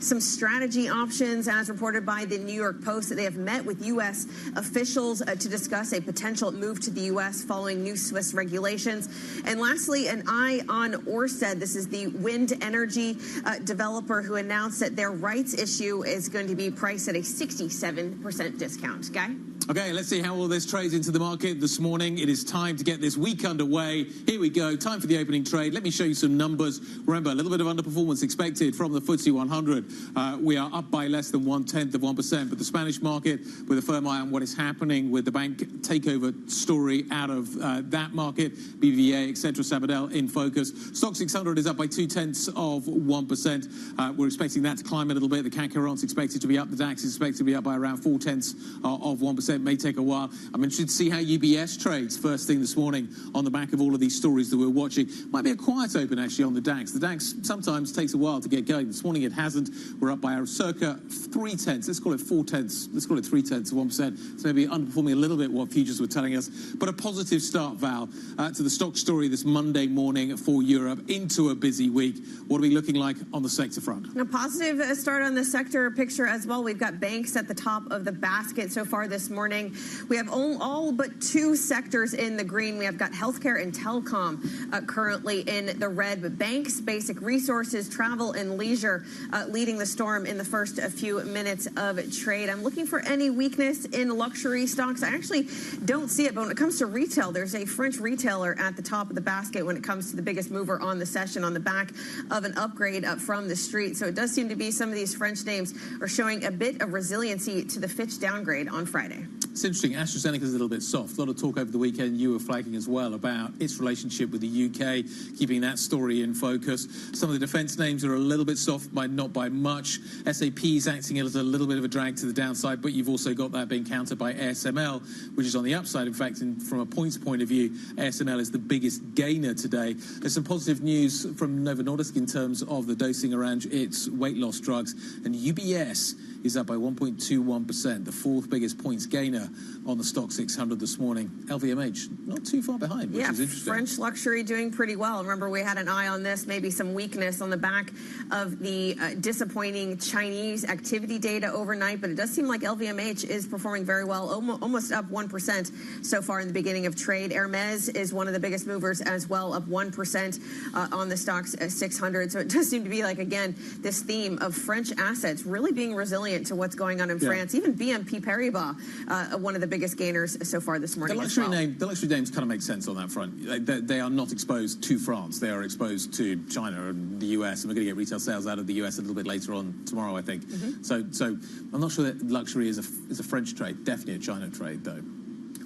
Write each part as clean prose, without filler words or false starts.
Some strategy options, as reported by the New York Post, that they have met with U.S. officials to discuss a potential move to the U.S. following new Swiss regulations. And lastly, an eye on Ørsted. This is the wind energy developer who announced that their rights issue is going to be priced at a 67% discount. Guy? Okay, let's see how all this trades into the market this morning. It is time to get this week underway. Here we go. Time for the opening trade. Let me show you some numbers. Remember, a little bit of underperformance expected from the FTSE 100. We are up by less than 0.1%, but the Spanish market, with a firm eye on what is happening with the bank takeover story out of that market, BBVA, etc., Sabadell in focus. Stock 600 is up by 0.2%. We're expecting that to climb a little bit. The CAC 40 is expected to be up. The DAX is expected to be up by around 0.4%. May take a while. I'm interested to see how UBS trades first thing this morning on the back of all of these stories that we're watching. Might be a quiet open actually on the DAX. The DAX sometimes takes a while to get going. This morning it hasn't. We're up by circa 0.3. Let's call it 0.4. Let's call it 0.3%. So maybe underperforming a little bit what futures were telling us. But a positive start, Val, to the stock story this Monday morning for Europe into a busy week. What are we looking like on the sector front? A positive start on the sector picture as well. We've got banks at the top of the basket so far this morning. We have all but two sectors in the green. We have got healthcare and telecom currently in the red, but banks, basic resources, travel, and leisure leading the storm in the first few minutes of trade. I'm looking for any weakness in luxury stocks. I actually don't see it, but when it comes to retail, there's a French retailer at the top of the basket when it comes to the biggest mover on the session on the back of an upgrade from the street. So it does seem to be some of these French names are showing a bit of resiliency to the Fitch downgrade on Friday. It's interesting, AstraZeneca's a little bit soft. A lot of talk over the weekend, you were flagging as well, about its relationship with the UK, keeping that story in focus. Some of the defence names are a little bit soft, not by much. SAP's acting as a little bit of a drag to the downside, but you've also got that being countered by ASML, which is on the upside. In fact, from a points point of view, ASML is the biggest gainer today. There's some positive news from Novo Nordisk in terms of the dosing around its weight loss drugs, and UBS is up by 1.21%, the fourth biggest points gainer on the stock 600 this morning. LVMH not too far behind, which is interesting. French luxury doing pretty well. Remember, we had an eye on this, maybe some weakness on the back of the disappointing Chinese activity data overnight, but it does seem like LVMH is performing very well, almost up 1% so far in the beginning of trade. Hermes is one of the biggest movers as well, up 1% on the stocks 600. So it does seem to be like, again, this theme of French assets really being resilient to what's going on in France. Even BNP Paribas, one of the biggest gainers so far this morning. The luxury names kind of make sense on that front. They are not exposed to France. They are exposed to China and the US, and we're going to get retail sales out of the US a little bit later on tomorrow, I think. So I'm not sure that luxury is a French trade. Definitely a China trade, though.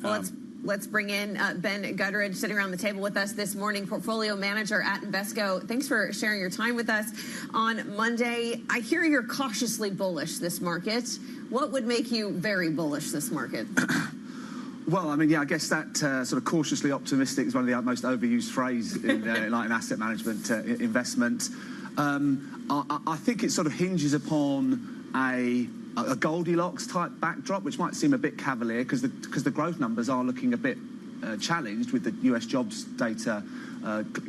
Well, let's bring in Ben Gutteridge, sitting around the table with us this morning, portfolio manager at Invesco. Thanks for sharing your time with us on Monday. I hear you're cautiously bullish this market. What would make you very bullish this market? Well, I mean, yeah, I guess that sort of cautiously optimistic is one of the most overused phrases in like an asset management investment. I think it sort of hinges upon a Goldilocks type backdrop, which might seem a bit cavalier because the growth numbers are looking a bit challenged with the US jobs data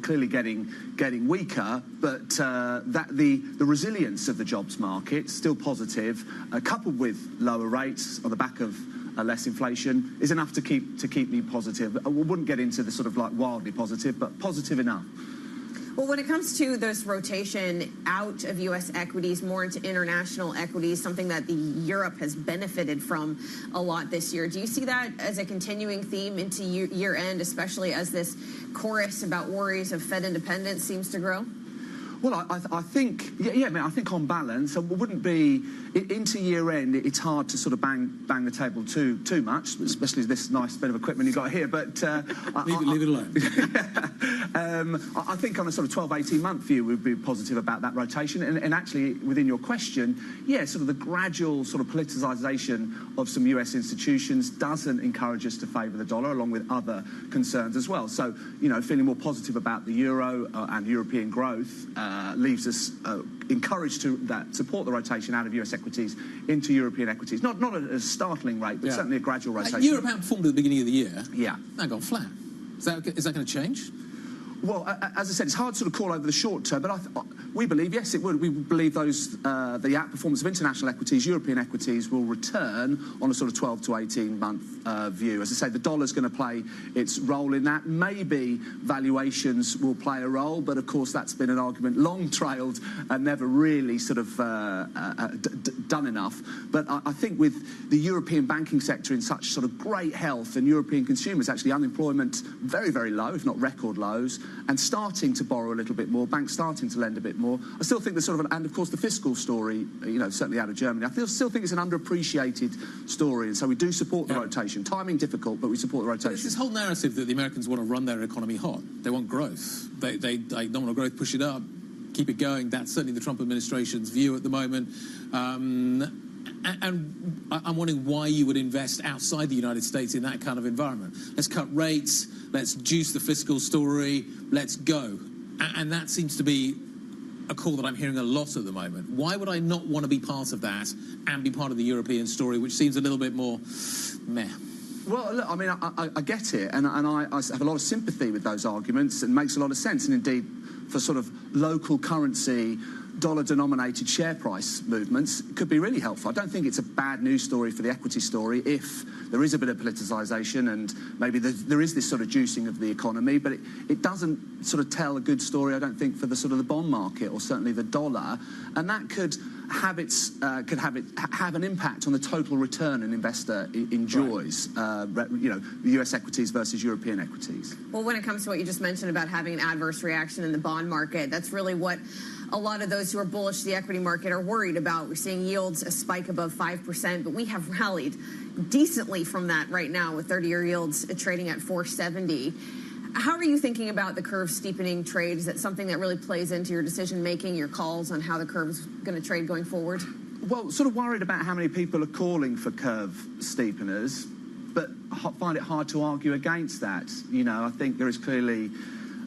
clearly getting weaker, but that the resilience of the jobs market still positive, coupled with lower rates on the back of less inflation, is enough to keep me positive. I wouldn't get into the sort of like wildly positive, but positive enough. Well, when it comes to this rotation out of U.S. equities, more into international equities, something that Europe has benefited from a lot this year, do you see that as a continuing theme into year-end, especially as this chorus about worries of Fed independence seems to grow? Well, I think, I mean, I think on balance, it wouldn't be into year end. It's hard to sort of bang the table too much, especially this nice bit of equipment you got here. But leave it alone. I think on a sort of 12, 18 month view, we'd be positive about that rotation. And actually, within your question, sort of the gradual sort of politicization of some US institutions doesn't encourage us to favour the dollar, along with other concerns as well. So, feeling more positive about the euro and European growth leaves us encouraged to support the rotation out of US equities into European equities. Not at a startling rate, but certainly a gradual rotation. Europe outperformed at the beginning of the year. Yeah. Now gone flat. Is that going to change? Well, as I said, it's hard to sort of call over the short term, but we believe, yes, it would. We believe the outperformance of international equities, European equities, will return on a sort of 12 to 18 month view. As I say, the dollar's going to play its role in that. Maybe valuations will play a role, but of course that's been an argument long trailed and never really sort of done enough. But I think with the European banking sector in such sort of great health and European consumers, actually unemployment very, very low, if not record lows, and starting to borrow a little bit more, banks starting to lend a bit more. I still think there's sort of and of course the fiscal story, certainly out of Germany, I still think it's an underappreciated story, and so we do support the rotation. Timing difficult, but we support the rotation. There's this whole narrative that the Americans want to run their economy hot. They want growth. They don't want growth, push it up, keep it going. That's certainly the Trump administration's view at the moment. And I'm wondering why you would invest outside the United States in that kind of environment. Let's cut rates, let's juice the fiscal story, let's go. And that seems to be a call that I'm hearing a lot at the moment. Why would I not want to be part of that and be part of the European story, which seems a little bit more meh? Well, look, I mean, I get it, and I have a lot of sympathy with those arguments, and it makes a lot of sense. And indeed, for sort of local currency, dollar-denominated share price movements, it could be really helpful. I don't think it's a bad news story for the equity story if there is a bit of politicisation and maybe there is this sort of juicing of the economy, but it doesn't sort of tell a good story, I don't think, for the sort of the bond market or certainly the dollar, and that could have an impact on the total return an investor enjoys. The US equities versus European equities. Well, when it comes to what you just mentioned about having an adverse reaction in the bond market, that's really what a lot of those who are bullish to the equity market are worried about. We're seeing yields a spike above 5%, but we have rallied decently from that right now with 30-year yields trading at 470. How are you thinking about the curve steepening trade? Is that something that really plays into your decision-making, your calls on how the curve is going to trade going forward? Well, sort of worried about how many people are calling for curve steepeners, but find it hard to argue against that. I think there is clearly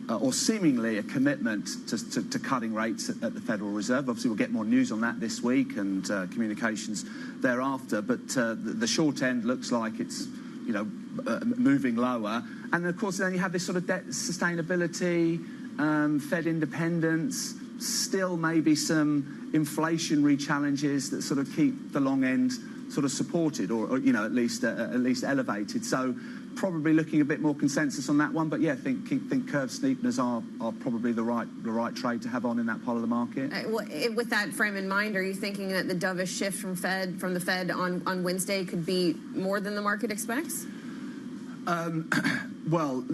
or seemingly a commitment to cutting rates at the Federal Reserve. Obviously, we'll get more news on that this week and communications thereafter, but the short end looks like it's moving lower. And of course, then you have this sort of debt sustainability, Fed independence, still maybe some inflationary challenges that sort of keep the long end sort of supported or at least elevated. So probably looking a bit more consensus on that one, but think curve steepeners are probably the right trade to have on in that part of the market. With that frame in mind, are you thinking that the dovish shift from the Fed on Wednesday could be more than the market expects? Well,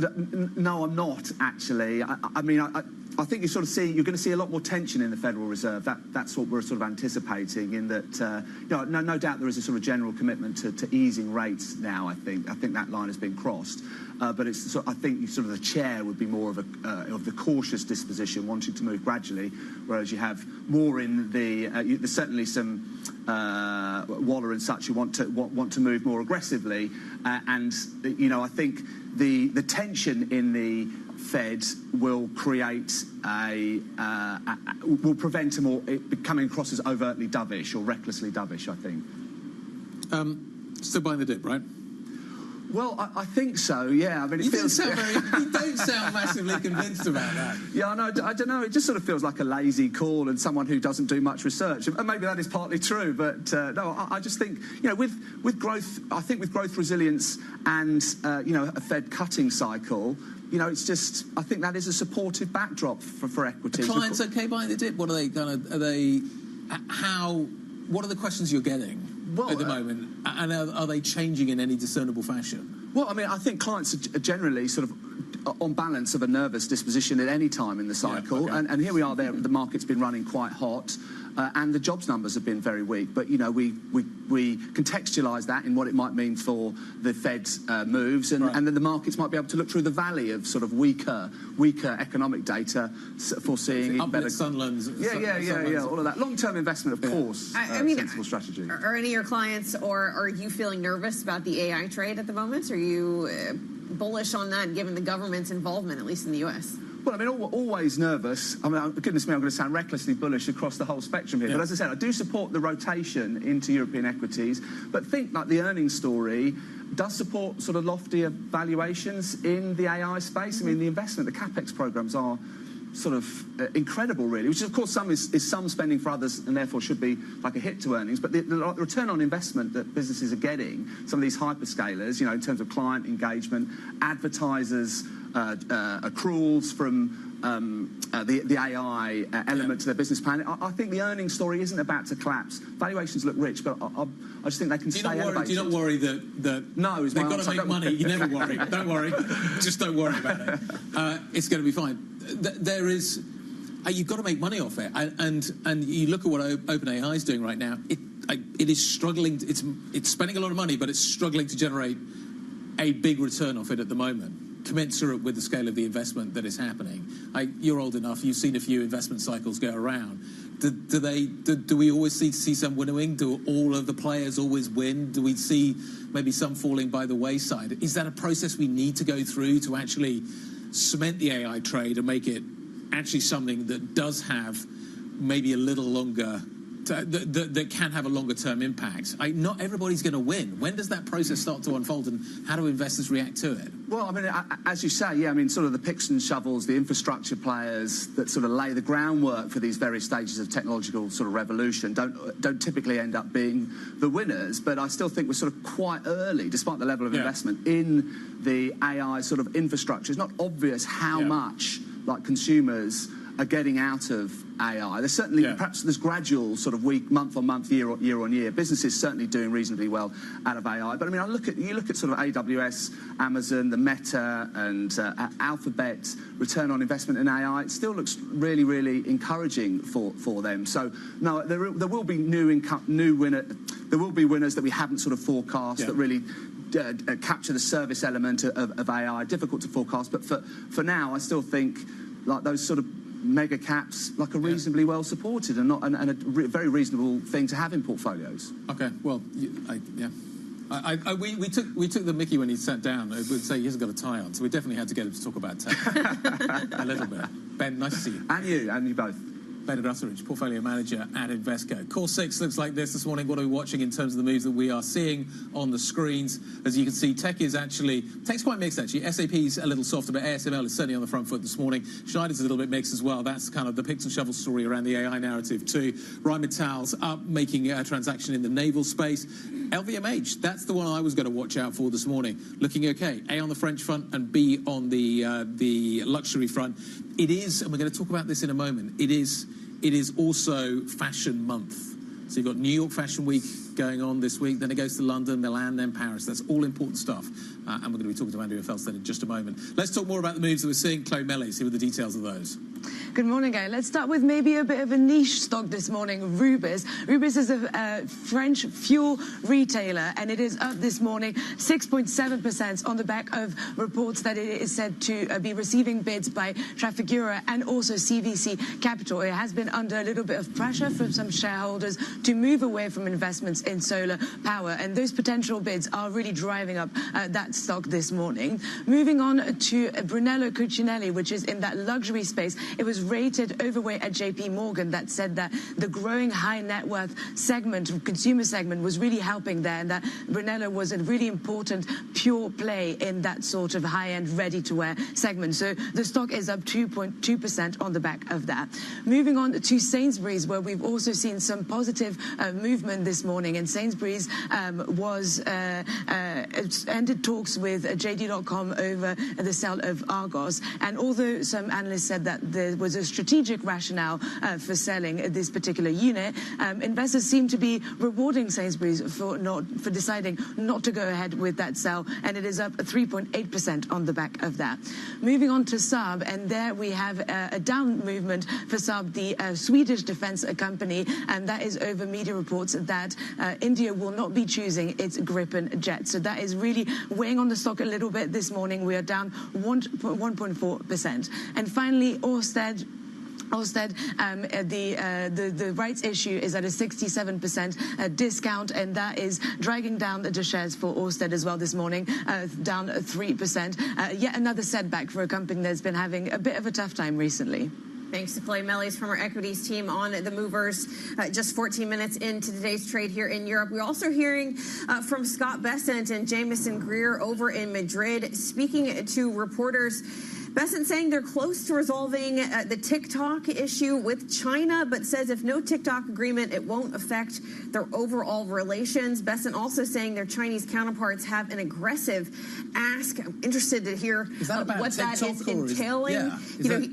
no, I'm not actually. I think you're going to see a lot more tension in the Federal Reserve. That's what we're sort of anticipating. In that, no doubt there is a sort of general commitment to easing rates now. I think that line has been crossed. But I think sort of the chair would be more of the cautious disposition, wanting to move gradually, whereas you have more in there's certainly some Waller and such who want to move more aggressively, and I think the tension in the Fed will create will prevent it becoming across as overtly dovish or recklessly dovish, I think. Still buying the dip, right? Well, I think so, yeah. I mean, you don't sound massively convinced about that. Yeah, I don't know. It just sort of feels like a lazy call and someone who doesn't do much research. And maybe that is partly true, but no, I just think, with growth, I think with growth resilience and, a Fed cutting cycle, you know, it's just, I think that is a supportive backdrop for equities. Are clients okay buying the dip? What are they what are the questions you're getting at the moment? And are they changing in any discernible fashion? Well, I mean, I think clients are generally sort of on balance of a nervous disposition at any time in the cycle. Yeah, okay. And here we are there, the market's been running quite hot. And the jobs numbers have been very weak. But, you know, we contextualise that in what it might mean for the Fed's moves. And then the markets might be able to look through the valley of sort of weaker economic data, foreseeing better... Sunlands. Yeah, all of that. Long-term investment, of course, I mean, sensible strategy. Are any of your clients, or are you feeling nervous about the AI trade at the moment? Are you bullish on that, given the government's involvement, at least in the US? Well, I mean, always nervous. I mean, goodness me, I'm going to sound recklessly bullish across the whole spectrum here. Yeah. But as I said, I do support the rotation into European equities, but think like the earnings story does support sort of loftier valuations in the AI space. I mean, the investment, the CapEx programs are sort of incredible, really, which of course some is some spending for others and therefore should be like a hit to earnings. But the return on investment that businesses are getting, some of these hyperscalers, you know, in terms of client engagement, advertisers, accruals from the AI element to their business plan. I think the earnings story isn't about to collapse. Valuations look rich, but I just think they can stay elevated. Do you not worry that no, they've got to make money? You never worry. Don't worry. Just don't worry about it. It's going to be fine. There is... you've got to make money off it. And you look at what OpenAI is doing right now. It is struggling. It's spending a lot of money, but it's struggling to generate a big return off it at the moment, commensurate with the scale of the investment that is happening. You're old enough, you've seen a few investment cycles go around. Do we always see some winnowing? Do all of the players always win? Do we see maybe some falling by the wayside? Is that a process we need to go through to actually cement the AI trade and make it actually something that does have maybe a little longer... That can have a longer-term impact? Not everybody's going to win. When does that process start to unfold, and how do investors react to it? Well, I mean, as you say, yeah, I mean, sort of the picks and shovels, the infrastructure players that sort of lay the groundwork for these various stages of technological sort of revolution don't typically end up being the winners. But I still think we're sort of quite early, despite the level of investment in the AI sort of infrastructure. It's not obvious how much, like, consumers are getting out of AI. There's certainly, perhaps there's gradual sort of week, month on month, year on year. Businesses certainly doing reasonably well out of AI. But I mean, you look at sort of AWS, Amazon, the Meta and Alphabet return on investment in AI. It still looks really, really encouraging for them. So no, there will be there will be winners that we haven't sort of forecast that really capture the service element of AI. Difficult to forecast, but for now, I still think like those sort of mega caps like are reasonably well supported and a very reasonable thing to have in portfolios. Okay, well, we took the mickey when he sat down. I would say he hasn't got a tie on, so we definitely had to get him to talk about tech a little bit. Ben, nice to see you. And you both. Ben Utteridge, portfolio manager at Invesco. Core 6 looks like this morning. What are we watching in terms of the moves that we are seeing on the screens? As you can see, tech's quite mixed, actually. SAP's a little softer, but ASML is certainly on the front foot this morning. Schneider's a little bit mixed as well. That's kind of the picks and shovel story around the AI narrative too. Rheinmetall's up, making a transaction in the naval space. LVMH, that's the one I was going to watch out for this morning. Looking okay. A on the French front and B on the luxury front. It is, and we're going to talk about this in a moment, it is also Fashion Month. So you've got New York Fashion Week going on this week, then it goes to London, Milan, then Paris. That's all important stuff. And we're going to be talking to Andrea Felstead in just a moment. Let's talk more about the moves that we're seeing. Chloe Melley, see what the details of those. Good morning, guys. Let's start with maybe a bit of a niche stock this morning, Rubis. Rubis is a French fuel retailer, and it is up this morning 6.7% on the back of reports that it is said to be receiving bids by Trafigura and also CVC Capital. It has been under a little bit of pressure from some shareholders to move away from investments in solar power, and those potential bids are really driving up that stock this morning. Moving on to Brunello Cucinelli, which is in that luxury space. It was rated overweight at JP Morgan that said that the growing high net worth segment, consumer segment, was really helping there, and that Brunello was a really important pure play in that sort of high-end ready-to-wear segment. So the stock is up 2.2% on the back of that. Moving on to Sainsbury's, where we've also seen some positive movement this morning, and Sainsbury's ended talks with JD.com over the sale of Argos. And although some analysts said that there was a strategic rationale for selling this particular unit, investors seem to be rewarding Sainsbury's for deciding not to go ahead with that sale, and it is up 3.8% on the back of that. Moving on to Saab, and there we have a down movement for Saab, the Swedish defense company, and that is over media reports that India will not be choosing its Gripen jet. So that is really weighing on the stock a little bit this morning. We are down 1.4%. And finally, Ørsted, the rights issue is at a 67% discount, and that is dragging down the shares for Ørsted as well this morning, down 3%. Yet another setback for a company that's been having a bit of a tough time recently. Thanks to Clay Mellies from our equities team on the movers. Just 14 minutes into today's trade here in Europe. We're also hearing from Scott Bessent and Jameson Greer over in Madrid, speaking to reporters. Bessent saying they're close to resolving the TikTok issue with China, but says if no TikTok agreement, it won't affect their overall relations. Bessent also saying their Chinese counterparts have an aggressive ask. I'm interested to hear what that is entailing.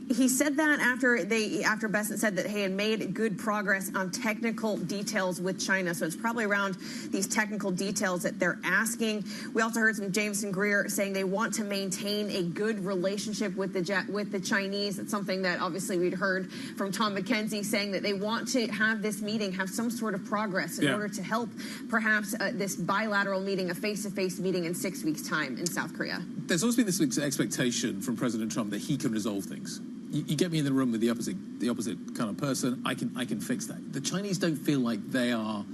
He said that after Bessent said that he had made good progress on technical details with China. So it's probably around these technical details that they're asking. We also heard from Jameson Greer saying they want to maintain a good relationship with the Chinese. It's something that obviously we'd heard from Tom McKenzie, saying that they want to have this meeting have some sort of progress in order to help perhaps this bilateral meeting, a face-to-face meeting in 6 weeks' time in South Korea. There's always been this expectation from President Trump that he can resolve things. You get me in the room with the opposite kind of person, I can fix that. The Chinese don't feel like they are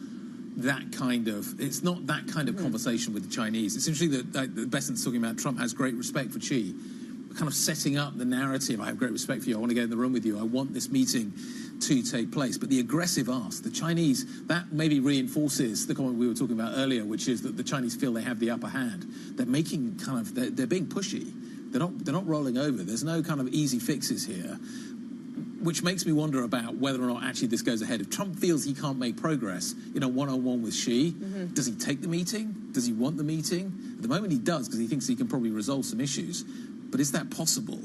that kind of, it's not that kind of conversation with the Chinese. It's interesting that Bessent's talking about Trump has great respect for Xi. Kind of setting up the narrative. I have great respect for you. I want to get in the room with you. I want this meeting to take place. But the aggressive ask, the Chinese, that maybe reinforces the comment we were talking about earlier, which is that the Chinese feel they have the upper hand. They're making they're being pushy. They're not rolling over. There's no kind of easy fixes here, which makes me wonder about whether or not actually this goes ahead. If Trump feels he can't make progress in a one-on-one with Xi, does he take the meeting? Does he want the meeting? At the moment he does, because he thinks he can probably resolve some issues. But is that possible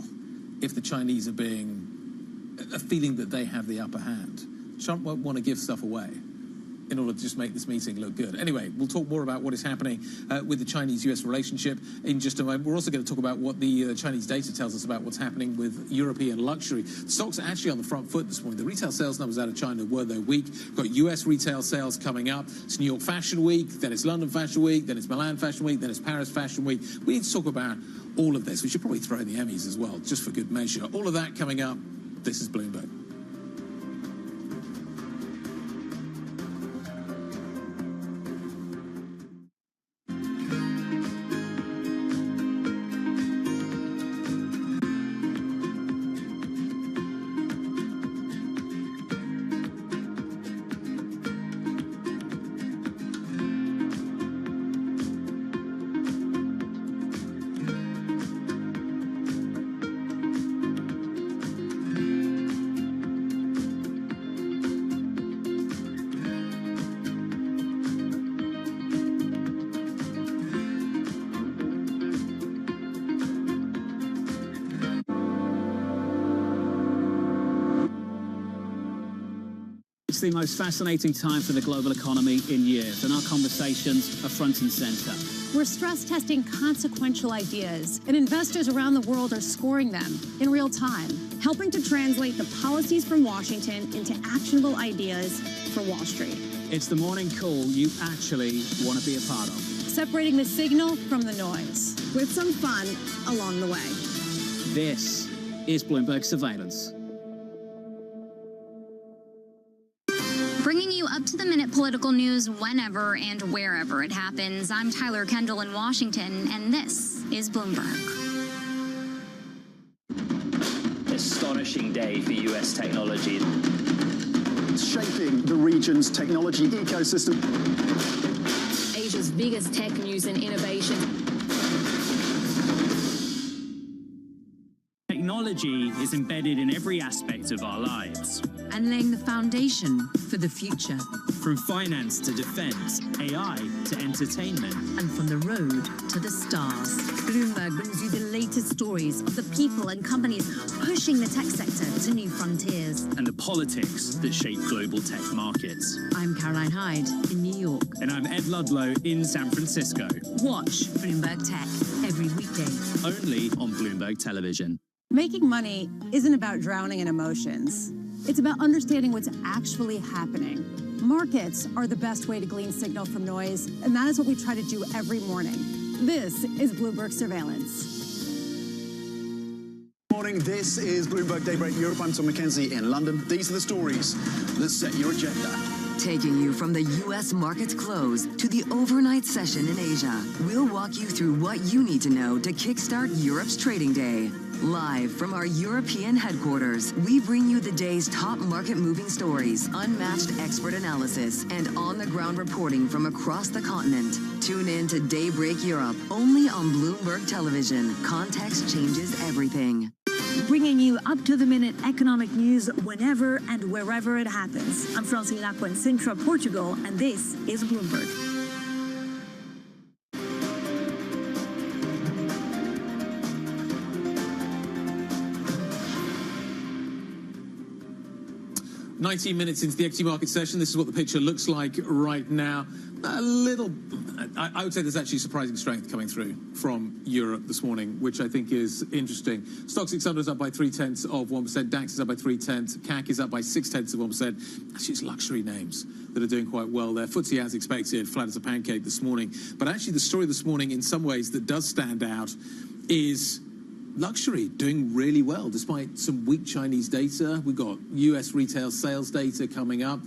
if the Chinese are feeling that they have the upper hand? Trump won't want to give stuff away in order to just make this meeting look good. Anyway, we'll talk more about what is happening with the Chinese-US relationship in just a moment. We're also going to talk about what the Chinese data tells us about what's happening with European luxury. Stocks are actually on the front foot this morning. The retail sales numbers out of China were, though, weak. We've got US retail sales coming up. It's New York Fashion Week, then it's London Fashion Week, then it's Milan Fashion Week, then it's Paris Fashion Week. We need to talk about all of this. We should probably throw in the Emmys as well, just for good measure. All of that coming up. This is Bloomberg. It's the most fascinating time for the global economy in years, and our conversations are front and center. We're stress testing consequential ideas, and investors around the world are scoring them in real time, helping to translate the policies from Washington into actionable ideas for Wall Street. It's the morning call you actually want to be a part of. Separating the signal from the noise, with some fun along the way. This is Bloomberg Surveillance. Bringing you up-to-the-minute political news whenever and wherever it happens. I'm Tyler Kendall in Washington, and this is Bloomberg. This astonishing day for US technology. Shaping the region's technology ecosystem. Asia's biggest tech news and innovation. Technology is embedded in every aspect of our lives. And laying the foundation for the future. From finance to defense, AI to entertainment. And from the road to the stars. Bloomberg brings you the latest stories of the people and companies pushing the tech sector to new frontiers. And the politics that shape global tech markets. I'm Caroline Hyde in New York. And I'm Ed Ludlow in San Francisco. Watch Bloomberg Tech every weekday. Only on Bloomberg Television. Making money isn't about drowning in emotions. It's about understanding what's actually happening. Markets are the best way to glean signal from noise, and that is what we try to do every morning. This is Bloomberg Surveillance. Morning, this is Bloomberg Daybreak Europe. I'm Tom McKenzie in London. These are the stories that set your agenda. Taking you from the U.S. market's close to the overnight session in Asia, we'll walk you through what you need to know to kickstart Europe's trading day. Live from our European headquarters, we bring you the day's top market-moving stories, unmatched expert analysis, and on-the-ground reporting from across the continent. Tune in to Daybreak Europe, only on Bloomberg Television. Context changes everything. Bringing you up-to-the-minute economic news whenever and wherever it happens. I'm Francine Lacqua in Sintra, Portugal, and this is Bloomberg. 19 minutes into the equity market session, this is what the picture looks like right now. A little, I would say there's actually surprising strength coming through from Europe this morning, which I think is interesting. Stock 600 is up by 0.3%, DAX is up by 0.3%, CAC is up by 0.6%. Actually, it's luxury names that are doing quite well there. FTSE, as expected, flat as a pancake this morning. But actually, the story this morning, in some ways, that does stand out is luxury doing really well, despite some weak Chinese data. We've got US retail sales data coming up.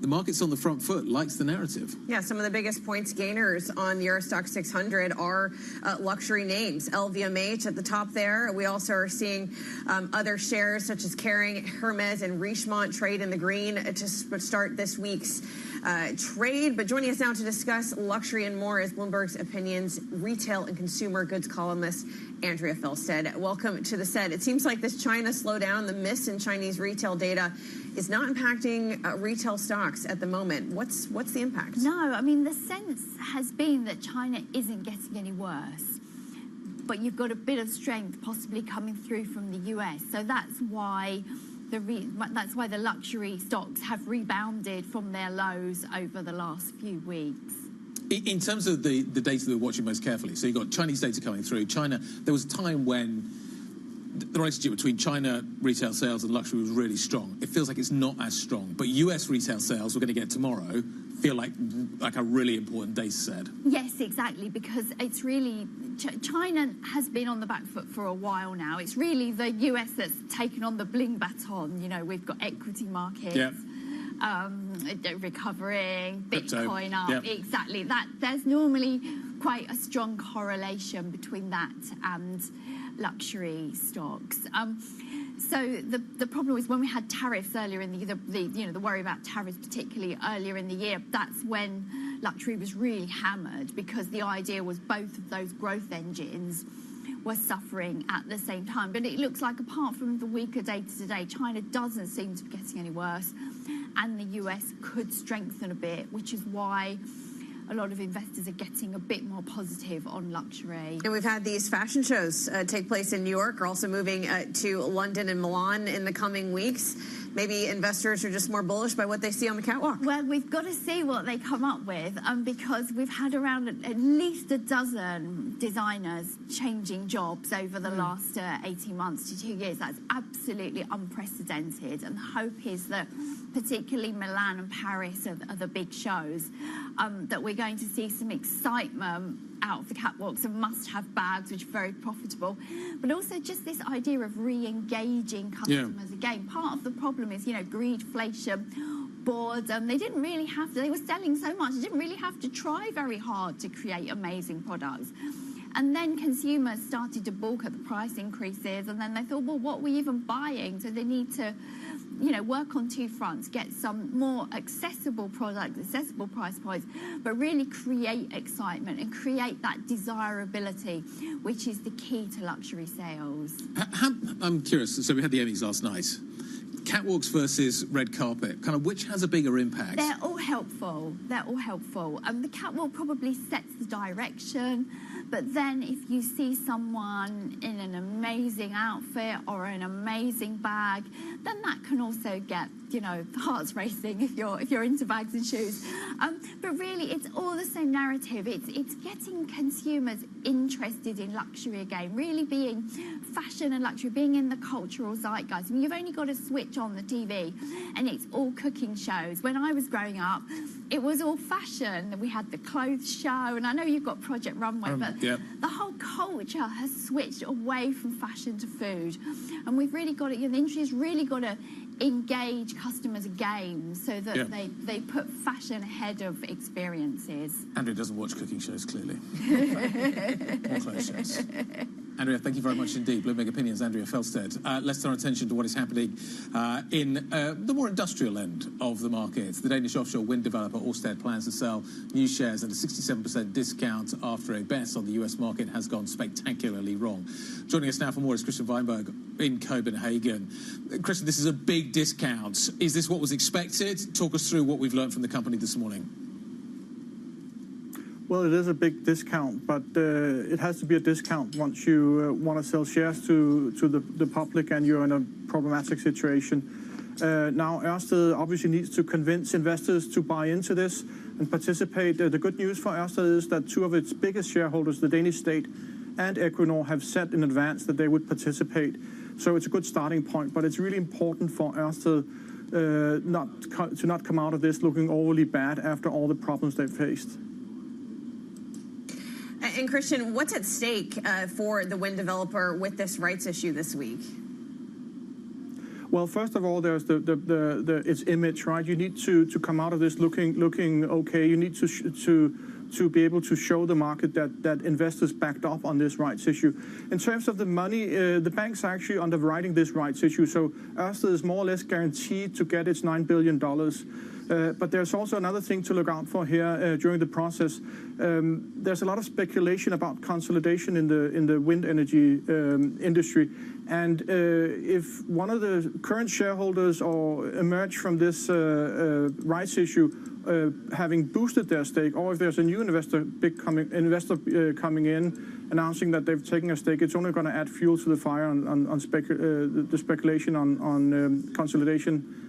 The market's on the front foot, likes the narrative. Yeah, some of the biggest points gainers on the Eurostoxx 600 are luxury names. LVMH at the top there. We also are seeing other shares such as Kering, Hermes, and Richemont trade in the green to start this week's trade. But joining us now to discuss luxury and more is Bloomberg's Opinions retail and consumer goods columnist Andrea Felstead. Welcome to the set. It seems like this China slowdown, the miss in Chinese retail data, is not impacting retail stocks at the moment. What's the impact? No, I mean, the sense has been that China isn't getting any worse, but you've got a bit of strength possibly coming through from the US. So that's why the luxury stocks have rebounded from their lows over the last few weeks. In terms of the data that we're watching most carefully, so you've got Chinese data coming through. China, there was a time when the relationship between China retail sales and luxury was really strong. It feels like it's not as strong. But US retail sales, we're going to get tomorrow, feel like a really important data set. Yes, exactly, because it's really, China has been on the back foot for a while now. It's really the US that's taken on the bling baton. You know, we've got equity markets. Yep. Recovering, Bitcoin up, yep. Exactly. That there's normally quite a strong correlation between that and luxury stocks. So the problem was when we had tariffs earlier in the worry about tariffs particularly earlier in the year. That's when luxury was really hammered because the idea was both of those growth engines were suffering at the same time. But it looks like apart from the weaker data today, China doesn't seem to be getting any worse, and the US could strengthen a bit, which is why a lot of investors are getting a bit more positive on luxury. And we've had these fashion shows take place in New York. We're also moving to London and Milan in the coming weeks. Maybe investors are just more bullish by what they see on the catwalk. Well, we've got to see what they come up with because we've had around at least a dozen designers changing jobs over the last 18 months to 2 years. That's absolutely unprecedented. And the hope is that particularly Milan and Paris are the big shows, that we're going to see some excitement out of the catwalks and must-have bags, which are very profitable, but also just this idea of re-engaging customers again. Part of the problem is, greedflation, boredom. They didn't really have to, they were selling so much, they didn't really have to try very hard to create amazing products. And then consumers started to balk at the price increases, and then they thought, well, what are we even buying? So they need to, work on two fronts, get some more accessible products, accessible price points, but really create excitement and create that desirability, which is the key to luxury sales. I'm curious, so we had the Emmys last night. Catwalks versus red carpet, kind of which has a bigger impact? They're all helpful. They're all helpful. The catwalk probably sets the direction, but then if you see someone in an amazing outfit or an amazing bag, then that can also get, hearts racing if you're into bags and shoes. But really, it's all the same narrative. It's getting consumers interested in luxury again, really being fashion and luxury, being in the cultural zeitgeist. I mean, you've only got to switch on the TV and it's all cooking shows. When I was growing up, it was all fashion. We had the clothes show, and I know you've got Project Runway, but the whole culture has switched away from fashion to food. And we've really got to, the industry has really got to engage customers again so that they put fashion ahead of experiences. Andrea doesn't watch cooking shows, clearly. Or clothes shows. Andrea, thank you very much indeed. Bloomberg Opinions, Andrea Felsted. Let's turn our attention to what is happening in the more industrial end of the market. The Danish offshore wind developer Ørsted plans to sell new shares at a 67% discount after a bet on the US market has gone spectacularly wrong. Joining us now for more is Christian Weinberg in Copenhagen. Christian, this is a big discount. Is this what was expected? Talk us through what we've learned from the company this morning. Well, it is a big discount, but it has to be a discount once you want to sell shares to the public and you're in a problematic situation. Now, Ørsted obviously needs to convince investors to buy into this and participate. The good news for Ørsted is that two of its biggest shareholders, the Danish state and Equinor, have said in advance that they would participate. So it's a good starting point, but it's really important for Ørsted to not come out of this looking overly bad after all the problems they've faced. And Christian, what's at stake for the wind developer with this rights issue this week? Well, first of all, there's its image, right? You need to come out of this looking okay. You need to be able to show the market that investors backed up on this rights issue. In terms of the money, the banks are actually underwriting this rights issue, so Ørsted is more or less guaranteed to get its $9 billion. But there's also another thing to look out for here during the process. There's a lot of speculation about consolidation in the wind energy industry. And if one of the current shareholders or emerge from this rights issue having boosted their stake, or if there's a new investor coming in announcing that they've taken a stake, it's only going to add fuel to the fire on the speculation on consolidation.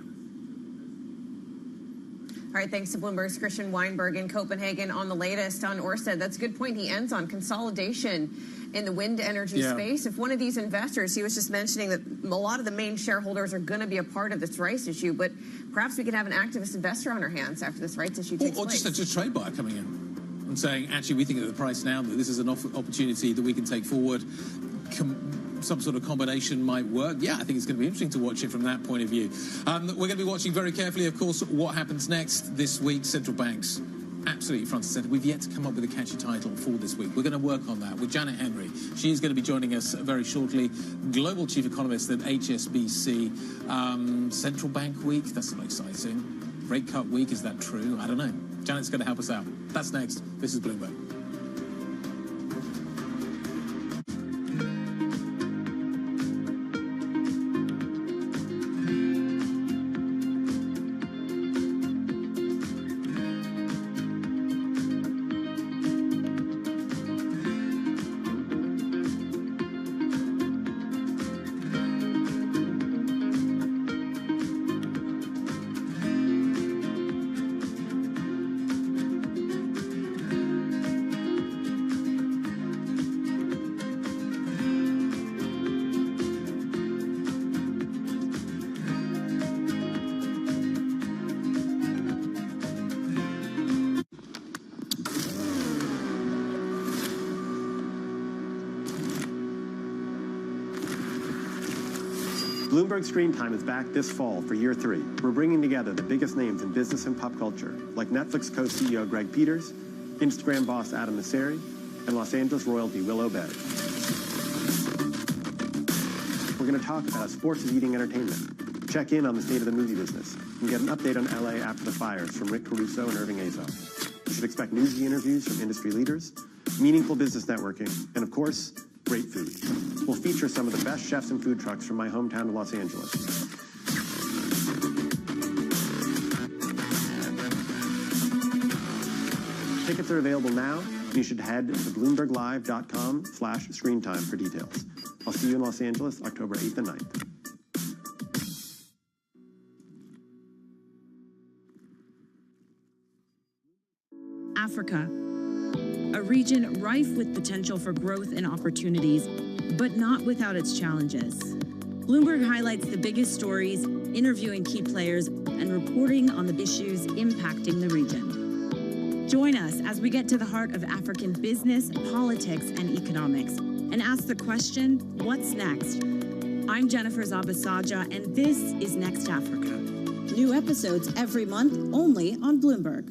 All right, thanks to Bloomberg's Christian Weinberg in Copenhagen on the latest on Ørsted. That's a good point. He ends on consolidation in the wind energy space. If one of these investors, he was just mentioning that a lot of the main shareholders are going to be a part of this rights issue, but perhaps we could have an activist investor on our hands after this rights issue takes place. Or just a trade buyer coming in and saying, actually, we think at the price now that this is an opportunity that we can take forward. Some sort of combination might work. Yeah, I think it's going to be interesting to watch it from that point of view. We're going to be watching very carefully, of course, what happens next this week. Central banks absolutely front and centre. We've yet to come up with a catchy title for this week. We're going to work on that with Janet Henry. She is going to be joining us very shortly. Global Chief Economist at HSBC. Central Bank Week, that's not exciting. Rate Cut Week, is that true? I don't know. Janet's going to help us out. That's next. This is Bloomberg. Bloomberg Screen Time is back this fall for year 3. We're bringing together the biggest names in business and pop culture, like Netflix co-CEO Greg Peters, Instagram boss Adam Mosseri, and Los Angeles royalty Will Obey. We're going to talk about how sports is eating entertainment, check in on the state of the movie business, and get an update on LA after the fires from Rick Caruso and Irving Azoff. You should expect newsy interviews from industry leaders, meaningful business networking, and of course, great food. We'll feature some of the best chefs and food trucks from my hometown of Los Angeles. Tickets are available now, and you should head to bloomberglive.com/screentime for details. I'll see you in Los Angeles, October 8th and 9th. Africa, a region rife with potential for growth and opportunities, but not without its challenges. Bloomberg highlights the biggest stories, interviewing key players, and reporting on the issues impacting the region. Join us as we get to the heart of African business, politics, and economics, and ask the question, what's next? I'm Jennifer Zabasaja, and this is Next Africa. New episodes every month, only on Bloomberg.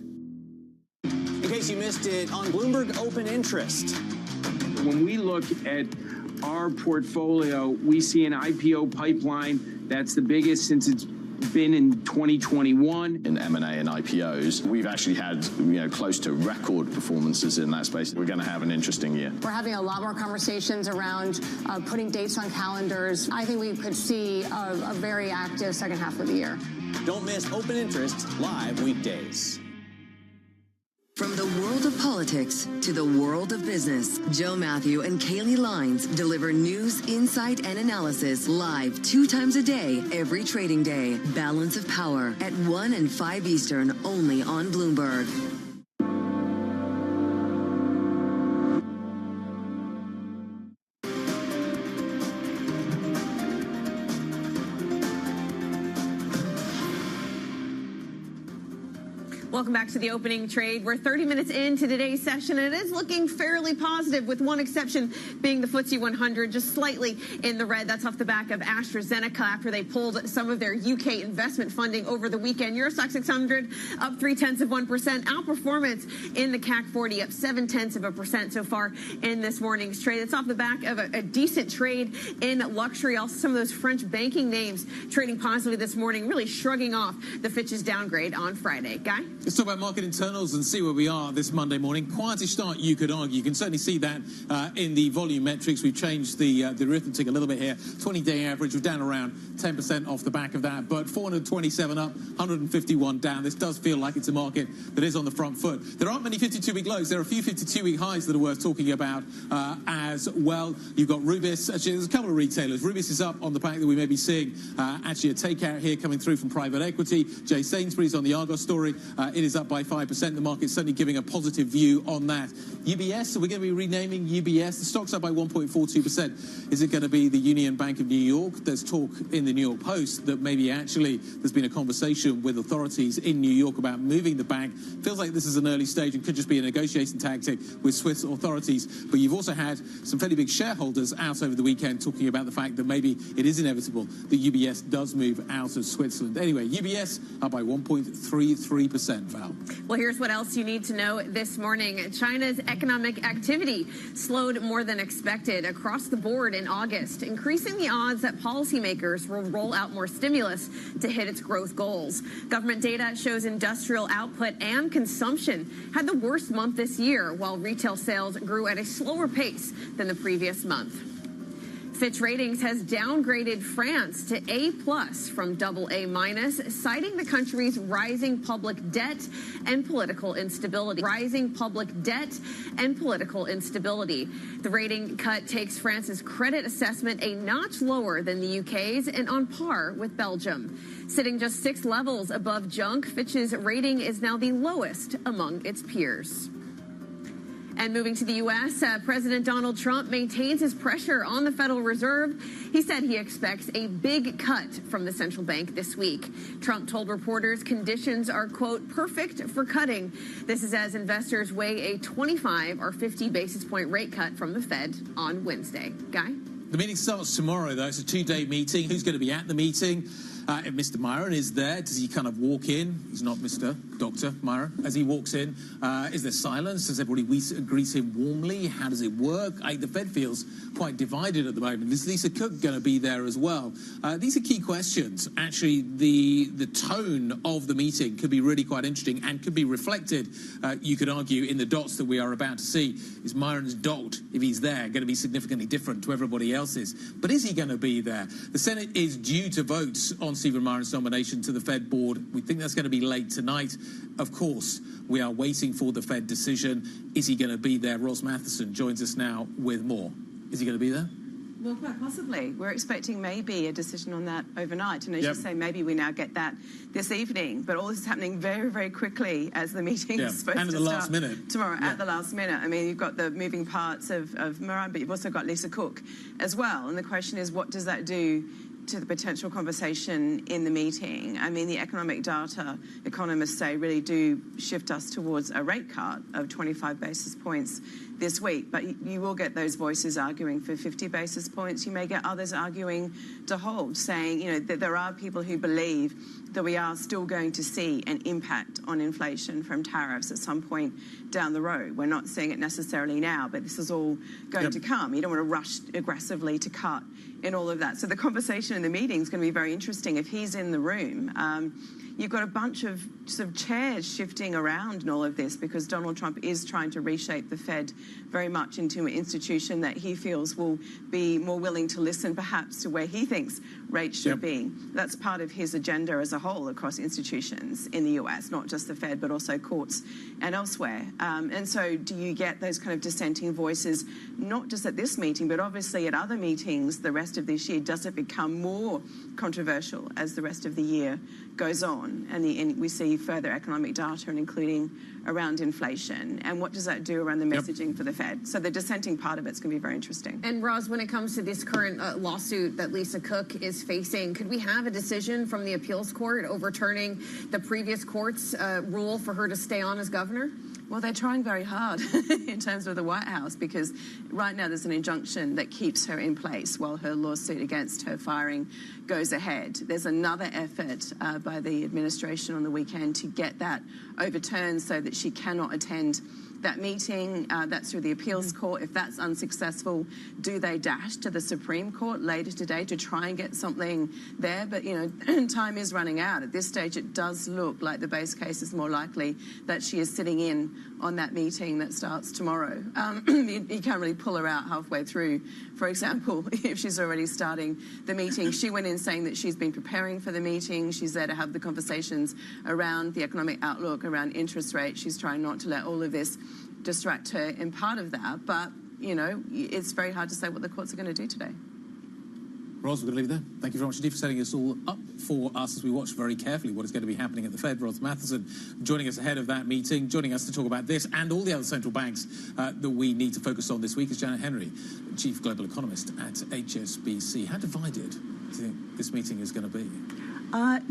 In case you missed it, on Bloomberg Open Interest. When we look at our portfolio, we see an IPO pipeline that's the biggest since it's been in 2021. In M&A and IPOs, we've actually had close to record performances in that space. We're going to have an interesting year. We're having a lot more conversations around putting dates on calendars. I think we could see a very active second half of the year. Don't miss Open Interest live weekdays. From the world of politics to the world of business, Joe Matthew and Kaylee Lines deliver news, insight, and analysis live 2 times a day, every trading day. Balance of Power at 1 and 5 Eastern, only on Bloomberg. Welcome back to the opening trade. We're 30 minutes into today's session, and it is looking fairly positive, with one exception being the FTSE 100, just slightly in the red. That's off the back of AstraZeneca after they pulled some of their UK investment funding over the weekend. Eurostoxx 600 up 0.3%. Outperformance in the CAC 40 up 0.7% so far in this morning's trade. It's off the back of a decent trade in luxury. Also, some of those French banking names trading positively this morning, really shrugging off the Fitch's downgrade on Friday. Guy? Let's talk about market internals and see where we are this Monday morning. Quietish start, you could argue. You can certainly see that in the volume metrics. We've changed the arithmetic a little bit here. 20-day average, we're down around 10% off the back of that, but 427 up, 151 down. This does feel like it's a market that is on the front foot. There aren't many 52-week lows. There are a few 52-week highs that are worth talking about as well. You've got Rubis. Actually, there's a couple of retailers. Rubis is up on the back that we may be seeing actually a takeout here coming through from private equity. Jay Sainsbury's on the Argos story. It is up by 5%. The market's certainly giving a positive view on that. UBS, so we're going to be renaming UBS. The stock's up by 1.42%. Is it going to be the Union Bank of New York? There's talk in the New York Post that maybe actually there's been a conversation with authorities in New York about moving the bank. Feels like this is an early stage and could just be a negotiation tactic with Swiss authorities. But you've also had some fairly big shareholders out over the weekend talking about the fact that maybe it is inevitable that UBS does move out of Switzerland. Anyway, UBS up by 1.33%, Val. Well, here's what else you need to know this morning. China's economic activity slowed more than expected across the board in August, increasing the odds that policymakers will roll out more stimulus to hit its growth goals. Government data shows industrial output and consumption had the worst month this year, while retail sales grew at a slower pace than the previous month. Fitch Ratings has downgraded France to A+ from AA-, citing the country's rising public debt and political instability. The rating cut takes France's credit assessment a notch lower than the UK's and on par with Belgium. Sitting just 6 levels above junk, Fitch's rating is now the lowest among its peers. And moving to the U.S., President Donald Trump maintains his pressure on the Federal Reserve. He said he expects a big cut from the central bank this week. Trump told reporters conditions are, quote, perfect for cutting. This is as investors weigh a 25 or 50 basis point rate cut from the Fed on Wednesday. Guy? The meeting starts tomorrow, though. It's a 2-day meeting. Who's going to be at the meeting? If Mr. Myron is there, does he kind of walk in? He's not Mr. Dr. Myron. As he walks in, is there silence? Does everybody greet him warmly? How does it work? The Fed feels quite divided at the moment. Is Lisa Cook going to be there as well? These are key questions. Actually, the tone of the meeting could be really quite interesting and could be reflected, you could argue, in the dots that we are about to see. Is Myron's dot, if he's there, going to be significantly different to everybody else's? But is he going to be there? The Senate is due to vote on Stephen Myron's nomination to the Fed board. We think that's going to be late tonight. Of course, we are waiting for the Fed decision. Is he going to be there? Ros Matheson joins us now with more. Is he going to be there? Well, quite possibly. We're expecting maybe a decision on that overnight. And as you say, maybe we now get that this evening. But all this is happening very, very quickly as the meeting is supposed to start. And at the last minute. Tomorrow, at the last minute. I mean, you've got the moving parts of Myron, but you've also got Lisa Cook as well. And the question is, what does that do to the potential conversation in the meeting? I mean, the economic data, economists say, really do shift us towards a rate cut of 25 basis points this week. But you will get those voices arguing for 50 basis points. You may get others arguing to hold, saying, you know, that there are people who believe that we are still going to see an impact on inflation from tariffs at some point down the road. We're not seeing it necessarily now, but this is all going to come. You don't want to rush aggressively to cut in all of that. So the conversation in the meeting is going to be very interesting. If he's in the room, you've got a bunch of sort of chairs shifting around in all of this because Donald Trump is trying to reshape the Fed very much into an institution that he feels will be more willing to listen perhaps to where he thinks rates should be. That's part of his agenda as a whole across institutions in the US, not just the Fed, but also courts and elsewhere. And so do you get those kind of dissenting voices, not just at this meeting, but obviously at other meetings the rest of this year? Does it become more controversial as the rest of the year goes on and we see further economic data, and including around inflation? And what does that do around the messaging for the Fed? So the dissenting part of it's going to be very interesting. And Roz, when it comes to this current lawsuit that Lisa Cook is facing, could we have a decision from the appeals court overturning the previous court's rule for her to stay on as governor? Well, they're trying very hard in terms of the White House, because right now there's an injunction that keeps her in place while her lawsuit against her firing goes ahead. There's another effort by the administration on the weekend to get that overturned so that she cannot attend that meeting. That's through the appeals court. If that's unsuccessful, do they dash to the Supreme Court later today to try and get something there? But, you know, time is running out. At this stage, it does look like the base case is more likely that she is sitting in on that meeting that starts tomorrow. You can't really pull her out halfway through. For example, if she's already starting the meeting, she went in saying that she's been preparing for the meeting. She's there to have the conversations around the economic outlook, around interest rates. She's trying not to let all of this distract her in part of that. But, you know, it's very hard to say what the courts are going to do today. Ros, we're going to leave it there. Thank you very much indeed for setting us all up for us as we watch very carefully what is going to be happening at the Fed. Ros Matheson joining us ahead of that meeting, joining us to talk about this and all the other central banks that we need to focus on this week is Janet Henry, Chief Global Economist at HSBC. How divided do you think this meeting is going to be?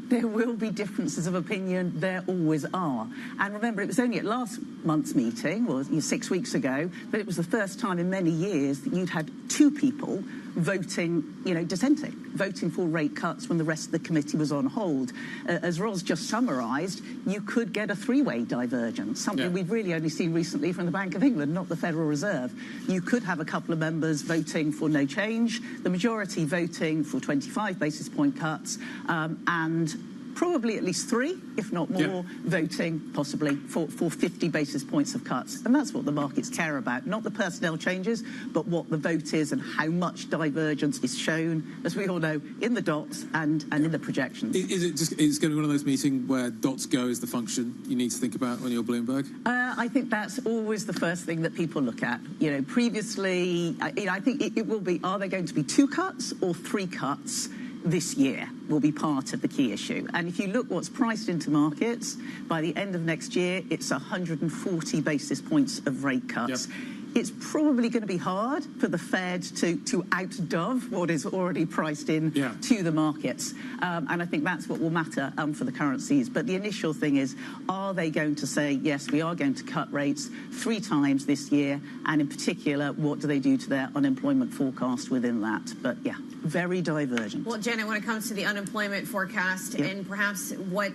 There will be differences of opinion. There always are. And remember, it was only at last month's meeting, or 6 weeks ago, that it was the first time in many years that you'd had two people voting, you know, dissenting, voting for rate cuts when the rest of the committee was on hold. As Ros just summarised, you could get a three-way divergence, something we've really only seen recently from the Bank of England, not the Federal Reserve. You could have a couple of members voting for no change, the majority voting for 25 basis point cuts, and probably at least three, if not more, voting possibly for 50 basis points of cuts. And that's what the markets care about, not the personnel changes, but what the vote is and how much divergence is shown, as we all know, in the dots and in the projections. Is it's going to be one of those meetings where dots go is the function you need to think about on your Bloomberg? I think that's always the first thing that people look at. You know, previously, I think it will be, are there going to be two cuts or three cuts this year will be part of the key issue. And if you look what's priced into markets, by the end of next year, it's 140 basis points of rate cuts. It's probably going to be hard for the Fed to outdove what is already priced in to the markets. And I think that's what will matter for the currencies. But the initial thing is, are they going to say, yes, we are going to cut rates 3 times this year? And in particular, what do they do to their unemployment forecast within that? But yeah. very divergent. Well, Janet, when it comes to the unemployment forecast and perhaps what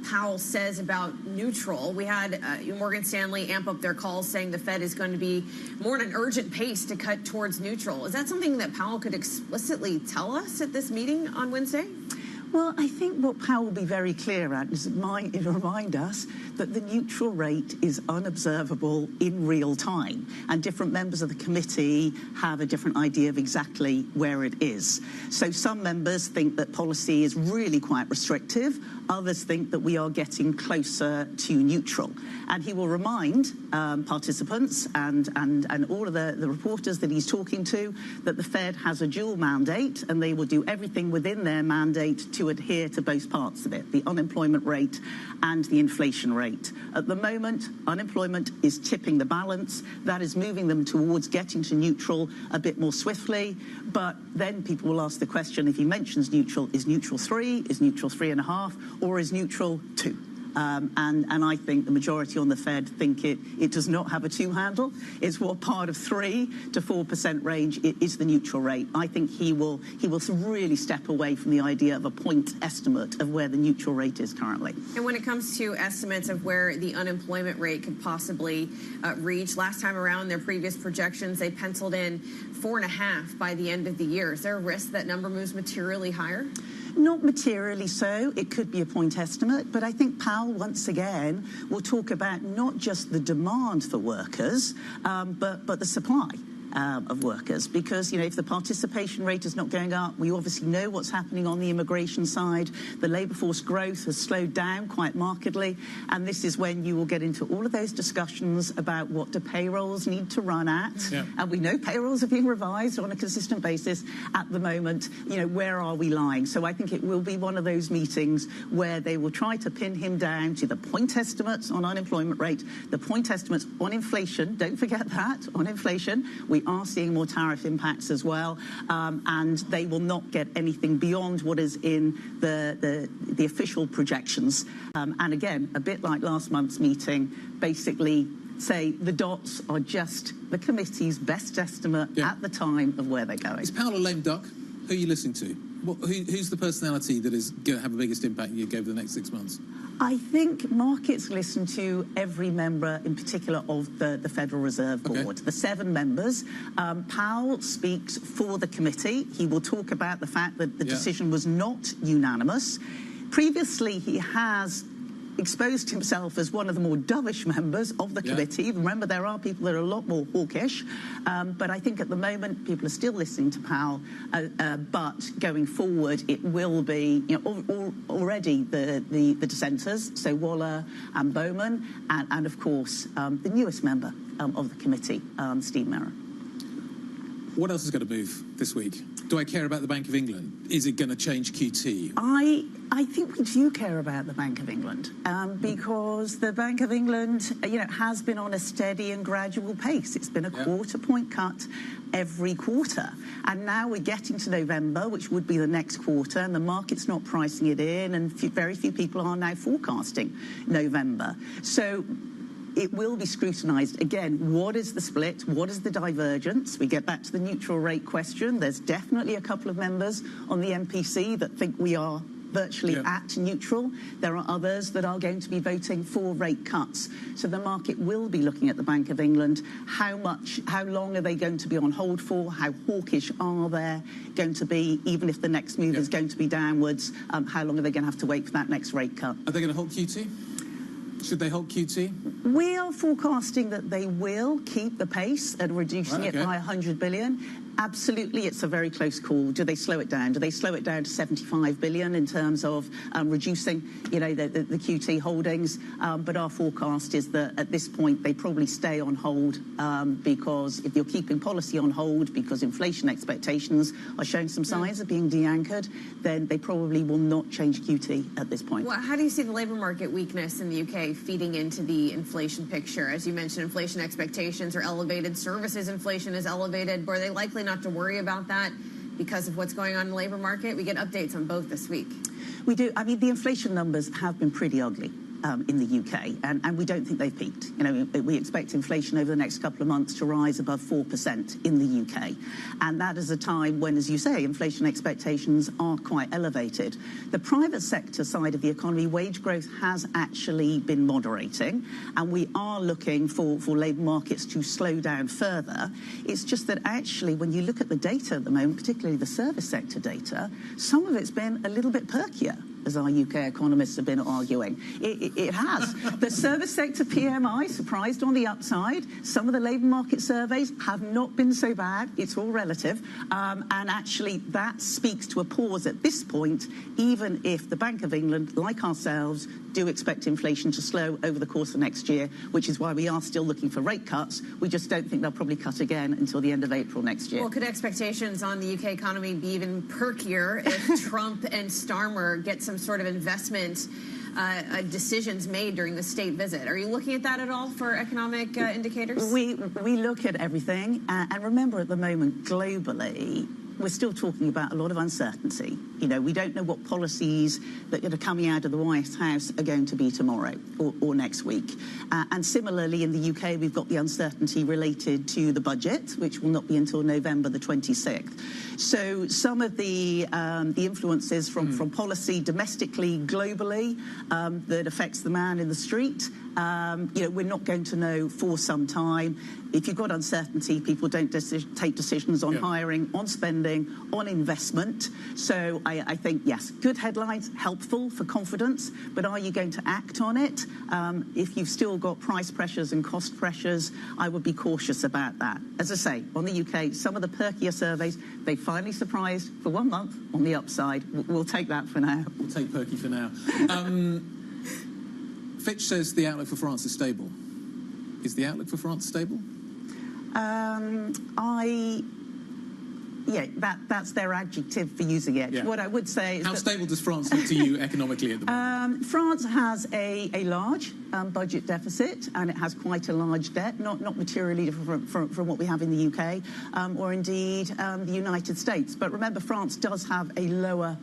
Powell says about neutral, we had Morgan Stanley amp up their calls saying the Fed is going to be more at an urgent pace to cut towards neutral. Is that something that Powell could explicitly tell us at this meeting on Wednesday? Well, I think what Powell will be very clear at is remind us that the neutral rate is unobservable in real time, and different members of the committee have a different idea of exactly where it is. So some members think that policy is really quite restrictive. Others think that we are getting closer to neutral. And he will remind participants and all of the reporters that he's talking to that the Fed has a dual mandate, and they will do everything within their mandate to adhere to both parts of it, the unemployment rate and the inflation rate. At the moment, unemployment is tipping the balance. That is moving them towards getting to neutral a bit more swiftly. But then people will ask the question, if he mentions neutral, is neutral 3, is neutral 3.5, or is neutral 2? And I think the majority on the Fed think it does not have a 2 handle. It's what part of 3 to 4% range is the neutral rate. I think he will really step away from the idea of a point estimate of where the neutral rate is currently. And when it comes to estimates of where the unemployment rate could possibly reach, last time around, their previous projections, they penciled in 4.5 by the end of the year. Is there a risk that number moves materially higher? Not materially so. It could be a point estimate, but I think Powell, once again, will talk about not just the demand for workers, but the supply of workers. Because, you know, if the participation rate is not going up, we obviously know what's happening on the immigration side. The labour force growth has slowed down quite markedly, and this is when you will get into all of those discussions about what do payrolls need to run at. Yeah. And we know payrolls are being revised on a consistent basis at the moment. You know, where are we lying? So I think it will be one of those meetings where they will try to pin him down to the point estimates on unemployment rate, the point estimates on inflation. Don't forget that, on inflation. We are seeing more tariff impacts as well, and they will not get anything beyond what is in the official projections. And again, a bit like last month's meeting, basically say the dots are just the committee's best estimate at the time of where they're going. Is Powell a lame duck? Who are you listening to? Who's the personality that is going to have the biggest impact you over the next 6 months? I think markets listen to every member, in particular, of the Federal Reserve Board, the 7 members. Powell speaks for the committee. He will talk about the fact that the decision was not unanimous. Previously, he has exposed himself as one of the more dovish members of the committee. Remember, there are people that are a lot more hawkish, but I think at the moment people are still listening to Powell, but going forward it will be, you know, already the dissenters, so Waller and Bowman, and of course the newest member of the committee, Steve Merritt. What else is going to move this week? Do I care about the Bank of England? Is it going to change QT? I think we do care about the Bank of England because the Bank of England, you know, has been on a steady and gradual pace. It's been a quarter-point cut every quarter. And now we're getting to November, which would be the next quarter, and the market's not pricing it in, and very few people are now forecasting November. So it will be scrutinised. Again, what is the split? What is the divergence? We get back to the neutral rate question. There's definitely a couple of members on the MPC that think we are virtually at neutral. There are others that are going to be voting for rate cuts. So the market will be looking at the Bank of England. How long are they going to be on hold for? How hawkish are they going to be? Even if the next move is going to be downwards, how long are they going to have to wait for that next rate cut? Are they going to hold QT? Should they hold QT? We are forecasting that they will keep the pace and reducing it by 100 billion. Absolutely, it's a very close call. Do they slow it down? Do they slow it down to 75 billion in terms of reducing, you know, the QT holdings? But our forecast is that at this point they probably stay on hold because if you're keeping policy on hold because inflation expectations are showing some signs of being de-anchored, then they probably will not change QT at this point. Well, how do you see the labour market weakness in the UK feeding into the inflation picture? As you mentioned, inflation expectations are elevated, services inflation is elevated, but are they likely not to worry about that because of what's going on in the labour market? We get updates on both this week. We do. I mean, the inflation numbers have been pretty ugly. in the UK, and we don't think they've peaked. You know, we expect inflation over the next couple of months to rise above 4% in the UK, and that is a time when, as you say, inflation expectations are quite elevated. The private sector side of the economy, wage growth has actually been moderating, and we are looking for labour markets to slow down further. It's just that actually, when you look at the data at the moment, particularly the service sector data, some of it's been a little bit perkier, as our UK economists have been arguing. It has. The service sector PMI surprised on the upside. Some of the labour market surveys have not been so bad. It's all relative. And actually, that speaks to a pause at this point, even if the Bank of England, like ourselves, do expect inflation to slow over the course of next year, which is why we are still looking for rate cuts. We just don't think they'll probably cut again until the end of April next year. Well, could expectations on the UK economy be even perkier if Trump and Starmer get some sort of investment decisions made during the state visit? Are you looking at that at all for economic indicators? We look at everything, and remember, at the moment, globally, we're still talking about a lot of uncertainty. You know, we don't know what policies that are coming out of the White House are going to be tomorrow or next week. And similarly, in the UK, we've got the uncertainty related to the budget, which will not be until November the 26th. So some of the influences from policy domestically, globally, that affects the man in the street, you know, we're not going to know for some time. If you've got uncertainty, people don't take decisions on hiring, on spending, on investment. So I think, yes, good headlines, helpful for confidence, but are you going to act on it? If you've still got price pressures and cost pressures, I would be cautious about that. As I say, on the UK, some of the perkier surveys, they finally surprised for 1 month on the upside. We'll take that for now. We'll take perky for now. Fitch says the outlook for France is stable. Is the outlook for France stable? Yeah, that's their adjective for using it. Yeah. What I would say is how stable does France look to you economically at the moment? France has a large budget deficit, and it has quite a large debt, not materially different from what we have in the UK or indeed the United States. But remember, France does have a lower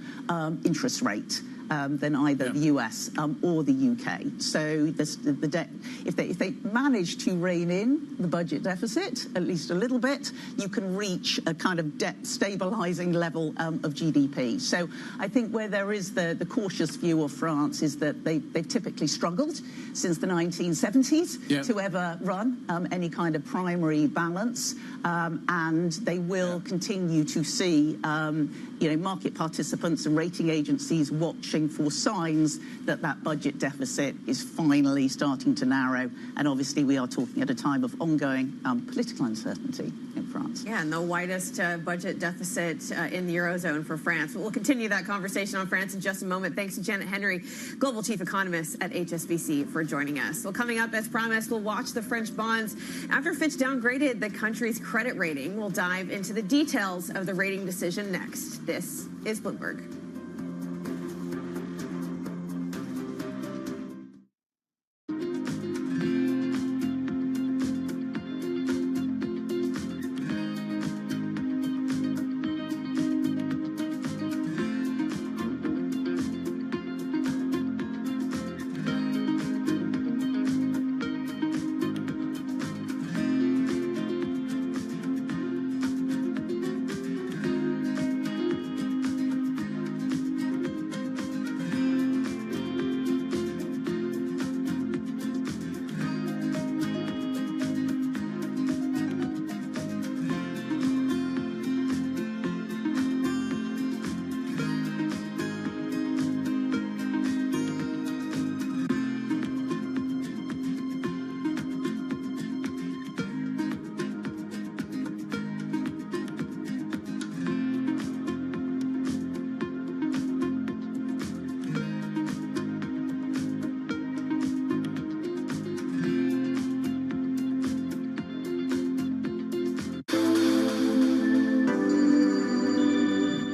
interest rate than either the US or the UK. So the debt, if they manage to rein in the budget deficit at least a little bit, you can reach a kind of debt stabilizing level of GDP. So I think where there is the cautious view of France is that they've typically struggled since the 1970s to ever run any kind of primary balance, and they will continue to see you know, market participants and rating agencies watching for signs that that budget deficit is finally starting to narrow. And obviously, we are talking at a time of ongoing political uncertainty in France. Yeah, and the widest budget deficit in the Eurozone for France. We'll continue that conversation on France in just a moment. Thanks to Janet Henry, Global Chief Economist at HSBC, for joining us. Well, coming up, as promised, we'll watch the French bonds after Fitch downgraded the country's credit rating. We'll dive into the details of the rating decision next. This is Bloomberg.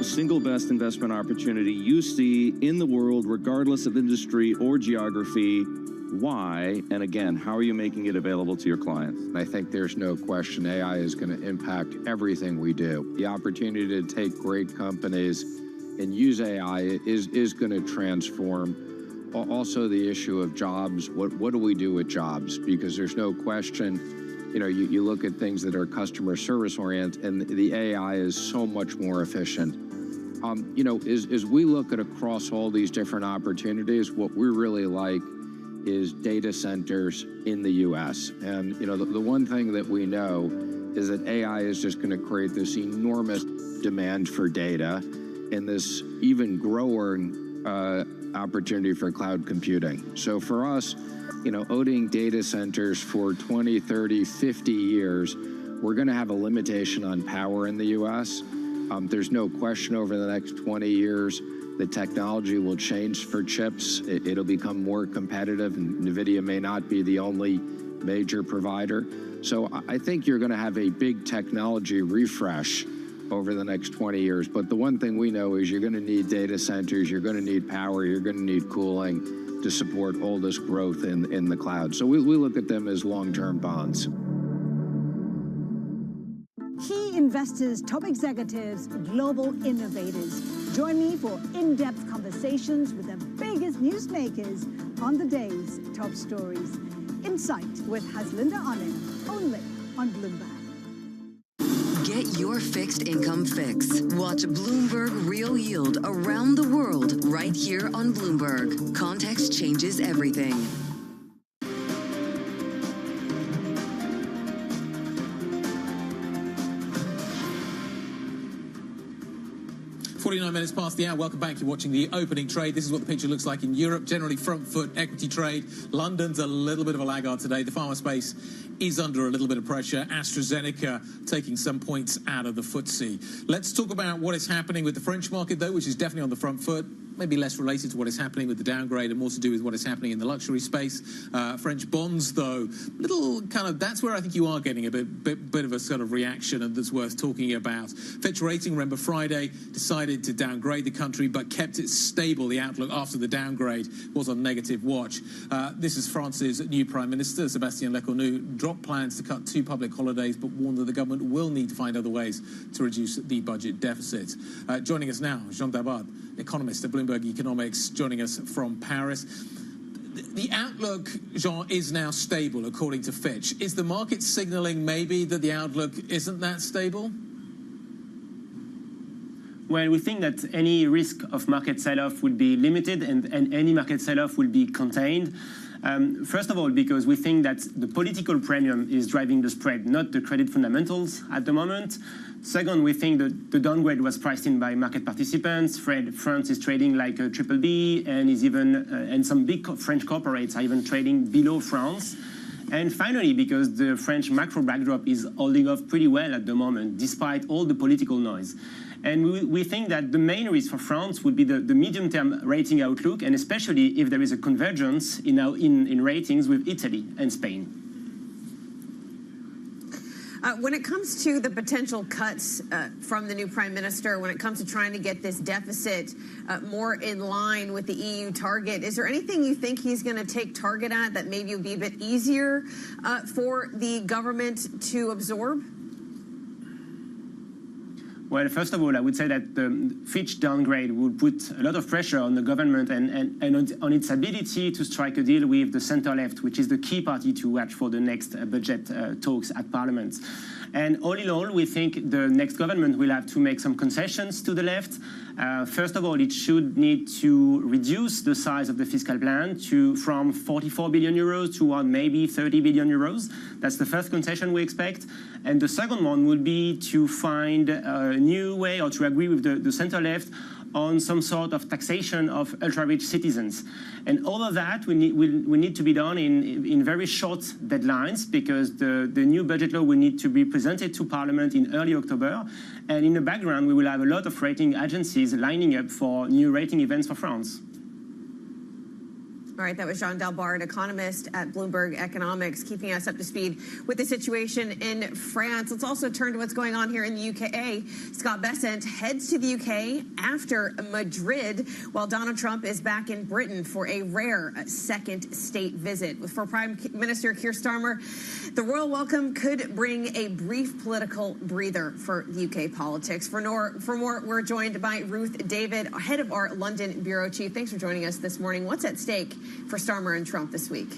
Single best investment opportunity you see in the world, regardless of industry or geography. Why? And again, how are you making it available to your clients? I think there's no question AI is going to impact everything we do. The opportunity to take great companies and use AI is going to transform Also the issue of jobs. What do we do with jobs? Because there's no question, you look at things that are customer service oriented, and the AI is so much more efficient. As we look at across all these different opportunities, what we really like is data centers in the U.S. And, the one thing that we know is that AI is just going to create this enormous demand for data and this even growing opportunity for cloud computing. So for us, owning data centers for 20, 30, 50 years, we're going to have a limitation on power in the U.S. There's no question over the next 20 years, the technology will change for chips. It'll become more competitive, and NVIDIA may not be the only major provider. So I think you're going to have a big technology refresh over the next 20 years. But the one thing we know is you're going to need data centers, you're going to need power, you're going to need cooling to support all this growth in the cloud. So we look at them as long-term bonds. Key investors, top executives, global innovators. Join me for in-depth conversations with the biggest newsmakers on the day's top stories. Insight with Haslinda Onen, only on Bloomberg. Get your fixed income fix. Watch Bloomberg Real Yield around the world right here on Bloomberg. Context changes everything. 49 minutes past the hour. Welcome back. You're watching the opening trade. This is what the picture looks like in Europe. Generally front foot equity trade. London's a little bit of a laggard today. The pharma space is under a little bit of pressure. AstraZeneca taking some points out of the FTSE. Let's talk about what is happening with the French market, though, which is definitely on the front foot. Maybe less related to what is happening with the downgrade and more to do with what is happening in the luxury space. French bonds, though, little kind of, that's where I think you are getting a bit of a sort of reaction, and that's worth talking about. Fitch Rating, remember Friday, decided to downgrade the country but kept it stable. The outlook after the downgrade was on negative watch. This is France's new Prime Minister, Sébastien Lecornu, dropped plans to cut 2 public holidays but warned that the government will need to find other ways to reduce the budget deficit. Joining us now, Jean Dabad, economist at Bloomberg Economics, joining us from Paris. The outlook, Jean, is now stable, according to Fitch. Is the market signaling maybe that the outlook isn't that stable? Well, we think that any risk of market sell-off would be limited and any market sell-off will be contained. First of all, because we think that the political premium is driving the spread, not the credit fundamentals at the moment. Second, we think that the downgrade was priced in by market participants. France is trading like a BBB, and is even and some big French corporates are even trading below France. And finally, because the French macro backdrop is holding off pretty well at the moment, despite all the political noise. And we think that the main risk for France would be the medium-term rating outlook, and especially if there is a convergence in ratings with Italy and Spain. When it comes to the potential cuts from the new prime minister, when it comes to trying to get this deficit more in line with the EU target, is there anything you think he's going to take target at that maybe would be a bit easier for the government to absorb? Well, first of all, I would say that the Fitch downgrade would put a lot of pressure on the government and on its ability to strike a deal with the center-left, which is the key party to watch for the next budget talks at Parliament. And all in all, we think the next government will have to make some concessions to the left. First of all, it should need to reduce the size of the fiscal plan from 44 billion euros to maybe 30 billion euros. That's the first concession we expect. And the second one would be to find a new way, or to agree with the center-left on some sort of taxation of ultra-rich citizens. And all of that will need to be done in very short deadlines, because the new budget law will need to be presented to Parliament in early October. And in the background, we will have a lot of rating agencies lining up for new rating events for France. All right, that was Jean Dalbard, economist at Bloomberg Economics, keeping us up to speed with the situation in France. Let's also turn to what's going on here in the UK. Scott Bessent heads to the UK after Madrid, while Donald Trump is back in Britain for a rare second state visit. For Prime Minister Keir Starmer, the royal welcome could bring a brief political breather for UK politics. For more, we're joined by Ruth David, head of our London bureau chief. Thanks for joining us this morning. What's at stake for Starmer and Trump this week?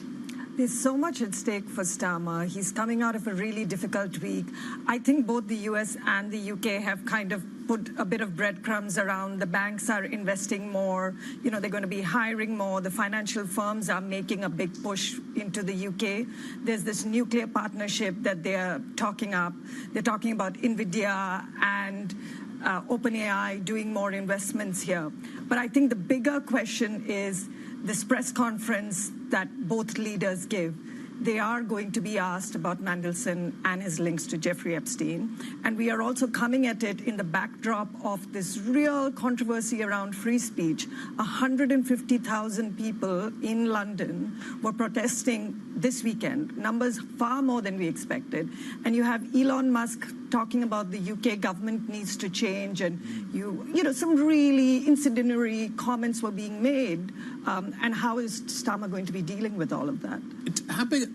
There's so much at stake for Starmer. He's coming out of a really difficult week. I think both the US and the UK have kind of put a bit of breadcrumbs around. The banks are investing more. You know, they're going to be hiring more. The financial firms are making a big push into the UK. There's this nuclear partnership that they're talking up. They're talking about NVIDIA and OpenAI doing more investments here. But I think the bigger question is this press conference that both leaders give. They are going to be asked about Mandelson and his links to Jeffrey Epstein. And we are also coming at it in the backdrop of this real controversy around free speech. 150,000 people in London were protesting this weekend, numbers far more than we expected. And you have Elon Musk talking about the UK government needs to change, and you know, some really incendiary comments were being made. And how is Starmer going to be dealing with all of that? How big,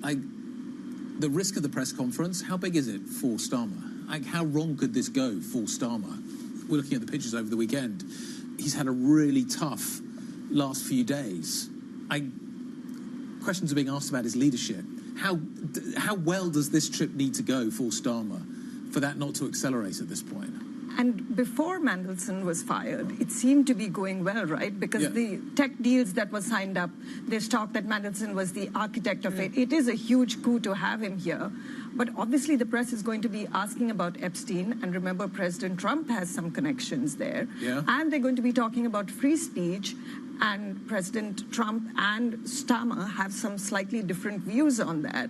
the risk of the press conference, how big is it for Starmer? Like, how wrong could this go for Starmer? We're looking at the pictures over the weekend. He's had a really tough last few days. Questions are being asked about his leadership. How well does this trip need to go for Starmer for that not to accelerate at this point? And before Mandelson was fired, it seemed to be going well, right? Because the tech deals that were signed up, there's talk that Mandelson was the architect of it. It is a huge coup to have him here. But obviously the press is going to be asking about Epstein. And remember, President Trump has some connections there. And they're going to be talking about free speech. And President Trump and Starmer have some slightly different views on that.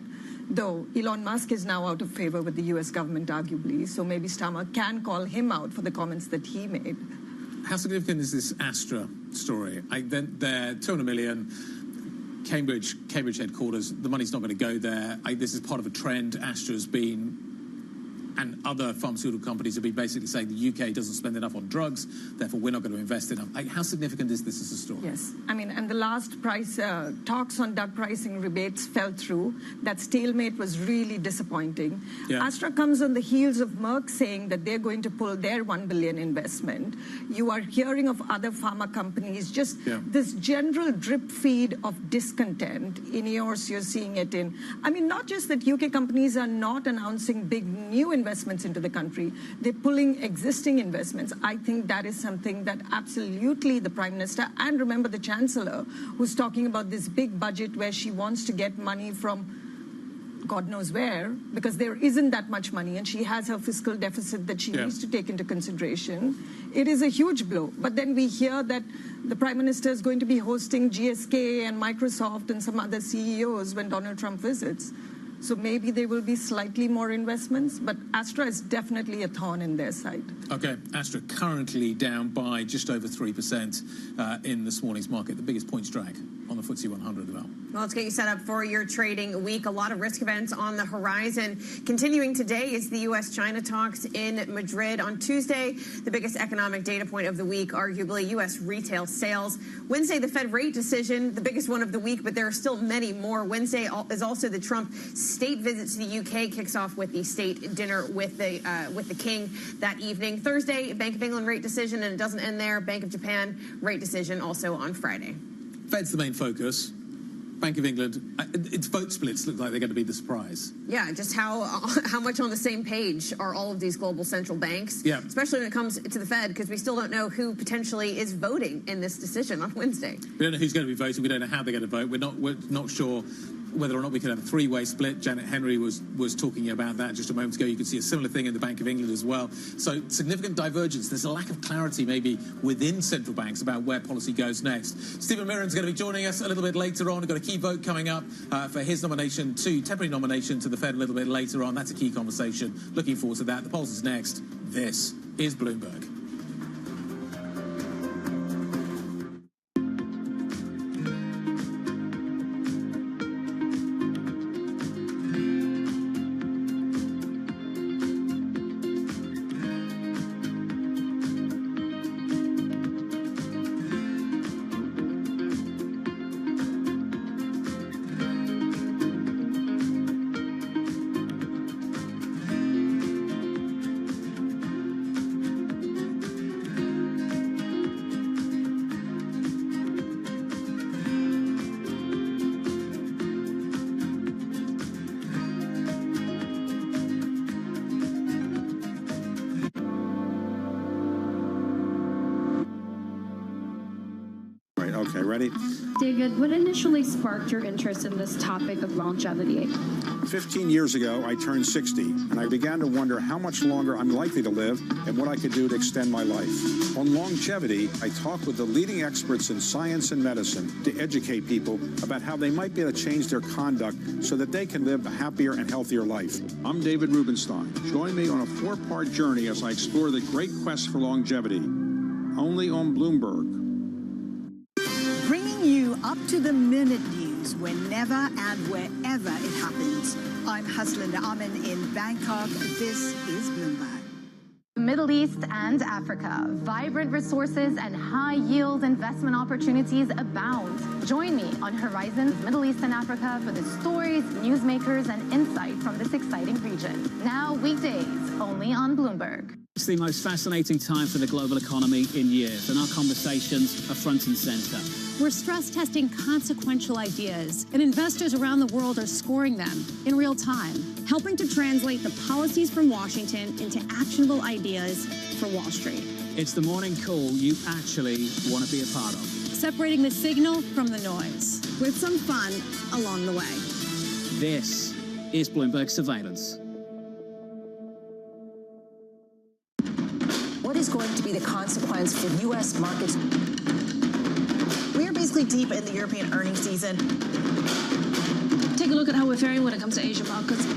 Though Elon Musk is now out of favor with the US government, arguably, so maybe Starmer can call him out for the comments that he made. How significant is this Astra story? They're 200 million, Cambridge headquarters. The money's not going to go there. This is part of a trend. Astra's been, and other pharmaceutical companies have been basically saying the UK doesn't spend enough on drugs, therefore we're not going to invest enough. How significant is this as a story? Yes, I mean, and the last talks on drug pricing rebates fell through. That stalemate was really disappointing. Astra comes on the heels of Merck saying that they're going to pull their $1 billion investment. You are hearing of other pharma companies, just this general drip feed of discontent. In yours, you're seeing it in, I mean, not just that UK companies are not announcing big new investments into the country, they're pulling existing investments. I think that is something that absolutely the Prime Minister, and remember the Chancellor, who's talking about this big budget where she wants to get money from God knows where, because there isn't that much money, and she has her fiscal deficit that she needs to take into consideration. It is a huge blow. But then we hear that the Prime Minister is going to be hosting GSK and Microsoft and some other CEOs when Donald Trump visits. So maybe there will be slightly more investments, but Astra is definitely a thorn in their side. Okay, Astra currently down by just over 3% in this morning's market, the biggest points drag on the FTSE 100 well. Well, let's get you set up for your trading week. A lot of risk events on the horizon. Continuing today is the U.S.-China talks in Madrid. On Tuesday, the biggest economic data point of the week, arguably U.S. retail sales. Wednesday, the Fed rate decision, the biggest one of the week, but there are still many more. Wednesday is also the Trump state visit to the U.K. Kicks off with the state dinner with the king that evening. Thursday, Bank of England rate decision, and it doesn't end there. Bank of Japan rate decision also on Friday. Fed's the main focus. Bank of England, its vote splits look like they're going to be the surprise. Yeah, just how much on the same page are all of these global central banks, especially when it comes to the Fed, because we still don't know who potentially is voting in this decision on Wednesday. We don't know who's going to be voting. We don't know how they're going to vote. We're not sure whether or not we could have a three-way split. Janet Henry was talking about that just a moment ago. You could see a similar thing in the Bank of England as well. So significant divergence. There's a lack of clarity maybe within central banks about where policy goes next. Stephen Mirren's going to be joining us a little bit later on. We've got a key vote coming up for his temporary nomination to the Fed a little bit later on. That's a key conversation. Looking forward to that. The polls is next. This is Bloomberg. Okay, ready? David, what initially sparked your interest in this topic of longevity? 15 years ago, I turned 60, and I began to wonder how much longer I'm likely to live and what I could do to extend my life. On longevity, I talk with the leading experts in science and medicine to educate people about how they might be able to change their conduct so that they can live a happier and healthier life. I'm David Rubenstein. Join me on a 4-part journey as I explore the great quest for longevity, only on Bloomberg. Bringing you up-to-the-minute news whenever and wherever it happens. I'm Haslinda Amin in Bangkok. This is Bloomberg. Middle East and Africa. Vibrant resources and high-yield investment opportunities abound. Join me on Horizons Middle East and Africa for the stories, newsmakers, and insight from this exciting region. Now weekdays, only on Bloomberg. It's the most fascinating time for the global economy in years, and our conversations are front and center. We're stress testing consequential ideas, and investors around the world are scoring them in real time, helping to translate the policies from Washington into actionable ideas for Wall Street. It's the morning call you actually want to be a part of. Separating the signal from the noise, with some fun along the way. This is Bloomberg Surveillance. What is going to be the consequence for U.S. markets? We are basically deep in the European earnings season. Take a look at how we're faring when it comes to Asian markets.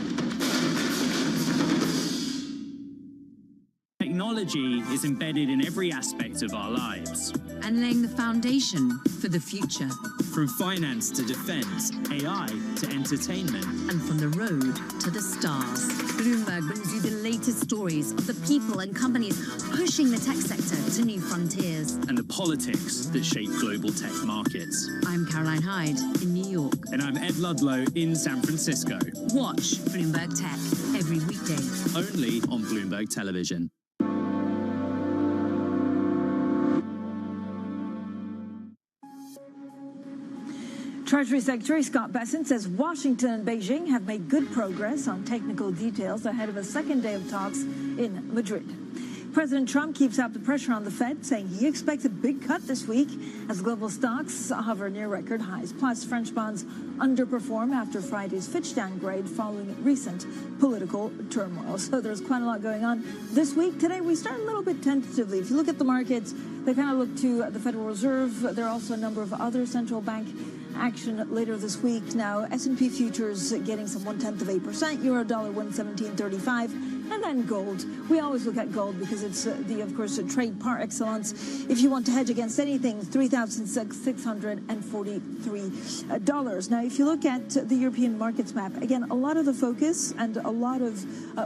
Technology is embedded in every aspect of our lives. And laying the foundation for the future. From finance to defense, AI to entertainment. And from the road to the stars. Bloomberg brings you the latest stories of the people and companies pushing the tech sector to new frontiers. And the politics that shape global tech markets. I'm Caroline Hyde in New York. And I'm Ed Ludlow in San Francisco. Watch Bloomberg Tech every weekday. Only on Bloomberg Television. Treasury Secretary Scott Bessent says Washington and Beijing have made good progress on technical details ahead of a second day of talks in Madrid. President Trump keeps up the pressure on the Fed, saying he expects a big cut this week as global stocks hover near record highs. Plus, French bonds underperform after Friday's Fitch downgrade following recent political turmoil. So there's quite a lot going on this week. Today, we start a little bit tentatively. If you look at the markets, they kind of look to the Federal Reserve. There are also a number of other central bank action later this week. Now, S&P futures getting some 0.1%, euro dollar 117.35, and then gold. We always look at gold because it's of course, a trade par excellence. If you want to hedge against anything, $3,643. Now, if you look at the European markets map, again, a lot of the focus and a lot of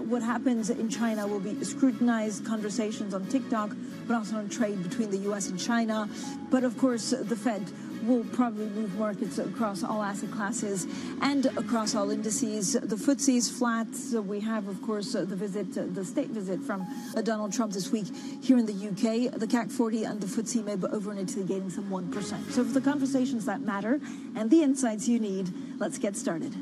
what happens in China will be scrutinized, conversations on TikTok, but also on trade between the U.S. and China. But of course, the Fed will probably move markets across all asset classes and across all indices. The FTSE's flat. We have, of course, the state visit from Donald Trump this week here in the UK. The CAC 40 and the FTSE may be over in Italy gaining some 1%. So for the conversations that matter and the insights you need, let's get started.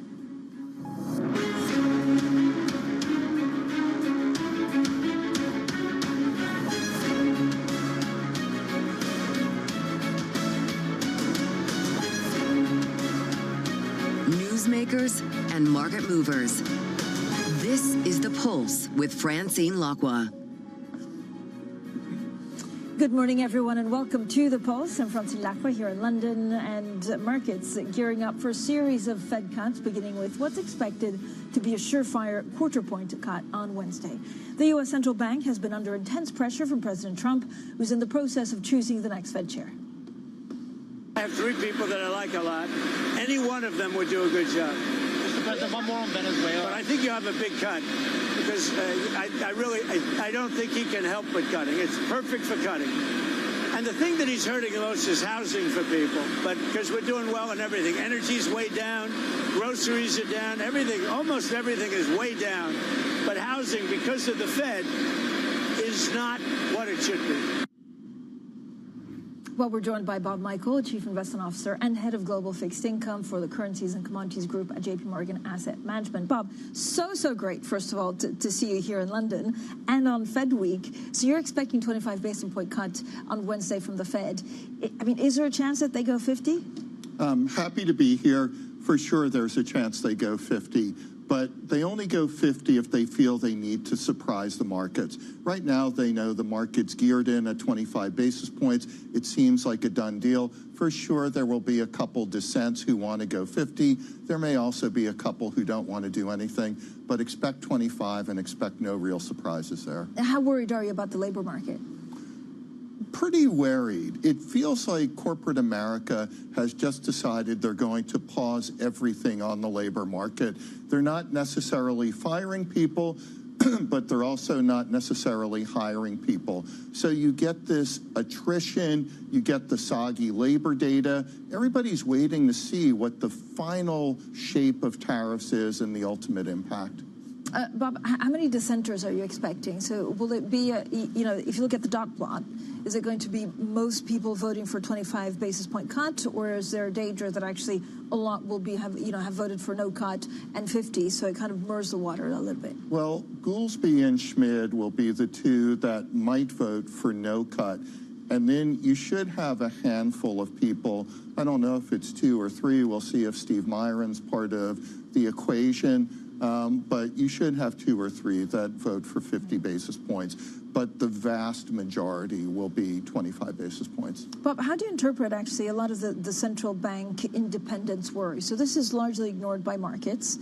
Newsmakers and market movers. This is The Pulse with Francine Lacqua. Good morning, everyone, and welcome to The Pulse. I'm Francine Lacqua here in London, and markets gearing up for a series of Fed cuts, beginning with what's expected to be a surefire quarter-point cut on Wednesday. The U.S. Central Bank has been under intense pressure from President Trump, who's in the process of choosing the next Fed chair. I have three people that I like a lot. Any one of them would do a good job. Mr. President, one more on Venezuela. But I think you have a big cut because I don't think he can help but cutting. It's perfect for cutting. And the thing that he's hurting the most is housing for people. But because we're doing well in everything. Energy's way down. Groceries are down. Everything, almost everything is way down. But housing, because of the Fed, is not what it should be. Well, we're joined by Bob Michael, Chief Investment Officer and Head of Global Fixed Income for the Currencies and Commodities Group at JP Morgan Asset Management. Bob, so great, first of all, to see you here in London and on Fed Week. So you're expecting 25 basis point cut on Wednesday from the Fed. I mean, is there a chance that they go 50? I'm happy to be here. For sure, there's a chance they go 50. But they only go 50 if they feel they need to surprise the markets. Right now, they know the market's geared in at 25 basis points. It seems like a done deal. For sure, there will be a couple dissents who want to go 50. There may also be a couple who don't want to do anything, but expect 25 and expect no real surprises there. How worried are you about the labor market? Pretty worried. It feels like corporate America has just decided they're going to pause everything on the labor market. They're not necessarily firing people, but they're also not necessarily hiring people. So you get this attrition, you get the soggy labor data. Everybody's waiting to see what the final shape of tariffs is and the ultimate impact. Bob, how many dissenters are you expecting? So will it be, if you look at the dot plot, is it going to be most people voting for 25 basis point cut, or is there a danger that actually a lot will have voted for no cut and 50, so it kind of murs the water a little bit? Well, Goolsbee and Schmid will be the two that might vote for no cut. And then you should have a handful of people. I don't know if it's 2 or 3. We'll see if Steve Myron's part of the equation. But you should have 2 or 3 that vote for 50 basis points. But the vast majority will be 25 basis points. Bob, how do you interpret actually a lot of the central bank independence worry? So this is largely ignored by markets.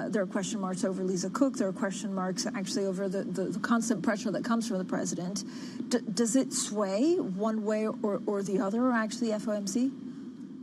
There are question marks over Lisa Cook. There are question marks actually over the constant pressure that comes from the president. Does it sway one way or the other, or actually FOMC?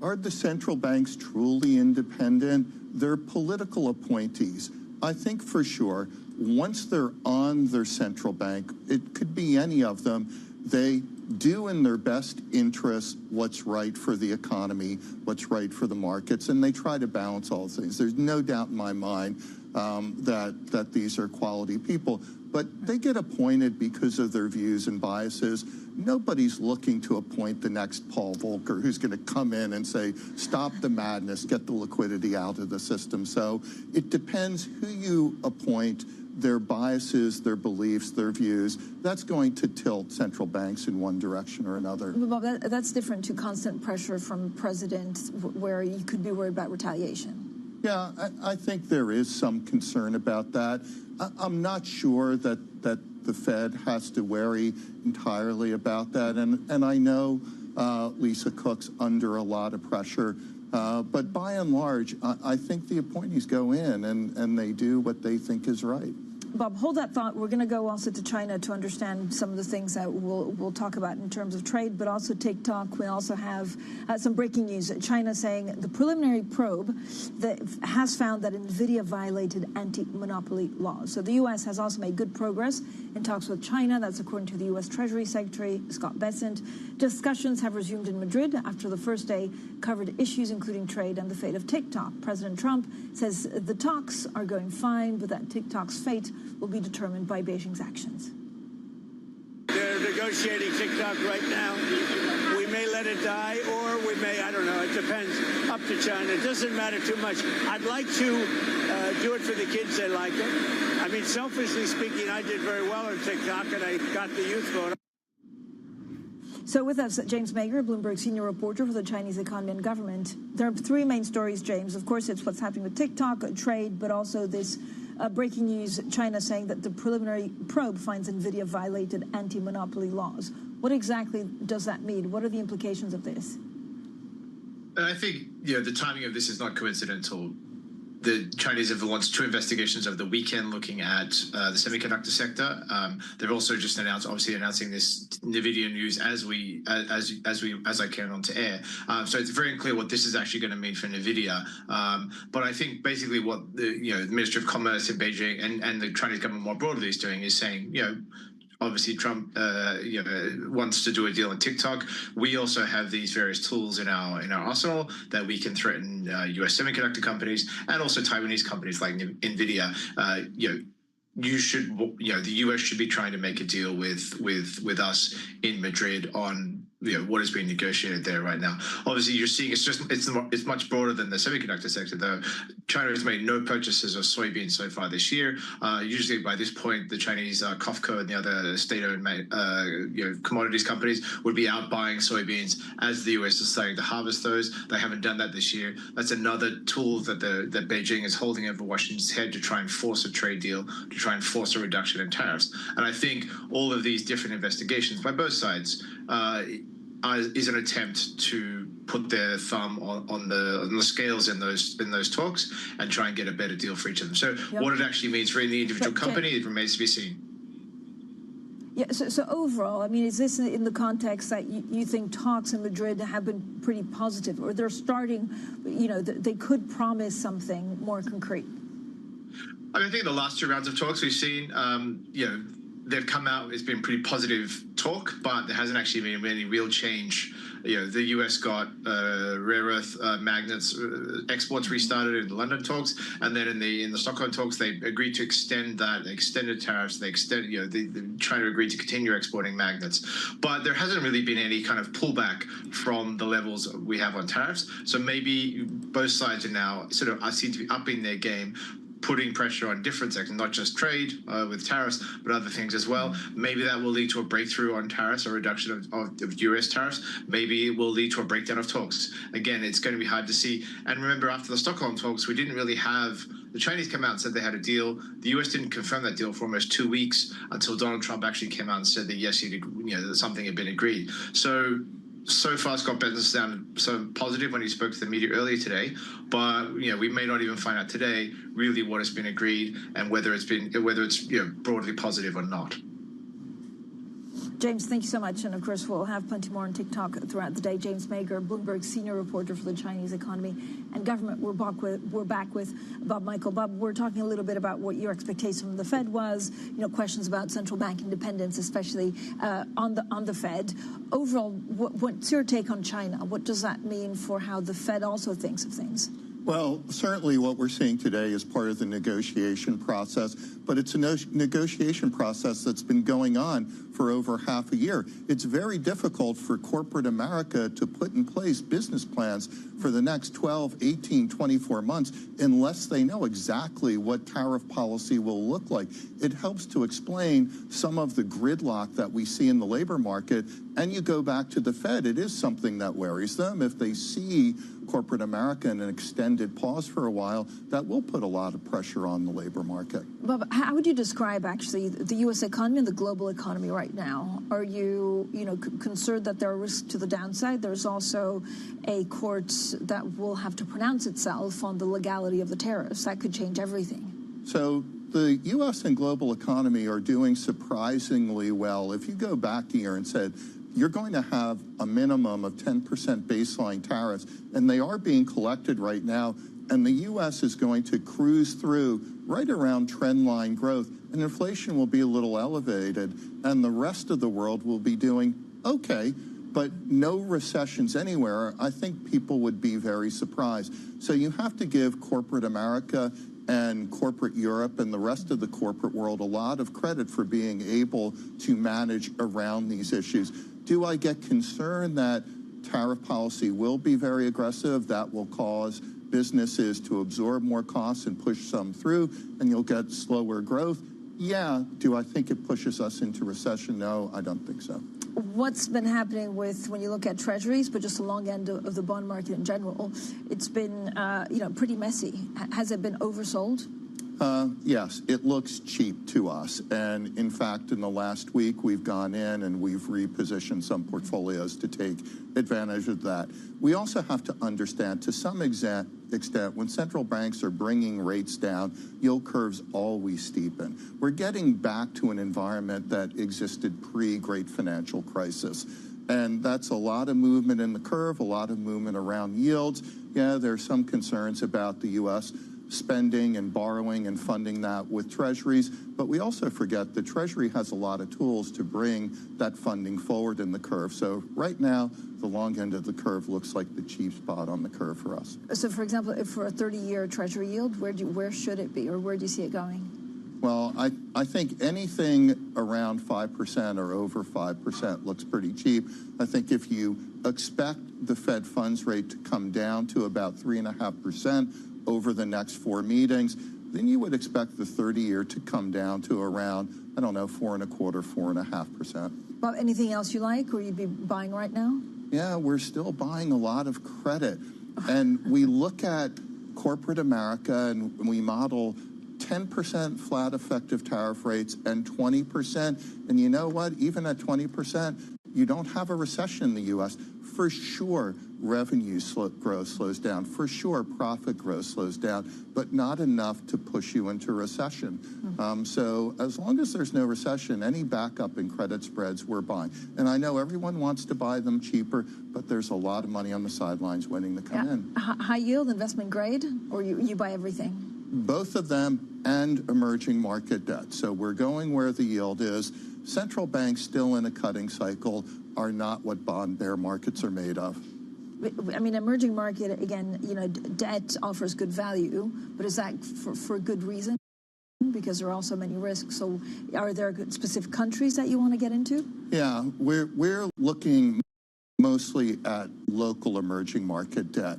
Are the central banks truly independent? They're political appointees. I think for sure, once they're on their central bank, it could be any of them, they do in their best interest what's right for the economy, what's right for the markets, and they try to balance all things. There's no doubt in my mind that these are quality people, but they get appointed because of their views and biases. Nobody's looking to appoint the next Paul Volcker who's going to come in and say, stop the madness, get the liquidity out of the system. So it depends who you appoint, their biases, their beliefs, their views. That's going to tilt central banks in one direction or another. Bob, that's different to constant pressure from president where you could be worried about retaliation. Yeah, I think there is some concern about that. I'm not sure that the Fed has to worry entirely about that. And I know Lisa Cook's under a lot of pressure. But by and large, I think the appointees go in and they do what they think is right. Bob, hold that thought. We're going to go also to China to understand some of the things that we'll talk about in terms of trade, but also TikTok. We also have some breaking news. China saying the preliminary probe that has found that NVIDIA violated anti-monopoly laws. So the U.S. has also made good progress in talks with China. That's according to the U.S. Treasury Secretary, Scott Bessent. Discussions have resumed in Madrid after the first day covered issues including trade and the fate of TikTok. President Trump says the talks are going fine, but that TikTok's fate will be determined by Beijing's actions. They're negotiating TikTok right now. We may let it die, or we may, I don't know, it depends, up to China. It doesn't matter too much. I'd like to do it for the kids. They like it. I mean, selfishly speaking, I did very well on TikTok, and I got the youth vote. So with us, James Mager, Bloomberg senior reporter for the Chinese economy and government. There are 3 main stories, James. Of course, it's what's happening with TikTok, trade, but also this breaking news, China saying that the preliminary probe finds NVIDIA violated anti-monopoly laws. What exactly does that mean? What are the implications of this? I think the timing of this is not coincidental. The Chinese have launched 2 investigations over the weekend looking at the semiconductor sector. They've also just announcing this NVIDIA news as I came on to air. So it's very unclear what this is actually going to mean for NVIDIA. But I think basically what the Ministry of Commerce in Beijing and the Chinese government more broadly is doing is saying, obviously, Trump wants to do a deal on TikTok. We also have these various tools in our arsenal that we can threaten U.S. semiconductor companies and also Taiwanese companies like NVIDIA. The U.S. should be trying to make a deal with us in Madrid on what is being negotiated there right now. Obviously, you're seeing it's much broader than the semiconductor sector, though. China has made no purchases of soybeans so far this year. Usually, by this point, the Chinese COFCO and the other state-owned commodities companies would be out buying soybeans as the U.S. is starting to harvest those. They haven't done that this year. That's another tool that that Beijing is holding over Washington's head to try and force a trade deal, to try and force a reduction in tariffs. And I think all of these different investigations by both sides is an attempt to put their thumb on the scales in those talks and try and get a better deal for each of them. So what it actually means for any individual company, it remains to be seen. Yeah, so overall, I mean, is this in the context that you think talks in Madrid have been pretty positive, or they're starting, they could promise something more concrete? I think the last two rounds of talks we've seen, they've come out, it's been pretty positive talk, but there hasn't actually been any real change. The US got rare earth magnets exports restarted in the London talks, and then in the Stockholm talks, they agreed to extend that. They extended tariffs. They extended, China agreed to continue exporting magnets, but there hasn't really been any kind of pullback from the levels we have on tariffs. So maybe both sides are now seem to be upping their game, putting pressure on different sectors, not just trade with tariffs, but other things as well. Maybe that will lead to a breakthrough on tariffs or reduction of US tariffs. Maybe it will lead to a breakdown of talks. Again, it's going to be hard to see. And remember, after the Stockholm talks, we didn't really have the Chinese come out and said they had a deal. The US didn't confirm that deal for almost 2 weeks until Donald Trump actually came out and said that yes, that something had been agreed. So far, Scott Benson's sounded so positive when he spoke to the media earlier today, but we may not even find out today really what has been agreed and whether it's broadly positive or not. James, thank you so much. And of course, we'll have plenty more on TikTok throughout the day. James Mager, Bloomberg senior reporter for the Chinese economy and government. We're back with Bob Michael. Bob, we're talking a little bit about what your expectation from the Fed was, questions about central bank independence, especially on the Fed. Overall, what's your take on China? What does that mean for how the Fed also thinks of things? Well, certainly what we're seeing today is part of the negotiation process, but it's a negotiation process that's been going on for over half a year. It's very difficult for corporate America to put in place business plans for the next 12, 18, 24 months unless they know exactly what tariff policy will look like. It helps to explain some of the gridlock that we see in the labor market. And you go back to the Fed, it is something that worries them. If they see corporate America in an extended pause for a while, that will put a lot of pressure on the labor market. Bob, how would you describe actually the U.S. economy and the global economy right now? Are you, concerned that there are risks to the downside? There's also a court that will have to pronounce itself on the legality of the tariffs. That could change everything. So the U.S. and global economy are doing surprisingly well. If you go back a year and said, you're going to have a minimum of 10% baseline tariffs, and they are being collected right now, and the U.S. is going to cruise through right around trendline growth, and inflation will be a little elevated, and the rest of the world will be doing okay, but no recessions anywhere. I think people would be very surprised. So you have to give corporate America and corporate Europe and the rest of the corporate world a lot of credit for being able to manage around these issues. Do I get concerned that tariff policy will be very aggressive? That will cause businesses to absorb more costs and push some through, and you'll get slower growth? Yeah. Do I think it pushes us into recession? No, I don't think so. What's been happening when you look at treasuries, but just the long end of the bond market in general, it's been, pretty messy. Has it been oversold? Yes, it looks cheap to us. And in fact, in the last week, we've gone in and we've repositioned some portfolios to take advantage of that. We also have to understand, to some extent, when central banks are bringing rates down, yield curves always steepen. We're getting back to an environment that existed pre-Great Financial Crisis. And that's a lot of movement in the curve, a lot of movement around yields. Yeah, there's some concerns about the U.S. spending and borrowing and funding that with treasuries. But we also forget the Treasury has a lot of tools to bring that funding forward in the curve. So right now, the long end of the curve looks like the cheap spot on the curve for us. So, for example, if for a 30-year Treasury yield, where should it be, or where do you see it going? Well, I think anything around 5% or over 5% looks pretty cheap. I think if you expect the Fed funds rate to come down to about 3.5% over the next 4 meetings, then you would expect the 30-year to come down to around, I don't know, 4.25%, 4.5%. Bob, anything else you like or you'd be buying right now? Yeah, we're still buying a lot of credit. And we look at corporate America and we model 10% flat effective tariff rates and 20%. And you know what? Even at 20%, you don't have a recession in the U.S. For sure, revenue growth slows down. For sure, profit growth slows down, but not enough to push you into recession. So as long as there's no recession, any backup in credit spreads, we're buying. And I know everyone wants to buy them cheaper, but there's a lot of money on the sidelines waiting to come in. High yield, investment grade, or you buy everything? Both of them and emerging market debt. So we're going where the yield is. Central banks still in a cutting cycle are not what bond bear markets are made of. I mean, emerging market, again, debt offers good value, but is that for good reason? Because there are also many risks. So are there specific countries that you want to get into? Yeah, we're looking mostly at local emerging market debt.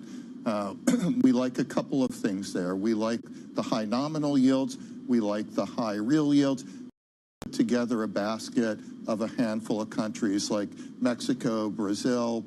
We like a couple of things there. We like the high nominal yields. We like the high real yields. Put together a basket of a handful of countries like Mexico, Brazil,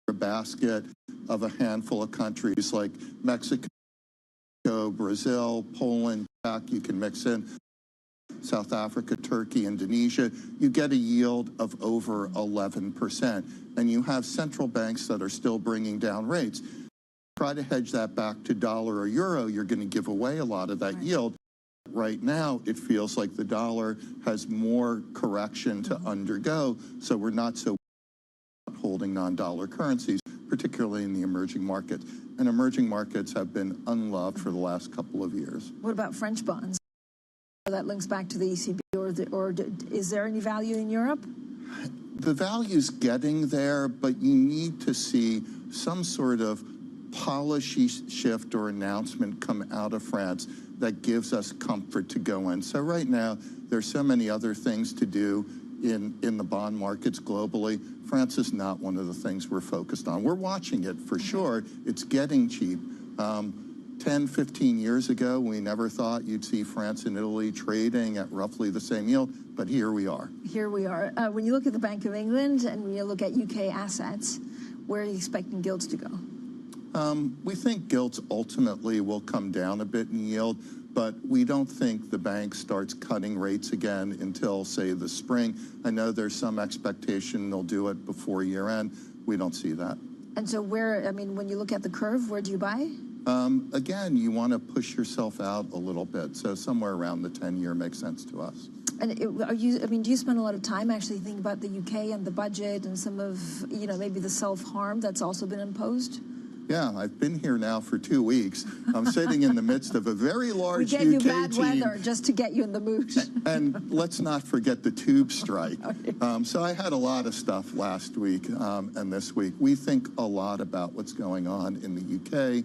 a basket of a handful of countries like Mexico, Brazil, Poland, Czech, you can mix in South Africa, Turkey, Indonesia, you get a yield of over 11%. And you have central banks that are still bringing down rates. Try to hedge that back to dollar or euro, you're going to give away a lot of that yield. Right now, it feels like the dollar has more correction to undergo, so we're not so holding non-dollar currencies, particularly in the emerging markets. And emerging markets have been unloved for the last couple of years. What about French bonds? That links back to the ECB, or is there any value in Europe? The value's getting there, but you need to see some sort of policy shift or announcement come out of France that gives us comfort to go in. So right now, there's so many other things to do in the bond markets globally. France is not one of the things we're focused on. We're watching it for sure. It's getting cheap. 10, 15 years ago, we never thought you'd see France and Italy trading at roughly the same yield, but here we are. Here we are. When you look at the Bank of England and when you look at UK assets, where are you expecting gilts to go? We think gilts ultimately will come down a bit in yield, but we don't think the bank starts cutting rates again until, say, the spring. I know there's some expectation they'll do it before year end. We don't see that. And so when you look at the curve, where do you buy? Again, you want to push yourself out a little bit. So somewhere around the 10-year makes sense to us. And do you spend a lot of time actually thinking about the UK and the budget and some of, maybe the self-harm that's also been imposed? Yeah, I've been here now for 2 weeks. I'm sitting in the midst of a very large UK team. We gave you bad weather just to get you in the mood. And let's not forget the tube strike. So I had a lot of stuff last week and this week. We think a lot about what's going on in the UK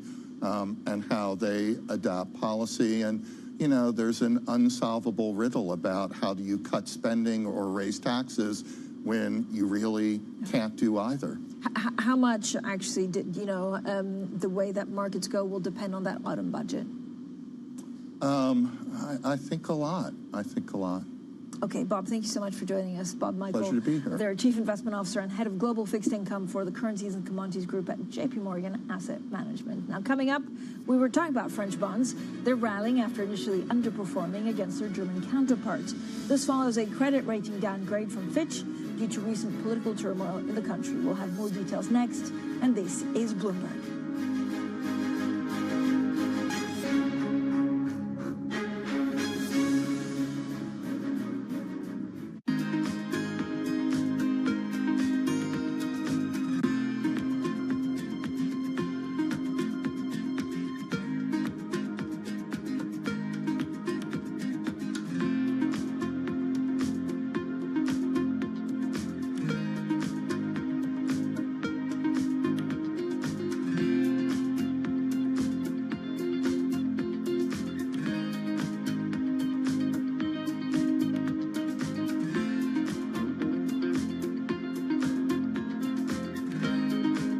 and how they adopt policy. And, there's an unsolvable riddle about how do you cut spending or raise taxes when you really can't do either. How much actually the way that markets go will depend on that autumn budget? I think a lot. Okay, Bob, thank you so much for joining us. Bob Michael, pleasure to be here. They're Chief Investment Officer and Head of Global Fixed Income for the Currencies and Commodities Group at JP Morgan Asset Management. Now, coming up, we were talking about French bonds. They're rallying after initially underperforming against their German counterparts. This follows a credit rating downgrade from Fitch, due to recent political turmoil in the country. We'll have more details next, and this is Bloomberg.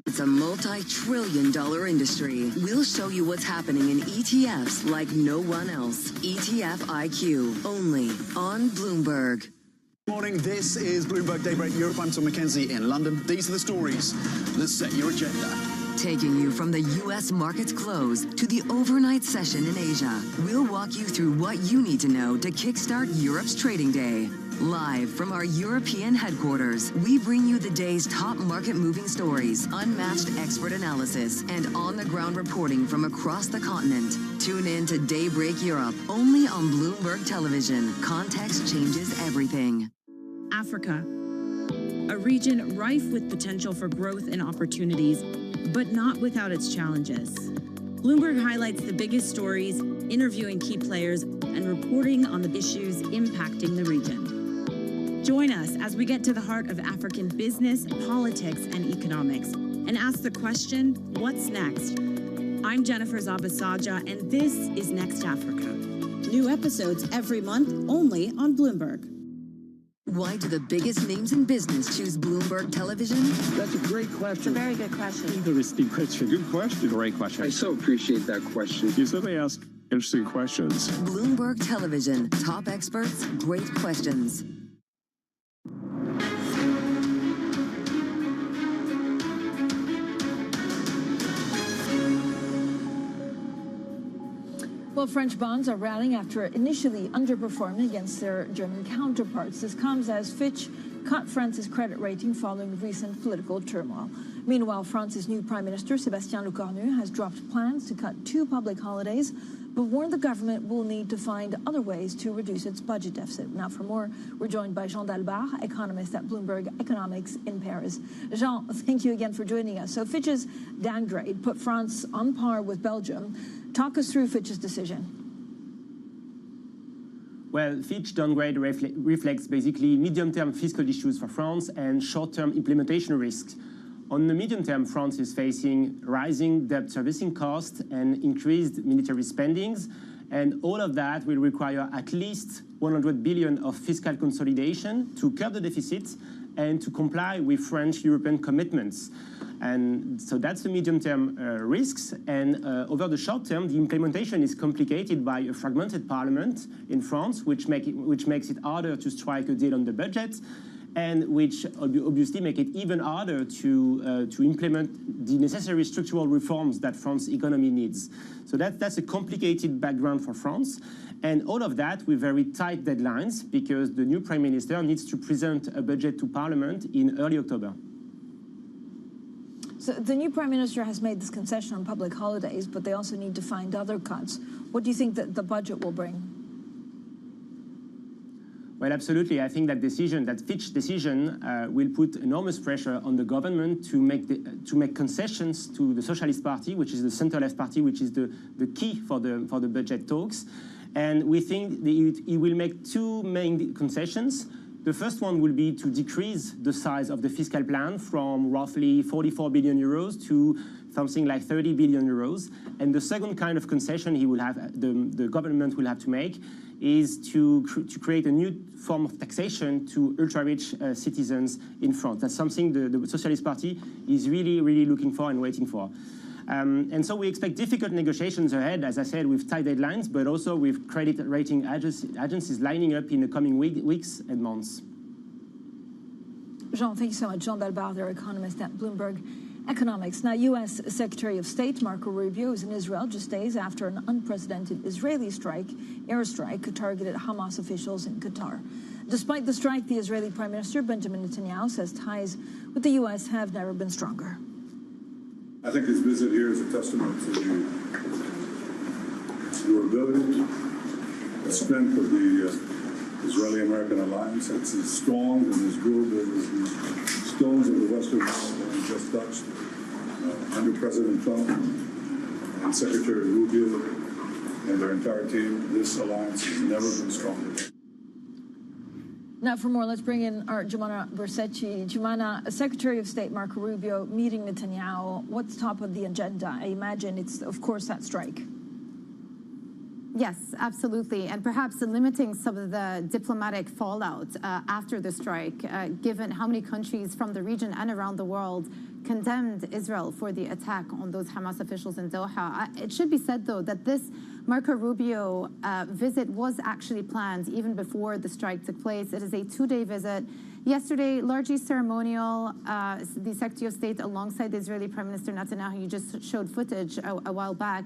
It's a multi-trillion-dollar industry. We'll show you what's happening in ETFs like no one else. ETF IQ, only on Bloomberg. Morning, this is Bloomberg Daybreak Europe. I'm Tom McKenzie in London. These are the stories that set your agenda. Taking you from the U.S. market's close to the overnight session in Asia, we'll walk you through what you need to know to kickstart Europe's trading day. Live from our European headquarters, we bring you the day's top market-moving stories, unmatched expert analysis, and on-the-ground reporting from across the continent. Tune in to Daybreak Europe, only on Bloomberg Television. Context changes everything. Africa, a region rife with potential for growth and opportunities, but not without its challenges. Bloomberg highlights the biggest stories, interviewing key players, and reporting on the issues impacting the region. Join us as we get to the heart of African business, politics, and economics, and ask the question, what's next? I'm Jennifer Zabasaja, and this is Next Africa. New episodes every month, only on Bloomberg. Why do the biggest names in business choose Bloomberg Television? That's a great question. It's a very good question. Interesting question. Good question. Great question. I so appreciate that question. You certainly ask interesting questions. Bloomberg Television. Top experts, great questions. Well, French bonds are rallying after initially underperforming against their German counterparts. This comes as Fitch cut France's credit rating following recent political turmoil. Meanwhile, France's new Prime Minister, Sébastien Lecornu, has dropped plans to cut 2 public holidays, but warned the government will need to find other ways to reduce its budget deficit. Now, for more, we're joined by Jean Dalbard, economist at Bloomberg Economics in Paris. Jean, thank you again for joining us. So Fitch's downgrade put France on par with Belgium. Talk us through Fitch's decision. Well, Fitch downgrade reflects basically medium-term fiscal issues for France and short-term implementation risks. On the medium term, France is facing rising debt servicing costs and increased military spendings, and all of that will require at least 100 billion of fiscal consolidation to curb the deficit and to comply with French European commitments. And so that's the medium-term risks. And over the short term, the implementation is complicated by a fragmented parliament in France, which makes it harder to strike a deal on the budget, and which obviously make it even harder to implement the necessary structural reforms that France's economy needs. So that's a complicated background for France. And all of that with very tight deadlines, because the new Prime Minister needs to present a budget to Parliament in early October. So the new Prime Minister has made this concession on public holidays, but they also need to find other cuts. What do you think that the budget will bring? Well, absolutely. I think that Fitch decision will put enormous pressure on the government to make concessions to the Socialist Party, which is the center-left party, which is the key for the budget talks. And we think that it will make 2 main concessions. The first one will be to decrease the size of the fiscal plan from roughly 44 billion euros to something like 30 billion euros. And the second kind of concession the government will have to make is to create a new form of taxation to ultra-rich citizens in France. That's something the Socialist Party is really, really looking for and waiting for. And so we expect difficult negotiations ahead, as I said, with tight deadlines, but also with credit rating agencies lining up in the coming weeks and months. Jean, thank you so much. Jean Dalbard, our economist at Bloomberg Economics. Now, U.S. Secretary of State Marco Rubio is in Israel just days after an unprecedented Israeli airstrike targeted Hamas officials in Qatar. Despite the strike, the Israeli Prime Minister Benjamin Netanyahu says ties with the U.S. have never been stronger. I think this visit here is a testament to the durability, the strength of the Israeli-American alliance. It's as strong and as durable as the stones of the Western Wall that we just touched under President Trump and Secretary Rubio and their entire team. This alliance has never been stronger. Now, for more, let's bring in our Jumana Bersetchi. Jumana, Secretary of State Marco Rubio meeting Netanyahu. What's top of the agenda? I imagine it's, of course, that strike. Yes, absolutely. And perhaps limiting some of the diplomatic fallout after the strike, given how many countries from the region and around the world condemned Israel for the attack on those Hamas officials in Doha. It should be said, though, that this Marco Rubio visit was actually planned even before the strike took place. It is a two-day visit. Yesterday, largely ceremonial, the Secretary of State alongside the Israeli Prime Minister Netanyahu, you just showed footage a while back,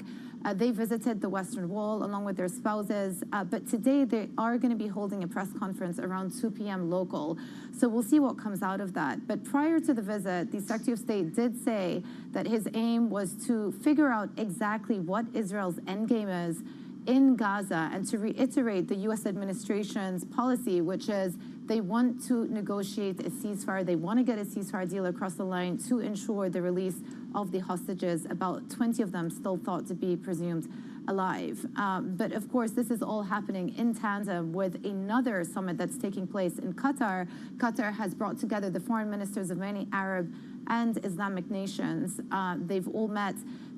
they visited the Western Wall along with their spouses, but today they are going to be holding a press conference around 2 p.m. local. So we'll see what comes out of that. But prior to the visit, the Secretary of State did say that his aim was to figure out exactly what Israel's endgame is in Gaza and to reiterate the U.S. administration's policy, which is they want to negotiate a ceasefire. They want to get a ceasefire deal across the line to ensure the release of the hostages, about 20 of them still thought to be presumed alive. But of course, this is all happening in tandem with another summit that's taking place in Qatar. Qatar has brought together the foreign ministers of many Arab and Islamic nations. They've all met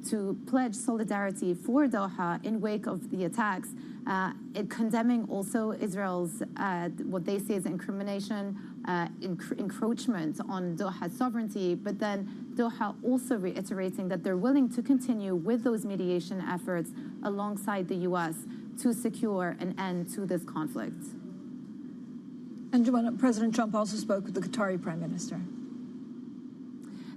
to pledge solidarity for Doha in wake of the attacks, condemning also Israel's, what they say is incrimination, encroachment on Doha's sovereignty, but then Doha also reiterating that they're willing to continue with those mediation efforts alongside the U.S. to secure an end to this conflict. And President Trump also spoke with the Qatari Prime Minister.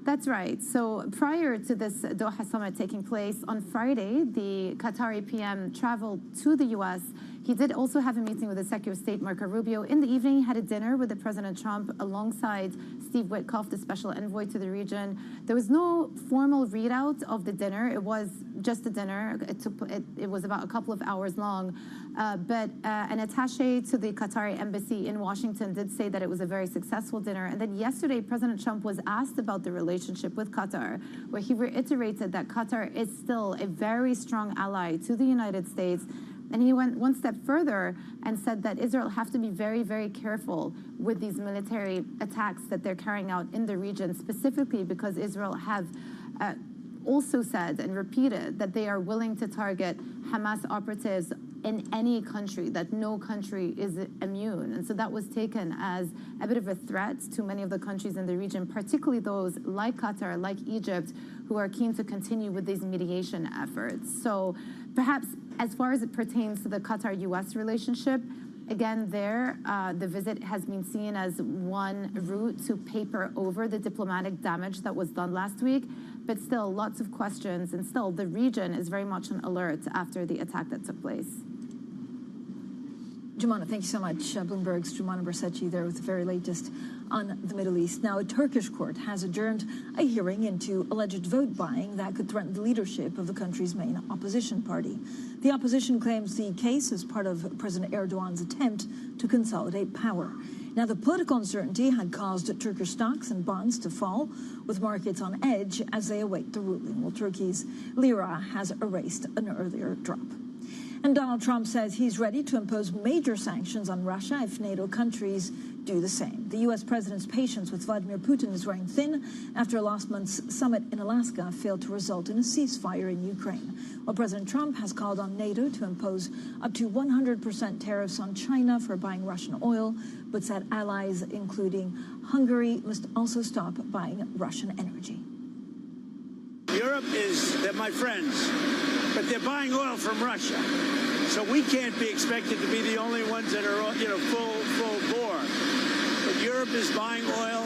That's right. So prior to this Doha summit taking place on Friday, the Qatari PM traveled to the U.S. He did also have a meeting with the Secretary of State, Marco Rubio. In the evening, he had a dinner with the President Trump alongside Steve Witkoff, the special envoy to the region. There was no formal readout of the dinner. It was just a dinner. It was about a couple of hours long. But an attaché to the Qatari embassy in Washington did say that it was a very successful dinner. And then yesterday, President Trump was asked about the relationship with Qatar, where he reiterated that Qatar is still a very strong ally to the United States. And he went one step further and said that Israel have to be very, very careful with these military attacks that they're carrying out in the region, specifically because Israel have also said and repeated that they are willing to target Hamas operatives in any country, that no country is immune. And so that was taken as a bit of a threat to many of the countries in the region, particularly those like Qatar, like Egypt, who are keen to continue with these mediation efforts. So perhaps as far as it pertains to the Qatar-U.S. relationship, again, the visit has been seen as one route to paper over the diplomatic damage that was done last week, but still lots of questions, and still the region is very much on alert after the attack that took place. Jumana, thank you so much. Bloomberg's Jumana Bersetchi there with the very latest on the Middle East. Now, a Turkish court has adjourned a hearing into alleged vote buying that could threaten the leadership of the country's main opposition party. The opposition claims the case is part of President Erdogan's attempt to consolidate power. Now, the political uncertainty had caused Turkish stocks and bonds to fall, with markets on edge as they await the ruling, while Turkey's lira has erased an earlier drop. And Donald Trump says he's ready to impose major sanctions on Russia if NATO countries do the same. The U.S. president's patience with Vladimir Putin is wearing thin after last month's summit in Alaska failed to result in a ceasefire in Ukraine. While President Trump has called on NATO to impose up to 100% tariffs on China for buying Russian oil, but said allies, including Hungary, must also stop buying Russian energy. Europe they're my friends, but they're buying oil from Russia. So we can't be expected to be the only ones that are, full bore. But Europe is buying oil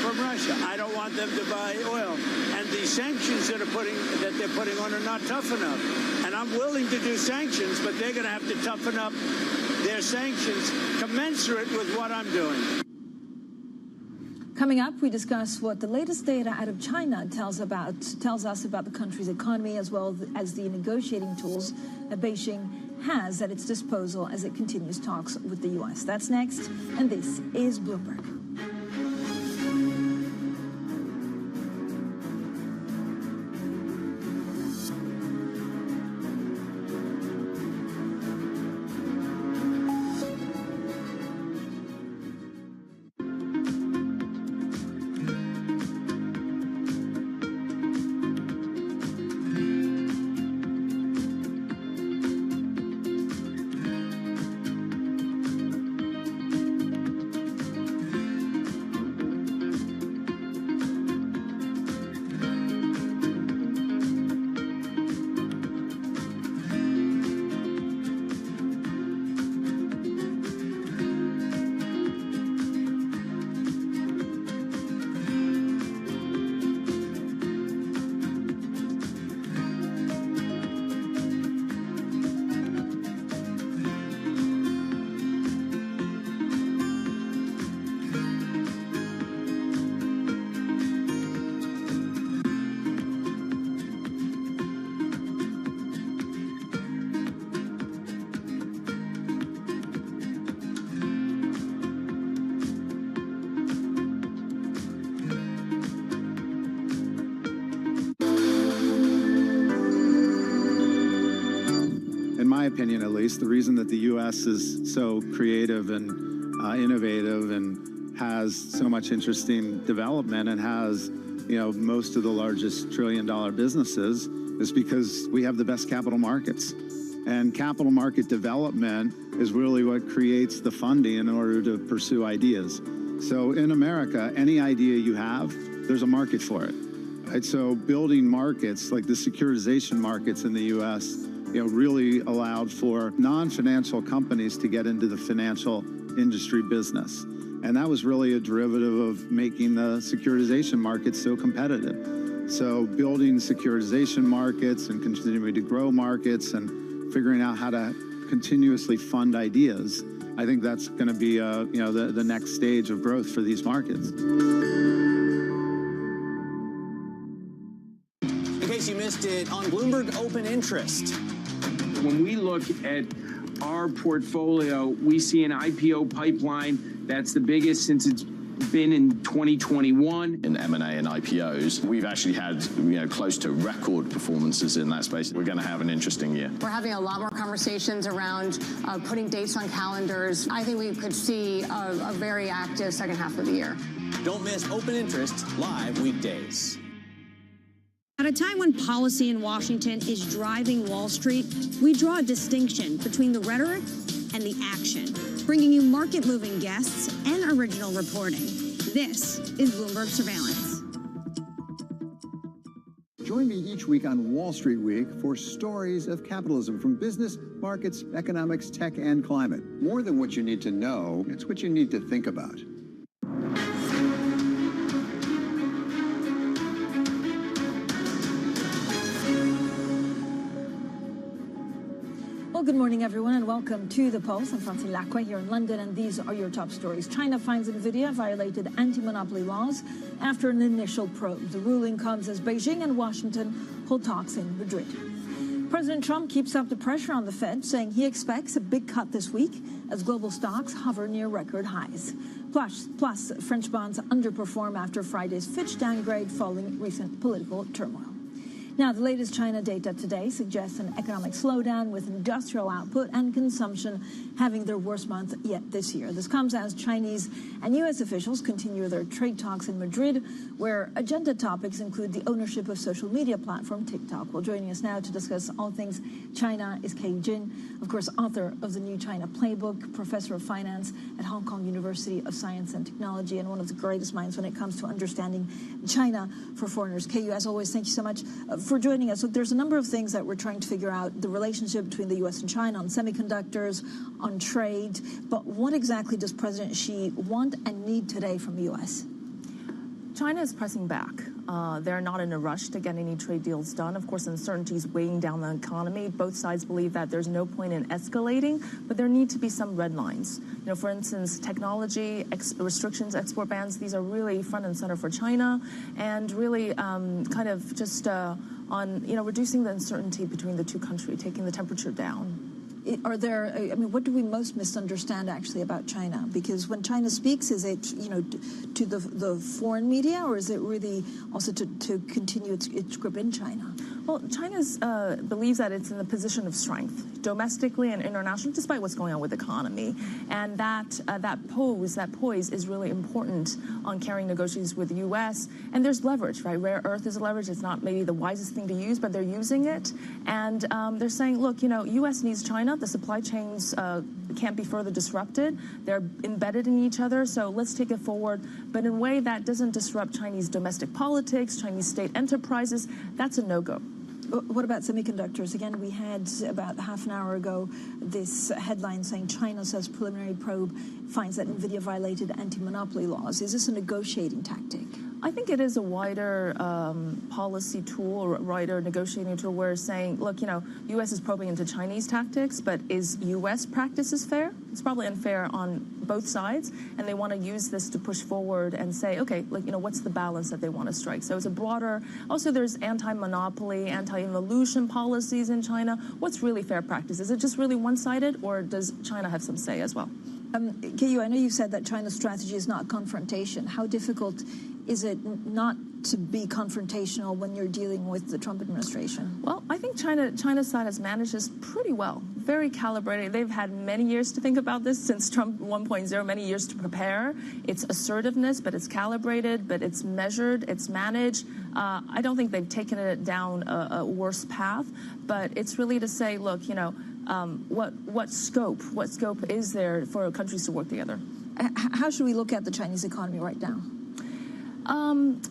from Russia. I don't want them to buy oil. And the sanctions that they're putting on are not tough enough. And I'm willing to do sanctions, but they're going to have to toughen up their sanctions commensurate with what I'm doing. Coming up, we discuss what the latest data out of China tells us about the country's economy, as well as the negotiating tools that Beijing has at its disposal as it continues talks with the U.S. That's next, and this is Bloomberg. Opinion, at least, the reason that the U.S. is so creative and innovative and has so much interesting development and has, most of the largest trillion-dollar businesses is because we have the best capital markets. And capital market development is really what creates the funding in order to pursue ideas. So in America, any idea you have, there's a market for it. Right? So building markets like the securitization markets in the U.S., really allowed for non-financial companies to get into the financial industry business. And that was really a derivative of making the securitization market so competitive. So building securitization markets and continuing to grow markets and figuring out how to continuously fund ideas, I think that's going to be the next stage of growth for these markets. In case you missed it, on Bloomberg Open Interest. When we look at our portfolio, we see an IPO pipeline that's the biggest since it's been in 2021. In M&A and IPOs, we've actually had close to record performances in that space. We're going to have an interesting year. We're having a lot more conversations around putting dates on calendars. I think we could see a very active second half of the year. Don't miss Open Interest live weekdays. At a time when policy in Washington is driving Wall Street, we draw a distinction between the rhetoric and the action, bringing you market-moving guests and original reporting. This is Bloomberg Surveillance. Join me each week on Wall Street Week for stories of capitalism from business, markets, economics, tech, and climate. More than what you need to know, it's what you need to think about. Well, good morning, everyone, and welcome to The Pulse. I'm Francine Lacqua here in London, and these are your top stories. China finds NVIDIA violated anti-monopoly laws after an initial probe. The ruling comes as Beijing and Washington hold talks in Madrid. President Trump keeps up the pressure on the Fed, saying he expects a big cut this week as global stocks hover near record highs. Plus, French bonds underperform after Friday's Fitch downgrade following recent political turmoil. Now, the latest China data today suggests an economic slowdown with industrial output and consumption having their worst month yet this year. This comes as Chinese and U.S. officials continue their trade talks in Madrid, where agenda topics include the ownership of social media platform TikTok. Well, joining us now to discuss all things China is Kei Jin, of course, author of the new China Playbook, professor of finance at Hong Kong University of Science and Technology, and one of the greatest minds when it comes to understanding China for foreigners. Kei, as always, thank you so much for joining us. Look, there's a number of things that we're trying to figure out, the relationship between the U.S. and China on semiconductors, on trade, but what exactly does President Xi want and need today from the U.S.? China is pressing back. They're not in a rush to get any trade deals done. Of course, uncertainty is weighing down the economy. Both sides believe that there's no point in escalating, but there need to be some red lines. For instance, technology, restrictions, export bans, these are really front and center for China, and really kind of just on, reducing the uncertainty between the two countries, taking the temperature down. Are there, what do we most misunderstand actually about China? Because when China speaks, is it, to the foreign media, or is it really also to continue its grip in China? Well, China believes that it's in a position of strength, domestically and internationally, despite what's going on with the economy. And that poise is really important on carrying negotiations with the U.S. And there's leverage, right? Rare earth is a leverage. It's not maybe the wisest thing to use, but they're using it. And they're saying, look, U.S. needs China. The supply chains can't be further disrupted. They're embedded in each other, so let's take it forward, but in a way that doesn't disrupt Chinese domestic politics, Chinese state enterprises. That's a no-go. What about semiconductors? Again, we had about half an hour ago this headline saying China says preliminary probe finds that NVIDIA violated anti-monopoly laws. Is this a negotiating tactic? I think it is a wider policy tool, or wider negotiating tool, where it's saying, look, U.S. is probing into Chinese tactics, but is U.S. practices fair? It's probably unfair on both sides, and they want to use this to push forward and say, okay, what's the balance that they want to strike? So it's a broader. Also, there's anti-monopoly, anti-involution policies in China. What's really fair practice? Is it just really one-sided, or does China have some say as well? Keiyu, I know you said that China's strategy is not confrontation. How difficult is it not to be confrontational when you're dealing with the Trump administration? Well, I think China's side has managed this pretty well, very calibrated. They've had many years to think about this since Trump 1.0, many years to prepare. It's assertiveness, but it's calibrated, but it's measured, it's managed. I don't think they've taken it down a worse path, but it's really to say, look, what scope is there for countries to work together? How should we look at the Chinese economy right now?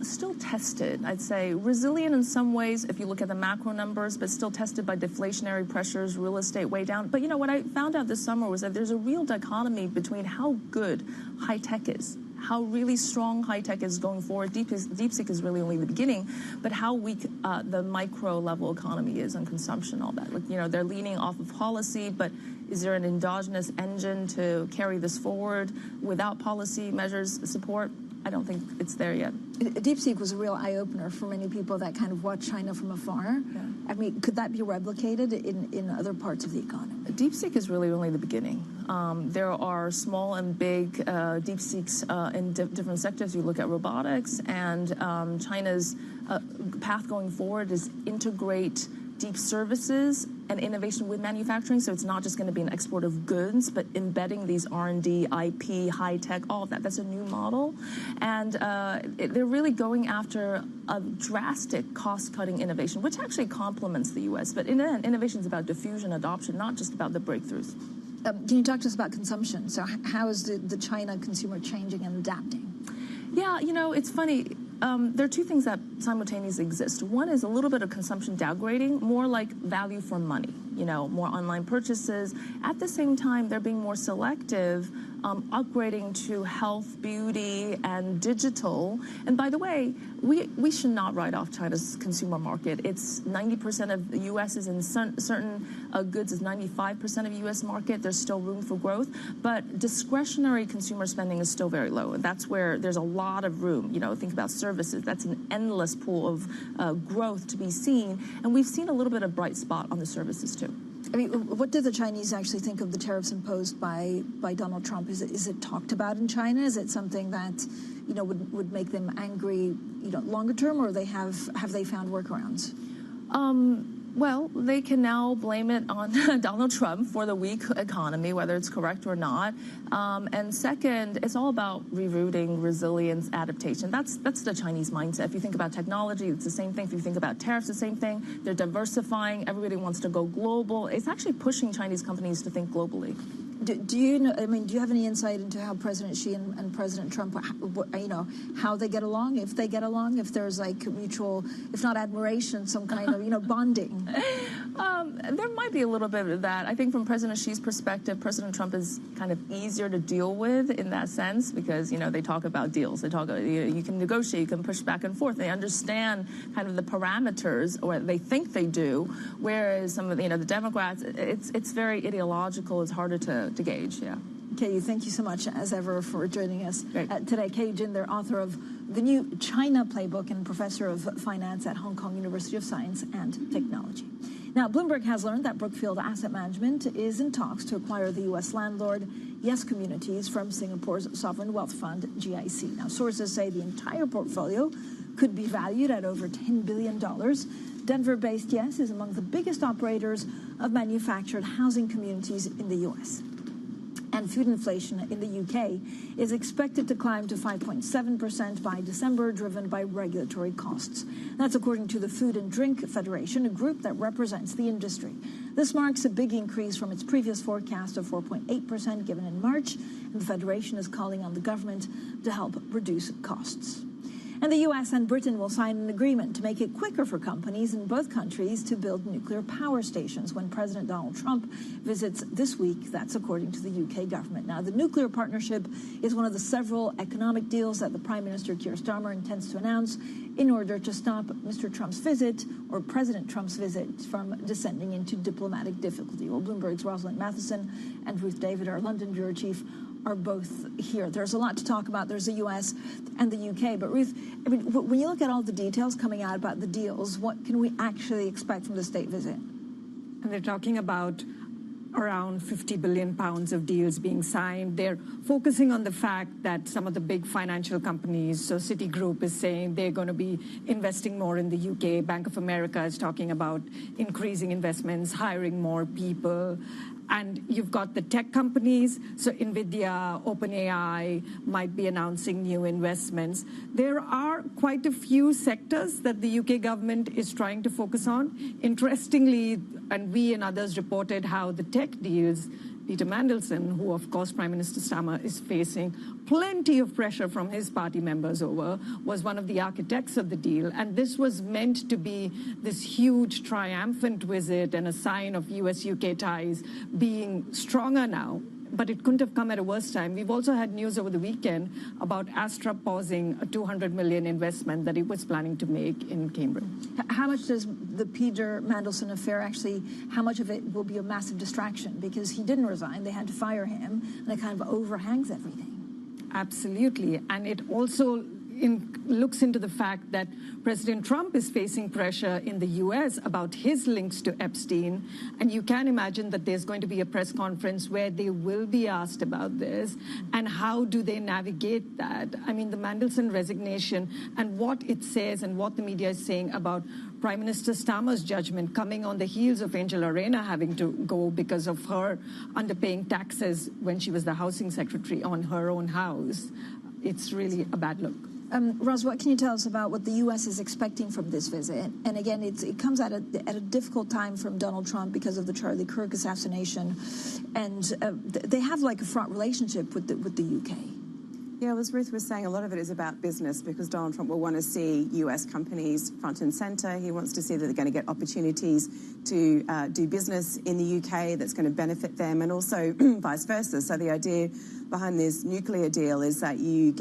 Still tested, I'd say. Resilient in some ways if you look at the macro numbers, but still tested by deflationary pressures, real estate way down. But what I found out this summer was that there's a real dichotomy between how good high tech is, how really strong high tech is going forward. DeepSeek is really only the beginning, but how weak the micro level economy is on consumption, all that. They're leaning off of policy, but is there an endogenous engine to carry this forward without policy measures support? I don't think it's there yet. DeepSeek was a real eye-opener for many people that kind of watch China from afar. Yeah. I mean, could that be replicated in other parts of the economy? DeepSeek is really only the beginning. There are small and big DeepSeeks in different sectors. You look at robotics, and China's path going forward is integrate deep services and innovation with manufacturing. So it's not just going to be an export of goods, but embedding these R&D, IP, high tech, all of that. That's a new model. And they're really going after a drastic cost-cutting innovation, which actually complements the U.S. But in the end, innovation is about diffusion, adoption, not just about the breakthroughs. Can you talk to us about consumption? So how is the China consumer changing and adapting? Yeah, it's funny. There are two things that simultaneously exist. One is a little bit of consumption downgrading, more like value for money, more online purchases. At the same time, they're being more selective, upgrading to health, beauty, and digital. And by the way, we should not write off China's consumer market. It's 90% of the U.S. is in certain goods is 95% of U.S. market. There's still room for growth, but discretionary consumer spending is still very low. And that's where there's a lot of room. Think about services. That's an endless pool of growth to be seen. And we've seen a little bit of bright spot on the services too. I mean, what do the Chinese actually think of the tariffs imposed by Donald Trump? Is it talked about in China? Is it something that would make them angry longer term, or have they found workarounds? Well, they can now blame it on Donald Trump for the weak economy, whether it's correct or not. And second, it's all about rerouting, resilience, adaptation. That's the Chinese mindset. If you think about technology, it's the same thing. If you think about tariffs, the same thing. They're diversifying. Everybody wants to go global. It's actually pushing Chinese companies to think globally. Do you know? I mean, do you have any insight into how President Xi and President Trump, how they get along? If they get along, if there's like mutual, if not admiration, some kind of bonding. There might be a little bit of that. I think from President Xi's perspective, President Trump is kind of easier to deal with in that sense because, they talk about deals. They talk, you can negotiate, you can push back and forth. They understand kind of the parameters, or they think they do, whereas some of the Democrats, it's very ideological. It's harder to gauge, yeah. Kei, thank you so much, as ever, for joining us today. Kei Jin, they're author of the new China Playbook and professor of finance at Hong Kong University of Science and Technology. Now, Bloomberg has learned that Brookfield Asset Management is in talks to acquire the U.S. landlord Yes Communities from Singapore's sovereign wealth fund, GIC. Now, sources say the entire portfolio could be valued at over $10 billion. Denver-based Yes is among the biggest operators of manufactured housing communities in the U.S. And food inflation in the UK is expected to climb to 5.7% by December, driven by regulatory costs. That's according to the Food and Drink Federation, a group that represents the industry. This marks a big increase from its previous forecast of 4.8% given in March, and the Federation is calling on the government to help reduce costs. And the U.S. and Britain will sign an agreement to make it quicker for companies in both countries to build nuclear power stations when President Donald Trump visits this week. That's according to the U.K. government. Now, the nuclear partnership is one of the several economic deals that the Prime Minister Keir Starmer intends to announce in order to stop Mr. Trump's visit, or President Trump's visit, from descending into diplomatic difficulty. Well, Bloomberg's Rosalind Matheson and Ruth David, our London bureau chief, are both here. There's a lot to talk about. There's the U.S. and the U.K. But Ruth, when you look at all the details coming out about the deals, what can we actually expect from the state visit? And they're talking about around 50 billion pounds of deals being signed. They're focusing on the fact that some of the big financial companies, so Citigroup is saying they're going to be investing more in the UK. Bank of America is talking about increasing investments, hiring more people. And you've got the tech companies, so NVIDIA, OpenAI might be announcing new investments. There are quite a few sectors that the UK government is trying to focus on. Interestingly, and we and others reported how the tech deals, Peter Mandelson, who, of course, Prime Minister Starmer is facing plenty of pressure from his party members over, was one of the architects of the deal. And this was meant to be this huge triumphant visit and a sign of US-UK ties being stronger now. But it couldn't have come at a worse time. We've also had news over the weekend about Astra pausing a $200 million investment that it was planning to make in Cambridge. How much does the Peter Mandelson affair actually, how much of it will be a massive distraction? Because he didn't resign, they had to fire him, and it kind of overhangs everything. Absolutely. And it also looks into the fact that President Trump is facing pressure in the U.S. about his links to Epstein. And you can imagine that there's going to be a press conference where they will be asked about this. And how do they navigate that? I mean, the Mandelson resignation and what it says and what the media is saying about Prime Minister Starmer's judgment coming on the heels of Angel Arena having to go because of her underpaying taxes when she was the housing secretary on her own house. It's really a bad look. Roz, what can you tell us about what the U.S. is expecting from this visit? And again, it comes at a difficult time from Donald Trump because of the Charlie Kirk assassination. And they have like a fraught relationship with the U.K. Yeah, well, as Ruth was saying, a lot of it is about business because Donald Trump will want to see U.S. companies front and center. He wants to see that they're going to get opportunities to do business in the U.K. that's going to benefit them, and also vice versa. So the idea behind this nuclear deal is that you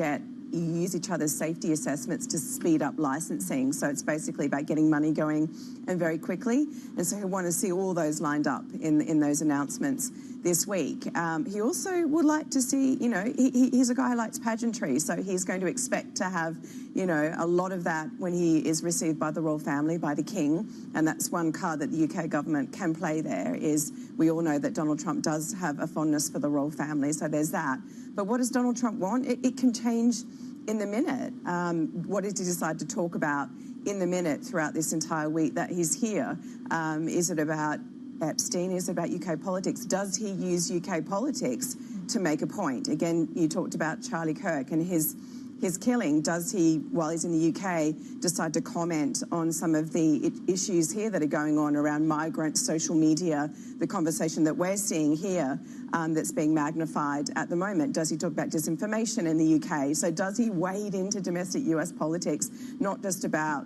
use each other's safety assessments to speed up licensing. So it's basically about getting money going and very quickly. And so he'll want to see all those lined up in those announcements this week. He also would like to see, he's a guy who likes pageantry. So he's going to expect to have, a lot of that when he is received by the royal family, by the king. And that's one card that the UK government can play there is we all know that Donald Trump does have a fondness for the royal family. So there's that. But what does Donald Trump want? It can change in the minute. What does he decide to talk about in the minute throughout this entire week that he's here? Is it about Epstein? Is it about UK politics? Does he use UK politics to make a point? Again, you talked about Charlie Kirk and his killing. Does he, while he's in the UK, decide to comment on some of the issues here that are going on around migrant social media, the conversation that we're seeing here that's being magnified at the moment? Does he talk about disinformation in the UK? So does he wade into domestic US politics, not just about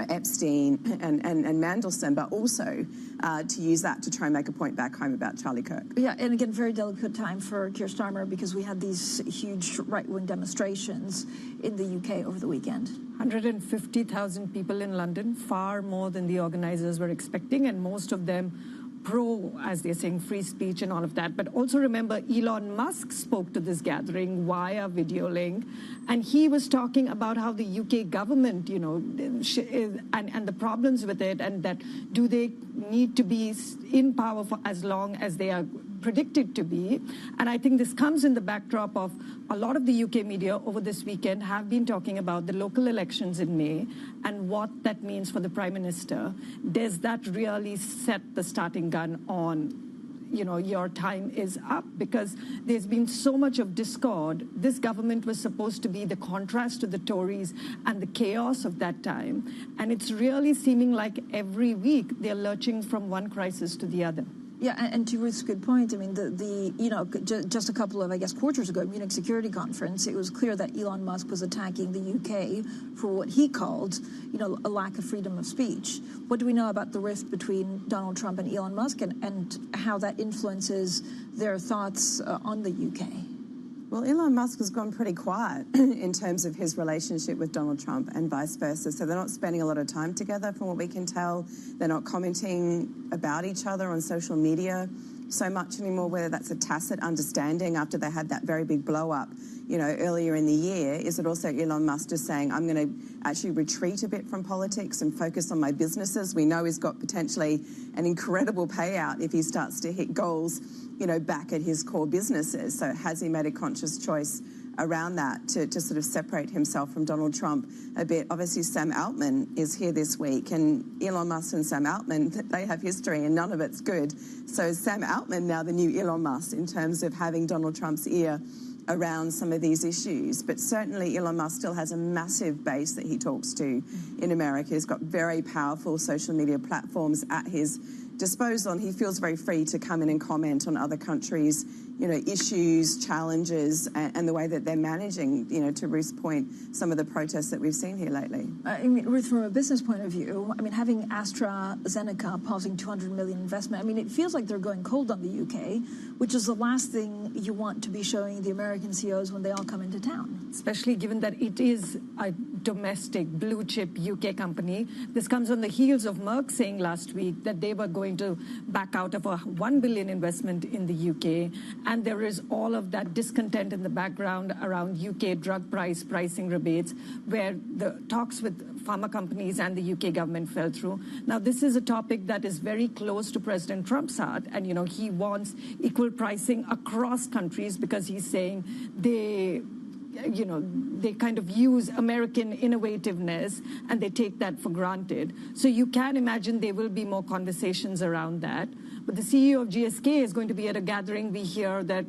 Epstein and Mandelson, but also to use that to try and make a point back home about Charlie Kirk. Yeah, and again, very delicate time for Keir Starmer because we had these huge right-wing demonstrations in the UK over the weekend. 150,000 people in London, far more than the organizers were expecting, and most of them pro, as they're saying, free speech and all of that. But also remember, Elon Musk spoke to this gathering via video link, and he was talking about how the UK government, and the problems with it, and that do they need to be in power for as long as they are predicted to be. And I think this comes in the backdrop of a lot of the UK media over this weekend have been talking about the local elections in May and what that means for the Prime Minister. Does that really set the starting gun on, your time is up? Because there's been so much of discord. This government was supposed to be the contrast to the Tories and the chaos of that time. And it's really seeming like every week they're lurching from one crisis to the other. Yeah, and to Ruth's good point, I mean, just a couple of, quarters ago, Munich Security Conference, it was clear that Elon Musk was attacking the UK for what he called, a lack of freedom of speech. What do we know about the rift between Donald Trump and Elon Musk and how that influences their thoughts on the UK? Well, Elon Musk has gone pretty quiet in terms of his relationship with Donald Trump and vice versa. So they're not spending a lot of time together, from what we can tell. They're not commenting about each other on social media so much anymore, whether that's a tacit understanding after they had that very big blow-up, earlier in the year. Is it also Elon Musk just saying, I'm going to actually retreat a bit from politics and focus on my businesses? We know he's got potentially an incredible payout if he starts to hit goals back at his core businesses. So has he made a conscious choice around that to sort of separate himself from Donald Trump a bit? Obviously, Sam Altman is here this week, and Elon Musk and Sam Altman, they have history and none of it's good. So is Sam Altman now the new Elon Musk in terms of having Donald Trump's ear around some of these issues? But certainly Elon Musk still has a massive base that he talks to in America. He's got very powerful social media platforms at his disposal, and he feels very free to come in and comment on other countries' issues, challenges, and the way that they're managing, to Ruth's point, some of the protests that we've seen here lately. Ruth, from a business point of view, having AstraZeneca pausing $200 million investment, it feels like they're going cold on the UK, which is the last thing you want to be showing the American CEOs when they all come into town. Especially given that it is a domestic blue chip UK company. This comes on the heels of Merck saying last week that they were going to back out of a $1 billion investment in the UK. And there is all of that discontent in the background around UK drug pricing rebates, where the talks with pharma companies and the UK government fell through. Now, this is a topic that is very close to President Trump's heart. And, he wants equal pricing across countries because he's saying they kind of use American innovativeness and they take that for granted. So you can imagine there will be more conversations around that. But the CEO of GSK is going to be at a gathering. We hear that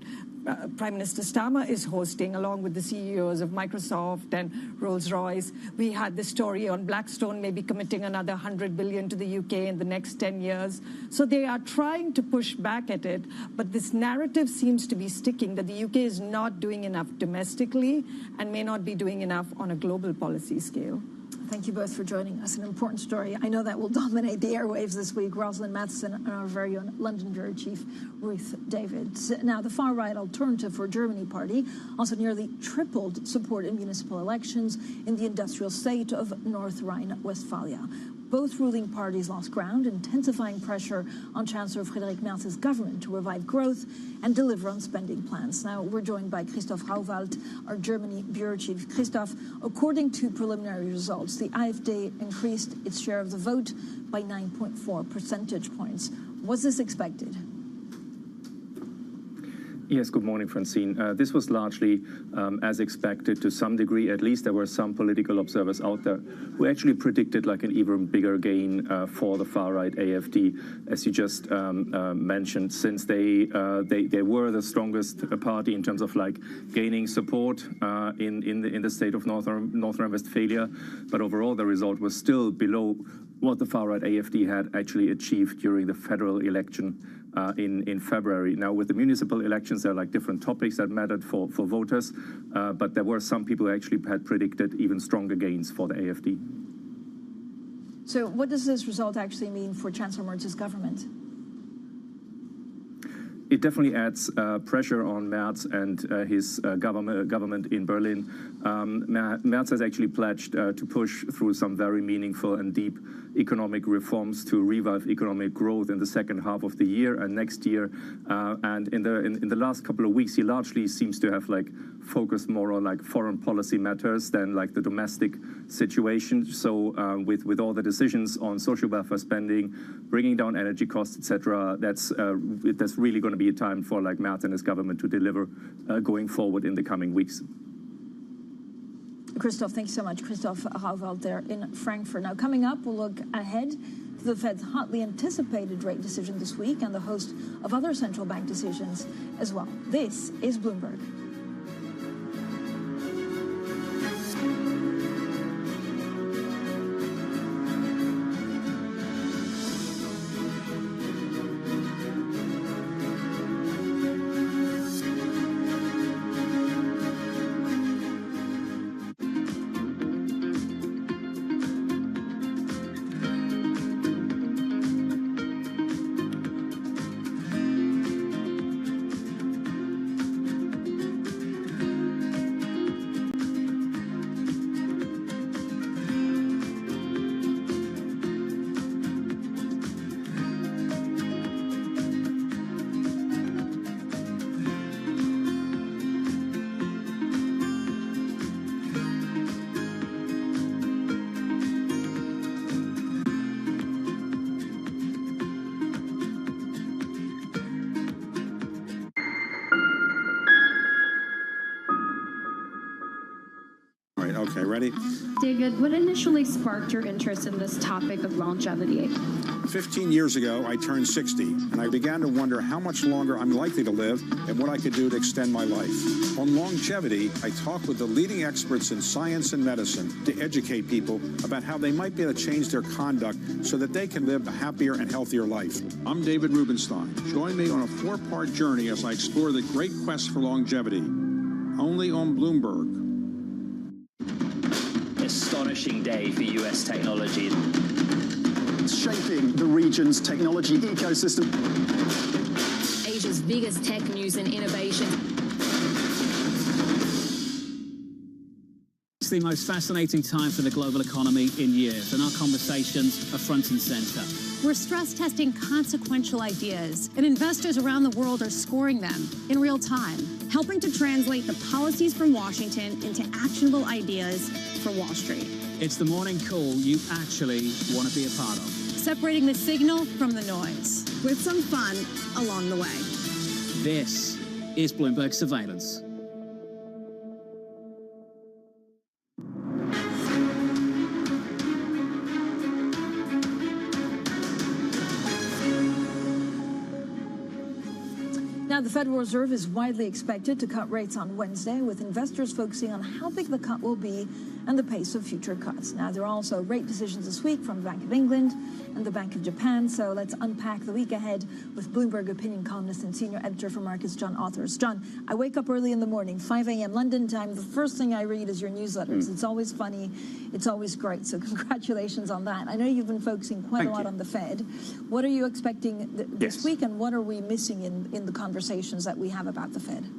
Prime Minister Starmer is hosting, along with the CEOs of Microsoft and Rolls-Royce. We had the story on Blackstone maybe committing another $100 billion to the UK in the next 10 years. So they are trying to push back at it. But this narrative seems to be sticking, that the UK is not doing enough domestically and may not be doing enough on a global policy scale. Thank you both for joining us. An important story. I know that will dominate the airwaves this week. Rosalind Matheson and our very own London Bureau Chief Ruth David. Now, the far-right Alternative for Germany party also nearly tripled support in municipal elections in the industrial state of North Rhine-Westphalia. Both ruling parties lost ground, intensifying pressure on Chancellor Friedrich Merz's government to revive growth and deliver on spending plans. Now, we're joined by Christoph Rauwald, our Germany Bureau Chief. Christoph, according to preliminary results, the AfD increased its share of the vote by 9.4 percentage points. Was this expected? Yes, good morning, Francine. This was largely as expected to some degree. At least there were some political observers out there who actually predicted like an even bigger gain for the far-right AfD, as you just mentioned, since they were the strongest party in terms of like gaining support in the state of North Rhine-Westphalia. But overall, the result was still below what the far-right AfD had actually achieved during the federal election in February. Now, with the municipal elections, there are like different topics that mattered for voters, but there were some people who actually had predicted even stronger gains for the AfD. So what does this result actually mean for Chancellor Merz's government? It definitely adds pressure on Merz and his government in Berlin. Merz has actually pledged to push through some very meaningful and deep economic reforms to revive economic growth in the second half of the year and next year. And in the last couple of weeks, he largely seems to have focused more on foreign policy matters than the domestic situation. So with all the decisions on social welfare spending, bringing down energy costs, etc., that's really going to be a time for Merz and his government to deliver going forward in the coming weeks. Christoph, thank you so much. Christoph Rauwald there in Frankfurt. Now, coming up, we'll look ahead to the Fed's hotly anticipated rate decision this week and the host of other central bank decisions as well. This is Bloomberg. Okay, ready? David, what initially sparked your interest in this topic of longevity? 15 years ago, I turned 60, and I began to wonder how much longer I'm likely to live and what I could do to extend my life. On longevity, I talked with the leading experts in science and medicine to educate people about how they might be able to change their conduct so that they can live a happier and healthier life. I'm David Rubenstein. Join me on a 4-part journey as I explore the great quest for longevity. Only on Bloomberg. Astonishing day for US technology. Shaping the region's technology ecosystem. Asia's biggest tech news and innovation. It's the most fascinating time for the global economy in years, and our conversations are front and center. We're stress testing consequential ideas, and investors around the world are scoring them in real time, helping to translate the policies from Washington into actionable ideas for Wall Street. It's the morning call you actually want to be a part of. Separating the signal from the noise, with some fun along the way. This is Bloomberg Surveillance. Now, the Federal Reserve is widely expected to cut rates on Wednesday, with investors focusing on how big the cut will be and the pace of future cuts. Now, there are also rate decisions this week from the Bank of England and the Bank of Japan. So let's unpack the week ahead with Bloomberg opinion columnist and senior editor for markets, John Authers. John, I wake up early in the morning, 5 a.m. London time. The first thing I read is your newsletters. It's always funny. It's always great. So congratulations on that. I know you've been focusing quite a lot on the Fed. What are you expecting this week, and what are we missing in the conversations that we have about the Fed?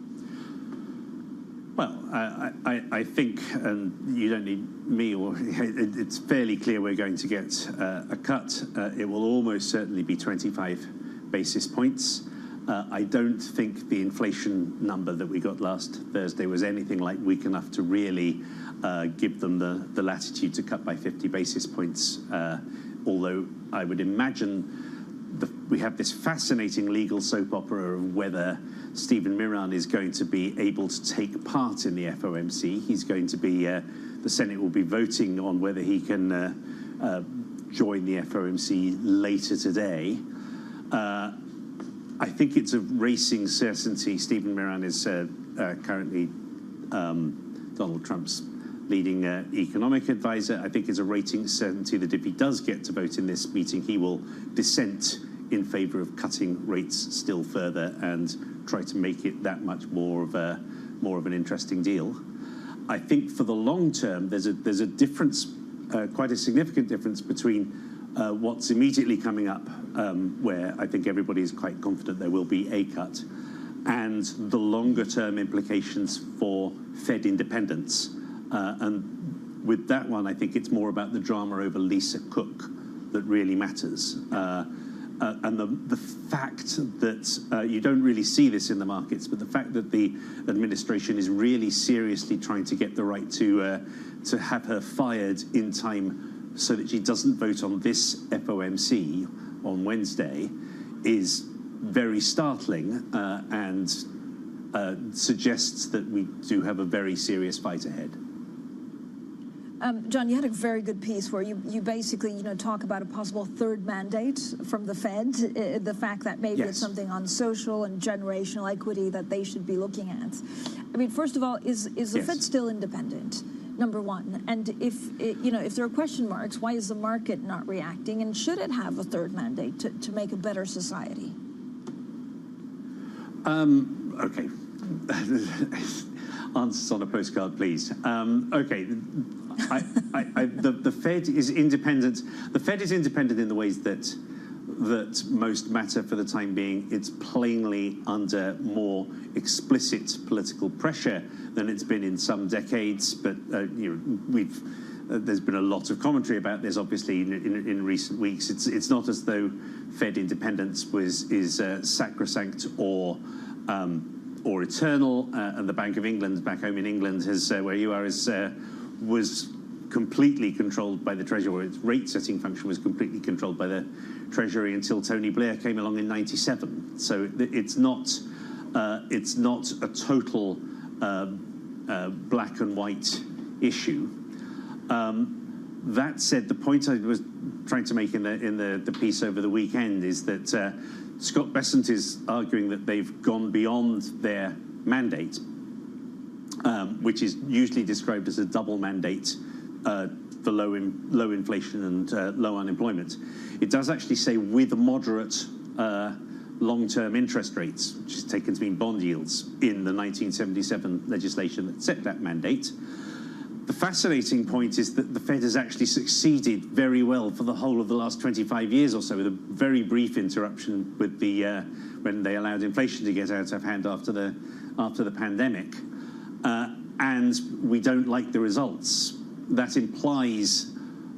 Well, I think, and you don't need me, or it's fairly clear we're going to get a cut. It will almost certainly be 25 basis points. I don't think the inflation number that we got last Thursday was anything like weak enough to really give them the latitude to cut by 50 basis points, although I would imagine we have this fascinating legal soap opera of whether Stephen Miran is going to be able to take part in the FOMC. He's going to be, the Senate will be voting on whether he can join the FOMC later today. I think it's a racing certainty. Stephen Miran is currently Donald Trump's leading economic advisor. I think it's a rating certainty that if he does get to vote in this meeting, he will dissent in favor of cutting rates still further and try to make it that much more of an interesting deal. I think for the long term, there's a difference quite a significant difference between what's immediately coming up, where I think everybody is quite confident there will be a cut, and the longer-term implications for Fed independence. And with that one, I think it's more about the drama over Lisa Cook that really matters. And the fact that you don't really see this in the markets, but the fact that the administration is really seriously trying to get the right to have her fired in time so that she doesn't vote on this FOMC on Wednesday is very startling and suggests that we do have a very serious fight ahead. John, you had a very good piece where you basically, talk about a possible third mandate from the Fed, the fact that maybe it's something on social and generational equity that they should be looking at. I mean, first of all, is the Fed still independent? Number one, and if there are question marks, why is the market not reacting? And should it have a third mandate to make a better society? Okay. Answers on a postcard, please. Okay. The Fed is independent. The Fed is independent in the ways that most matter for the time being. It's plainly under more explicit political pressure than it's been in some decades. But there's been a lot of commentary about this, obviously, in recent weeks. It's not as though Fed independence is sacrosanct or eternal. And the Bank of England, back home in England, where you are, was completely controlled by the Treasury, or its rate-setting function was completely controlled by the Treasury until Tony Blair came along in '97. So it's not a total black and white issue. That said, the point I was trying to make in the piece over the weekend is that Scott Bessent is arguing that they've gone beyond their mandate, which is usually described as a double mandate for low inflation and low unemployment. It does actually say with moderate long-term interest rates, which is taken to mean bond yields, in the 1977 legislation that set that mandate. The fascinating point is that the Fed has actually succeeded very well for the whole of the last 25 years or so, with a very brief interruption with when they allowed inflation to get out of hand after the pandemic. And we don't like the results. That implies,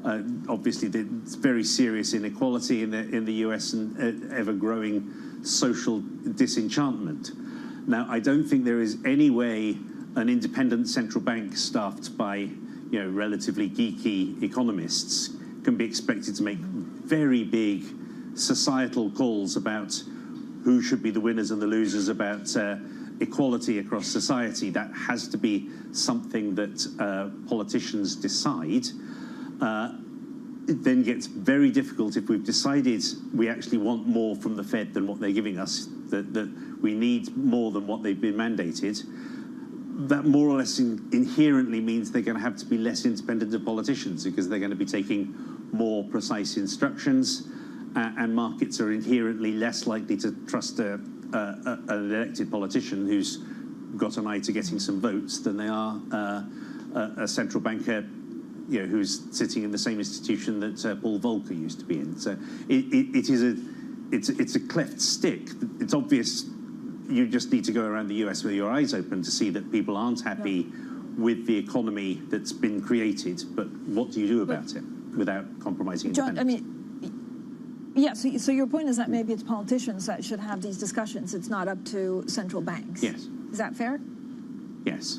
obviously, that it's very serious inequality in the US and ever-growing social disenchantment. Now, I don't think there is any way an independent central bank staffed by, relatively geeky economists can be expected to make very big societal calls about who should be the winners and the losers, about equality across society. That has to be something that politicians decide. It then gets very difficult if we've decided we actually want more from the Fed than what they're giving us, that we need more than what they've been mandated. That more or less inherently means they're going to have to be less independent of politicians, because they're going to be taking more precise instructions, and markets are inherently less likely to trust an elected politician who's got an eye to getting some votes than they are a central banker, who's sitting in the same institution that Paul Volcker used to be in. So it's a cleft stick. It's obvious. You just need to go around the US with your eyes open to see that people aren't happy with the economy that's been created. But what do you do about it without compromising independence? John, yeah, so your point is that maybe it's politicians that should have these discussions. It's not up to central banks. Yes. Is that fair? Yes.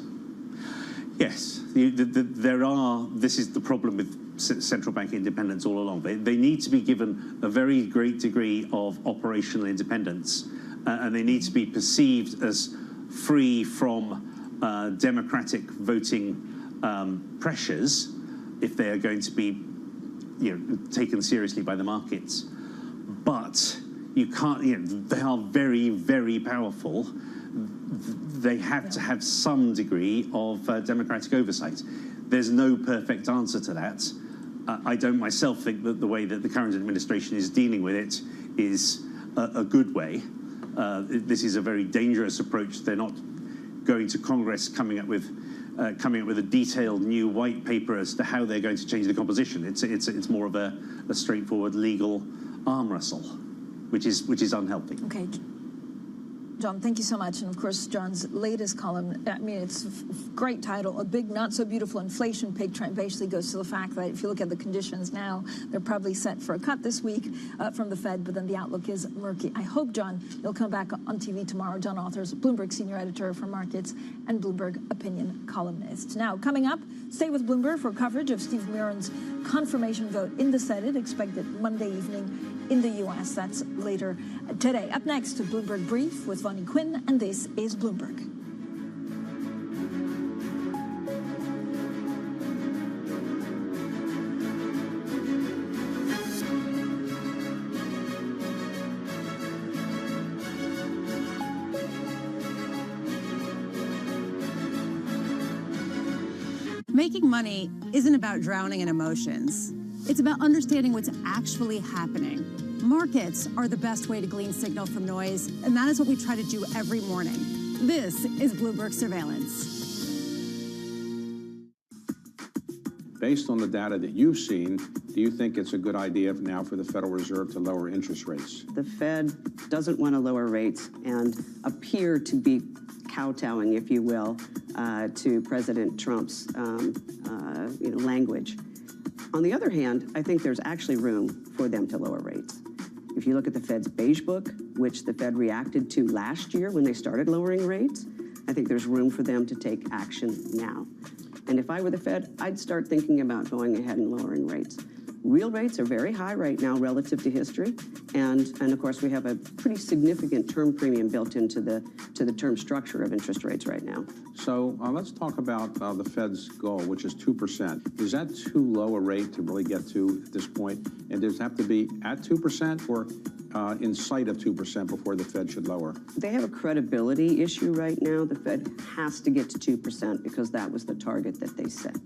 Yes. This is the problem with central bank independence all along. They need to be given a very great degree of operational independence. And they need to be perceived as free from democratic voting pressures if they are going to be, taken seriously by the markets. But you can't. They are very, very powerful. They have to have some degree of democratic oversight. There's no perfect answer to that. I don't myself think that the way that the current administration is dealing with it is a good way. This is a very dangerous approach. They're not going to Congress coming up with coming up with a detailed new white paper as to how they're going to change the composition. It's more of a straightforward legal arm wrestle, which is unhealthy. Okay. John, thank you so much. And of course, John's latest column, I mean, it's a great title, A Big Not So Beautiful Inflation Pig Trend, basically goes to the fact that if you look at the conditions now, they're probably set for a cut this week from the Fed, but then the outlook is murky. I hope, John, you'll come back on TV tomorrow. John Authers, Bloomberg Senior Editor for Markets and Bloomberg Opinion Columnist. Now, coming up, stay with Bloomberg for coverage of Steve Bannone's confirmation vote in the Senate, expected Monday evening in the U.S. That's later today. Up next, to Bloomberg Brief with Vonnie Quinn, and this is Bloomberg. Making money isn't about drowning in emotions. It's about understanding what's actually happening. Markets are the best way to glean signal from noise, and that is what we try to do every morning. This is Bloomberg Surveillance. Based on the data that you've seen, do you think it's a good idea now for the Federal Reserve to lower interest rates? The Fed doesn't want to lower rates and appear to be kowtowing, if you will, to President Trump's language. On the other hand, I think there's actually room for them to lower rates. If you look at the Fed's Beige Book, which the Fed reacted to last year when they started lowering rates, I think there's room for them to take action now. And if I were the Fed, I'd start thinking about going ahead and lowering rates. Real rates are very high right now relative to history, and of course we have a pretty significant term premium built into the term structure of interest rates right now. So let's talk about the Fed's goal, which is 2%. Is that too low a rate to really get to at this point? And does it have to be at 2% or in sight of 2% before the Fed should lower? They have a credibility issue right now. The Fed has to get to 2% because that was the target that they set.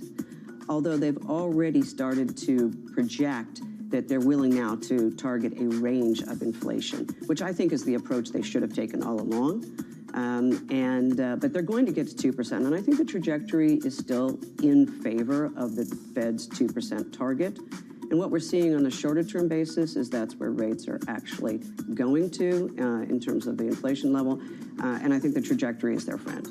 Although they've already started to project that they're willing now to target a range of inflation, which I think is the approach they should have taken all along. But they're going to get to 2%, and I think the trajectory is still in favor of the Fed's 2% target. And what we're seeing on a shorter-term basis is that's where rates are actually going to in terms of the inflation level, and I think the trajectory is their friend.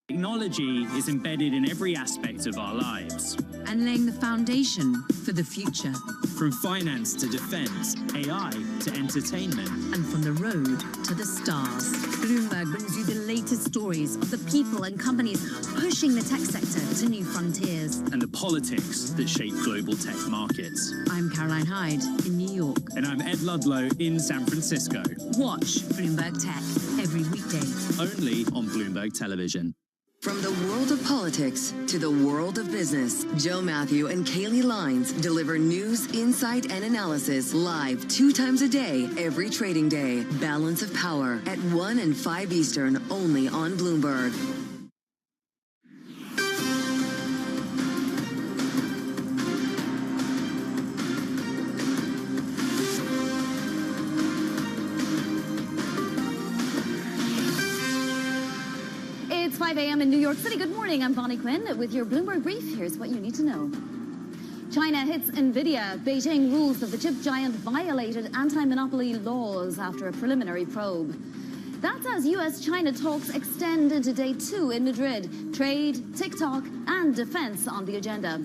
Technology is embedded in every aspect of our lives. And laying the foundation for the future. From finance to defense, AI to entertainment. And from the road to the stars. Bloomberg brings you the latest stories of the people and companies pushing the tech sector to new frontiers. And the politics that shape global tech markets. I'm Caroline Hyde in New York. And I'm Ed Ludlow in San Francisco. Watch Bloomberg Tech every weekday. Only on Bloomberg Television. From the world of politics to the world of business, Joe Matthew and Kaylee Lines deliver news, insight, and analysis live 2 times a day, every trading day. Balance of Power at 1 and 5 Eastern, only on Bloomberg. It's 5 a.m. in New York City. Good morning. I'm Vonnie Quinn with your Bloomberg Brief. Here's what you need to know. China hits NVIDIA. Beijing rules that the chip giant violated anti-monopoly laws after a preliminary probe. That's as U.S.-China talks extend into day 2 in Madrid. Trade, TikTok, and defense on the agenda.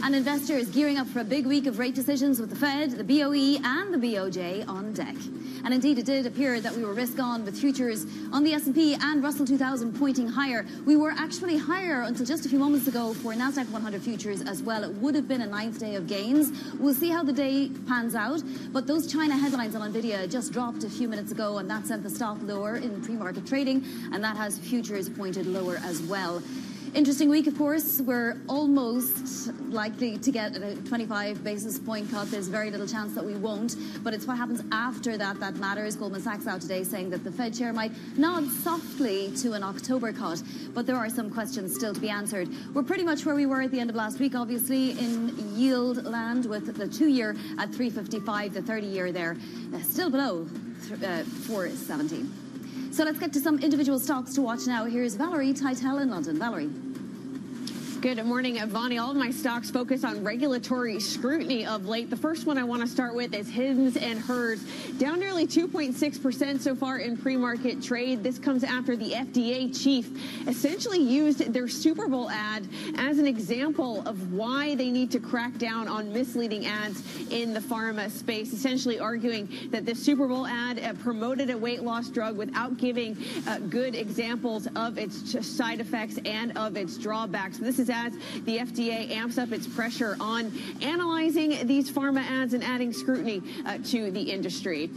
And investors gearing up for a big week of rate decisions with the Fed, the BOE, and the BOJ on deck. And indeed, it did appear that we were risk on with futures on the S&P and Russell 2000 pointing higher. We were actually higher until just a few moments ago for NASDAQ 100 futures as well. It would have been a 9th day of gains. We'll see how the day pans out. But those China headlines on NVIDIA just dropped a few minutes ago, and that sent the stock lower in pre-market trading, and that has futures pointed lower as well. Interesting week, of course. We're almost likely to get a 25 basis point cut. There's very little chance that we won't, but it's what happens after that that matters. Goldman Sachs out today saying that the Fed chair might nod softly to an October cut, but there are some questions still to be answered. We're pretty much where we were at the end of last week, obviously, in yield land with the 2-year at 3.55, the 30-year there still below 4.70. So let's get to some individual stocks to watch now. Here's Valerie Titel in London. Valerie. Good morning, Bonnie. All of my stocks focus on regulatory scrutiny of late. The first one I want to start with is Hims & Hers, down nearly 2.6% so far in pre-market trade. This comes after the FDA chief essentially used their Super Bowl ad as an example of why they need to crack down on misleading ads in the pharma space, essentially arguing that the Super Bowl ad promoted a weight loss drug without giving good examples of its side effects and of its drawbacks. This is as the FDA amps up its pressure on analyzing these pharma ads and adding scrutiny to the industry.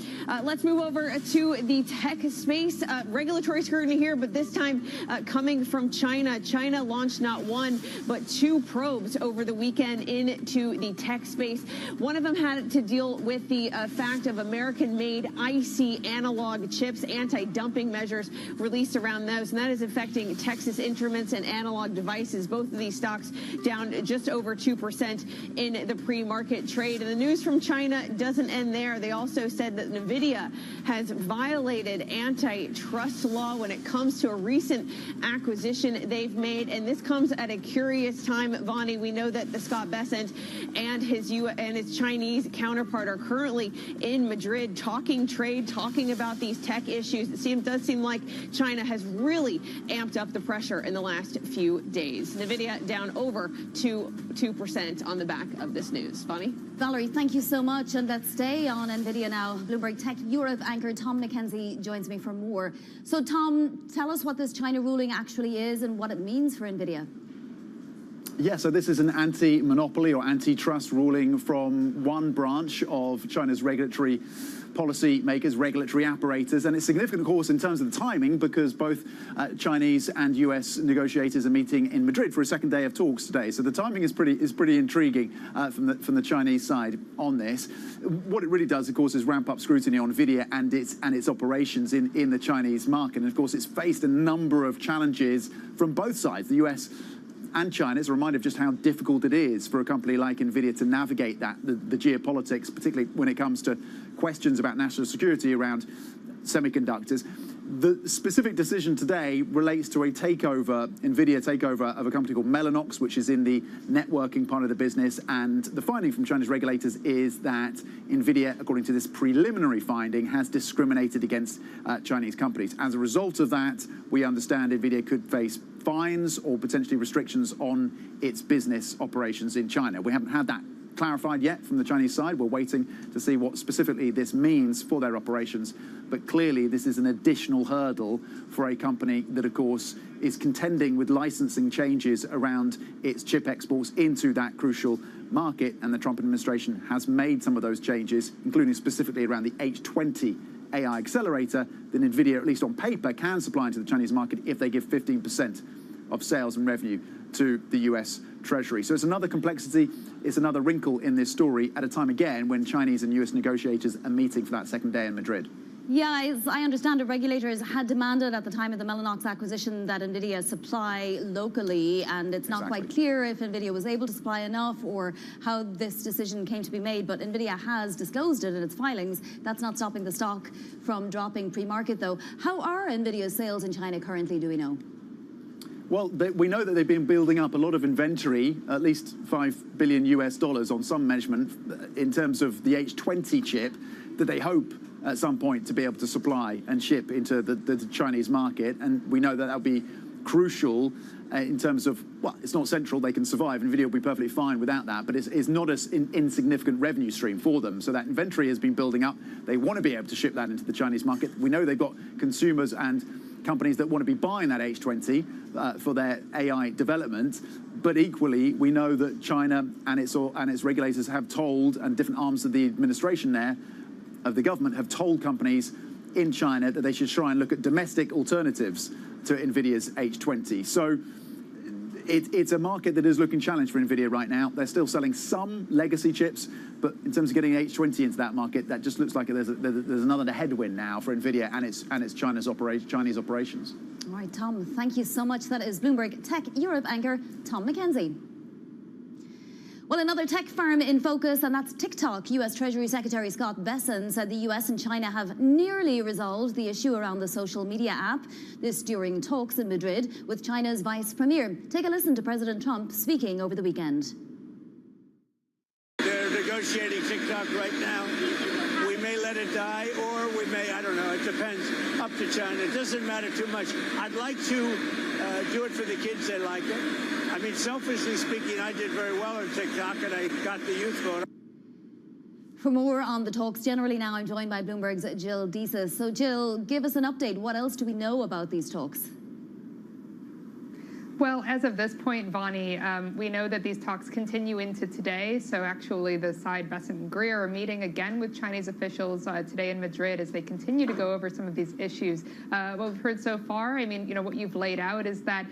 Let's move over to the tech space. Regulatory scrutiny here, but this time coming from China. China launched not one, but two probes over the weekend into the tech space. One of them had to deal with the fact of American-made IC analog chips, anti-dumping measures released around those, and that is affecting Texas Instruments and Analog Devices. Both of these stocks down just over 2% in the pre-market trade. And the news from China doesn't end there. They also said that NVIDIA has violated antitrust law when it comes to a recent acquisition they've made. And this comes at a curious time, Vonnie. We know that the Scott Bessent and his Chinese counterpart are currently in Madrid talking trade, talking about these tech issues. It does seem like China has really amped up the pressure in the last few days. NVIDIA down over 2% on the back of this news. Bonnie? Valerie, thank you so much. And let's stay on NVIDIA now. Bloomberg Tech Europe anchor Tom McKenzie joins me for more. So, Tom, tell us what this China ruling actually is and what it means for NVIDIA. Yeah, so this is an anti-monopoly or antitrust ruling from one branch of China's regulatory policy makers, regulatory apparatus, and it's significant, of course, in terms of the timing, because both Chinese and US negotiators are meeting in Madrid for a second day of talks today. So the timing is pretty intriguing from the Chinese side on this. What it really does, of course, is ramp up scrutiny on NVIDIA and its operations in the Chinese market. And of course, it's faced a number of challenges from both sides, the US and China. It's a reminder of just how difficult it is for a company like NVIDIA to navigate the geopolitics, particularly when it comes to questions about national security around semiconductors. The specific decision today relates to a takeover, NVIDIA takeover of a company called Mellanox, which is in the networking part of the business. And the finding from China's regulators is that NVIDIA, according to this preliminary finding, has discriminated against Chinese companies. As a result of that, we understand NVIDIA could face fines or potentially restrictions on its business operations in China. We haven't had that clarified yet from the Chinese side. We're waiting to see what specifically this means for their operations. But clearly, this is an additional hurdle for a company that, of course, is contending with licensing changes around its chip exports into that crucial market. And the Trump administration has made some of those changes, including specifically around the H20 AI accelerator that NVIDIA, at least on paper, can supply into the Chinese market if they give 15% of sales and revenue to the US Treasury. So it's another complexity, it's another wrinkle in this story at a time, again, when Chinese and US negotiators are meeting for that second day in Madrid. Yeah, as I understand it, regulators had demanded at the time of the Mellanox acquisition that NVIDIA supply locally, and it's not quite clear if NVIDIA was able to supply enough or how this decision came to be made, but NVIDIA has disclosed it in its filings. That's not stopping the stock from dropping pre-market, though. How are NVIDIA's sales in China currently, do we know? Well, we know that they've been building up a lot of inventory, at least $5 billion on some measurement, in terms of the H20 chip that they hope at some point to be able to supply and ship into the Chinese market. And we know that that'll be crucial in terms of, well, it's not central, they can survive. NVIDIA will be perfectly fine without that, but it's not an insignificant revenue stream for them. So that inventory has been building up. They want to be able to ship that into the Chinese market. We know they've got consumers and companies that want to be buying that H20 for their AI development. But equally, we know that China and its regulators have told, and different arms of the administration there, of the government, have told companies in China that they should try and look at domestic alternatives to NVIDIA's H20. So it's a market that is looking challenged for NVIDIA right now. They're still selling some legacy chips, but in terms of getting H20 into that market, that just looks like there's another headwind now for NVIDIA and its Chinese operations. All right, Tom, thank you so much. That is Bloomberg Tech Europe anchor Tom McKenzie. Well, another tech firm in focus, and that's TikTok. U.S. Treasury Secretary Scott Bessent said the U.S. and China have nearly resolved the issue around the social media app. This during talks in Madrid with China's Vice Premier. Take a listen to President Trump speaking over the weekend. They're negotiating TikTok right now. We may let it die, or we may, I don't know, it depends, up to China. It doesn't matter too much. I'd like to do it for the kids. They like it. I mean, selfishly speaking, I did very well on TikTok, and I got the youth vote. For more on the talks generally now, I'm joined by Bloomberg's Jill Deesis. So, Jill, give us an update. What else do we know about these talks? Well, as of this point, Vonnie, we know that these talks continue into today. So actually, the side, Bessent and Greer, are meeting again with Chinese officials today in Madrid as they continue to go over some of these issues. What we've heard so far, I mean, what you've laid out is that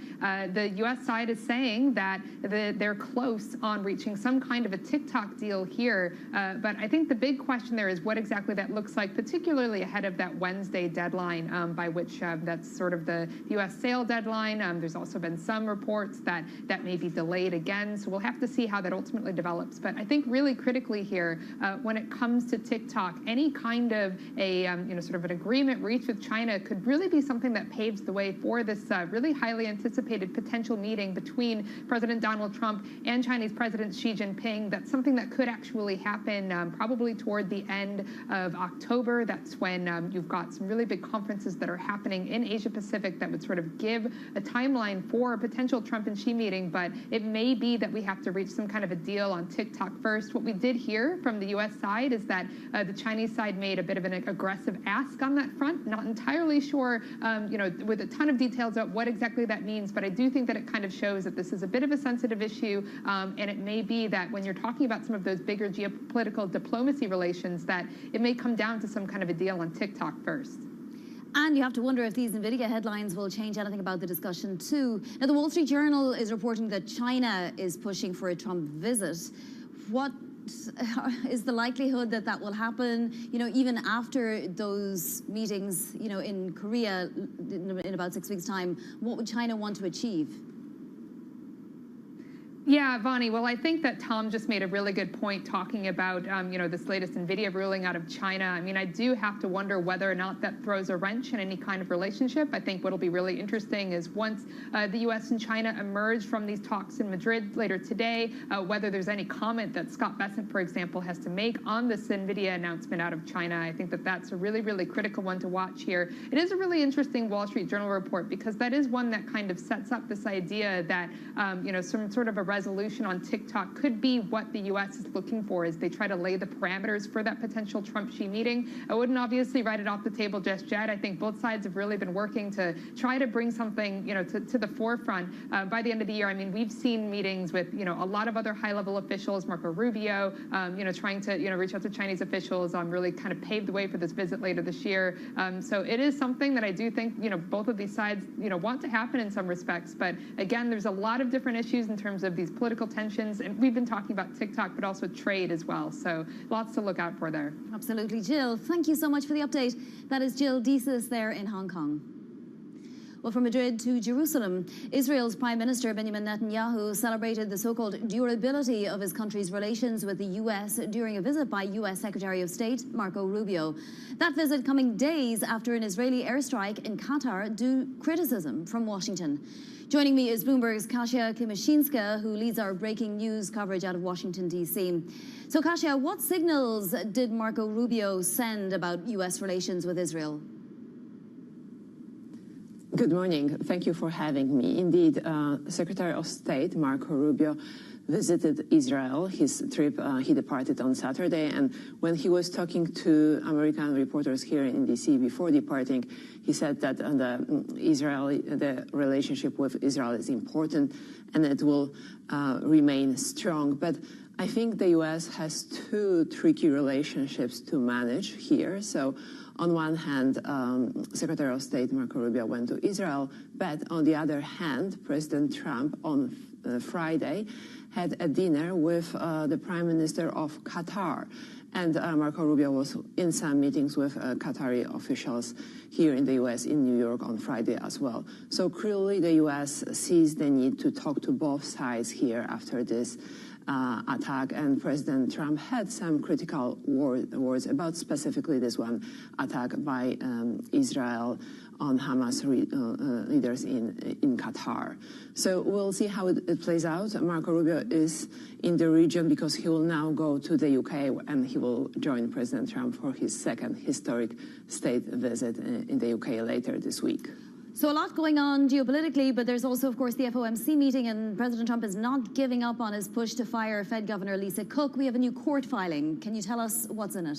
the U.S. side is saying that they're close on reaching some kind of a TikTok deal here. But I think the big question there is what exactly that looks like, particularly ahead of that Wednesday deadline by which that's sort of the U.S. sale deadline. There's also been some reports that may be delayed again, so we'll have to see how that ultimately develops. But I think really critically here, when it comes to TikTok, any kind of a sort of an agreement reached with China could really be something that paves the way for this really highly anticipated potential meeting between President Donald Trump and Chinese President Xi Jinping. That's something that could actually happen probably toward the end of October. That's when you've got some really big conferences that are happening in Asia Pacific that would sort of give a timeline for a potential Trump and Xi meeting, but it may be that we have to reach some kind of a deal on TikTok first. What we did hear from the U.S. side is that the Chinese side made a bit of an aggressive ask on that front. Not entirely sure, with a ton of details about what exactly that means, but I do think that it kind of shows that this is a bit of a sensitive issue, and it may be that when you're talking about some of those bigger geopolitical diplomacy relations, that it may come down to some kind of a deal on TikTok first. And you have to wonder if these NVIDIA headlines will change anything about the discussion too. Now, the Wall Street Journal is reporting that China is pushing for a Trump visit. What is the likelihood that that will happen, even after those meetings, in Korea in about 6 weeks' time? What would China want to achieve? Yeah, Vonnie, well, I think that Tom just made a really good point talking about, this latest NVIDIA ruling out of China. I mean, I do have to wonder whether or not that throws a wrench in any kind of relationship. I think what'll be really interesting is once the U.S. and China emerge from these talks in Madrid later today, whether there's any comment that Scott Bessent, for example, has to make on this NVIDIA announcement out of China. I think that that's a really, really critical one to watch here. It is a really interesting Wall Street Journal report because that is one that kind of sets up this idea that, some sort of a resolution on TikTok could be what the U.S. is looking for as they try to lay the parameters for that potential Trump-Xi meeting. I wouldn't obviously write it off the table just yet. I think both sides have really been working to try to bring something, to the forefront by the end of the year. I mean, we've seen meetings with, a lot of other high-level officials, Marco Rubio, trying to, reach out to Chinese officials, really kind of pave the way for this visit later this year. So it is something that I do think, both of these sides, want to happen in some respects. But again, there's a lot of different issues in terms of these political tensions, and we've been talking about TikTok, but also trade as well. So lots to look out for there. Absolutely. Jill, thank you so much for the update. That is Jill Deesis there in Hong Kong. Well, from Madrid to Jerusalem, Israel's Prime Minister Benjamin Netanyahu celebrated the so-called durability of his country's relations with the U.S. during a visit by U.S. Secretary of State Marco Rubio. That visit coming days after an Israeli airstrike in Qatar drew criticism from Washington. Joining me is Bloomberg's Kasia Kimashinska, who leads our breaking news coverage out of Washington, D.C. So, Kasia, what signals did Marco Rubio send about U.S. relations with Israel? Good morning. Thank you for having me. Indeed, Secretary of State Marco Rubio visited Israel. His trip, he departed on Saturday, and when he was talking to American reporters here in D.C. before departing, he said that the relationship with Israel is important and it will remain strong. But I think the U.S. has two tricky relationships to manage here. So on one hand, Secretary of State Marco Rubio went to Israel, but on the other hand, President Trump on Friday had a dinner with the Prime Minister of Qatar. And Marco Rubio was in some meetings with Qatari officials here in the U.S., in New York, on Friday as well. So clearly the U.S. sees the need to talk to both sides here after this attack, and President Trump had some critical words about specifically this one attack by Israel on Hamas leaders in Qatar. So we'll see how it plays out. Marco Rubio is in the region because he will now go to the UK and he will join President Trump for his second historic state visit in the UK later this week. So a lot going on geopolitically, but there's also, of course, the FOMC meeting, and President Trump is not giving up on his push to fire Fed Governor Lisa Cook. We have a new court filing. Can you tell us what's in it?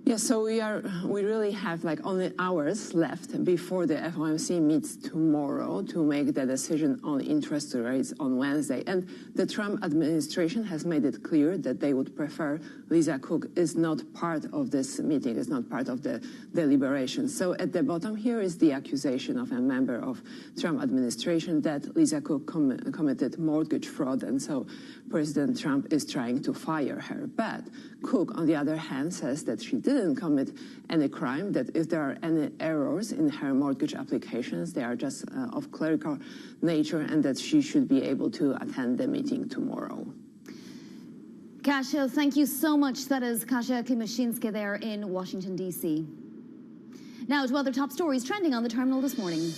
Yes, so we really have like only hours left before the FOMC meets tomorrow to make the decision on interest rates on Wednesday. And the Trump administration has made it clear that they would prefer Lisa Cook is not part of this meeting, is not part of the deliberations. So at the bottom here is the accusation of a member of Trump administration that Lisa Cook committed mortgage fraud, and so President Trump is trying to fire her. But Cook, on the other hand, says that she didn't commit any crime, that if there are any errors in her mortgage applications, they are just of clerical nature, and that she should be able to attend the meeting tomorrow. Kasia, thank you so much. That is Kasia Klimashinska there in Washington, D.C. Now to other top stories trending on the terminal this morning.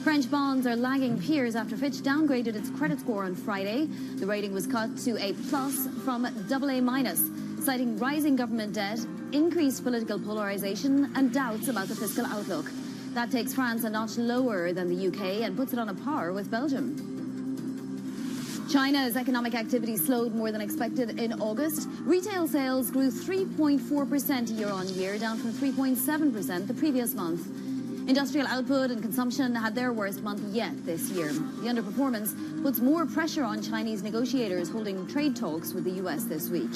French bonds are lagging peers after Fitch downgraded its credit score on Friday. The rating was cut to A+ from AA-, citing rising government debt, increased political polarization and doubts about the fiscal outlook. That takes France a notch lower than the UK and puts it on a par with Belgium. China's economic activity slowed more than expected in August. Retail sales grew 3.4% year-on-year, down from 3.7% the previous month. Industrial output and consumption had their worst month yet this year. The underperformance puts more pressure on Chinese negotiators holding trade talks with the US this week.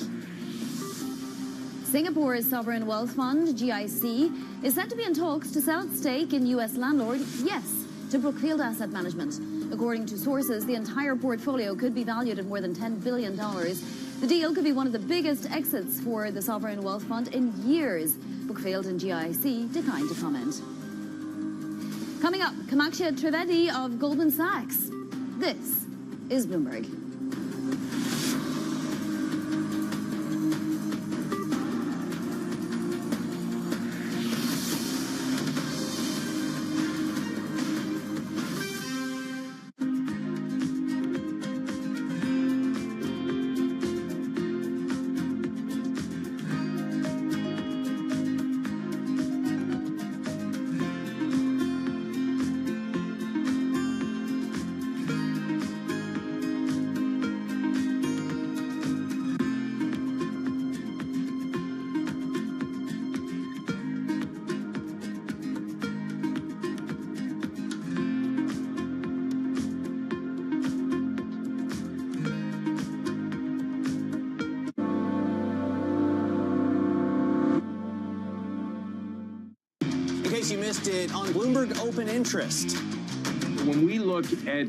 Singapore's sovereign wealth fund, GIC, is said to be in talks to sell its stake in US landlord, Yes, to Brookfield Asset Management. According to sources, the entire portfolio could be valued at more than $10 billion. The deal could be one of the biggest exits for the sovereign wealth fund in years. Brookfield and GIC declined to comment. Coming up, Kamakshya Trivedi of Goldman Sachs. This is Bloomberg. You missed it on Bloomberg Open Interest. When we look at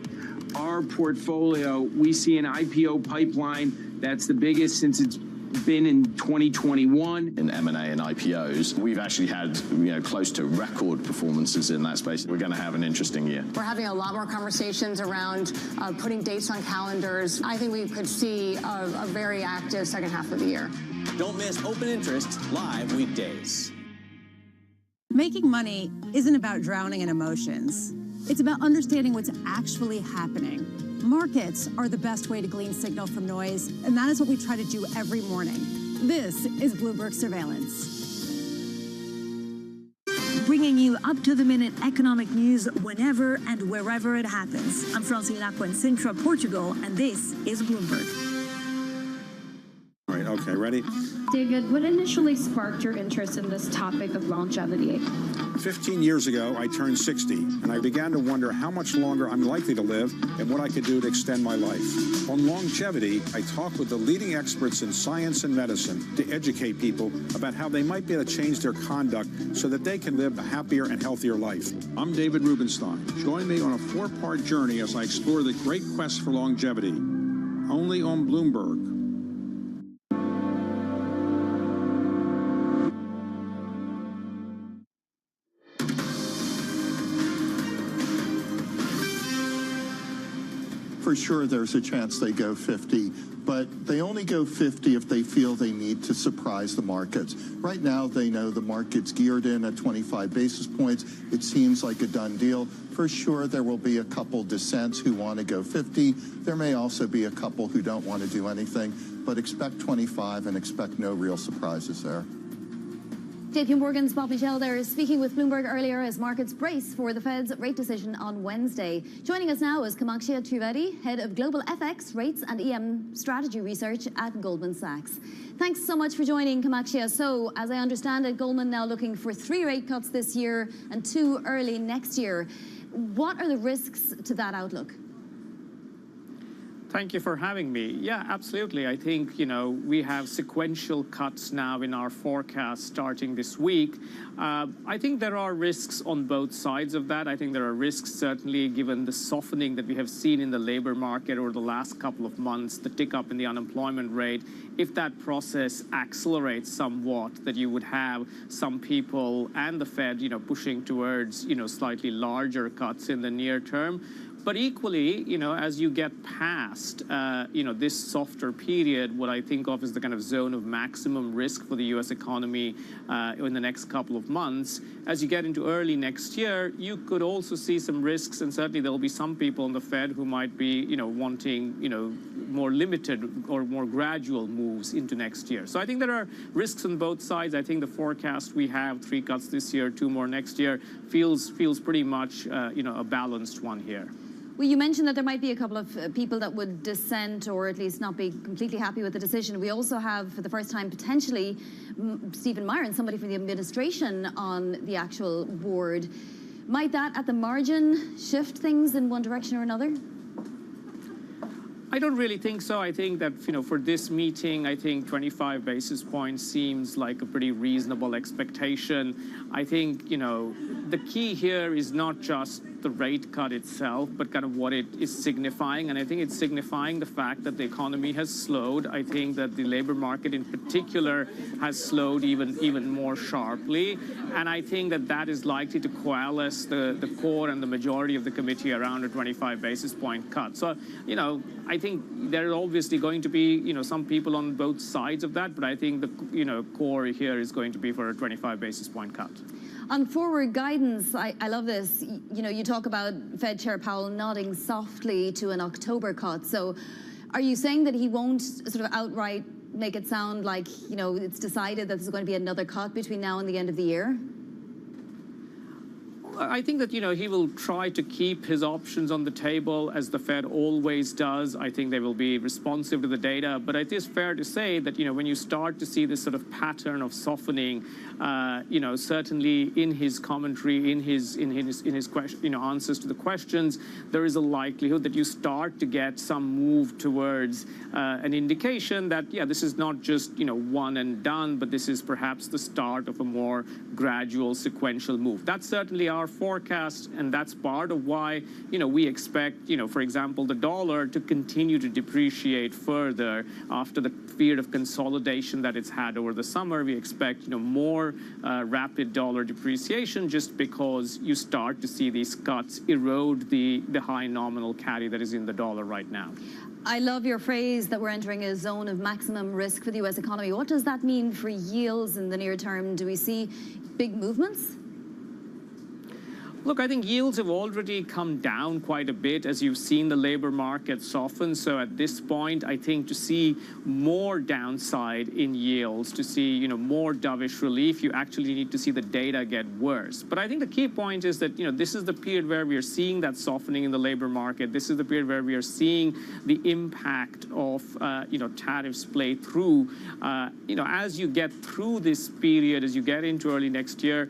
our portfolio, we see an IPO pipeline that's the biggest since it's been in 2021. In M&A and IPOs, we've actually had close to record performances in that space. We're going to have an interesting year. We're having a lot more conversations around putting dates on calendars. I think we could see a very active second half of the year. Don't miss Open Interest live weekdays. Making money isn't about drowning in emotions. It's about understanding what's actually happening. Markets are the best way to glean signal from noise, and that is what we try to do every morning. This is Bloomberg Surveillance. Bringing you up-to-the-minute economic news whenever and wherever it happens. I'm Francine Lacqua in Sintra, Portugal, and this is Bloomberg. All right, okay, ready? David, what initially sparked your interest in this topic of longevity? 15 years ago, I turned 60, and I began to wonder how much longer I'm likely to live and what I could do to extend my life. On longevity, I talked with the leading experts in science and medicine to educate people about how they might be able to change their conduct so that they can live a happier and healthier life. I'm David Rubenstein. Join me on a 4-part journey as I explore the great quest for longevity, only on Bloomberg. For for sure there's a chance they go 50, but they only go 50 if they feel they need to surprise the markets. Right now, they know the market's geared in at 25 basis points. It seems like a done deal. For sure, there will be a couple dissents who want to go 50. There may also be a couple who don't want to do anything, but expect 25 and expect no real surprises there. JP Morgan's Bob Michel there speaking with Bloomberg earlier as markets brace for the Fed's rate decision on Wednesday. Joining us now is Kamakshya Trivedi, Head of Global FX, Rates and EM Strategy Research at Goldman Sachs. Thanks so much for joining, Kamakshya. So, as I understand it, Goldman now looking for 3 rate cuts this year and 2 early next year. What are the risks to that outlook? Thank you for having me. Yeah, absolutely. I think, we have sequential cuts now in our forecast starting this week. I think there are risks on both sides of that. I think there are risks, certainly, given the softening that we have seen in the labor market over the last couple of months, the tick up in the unemployment rate. If that process accelerates somewhat, that you would have some people and the Fed, pushing towards, slightly larger cuts in the near term. But equally, as you get past, this softer period, what I think of as the kind of zone of maximum risk for the U.S. economy in the next couple of months, as you get into early next year, you could also see some risks, and certainly there will be some people in the Fed who might be, wanting, more limited or more gradual moves into next year. So I think there are risks on both sides. I think the forecast we have, 3 cuts this year, 2 more next year, feels pretty much, a balanced one here. Well, you mentioned that there might be a couple of people that would dissent or at least not be completely happy with the decision. We also have, for the first time, potentially Stephen Myron, somebody from the administration on the actual board. Might that, at the margin, shift things in one direction or another? I don't really think so. I think that, for this meeting, I think 25 basis points seems like a pretty reasonable expectation. I think, the key here is not just the rate cut itself, but kind of what it is signifying. And I think it's signifying the fact that the economy has slowed. I think that the labor market in particular has slowed even more sharply. And I think that is likely to coalesce the core and the majority of the committee around a 25 basis point cut. So, I think there are obviously going to be, some people on both sides of that, but I think the, core here is going to be for a 25 basis point cut. On forward guidance, I love this. You talk about Fed Chair Powell nodding softly to an October cut. So are you saying that he won't sort of outright make it sound like, it's decided that there's going to be another cut between now and the end of the year? I think that, he will try to keep his options on the table, as the Fed always does. I think they will be responsive to the data. But it is fair to say that, when you start to see this sort of pattern of softening, certainly in his commentary, in his question, answers to the questions, there is a likelihood that you start to get some move towards an indication that, this is not just, one and done, but this is perhaps the start of a more gradual sequential move. That's certainly our forecast, and that's part of why, we expect, for example, the dollar to continue to depreciate further after the period of consolidation that it's had over the summer. We expect, more rapid dollar depreciation, just because you start to see these cuts erode the high nominal carry that is in the dollar right now. I love your phrase that we're entering a zone of maximum risk for the U.S. economy. What does that mean for yields in the near term? Do we see big movements? Look, I think yields have already come down quite a bit as you've seen the labor market soften. So at this point, I think to see more downside in yields, to see, more dovish relief, you actually need to see the data get worse. But I think the key point is that, this is the period where we are seeing that softening in the labor market. This is the period where we are seeing the impact of, tariffs play through. As you get through this period, as you get into early next year,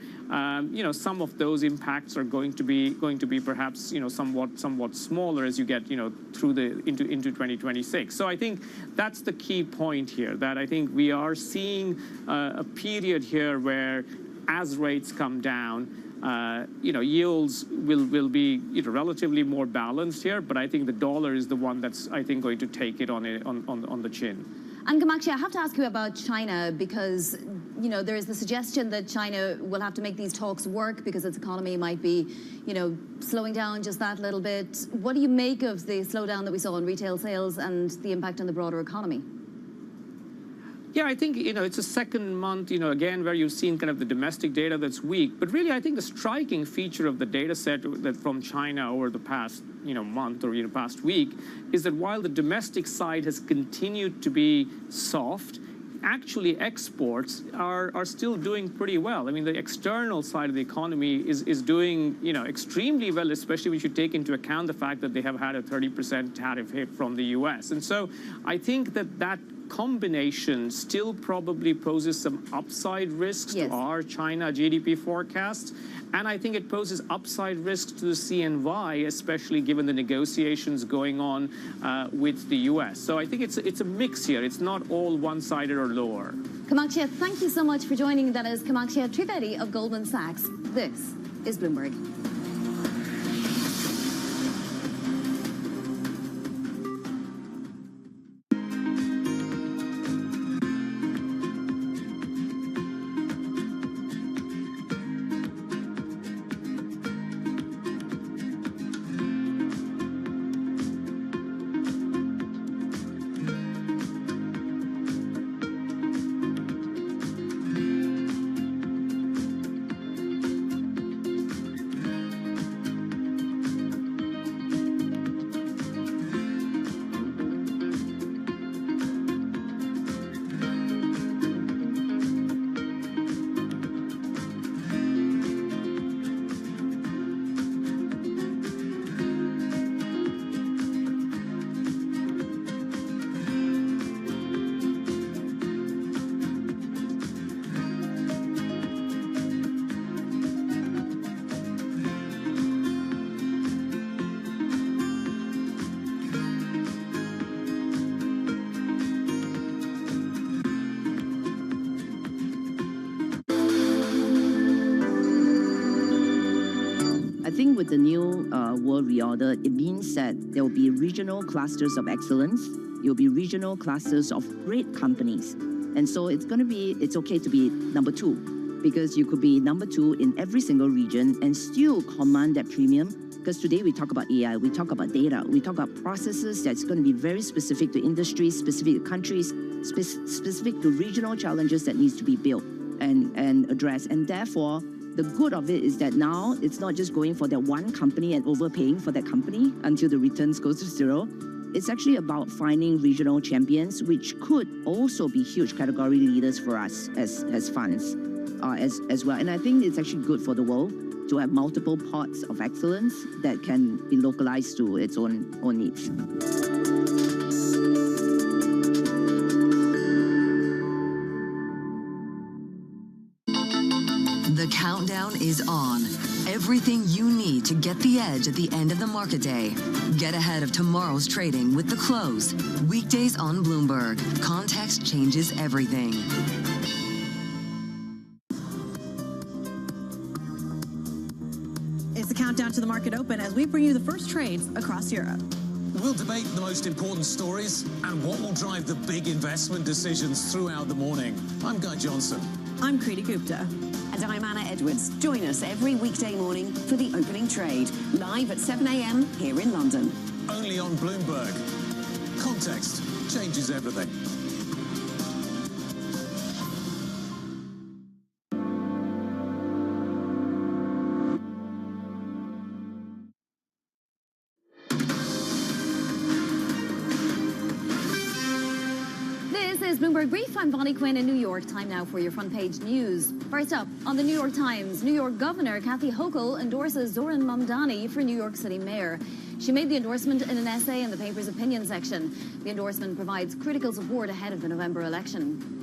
some of those impacts are going to be perhaps somewhat smaller as you get through into 2026. So I think that's the key point here, that I think we are seeing a period here where, as rates come down, yields will be relatively more balanced here, but I think the dollar is the one that's, I think, going to take it on the chin. And Kamakshi, I have to ask you about China because, you know, there is the suggestion that China will have to make these talks work because its economy might be, you know, slowing down just that little bit. What do you make of the slowdown that we saw in retail sales and the impact on the broader economy? Yeah, I think, you know, it's a second month, you know, again, where you've seen kind of the domestic data that's weak. But really, I think the striking feature of the data set that from China over the past, you know, month or, you know, past week is that while the domestic side has continued to be soft, actually exports are still doing pretty well. I mean, the external side of the economy is doing, you know, extremely well, especially when you take into account the fact that they have had a 30% tariff hit from the US. And so I think that combination still probably poses some upside risks to our China GDP forecast. And I think it poses upside risks to the CNY, especially given the negotiations going on with the US. So I think it's a mix here. It's not all one-sided or lower. Kamakshi, thank you so much for joining. That is Kamakshi Trivedi of Goldman Sachs. This is Bloomberg. I think with the new world reorder, it means that there will be regional clusters of excellence. There will be regional clusters of great companies. And so it's okay to be number two, because you could be number two in every single region and still command that premium. Because today we talk about AI, we talk about data, we talk about processes that's going to be very specific to industries, specific to countries, specific to regional challenges that needs to be built and addressed. And therefore, the good of it is that now it's not just going for that one company and overpaying for that company until the returns goes to zero. It's actually about finding regional champions, which could also be huge category leaders for us as funds as well. And I think it's actually good for the world to have multiple pots of excellence that can be localized to its own needs. The countdown is on. Everything you need to get the edge at the end of the market day. Get ahead of tomorrow's trading with The Close. Weekdays on Bloomberg. Context changes everything. It's the countdown to the market open as we bring you the first trades across Europe. We'll debate the most important stories and what will drive the big investment decisions throughout the morning. I'm Guy Johnson. I'm Kriti Gupta. And I'm Anna Edwards. Join us every weekday morning for the opening trade, live at 7 a.m. here in London. Only on Bloomberg. Context changes everything. Bloomberg Brief. I'm Bonnie Quinn in New York. Time now for your front page news. First up, on the New York Times, New York Governor Kathy Hochul endorses Zoran Mamdani for New York City Mayor. She made the endorsement in an essay in the paper's opinion section. The endorsement provides critical support ahead of the November election.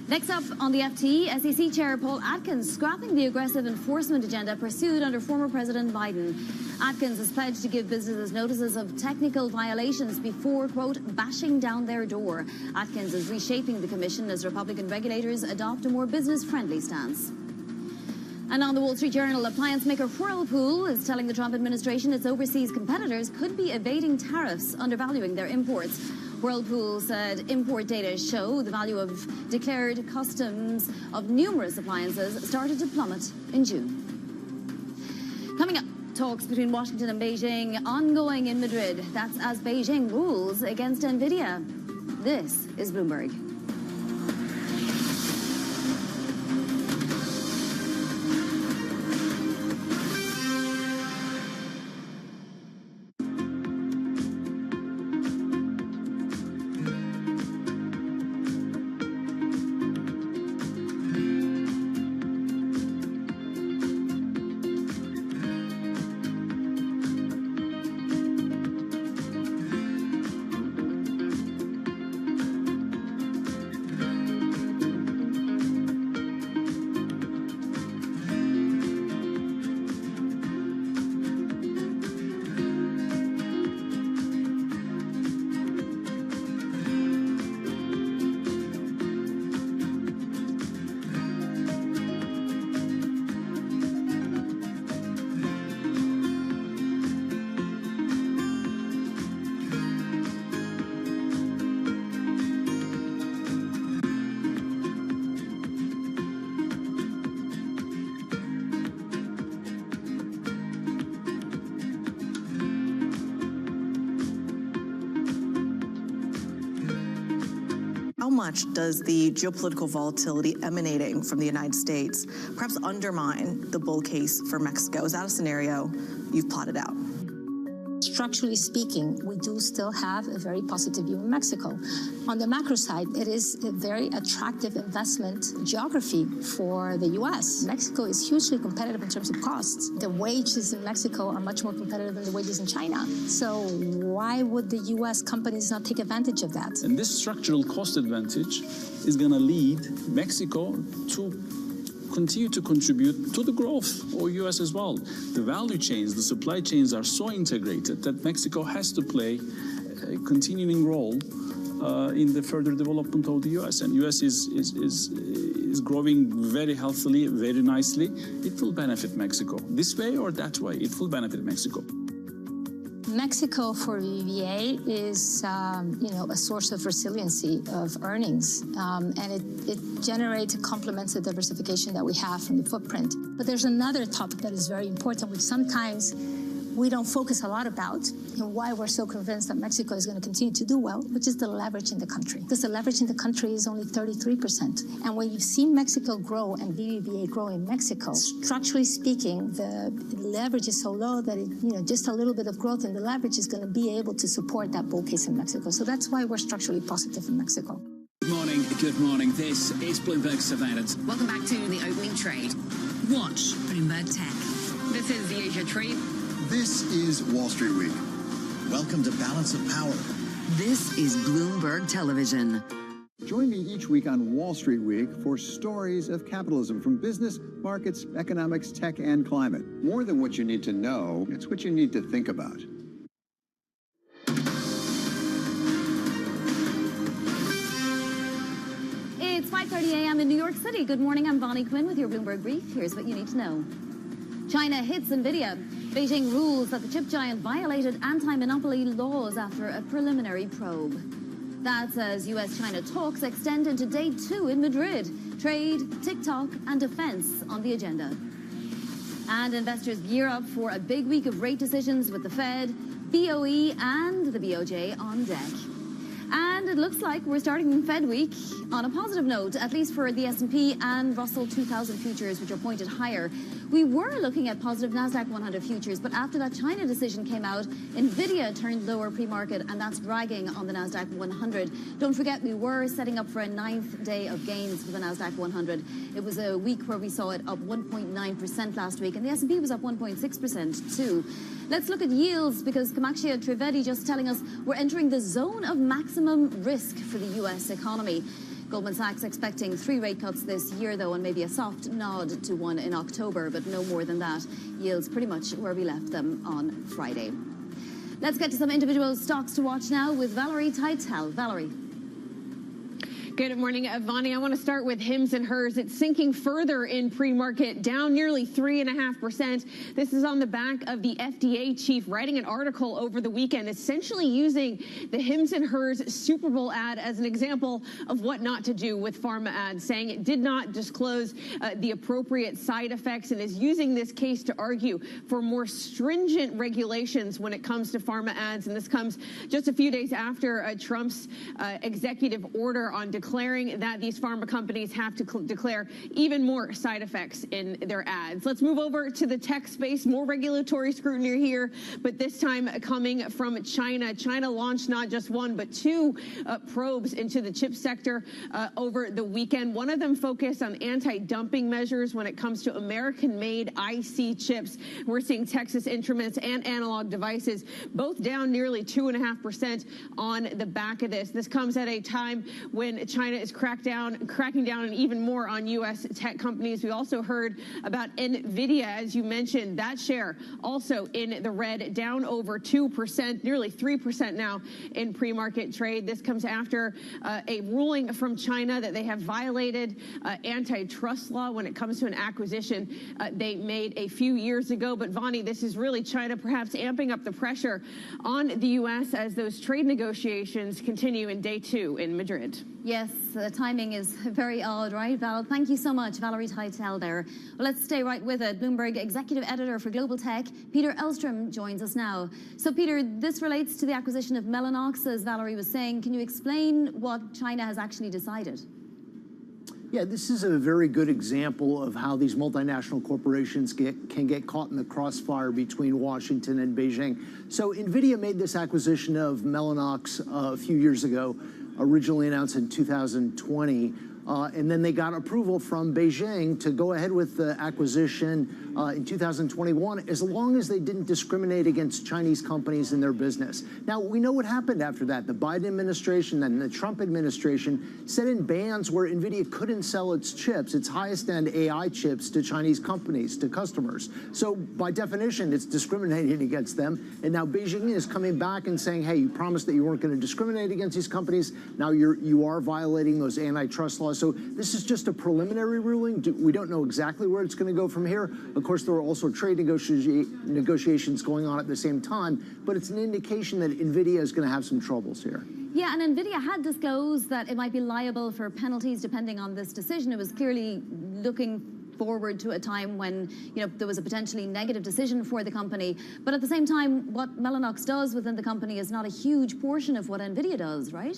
Next up, on the FT, SEC Chair Paul Atkins scrapping the aggressive enforcement agenda pursued under former President Biden. Atkins has pledged to give businesses notices of technical violations before, quote, bashing down their door. Atkins is reshaping the commission as Republican regulators adopt a more business-friendly stance. And on the Wall Street Journal, appliance maker Whirlpool is telling the Trump administration its overseas competitors could be evading tariffs, undervaluing their imports. Whirlpool said import data show the value of declared customs of numerous appliances started to plummet in June. Coming up, talks between Washington and Beijing ongoing in Madrid. That's as Beijing rules against NVIDIA. This is Bloomberg. How much does the geopolitical volatility emanating from the United States perhaps undermine the bull case for Mexico? Is that a scenario you've plotted out? Structurally speaking, we do still have a very positive view in Mexico. On the macro side, it is a very attractive investment geography for the U.S. Mexico is hugely competitive in terms of costs. The wages in Mexico are much more competitive than the wages in China. So why would the U.S. companies not take advantage of that? And this structural cost advantage is going to lead Mexico to continue to contribute to the growth of U.S. as well. The value chains, the supply chains are so integrated that Mexico has to play a continuing role in the further development of the U.S. And U.S. is growing very healthily, very nicely. It will benefit Mexico this way or that way. It will benefit Mexico. Mexico for BBVA is, a source of resiliency of earnings, and it generates and complements the diversification that we have from the footprint. But there's another topic that is very important, which sometimes we don't focus a lot about, and why we're so convinced that Mexico is going to continue to do well, which is the leverage in the country. Because the leverage in the country is only 33%. And when you've seen Mexico grow and BBVA grow in Mexico, structurally speaking, the leverage is so low that just a little bit of growth in the leverage is going to be able to support that bull case in Mexico. So that's why we're structurally positive in Mexico. Good morning. Good morning. This is Bloomberg Surveillance. Welcome back to the opening trade. Watch Bloomberg Tech. This is the Asia Trade. This is Wall Street Week. Welcome to Balance of Power. This is Bloomberg Television. Join me each week on Wall Street Week for stories of capitalism from business, markets, economics, tech, and climate. More than what you need to know, it's what you need to think about. It's 5:30 a.m. in New York City. Good morning, I'm Bonnie Quinn with your Bloomberg Brief. Here's what you need to know. China hits NVIDIA. Beijing rules that the chip giant violated anti-monopoly laws after a preliminary probe. That's as U.S.-China talks extend into day 2 in Madrid. Trade, TikTok, and defense on the agenda. And investors gear up for a big week of rate decisions with the Fed, BOE, and the BOJ on deck. And it looks like we're starting Fed Week on a positive note, at least for the S&P and Russell 2000 futures, which are pointed higher. We were looking at positive NASDAQ 100 futures, but after that China decision came out, NVIDIA turned lower pre-market, and that's dragging on the NASDAQ 100. Don't forget, we were setting up for a 9th day of gains for the NASDAQ 100. It was a week where we saw it up 1.9% last week, and the S&P was up 1.6% too. Let's look at yields, because Kamakshia Trivedi just telling us we're entering the zone of maximum risk for the U.S. economy. Goldman Sachs expecting 3 rate cuts this year, though, and maybe a soft nod to one in October, but no more than that. Yields pretty much where we left them on Friday. Let's get to some individual stocks to watch now with Valerie Teitel. Valerie. Good morning, Vani. I want to start with Hims and Hers. It's sinking further in pre-market, down nearly 3.5%. This is on the back of the FDA chief writing an article over the weekend, essentially using the Hims and Hers Super Bowl ad as an example of what not to do with pharma ads, saying it did not disclose the appropriate side effects and is using this case to argue for more stringent regulations when it comes to pharma ads. And this comes just a few days after Trump's executive order on declaring that these pharma companies have to declare even more side effects in their ads. Let's move over to the tech space. More regulatory scrutiny here, but this time coming from China. China launched not just one, but two probes into the chip sector over the weekend. One of them focused on anti-dumping measures when it comes to American-made IC chips. We're seeing Texas Instruments and Analog Devices both down nearly 2.5% on the back of this. This comes at a time when China is cracking down and even more on U.S. tech companies. We also heard about NVIDIA, as you mentioned, that share also in the red, down over 2%, nearly 3% now in pre-market trade. This comes after a ruling from China that they have violated antitrust law when it comes to an acquisition they made a few years ago. But Vani, this is really China perhaps amping up the pressure on the U.S. as those trade negotiations continue in day 2 in Madrid. Yes, the timing is very odd, right, Val? Thank you so much, Valerie Teitel there. Well, let's stay right with it. Bloomberg executive editor for Global Tech, Peter Elstrom, joins us now. So, Peter, this relates to the acquisition of Mellanox, as Valerie was saying. Can you explain what China has actually decided? Yeah, this is a very good example of how these multinational corporations can get caught in the crossfire between Washington and Beijing. So NVIDIA made this acquisition of Mellanox a few years ago, originally announced in 2020. And then they got approval from Beijing to go ahead with the acquisition in 2021, as long as they didn't discriminate against Chinese companies in their business. Now, we know what happened after that. The Biden administration and the Trump administration set in bans where NVIDIA couldn't sell its chips, its highest-end AI chips, to Chinese companies, to customers. So by definition, it's discriminating against them. And now Beijing is coming back and saying, hey, you promised that you weren't going to discriminate against these companies. Now you are violating those antitrust laws. So this is just a preliminary ruling. We don't know exactly where it's going to go from here. Of course, there are also trade negotiations going on at the same time, but it's an indication that NVIDIA is going to have some troubles here. Yeah, and NVIDIA had disclosed that it might be liable for penalties depending on this decision. It was clearly looking forward to a time when, you know, there was a potentially negative decision for the company. But at the same time, what Mellanox does within the company is not a huge portion of what NVIDIA does, right?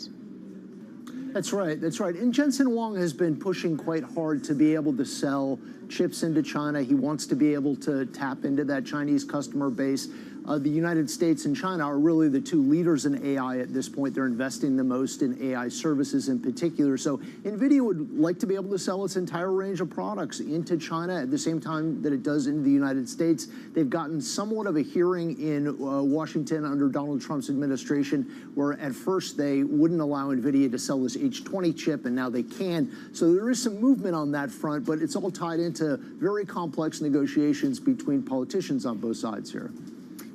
That's right. That's right. And Jensen Huang has been pushing quite hard to be able to sell chips into China. He wants to be able to tap into that Chinese customer base. The United States and China are really the two leaders in AI at this point. They're investing the most in AI services in particular. So NVIDIA would like to be able to sell its entire range of products into China at the same time that it does into the United States. They've gotten somewhat of a hearing in Washington under Donald Trump's administration, where at first they wouldn't allow NVIDIA to sell this H20 chip, and now they can. So there is some movement on that front, but it's all tied into very complex negotiations between politicians on both sides here.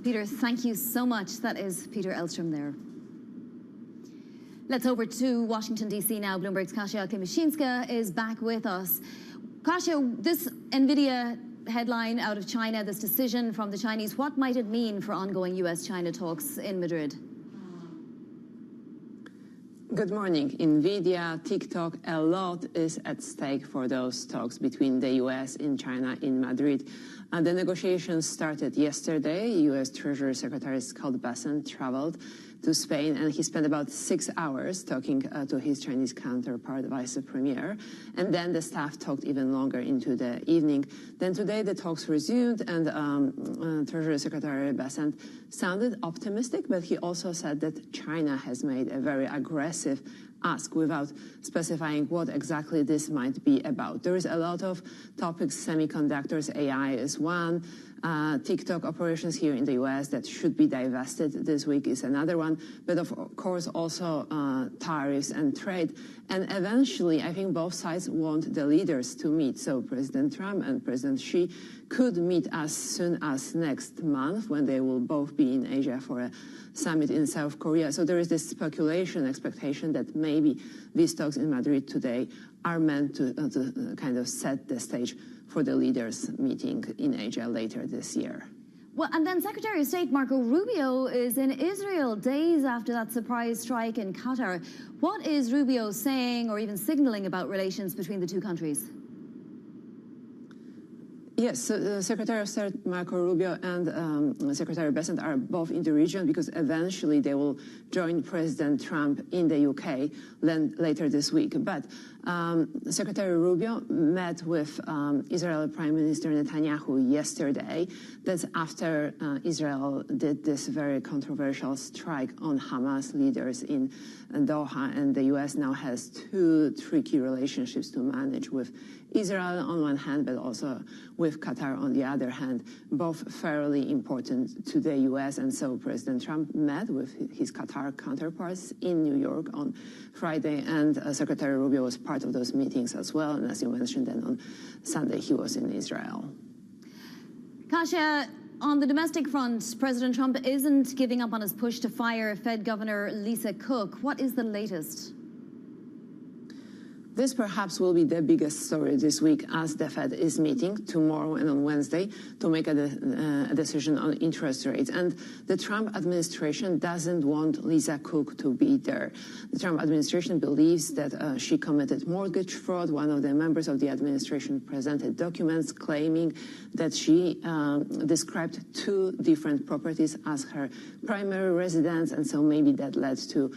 Peter, thank you so much. That is Peter Elstrom there. Let's over to Washington, D.C. now. Bloomberg's Kasia Klimashinska is back with us. Kasia, this NVIDIA headline out of China, this decision from the Chinese, what might it mean for ongoing U.S.-China talks in Madrid? Good morning. NVIDIA, TikTok, a lot is at stake for those talks between the U.S. and China in Madrid. The negotiations started yesterday. U.S. Treasury Secretary Scott Bessent traveled to Spain, and he spent about 6 hours talking to his Chinese counterpart, Vice Premier. And then the staff talked even longer into the evening. Then today the talks resumed, and Treasury Secretary Bessent sounded optimistic, but he also said that China has made a very aggressive ask without specifying what exactly this might be about. There is a lot of topics, semiconductors, AI is one. TikTok operations here in the U.S. that should be divested this week is another one. But of course also tariffs and trade. And eventually, I think both sides want the leaders to meet. So President Trump and President Xi could meet as soon as next month, when they will both be in Asia for a summit in South Korea. So there is this speculation, expectation that maybe maybe these talks in Madrid today are meant to kind of set the stage for the leaders meeting in Asia later this year. Well, and then Secretary of State Marco Rubio is in Israel days after that surprise strike in Qatar. What is Rubio saying or even signaling about relations between the two countries? Yes, so Secretary of State Marco Rubio and Secretary Bessent are both in the region because eventually they will join President Trump in the UK later this week. But Secretary Rubio met with Israel Prime Minister Netanyahu yesterday. That's after Israel did this very controversial strike on Hamas leaders in Doha, and the U.S. now has two tricky relationships to manage with Israel on one hand, but also with Qatar on the other hand, both fairly important to the U.S. And so President Trump met with his Qatar counterparts in New York on Friday, and Secretary Rubio was part of those meetings as well. And as you mentioned, then on Sunday he was in Israel. Kasia, on the domestic front, President Trump isn't giving up on his push to fire Fed Governor Lisa Cook. What is the latest? This perhaps will be the biggest story this week, as the Fed is meeting tomorrow and on Wednesday to make a decision on interest rates. And the Trump administration doesn't want Lisa Cook to be there. The Trump administration believes that she committed mortgage fraud. One of the members of the administration presented documents claiming that she described two different properties as her primary residence, and so maybe that led to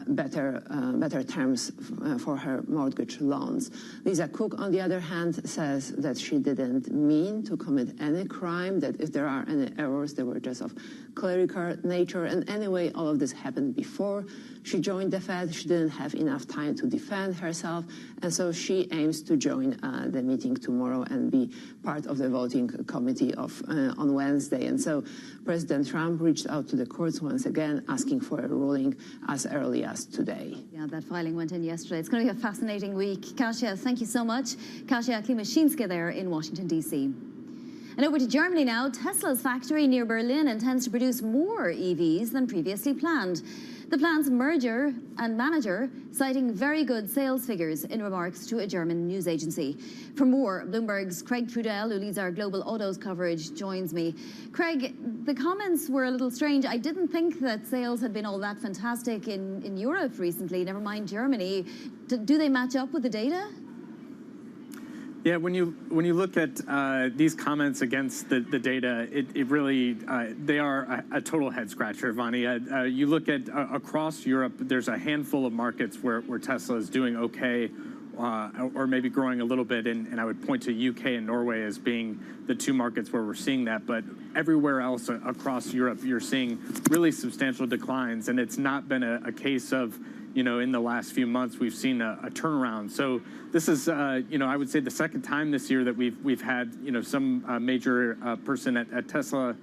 better terms for her mortgage loans. Lisa Cook, on the other hand, says that she didn't mean to commit any crime, that if there are any errors, they were just of clerical nature. And anyway, all of this happened before she joined the Fed. She didn't have enough time to defend herself, and so she aims to join the meeting tomorrow and be part of the voting committee on Wednesday. And so President Trump reached out to the courts once again, asking for a ruling as early as today. Yeah, that filing went in yesterday. It's going to be a fascinating week. Kasia, thank you so much. Kasia Klimaszinska there in Washington, D.C. And over to Germany now. Tesla's factory near Berlin intends to produce more EVs than previously planned. The plant's merger and manager citing very good sales figures in remarks to a German news agency. For more, Bloomberg's Craig Trudell, who leads our global autos coverage, joins me. Craig, the comments were a little strange. I didn't think that sales had been all that fantastic in Europe recently, never mind Germany. Do they match up with the data? Yeah, when you look at these comments against the data, it really they are a total head scratcher, Vani. You look at across Europe, there's a handful of markets where Tesla is doing okay, or maybe growing a little bit, and I would point to UK and Norway as being the two markets where we're seeing that. But everywhere else across Europe, you're seeing really substantial declines, and it's not been a case of, in the last few months, we've seen a turnaround. So this is, I would say the second time this year that we've had, some major person at Tesla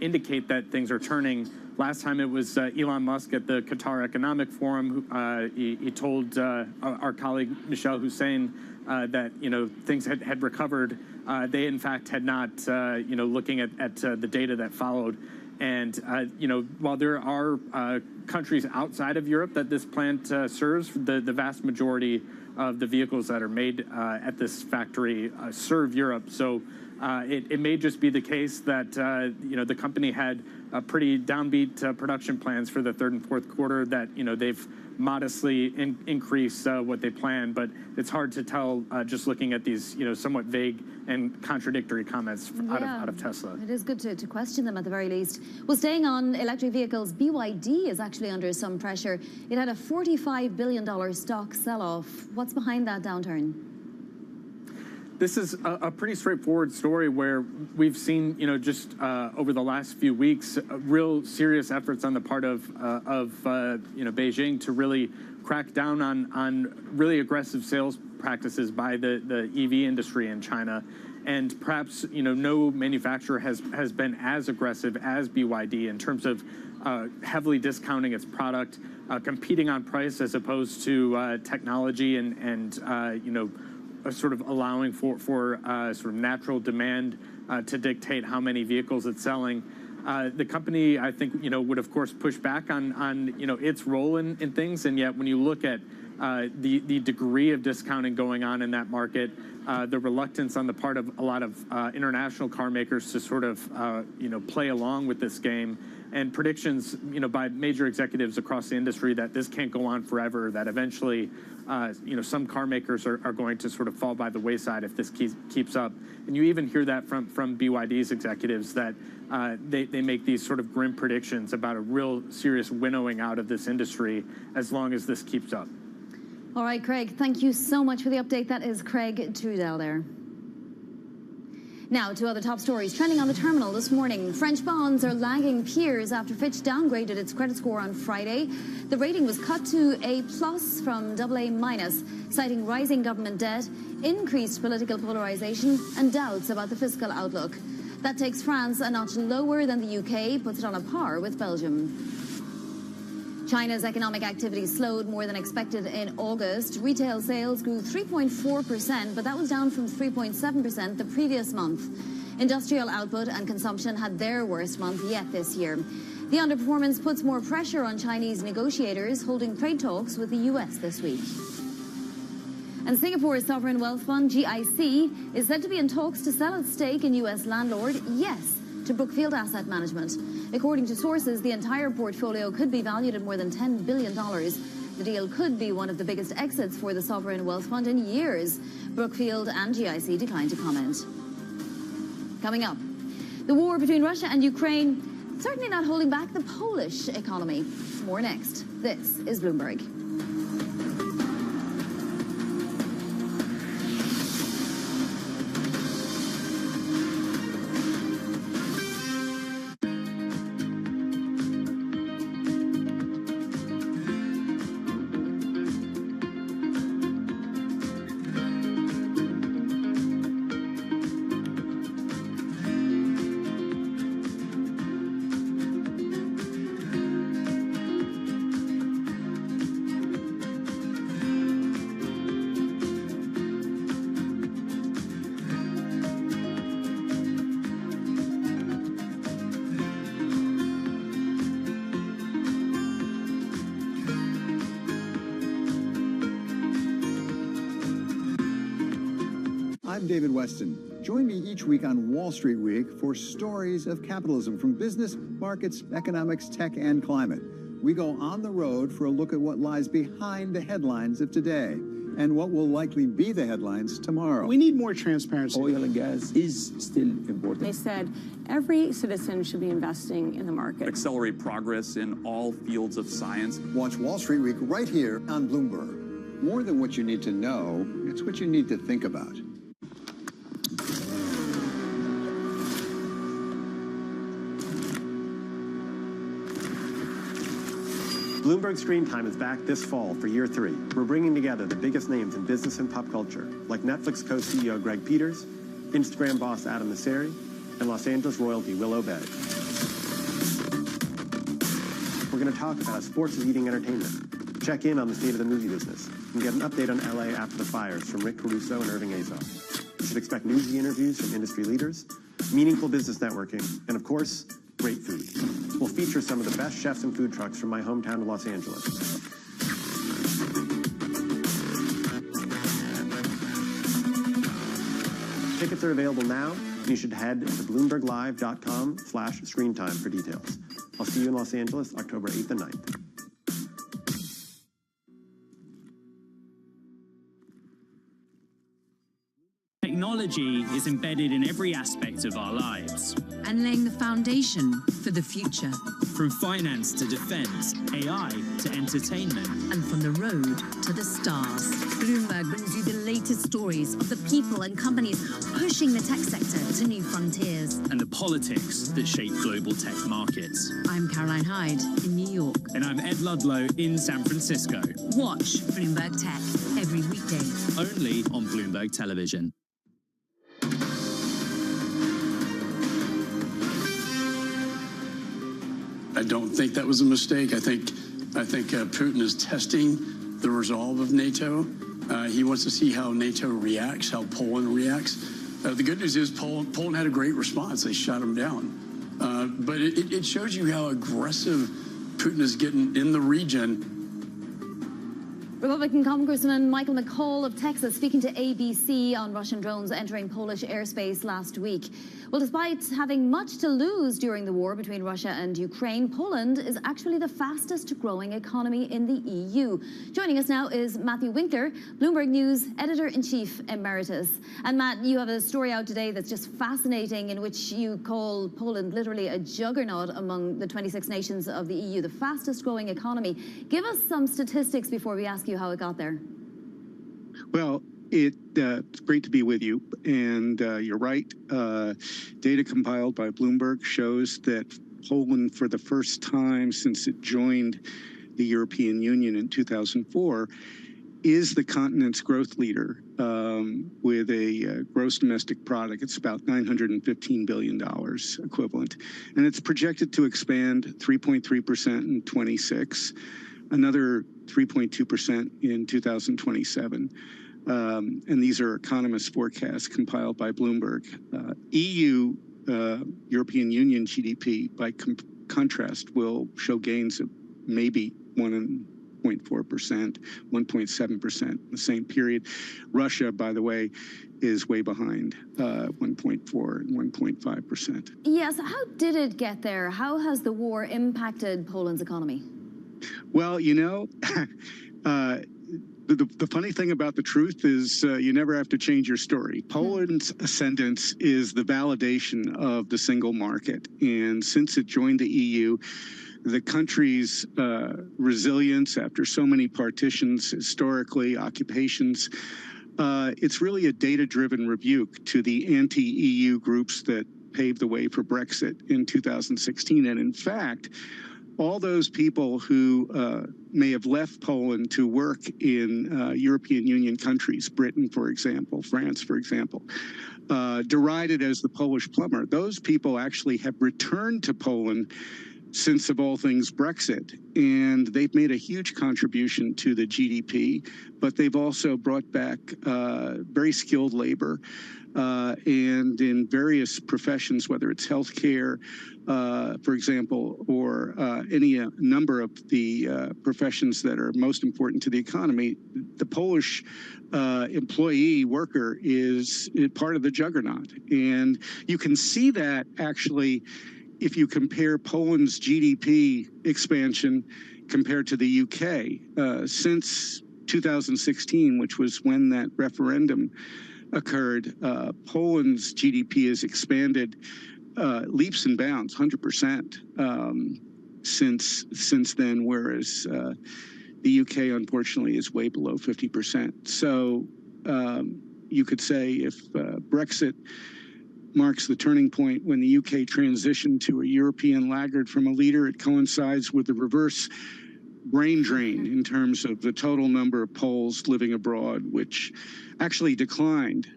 indicate that things are turning. Last time it was Elon Musk at the Qatar Economic Forum. He told our colleague Michelle Hussein that, things had recovered. They, in fact, had not, looking at the data that followed. And, while there are countries outside of Europe that this plant serves, the vast majority of the vehicles that are made at this factory serve Europe. So it may just be the case that, the company had pretty downbeat production plans for the third and fourth quarter that, they've modestly increased what they planned. But it's hard to tell just looking at these, somewhat vague and contradictory comments out of Tesla. It is good to question them at the very least. Well, staying on electric vehicles, BYD is actually under some pressure. It had a $45 billion stock sell-off. What's behind that downturn? This is a pretty straightforward story where we've seen, just over the last few weeks, real serious efforts on the part of Beijing to really crack down on really aggressive sales practices by the EV industry in China. And perhaps, no manufacturer has been as aggressive as BYD in terms of heavily discounting its product, competing on price as opposed to technology and sort of allowing for sort of natural demand to dictate how many vehicles it's selling. The company, I think, would of course push back on its role in things, and yet when you look at the degree of discounting going on in that market, the reluctance on the part of a lot of international car makers to sort of play along with this game, and predictions by major executives across the industry that this can't go on forever, that eventually some car makers are going to sort of fall by the wayside if this keeps up. And you even hear that from BYD's executives, that they make these sort of grim predictions about a real serious winnowing out of this industry as long as this keeps up. All right, Craig, thank you so much for the update. That is Craig Trudell there. Now to other top stories trending on the terminal this morning. French bonds are lagging peers after Fitch downgraded its credit score on Friday. The rating was cut to A+ from AA-, citing rising government debt, increased political polarization and doubts about the fiscal outlook. That takes France a notch lower than the UK, puts it on a par with Belgium. China's economic activity slowed more than expected in August. Retail sales grew 3.4%, but that was down from 3.7% the previous month. Industrial output and consumption had their worst month yet this year. The underperformance puts more pressure on Chinese negotiators holding trade talks with the US this week. And Singapore's sovereign wealth fund, GIC, is said to be in talks to sell its stake in US landlord Yes to Brookfield Asset Management. According to sources, the entire portfolio could be valued at more than $10 billion. The deal could be one of the biggest exits for the sovereign wealth fund in years. Brookfield and GIC declined to comment. Coming up, the war between Russia and Ukraine certainly not holding back the Polish economy. More next. This is Bloomberg. I'm David Weston. Join me each week on Wall Street Week for stories of capitalism from business, markets, economics, tech, and climate. We go on the road for a look at what lies behind the headlines of today and what will likely be the headlines tomorrow. We need more transparency. Oil and gas is still important. They said every citizen should be investing in the market. Accelerate progress in all fields of science. Watch Wall Street Week right here on Bloomberg. More than what you need to know, it's what you need to think about. Bloomberg Screen Time is back this fall for year 3. We're bringing together the biggest names in business and pop culture, like Netflix co-CEO Greg Peters, Instagram boss Adam Mosseri, and Los Angeles royalty Will Obey. We're going to talk about how sports is eating entertainment, check in on the state of the movie business, and get an update on LA after the fires from Rick Caruso and Irving Azoff. You should expect newsy interviews from industry leaders, meaningful business networking, and of course, great food. We'll feature some of the best chefs and food trucks from my hometown of Los Angeles. Tickets are available now, and you should head to bloomberglive.com/screentime for details. I'll see you in Los Angeles, October 8th and 9th. Technology is embedded in every aspect of our lives. And laying the foundation for the future. From finance to defense, AI to entertainment. And from the road to the stars. Bloomberg brings you the latest stories of the people and companies pushing the tech sector to new frontiers. And the politics that shape global tech markets. I'm Caroline Hyde in New York. And I'm Ed Ludlow in San Francisco. Watch Bloomberg Tech every weekday. Only on Bloomberg Television. I don't think that was a mistake. I think Putin is testing the resolve of NATO. He wants to see how NATO reacts, how Poland reacts. The good news is Poland had a great response. They shot him down. But it shows you how aggressive Putin is getting in the region. Republican Congressman Michael McCall of Texas speaking to ABC on Russian drones entering Polish airspace last week. Well, despite having much to lose during the war between Russia and Ukraine, Poland is actually the fastest growing economy in the EU. Joining us now is Matthew Winkler, Bloomberg News Editor-in-Chief Emeritus. And Matt, you have a story out today that's just fascinating in which you call Poland literally a juggernaut among the 26 nations of the EU, the fastest growing economy. Give us some statistics before we ask you how it got there. Well, it's great to be with you, and you're right. Data compiled by Bloomberg shows that Poland, for the first time since it joined the European Union in 2004, is the continent's growth leader with a gross domestic product. It's about $915 billion equivalent, and it's projected to expand 3.3% in 26, another 3.2% in 2027. And these are economists' forecasts compiled by Bloomberg. EU, European Union GDP, by contrast, will show gains of maybe 1.4%, 1.7% in the same period. Russia, by the way, is way behind, 1.4 and 1.5%. Yes, how did it get there? How has the war impacted Poland's economy? Well, you know, the funny thing about the truth is you never have to change your story. Poland's ascendance is the validation of the single market. And since it joined the EU, the country's resilience after so many partitions, historically, occupations, it's really a data-driven rebuke to the anti-EU groups that paved the way for Brexit in 2016. And in fact, all those people who may have left Poland to work in European Union countries, Britain, for example, France, for example, derided as the Polish plumber, those people actually have returned to Poland since, of all things, Brexit. And they've made a huge contribution to the GDP, but they've also brought back very skilled labor. And in various professions, whether it's healthcare, for example, or any number of the professions that are most important to the economy, the Polish employee worker is part of the juggernaut. And you can see that actually if you compare Poland's GDP expansion compared to the UK. Since 2016, which was when that referendum occurred, Poland's GDP has expanded leaps and bounds, 100% since then, whereas the UK, unfortunately, is way below 50%. So you could say if Brexit marks the turning point when the UK transitioned to a European laggard from a leader, it coincides with the reverse brain drain in terms of the total number of Poles living abroad, which actually declined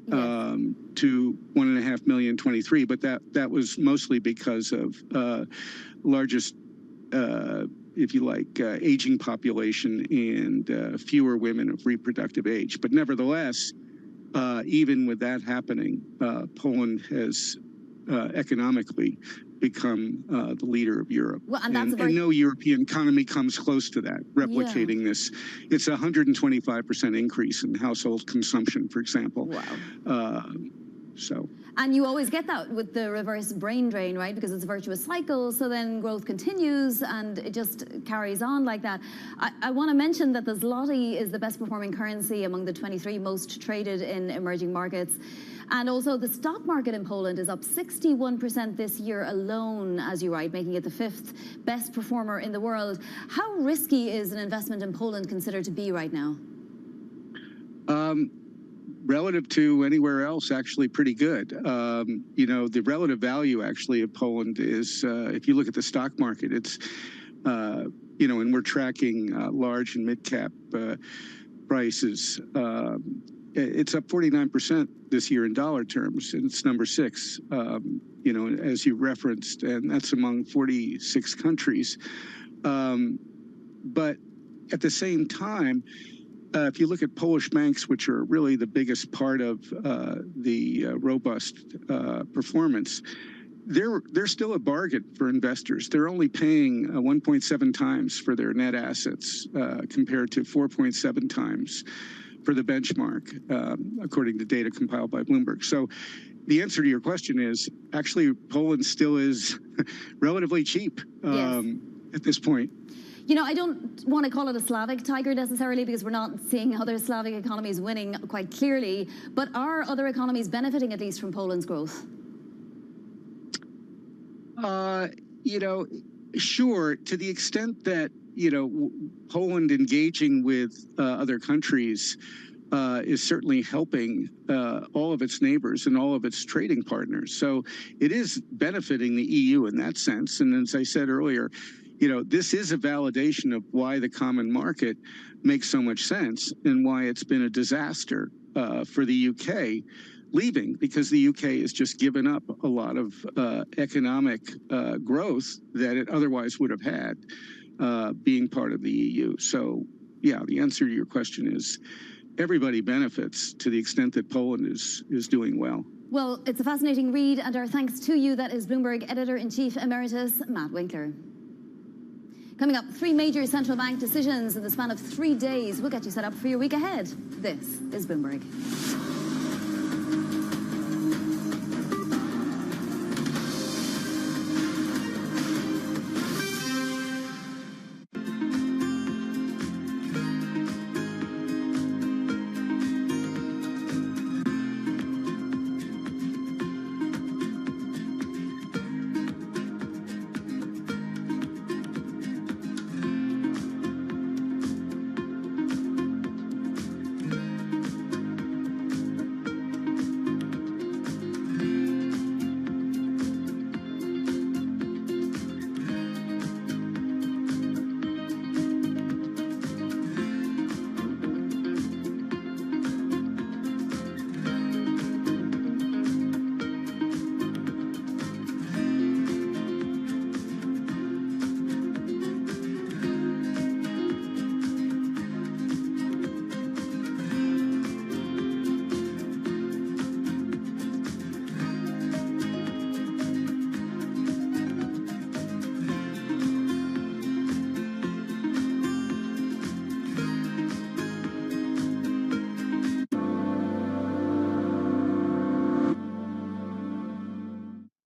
to 1.5 million in 23, but that was mostly because of largest, if you like, aging population and fewer women of reproductive age. But nevertheless, even with that happening, Poland has economically become the leader of Europe. Well, and no European economy comes close to that, replicating this. It's a 125% increase in household consumption, for example. Wow. And you always get that with the reverse brain drain, right? Because it's a virtuous cycle, so then growth continues and it just carries on like that. I want to mention that the zloty is the best performing currency among the 23 most traded in emerging markets. And also the stock market in Poland is up 61% this year alone, as you write, making it the 5th best performer in the world. How risky is an investment in Poland considered to be right now? Relative to anywhere else, actually pretty good. You know, the relative value actually of Poland is, if you look at the stock market, it's, you know, and we're tracking large and mid-cap prices. It's up 49% this year in dollar terms, and it's number 6, you know, as you referenced, and that's among 46 countries. But at the same time, if you look at Polish banks, which are really the biggest part of the robust performance, they're still a bargain for investors. They're only paying 1.7 times for their net assets compared to 4.7 times for the benchmark, according to data compiled by Bloomberg. So the answer to your question is actually Poland still is relatively cheap at this point. You know, I don't want to call it a Slavic tiger necessarily because we're not seeing other Slavic economies winning quite clearly, but are other economies benefiting at least from Poland's growth? You know, sure, to the extent that, you know, Poland engaging with other countries is certainly helping all of its neighbors and all of its trading partners. So it is benefiting the EU in that sense. And as I said earlier, you know, this is a validation of why the common market makes so much sense and why it's been a disaster for the UK leaving, because the UK has just given up a lot of economic growth that it otherwise would have had being part of the EU. So, yeah, the answer to your question is everybody benefits to the extent that Poland is doing well. Well, it's a fascinating read, and our thanks to you. That is Bloomberg Editor-in-Chief Emeritus Matt Winkler. Coming up, 3 major central bank decisions in the span of 3 days. We'll get you set up for your week ahead. This is Bloomberg.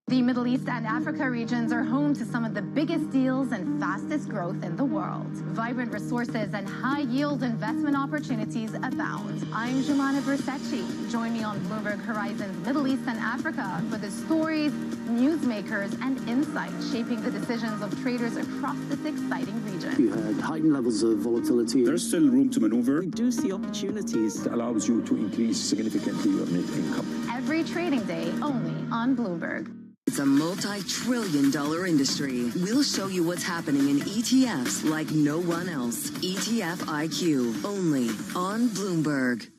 The Middle East and Africa regions are home to some of the biggest deals and fastest growth in the world. Vibrant resources and high-yield investment opportunities abound. I'm Jumana Versace. Join me on Bloomberg Horizon's Middle East and Africa for the stories, newsmakers, and insights shaping the decisions of traders across this exciting region. You had heightened levels of volatility. There's still room to maneuver. Reduce the opportunities. It allows you to increase significantly your net income. Every trading day, only on Bloomberg. It's a multi-trillion-dollar industry. We'll show you what's happening in ETFs like no one else. ETF IQ, only on Bloomberg.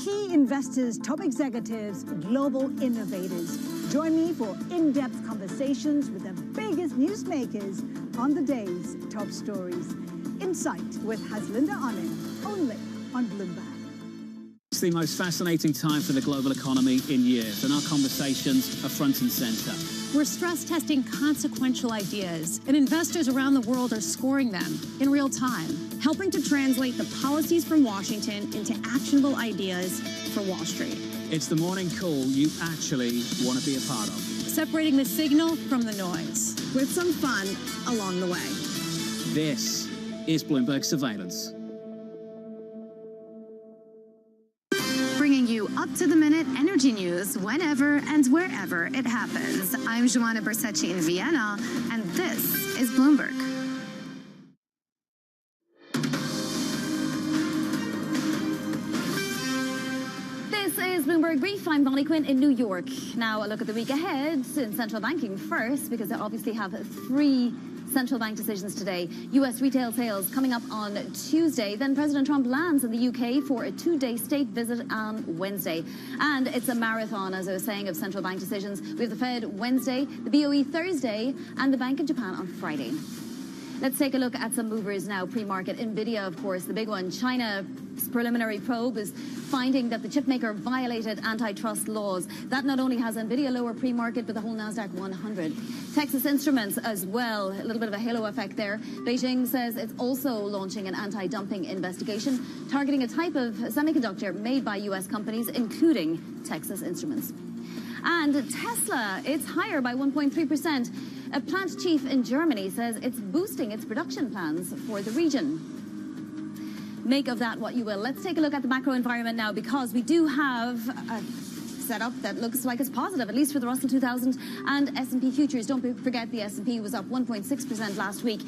Key investors, top executives, global innovators. Join me for in-depth conversations with the biggest newsmakers on the day's top stories. Insight with Haslinda Onen, only on Bloomberg. It's the most fascinating time for the global economy in years, and our conversations are front and center. We're stress testing consequential ideas, and investors around the world are scoring them in real time, helping to translate the policies from Washington into actionable ideas for Wall Street. It's the morning call you actually want to be a part of. Separating the signal from the noise, with some fun along the way. This is Bloomberg Surveillance. Bringing you up-to-the-minute energy news whenever and wherever it happens. I'm Joanna Bercecci in Vienna, and this is Bloomberg. This is Bloomberg Brief. I'm Bonnie Quinn in New York. Now a look at the week ahead in central banking first, because they obviously have 3 central bank decisions today. U.S. retail sales coming up on Tuesday. Then President Trump lands in the UK for a 2-day state visit on Wednesday. And it's a marathon, as I was saying, of central bank decisions. We have the Fed Wednesday, the BOE Thursday, and the Bank of Japan on Friday. Let's take a look at some movers now, pre-market. NVIDIA, of course, the big one. China's preliminary probe is finding that the chipmaker violated antitrust laws. That not only has NVIDIA lower pre-market, but the whole NASDAQ 100. Texas Instruments as well, a little bit of a halo effect there. Beijing says it's also launching an anti-dumping investigation, targeting a type of semiconductor made by U.S. companies, including Texas Instruments. And Tesla, it's higher by 1.3%. A plant chief in Germany says it's boosting its production plans for the region. Make of that what you will. Let's take a look at the macro environment now, because we do have a setup that looks like it's positive, at least for the Russell 2000 and S&P futures. Don't forget the S&P was up 1.6% last week.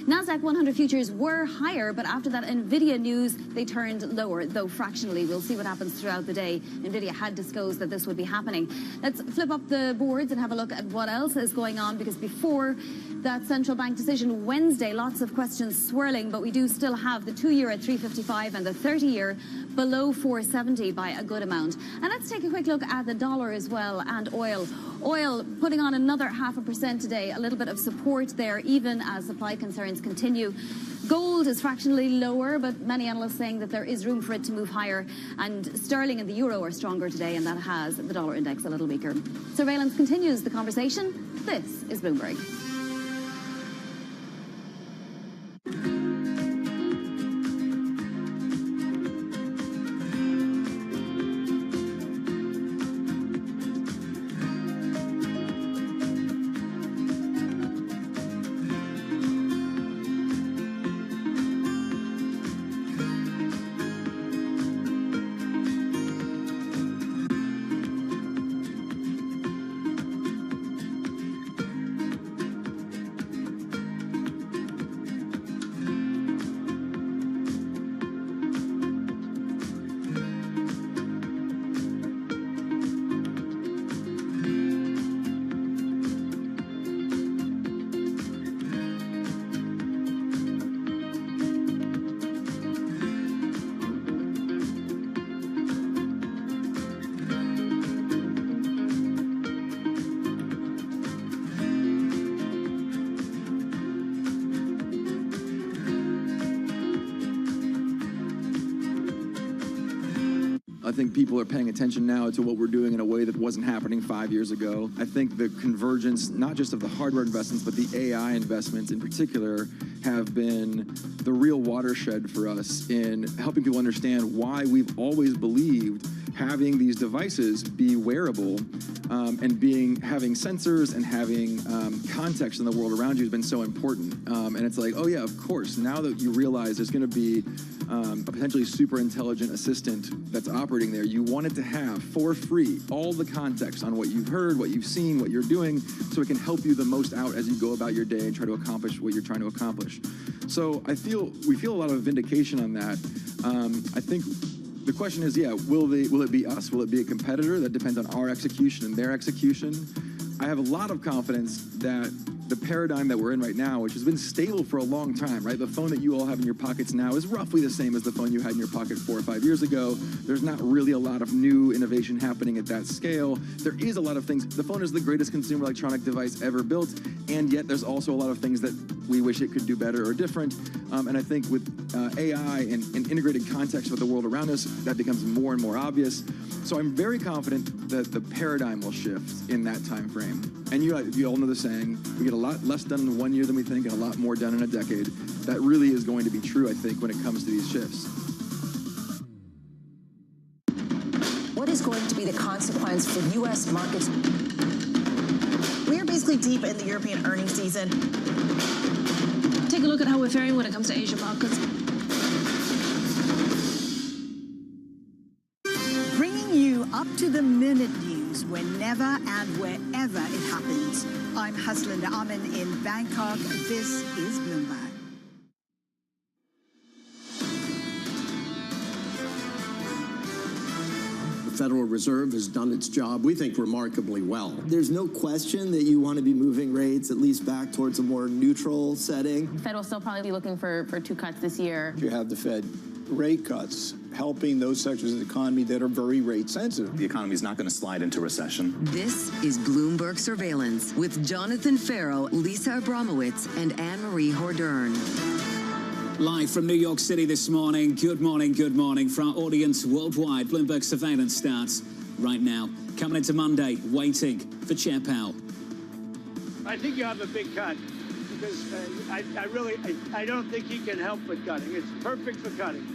NASDAQ 100 futures were higher, but after that NVIDIA news, they turned lower, though fractionally. We'll see what happens throughout the day. NVIDIA had disclosed that this would be happening. Let's flip up the boards and have a look at what else is going on, because before that central bank decision Wednesday, lots of questions swirling, but we do still have the 2-year at 3.55 and the 30-year below 4.70 by a good amount. And let's take a quick look at the dollar as well, and oil. Oil putting on another 0.5% today, a little bit of support there, even as supply concerns continue. Gold is fractionally lower, but many analysts saying that there is room for it to move higher. And sterling and the euro are stronger today, and that has the dollar index a little weaker. Surveillance continues the conversation. This is Bloomberg. I think people are paying attention now to what we're doing in a way that wasn't happening 5 years ago. I think the convergence, not just of the hardware investments, but the AI investments in particular, have been the real watershed for us in helping people understand why we've always believed having these devices be wearable and having sensors and having context in the world around you has been so important. And it's like, oh yeah, of course, now that you realize there's going to be a potentially super intelligent assistant that's operating there, you want it to have, for free, all the context on what you've heard, what you've seen, what you're doing, so it can help you the most out as you go about your day and try to accomplish what you're trying to accomplish. So we feel a lot of vindication on that. I think the question is, yeah, will it be us? Will it be a competitor? That depends on our execution and their execution. I have a lot of confidence that the paradigm that we're in right now, which has been stable for a long time, right? The phone that you all have in your pockets now is roughly the same as the phone you had in your pocket 4 or 5 years ago. There's not really a lot of new innovation happening at that scale. There is a lot of things. The phone is the greatest consumer electronic device ever built, and yet there's also a lot of things that we wish it could do better or different. And I think with AI and integrated context with the world around us, that becomes more and more obvious. So I'm very confident that the paradigm will shift in that time frame. And you all know the saying, we get a lot less done in 1 year than we think and a lot more done in a decade. That really is going to be true, I think, when it comes to these shifts. What is going to be the consequence for U.S. markets? We are basically deep in the European earnings season. Take a look at how we're faring when it comes to Asia markets. Bringing you up-to-the-minute news whenever and wherever it happens. I'm Haslinda Amin in Bangkok. This is Bloomberg. The Federal Reserve has done its job, we think, remarkably well. There's no question that you want to be moving rates at least back towards a more neutral setting. The Fed will still probably be looking for 2 cuts this year. You have the Fed rate cuts, helping those sectors of the economy that are very rate sensitive. The economy is not going to slide into recession. This is Bloomberg Surveillance with Jonathan Farrow, Lisa Abramowitz, and Anne-Marie Hordern. Live from New York City this morning. Good morning, good morning. For our audience worldwide, Bloomberg Surveillance starts right now. Coming into Monday, waiting for Chair Powell. I think you have a big cut because I don't think he can help but cutting. It's perfect for cutting.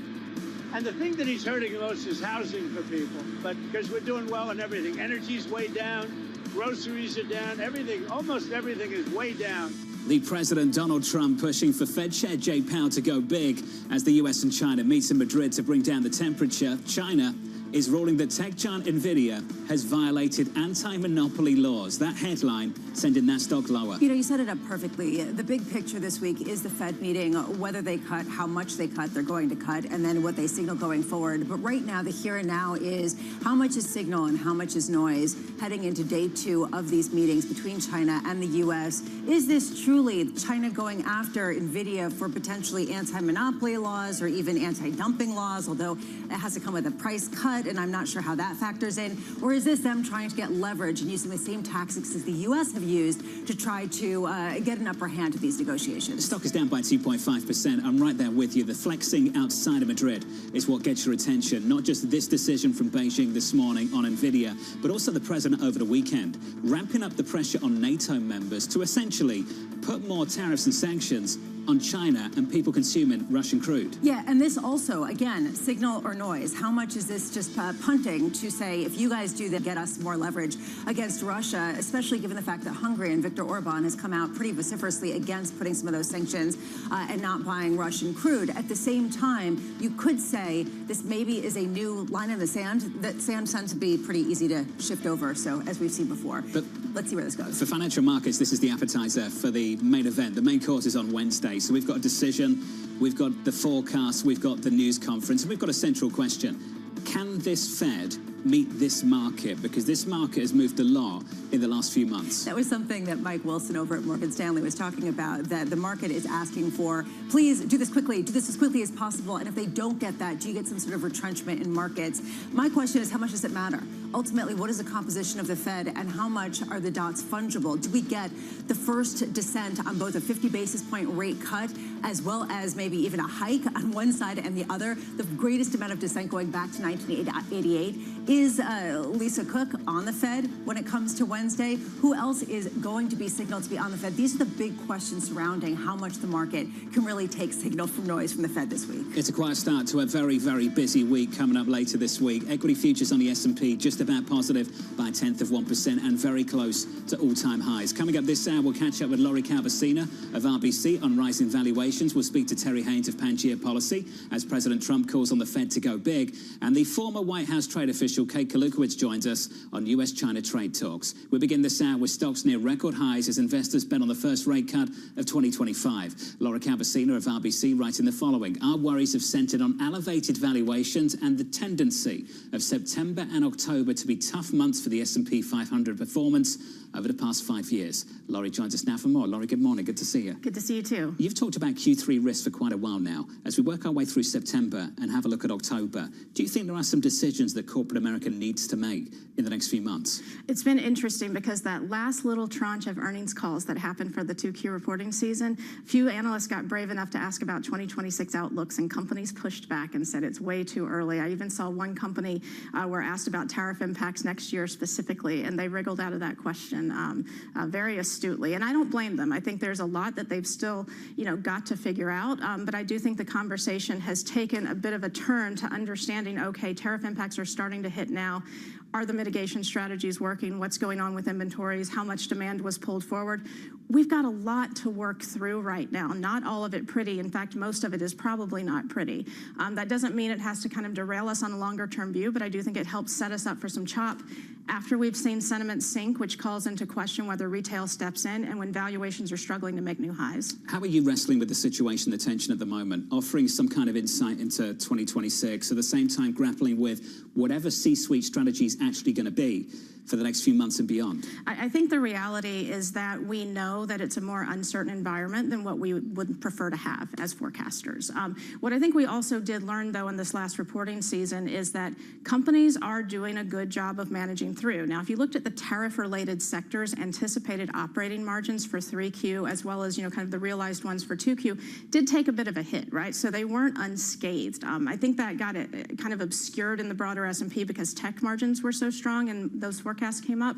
And the thing that he's hurting the most is housing for people. But because we're doing well in everything, energy's way down, groceries are down, everything, almost everything is way down. The President Donald Trump pushing for Fed Chair Jay Powell to go big as the US and China meets in Madrid to bring down the temperature. China is ruling that tech giant Nvidia has violated anti-monopoly laws. That headline sending that stock lower. You know, you set it up perfectly. The big picture this week is the Fed meeting, whether they cut, how much they cut, they're going to cut, and then what they signal going forward. But right now, the here and now is how much is signal and how much is noise heading into day 2 of these meetings between China and the U.S. Is this truly China going after Nvidia for potentially anti-monopoly laws or even anti-dumping laws, although it has to come with a price cut, and I'm not sure how that factors in? Or is this them trying to get leverage and using the same tactics as the U.S. have used to try to get an upper hand at these negotiations? The stock is down by 2.5%. I'm right there with you. The flexing outside of Madrid is what gets your attention. Not just this decision from Beijing this morning on Nvidia, but also the president over the weekend, ramping up the pressure on NATO members to essentially put more tariffs and sanctions on China and people consuming Russian crude. Yeah, and this also, again, signal or noise. How much is this just punting to say, if you guys do that, get us more leverage against Russia, especially given the fact that Hungary and Viktor Orban has come out pretty vociferously against putting some of those sanctions and not buying Russian crude. At the same time, you could say this maybe is a new line in the sand. That sand tends to be pretty easy to shift over, so as we've seen before. But let's see where this goes. For financial markets, this is the appetizer for the main event. The main course is on Wednesday. So we've got a decision, we've got the forecast, we've got the news conference, and we've got a central question. Can this Fed meet this market? Because this market has moved a lot in the last few months. That was something that Mike Wilson over at Morgan Stanley was talking about, that the market is asking for, please do this quickly, do this as quickly as possible. And if they don't get that, do you get some sort of retrenchment in markets? My question is, how much does it matter? Ultimately, what is the composition of the Fed and how much are the dots fungible? Do we get the first descent on both a 50 basis point rate cut as well as maybe even a hike on one side and the other? The greatest amount of descent going back to 1988. Is Lisa Cook on the Fed when it comes to Wednesday? Who else is going to be signaled to be on the Fed? These are the big questions surrounding how much the market can really take signal from noise from the Fed this week. It's a quiet start to a very, very busy week coming up later this week. Equity futures on the S&P just about positive by 1/10% and very close to all-time highs. Coming up this hour, we'll catch up with Lori Calvasina of RBC on rising valuations. We'll speak to Terry Haynes of Pangaea Policy as President Trump calls on the Fed to go big. And the former White House trade official Kate Kalukowicz joins us on US-China trade talks. We begin this hour with stocks near record highs as investors bet on the first rate cut of 2025. Laura Calvasina of RBC writing the following. Our worries have centered on elevated valuations and the tendency of September and October to be tough months for the S&P 500 performance over the past 5 years. Laurie joins us now for more. Laurie, good morning. Good to see you. Good to see you too. You've talked about Q3 risks for quite a while now. As we work our way through September and have a look at October, do you think there are some decisions that corporate America needs to make in the next few months? It's been interesting because that last little tranche of earnings calls that happened for the 2Q reporting season, few analysts got brave enough to ask about 2026 outlooks, and companies pushed back and said it's way too early. I even saw one company were asked about tariff impacts next year specifically, and they wriggled out of that question very astutely. And I don't blame them. I think there's a lot that they've still, got to figure out. But I do think the conversation has taken a bit of a turn to understanding, okay, tariff impacts are starting to hit now. Are the mitigation strategies working? What's going on with inventories? How much demand was pulled forward? We've got a lot to work through right now. Not all of it pretty. In fact, most of it is probably not pretty. That doesn't mean it has to kind of derail us on a longer term view, but I do think it helps set us up for some chop after we've seen sentiment sink, which calls into question whether retail steps in and when valuations are struggling to make new highs. How are you wrestling with the situation, the tension at the moment, offering some kind of insight into 2026, at the same time grappling with whatever C-suite strategy is actually going to be? for the next few months and beyond? I think the reality is that we know that it's a more uncertain environment than what we would prefer to have as forecasters. What I think we also did learn, though, in this last reporting season is that companies are doing a good job of managing through. Now, if you looked at the tariff-related sectors, anticipated operating margins for 3Q, as well as, kind of the realized ones for 2Q, did take a bit of a hit, right? So they weren't unscathed. I think that got it kind of obscured in the broader S&P because tech margins were so strong and those forecasts came up.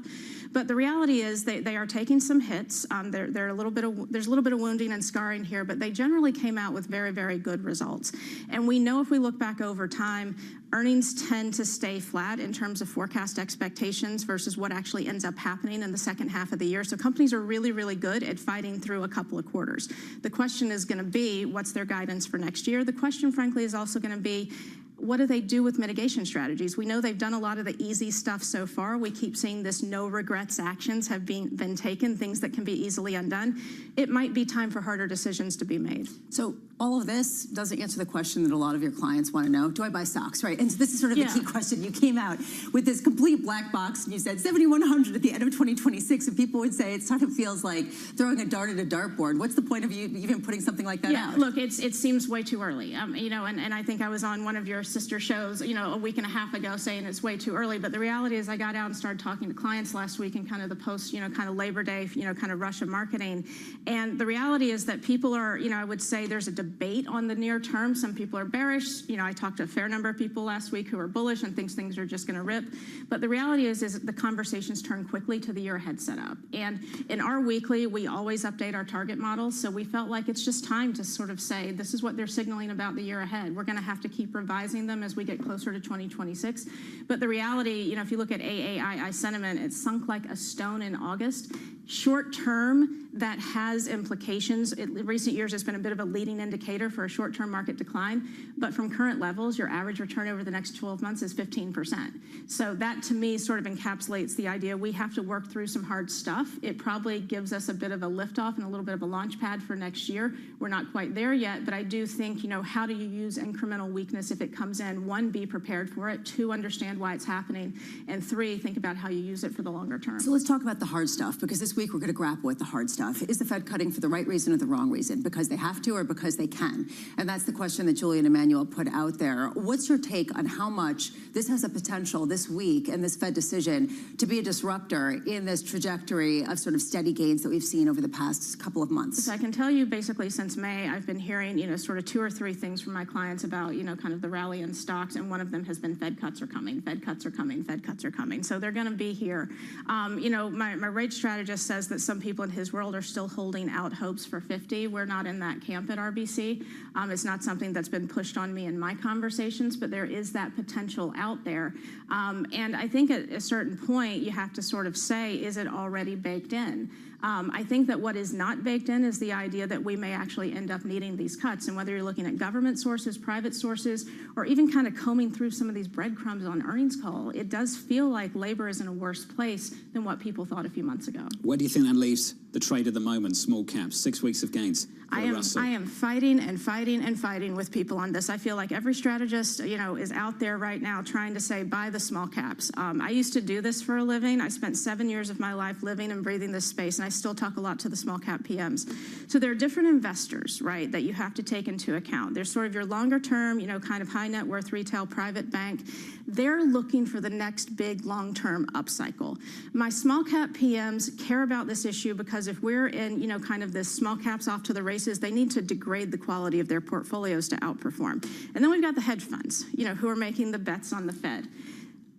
But the reality is they are taking some hits. There's a little bit of wounding and scarring here, but they generally came out with very, very good results. And we know if we look back over time, earnings tend to stay flat in terms of forecast expectations versus what actually ends up happening in the second half of the year. So companies are really, really good at fighting through a couple of quarters. The question is going to be, what's their guidance for next year? The question, frankly, is also going to be, what do they do with mitigation strategies? We know they've done a lot of the easy stuff so far. We keep seeing this no regrets actions have been taken, things that can be easily undone. It might be time for harder decisions to be made. So all of this doesn't answer the question that a lot of your clients want to know. Do I buy stocks, right? And so this is sort of the key question. You came out with this complete black box and you said 7,100 at the end of 2026. And people would say it sort of feels like throwing a dart at a dartboard. What's the point of you even putting something like that out? Look, it seems way too early. And I think I was on one of your sister shows, a week and a half ago saying it's way too early. But the reality is I got out and started talking to clients last week in kind of the post, kind of Labor Day, kind of rush of marketing. And the reality is that people are, I would say there's a debate on the near term. Some people are bearish. I talked to a fair number of people last week who are bullish and thinks things are just going to rip. But the reality is the conversations turn quickly to the year ahead setup. And in our weekly, we always update our target models. So we felt like it's just time to sort of say, this is what they're signaling about the year ahead. We're going to have to keep revising them as we get closer to 2026. But the reality, if you look at AAII sentiment, it's sunk like a stone in August. Short term, that has implications. In recent years, it's been a bit of a leading indicator for a short-term market decline. But from current levels, your average return over the next 12 months is 15%. So that, to me, sort of encapsulates the idea we have to work through some hard stuff. It probably gives us a bit of a liftoff and a little bit of a launch pad for next year. We're not quite there yet, but I do think, how do you use incremental weakness if it comes in? One, be prepared for it. Two, understand why it's happening. And three, think about how you use it for the longer term. So let's talk about the hard stuff, because this week we're going to grapple with the hard stuff. Is the Fed cutting for the right reason or the wrong reason? Because they have to or because they can? And that's the question that Julian Emanuel put out there. What's your take on how much this has a potential this week and this Fed decision to be a disruptor in this trajectory of sort of steady gains that we've seen over the past couple of months? So I can tell you basically since May, I've been hearing, sort of two or three things from my clients about, kind of the rally in stocks. And one of them has been Fed cuts are coming, Fed cuts are coming, Fed cuts are coming. So they're going to be here. My rate strategist says that some people in his world are still holding out hopes for 50. We're not in that camp at RBC. It's not something that's been pushed on me in my conversations, but there is that potential out there. And I think at a certain point, you have to sort of say, is it already baked in? I think that what is not baked in is the idea that we may actually end up needing these cuts. And whether you're looking at government sources, private sources, or even kind of combing through some of these breadcrumbs on earnings call, it does feel like labor is in a worse place than what people thought a few months ago. Where do you think that leaves the trade at the moment, small caps, 6 weeks of gains? I am fighting and fighting and fighting with people on this. I feel like every strategist, is out there right now trying to say, buy the small caps. I used to do this for a living. I spent 7 years of my life living and breathing this space, and I still talk a lot to the small cap PMs. So there are different investors, right, that you have to take into account. There's sort of your longer term, kind of high net worth retail private bank. They're looking for the next big long-term upcycle. My small cap PMs care about this issue because if we're in, kind of this small caps off to the races, they need to degrade the quality of their portfolios to outperform. And then we've got the hedge funds, who are making the bets on the Fed.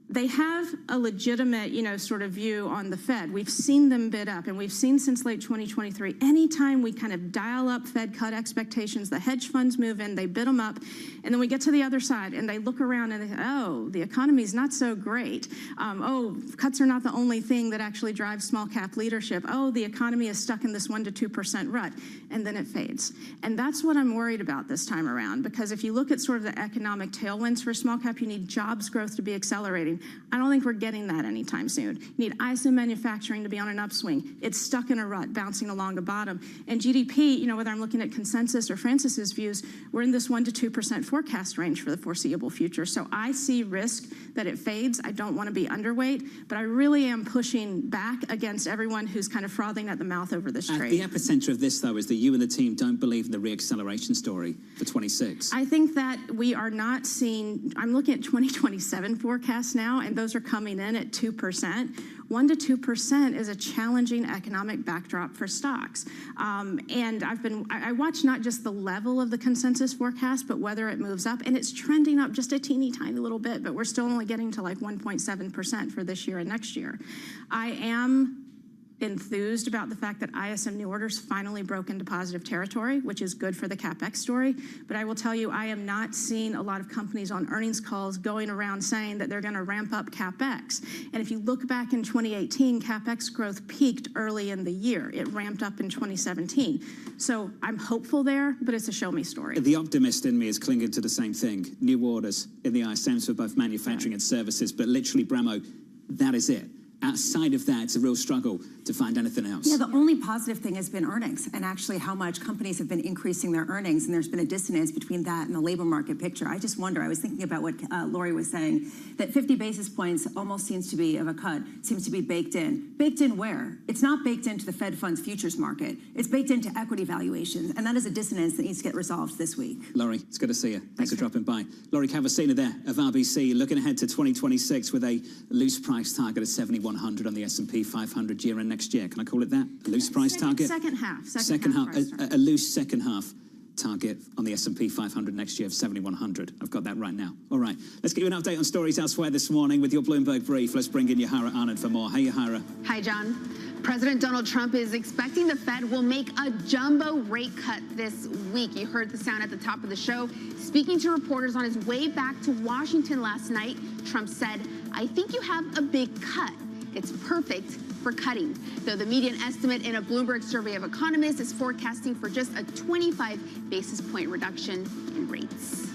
They have a legitimate, sort of view on the Fed. We've seen them bid up, and we've seen since late 2023, anytime we kind of dial up Fed cut expectations, the hedge funds move in, they bid them up, and then we get to the other side, and they look around and they say, oh, the economy's not so great. Cuts are not the only thing that actually drives small cap leadership. Oh, the economy is stuck in this 1% to 2% rut, and then it fades. And that's what I'm worried about this time around, because if you look at sort of the economic tailwinds for small cap, you need jobs growth to be accelerating. I don't think we're getting that anytime soon. You need ISM manufacturing to be on an upswing. It's stuck in a rut, bouncing along the bottom. And GDP, you know, whether I'm looking at consensus or Francis's views, we're in this 1 to 2% forecast range for the foreseeable future. So I see risk that it fades. I don't want to be underweight, but I really am pushing back against everyone who's kind of frothing at the mouth over this trade. The epicenter of this, though, is that you and the team don't believe in the reacceleration story for 26. I think that we are not seeing, I'm looking at 2027 forecasts now, and those are coming in at 2%. 1 to 2% is a challenging economic backdrop for stocks. And I watch not just the level of the consensus forecast, but whether it moves up, and it's trending up just a teeny tiny little bit, but we're still only getting to like 1.7% for this year and next year. I am enthused about the fact that ISM new orders finally broke into positive territory, which is good for the CapEx story. But I will tell you, I am not seeing a lot of companies on earnings calls going around saying that they're going to ramp up CapEx. And if you look back in 2018, CapEx growth peaked early in the year. It ramped up in 2017. So I'm hopeful there, but it's a show me story. The optimist in me is clinging to the same thing. New orders in the ISMs for both manufacturing and services, but literally, Bramo, that is it. Outside of that, it's a real struggle to find anything else. Yeah, the only positive thing has been earnings and actually how much companies have been increasing their earnings, and there's been a dissonance between that and the labor market picture. I just wonder, I was thinking about what Lori was saying, that 50 basis points almost seems to be of a cut, seems to be baked in. Baked in where? It's not baked into the Fed funds futures market. It's baked into equity valuations, and that is a dissonance that needs to get resolved this week. Laurie, it's good to see you. Thanks for dropping by. Laurie Cavacina there of RBC, looking ahead to 2026 with a loose price target of 7,100 on the S&P 500 year and next year. Can I call it that? A loose price target? Second half. A loose second half target on the S&P 500 next year of 7,100. I've got that right now. All right. Let's get you an update on stories elsewhere this morning with your Bloomberg Brief. Let's bring in Yahara Anand for more. Hey, Yahara. Hi, John. President Donald Trump is expecting the Fed will make a jumbo rate cut this week. You heard the sound at the top of the show. Speaking to reporters on his way back to Washington last night, Trump said, "I think you have a big cut. It's perfect for cutting," though the median estimate in a Bloomberg survey of economists is forecasting for just a 25 basis point reduction in rates.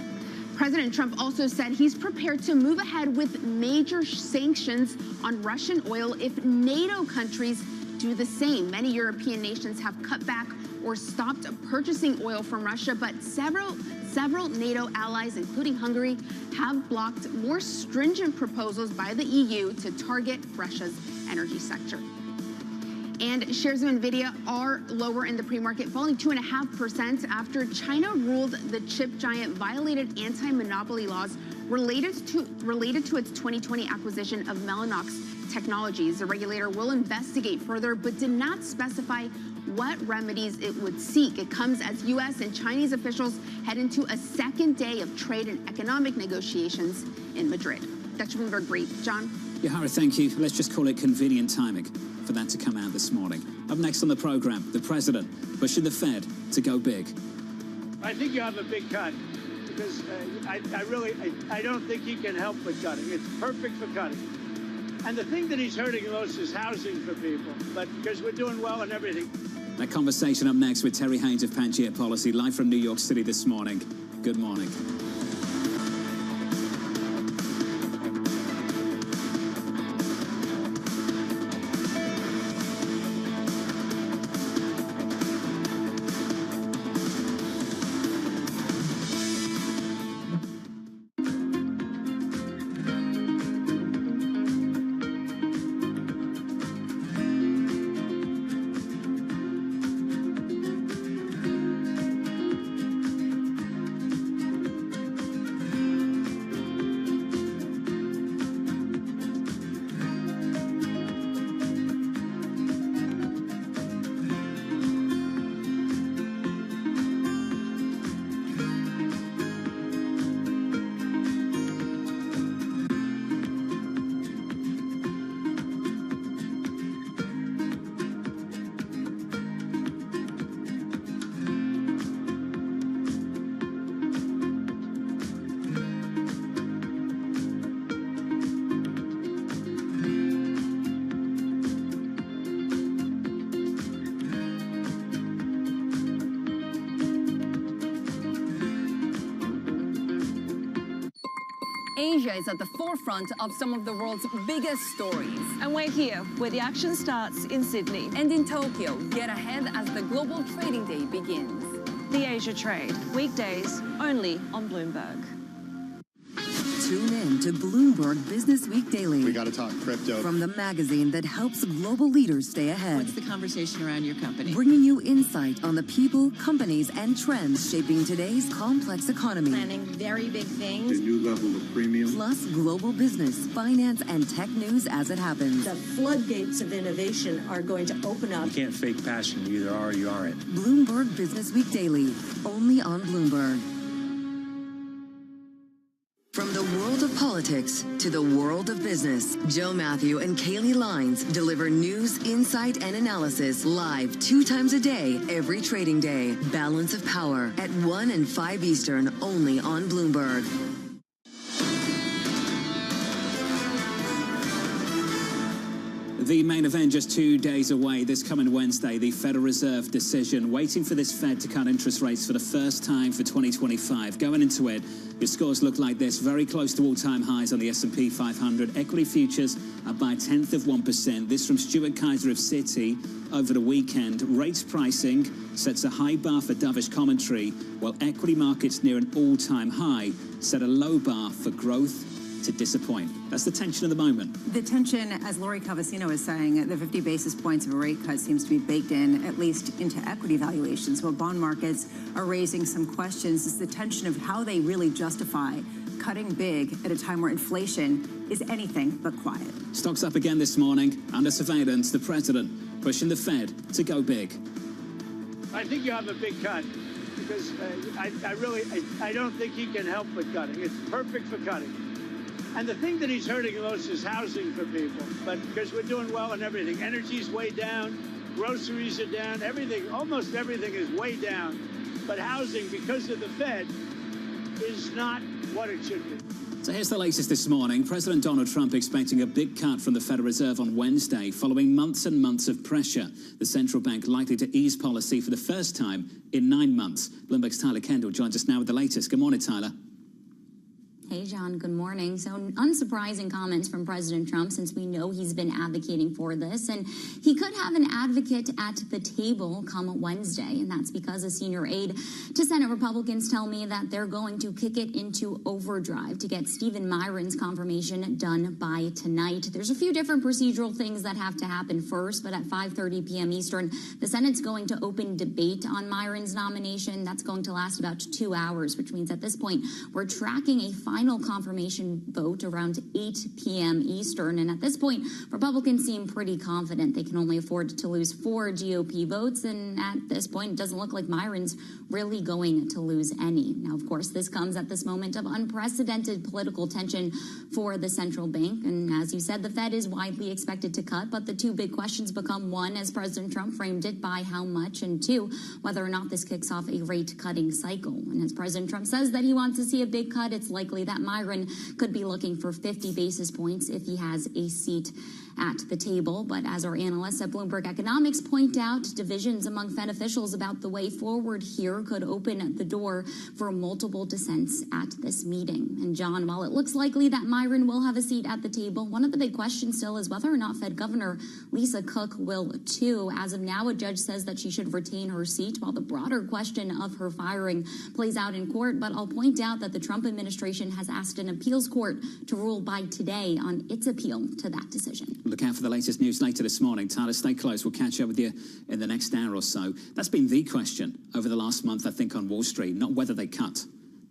President Trump also said he's prepared to move ahead with major sanctions on Russian oil if NATO countries do the same. Many European nations have cut back or stopped purchasing oil from Russia, but several NATO allies, including Hungary, have blocked more stringent proposals by the EU to target Russia's energy sector. And shares of NVIDIA are lower in the pre-market, falling 2.5% after China ruled the chip giant violated anti-monopoly laws related to its 2020 acquisition of Mellanox Technologies. The regulator will investigate further, but did not specify what remedies it would seek. It comes as U.S. and Chinese officials head into a second day of trade and economic negotiations in Madrid. That's Bloomberg Brief. John? Yahara, thank you. Let's just call it convenient timing for that to come out this morning. Up next on the program, the president pushing the Fed to go big. I think you have a big cut because I don't think he can help but cutting. It's perfect for cutting. And the thing that he's hurting most is housing for people, but because we're doing well and everything. That conversation up next with Terry Haynes of Pangaea Policy, live from New York City this morning. Good morning. Asia is at the forefront of some of the world's biggest stories. And we're here, where the action starts in Sydney. And in Tokyo, get ahead as the global trading day begins. The Asia Trade, weekdays only on Bloomberg. Tune in to Bloomberg Business Week Daily. We got to talk crypto. From the magazine that helps global leaders stay ahead. What's the conversation around your company? Bringing you insight on the people, companies, and trends shaping today's complex economy. Planning very big things. The new level of premium. Plus global business, finance, and tech news as it happens. The floodgates of innovation are going to open up. You can't fake passion. You either are or you aren't. Bloomberg Business Week Daily, only on Bloomberg. From the world of politics to the world of business, Joe Matthew and Kaylee Lines deliver news, insight, and analysis live 2 times a day, every trading day. Balance of Power at 1 and 5 Eastern, only on Bloomberg. The main event just 2 days away this coming Wednesday, the Federal Reserve decision, waiting for this Fed to cut interest rates for the first time for 2025. Going into it, your scores look like this, very close to all-time highs on the S&P 500. Equity futures are by 0.1%. This from Stuart Kaiser of Citi over the weekend. Rates pricing sets a high bar for dovish commentary, while equity markets near an all-time high set a low bar for growth to disappoint. That's the tension of the moment. The tension, as Lori Calvasino is saying, the 50 basis points of a rate cut seems to be baked in, at least into equity valuations. While bond markets are raising some questions, is the tension of how they really justify cutting big at a time where inflation is anything but quiet. Stocks up again this morning. Under surveillance, the president pushing the Fed to go big. I think you have a big cut because I don't think he can help but cutting. It's perfect for cutting. And the thing that he's hurting most is housing for people. But because we're doing well in everything, energy's way down, groceries are down, everything, almost everything is way down. But housing, because of the Fed, is not what it should be. So here's the latest this morning. President Donald Trump expecting a big cut from the Federal Reserve on Wednesday, following months and months of pressure. The central bank likely to ease policy for the first time in 9 months. Bloomberg's Tyler Kendall joins us now with the latest. Good morning, Tyler. Hey, John, good morning. So unsurprising comments from President Trump, since we know he's been advocating for this. And he could have an advocate at the table come Wednesday. And that's because a senior aide to Senate Republicans tell me that they're going to kick it into overdrive to get Stephen Myron's confirmation done by tonight. There's a few different procedural things that have to happen first, but at 5:30 p.m. Eastern, the Senate's going to open debate on Myron's nomination. That's going to last about 2 hours, which means at this point, we're tracking a final confirmation vote around 8 p.m. Eastern. And at this point, Republicans seem pretty confident they can only afford to lose 4 GOP votes. And at this point, it doesn't look like Myron's really going to lose any. Now, of course, this comes at this moment of unprecedented political tension for the central bank. And as you said, the Fed is widely expected to cut. But the 2 big questions become, 1, as President Trump framed it, by how much, and 2, whether or not this kicks off a rate-cutting cycle. And as President Trump says that he wants to see a big cut, it's likely that Myron could be looking for 50 basis points if he has a seat at the table. But as our analysts at Bloomberg Economics point out, divisions among Fed officials about the way forward here could open the door for multiple dissents at this meeting. And John, while it looks likely that Myron will have a seat at the table, one of the big questions still is whether or not Fed Governor Lisa Cook will too. As of now, a judge says that she should retain her seat, while the broader question of her firing plays out in court. But I'll point out that the Trump administration has asked an appeals court to rule by today on its appeal to that decision. Look out for the latest news later this morning. Tyler, stay close. We'll catch up with you in the next hour or so. That's been the question over the last month, I think, on Wall Street. Not whether they cut.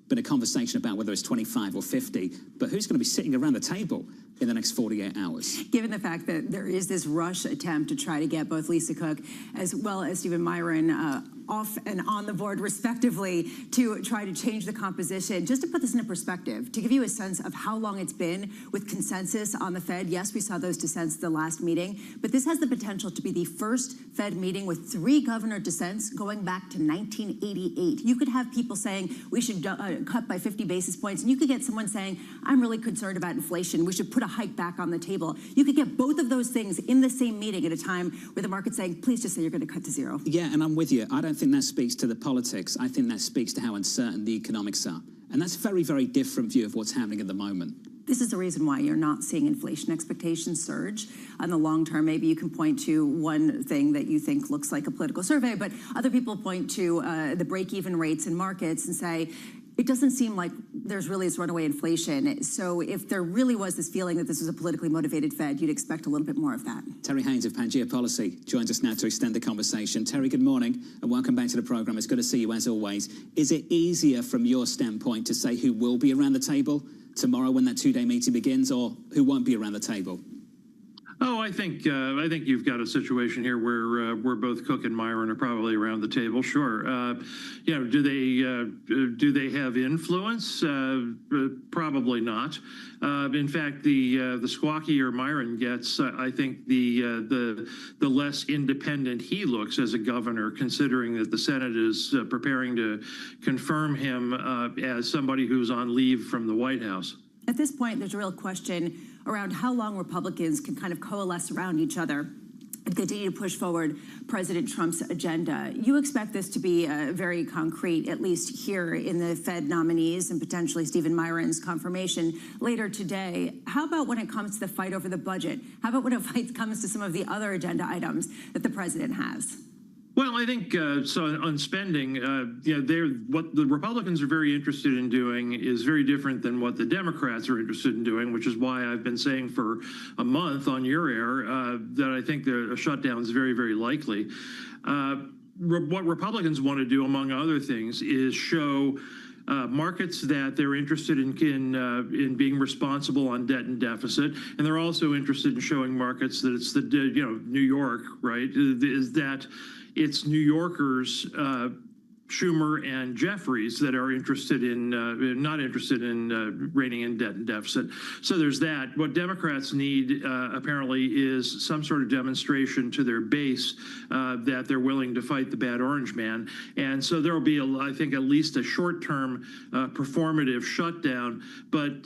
Been a conversation about whether it's 25 or 50, but who's going to be sitting around the table in the next 48 hours? Given the fact that there is this rush attempt to try to get both Lisa Cook as well as Stephen Myron off and on the board respectively to try to change the composition. Just to put this into perspective, to give you a sense of how long it's been with consensus on the Fed. Yes, we saw those dissents at the last meeting, but this has the potential to be the first Fed meeting with 3 governor dissents going back to 1988. You could have people saying we should cut by 50 basis points, and you could get someone saying, I'm really concerned about inflation. We should put a hike back on the table. You could get both of those things in the same meeting at a time where the market's saying, please just say you're going to cut to 0. Yeah, and I'm with you. I don't think that speaks to the politics. I think that speaks to how uncertain the economics are. And that's a very, very different view of what's happening at the moment. This is the reason why you're not seeing inflation expectations surge on the long term. Maybe you can point to one thing that you think looks like a political survey, but other people point to the break-even rates in markets and say, it doesn't seem like there's really this runaway inflation. So if there really was this feeling that this was a politically motivated Fed, you'd expect a little bit more of that. Terry Haynes of Pangea Policy joins us now to extend the conversation. Terry, good morning and welcome back to the program. It's good to see you as always. Is it easier from your standpoint to say who will be around the table tomorrow when that two-day meeting begins, or who won't be around the table? Oh, I think you've got a situation here where both Cook and Myron are probably around the table. Sure, do they have influence? Probably not. In fact, the squawkier Myron gets, I think the less independent he looks as a governor, considering that the Senate is preparing to confirm him as somebody who's on leave from the White House. At this point, there's a real question around how long Republicans can kind of coalesce around each other and continue to push forward President Trump's agenda. You expect this to be very concrete, at least here in the Fed nominees and potentially Stephen Myron's confirmation later today. How about when it comes to the fight over the budget? How about when it comes to some of the other agenda items that the president has? Well, I think so on spending, what the Republicans are very interested in doing is very different than what the Democrats are interested in doing, which is why I've been saying for a month on your air that I think a shutdown is very, very likely. What Republicans want to do, among other things, is show markets that they're interested in being responsible on debt and deficit, and they're also interested in showing markets that it's New York, right? Is that it's New Yorkers, Schumer and Jeffries, that are interested in not interested in reining in debt and deficit. So there's that. What Democrats need apparently is some sort of demonstration to their base that they're willing to fight the bad orange man. And so there will be, I think, at least a short-term performative shutdown. But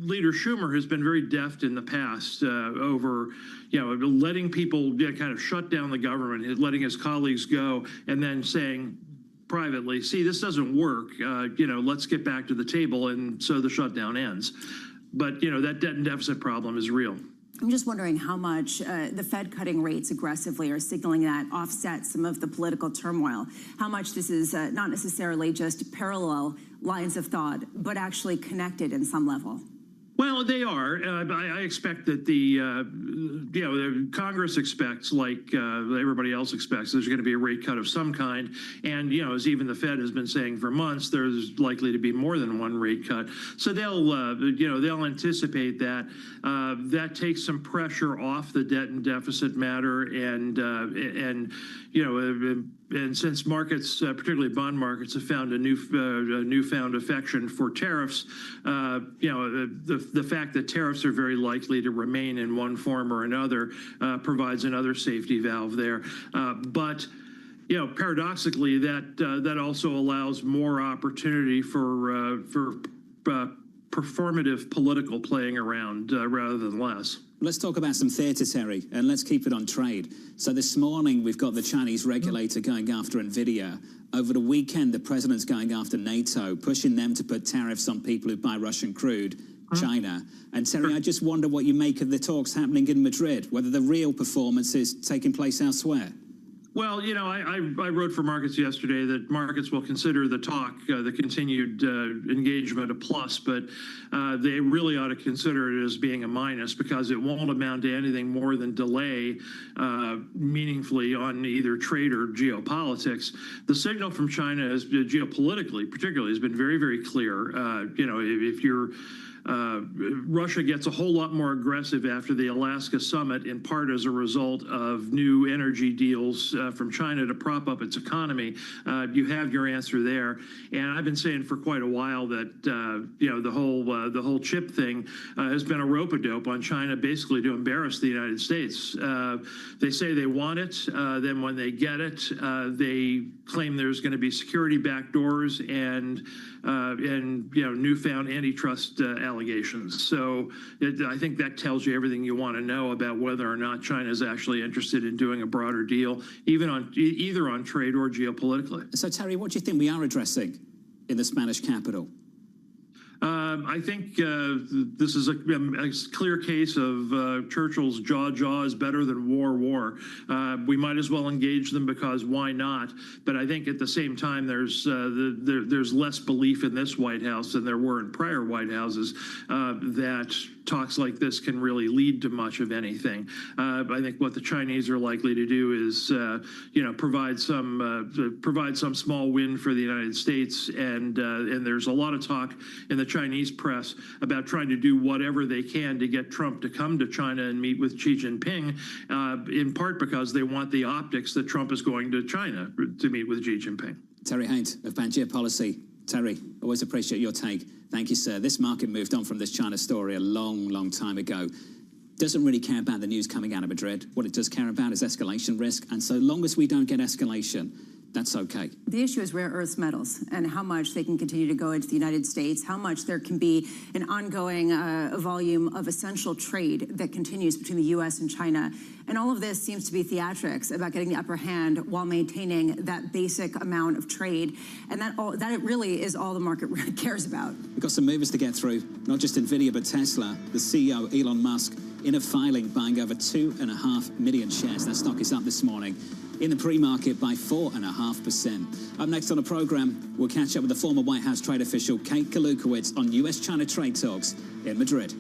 Leader Schumer has been very deft in the past over letting people kind of shut down the government, letting his colleagues go, and then saying privately, see, this doesn't work, let's get back to the table, and so the shutdown ends. But, that debt and deficit problem is real. I'm just wondering how much the Fed cutting rates aggressively or signaling that offsets some of the political turmoil, how much this is not necessarily just parallel lines of thought, but actually connected in some level. Well, they are. I expect that the Congress expects, like everybody else expects, there's going to be a rate cut of some kind. And, as even the Fed has been saying for months, there's likely to be more than one rate cut. So they'll anticipate that. That takes some pressure off the debt and deficit matter, and since markets, particularly bond markets, have found a newfound affection for tariffs, the fact that tariffs are very likely to remain in one form or another provides another safety valve there. But paradoxically, that also allows more opportunity for performative political playing around rather than less. Let's talk about some theatre, Terry, and let's keep it on trade. So this morning, we've got the Chinese regulator going after NVIDIA. Over the weekend, the president's going after NATO, pushing them to put tariffs on people who buy Russian crude, China. And Terry, I just wonder what you make of the talks happening in Madrid, whether the real performance is taking place elsewhere. Well, I wrote for markets yesterday that markets will consider the talk, the continued engagement, a plus, but they really ought to consider it as being a minus, because it won't amount to anything more than delay meaningfully on either trade or geopolitics. The signal from China is geopolitically, particularly, has been very, very clear. If you're Russia gets a whole lot more aggressive after the Alaska summit, in part as a result of new energy deals from China to prop up its economy. You have your answer there. And I've been saying for quite a while that the whole chip thing has been a rope-a-dope on China, basically to embarrass the United States. They say they want it. Then when they get it, they claim there's going to be security backdoors and newfound antitrust allegations. So I think that tells you everything you want to know about whether or not China is actually interested in doing a broader deal, either on trade or geopolitically. So Terry, what do you think we are addressing in the Spanish capital? I think this is a clear case of Churchill's jaw is better than war. We might as well engage them because why not? But I think at the same time, there's less belief in this White House than there were in prior White Houses that talks like this can really lead to much of anything. I think what the Chinese are likely to do is, provide some small win for the United States, and there's a lot of talk in the Chinese press about trying to do whatever they can to get Trump to come to China and meet with Xi Jinping, in part because they want the optics that Trump is going to China to meet with Xi Jinping. Terry Haint of Pangaea Policy. Terry, always appreciate your take. Thank you, sir. This market moved on from this China story a long time ago. Doesn't really care about the news coming out of Madrid. What it does care about is escalation risk. And so long as we don't get escalation, that's okay. The issue is rare earth metals and how much they can continue to go into the United States, how much there can be an ongoing volume of essential trade that continues between the U.S. and China. And all of this seems to be theatrics about getting the upper hand while maintaining that basic amount of trade. And that it really is all the market cares about. We've got some movers to get through, not just NVIDIA, but Tesla. The CEO, Elon Musk, in a filing buying over 2.5 million shares. That stock is up this morning in the pre-market by 4.5%. Up next on the program, we'll catch up with the former White House trade official Kate Kalukowicz on U.S.-China trade talks in Madrid.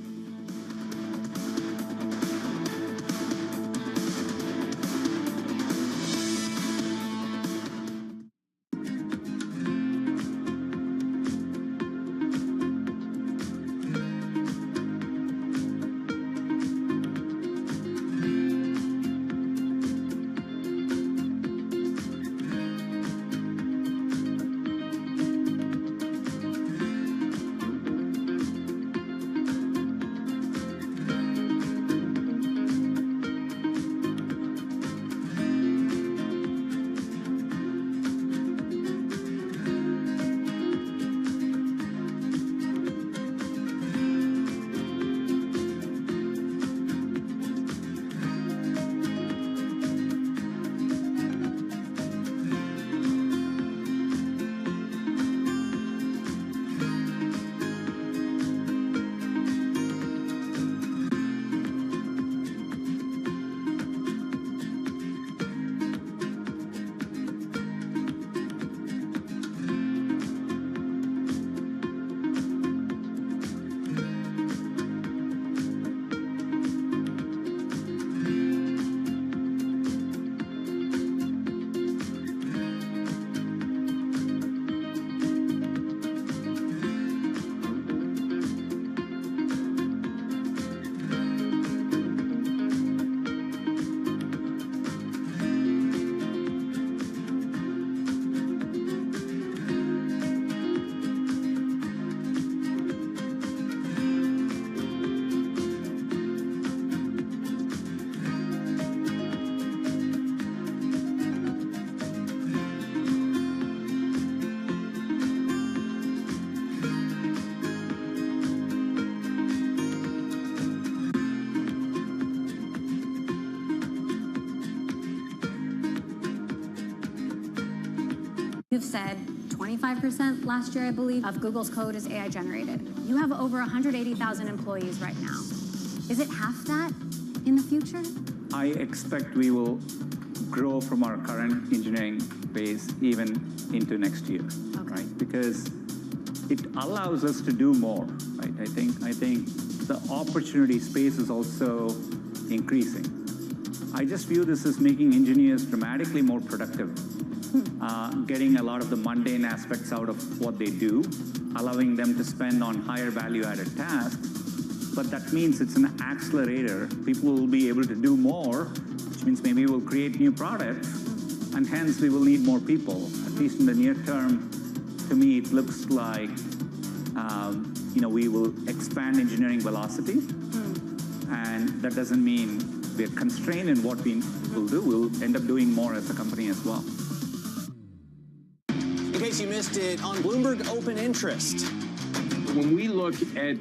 You've said 25% last year, I believe, of Google's code is AI generated. You have over 180,000 employees right now. Is it half that in the future? I expect we will grow from our current engineering base even into next year, right? Because it allows us to do more, right? I think the opportunity space is also increasing. I just view this as making engineers dramatically more productive, getting a lot of the mundane aspects out of what they do, allowing them to spend on higher value-added tasks. But that means it's an accelerator. People will be able to do more, which means maybe we'll create new products, and hence we will need more people. At least in the near term, to me, it looks like we will expand engineering velocity, and that doesn't mean we're constrained in what we will do. We'll end up doing more as a company as well. In case you missed it, on Bloomberg Open Interest. When we look at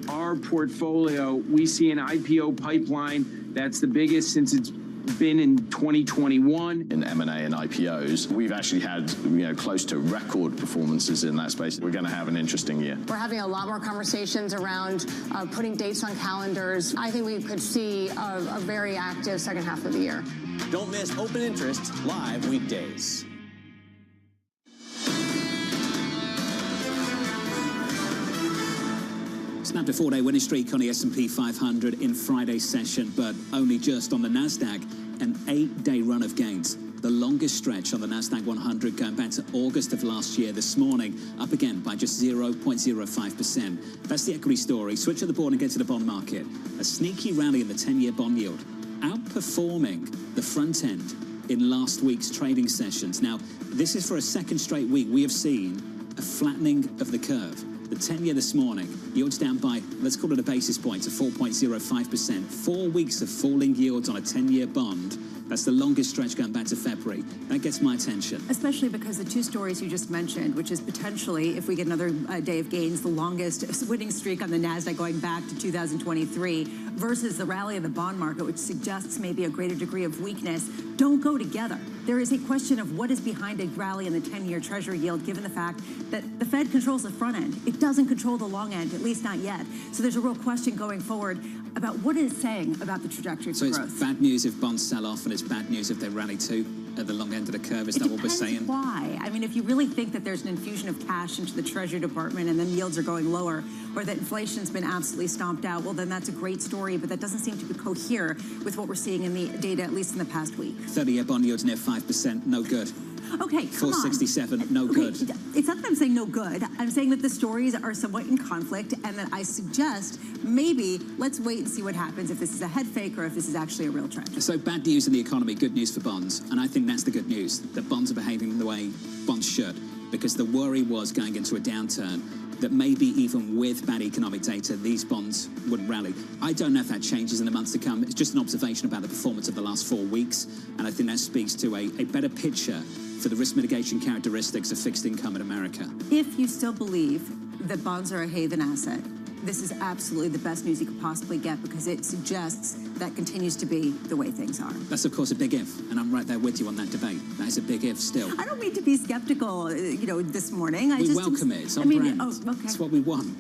our portfolio, we see an IPO pipeline that's the biggest since it's been in 2021. In M&A and IPOs, we've actually had close to record performances in that space. We're going to have an interesting year. We're having a lot more conversations around putting dates on calendars. I think we could see a very active second half of the year. Don't miss Open Interest live weekdays. Snapped a 4-day winning streak on the S&P 500 in Friday's session, but only just on the NASDAQ, an 8-day run of gains. The longest stretch on the NASDAQ 100 going back to August of last year. This morning, up again by just 0.05%. That's the equity story. Switch to the board and get to the bond market. A sneaky rally in the 10-year bond yield, outperforming the front end in last week's trading sessions. Now, this is for a second straight week. We have seen a flattening of the curve. The 10-year this morning, yields down by, let's call it a basis point, to 4.05%. 4 weeks of falling yields on a 10-year bond. That's the longest stretch going back to February. That gets my attention. Especially because the two stories you just mentioned, which is potentially, if we get another day of gains, the longest winning streak on the NASDAQ going back to 2023, versus the rally in the bond market, which suggests maybe a greater degree of weakness, don't go together. There is a question of what is behind a rally in the 10-year Treasury yield, given the fact that the Fed controls the front end. It doesn't control the long end, at least not yet. So there's a real question going forward about what it is saying about the trajectory for growth. So it's bad news if bonds sell off, and it's bad news if they rally too at the long end of the curve. Is that what we're saying? Why? I mean, if you really think that there's an infusion of cash into the Treasury Department and then yields are going lower, or that inflation's been absolutely stomped out, well, then that's a great story, but that doesn't seem to be cohere with what we're seeing in the data, at least in the past week. 30-year bond yields near 5%, no good. Okay, come on. 467, no good. It's not that I'm saying no good. I'm saying that the stories are somewhat in conflict, and that I suggest maybe let's wait and see what happens, if this is a head fake or if this is actually a real trend. So bad news in the economy, good news for bonds. And I think that's the good news, that bonds are behaving the way bonds should. Because the worry was going into a downturn that maybe even with bad economic data, these bonds wouldn't rally. I don't know if that changes in the months to come. It's just an observation about the performance of the last 4 weeks. And I think that speaks to a better picture for the risk mitigation characteristics of fixed income in America. If you still believe that bonds are a haven asset, this is absolutely the best news you could possibly get, because it suggests that continues to be the way things are. That's, of course, a big if, and I'm right there with you on that debate. That is a big if still. I don't mean to be skeptical, this morning. We welcome it. It's on brand. Oh, okay. It's what we want.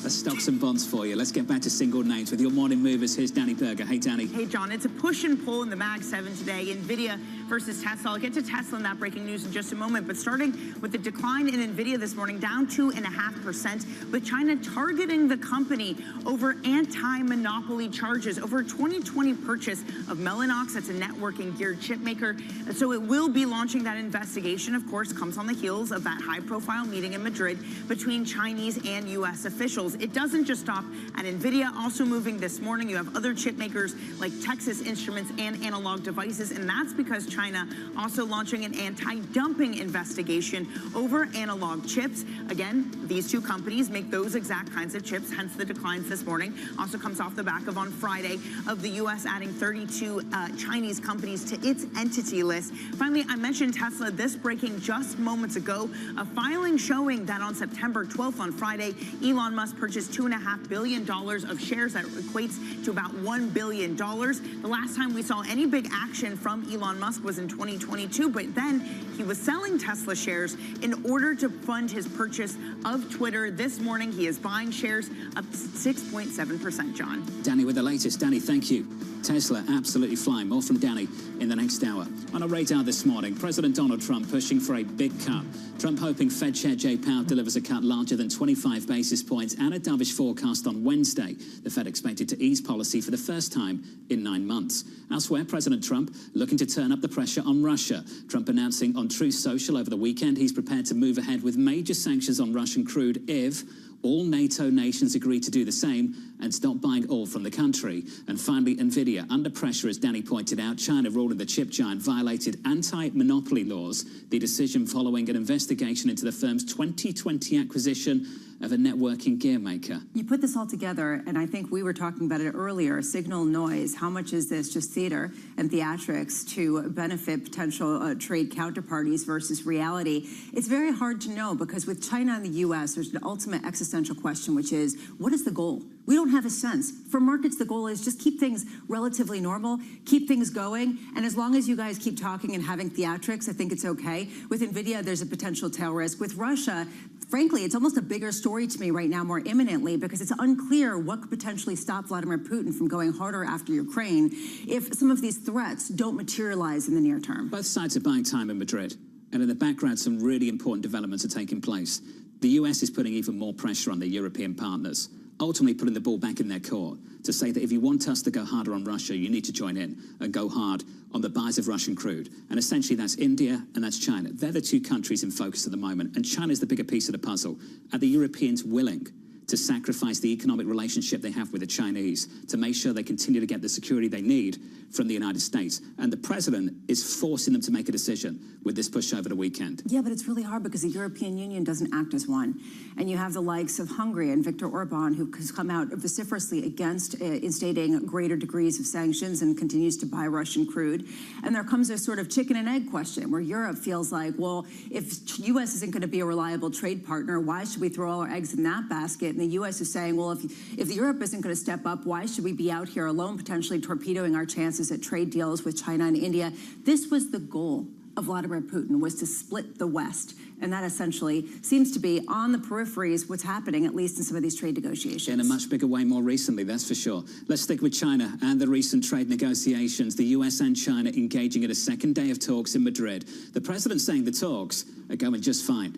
Let's stock some bonds for you. Let's get back to single names with your morning movers. Here's Danny Berger. Hey, Danny. Hey, John. It's a push and pull in the Mag 7 today. NVIDIA versus Tesla. I'll get to Tesla and that breaking news in just a moment. But starting with the decline in NVIDIA this morning, down 2.5%, with China targeting the company over anti-monopoly charges over a 2020 purchase of Mellanox. That's a networking geared chip maker. So it will be launching that investigation, of course, comes on the heels of that high-profile meeting in Madrid between Chinese and U.S. officials. It doesn't just stop at NVIDIA. Also moving this morning, you have other chip makers like Texas Instruments and Analog Devices, and that's because China also launching an anti-dumping investigation over analog chips. Again, these two companies make those exact kinds of chips, hence the declines this morning. Also comes off the back of on Friday of the U.S. adding 32 Chinese companies to its entity list. Finally, I mentioned Tesla, this breaking just moments ago, a filing showing that on September 12th, on Friday, Elon Musk purchased $2.5 billion of shares. That equates to about $1 billion. The last time we saw any big action from Elon Musk was in 2022, but then he was selling Tesla shares in order to fund his purchase of Twitter. This morning, he is buying shares up 6.7%, John. Danny with the latest. Danny, thank you. Tesla absolutely flying. More from Danny in the next hour. On our radar this morning, President Donald Trump pushing for a big cut. Trump hoping Fed Chair Jay Powell delivers a cut larger than 25 basis points and a dovish forecast on Wednesday. The Fed expected to ease policy for the first time in 9 months. Elsewhere, President Trump looking to turn up the pressure on Russia. Trump announcing on Truth Social over the weekend he's prepared to move ahead with major sanctions on Russian crude if all NATO nations agree to do the same and stop buying oil from the country. And finally, NVIDIA under pressure, as Danny pointed out. China, ruling the chip giant, violated anti-monopoly laws. The decision following an investigation into the firm's 2020 acquisition of a networking gear maker. You put this all together, and I think we were talking about it earlier, signal noise. How much is this just theater and theatrics to benefit potential trade counterparties versus reality? It's very hard to know, because with China and the U.S., there's an ultimate existential question, which is, what is the goal? We don't have a sense. For markets, the goal is just keep things relatively normal, keep things going, and as long as you guys keep talking and having theatrics, I think it's okay. With NVIDIA, there's a potential tail risk. With Russia, frankly, it's almost a bigger story to me right now, more imminently, because it's unclear what could potentially stop Vladimir Putin from going harder after Ukraine if some of these threats don't materialize in the near term. Both sides are buying time in Madrid, and in the background, some really important developments are taking place. The US is putting even more pressure on their European partners, ultimately putting the ball back in their court to say that if you want us to go harder on Russia, you need to join in and go hard on the buys of Russian crude. And essentially that's India and that's China. They're the two countries in focus at the moment, and China's the bigger piece of the puzzle. Are the Europeans willing to sacrifice the economic relationship they have with the Chinese to make sure they continue to get the security they need from the United States? And the president is forcing them to make a decision with this push over the weekend. Yeah, but it's really hard because the European Union doesn't act as one. And you have the likes of Hungary and Viktor Orban, who has come out vociferously against instating greater degrees of sanctions and continues to buy Russian crude. And there comes a sort of chicken and egg question where Europe feels like, well, if U.S. isn't going to be a reliable trade partner, why should we throw all our eggs in that basket? And the U.S. is saying, well, if Europe isn't going to step up, why should we be out here alone, potentially torpedoing our chances at trade deals with China and India? This was the goal of Vladimir Putin, was to split the West. And that essentially seems to be on the peripheries what's happening, at least in some of these trade negotiations. In a much bigger way more recently, that's for sure. Let's stick with China and the recent trade negotiations. The US and China engaging at a second day of talks in Madrid. The president saying the talks are going just fine.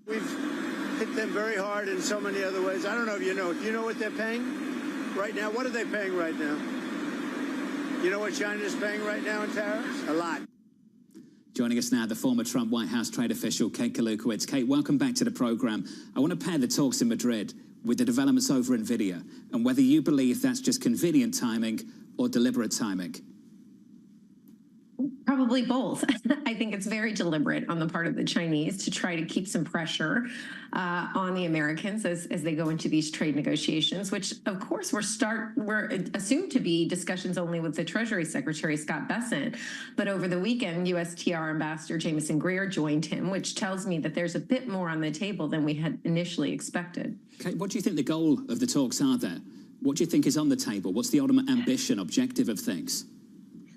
We've hit them very hard in so many other ways. I don't know if you know. Do you know what they're paying right now? What are they paying right now? You know what China is paying right now in tariffs? A lot. Joining us now, the former Trump White House trade official, Kate Kalukowicz. Kate, welcome back to the program. I want to pair the talks in Madrid with the developments over NVIDIA and whether you believe that's just convenient timing or deliberate timing. Probably both. I think it's very deliberate on the part of the Chinese to try to keep some pressure on the Americans as they go into these trade negotiations, which of course were assumed to be discussions only with the Treasury Secretary, Scott Bessent. But over the weekend, USTR Ambassador Jamieson Greer joined him, which tells me that there's a bit more on the table than we had initially expected. Kate, what do you think the goal of the talks are there? What do you think is on the table? What's the ultimate ambition, objective of things?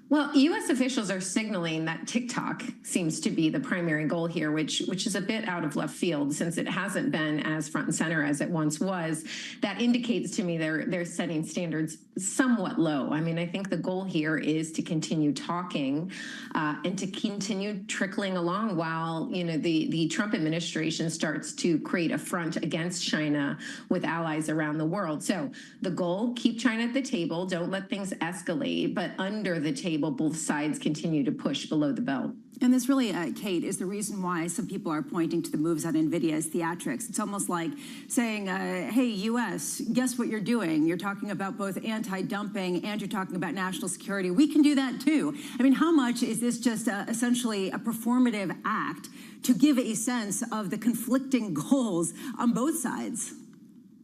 Well, U.S. officials are signaling that TikTok seems to be the primary goal here, which is a bit out of left field since it hasn't been as front and center as it once was. That indicates to me they're setting standards somewhat low. I mean, I think the goal here is to continue talking and to continue trickling along while, you know, the Trump administration starts to create a front against China with allies around the world. So the goal, keep China at the table, don't let things escalate, but under the table, both sides continue to push below the belt. And this really, Kate, is the reason why some people are pointing to the moves on NVIDIA as theatrics. It's almost like saying, hey, U.S., guess what you're doing? You're talking about both anti-dumping and you're talking about national security. We can do that too. I mean, how much is this just essentially a performative act to give a sense of the conflicting goals on both sides?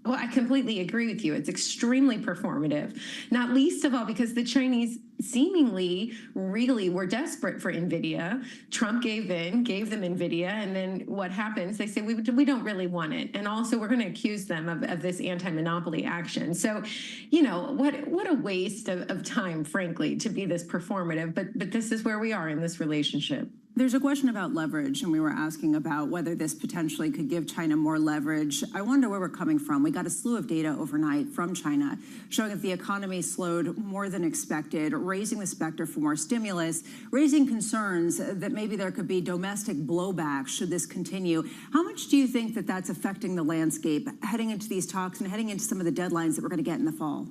Well, I completely agree with you. It's extremely performative, not least of all because the Chinese seemingly really were desperate for NVIDIA. Trump gave them NVIDIA, and then what happens? They say, we don't really want it. And also, we're going to accuse them of this anti-monopoly action. So, you know, what a waste of time, frankly, to be this performative. But this is where we are in this relationship. There's a question about leverage, and we were asking about whether this potentially could give China more leverage. I wonder where we're coming from. We got a slew of data overnight from China showing that the economy slowed more than expected, raising the specter for more stimulus, raising concerns that maybe there could be domestic blowback should this continue. How much do you think that that's affecting the landscape heading into these talks and heading into some of the deadlines that we're going to get in the fall?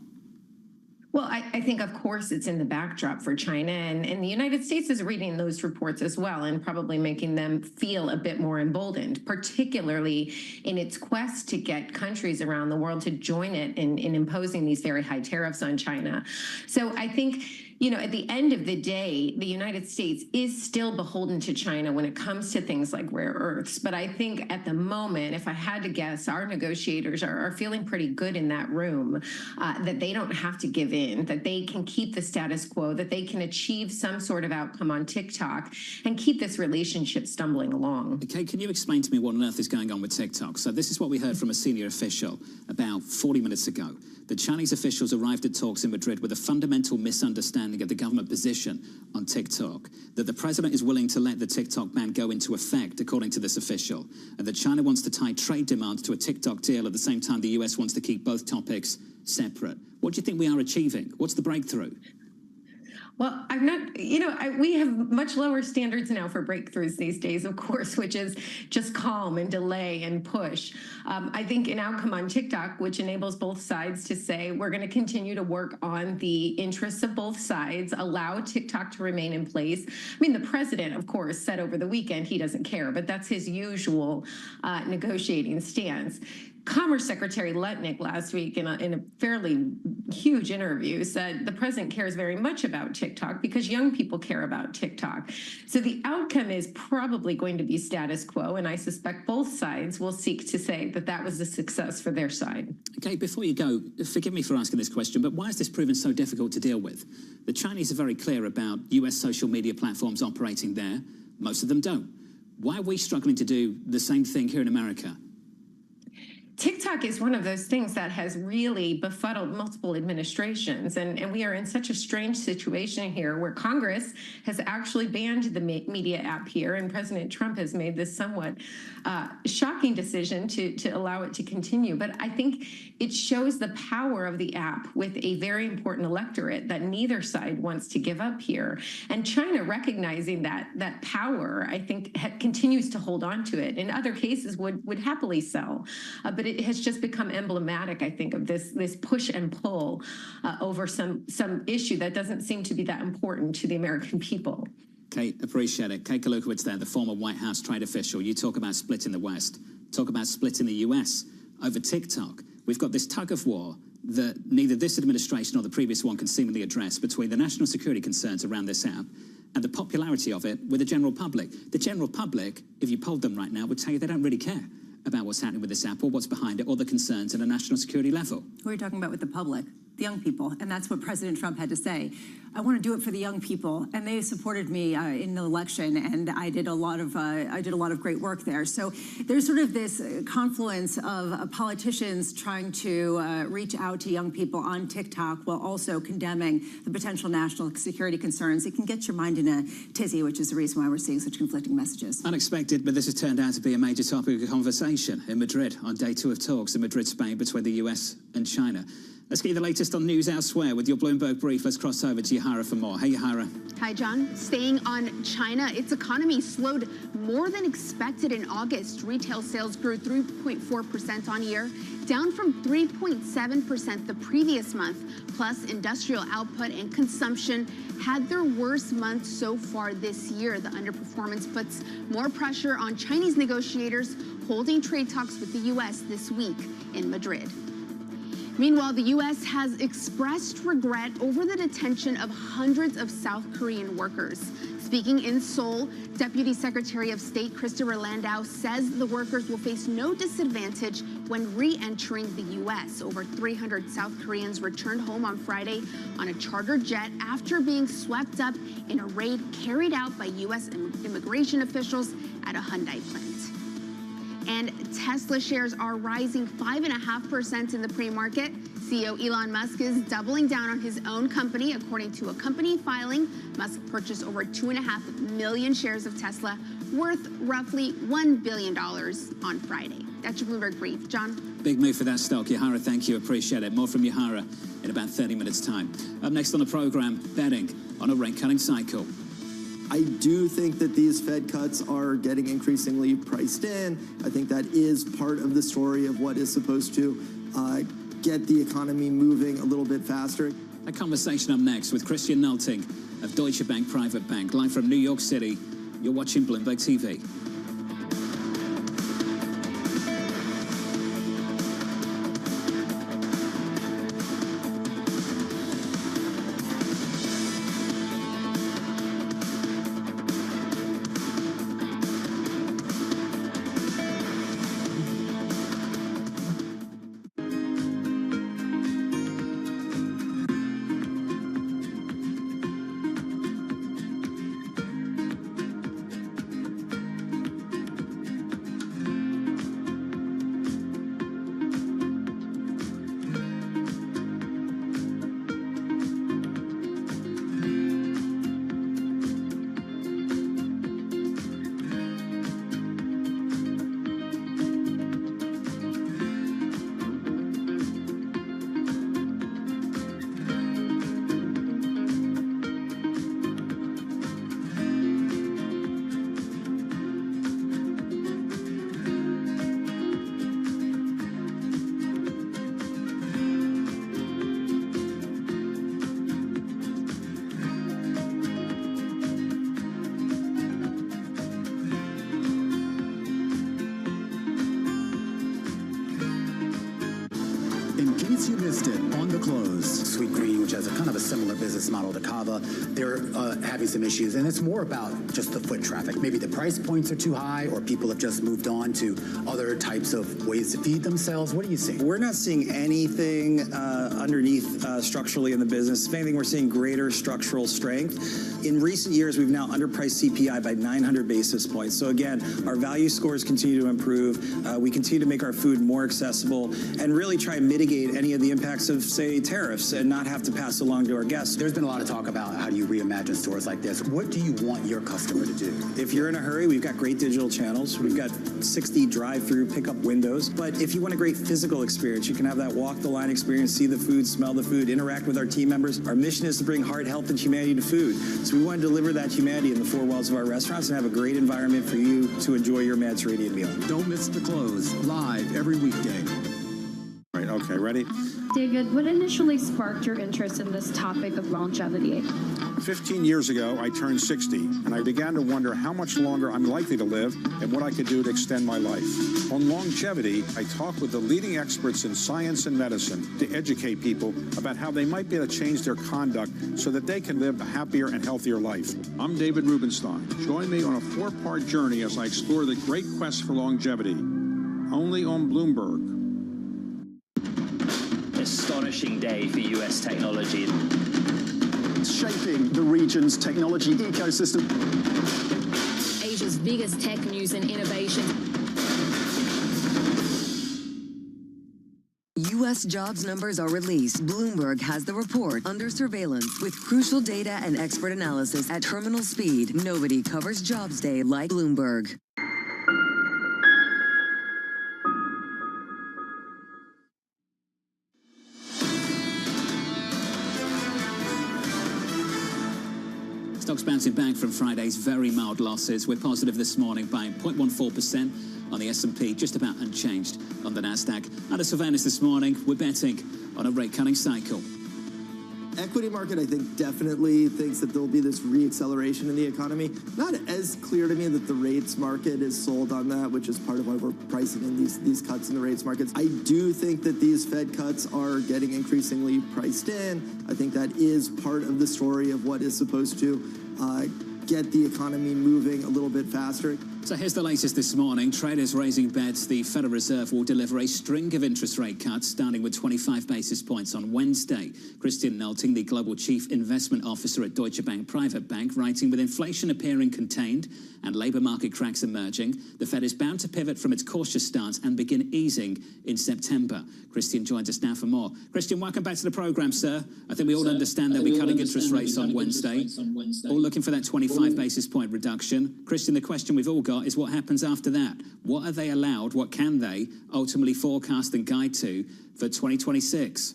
Well, I think, of course, it's in the backdrop for China, and the United States is reading those reports as well and probably making them feel a bit more emboldened, particularly in its quest to get countries around the world to join it in imposing these very high tariffs on China. So I think, you know, at the end of the day, the United States is still beholden to China when it comes to things like rare earths. But I think at the moment, if I had to guess, our negotiators are feeling pretty good in that room, that they don't have to give in, that they can keep the status quo, that they can achieve some sort of outcome on TikTok and keep this relationship stumbling along. Okay, can you explain to me what on earth is going on with TikTok? So this is what we heard from a senior official about 40 minutes ago. The Chinese officials arrived at talks in Madrid with a fundamental misunderstanding of the government position on TikTok, that the president is willing to let the TikTok ban go into effect, according to this official, and that China wants to tie trade demands to a TikTok deal at the same time the US wants to keep both topics separate. What do you think we are achieving? What's the breakthrough? Well, I'm not, you know, we have much lower standards now for breakthroughs these days, of course, which is just calm and delay and push. I think an outcome on TikTok, which enables both sides to say, we're going to continue to work on the interests of both sides, allow TikTok to remain in place. I mean, the president, of course, said over the weekend he doesn't care, but that's his usual negotiating stance. Commerce Secretary Lutnick last week in a fairly huge interview said the president cares very much about TikTok because young people care about TikTok. So the outcome is probably going to be status quo, and I suspect both sides will seek to say that that was a success for their side. Okay, before you go, forgive me for asking this question, but why has this proven so difficult to deal with? The Chinese are very clear about US social media platforms operating there. Most of them don't. Why are we struggling to do the same thing here in America? TikTok is one of those things that has really befuddled multiple administrations, and we are in such a strange situation here where Congress has actually banned the media app here, and President Trump has made this somewhat shocking decision to allow it to continue. But I think it shows the power of the app with a very important electorate that neither side wants to give up here. And China, recognizing that power, I think continues to hold on to it. In other cases, would happily sell. But it has just become emblematic, I think, of this push and pull over some issue that doesn't seem to be that important to the American people. Kate, appreciate it. Kate Kalukowicz there, the former White House trade official. You talk about splitting the West. Talk about splitting the US over TikTok. We've got this tug of war that neither this administration or the previous one can seemingly address between the national security concerns around this app and the popularity of it with the general public. The general public, if you polled them right now, would tell you they don't really care about what's happening with this app or what's behind it or the concerns at a national security level. Who are you talking about with the public? The young people. And that's what President Trump had to say. I want to do it for the young people. And they supported me in the election, and I did a lot of great work there. So there's sort of this confluence of politicians trying to reach out to young people on TikTok while also condemning the potential national security concerns. It can get your mind in a tizzy, which is the reason why we're seeing such conflicting messages. Unexpected, but this has turned out to be a major topic of conversation in Madrid on day 2 of talks in Madrid, Spain, between the US and China. Let's get you the latest on news elsewhere with your Bloomberg brief. Let's cross over to Yahara for more. Hey, Yahara. Hi, John. Staying on China, its economy slowed more than expected in August. Retail sales grew 3.4% on year, down from 3.7% the previous month. Plus, industrial output and consumption had their worst month so far this year. The underperformance puts more pressure on Chinese negotiators holding trade talks with the U.S. this week in Madrid. Meanwhile, the U.S. has expressed regret over the detention of hundreds of South Korean workers. Speaking in Seoul, Deputy Secretary of State Christopher Landau says the workers will face no disadvantage when re-entering the U.S. Over 300 South Koreans returned home on Friday on a charter jet after being swept up in a raid carried out by U.S. immigration officials at a Hyundai plant. And Tesla shares are rising 5.5% in the pre-market. CEO Elon Musk is doubling down on his own company. According to a company filing, Musk purchased over 2.5 million shares of Tesla, worth roughly $1 billion on Friday. That's your Bloomberg Brief. John? Big move for that stock. Yahara, thank you. Appreciate it. More from Yahara in about 30 minutes' time. Up next on the program, betting on a rate-cutting cycle. I do think that these Fed cuts are getting increasingly priced in. I think that is part of the story of what is supposed to get the economy moving a little bit faster. A conversation up next with Christian Nulting of Deutsche Bank Private Bank, live from New York City. You're watching Bloomberg TV. case you missed it on The Close. Sweet Green, which has a kind of a similar business model to Kava, they're having some issues, and it's more about just the foot traffic. Maybe the price points are too high, or people have just moved on to other types of ways to feed themselves. What are you seeing? We're not seeing anything underneath structurally in the business. If anything, we're seeing greater structural strength. In recent years, we've now underpriced CPI by 900 basis points. So again, our value scores continue to improve. We continue to make our food more accessible and really try and mitigate any of the impacts of, say, tariffs and not have to pass along to our guests. There's been a lot of talk about how do you reimagine stores like this. What do you want your customer to do? If you're in a hurry, we've got great digital channels. We've got 60 drive-through pickup windows. But if you want a great physical experience, you can have that walk the line experience, see the food, smell the food, interact with our team members. Our mission is to bring heart, health, and humanity to food. So we want to deliver that humanity in the four walls of our restaurants and have a great environment for you to enjoy your Mediterranean meal. Don't miss The Close, live every weekday. Right, okay, ready? David, what initially sparked your interest in this topic of longevity? 15 years ago, I turned 60, and I began to wonder how much longer I'm likely to live and what I could do to extend my life. On longevity, I talked with the leading experts in science and medicine to educate people about how they might be able to change their conduct so that they can live a happier and healthier life. I'm David Rubenstein. Join me on a 4-part journey as I explore the great quest for longevity, only on Bloomberg. Astonishing day for U.S. technology. It's shaping the region's technology ecosystem. Asia's biggest tech news and innovation. U.S. jobs numbers are released. Bloomberg has the report under surveillance with crucial data and expert analysis at terminal speed. Nobody covers Jobs Day like Bloomberg. Stocks bouncing back from Friday's very mild losses. We're positive this morning by 0.14% on the S&P, just about unchanged on the Nasdaq. Under surveillance this morning, we're betting on a rate-cutting cycle. Equity market, I think, definitely thinks that there'll be this re-acceleration in the economy. Not as clear to me that the rates market is sold on that, which is part of why we're pricing in these cuts in the rates markets. I do think that these Fed cuts are getting increasingly priced in. I think that is part of the story of what is supposed to get the economy moving a little bit faster. So here's the latest this morning. Traders raising bets the Federal Reserve will deliver a string of interest rate cuts, starting with 25 basis points on Wednesday. Christian Nolting, the Global Chief Investment Officer at Deutsche Bank Private Bank, writing, with inflation appearing contained and labour market cracks emerging, the Fed is bound to pivot from its cautious stance and begin easing in September. Christian joins us now for more. Christian, welcome back to the programme, sir. I think we all understand they'll be cutting interest rates on Wednesday. All looking for that 25 basis point reduction. Christian, the question we've all got is what happens after that? What are they allowed, what can they ultimately forecast and guide to for 2026?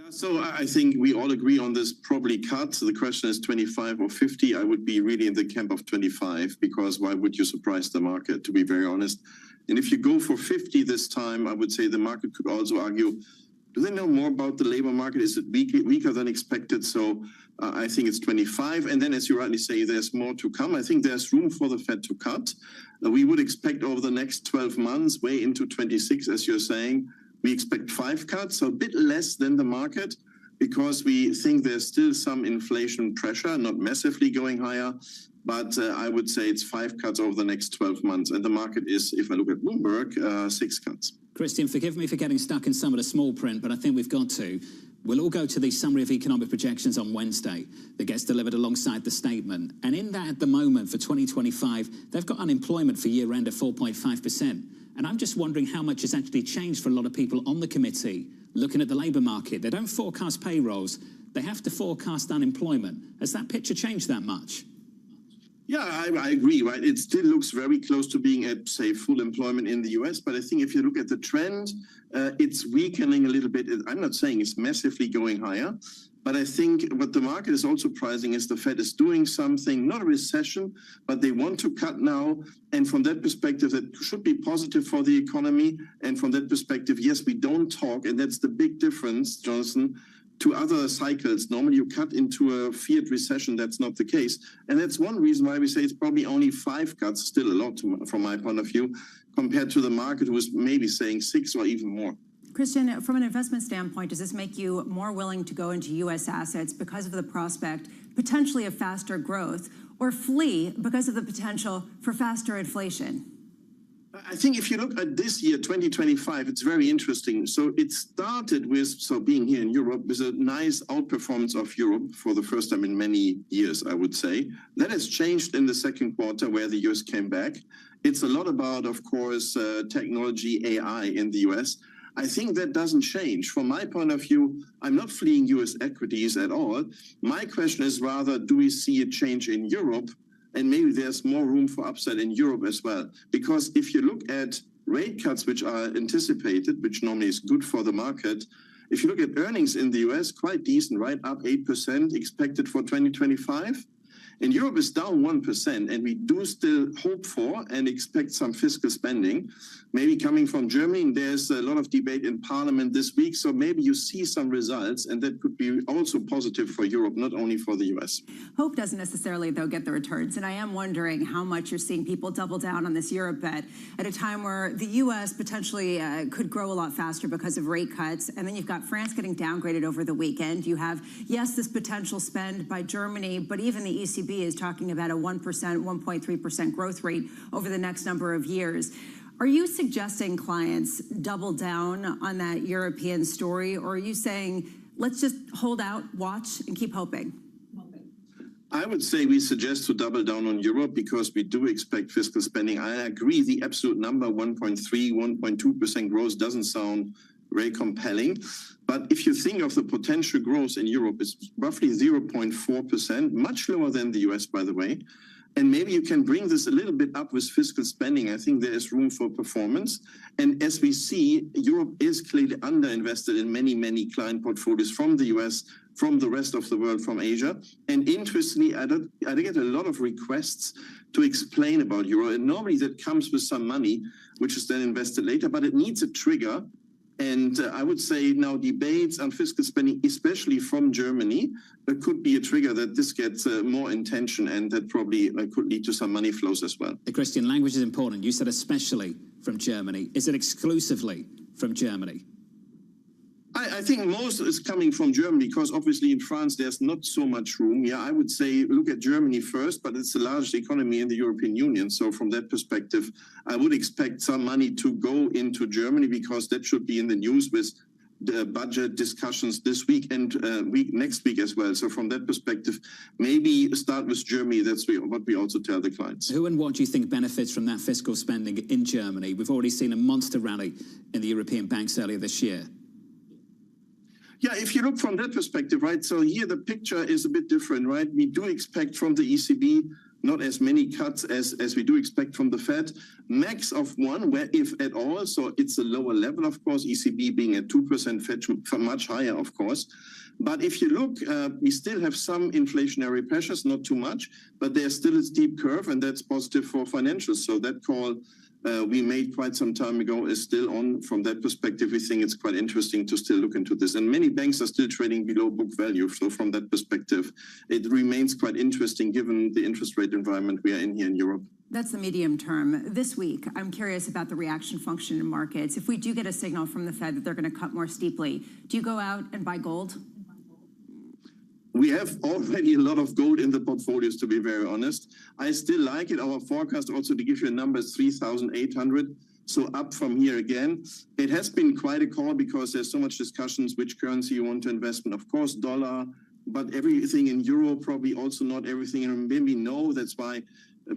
So I think we all agree on this probably cut. So the question is 25 or 50. I would be really in the camp of 25, because why would you surprise the market, to be very honest? And if you go for 50 this time, I would say the market could also argue, do they know more about the labor market? Is it weaker than expected? So I think it's 25. And then, as you rightly say, there's more to come. I think there's room for the Fed to cut. We would expect over the next 12 months, way into 26, as you're saying, we expect 5 cuts, so a bit less than the market, because we think there's still some inflation pressure, not massively going higher. But I would say it's 5 cuts over the next 12 months. And the market is, if I look at Bloomberg, 6 cuts. Christian, forgive me for getting stuck in some of the small print, but I think we've got to. We'll all go to the summary of economic projections on Wednesday that gets delivered alongside the statement. And in that, at the moment, for 2025, they've got unemployment for year-end of 4.5%. And I'm just wondering how much has actually changed for a lot of people on the committee looking at the labour market. They don't forecast payrolls. They have to forecast unemployment. Has that picture changed that much? Yeah, I agree, right? It still looks very close to being at, say, full employment in the US. But I think if you look at the trend, it's weakening a little bit. I'm not saying it's massively going higher. But I think what the market is also pricing is the Fed is doing something, not a recession, but they want to cut now. And from that perspective, that should be positive for the economy. And from that perspective, yes, we don't talk. And that's the big difference, Jonathan, to other cycles. Normally you cut into a fiat recession. That's not the case. And that's one reason why we say it's probably only 5 cuts, still a lot from my point of view, compared to the market who is maybe saying 6 or even more. Christian, from an investment standpoint, does this make you more willing to go into U.S. assets because of the prospect potentially of faster growth, or flee because of the potential for faster inflation? I think if you look at this year, 2025, it's very interesting. So it started with, being here in Europe, with a nice outperformance of Europe for the first time in many years, I would say. That has changed in the second quarter where the US came back. It's a lot about, of course, technology, AI in the US. I think that doesn't change. From my point of view, I'm not fleeing US equities at all. My question is rather, do we see a change in Europe? And maybe there's more room for upside in Europe as well. Because if you look at rate cuts which are anticipated, which normally is good for the market, if you look at earnings in the US, quite decent, right? Up 8% expected for 2025. And Europe is down 1%, and we do still hope for and expect some fiscal spending, maybe coming from Germany. And there's a lot of debate in Parliament this week, so maybe you see some results, and that could be also positive for Europe, not only for the US. Hope doesn't necessarily, though, get the returns. And I am wondering how much you're seeing people double down on this Europe bet at a time where the US potentially could grow a lot faster because of rate cuts. And then you've got France getting downgraded over the weekend. You have, yes, this potential spend by Germany, but even the ECB is talking about a 1%, 1.3% growth rate over the next number of years. Are you suggesting clients double down on that European story, or are you saying, let's just hold out, watch, and keep hoping? I would say we suggest to double down on Europe because we do expect fiscal spending. I agree the absolute number, 1.3, 1.2% growth doesn't sound very compelling. But if you think of the potential growth in Europe, it's roughly 0.4%, much lower than the US, by the way. And maybe you can bring this a little bit up with fiscal spending. I think there is room for performance. And as we see, Europe is clearly underinvested in many, many client portfolios from the US, from the rest of the world, from Asia. And interestingly, I get a lot of requests to explain about Euro. And normally that comes with some money, which is then invested later, but it needs a trigger. And I would say now debates on fiscal spending, especially from Germany, could be a trigger that this gets more intention, and that probably could lead to some money flows as well. The Christian, language is important. You said especially from Germany. Is it exclusively from Germany? I think most is coming from Germany because obviously in France there's not so much room. Yeah, I would say look at Germany first, but it's the largest economy in the European Union. So from that perspective, I would expect some money to go into Germany because that should be in the news with the budget discussions this week and next week as well. So from that perspective, maybe start with Germany. That's what we also tell the clients. Who and what do you think benefits from that fiscal spending in Germany? We've already seen a monster rally in the European banks earlier this year. Yeah, if you look from that perspective, right, so here the picture is a bit different, right? We do expect from the ECB not as many cuts as we do expect from the Fed. Max of 1, where if at all, so it's a lower level, of course, ECB being at 2%, Fed much higher, of course. But if you look, we still have some inflationary pressures, not too much, but there's still a steep curve, and that's positive for financials. So that call we made quite some time ago is still on. From that perspective, we think it's quite interesting to still look into this. And many banks are still trading below book value. So from that perspective, it remains quite interesting given the interest rate environment we are in here in Europe. That's the medium term. This week, I'm curious about the reaction function in markets. If we do get a signal from the Fed that they're going to cut more steeply, do you go out and buy gold? We have already a lot of gold in the portfolios, to be very honest. I still like it. Our forecast, also to give you a number, is 3,800. So up from here again. It has been quite a call because there's so much discussions which currency you want to invest in. Of course, dollar, but everything in euro, probably also not everything in renminbi. No, that's why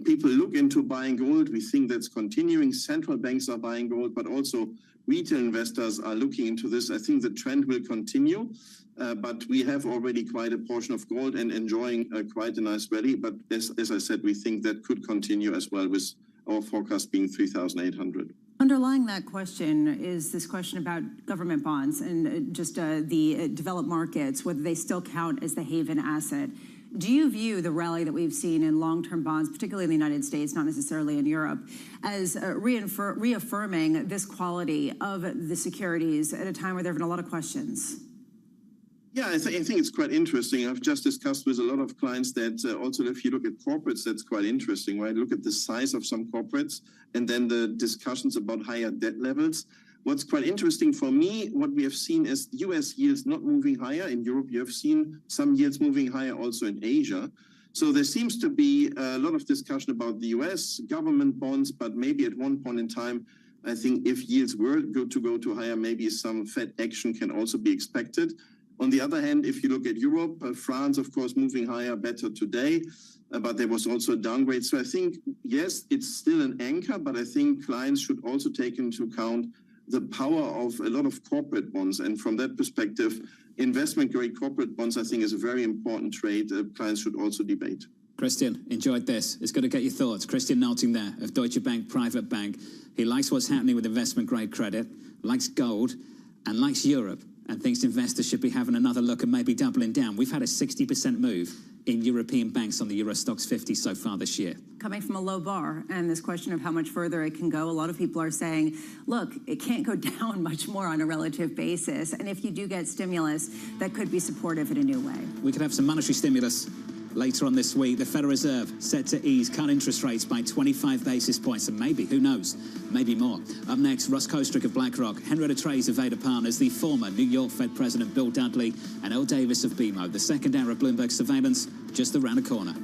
people look into buying gold. We think that's continuing. Central banks are buying gold, but also retail investors are looking into this. I think the trend will continue. But we have already quite a portion of gold and enjoying quite a nice rally. But as I said, we think that could continue as well, with our forecast being 3,800. Underlying that question is this question about government bonds and just the developed markets, whether they still count as the haven asset. Do you view the rally that we've seen in long-term bonds, particularly in the United States, not necessarily in Europe, as reaffirming this quality of the securities at a time where there have been a lot of questions? Yeah, I think it's quite interesting. I've just discussed with a lot of clients that also if you look at corporates, that's quite interesting, right? Look at the size of some corporates and then the discussions about higher debt levels. What's quite interesting for me, what we have seen is US yields not moving higher. In Europe, you have seen some yields moving higher also in Asia. So there seems to be a lot of discussion about the US government bonds, but maybe at one point in time, I think if yields were to go to higher, maybe some Fed action can also be expected. On the other hand, if you look at Europe, France, of course, moving higher, better today, but there was also a downgrade. So I think, yes, it's still an anchor, but I think clients should also take into account the power of a lot of corporate bonds. And from that perspective, investment-grade corporate bonds, I think, is a very important trade clients should also debate. Christian, enjoyed this. It's good to get your thoughts. Christian Nalting there of Deutsche Bank Private Bank. He likes what's happening with investment-grade credit, likes gold, and likes Europe, and thinks investors should be having another look and maybe doubling down. We've had a 60% move in European banks on the Euro Stoxx 50 so far this year. Coming from a low bar, and this question of how much further it can go, a lot of people are saying, look, it can't go down much more on a relative basis. And if you do get stimulus, that could be supportive in a new way. We could have some monetary stimulus later on this week. The Federal Reserve set to ease, cut interest rates by 25 basis points, and maybe, who knows, maybe more. Up next, Russ Kostrick of BlackRock, Henrietta Trays of Veda Partners, the former New York Fed President Bill Dudley, and Elle Davis of BMO. The second hour of Bloomberg Surveillance just around the corner.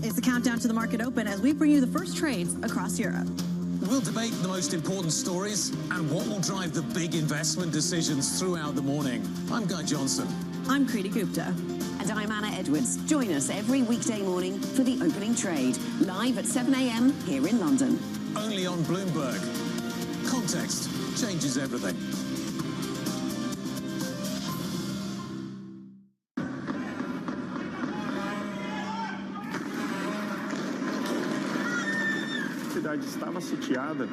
It's the countdown to the market open as we bring you the first trades across Europe. We'll debate the most important stories and what will drive the big investment decisions throughout the morning. I'm Guy Johnson. I'm Kriti Gupta. And I'm Anna Edwards. Join us every weekday morning for the opening trade, live at 7 a.m. here in London. Only on Bloomberg. Context changes everything. A cidade estava sitiada.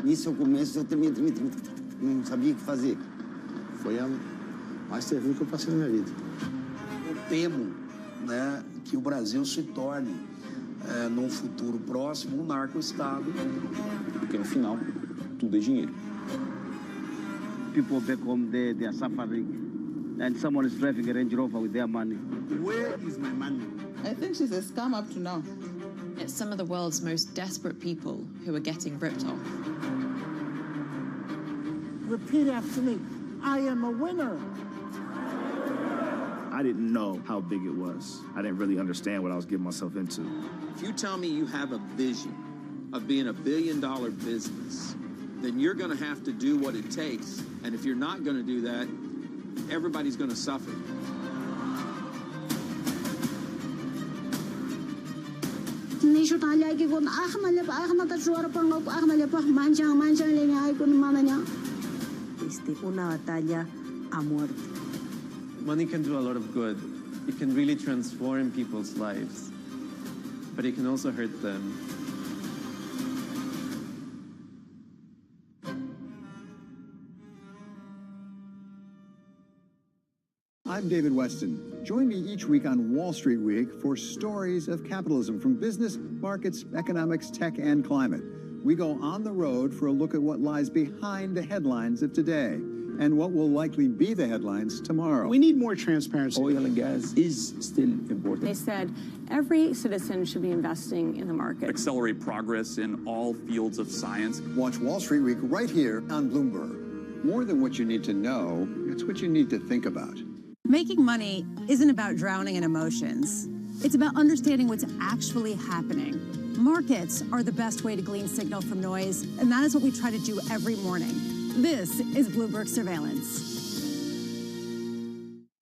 Nisso eu começo, eu tremia, não sabia o que fazer. Foi a mais terrível que eu passei na minha vida. Eu temo, né, que o Brasil se torne, num futuro próximo, um narco-estado. Porque no final, tudo é dinheiro. People back home there, they are suffering. And someone is driving a Range Rover with their money. Where is my money? I think she's a scam up to now. It's some of the world's most desperate people who are getting ripped off. Repeat after me. I am a winner. I didn't know how big it was. I didn't really understand what I was getting myself into. If you tell me you have a vision of being a billion-dollar business, then you're going to have to do what it takes. And if you're not going to do that, everybody's going to suffer. Una batalla a muerte. Money can do a lot of good. It can really transform people's lives, but it can also hurt them. I'm David Weston. Join me each week on Wall Street Week for stories of capitalism from business, markets, economics, tech, and climate. We go on the road for a look at what lies behind the headlines of today and what will likely be the headlines tomorrow. We need more transparency. Oil and gas is still important. They said every citizen should be investing in the market. Accelerate progress in all fields of science. Watch Wall Street Week right here on Bloomberg. More than what you need to know, it's what you need to think about. Making money isn't about drowning in emotions. It's about understanding what's actually happening. Markets are the best way to glean signal from noise, and that is what we try to do every morning. This is Bloomberg Surveillance.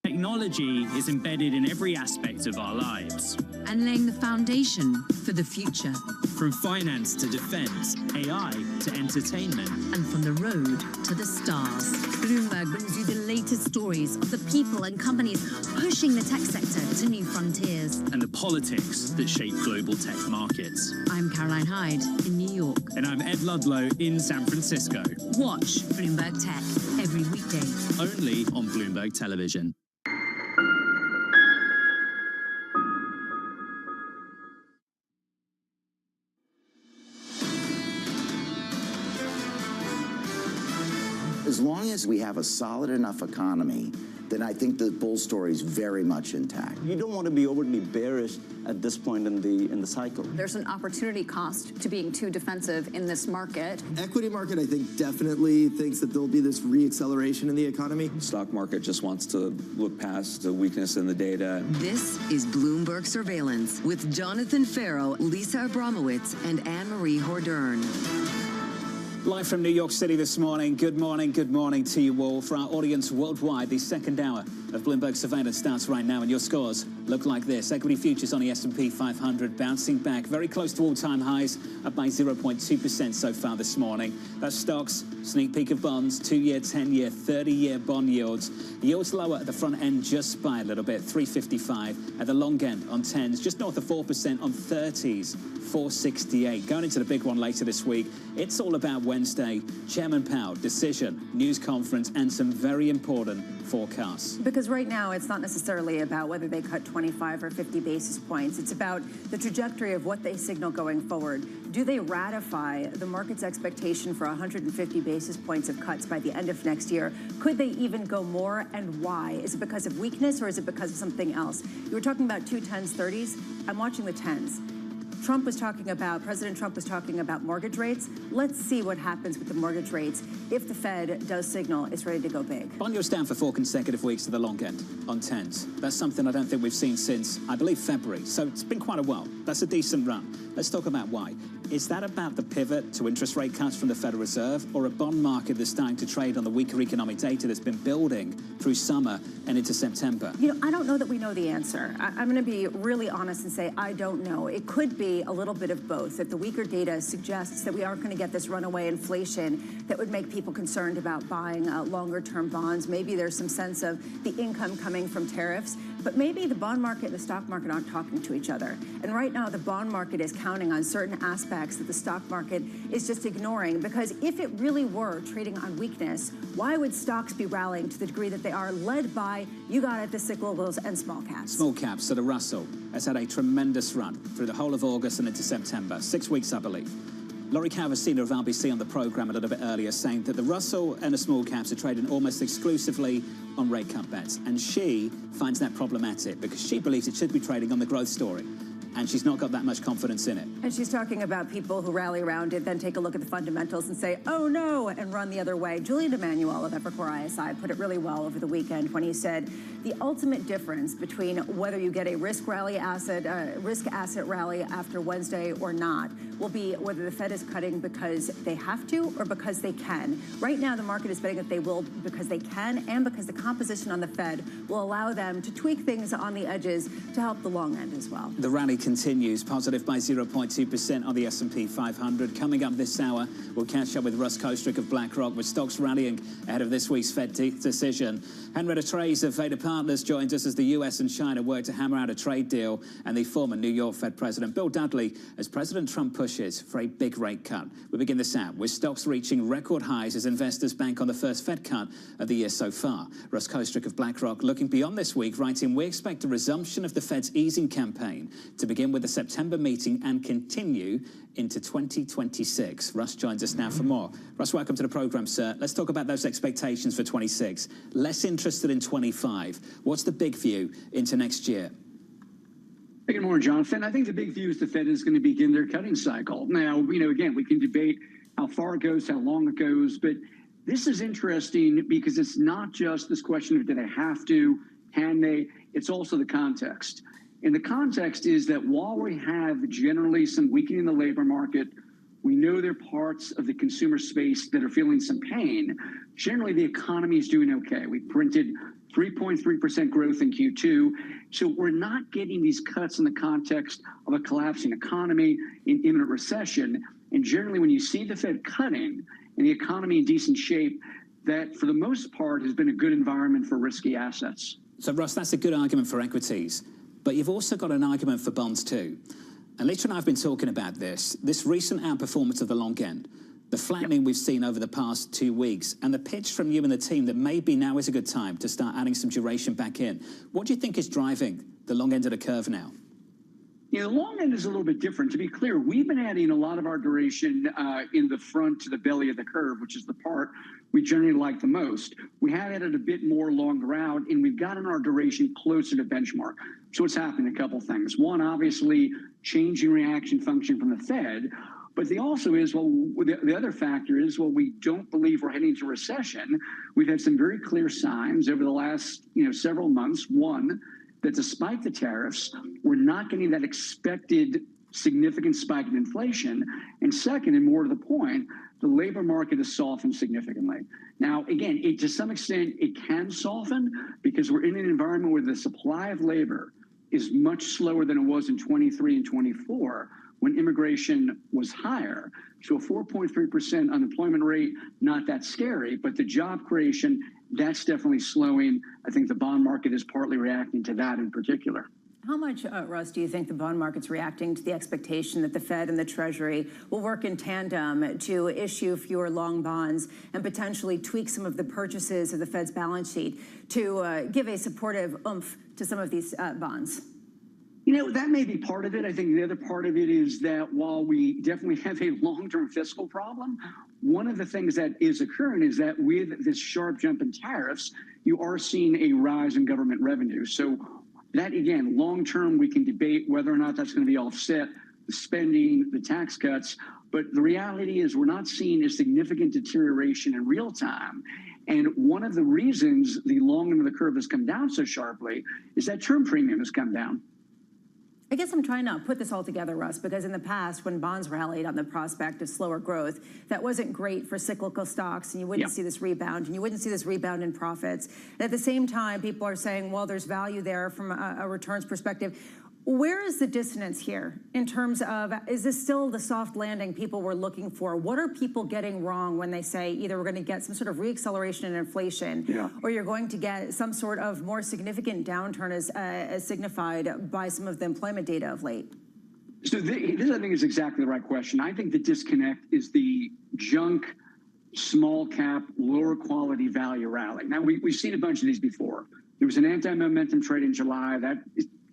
Technology is embedded in every aspect of our lives. And laying the foundation for the future. From finance to defense, AI to entertainment. And from the road to the stars. Bloomberg brings you the latest stories of the people and companies pushing the tech sector to new frontiers. And the politics that shape global tech markets. I'm Caroline Hyde in New York. And I'm Ed Ludlow in San Francisco. Watch Bloomberg Tech every weekday. Only on Bloomberg Television. As long as we have a solid enough economy, then I think the bull story is very much intact. You don't want to be overly bearish at this point in the cycle. There's an opportunity cost to being too defensive in this market. Equity market, I think, definitely thinks that there'll be this reacceleration in the economy. The stock market just wants to look past the weakness in the data. This is Bloomberg Surveillance with Jonathan Farrow, Lisa Abramowitz, and Anne-Marie Hordern. Live from New York City this morning. Good morning to you all. For our audience worldwide, the second hour of Bloomberg Surveillance starts right now, and your scores look like this. Equity futures on the S&P 500 bouncing back very close to all-time highs, up by 0.2% so far this morning. That's stocks, sneak peek of bonds, 2-year, 10-year, 30-year bond yields. Yields lower at the front end just by a little bit, 355. At the long end on 10s, just north of 4% on 30s. 468. Going into the big one later this week, it's all about Wednesday. Chairman Powell, decision, news conference, and some very important forecasts. Because right now, it's not necessarily about whether they cut 25 or 50 basis points. It's about the trajectory of what they signal going forward. Do they ratify the market's expectation for 150 basis points of cuts by the end of next year? Could they even go more, and why? Is it because of weakness or is it because of something else? You were talking about 2 10s, 30s. I'm watching the 10s. President Trump was talking about mortgage rates. Let's see what happens with the mortgage rates if the Fed does signal it's ready to go big. Bond yields down for 4 consecutive weeks to the long end on 10s. That's something I don't think we've seen since, I believe, February. So it's been quite a while. That's a decent run. Let's talk about why. Is that about the pivot to interest rate cuts from the Federal Reserve, or a bond market that's starting to trade on the weaker economic data that's been building through summer and into September? You know, I don't know that we know the answer. I'm going to be really honest and say I don't know. It could be a little bit of both, that the weaker data suggests that we aren't going to get this runaway inflation that would make people concerned about buying longer-term bonds. Maybe there's some sense of the income coming from tariffs, but maybe the bond market and the stock market aren't talking to each other. And right now, the bond market is counting on certain aspects that the stock market is just ignoring, because if it really were trading on weakness, why would stocks be rallying to the degree that they are, led by, you got it, the cyclicals and small caps? Small caps, so the Russell has had a tremendous run through the whole of August and into September. 6 weeks, I believe. Lori Calvasina of RBC on the program a little bit earlier, saying that the Russell and the small caps are trading almost exclusively on rate cut bets, and she finds that problematic because she believes it should be trading on the growth story, and she's not got that much confidence in it. And she's talking about people who rally around it, then take a look at the fundamentals and say, oh no, and run the other way. Julian Emanuel of Evercore ISI put it really well over the weekend when he said the ultimate difference between whether you get a risk asset rally after Wednesday or not will be whether the Fed is cutting because they have to or because they can. Right now, the market is betting that they will because they can, and because the composition on the Fed will allow them to tweak things on the edges to help the long end as well. The rally continues, positive by 0.2% on the S&P 500. Coming up this hour, we'll catch up with Russ Kostrick of BlackRock, with stocks rallying ahead of this week's Fed decision. Henrietta Trays of Veda Partners joins us as the US and China work to hammer out a trade deal, and the former New York Fed President Bill Dudley as President Trump pushes for a big rate cut. We begin this out with stocks reaching record highs as investors bank on the first Fed cut of the year so far. Russ Kostrick of BlackRock looking beyond this week, writing, we expect a resumption of the Fed's easing campaign to begin with the September meeting and continue into 2026. Russ joins us now for more. Russ, welcome to the program, sir. Let's talk about those expectations for 26. Less interested in 25. What's the big view into next year? Good morning, Jonathan. I think the big view is the Fed is going to begin their cutting cycle. Now, again, we can debate how far it goes, how long it goes, but this is interesting because it's not just this question of do they have to, can they, it's also the context. And the context is that while we have generally some weakening in the labor market, we know there are parts of the consumer space that are feeling some pain. Generally, the economy is doing okay. We printed 3.3% growth in Q2. So we're not getting these cuts in the context of a collapsing economy, in imminent recession. And generally, when you see the Fed cutting and the economy in decent shape, that for the most part has been a good environment for risky assets. So, Russ, that's a good argument for equities. But you've also got an argument for bonds too. And Lita and I have been talking about this recent outperformance of the long end, the flattening we've seen over the past 2 weeks, and the pitch from you and the team that maybe now is a good time to start adding some duration back in. What do you think is driving the long end of the curve now? The long end is a little bit different. To be clear, we've been adding a lot of our duration in the front to the belly of the curve, which is the part we generally like the most. We have added a bit more longer out, and we've gotten our duration closer to benchmark. So what's happened? A couple things. One, obviously, changing reaction function from the Fed. But the also is, the other factor is, we don't believe we're heading to recession. We've had some very clear signs over the last, several months. One, that despite the tariffs, we're not getting that expected significant spike in inflation. And second, and more to the point, the labor market has softened significantly. Now, again, to some extent, it can soften because we're in an environment where the supply of labor is much slower than it was in 23 and 24 when immigration was higher. So a 4.3% unemployment rate, not that scary, but the job creation, that's definitely slowing. I think the bond market is partly reacting to that in particular. How much, Russ, do you think the bond market's reacting to the expectation that the Fed and the Treasury will work in tandem to issue fewer long bonds and potentially tweak some of the purchases of the Fed's balance sheet to give a supportive oomph to some of these bonds? That may be part of it. I think the other part of it is that while we definitely have a long-term fiscal problem, one of the things that is occurring is that with this sharp jump in tariffs, you are seeing a rise in government revenue. So that, again, long-term, we can debate whether or not that's going to be offset, the spending, the tax cuts. But the reality is we're not seeing a significant deterioration in real time. And one of the reasons the long end of the curve has come down so sharply is that term premium has come down. I guess I'm trying to put this all together, Russ, because in the past, when bonds rallied on the prospect of slower growth, that wasn't great for cyclical stocks, and you wouldn't see this rebound, and you wouldn't see this rebound in profits. And at the same time, people are saying, well, there's value there from a returns perspective. Where is the dissonance here in terms of, is this still the soft landing people were looking for? What are people getting wrong when they say either we're going to get some sort of reacceleration in inflation or you're going to get some sort of more significant downturn as signified by some of the employment data of late? So this, I think, is exactly the right question. I think the disconnect is the junk, small cap, lower quality value rally. Now, we've seen a bunch of these before. There was an anti-momentum trade in July. That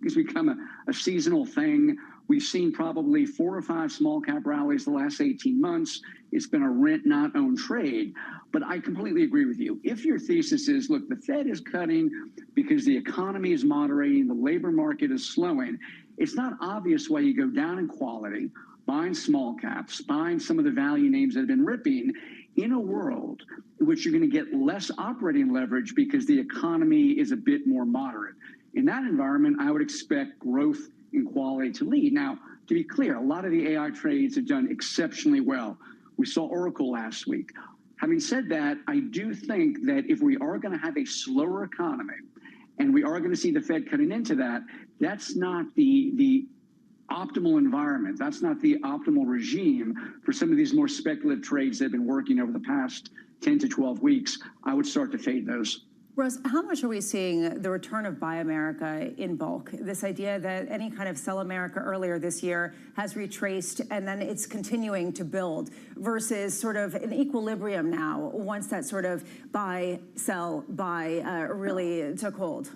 has become a seasonal thing. We've seen probably 4 or 5 small cap rallies the last 18 months. It's been a rent not own trade. But I completely agree with you. If your thesis is, look, the Fed is cutting because the economy is moderating, the labor market is slowing, it's not obvious why you go down in quality, buying small caps, buying some of the value names that have been ripping in a world in which you're going to get less operating leverage because the economy is a bit more moderate. In that environment, I would expect growth in quality to lead. Now, to be clear, a lot of the AI trades have done exceptionally well. We saw Oracle last week. Having said that, I do think that if we are going to have a slower economy and we are going to see the Fed cutting into that, that's not the optimal environment. That's not the optimal regime for some of these more speculative trades that have been working over the past 10 to 12 weeks. I would start to fade those. Russ, how much are we seeing the return of Buy America in bulk? This idea that any kind of Sell America earlier this year has retraced and then it's continuing to build versus sort of an equilibrium now once that sort of buy, sell, buy really took hold?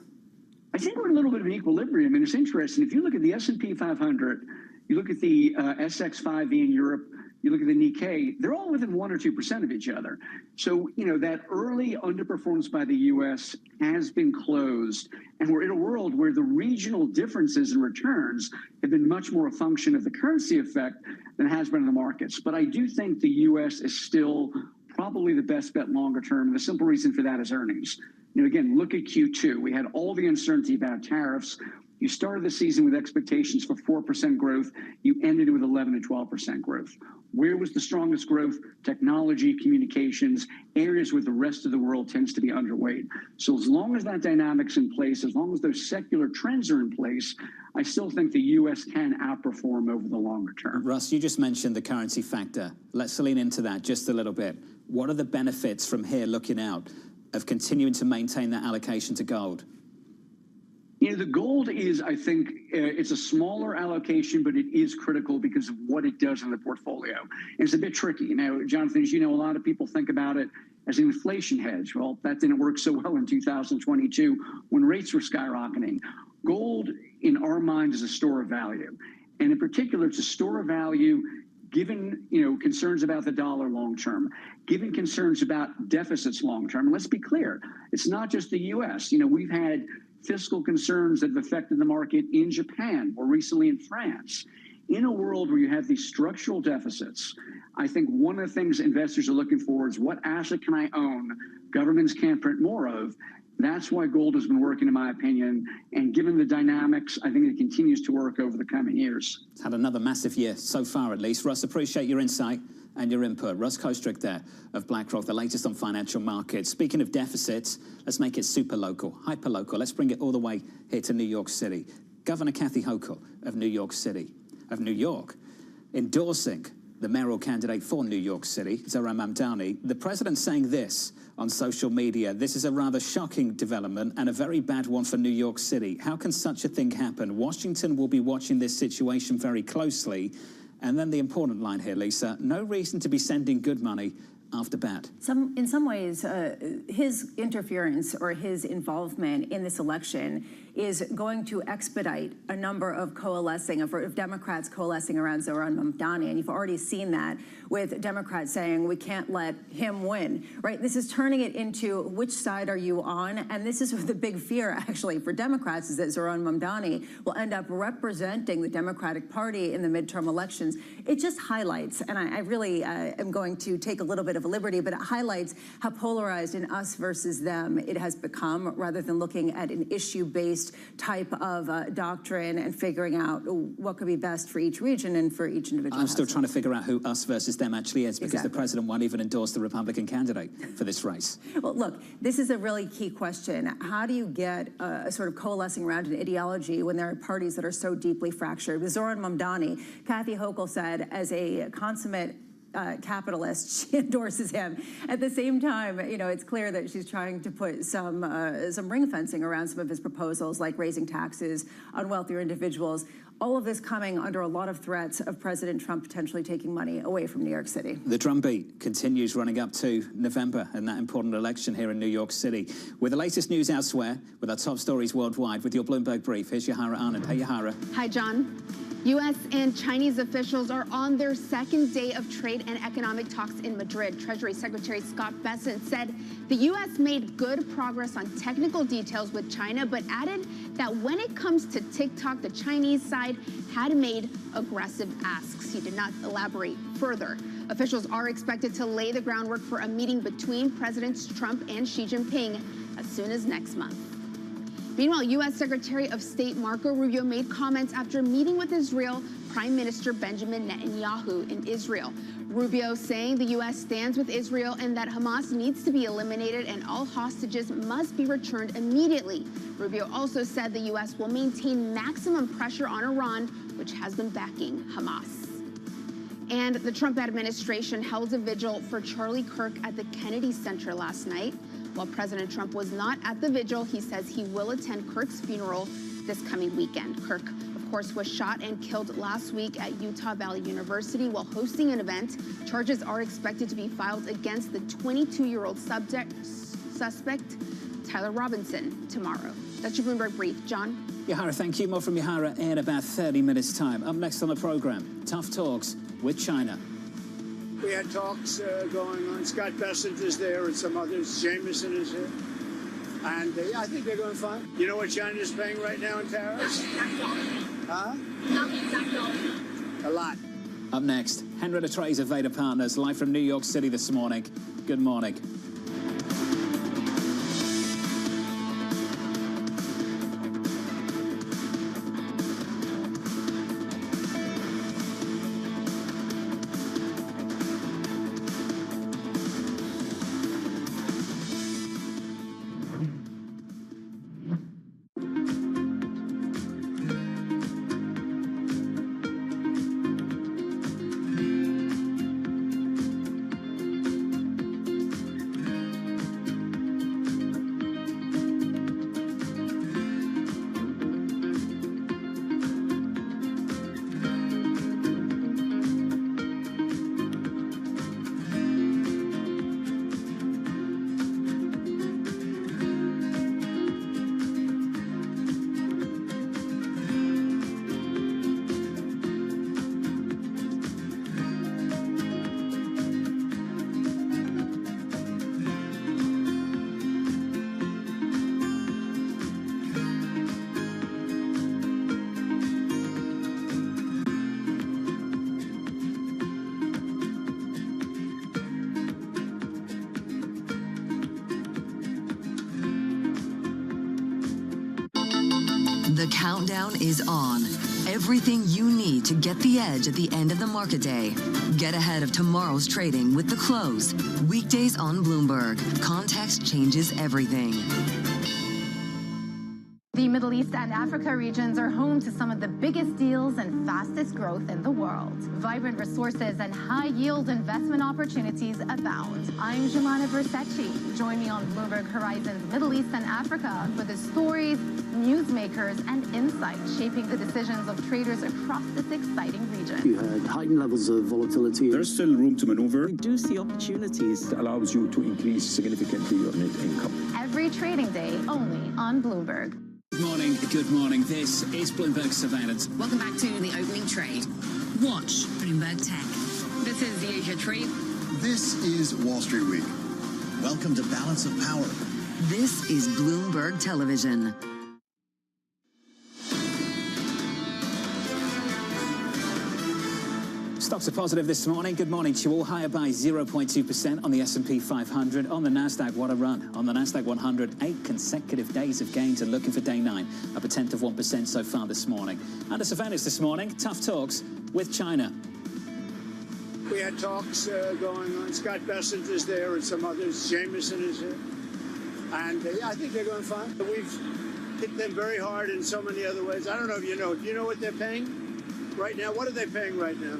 I think we're in a little bit of an equilibrium, and it's interesting. If you look at the S&P 500, you look at the SX5E in Europe, you look at the Nikkei, they're all within 1 or 2% of each other. So, that early underperformance by the U.S. has been closed. And we're in a world where the regional differences in returns have been much more a function of the currency effect than it has been in the markets. But I do think the U.S. is still probably the best bet longer term. And the simple reason for that is earnings. Again, look at Q2. We had all the uncertainty about tariffs. You started the season with expectations for 4% growth. You ended it with 11 to 12% growth. Where was the strongest growth? Technology, communications, areas where the rest of the world tends to be underweight. So as long as that dynamic's in place, as long as those secular trends are in place, I still think the U.S. can outperform over the longer term. Russ, you just mentioned the currency factor. Let's lean into that just a little bit. What are the benefits from here looking out of continuing to maintain that allocation to gold? The gold is, I think, it's a smaller allocation, but it is critical because of what it does in the portfolio. And it's a bit tricky. Jonathan, as you know, a lot of people think about it as an inflation hedge. Well, that didn't work so well in 2022 when rates were skyrocketing. Gold, in our mind, is a store of value. And in particular, it's a store of value given concerns about the dollar long term, given concerns about deficits long term. And let's be clear, it's not just the U.S. We've had fiscal concerns that have affected the market in Japan, more recently in France. In a world where you have these structural deficits, I think one of the things investors are looking for is what asset can I own governments can't print more of. That's why gold has been working, in my opinion. And given the dynamics, I think it continues to work over the coming years. It's had another massive year so far, at least. Russ, appreciate your insight and your input. Russ Kostrick there of BlackRock, the latest on financial markets. Speaking of deficits, let's make it super local, hyper local. Let's bring it all the way here to New York City. Governor Kathy Hochul of New York City, of New York, endorsing the mayoral candidate for New York City, Zohran Mamdani. The president saying this on social media: this is a rather shocking development and a very bad one for New York City. How can such a thing happen? Washington will be watching this situation very closely. And then the important line here, Lisa: no reason to be sending good money after bad. In some ways, his interference or his involvement in this election is going to expedite a number of Democrats coalescing around Zohran Mamdani. And you've already seen that with Democrats saying we can't let him win, right? This is turning it into which side are you on? And this is the big fear, actually, for Democrats, is that Zohran Mamdani will end up representing the Democratic Party in the midterm elections. It just highlights, and I really am going to take a little bit of a liberty, but it highlights how polarized in us versus them it has become, rather than looking at an issue-based type of doctrine and figuring out what could be best for each region and for each individual. I'm still trying to figure out who us versus them actually is, because Exactly. the president won't even endorse the Republican candidate for this race. Well, look, this is a really key question. How do you get a sort of coalescing around an ideology when there are parties that are so deeply fractured? With Zohran Mamdani, Kathy Hochul said, as a consummate capitalist, she endorses him. At the same time, it's clear that she's trying to put some ring fencing around some of his proposals, like raising taxes on wealthier individuals. All of this coming under a lot of threats of President Trump potentially taking money away from New York City. The drumbeat continues running up to November and that important election here in New York City. With the latest news elsewhere, with our top stories worldwide, with your Bloomberg Brief, here's Yahara Anand. Hey, Yahara. Hi, John. U.S. and Chinese officials are on their second day of trade and economic talks in Madrid. Treasury Secretary Scott Bessent said the U.S. made good progress on technical details with China, but added that when it comes to TikTok, the Chinese side had made aggressive asks. He did not elaborate further. Officials are expected to lay the groundwork for a meeting between Presidents Trump and Xi Jinping as soon as next month. Meanwhile, U.S. Secretary of State Marco Rubio made comments after meeting with Israel Prime Minister Benjamin Netanyahu in Israel. Rubio saying the U.S. stands with Israel and that Hamas needs to be eliminated and all hostages must be returned immediately. Rubio also said the U.S. will maintain maximum pressure on Iran, which has been backing Hamas. And the Trump administration held a vigil for Charlie Kirk at the Kennedy Center last night. While President Trump was not at the vigil, he says he will attend Kirk's funeral this coming weekend. Kirk, of course, was shot and killed last week at Utah Valley University while hosting an event. Charges are expected to be filed against the 22-year-old suspect, Tyler Robinson, tomorrow. That's your Bloomberg Brief. John? Yahara, thank you. More from Yahara in about 30 minutes' time. Up next on the program, tough talks with China. We had talks going on. Scott Bessent is there and some others. Jameson is here. And I think they're going fine. You know what China is paying right now in tariffs? Huh? A lot. Up next, Henrietta Trays of Vader Partners, live from New York City this morning. Good morning. The countdown is on. Everything you need to get the edge at the end of the market day. Get ahead of tomorrow's trading with The Close. Weekdays on Bloomberg. Context changes everything. The Middle East and Africa regions are home to some of the biggest deals and fastest growth in the world. Vibrant resources and high-yield investment opportunities abound. I'm Jelana Versace. Join me on Bloomberg Horizon's Middle East and Africa for the stories, newsmakers, and insights shaping the decisions of traders across this exciting region. You had heightened levels of volatility. There's still room to maneuver. We do see opportunities. It allows you to increase significantly your net income. Every trading day, only on Bloomberg. Good morning. This is Bloomberg Surveillance. Welcome back to the opening trade. Watch Bloomberg Tech. This is the Asia Trade. This is Wall Street Week. Welcome to Balance of Power. This is Bloomberg Television. Stocks are positive this morning. Good morning to you all. Higher by 0.2% on the S&P 500. On the Nasdaq, what a run. On the Nasdaq 100, 8 consecutive days of gains and looking for day 9. Up 0.1% so far this morning. Under surveillance this morning, tough talks with China. We had talks going on. Scott Bessent is there and some others. Jameson is here. And I think they're going fine. We've hit them very hard in so many other ways. I don't know if you know. Do you know what they're paying right now? What are they paying right now?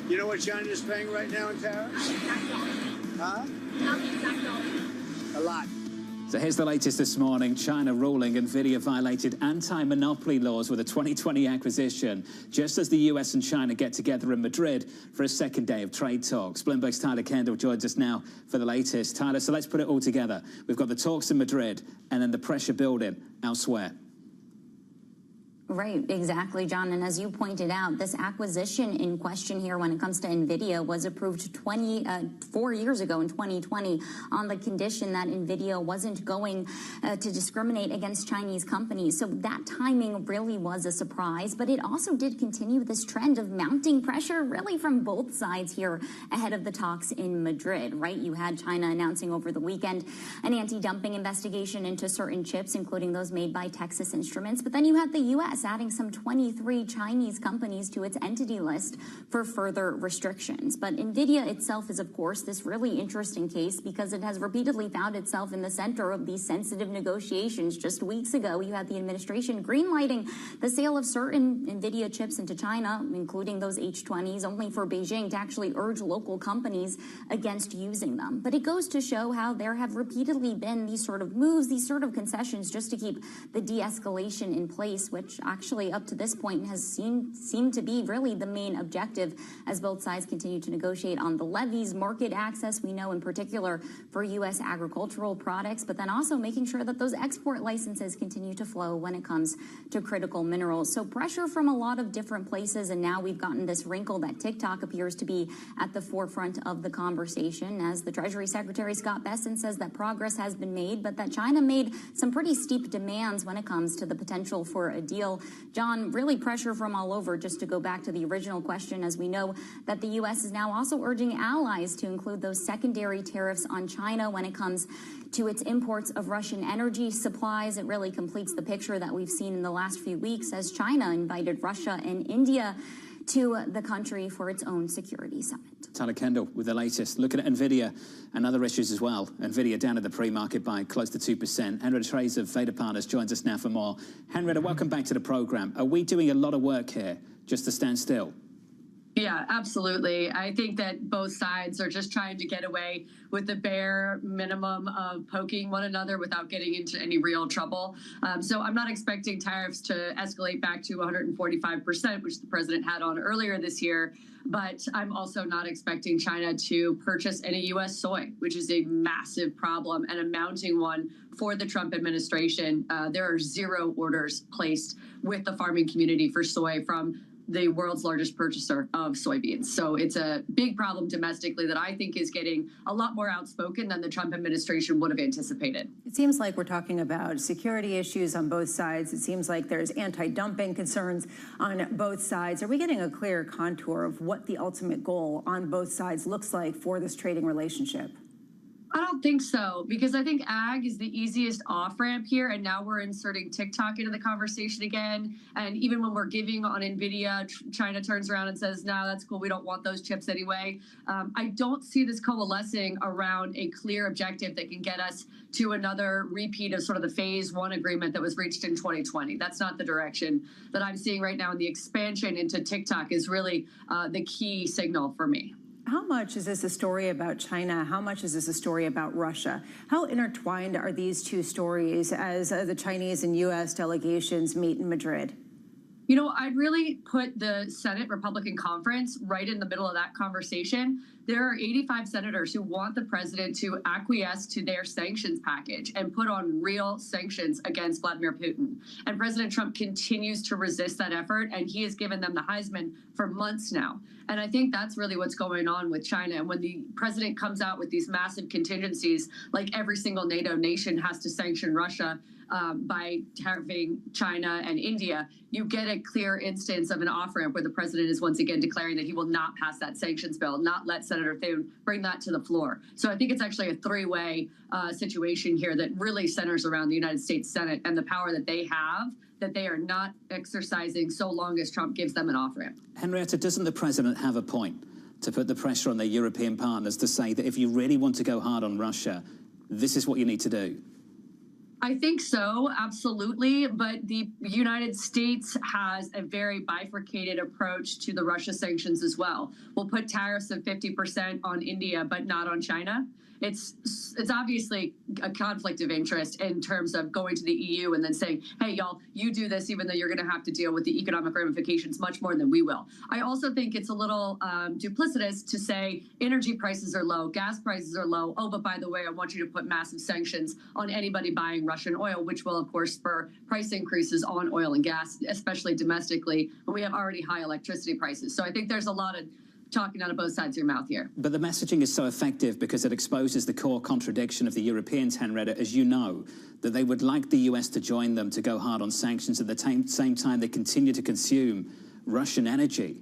You know what China is paying right now in tariffs? Huh? A lot. So here's the latest this morning. China ruling NVIDIA violated anti-monopoly laws with a 2020 acquisition, just as the US and China get together in Madrid for a second day of trade talks. Bloomberg's Tyler Kendall joins us now for the latest. Tyler, so let's put it all together. We've got the talks in Madrid and then the pressure building elsewhere. Right, exactly, John. And as you pointed out, this acquisition in question here when it comes to NVIDIA was approved 4 years ago in 2020 on the condition that NVIDIA wasn't going to discriminate against Chinese companies. So that timing really was a surprise, but it also did continue this trend of mounting pressure really from both sides here ahead of the talks in Madrid, right? You had China announcing over the weekend an anti-dumping investigation into certain chips, including those made by Texas Instruments. But then you had the U.S. adding some 23 Chinese companies to its entity list for further restrictions. But NVIDIA itself is, of course, this really interesting case because it has repeatedly found itself in the center of these sensitive negotiations. Just weeks ago, you had the administration greenlighting the sale of certain NVIDIA chips into China, including those H20s, only for Beijing to actually urge local companies against using them. But it goes to show how there have repeatedly been these sort of moves, these sort of concessions just to keep the de-escalation in place, which actually up to this point has seemed to be really the main objective as both sides continue to negotiate on the levies, market access, we know in particular for U.S. agricultural products, but then also making sure that those export licenses continue to flow when it comes to critical minerals. So pressure from a lot of different places, and now we've gotten this wrinkle that TikTok appears to be at the forefront of the conversation as the Treasury Secretary Scott Bessent says that progress has been made, but that China made some pretty steep demands when it comes to the potential for a deal. John, really pressure from all over. Just to go back to the original question, as we know that the U.S. is now also urging allies to include those secondary tariffs on China when it comes to its imports of Russian energy supplies. It really completes the picture that we've seen in the last few weeks as China invited Russia and India to the country for its own security summit. Tyler Kendall with the latest. Looking at NVIDIA and other issues as well. NVIDIA down at the pre-market by close to 2%. Henrietta Trays of Veda Partners joins us now for more. Henrietta, welcome back to the program. Are we doing a lot of work here just to stand still? Yeah, absolutely. I think that both sides are just trying to get away with the bare minimum of poking one another without getting into any real trouble. So I'm not expecting tariffs to escalate back to 145%, which the president had on earlier this year. But I'm also not expecting China to purchase any U.S. soy, which is a massive problem and a mounting one for the Trump administration. There are 0 orders placed with the farming community for soy from the world's largest purchaser of soybeans. So it's a big problem domestically that I think is getting a lot more outspoken than the Trump administration would have anticipated. It seems like we're talking about security issues on both sides. It seems like there's anti-dumping concerns on both sides. Are we getting a clear contour of what the ultimate goal on both sides looks like for this trading relationship? I don't think so, because I think ag is the easiest off-ramp here, and now we're inserting TikTok into the conversation again. And even when we're giving on NVIDIA, China turns around and says, no, that's cool, we don't want those chips anyway. I don't see this coalescing around a clear objective that can get us to another repeat of sort of the phase one agreement that was reached in 2020. That's not the direction that I'm seeing right now, and the expansion into TikTok is really the key signal for me. How much is this a story about China? How much is this a story about Russia? How intertwined are these two stories as the Chinese and U.S. delegations meet in Madrid? You know, I'd really put the Senate Republican Conference right in the middle of that conversation. There are 85 senators who want the president to acquiesce to their sanctions package and put on real sanctions against Vladimir Putin. And President Trump continues to resist that effort, and he has given them the Heisman for months now. And I think that's really what's going on with China. And when the president comes out with these massive contingencies, like every single NATO nation has to sanction Russia by tariffing China and India, you get a clear instance of an off-ramp where the president is once again declaring that he will not pass that sanctions bill, not let Senator Thune bring that to the floor. So I think it's actually a three-way situation here that really centers around the United States Senate and the power that they have, that they are not exercising so long as Trump gives them an off-ramp. Henrietta, doesn't the president have a point to put the pressure on their European partners to say that if you really want to go hard on Russia, this is what you need to do? I think so, absolutely. But the United States has a very bifurcated approach to the Russia sanctions as well. We'll put tariffs of 50% on India, but not on China. It's obviously a conflict of interest in terms of going to the EU and then saying, hey, y'all, you do this, even though you're going to have to deal with the economic ramifications much more than we will. I also think it's a little duplicitous to say energy prices are low, gas prices are low. Oh, but by the way, I want you to put massive sanctions on anybody buying Russian oil, which will, of course, spur price increases on oil and gas, especially domestically, when we have already high electricity prices. So I think there's a lot of talking out of both sides of your mouth here. But the messaging is so effective because it exposes the core contradiction of the Europeans, Henrietta, as you know, that they would like the US to join them to go hard on sanctions. At the same time, they continue to consume Russian energy.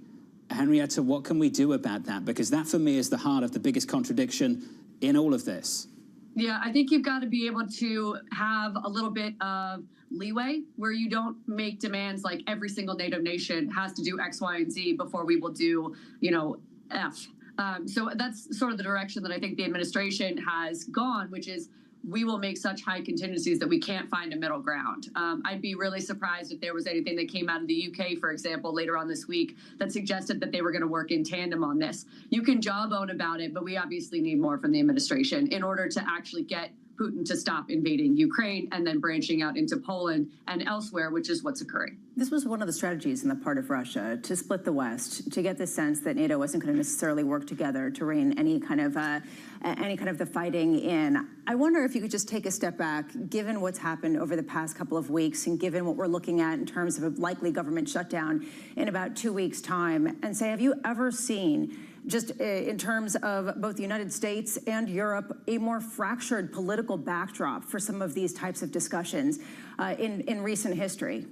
Henrietta, what can we do about that? Because that, for me, is the heart of the biggest contradiction in all of this. Yeah, I think you've got to be able to have a little bit of leeway where you don't make demands like every single NATO nation has to do X, Y, and Z before we will do, you know, F. So that's sort of the direction that I think the administration has gone, which is we will make such high contingencies that we can't find a middle ground. I'd be really surprised if there was anything that came out of the UK, for example, later on this week that suggested that they were going to work in tandem on this. You can jawbone about it, but we obviously need more from the administration in order to actually get Putin to stop invading Ukraine and then branching out into Poland and elsewhere, which is what's occurring. This was one of the strategies on the part of Russia to split the West, to get the sense that NATO wasn't going to necessarily work together to rein any kind of the fighting in. I wonder if you could just take a step back, given what's happened over the past couple of weeks and given what we're looking at in terms of a likely government shutdown in about 2 weeks' time, and say, have you ever seen, just in terms of both the United States and Europe, a more fractured political backdrop for some of these types of discussions in recent history?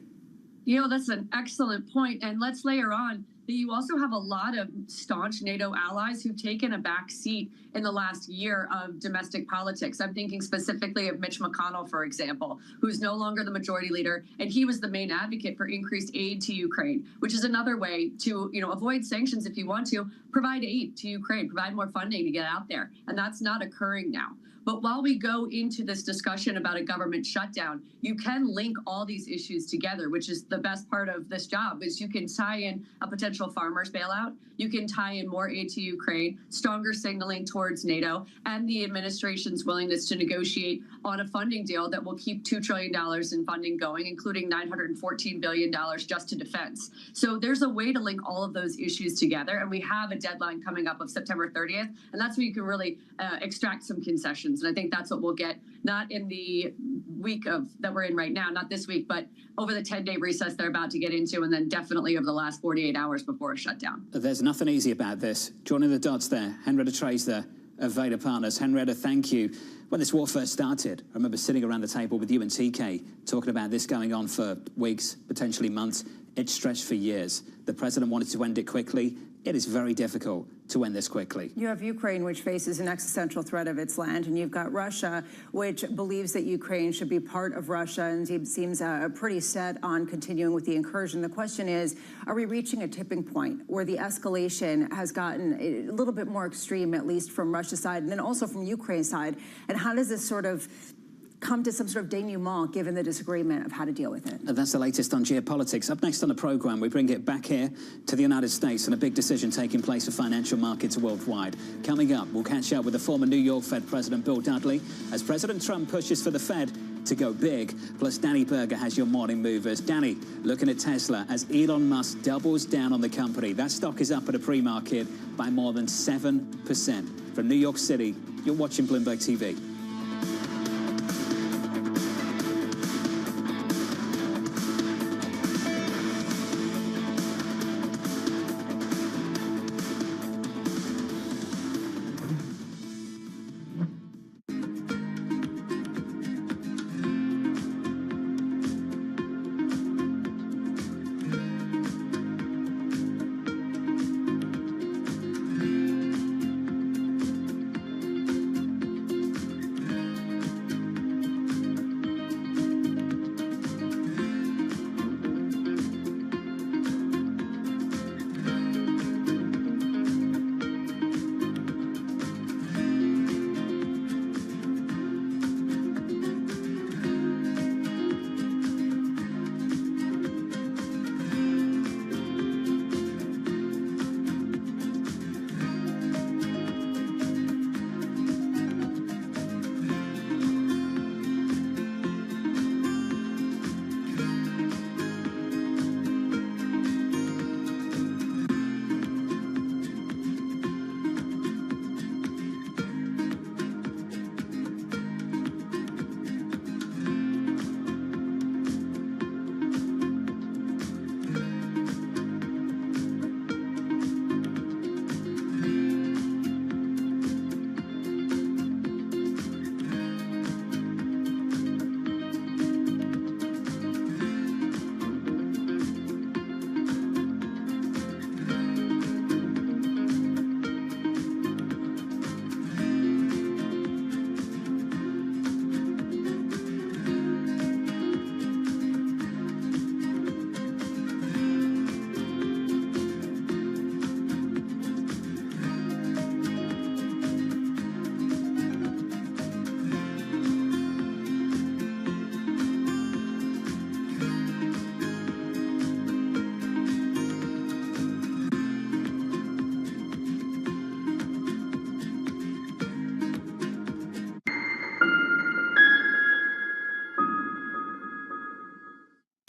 You know, that's an excellent point. And let's layer on that you also have a lot of staunch NATO allies who've taken a back seat in the last year of domestic politics. I'm thinking specifically of Mitch McConnell, for example, who's no longer the majority leader. And he was the main advocate for increased aid to Ukraine, which is another way to, you know, avoid sanctions if you want to, provide aid to Ukraine, provide more funding to get out there. And that's not occurring now. But while we go into this discussion about a government shutdown, you can link all these issues together, which is the best part of this job, is you can tie in a potential farmers bailout, you can tie in more aid to Ukraine, stronger signaling towards NATO, and the administration's willingness to negotiate on a funding deal that will keep $2 trillion in funding going, including $914 billion just to defense. So there's a way to link all of those issues together, and we have a deadline coming up of September 30th, and that's where you can really extract some concessions. And I think that's what we'll get, not in the week that we're in right now, not this week, but over the 10-day recess they're about to get into, and then definitely over the last 48 hours before a shutdown. There's nothing easy about this. Joining the dots there, Henrietta Trays there of Vader Partners. Henrietta, thank you. When this war first started, I remember sitting around the table with you and TK talking about this going on for weeks, potentially months. It's stretched for years. The president wanted to end it quickly. It is very difficult to end this quickly. You have Ukraine, which faces an existential threat of its land, and you've got Russia, which believes that Ukraine should be part of Russia and seems pretty set on continuing with the incursion. The question is, are we reaching a tipping point where the escalation has gotten a little bit more extreme, at least from Russia's side, and then also from Ukraine's side? And how does this sort of come to some sort of denouement given the disagreement of how to deal with it? That's the latest on geopolitics. Up next on the program, we bring it back here to the United States and a big decision taking place for financial markets worldwide. Coming up, we'll catch up with the former New York Fed President Bill Dudley as President Trump pushes for the Fed to go big. Plus, Danny Berger has your morning movers. Danny, looking at Tesla as Elon Musk doubles down on the company. That stock is up at a pre-market by more than 7%. From New York City, you're watching Bloomberg TV.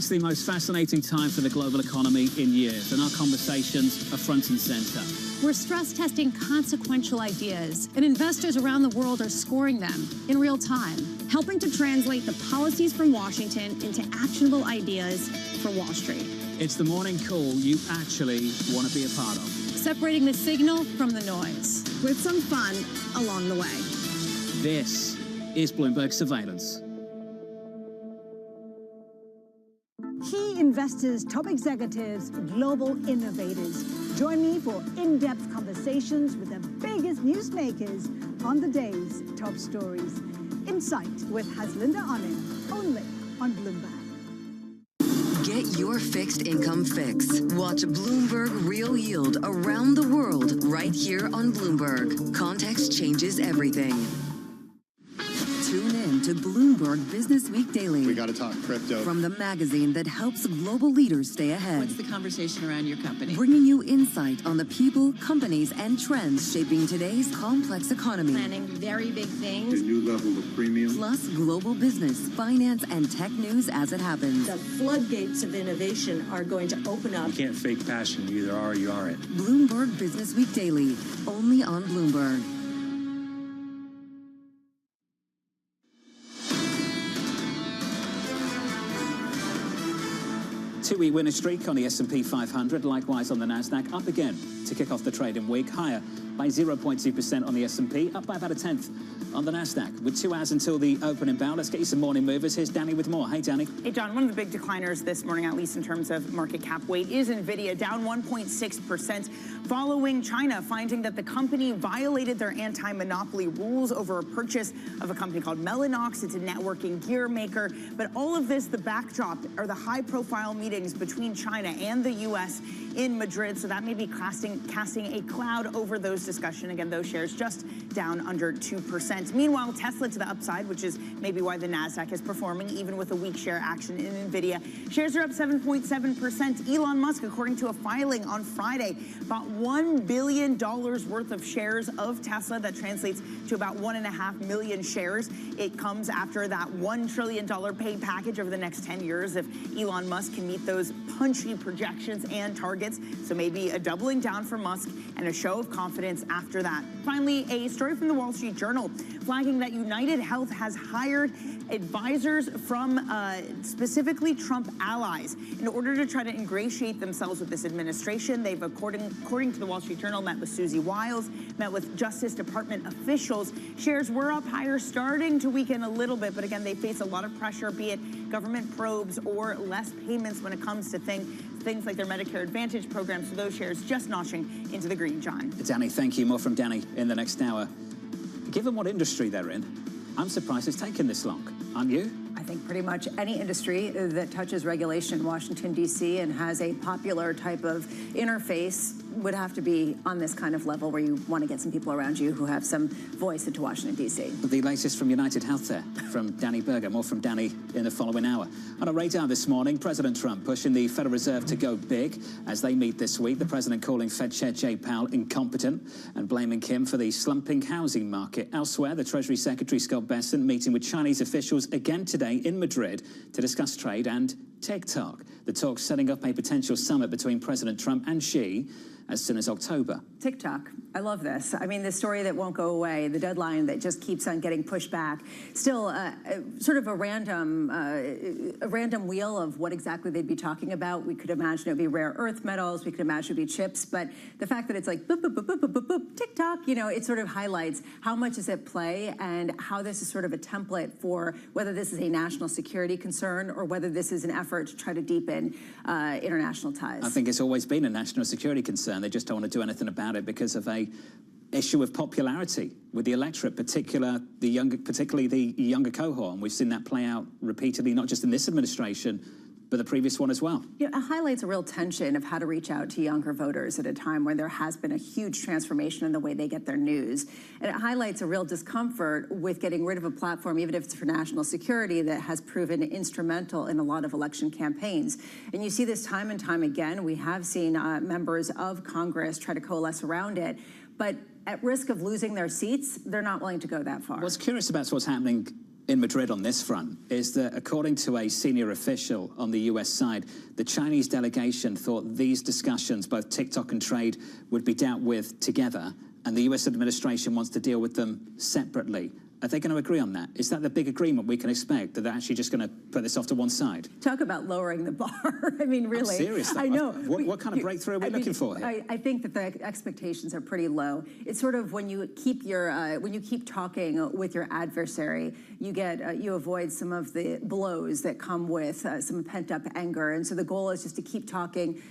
It's the most fascinating time for the global economy in years, and our conversations are front and center. We're stress testing consequential ideas, and investors around the world are scoring them in real time, helping to translate the policies from Washington into actionable ideas for Wall Street. It's the morning call you actually want to be a part of. Separating the signal from the noise, with some fun along the way. This is Bloomberg Surveillance. Key investors, top executives, global innovators. Join me for in-depth conversations with the biggest newsmakers on the day's top stories. Insight with Haslinda Onim, only on Bloomberg. Get your fixed income fix. Watch Bloomberg Real Yield around the world right here on Bloomberg. Context changes everything. Tune in to Bloomberg Business Week Daily. We got to talk crypto. From the magazine that helps global leaders stay ahead. What's the conversation around your company? Bringing you insight on the people, companies, and trends shaping today's complex economy. Planning very big things. A new level of premium. Plus global business, finance, and tech news as it happens. The floodgates of innovation are going to open up. You can't fake passion. You either are or you aren't. Bloomberg Business Week Daily, only on Bloomberg. Two-week winner streak on the S&P 500, likewise on the Nasdaq, up again to kick off the trading week, higher by 0.2% on the S&P, up by about a tenth on the Nasdaq. With 2 hours until the opening bell, let's get you some morning movers. Here's Danny with more. Hey, Danny. Hey, John. One of the big decliners this morning, at least in terms of market cap weight, is NVIDIA, down 1.6%, following China finding that the company violated their anti-monopoly rules over a purchase of a company called Mellanox. It's a networking gear maker. But all of this, the backdrop, are the high-profile meetings between China and the U.S. in Madrid. So that may be casting a cloud over those discussions. Again, those shares just down under 2%. Meanwhile, Tesla to the upside, which is maybe why the Nasdaq is performing, even with a weak share action in NVIDIA. Shares are up 7.7%. Elon Musk, according to a filing on Friday, bought $1 billion worth of shares of Tesla. That translates to about 1.5 million shares. It comes after that $1 trillion pay package over the next 10 years if Elon Musk can meet those punchy projections and targets. So maybe a doubling down for Musk and a show of confidence after that. Finally, a story from the Wall Street Journal flagging that United Health has hired advisors from specifically Trump allies in order to try to ingratiate themselves with this administration. They've, according to the Wall Street Journal, met with Susie Wiles, met with Justice Department officials. Shares were up higher, starting to weaken a little bit, but again, they face a lot of pressure, be it government probes or less payments when it comes to things like their Medicare Advantage program. So those shares just notching into the green, John. Danny, thank you. More from Danny in the next hour. Given what industry they're in, I'm surprised it's taken this long. Aren't you? I think pretty much any industry that touches regulation in Washington, D.C. and has a popular type of interface would have to be on this kind of level where you want to get some people around you who have some voice into Washington, D.C. The latest from United Health there, from Danny Berger. More from Danny in the following hour. On a radar this morning, President Trump pushing the Federal Reserve to go big as they meet this week. The president calling Fed Chair Jay Powell incompetent and blaming him for the slumping housing market. Elsewhere, the Treasury Secretary Scott Bessent meeting with Chinese officials again today in Madrid to discuss trade and TikTok. The talks setting up a potential summit between President Trump and Xi as soon as October. TikTok. I love this. I mean, the story that won't go away, the deadline that just keeps on getting pushed back. Still, sort of a random wheel of what exactly they'd be talking about. We could imagine it would be rare earth metals. We could imagine it would be chips. But the fact that it's like boop, boop, boop, boop, boop, boop, boop, TikTok, you know, it sort of highlights how much is at play and how this is sort of a template for whether this is a national security concern or whether this is an effort to try to deepen international ties. I think it's always been a national security concern. They just don't want to do anything about it because of a issue of popularity with the electorate, particularly the younger cohort. And we've seen that play out repeatedly, not just in this administration, but the previous one as well. You know, it highlights a real tension of how to reach out to younger voters at a time when there has been a huge transformation in the way they get their news. And it highlights a real discomfort with getting rid of a platform, even if it's for national security, that has proven instrumental in a lot of election campaigns. And you see this time and time again. We have seen members of Congress try to coalesce around it, but at risk of losing their seats, they're not willing to go that far. What's curious about what's happening in Madrid on this front is that, according to a senior official on the US side, the Chinese delegation thought these discussions, both TikTok and trade, would be dealt with together, and the US administration wants to deal with them separately. Are they going to agree on that? Is that the big agreement we can expect, that they're actually just going to put this off to one side? Talk about lowering the bar. I mean, really. I'm serious, though. I know. What kind of breakthrough are we looking for here? I think that the expectations are pretty low. It's sort of when you keep talking with your adversary, you avoid some of the blows that come with some pent-up anger. And so the goal is just to keep talking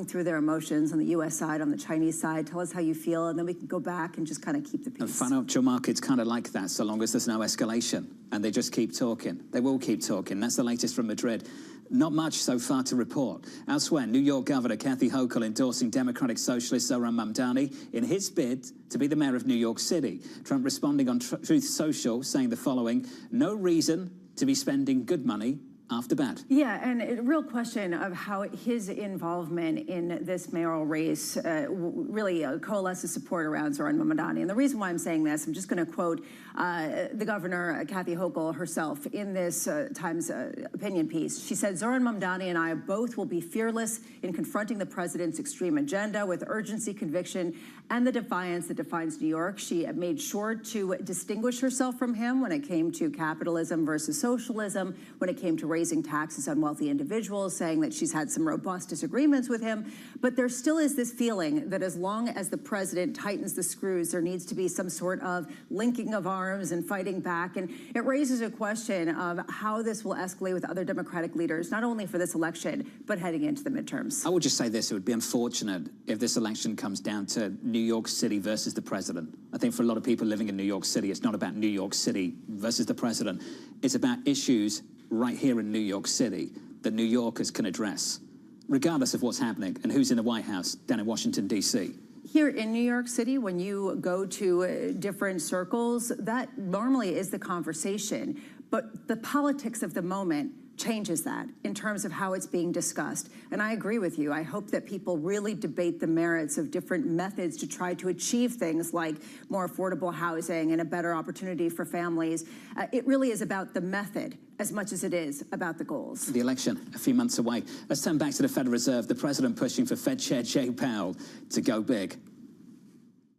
through their emotions on the U.S. side, on the Chinese side. Tell us how you feel, and then we can go back and just kind of keep the peace. And financial markets kind of like that, so long as there's no escalation, and they just keep talking. They will keep talking. That's the latest from Madrid. Not much so far to report. Elsewhere, New York Governor Kathy Hochul endorsing Democratic Socialist Zohran Mamdani in his bid to be the mayor of New York City. Trump responding on Truth Social, saying the following: "No reason to be spending good money after bad." Yeah, and a real question of how his involvement in this mayoral race really coalesces support around Zohran Mamdani. And the reason why I'm saying this, I'm just going to quote the governor, Kathy Hochul, herself in this Times opinion piece. She said, "Zohran Mamdani and I both will be fearless in confronting the president's extreme agenda with urgency, conviction, and the defiance that defines New York." She made sure to distinguish herself from him when it came to capitalism versus socialism, when it came to raising taxes on wealthy individuals, saying that she's had some robust disagreements with him. But there still is this feeling that as long as the president tightens the screws, there needs to be some sort of linking of arms and fighting back. And it raises a question of how this will escalate with other Democratic leaders, not only for this election, but heading into the midterms. I would just say this, it would be unfortunate if this election comes down to New York City versus the president. I think for a lot of people living in New York City, it's not about New York City versus the president. It's about issues right here in New York City that New Yorkers can address, regardless of what's happening and who's in the White House down in Washington, D.C. Here in New York City, when you go to different circles, that normally is the conversation. But the politics of the moment changes that in terms of how it's being discussed. And I agree with you. I hope that people really debate the merits of different methods to try to achieve things like more affordable housing and a better opportunity for families. It really is about the method as much as it is about the goals. The election, a few months away. Let's turn back to the Federal Reserve. The president pushing for Fed Chair Jay Powell to go big.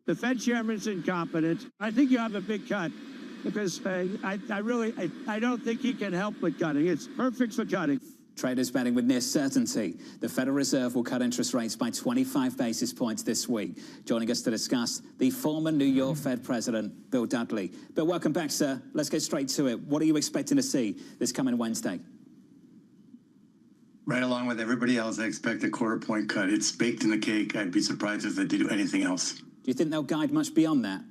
The Fed chairman's incompetent. I think you have a big cut, because I don't think he can help with cutting. It's perfect for cutting. Traders betting with near certainty the Federal Reserve will cut interest rates by 25 basis points this week. Joining us to discuss, the former New York Fed President, Bill Dudley. Bill, welcome back, sir. Let's get straight to it. What are you expecting to see this coming Wednesday? Right along with everybody else, I expect a quarter-point cut. It's baked in the cake. I'd be surprised if they do anything else. Do you think they'll guide much beyond that?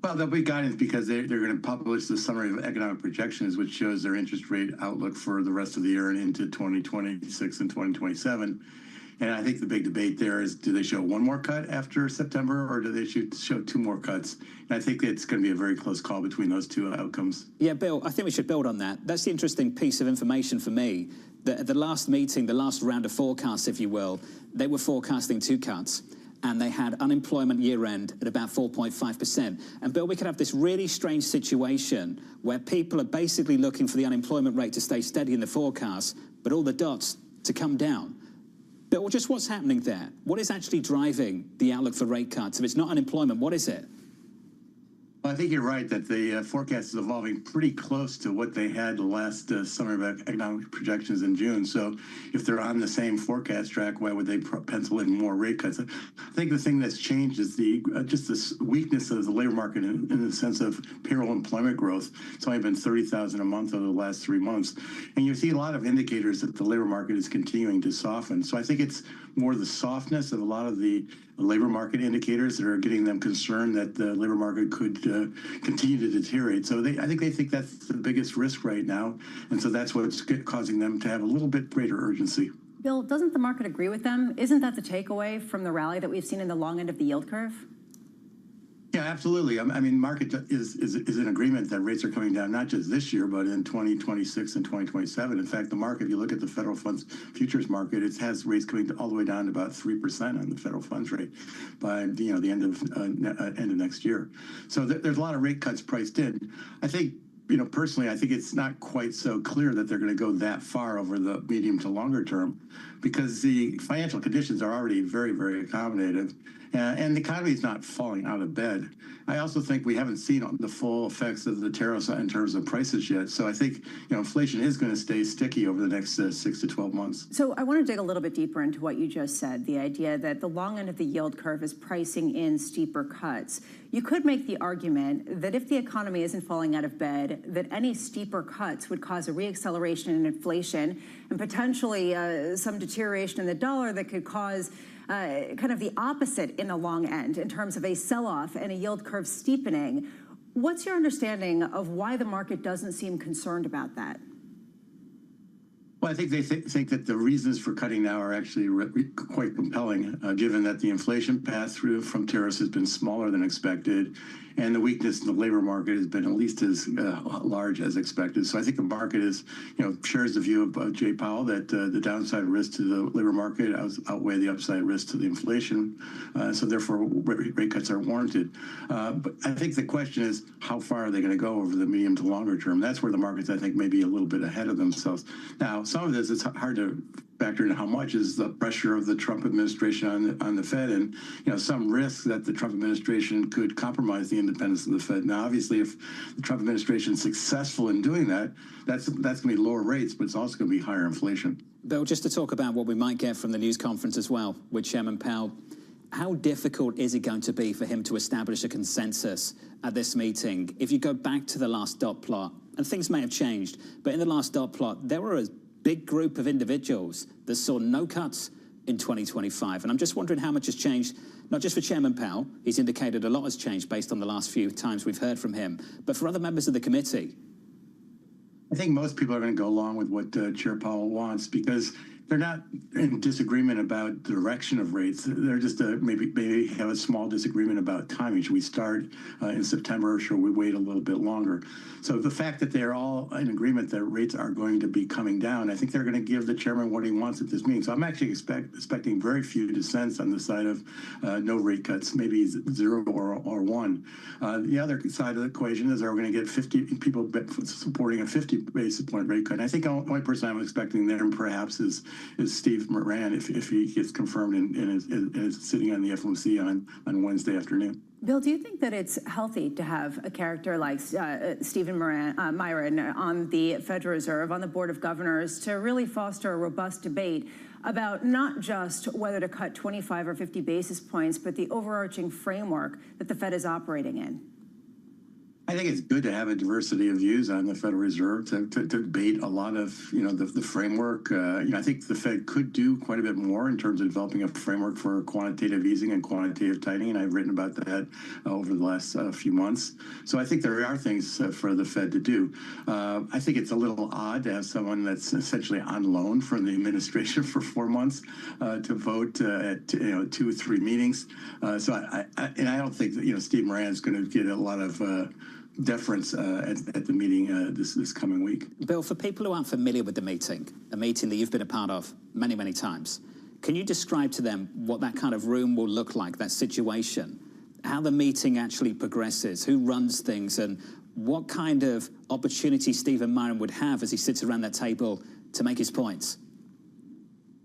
Well, there'll be guidance because they're going to publish the summary of economic projections, which shows their interest rate outlook for the rest of the year and into 2026 and 2027. And I think the big debate there is, do they show one more cut after September, or do they show two more cuts? And I think it's going to be a very close call between those two outcomes. Yeah, Bill, I think we should build on that. That's the interesting piece of information for me. At the last meeting, the last round of forecasts, if you will, they were forecasting two cuts. And they had unemployment year-end at about 4.5%. And, Bill, we could have this really strange situation where people are basically looking for the unemployment rate to stay steady in the forecast, but all the dots to come down. Bill, just what's happening there? What is actually driving the outlook for rate cuts? If it's not unemployment, what is it? Well, I think you're right that the forecast is evolving pretty close to what they had the last summary of economic projections in June. So if they're on the same forecast track, why would they pencil in more rate cuts? I think the thing that's changed is just this weakness of the labor market in the sense of payroll employment growth. It's only been 30,000 a month over the last 3 months. And you see a lot of indicators that the labor market is continuing to soften. So I think it's more the softness of a lot of the labor market indicators that are getting them concerned that the labor market could continue to deteriorate. So I think they think that's the biggest risk right now. And so that's what's causing them to have a little bit greater urgency. Bill, doesn't the market agree with them? Isn't that the takeaway from the rally that we've seen in the long end of the yield curve? Yeah, absolutely. I mean, market is in agreement that rates are coming down, not just this year, but in 2026 and 2027. In fact, the market, if you look at the federal funds futures market, it has rates coming all the way down to about 3% on the federal funds rate by the end of next year. So there's a lot of rate cuts priced in. I think, personally, I think it's not quite so clear that they're going to go that far over the medium to longer term, because the financial conditions are already very, very accommodative. And the economy is not falling out of bed. I also think we haven't seen the full effects of the tariffs in terms of prices yet. So I think inflation is going to stay sticky over the next 6 to 12 months. So I want to dig a little bit deeper into what you just said, the idea that the long end of the yield curve is pricing in steeper cuts. You could make the argument that if the economy isn't falling out of bed, that any steeper cuts would cause a reacceleration in inflation and potentially some deterioration in the dollar that could cause kind of the opposite in the long end in terms of a sell-off and a yield curve steepening. What's your understanding of why the market doesn't seem concerned about that? Well, I think they think that the reasons for cutting now are actually quite compelling, given that the inflation pass-through from tariffs has been smaller than expected, and the weakness in the labor market has been at least as large as expected. So I think the market shares the view of Jay Powell that the downside risk to the labor market outweigh the upside risk to the inflation. So therefore, rate cuts are warranted. But I think the question is, how far are they going to go over the medium to longer term? That's where the markets, I think, may be a little bit ahead of themselves. Now, some of this, it's hard to factor in how much is the pressure of the Trump administration on the Fed, and some risk that the Trump administration could compromise the independence of the Fed. Now, obviously, if the Trump administration is successful in doing that, that's going to be lower rates, but it's also going to be higher inflation. Bill, just to talk about what we might get from the news conference as well with Chairman Powell, how difficult is it going to be for him to establish a consensus at this meeting? If you go back to the last dot plot, and things may have changed, but in the last dot plot, there were a big group of individuals that saw no cuts in 2025. And I'm just wondering how much has changed, not just for Chairman Powell, he's indicated a lot has changed based on the last few times we've heard from him, but for other members of the committee. I think most people are going to go along with what Chair Powell wants, because they're not in disagreement about the direction of rates. They're just maybe have a small disagreement about timing. Should we start in September, or should we wait a little bit longer? So the fact that they're all in agreement that rates are going to be coming down, I think they're going to give the chairman what he wants at this meeting. So I'm actually expecting very few dissents on the side of no rate cuts, maybe 0 or 1. The other side of the equation is, are we going to get 50 people supporting a 50 basis point rate cut? And I think the only person I'm expecting there perhaps is Steve Moran, if he gets confirmed and is sitting on the FOMC on Wednesday afternoon. Bill, do you think that it's healthy to have a character like Stephen Miron on the Federal Reserve, on the Board of Governors, to really foster a robust debate about not just whether to cut 25 or 50 basis points, but the overarching framework that the Fed is operating in? I think it's good to have a diversity of views on the Federal Reserve to debate a lot of, the framework. I think the Fed could do quite a bit more in terms of developing a framework for quantitative easing and quantitative tightening, and I've written about that over the last few months. So I think there are things for the Fed to do. I think it's a little odd to have someone that's essentially on loan from the administration for 4 months to vote at 2 or 3 meetings. So I don't think that Steve Moran's going to get a lot of deference at the meeting this coming week. Bill, for people who aren't familiar with the meeting, a meeting that you've been a part of many, many times, can you describe to them what that kind of room will look like, that situation, how the meeting actually progresses, who runs things, and what kind of opportunity Stephen Miron would have as he sits around that table to make his points?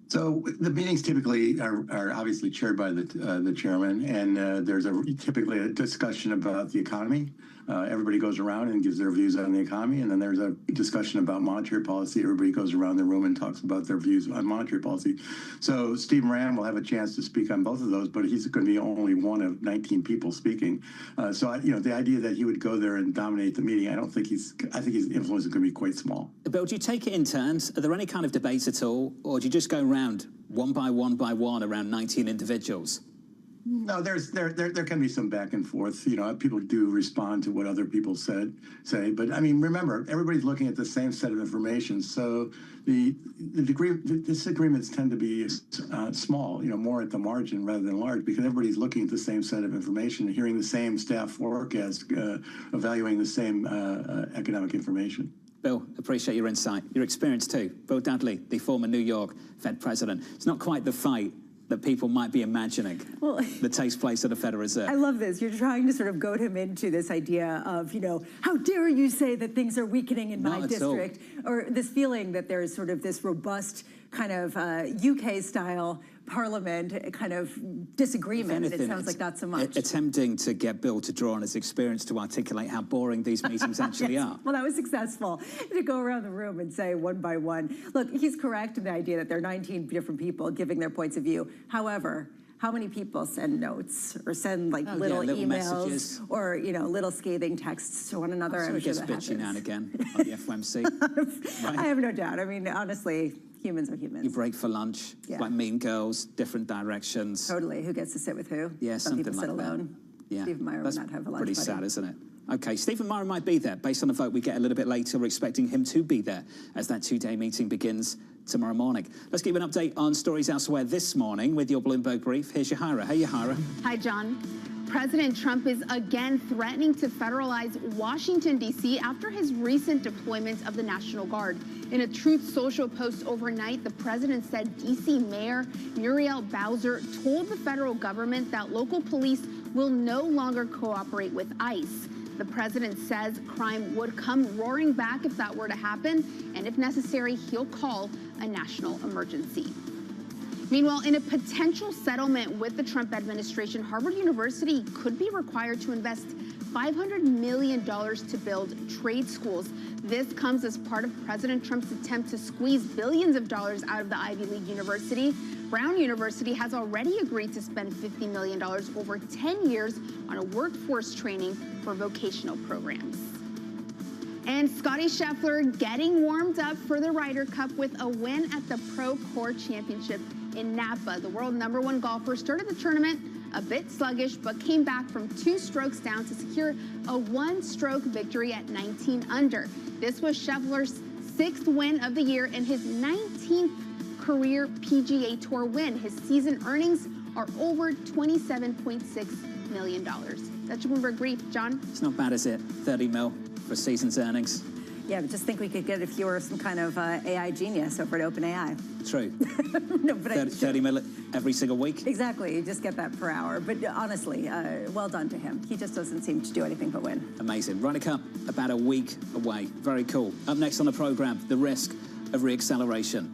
So the meetings typically are obviously chaired by the chairman, and there's typically a discussion about the economy. Everybody goes around and gives their views on the economy, and then there's a discussion about monetary policy. Everybody goes around the room and talks about their views on monetary policy. So Steve Moran will have a chance to speak on both of those, but he's going to be only one of 19 people speaking. So the idea that he would go there and dominate the meeting, I think his influence is going to be quite small. Bill, do you take it in turns? Are there any kind of debates at all, or do you just go around one by one around 19 individuals? No, there can be some back and forth. People do respond to what other people say. But I mean, remember, everybody's looking at the same set of information. So the disagreements tend to be small, more at the margin rather than large, because everybody's looking at the same set of information, hearing the same staff forecast, evaluating the same economic information. Bill, appreciate your insight, your experience too. Bill Dudley, the former New York Fed president. It's not quite the fight that people might be imagining that takes place at the Federal Reserve. I love this. You're trying to sort of goad him into this idea of, how dare you say that things are weakening in my district, or this feeling that there's sort of this robust kind of UK-style parliament kind of disagreement. Anything, it sounds like not so much. Attempting to get Bill to draw on his experience to articulate how boring these meetings actually are. Well, that was successful, to go around the room and say one by one. Look, he's correct in the idea that there are 19 different people giving their points of view. However, how many people send notes or send little emails messages, or little scathing texts to one another? I'm sure it gets bitchy now and again on the FOMC. Right? I have no doubt. I mean, honestly, humans are humans. You break for lunch, like Mean Girls, different directions. Totally. Who gets to sit with who? Yeah, some people sit like alone. Yeah, Stephen Miron would not have a lunch pretty buddy. sad, isn't it? Okay, Stephen Miron might be there. Based on the vote we get a little bit later, we're expecting him to be there as that 2-day meeting begins tomorrow morning. Let's give an update on stories elsewhere this morning with your Bloomberg Brief. Here's Yahira. Hey, Yahira. Hi, John. President Trump is again threatening to federalize Washington, D.C. after his recent deployment of the National Guard. In a Truth Social post overnight, the president said D.C. Mayor Muriel Bowser told the federal government that local police will no longer cooperate with ICE. The president says crime would come roaring back if that were to happen, and if necessary, he'll call a national emergency. Meanwhile, in a potential settlement with the Trump administration, Harvard University could be required to invest $500 million to build trade schools. This comes as part of President Trump's attempt to squeeze billions of dollars out of the Ivy League university. Brown University has already agreed to spend $50 million over 10 years on a workforce training for vocational programs. And Scottie Scheffler getting warmed up for the Ryder Cup with a win at the Pro Core Championship in Napa. The world #1 golfer started the tournament a bit sluggish, but came back from 2 strokes down to secure a 1-stroke victory at 19 under. This was Scheffler's 6th win of the year and his 19th career PGA Tour win. His season earnings are over $27.6 million. That's your Bloomberg Brief. John? It's not bad, is it? 30 mil for season's earnings. Yeah, but just think we could get if you were some kind of AI genius over at OpenAI. True. No, but 30 mil every single week. Exactly, you just get that per hour. But honestly, well done to him. He just doesn't seem to do anything but win. Amazing. Ryder Cup about a week away. Very cool. Up next on the program, the risk of reacceleration.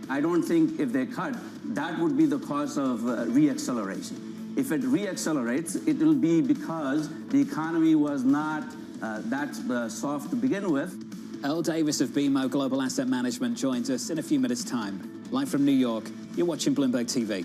I don't think if they cut, that would be the cause of reacceleration. If it reaccelerates, it will be because the economy was not that soft to begin with. Earl Davis of BMO Global Asset Management joins us in a few minutes' time. Live from New York, you're watching Bloomberg TV.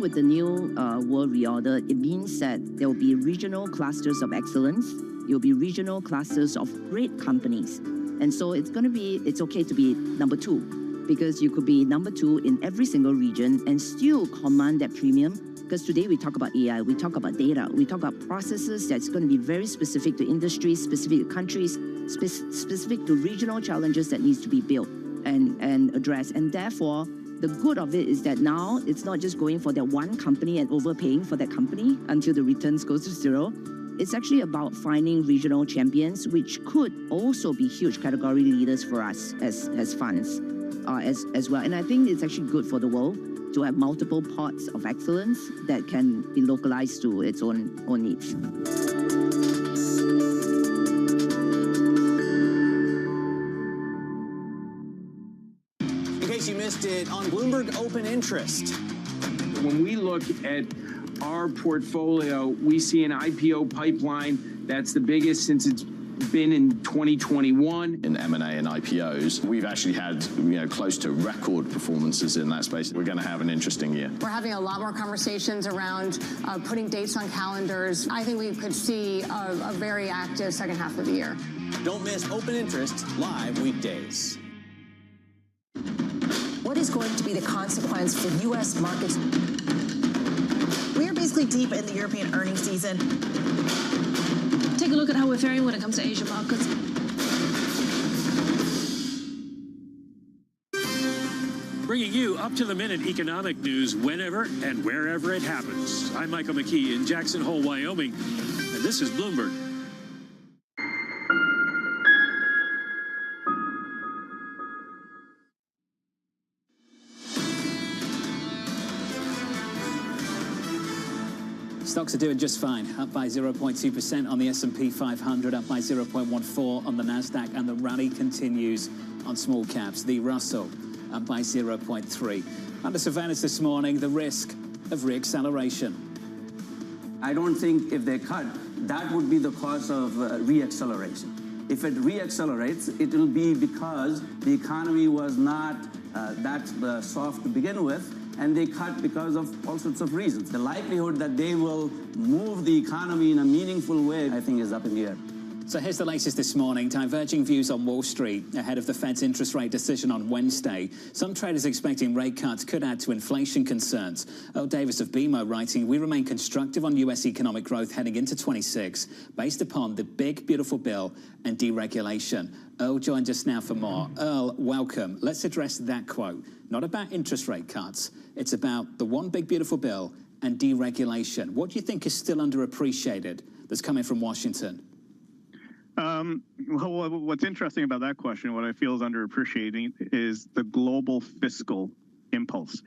With the new world reorder, it means that there will be regional clusters of excellence. There will be regional clusters of great companies. And so it's okay to be number 2, because you could be number 2 in every single region and still command that premium. Because today we talk about AI, we talk about data, we talk about processes that's going to be very specific to industries, specific to countries, specific to regional challenges that needs to be built and addressed. And therefore, the good of it is that now it's not just going for that one company and overpaying for that company until the returns goes to 0. It's actually about finding regional champions, which could also be huge category leaders for us as funds as well. And I think it's actually good for the world to have multiple pots of excellence that can be localized to its own needs. You missed it on Bloomberg Open Interest. When we look at our portfolio, we see an IPO pipeline that's the biggest since it's been in 2021. In M&A and IPOs, we've actually had close to record performances in that space. We're going to have an interesting year. We're having a lot more conversations around putting dates on calendars. I think we could see a very active second half of the year. Don't miss Open Interest live weekdays. What is going to be the consequence for U.S. markets? We are basically deep in the European earnings season. Take a look at how we're faring when it comes to Asian markets. Bringing you up-to-the-minute economic news whenever and wherever it happens. I'm Michael McKee in Jackson Hole, Wyoming, and this is Bloomberg. Stocks are doing just fine, up by 0.2% on the S&P 500, up by 0.14 on the Nasdaq, and the rally continues on small caps. The Russell up by 0.3. Under surveillance this morning, the risk of reacceleration. I don't think if they cut, that would be the cause of reacceleration. If it reaccelerates, it will be because the economy was not that soft to begin with, and they cut because of all sorts of reasons. The likelihood that they will move the economy in a meaningful way, I think, is up in the air. So here's the latest this morning. Diverging views on Wall Street ahead of the Fed's interest rate decision on Wednesday. Some traders expecting rate cuts could add to inflation concerns. Earl Davis of BMO writing, we remain constructive on U.S. economic growth heading into 26 based upon the big, beautiful bill and deregulation. Earl joins us now for more. Earl, welcome. Let's address that quote. Not about interest rate cuts. It's about the one big, beautiful bill and deregulation. What do you think is still underappreciated that's coming from Washington? Well, what's interesting about that question, what I feel is underappreciating, is the global fiscal impulse.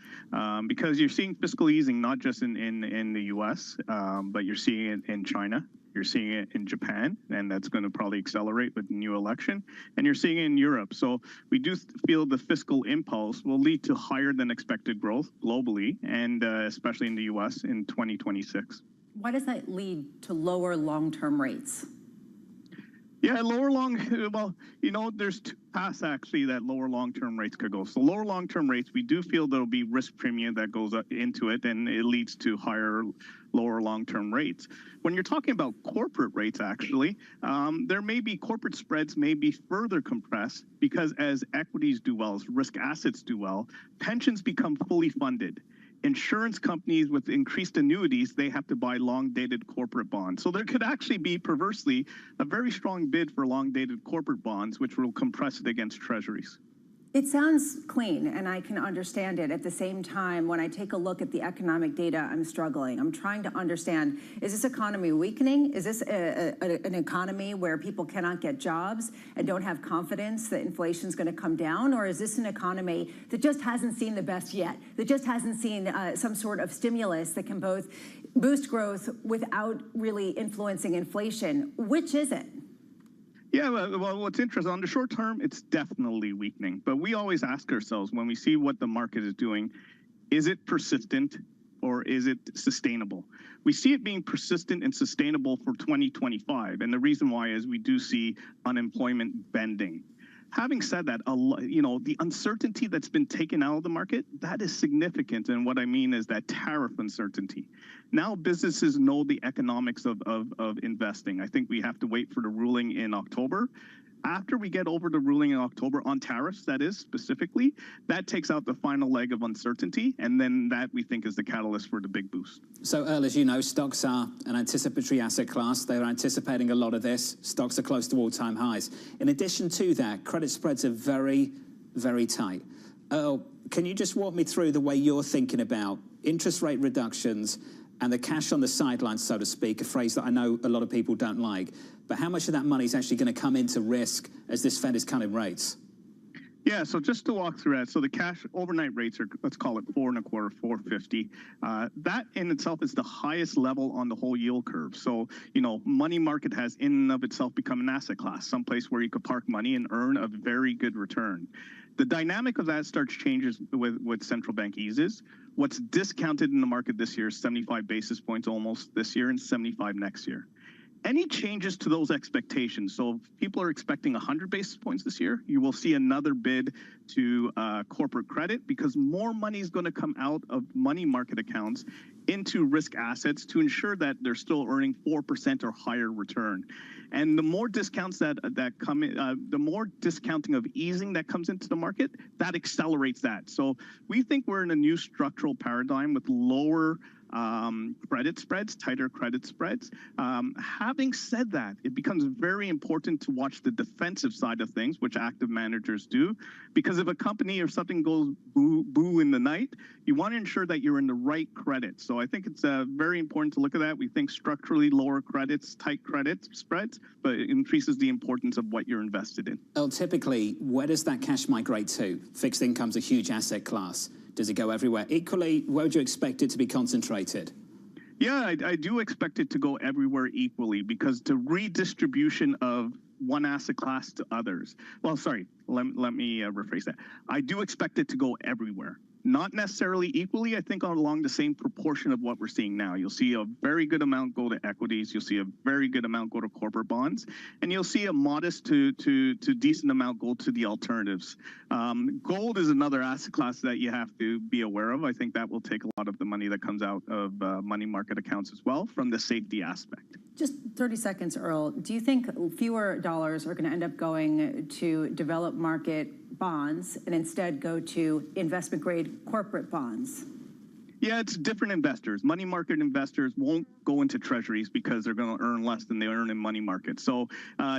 Because you're seeing fiscal easing not just in the U.S., but you're seeing it in China. You're seeing it in Japan, and that's going to probably accelerate with the new election. And you're seeing it in Europe. So we do feel the fiscal impulse will lead to higher than expected growth globally, and especially in the U.S. in 2026. Why does that lead to lower long-term rates? Yeah, well, you know, there's two paths actually that lower long-term rates could go. So lower long-term rates, we do feel there'll be risk premium that goes into it, and it leads to lower long-term rates. When you're talking about corporate rates, actually, there may be corporate spreads may be further compressed because as equities do well, as risk assets do well, pensions become fully funded. Insurance companies with increased annuities, they have to buy long-dated corporate bonds. So there could actually be, perversely, a very strong bid for long-dated corporate bonds, which will compress it against treasuries. It sounds clean, and I can understand it. At the same time, when I take a look at the economic data, I'm struggling. I'm trying to understand, is this economy weakening? Is this an economy where people cannot get jobs and don't have confidence that inflation is going to come down? Or is this an economy that just hasn't seen the best yet, that just hasn't seen some sort of stimulus that can both boost growth without really influencing inflation? Which is it? Yeah, well, what's interesting, on the short term, it's definitely weakening. But we always ask ourselves, when we see what the market is doing, is it persistent or is it sustainable? We see it being persistent and sustainable for 2025. And the reason why is we do see unemployment bending. Having said that, you know, the uncertainty that's been taken out of the market, that is significant. And what I mean is that tariff uncertainty. Now businesses know the economics of investing. I think we have to wait for the ruling in October. After we get over the ruling in October on tariffs, that is specifically, that takes out the final leg of uncertainty. And then that we think is the catalyst for the big boost. So, Earl, as you know, stocks are an anticipatory asset class. They're anticipating a lot of this. Stocks are close to all-time highs. In addition to that, credit spreads are very, very tight. Earl, can you just walk me through the way you're thinking about interest rate reductions and the cash on the sidelines, so to speak, a phrase that I know a lot of people don't like, but how much of that money is actually going to come into risk as this Fed is cutting rates? Yeah, so just to walk through that, so the cash overnight rates are, let's call it 4.25, 4.50. That in itself is the highest level on the whole yield curve. So, you know, money market has in and of itself become an asset class, someplace where you could park money and earn a very good return. The dynamic of that starts changes with central bank eases. What's discounted in the market this year is 75 basis points almost this year and 75 next year. Any changes to those expectations, so if people are expecting 100 basis points this year, you will see another bid to corporate credit because more money is going to come out of money market accounts into risk assets to ensure that they're still earning 4% or higher return. And the more discounts that come in, the more discounting of easing that comes into the market, that accelerates that. So we think we're in a new structural paradigm with lower credit spreads, tighter credit spreads. Having said that, it becomes very important to watch the defensive side of things, which active managers do, because if a company or something goes boo in the night, you want to ensure that you're in the right credit. So I think it's very important to look at that. We think structurally lower credits, tight credit spreads, but it increases the importance of what you're invested in. Well, typically, where does that cash migrate to? Fixed income's a huge asset class. Does it go everywhere equally? Where would you expect it to be concentrated? Yeah, I do expect it to go everywhere equally because the redistribution of one asset class to others. Well, sorry, let me rephrase that. I do expect it to go everywhere. Not necessarily equally, I think along the same proportion of what we're seeing now. You'll see a very good amount go to equities, you'll see a very good amount go to corporate bonds, and you'll see a modest to decent amount go to the alternatives. Gold is another asset class that you have to be aware of. I think that will take a lot of the money that comes out of money market accounts as well from the safety aspect. Just 30 seconds, Earl. Do you think fewer dollars are going to end up going to developed market bonds and instead go to investment-grade corporate bonds? Yeah, it's different investors. Money market investors won't go into treasuries because they're going to earn less than they earn in money markets. So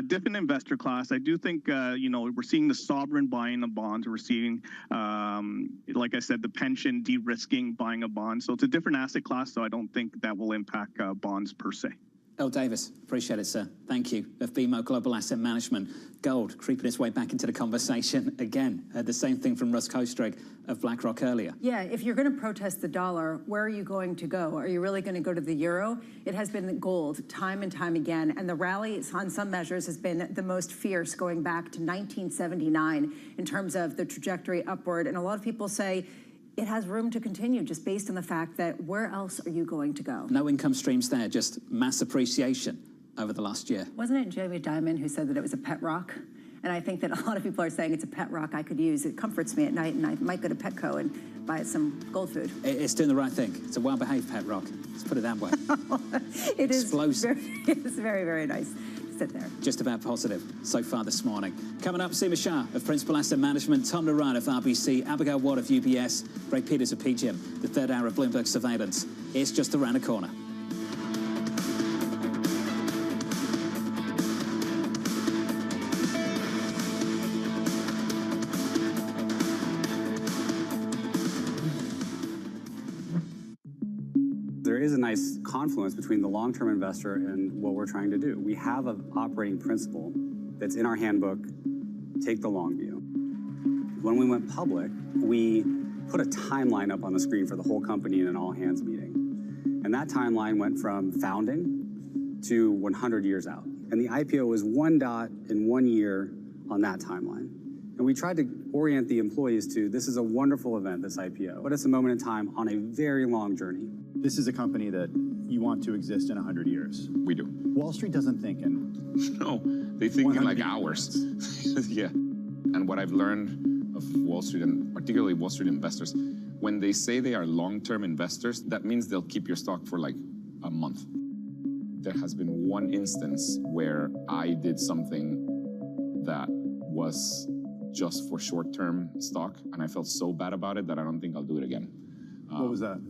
different investor class. I do think, we're seeing the sovereign buying of bonds. We're seeing, like I said, the pension de-risking buying of bonds. So it's a different asset class, so I don't think that will impact bonds per se. Earl Davis, appreciate it, sir. Thank you. Of BMO Global Asset Management. Gold creeping its way back into the conversation again. The same thing from Russ Kostreg of BlackRock earlier. Yeah, if you're going to protest the dollar, where are you going to go? Are you really going to go to the euro? It has been gold time and time again, and the rally on some measures has been the most fierce going back to 1979 in terms of the trajectory upward. And a lot of people say it has room to continue just based on the fact that where else are you going to go? No income streams there, just mass appreciation over the last year. Wasn't it Jamie Dimon who said that it was a pet rock? And I think that a lot of people are saying it's a pet rock I could use. It comforts me at night, and I might go to Petco and buy some gold food. It's doing the right thing. It's a well-behaved pet rock. Let's put it that way. It is explosive. It's very, very nice to sit there. Just about positive so far this morning. Coming up, Seema Shah of Principal Asset Management, Tom Naran of RBC, Abigail Watt of UBS, Greg Peters of PGIM, the third hour of Bloomberg Surveillance. It's just around the corner. There is a nice confluence between the long-term investor and what we're trying to do. We have an operating principle that's in our handbook, take the long view. When we went public, we put a timeline up on the screen for the whole company in an all-hands meeting. And that timeline went from founding to 100 years out. And the IPO was one dot in 1 year on that timeline. And we tried to orient the employees to, this is a wonderful event, this IPO, but it's a moment in time on a very long journey. This is a company that you want to exist in 100 years. We do. Wall Street doesn't think in... No, they think in like hours. Yeah. And what I've learned of Wall Street, and particularly Wall Street investors, when they say they are long-term investors, that means they'll keep your stock for like a month. There has been one instance where I did something that was just for short-term stock, and I felt so bad about it that I don't think I'll do it again. What was that?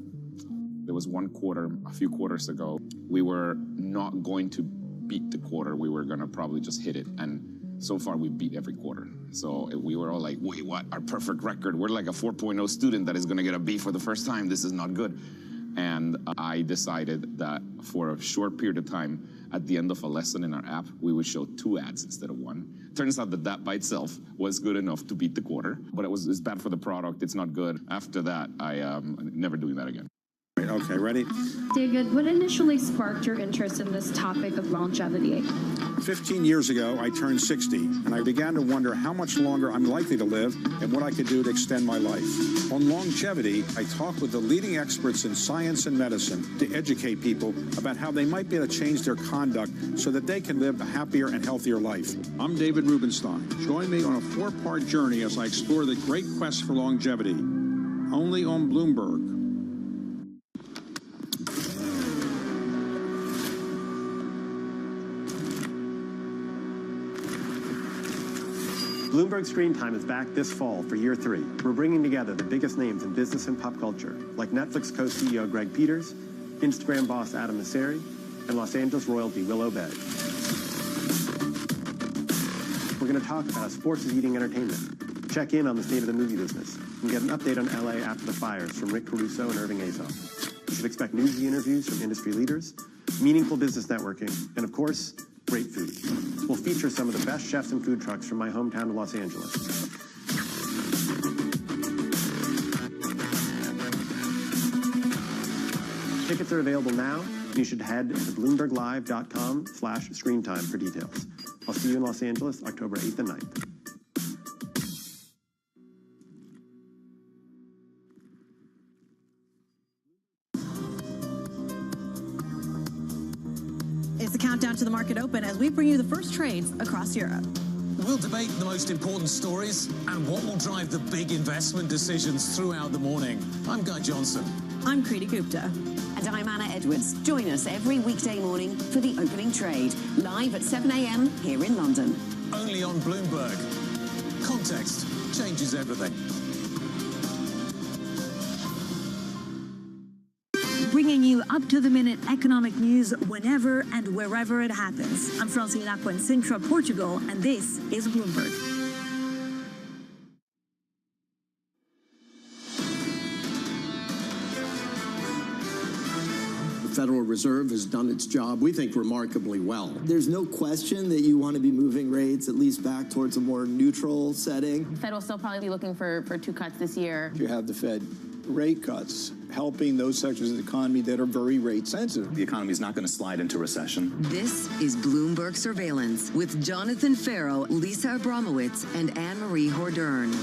There was one quarter, a few quarters ago, we were not going to beat the quarter. We were going to probably just hit it. And so far, we beat every quarter. So we were all like, wait, what? Our perfect record. We're like a 4.0 student that is going to get a B for the first time. This is not good. And I decided that for a short period of time, at the end of a lesson in our app, we would show 2 ads instead of 1. Turns out that that by itself was good enough to beat the quarter, but it's bad for the product. It's not good. After that, I'm never doing that again. Okay, ready? David, what initially sparked your interest in this topic of longevity? 15 years ago, I turned 60, and I began to wonder how much longer I'm likely to live and what I could do to extend my life. On longevity, I talked with the leading experts in science and medicine to educate people about how they might be able to change their conduct so that they can live a happier and healthier life. I'm David Rubenstein. Join me on a 4-part journey as I explore the great quest for longevity. Only on Bloomberg. Bloomberg Screen Time is back this fall for year 3. We're bringing together the biggest names in business and pop culture, like Netflix co-CEO Greg Peters, Instagram boss Adam Mosseri, and Los Angeles royalty Will Obed. We're going to talk about how sports is eating entertainment, check in on the state of the movie business, and get an update on LA after the fires from Rick Caruso and Irving Azoff. You should expect newsy interviews from industry leaders, meaningful business networking, and of course, great food. We'll feature some of the best chefs and food trucks from my hometown of Los Angeles. Tickets are available now. You should head to bloomberglive.com/screentime for details. I'll see you in Los Angeles, October 8th and 9th. It's the countdown to the market open as we bring you the first trades across Europe. We'll debate the most important stories and what will drive the big investment decisions throughout the morning. I'm Guy Johnson. I'm Kriti Gupta. And I'm Anna Edwards. Join us every weekday morning for the opening trade, live at 7 a.m. here in London. Only on Bloomberg. Context changes everything. Bringing you up-to-the-minute economic news whenever and wherever it happens. I'm Francina in Sintra, Portugal, and this is Bloomberg. The Federal Reserve has done its job, we think, remarkably well. There's no question that you want to be moving rates at least back towards a more neutral setting. The Fed will still probably be looking for 2 cuts this year. You have the Fed rate cuts helping those sectors of the economy that are very rate sensitive. The economy is not going to slide into recession. This is Bloomberg Surveillance with Jonathan Farrow, Lisa Abramowitz, and Anne-Marie Hordern.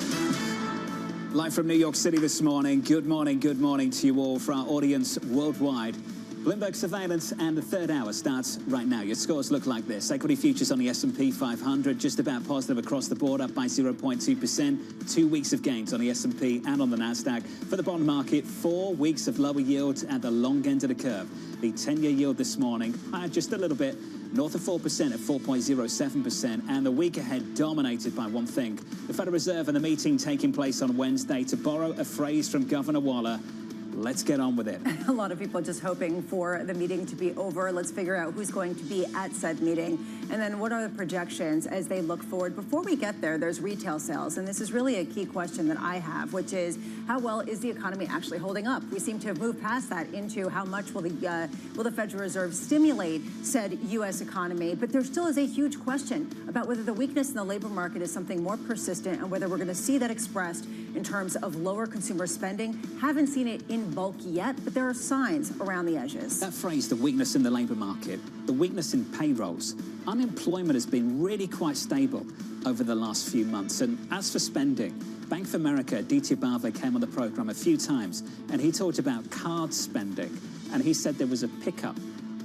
Live from New York City this morning. Good morning to you all. For our audience worldwide, Bloomberg Surveillance and the third hour starts right now. Your scores look like this. Equity futures on the S&P 500 just about positive across the board, up by 0.2%. 2 weeks of gains on the S&P and on the NASDAQ. For the bond market, 4 weeks of lower yields at the long end of the curve. The 10-year yield this morning, just a little bit, north of 4% at 4.07%. And the week ahead dominated by one thing. The Federal Reserve and the meeting taking place on Wednesday. To borrow a phrase from Governor Waller, let's get on with it. A lot of people just hoping for the meeting to be over. Let's figure out who's going to be at said meeting. And then what are the projections as they look forward? Before we get there, there's retail sales. And this is really a key question that I have, which is how well is the economy actually holding up? We seem to have moved past that into how much will the Federal Reserve stimulate said U.S. economy. But there still is a huge question about whether the weakness in the labor market is something more persistent and whether we're going to see that expressed in terms of lower consumer spending. Haven't seen it in bulk yet, but there are signs around the edges. That phrase, the weakness in the labor market, the weakness in payrolls, unemployment has been really quite stable over the last few months. And as for spending, Bank of America, Aditya Bharve came on the program a few times, and he talked about card spending, and he said there was a pickup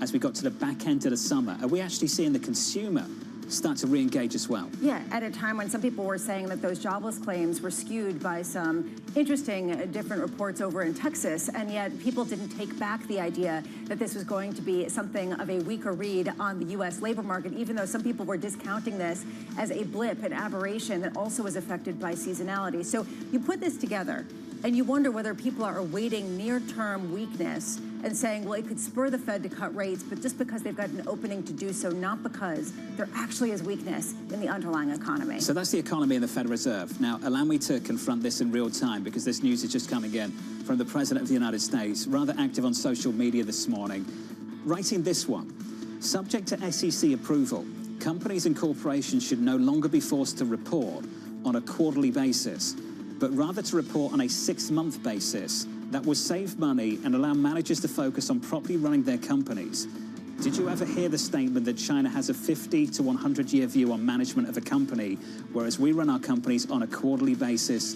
as we got to the back end of the summer. Are we actually seeing the consumer start to re-engage as well? Yeah, at a time when some people were saying that those jobless claims were skewed by some interesting different reports over in Texas, and yet people didn't take back the idea that this was going to be something of a weaker read on the U.S. labor market, even though some people were discounting this as a blip, an aberration that also was affected by seasonality. So you put this together, and you wonder whether people are awaiting near-term weakness and saying, well, it could spur the Fed to cut rates, but just because they've got an opening to do so, not because there actually is weakness in the underlying economy. So that's the economy and the Federal Reserve. Now, allow me to confront this in real time, because this news is just coming in from the President of the United States, rather active on social media this morning, writing this one. Subject to SEC approval, companies and corporations should no longer be forced to report on a quarterly basis, but rather to report on a 6-month basis. That will save money and allow managers to focus on properly running their companies. Did you ever hear the statement that China has a 50 to 100-year view on management of a company, whereas we run our companies on a quarterly basis?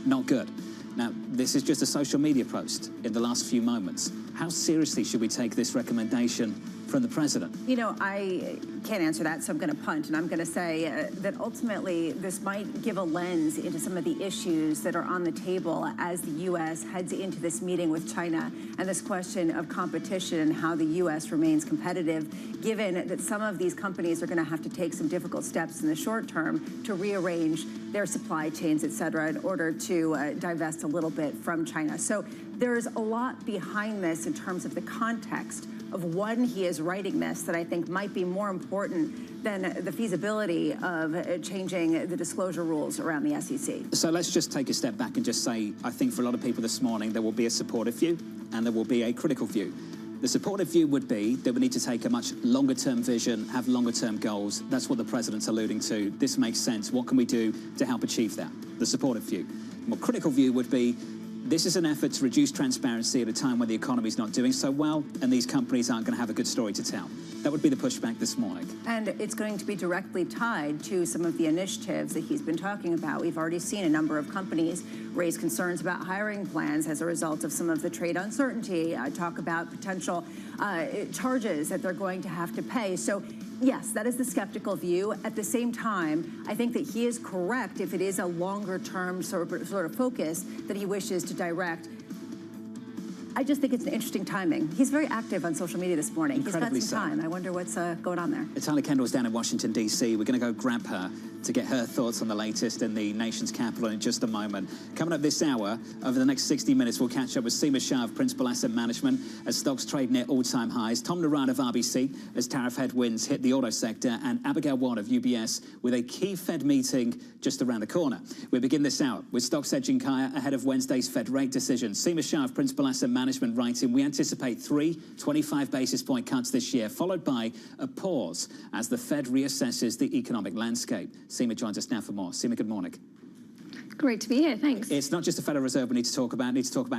Not good. Now, this is just a social media post in the last few moments. How seriously should we take this recommendation from the president? You know, I can't answer that, so I'm going to punt, and I'm going to say that ultimately this might give a lens into some of the issues that are on the table as the U.S. heads into this meeting with China, and this question of competition and how the U.S. remains competitive, given that some of these companies are going to have to take some difficult steps in the short term to rearrange their supply chains, et cetera, in order to divest a little bit from China. So there's a lot behind this in terms of the context of when he is writing this that I think might be more important than the feasibility of changing the disclosure rules around the SEC. So let's just take a step back and just say, I think for a lot of people this morning, there will be a supportive view and there will be a critical view. The supportive view would be that we need to take a much longer-term vision, have longer-term goals. That's what the president's alluding to. This makes sense. What can we do to help achieve that? The supportive view. The more critical view would be, This is an effort to reduce transparency at a time when the economy's not doing so well, and these companies aren't going to have a good story to tell. That would be the pushback this morning. And it's going to be directly tied to some of the initiatives that he's been talking about. We've already seen a number of companies raise concerns about hiring plans as a result of some of the trade uncertainty, talk about potential charges that they're going to have to pay. So yes, that is the skeptical view. At the same time, I think that he is correct if it is a longer term sort of focus that he wishes to direct. I just think it's an interesting timing. He's very active on social media this morning. Incredibly He's got some time. I wonder what's going on there. Tyler Kendall's down in Washington, D.C. We're going to go grab her to get her thoughts on the latest in the nation's capital in just a moment. Coming up this hour, over the next 60 minutes, we'll catch up with Seema Shah of Principal Asset Management as stocks trade near all-time highs, Tom Narad of RBC as tariff headwinds hit the auto sector, and Abigail Watt of UBS with a key Fed meeting just around the corner. We begin this hour with stocks edging higher ahead of Wednesday's Fed rate decision. Seema Shah of Principal Asset Management writing, we anticipate 3 25 basis point cuts this year, followed by a pause as the Fed reassesses the economic landscape. Seema joins us now for more. Seema, good morning. Great to be here, thanks. It's not just the Federal Reserve we need to talk about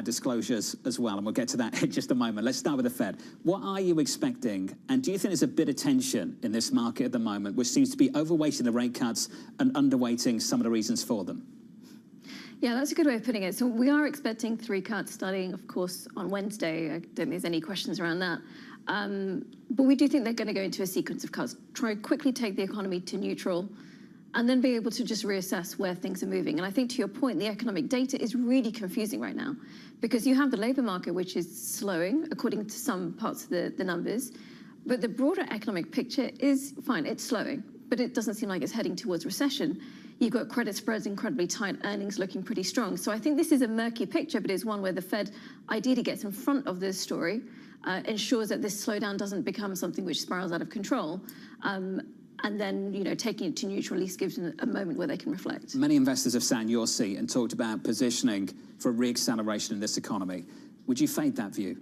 disclosures as well, and we'll get to that in just a moment. Let's start with the Fed. What are you expecting, and do you think there's a bit of tension in this market at the moment, which seems to be overweighting the rate cuts and underweighting some of the reasons for them? Yeah, that's a good way of putting it. So we are expecting 3 cuts starting, of course, on Wednesday. I don't think there's any questions around that. But we do think they're going to go into a sequence of cuts, try quickly take the economy to neutral, and then be able to just reassess where things are moving. And I think to your point, the economic data is really confusing right now because you have the labor market, which is slowing according to some parts of the numbers, but the broader economic picture is fine, it's slowing, but it doesn't seem like it's heading towards recession. You've got credit spreads incredibly tight, earnings looking pretty strong. So I think this is a murky picture, but it's one where the Fed ideally gets in front of this story, ensures that this slowdown doesn't become something which spirals out of control, and then, you know, taking it to neutral at least gives them a moment where they can reflect. Many investors have sat in your seat and talked about positioning for a re-acceleration in this economy. Would you fade that view?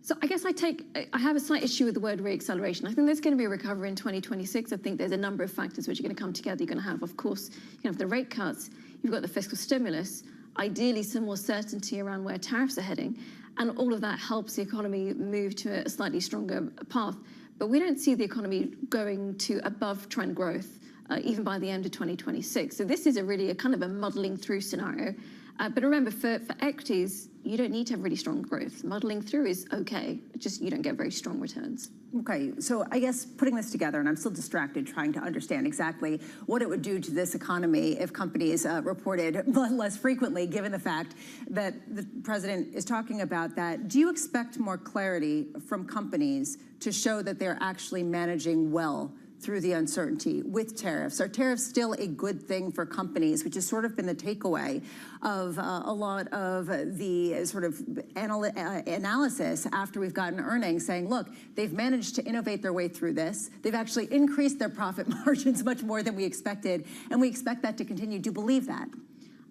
So I guess I have a slight issue with the word re-acceleration. I think there's going to be a recovery in 2026. I think there's a number of factors which are going to come together. You're going to have, of course, you have the rate cuts, you've got the fiscal stimulus, ideally some more certainty around where tariffs are heading, and all of that helps the economy move to a slightly stronger path. But we don't see the economy going to above trend growth even by the end of 2026. So this is a kind of a muddling through scenario. But remember, for equities, you don't need to have really strong growth. Muddling through is okay, just you don't get very strong returns. Okay, so I guess putting this together, and I'm still distracted trying to understand exactly what it would do to this economy if companies reported less frequently, given the fact that the president is talking about that. Do you expect more clarity from companies to show that they're actually managing well through the uncertainty with tariffs? Are tariffs still a good thing for companies, which has sort of been the takeaway of a lot of the sort of analysis after we've gotten earnings saying, look, they've managed to innovate their way through this. They've actually increased their profit margins much more than we expected, and we expect that to continue. Do you believe that?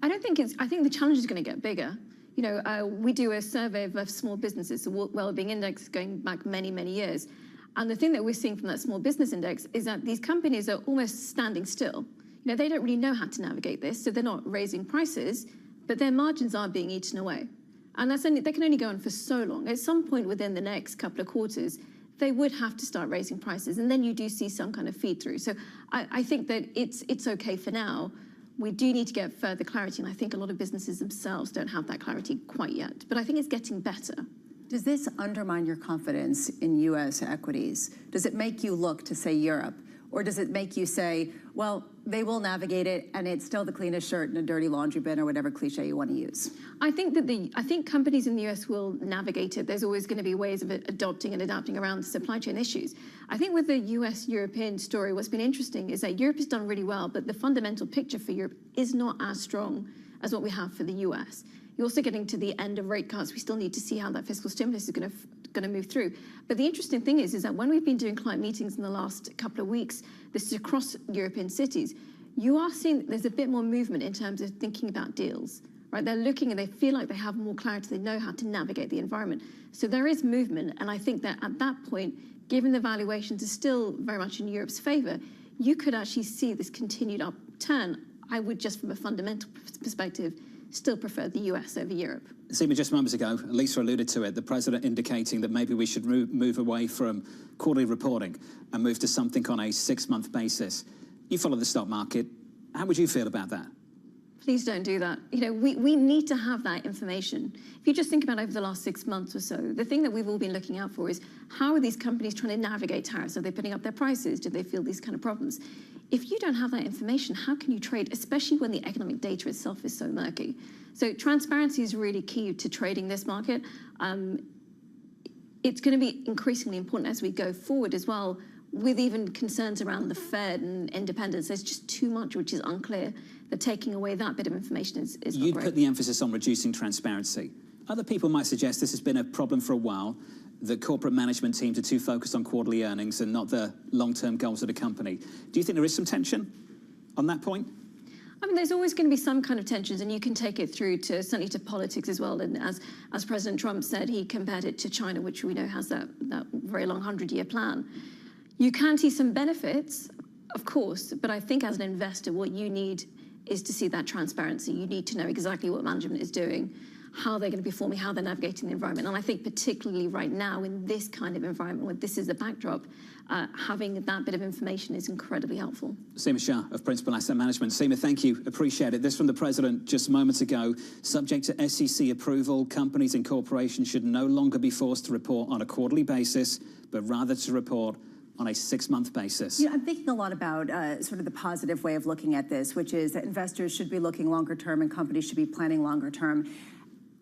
I think the challenge is going to get bigger. You know, we do a survey of small businesses, the Wellbeing Index going back many, many years. And the thing that we're seeing from that small business index is that these companies are almost standing still. You know, they don't really know how to navigate this, so they're not raising prices, but their margins are being eaten away. And they can only go on for so long. At some point within the next couple of quarters, they would have to start raising prices, and then you do see some kind of feed through. So I think that it's okay for now. We do need to get further clarity, and I think a lot of businesses themselves don't have that clarity quite yet. But I think it's getting better. Does this undermine your confidence in U.S. equities? Does it make you look to, say, Europe? Or does it make you say, well, they will navigate it, and it's still the cleanest shirt in a dirty laundry bin, or whatever cliche you want to use? I think companies in the U.S. will navigate it. There's always going to be ways of adopting and adapting around the supply chain issues. I think with the U.S.-European story, what's been interesting is that Europe has done really well, but the fundamental picture for Europe is not as strong as what we have for the U.S. You're also getting to the end of rate cuts. We still need to see how that fiscal stimulus is going to move through. But the interesting thing is that when we've been doing client meetings in the last couple of weeks, this is across European cities, you are seeing there's a bit more movement in terms of thinking about deals, right? They're looking and they feel like they have more clarity. They know how to navigate the environment. So there is movement. And I think that at that point, given the valuations are still very much in Europe's favor, you could actually see this continued upturn. I would just from a fundamental perspective still prefer the US over Europe. Seema, just moments ago, Lisa alluded to it, the president indicating that maybe we should move away from quarterly reporting and move to something on a 6-month basis. You follow the stock market. How would you feel about that? Please don't do that. You know, we need to have that information. If you just think about over the last 6 months or so, the thing that we've all been looking out for is how are these companies trying to navigate tariffs? Are they putting up their prices? Do they feel these kind of problems? If you don't have that information, how can you trade, especially when the economic data itself is so murky? So transparency is really key to trading this market. It's going to be increasingly important as we go forward as well, with even concerns around the Fed and independence. There's just too much which is unclear. That taking away that bit of information is not You'd great. put the emphasis on reducing transparency. Other people might suggest this has been a problem for a while. The corporate management teams are too focused on quarterly earnings and not the long-term goals of the company. Do you think there is some tension on that point? I mean, there's always going to be some kind of tensions, and you can take it through to certainly to politics as well. And as President Trump said, he compared it to China, which we know has that very long 100-year plan. You can see some benefits, of course, but I think as an investor, what you need is to see that transparency. You need to know exactly what management is doing, how they're going to be performing, how they're navigating the environment. And I think particularly right now in this kind of environment, where this is the backdrop, having that bit of information is incredibly helpful. Seema Shah of Principal Asset Management. Seema, thank you. Appreciate it. This from the President just moments ago. Subject to SEC approval, companies and corporations should no longer be forced to report on a quarterly basis, but rather to report on a 6-month basis. You know, I'm thinking a lot about sort of the positive way of looking at this, which is that investors should be looking longer term and companies should be planning longer term.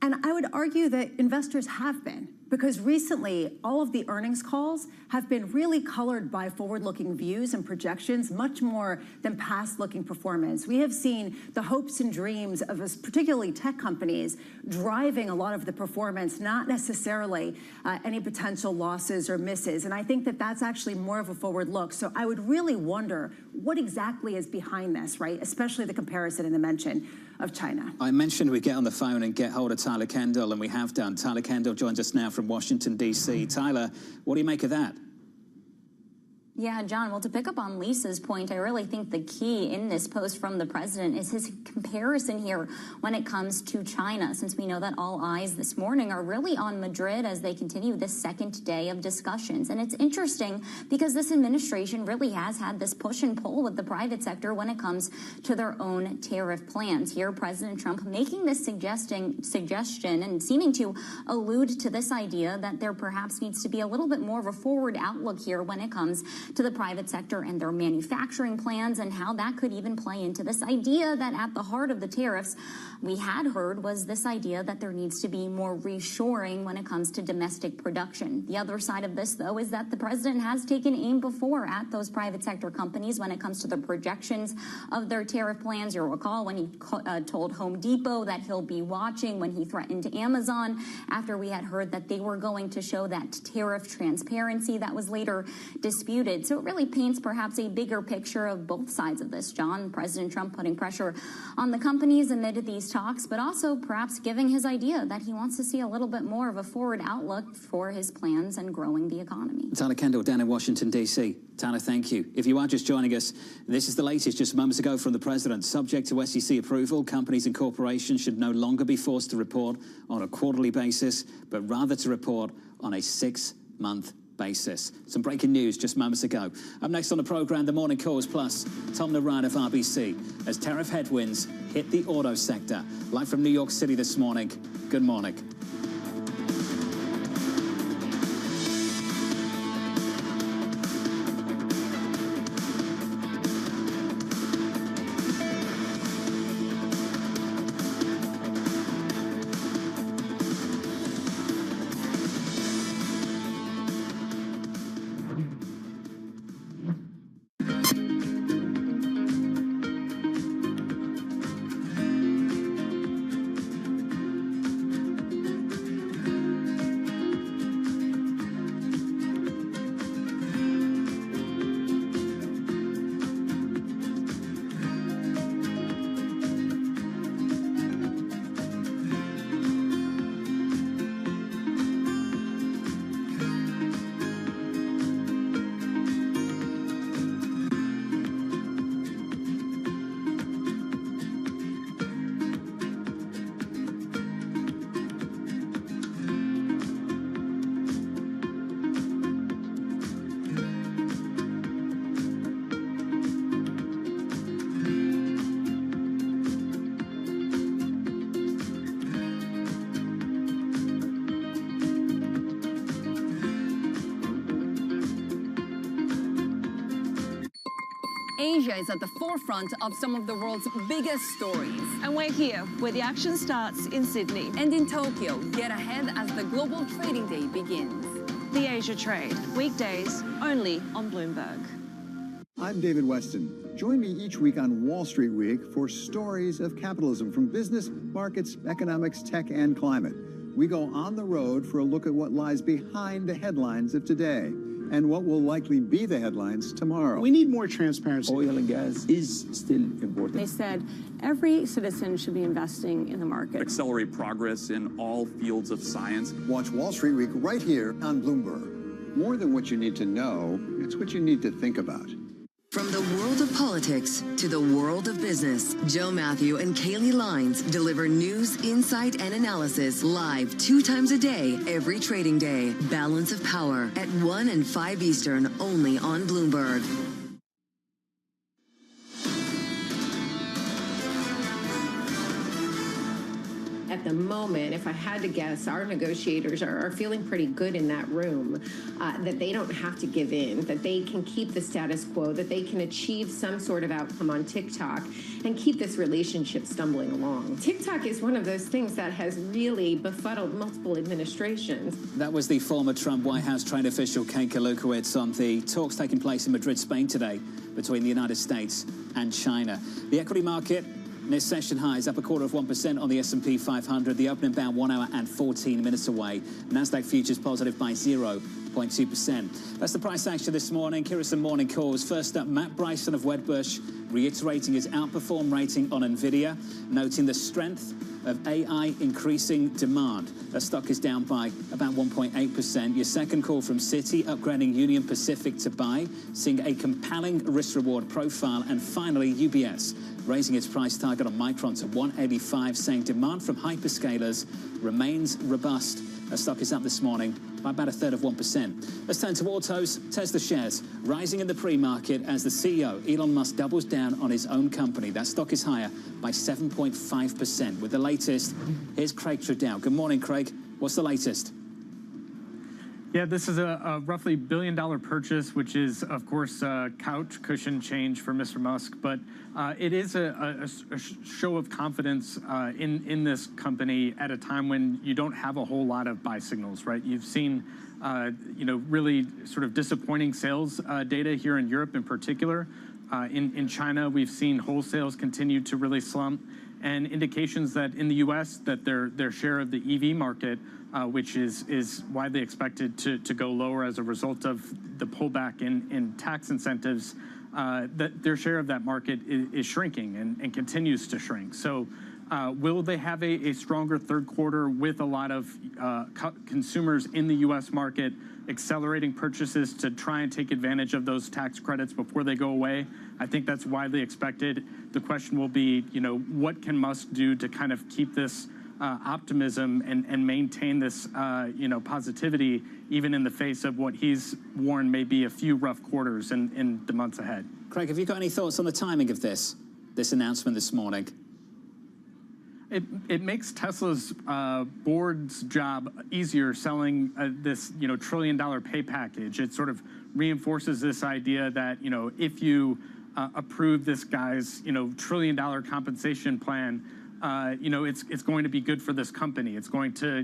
And I would argue that investors have been, because recently all of the earnings calls have been really colored by forward-looking views and projections, much more than past-looking performance. We have seen the hopes and dreams of particularly tech companies driving a lot of the performance, not necessarily any potential losses or misses. And I think that that's actually more of a forward look. So I would really wonder what exactly is behind this, right? Especially the comparison and the mention of China. I mentioned we'd get on the phone and get hold of Tyler Kendall, and we have done. Tyler Kendall joins us now from Washington, D.C. Tyler, what do you make of that? Yeah, John, well, to pick up on Lisa's point, I really think the key in this post from the president is his comparison here when it comes to China, since we know that all eyes this morning are really on Madrid as they continue this second day of discussions. And it's interesting because this administration really has had this push and pull with the private sector when it comes to their own tariff plans. Here, President Trump making this suggestion and seeming to allude to this idea that there perhaps needs to be a little bit more of a forward outlook here when it comes to the private sector and their manufacturing plans, and how that could even play into this idea that at the heart of the tariffs we had heard was this idea that there needs to be more reshoring when it comes to domestic production. The other side of this, though, is that the president has taken aim before at those private sector companies when it comes to the projections of their tariff plans. You'll recall when he told Home Depot that he'll be watching, when he threatened Amazon after we had heard that they were going to show that tariff transparency that was later disputed. So it really paints perhaps a bigger picture of both sides of this, John. President Trump putting pressure on the companies amid these talks, but also perhaps giving his idea that he wants to see a little bit more of a forward outlook for his plans and growing the economy. Tyler Kendall down in Washington, D.C. Tyler, thank you. If you are just joining us, this is the latest just moments ago from the president. Subject to SEC approval, companies and corporations should no longer be forced to report on a quarterly basis, but rather to report on a 6-month basis. Some breaking news just moments ago. Up next on the program, the Morning Calls Plus, Tom Naran of RBC, as tariff headwinds hit the auto sector. Live from New York City this morning. Good morning. Asia is at the forefront of some of the world's biggest stories. And we're here, where the action starts in Sydney. And in Tokyo, get ahead as the global trading day begins. The Asia Trade, weekdays only on Bloomberg. I'm David Weston. Join me each week on Wall Street Week for stories of capitalism from business, markets, economics, tech, and climate. We go on the road for a look at what lies behind the headlines of today and what will likely be the headlines tomorrow. We need more transparency. Oil and gas is still important. They said every citizen should be investing in the market. Accelerate progress in all fields of science. Watch Wall Street Week right here on Bloomberg. More than what you need to know, it's what you need to think about. From the world of politics to the world of business, Joe Matthew and Kaylee Lines deliver news, insight, and analysis live 2 times a day, every trading day. Balance of Power at 1 and 5 Eastern, only on Bloomberg. At the moment, if I had to guess, our negotiators are feeling pretty good in that room, that they don't have to give in, that they can keep the status quo, that they can achieve some sort of outcome on TikTok and keep this relationship stumbling along. TikTok is one of those things that has really befuddled multiple administrations. That was the former Trump White House trade official Kate Kalukowicz on the talks taking place in Madrid, Spain today between the United States and China. The equity market near session highs, up 0.25% on the S&P 500. The opening bound 1 hour and 14 minutes away. Nasdaq futures positive by 0.2%. That's the price action this morning. Here are some morning calls. First up, Matt Bryson of Wedbush reiterating his outperform rating on Nvidia, noting the strength of AI increasing demand. The stock is down by about 1.8%. Your second call from Citi, upgrading Union Pacific to buy, seeing a compelling risk-reward profile. And finally, UBS raising its price target on Micron to 185, saying demand from hyperscalers remains robust. The stock is up this morning by about 1/3%. Let's turn to autos. Tesla shares rising in the pre-market as the CEO, Elon Musk, doubles down on his own company. That stock is higher by 7.5%. With the latest, here's Craig Trudeau. Good morning, Craig. What's the latest? Yeah, this is a roughly $1 billion purchase, which is, of course, couch cushion change for Mr. Musk. But it is a show of confidence in this company at a time when you don't have a whole lot of buy signals, right? You've seen, really sort of disappointing sales data here in Europe in particular. In China, we've seen wholesales continue to really slump, and indications that in the U.S. that their share of the EV market, which is widely expected to go lower as a result of the pullback in tax incentives, that their share of that market is shrinking and continues to shrink. So will they have a stronger third quarter with a lot of consumers in the U.S. market accelerating purchases to try and take advantage of those tax credits before they go away? I think that's widely expected. The question will be, what can Musk do to kind of keep this optimism and maintain this, positivity, even in the face of what he's warned may be a few rough quarters in the months ahead. Craig, have you got any thoughts on the timing of this announcement this morning? It makes Tesla's board's job easier selling this, $1 trillion pay package. It sort of reinforces this idea that, if you approve this guy's, $1 trillion compensation plan, it's going to be good for this company. It's going to,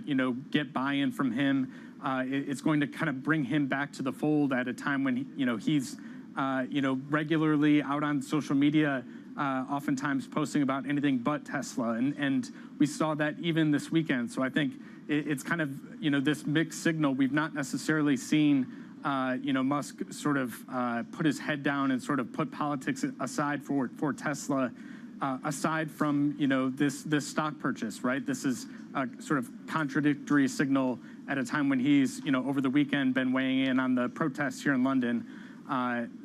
get buy-in from him. It's going to kind of bring him back to the fold at a time when, he's, regularly out on social media, oftentimes posting about anything but Tesla. And we saw that even this weekend. So I think it's kind of, this mixed signal. We've not necessarily seen, Musk sort of put his head down and sort of put politics aside for Tesla. Aside from, this stock purchase, right? This is a sort of contradictory signal at a time when he's, over the weekend been weighing in on the protests here in London,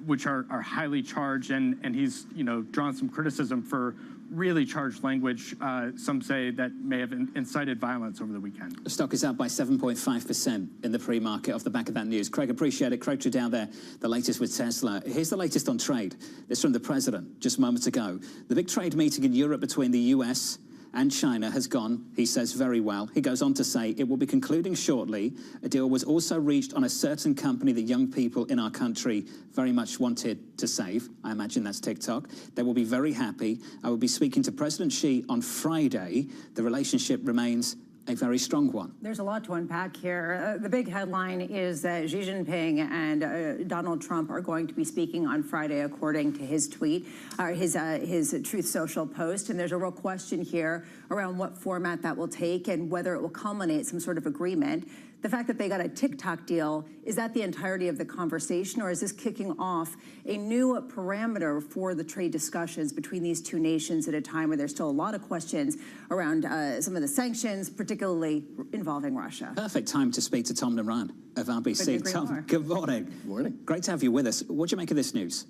which are highly charged, and he's, drawn some criticism for really charged language, some say, that may have incited violence over the weekend. The stock is up by 7.5% in the pre-market off the back of that news. Craig, appreciate it. Craig Trudeau there, the latest with Tesla. Here's the latest on trade. This from the president just moments ago. The big trade meeting in Europe between the US and China has gone, he says, very well. He goes on to say, it will be concluding shortly. A deal was also reached on a certain company that young people in our country very much wanted to save. I imagine that's TikTok. They will be very happy. I will be speaking to President Xi on Friday. The relationship remains a very strong one. There's a lot to unpack here. The big headline is that Xi Jinping and Donald Trump are going to be speaking on Friday, according to his tweet, his Truth Social post. And there's a real question here around what format that will take and whether it will culminate some sort of agreement. The fact that they got a TikTok deal, is that the entirety of the conversation, or is this kicking off a new parameter for the trade discussions between these two nations at a time where there's still a lot of questions around some of the sanctions, particularly involving Russia? Perfect time to speak to Tom Naran of RBC. Tom, good morning. Good morning. Great to have you with us. What do you make of this news?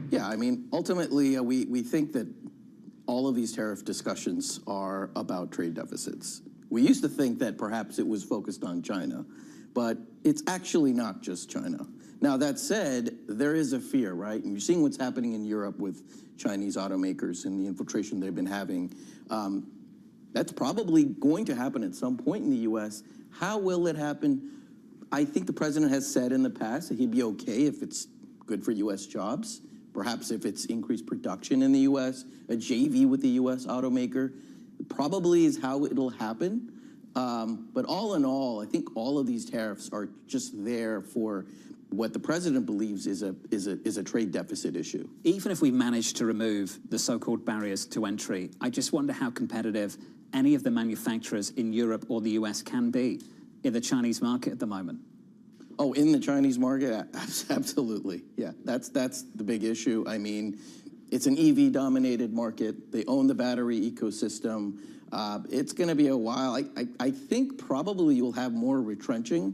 Yeah, I mean, ultimately, we think that all of these tariff discussions are about trade deficits. We used to think that perhaps it was focused on China, but it's actually not just China. Now, that said, there is a fear, right? And you're seeing what's happening in Europe with Chinese automakers and the infiltration they've been having. That's probably going to happen at some point in the U.S. How will it happen? I think the president has said in the past that he'd be okay if it's good for U.S. jobs, perhaps if it's increased production in the U.S., a JV with the U.S. automaker. Probably is how it'll happen. But all in all, I think all of these tariffs are just there for what the president believes is a trade deficit issue. Even if we manage to remove the so-called barriers to entry, I just wonder how competitive any of the manufacturers in Europe or the US can be in the Chinese market at the moment. Oh, in the Chinese market? Absolutely. Yeah, that's the big issue. I mean, it's an EV-dominated market. They own the battery ecosystem. It's going to be a while. I think probably you'll have more retrenching,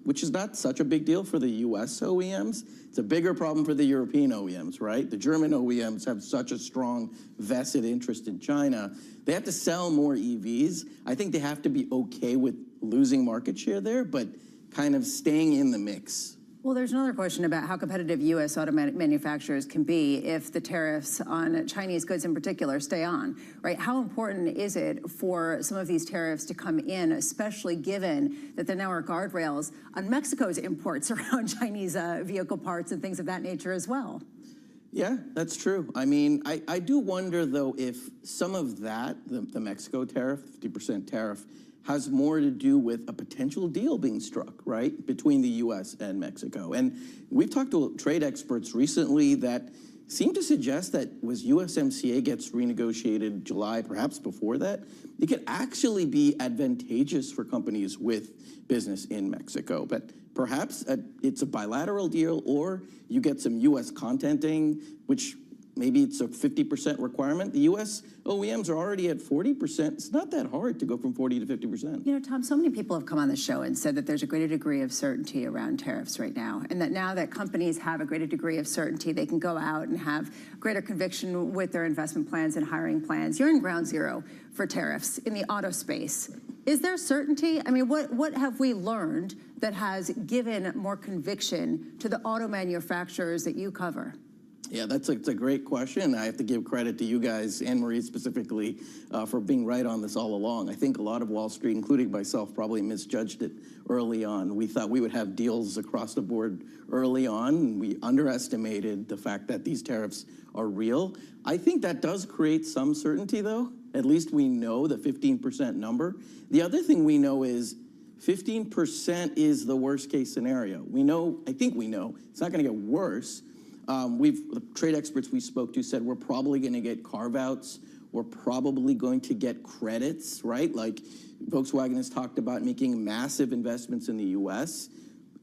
which is not such a big deal for the U.S. OEMs. It's a bigger problem for the European OEMs, right? The German OEMs have such a strong vested interest in China. They have to sell more EVs. I think they have to be okay with losing market share there, but kind of staying in the mix. Well, there's another question about how competitive U.S. auto manufacturers can be if the tariffs on Chinese goods in particular stay on, right? How important is it for some of these tariffs to come in, especially given that there now are guardrails on Mexico's imports around Chinese vehicle parts and things of that nature as well? Yeah, that's true. I mean, I do wonder, though, if some of that, the Mexico tariff, 50% tariff, has more to do with a potential deal being struck, right, between the U.S. and Mexico. And we've talked to trade experts recently that seem to suggest that as USMCA gets renegotiated July, perhaps before that, it could actually be advantageous for companies with business in Mexico. But perhaps it's a bilateral deal, or you get some U.S. contenting, which maybe it's a 50% requirement. The U.S. OEMs are already at 40%. It's not that hard to go from 40 to 50%. You know, Tom, so many people have come on the show and said that there's a greater degree of certainty around tariffs right now, and that now that companies have a greater degree of certainty, they can go out and have greater conviction with their investment plans and hiring plans. You're in ground zero for tariffs in the auto space. Is there certainty? I mean, what have we learned that has given more conviction to the auto manufacturers that you cover? Yeah, that's a great question. I have to give credit to you guys, Anne-Marie specifically, for being right on this all along. I think a lot of Wall Street, including myself, probably misjudged it early on. We thought we would have deals across the board early on. We underestimated the fact that these tariffs are real. I think that does create some certainty, though. At least we know the 15% number. The other thing we know is 15% is the worst case scenario. I think we know, it's not going to get worse. The trade experts we spoke to said we're probably going to get carve-outs. We're probably going to get credits, right? Like Volkswagen has talked about making massive investments in the U.S.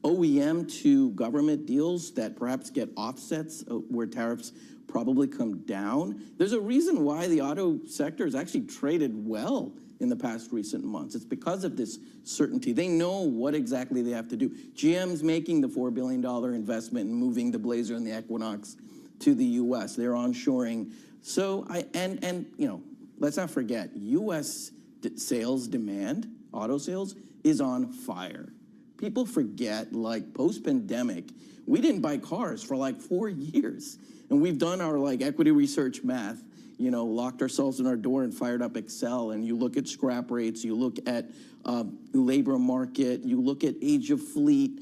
OEM to government deals that perhaps get offsets where tariffs probably come down. There's a reason why the auto sector has actually traded well in the past recent months. It's because of this certainty. They know what exactly they have to do. GM's making the $4 billion investment in moving the Blazer and the Equinox to the U.S. They're onshoring. So, let's not forget, U.S. sales demand, auto sales, is on fire. People forget, like, post-pandemic, we didn't buy cars for like 4 years. And we've done our equity research math. locked ourselves in our door and fired up Excel, and you look at scrap rates, you look at labor market, you look at age of fleet,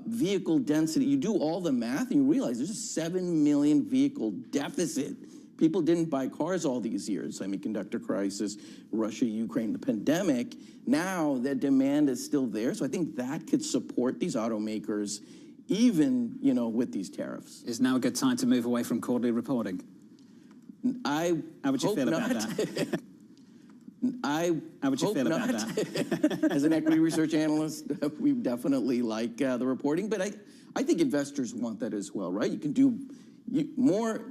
vehicle density, you do all the math, and you realize there's a 7 million vehicle deficit. People didn't buy cars all these years, semiconductor crisis, Russia, Ukraine, the pandemic. Now the demand is still there, so I think that could support these automakers, even, with these tariffs. Is now a good time to move away from quarterly reporting? How would you feel about that? How would you feel about that? As an equity research analyst, we definitely like the reporting, but I think investors want that as well, right? You can do more,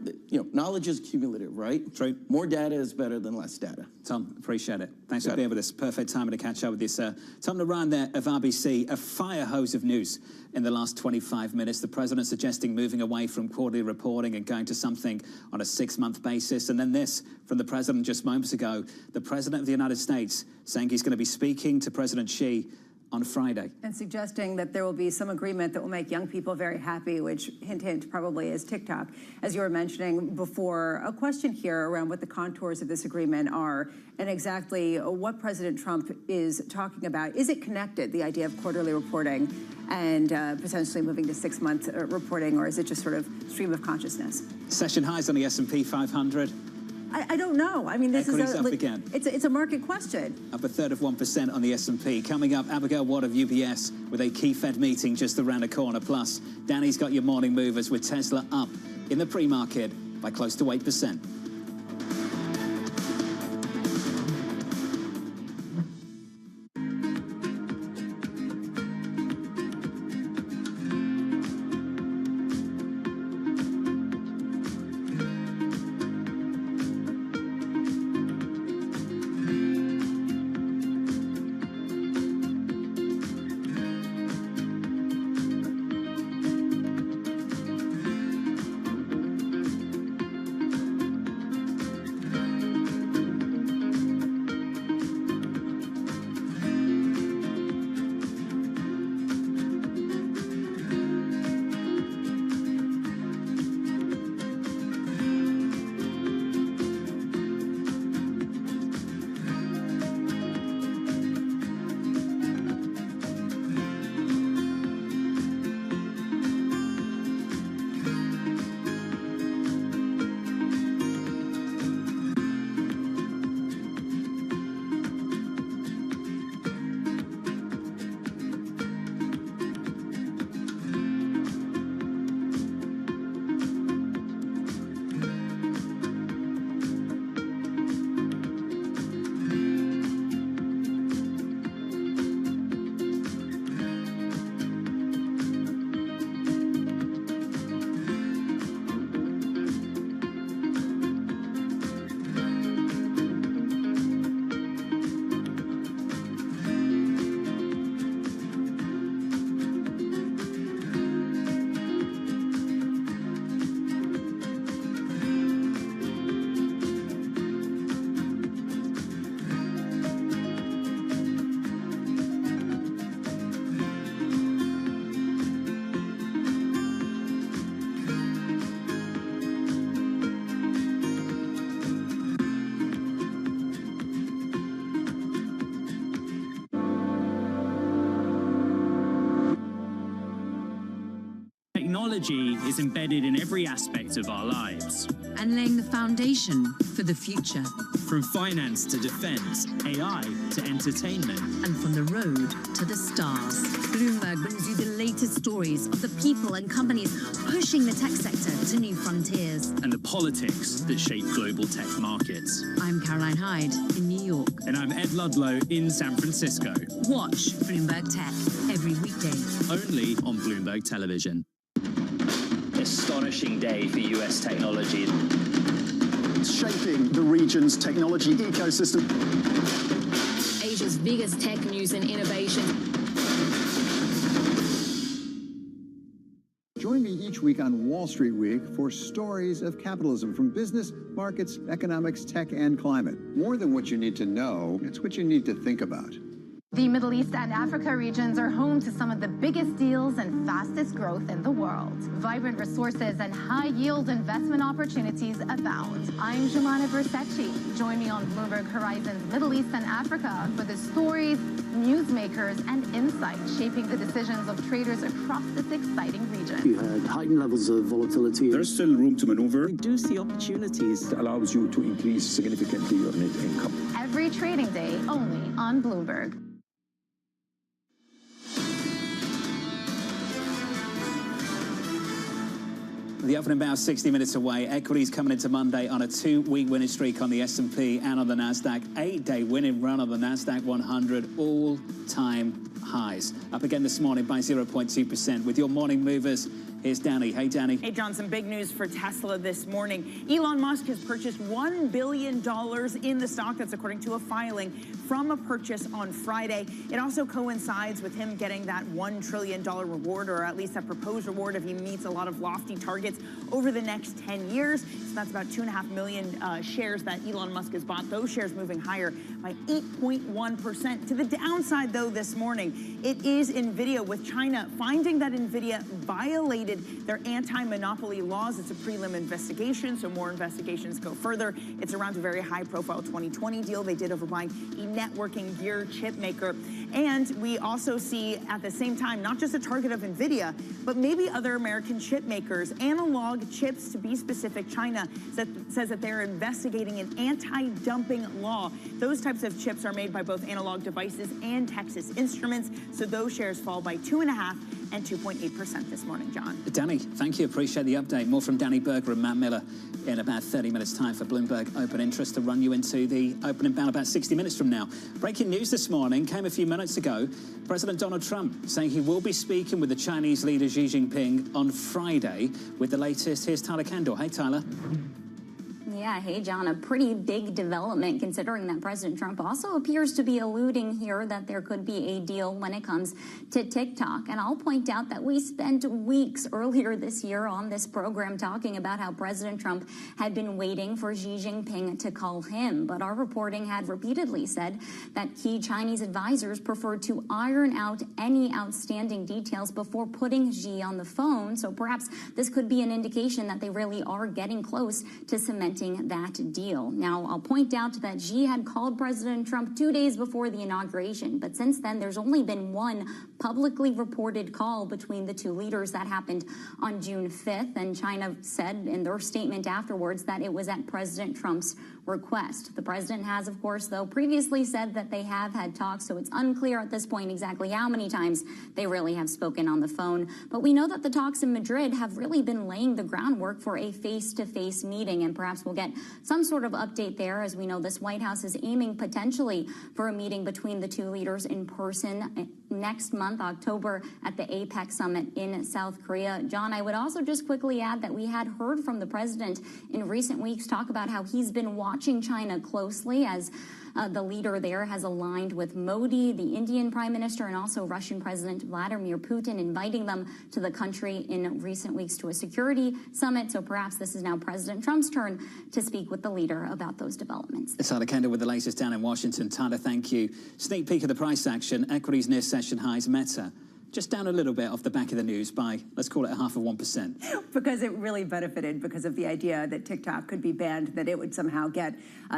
knowledge is cumulative, right? True. More data is better than less data. Tom, appreciate it. Thanks for being with us. Perfect time to catch up with you, sir. Tom Naran there of RBC, a fire hose of news in the last 25 minutes. The president suggesting moving away from quarterly reporting and going to something on a 6-month basis. And then this from the president just moments ago, the president of the United States saying he's going to be speaking to President Xi on Friday. And suggesting that there will be some agreement that will make young people very happy, which, hint, hint, probably is TikTok. As you were mentioning before, a question here around what the contours of this agreement are and exactly what President Trump is talking about. Is it connected, the idea of quarterly reporting and potentially moving to 6-month reporting, or is it just sort of stream of consciousness? Session highs on the S&P 500. I don't know. I mean, this Equities is up again. It's a market question. Up a third of 1% on the S&P. Coming up, Abigail Watt of UBS with a key Fed meeting just around the corner. Plus, Danny's got your morning movers with Tesla up in the pre-market by close to 8%. Technology is embedded in every aspect of our lives. And laying the foundation for the future. From finance to defense, AI to entertainment. And from the road to the stars. Bloomberg brings you the latest stories of the people and companies pushing the tech sector to new frontiers. And the politics that shape global tech markets. I'm Caroline Hyde in New York. And I'm Ed Ludlow in San Francisco. Watch Bloomberg Tech every weekday. Only on Bloomberg Television. Astonishing day for US technology. It's shaping the region's technology ecosystem. Asia's biggest tech news and innovation. Join me each week on Wall Street Week for stories of capitalism from business, markets, economics, tech, and climate. More than what you need to know, it's what you need to think about. The Middle East and Africa regions are home to some of the biggest deals and fastest growth in the world. Vibrant resources and high-yield investment opportunities abound. I'm Jumana Versace. Join me on Bloomberg Horizon's Middle East and Africa for the stories, newsmakers, and insights shaping the decisions of traders across this exciting region. You had heightened levels of volatility. There's still room to maneuver. Reduce the opportunities. It allows you to increase significantly your net income. Every trading day, only on Bloomberg. The opening bow 60 minutes away. Equities coming into Monday on a 2-week winning streak on the S&P and on the Nasdaq. 8-day winning run on the Nasdaq 100, all-time highs. Up again this morning by 0.2%. With your morning movers, here's Danny. Hey, Danny. Hey, John, some big news for Tesla this morning. Elon Musk has purchased $1 billion in the stock. That's according to a filing from a purchase on Friday. It also coincides with him getting that $1 trillion reward, or at least that proposed reward if he meets a lot of lofty targets over the next 10 years. So that's about 2.5 million shares that Elon Musk has bought. Those shares moving higher by 8.1%. To the downside, though, this morning, it is NVIDIA, with China finding that NVIDIA violated their anti-monopoly laws. It's a prelim investigation, so more investigations go further. It's around a very high-profile 2020 deal they did over buying a networking gear chip maker. And we also see, at the same time, not just a target of NVIDIA, but maybe other American chip makers. Analog Chips, to be specific, China says that they're investigating an anti-dumping law. Those types of chips are made by both Analog Devices and Texas Instruments, so those shares fall by 2.5% and 2.8% this morning, John. Danny, thank you. Appreciate the update. More from Danny Berger and Matt Miller in about 30 minutes' time for Bloomberg Open Interest to run you into the opening bell about 60 minutes from now. Breaking news this morning came a few minutes ago. President Donald Trump saying he will be speaking with the Chinese leader Xi Jinping on Friday. With the latest, here's Tyler Kendall. Hey, Tyler. Yeah, hey, John, a pretty big development considering that President Trump also appears to be alluding here that there could be a deal when it comes to TikTok. And I'll point out that we spent weeks earlier this year on this program talking about how President Trump had been waiting for Xi Jinping to call him. But our reporting had repeatedly said that key Chinese advisors preferred to iron out any outstanding details before putting Xi on the phone. So perhaps this could be an indication that they really are getting close to cementing that deal. Now, I'll point out that Xi had called President Trump 2 days before the inauguration, but since then, there's only been one publicly reported call between the two leaders. That happened on June 5th, and China said in their statement afterwards that it was at President Trump's request. The president has, of course, though, previously said that they have had talks, so it's unclear at this point exactly how many times they really have spoken on the phone. But we know that the talks in Madrid have really been laying the groundwork for a face-to-face meeting, and perhaps we'll get some sort of update there, as we know this White House is aiming potentially for a meeting between the two leaders in person next month, October, at the APEC summit in South Korea. John, I would also just quickly add that we had heard from the president in recent weeks talk about how he's been watching China closely as the leader there has aligned with Modi, the Indian Prime Minister, and also Russian President Vladimir Putin, inviting them to the country in recent weeks to a security summit. So perhaps this is now President Trump's turn to speak with the leader about those developments. Tyler Kendall with the latest down in Washington. Tyler, thank you. Sneak peek of the price action. Equities near session highs. Meta just down a little bit off the back of the news by, let's call it 0.5%. Because it really benefited because of the idea that TikTok could be banned, that it would somehow get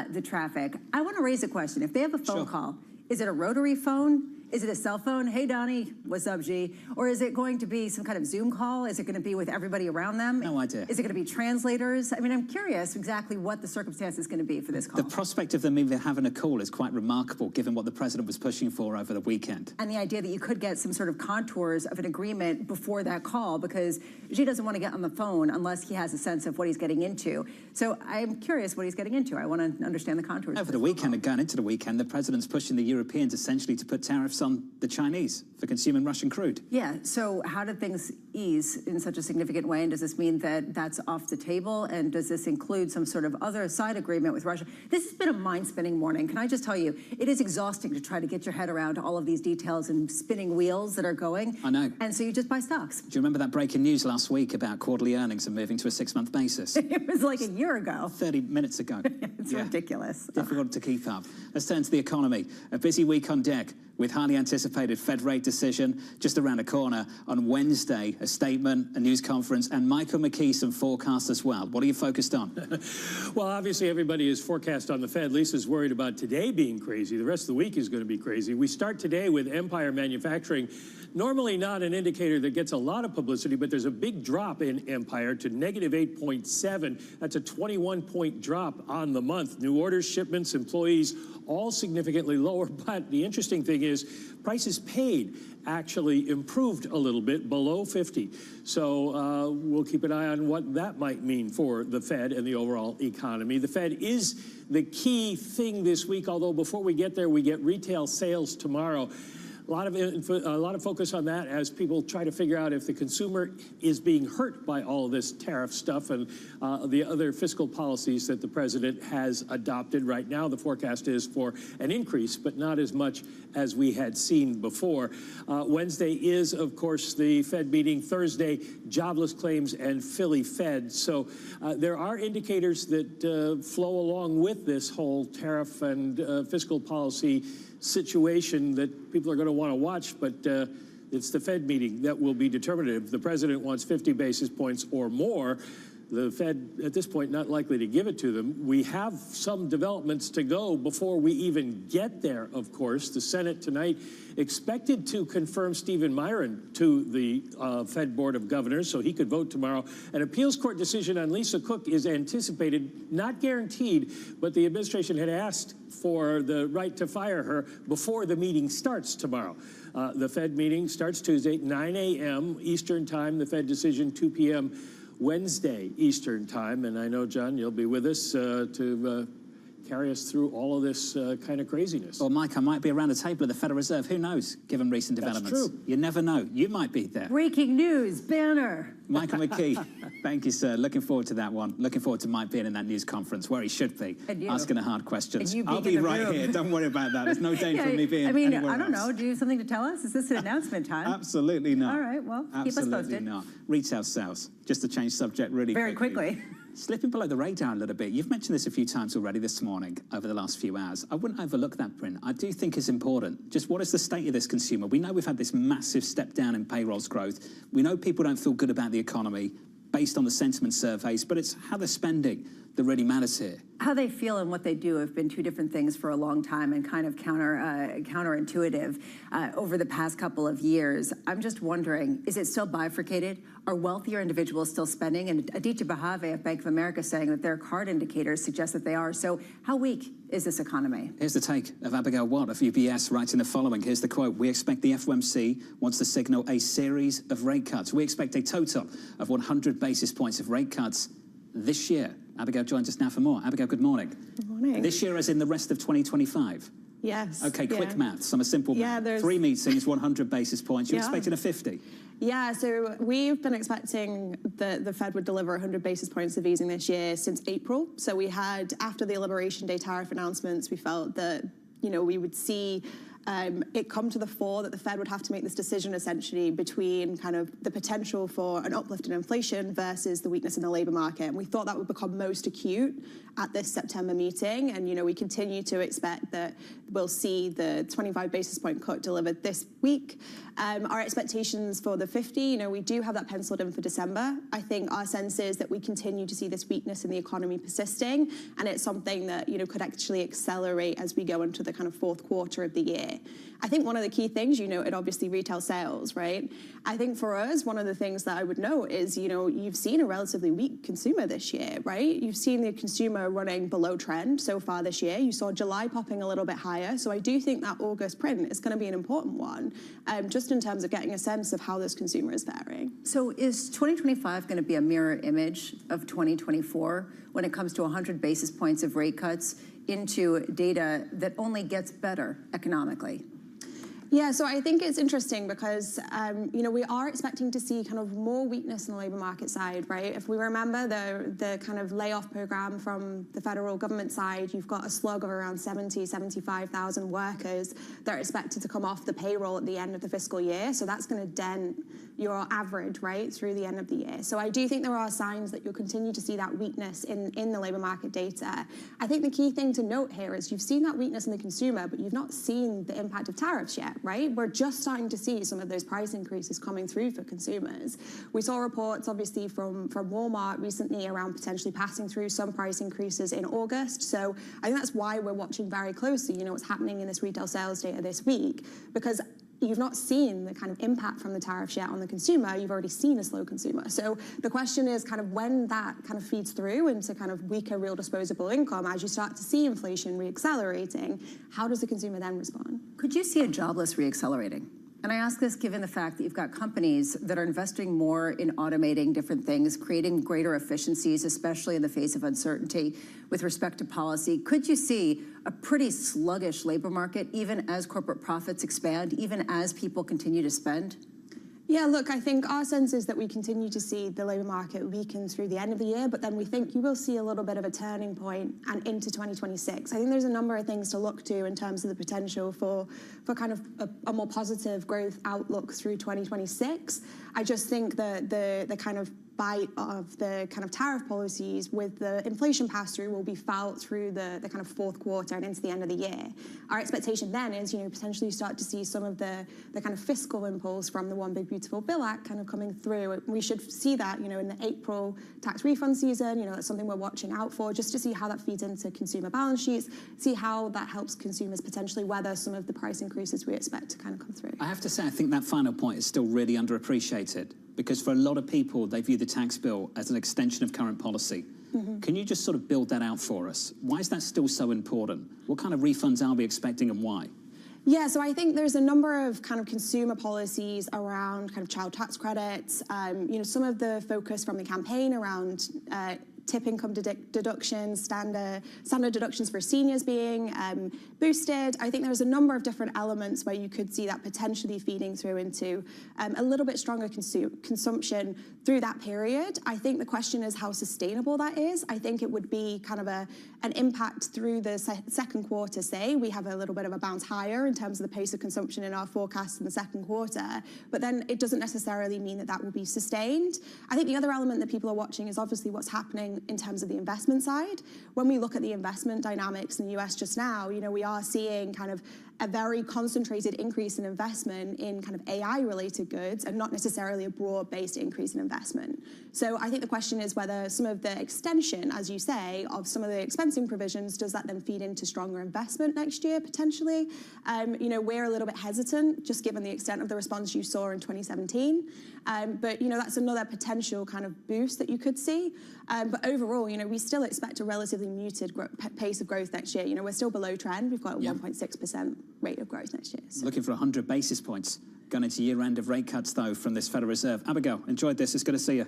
the traffic. I want to raise a question. If they have a phone call, is it a rotary phone? Is it a cell phone? Hey, Donnie, what's up, G? Or is it going to be some kind of Zoom call? Is it going to be with everybody around them? No idea. Is it going to be translators? I mean, I'm curious exactly what the circumstance is going to be for this call. The prospect of them even having a call is quite remarkable, given what the president was pushing for over the weekend. And the idea that you could get some sort of contours of an agreement before that call, because Xi doesn't want to get on the phone unless he has a sense of what he's getting into. So I'm curious what he's getting into. I want to understand the contours. Over the weekend and going into the weekend, the president's pushing the Europeans essentially to put tariffs on the Chinese for consuming Russian crude. Yeah, so how did things ease in such a significant way? And does this mean that that's off the table? And does this include some sort of other side agreement with Russia? This has been a mind-spinning morning. Can I just tell you, it is exhausting to try to get your head around all of these details and spinning wheels that are going. I know. And so you just buy stocks. Do you remember that breaking news last week about quarterly earnings and moving to a 6-month basis? It was like a year ago. 30 minutes ago. It's ridiculous. Difficult to keep up. Let's turn to the economy. A busy week on deck with highly anticipated Fed rate decision just around the corner on Wednesday, a statement, a news conference, and Michael McKee some forecasts as well. What are you focused on? Well, obviously everybody is forecast on the Fed. Lisa's worried about today being crazy. The rest of the week is going to be crazy. We start today with Empire Manufacturing. Normally not an indicator that gets a lot of publicity, but there's a big drop in Empire to negative 8.7. That's a 21-point drop on the month. New orders, shipments, employees, all significantly lower. But the interesting thing is prices paid actually improved a little bit below 50. So we'll keep an eye on what that might mean for the Fed and the overall economy. The Fed is the key thing this week, although before we get there, we get retail sales tomorrow. A lot of focus on that as people try to figure out if the consumer is being hurt by all of this tariff stuff and the other fiscal policies that the president has adopted. Right now, the forecast is for an increase, but not as much as we had seen before. Wednesday is, of course, the Fed meeting. Thursday, jobless claims and Philly Fed. So there are indicators that flow along with this whole tariff and fiscal policy situation that people are going to want to watch, but it's the Fed meeting that will be determinative. The president wants 50 basis points or more. The Fed, at this point, not likely to give it to them. We have some developments to go before we even get there, of course. The Senate tonight expected to confirm Stephen Myron to the Fed Board of Governors so he could vote tomorrow. An appeals court decision on Lisa Cook is anticipated, not guaranteed, but the administration had asked for the right to fire her before the meeting starts tomorrow. The Fed meeting starts Tuesday, 9 a.m. Eastern Time. The Fed decision, 2 p.m. Wednesday Eastern Time. And I know, John, you'll be with us to carry us through all of this kind of craziness. Well, Mike, I might be around the table at the Federal Reserve. Who knows, given recent developments? That's true. You never know. You might be there. Breaking news, banner. Michael McKee, thank you, sir. Looking forward to that one. Looking forward to Mike being in that news conference, where he should be, asking the hard questions. I'll be right here. Don't worry about that. There's no danger of me being anywhere I don't else. know. Do you have something to tell us? Is this an announcement time? Absolutely not. All right, well, keep us posted. Absolutely not. Retail sales, just to change subject really Very quickly. Slipping below the radar a little bit. You've mentioned this a few times already this morning, over the last few hours. I wouldn't overlook that, print. I do think it's important. Just what is the state of this consumer? We know we've had this massive step down in payrolls growth. We know people don't feel good about the economy based on the sentiment surveys, but it's how they're spending that really matters here. How they feel and what they do have been two different things for a long time and kind of counterintuitive over the past couple of years. I'm just wondering, is it still bifurcated? Are wealthier individuals still spending? And Aditya Bahave of Bank of America saying that their card indicators suggest that they are. So how weak is this economy? Here's the take of Abigail Watt of UBS writing the following. Here's the quote. We expect the FOMC wants to signal a series of rate cuts. We expect a total of 100 basis points of rate cuts this year. Abigail joins us now for more. Abigail, good morning. Good morning. This year as in the rest of 2025? Yes. Okay, quick maths. I'm a simple man. 3 meetings, 100 basis points. You're expecting a 50? Yeah, so we've been expecting that the Fed would deliver 100 basis points of easing this year since April. So we had, after the Liberation Day tariff announcements, we felt that, we would see it come to the fore that the Fed would have to make this decision essentially between kind of the potential for an uplift in inflation versus the weakness in the labor market. And we thought that would become most acute at this September meeting. And, we continue to expect that we'll see the 25 basis point cut delivered this week. Our expectations for the 50, we do have that penciled in for December. I think our sense is that we continue to see this weakness in the economy persisting, and it's something that, could actually accelerate as we go into the kind of fourth quarter of the year. I think one of the key things, obviously retail sales, right? I think for us, one of the things that I would note is, you've seen a relatively weak consumer this year, right? You've seen the consumer running below trend so far this year. You saw July popping a little bit higher. So I do think that August print is going to be an important one, just in terms of getting a sense of how this consumer is faring. So is 2025 going to be a mirror image of 2024 when it comes to 100 basis points of rate cuts into data that only gets better economically? Yeah, so I think it's interesting because, you know, we are expecting to see kind of more weakness on the labour market side, right? If we remember the kind of layoff program from the federal government side, you've got a slug of around 75,000 workers that are expected to come off the payroll at the end of the fiscal year. So that's going to dent your average, right, through the end of the year. So I do think there are signs that you'll continue to see that weakness in the labour market data. I think the key thing to note here is you've seen that weakness in the consumer, but you've not seen the impact of tariffs yet, right? We're just starting to see some of those price increases coming through for consumers. We saw reports, obviously, from Walmart recently around potentially passing through some price increases in August. So I think that's why we're watching very closely, you know, what's happening in this retail sales data this week, because you've not seen the kind of impact from the tariffs yet on the consumer. You've already seen a slow consumer. So the question is kind of when that kind of feeds through into kind of weaker real disposable income, as you start to see inflation reaccelerating, how does the consumer then respond? Could you see a jobless reaccelerating? And I ask this given the fact that you've got companies that are investing more in automating different things, creating greater efficiencies, especially in the face of uncertainty with respect to policy. Could you see a pretty sluggish labor market even as corporate profits expand, even as people continue to spend? Yeah, look, I think our sense is that we continue to see the labour market weaken through the end of the year, but then we think you will see a little bit of a turning point and into 2026. I think there's a number of things to look to in terms of the potential for kind of a more positive growth outlook through 2026. I just think that the kind of bite of the kind of tariff policies with the inflation pass-through will be felt through the kind of fourth quarter and into the end of the year. Our expectation then is, you know, potentially start to see some of the kind of fiscal impulse from the One Big Beautiful Bill Act kind of coming through. We should see that, you know, in the April tax refund season. You know, that's something we're watching out for, just to see how that feeds into consumer balance sheets, see how that helps consumers potentially weather some of the price increases we expect to kind of come through. I have to say, I think that final point is still really underappreciated, because for a lot of people, they view the tax bill as an extension of current policy. Mm-hmm. Can you just sort of build that out for us? Why is that still so important? What kind of refunds are we expecting and why? Yeah, so I think there's a number of kind of consumer policies around kind of child tax credits, you know, some of the focus from the campaign around tip income deductions, standard deductions for seniors being boosted. I think there's a number of different elements where you could see that potentially feeding through into a little bit stronger consumption through that period. I think the question is how sustainable that is. I think it would be kind of an impact through the second quarter, say. We have a little bit of a bounce higher in terms of the pace of consumption in our forecast in the second quarter, but then it doesn't necessarily mean that that will be sustained. I think the other element that people are watching is obviously what's happening in terms of the investment side. When we look at the investment dynamics in the US just now, you know, we are seeing kind of a very concentrated increase in investment in kind of AI-related goods and not necessarily a broad-based increase in investment. So I think the question is whether some of the extension, as you say, of some of the expensing provisions, does that then feed into stronger investment next year, potentially? You know, we're a little bit hesitant, just given the extent of the response you saw in 2017. But, you know, that's another potential kind of boost that you could see. But overall, you know, we still expect a relatively muted pace of growth next year. You know, we're still below trend. We've got a 1.6% rate of growth next year. So. Looking for 100 basis points going into year-end of rate cuts, though, from this Federal Reserve. Abigail, enjoyed this. It's good to see you.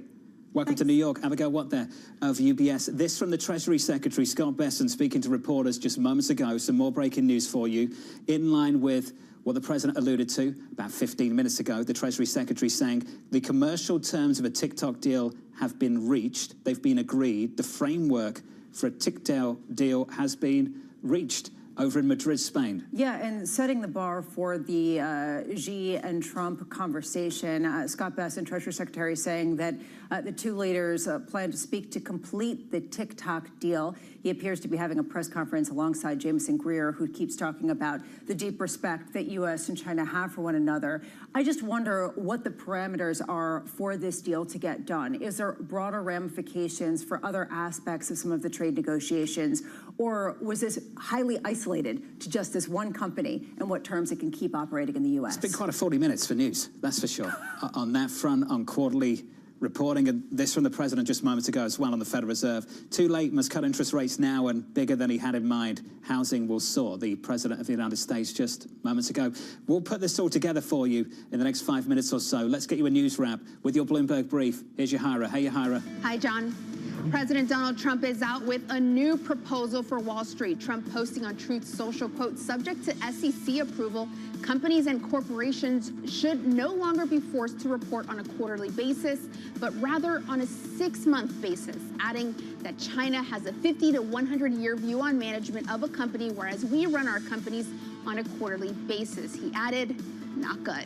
Welcome to New York. Abigail Watt there of UBS. This from the Treasury Secretary, Scott Bessent, speaking to reporters just moments ago. Some more breaking news for you. In line with what the President alluded to about 15 minutes ago, the Treasury Secretary saying the commercial terms of a TikTok deal have been reached. They've been agreed. The framework for a TikTok deal has been reached over in Madrid, Spain. Yeah, and setting the bar for the Xi and Trump conversation, Scott Bessent, Treasury Secretary, saying that the two leaders plan to speak to complete the TikTok deal. He appears to be having a press conference alongside Jameson Greer, who keeps talking about the deep respect that U.S. and China have for one another. I just wonder what the parameters are for this deal to get done. Is there broader ramifications for other aspects of some of the trade negotiations, or was this highly isolated to just this one company and what terms it can keep operating in the U.S.? It's been quite a 40 minutes for news, that's for sure. On that front, on quarterly reporting, and this from the President just moments ago as well on the Federal Reserve. Too late, must cut interest rates now and bigger than he had in mind. Housing will soar, the President of the United States just moments ago. We'll put this all together for you in the next 5 minutes or so. Let's get you a news wrap with your Bloomberg Brief. Here's Yahira. Hey, Yahira. Hi, John. President Donald Trump is out with a new proposal for Wall Street. Trump posting on Truth Social, quote, subject to SEC approval, companies and corporations should no longer be forced to report on a quarterly basis, but rather on a 6-month basis, adding that China has a 50 to 100-year view on management of a company, whereas we run our companies on a quarterly basis. He added, not good.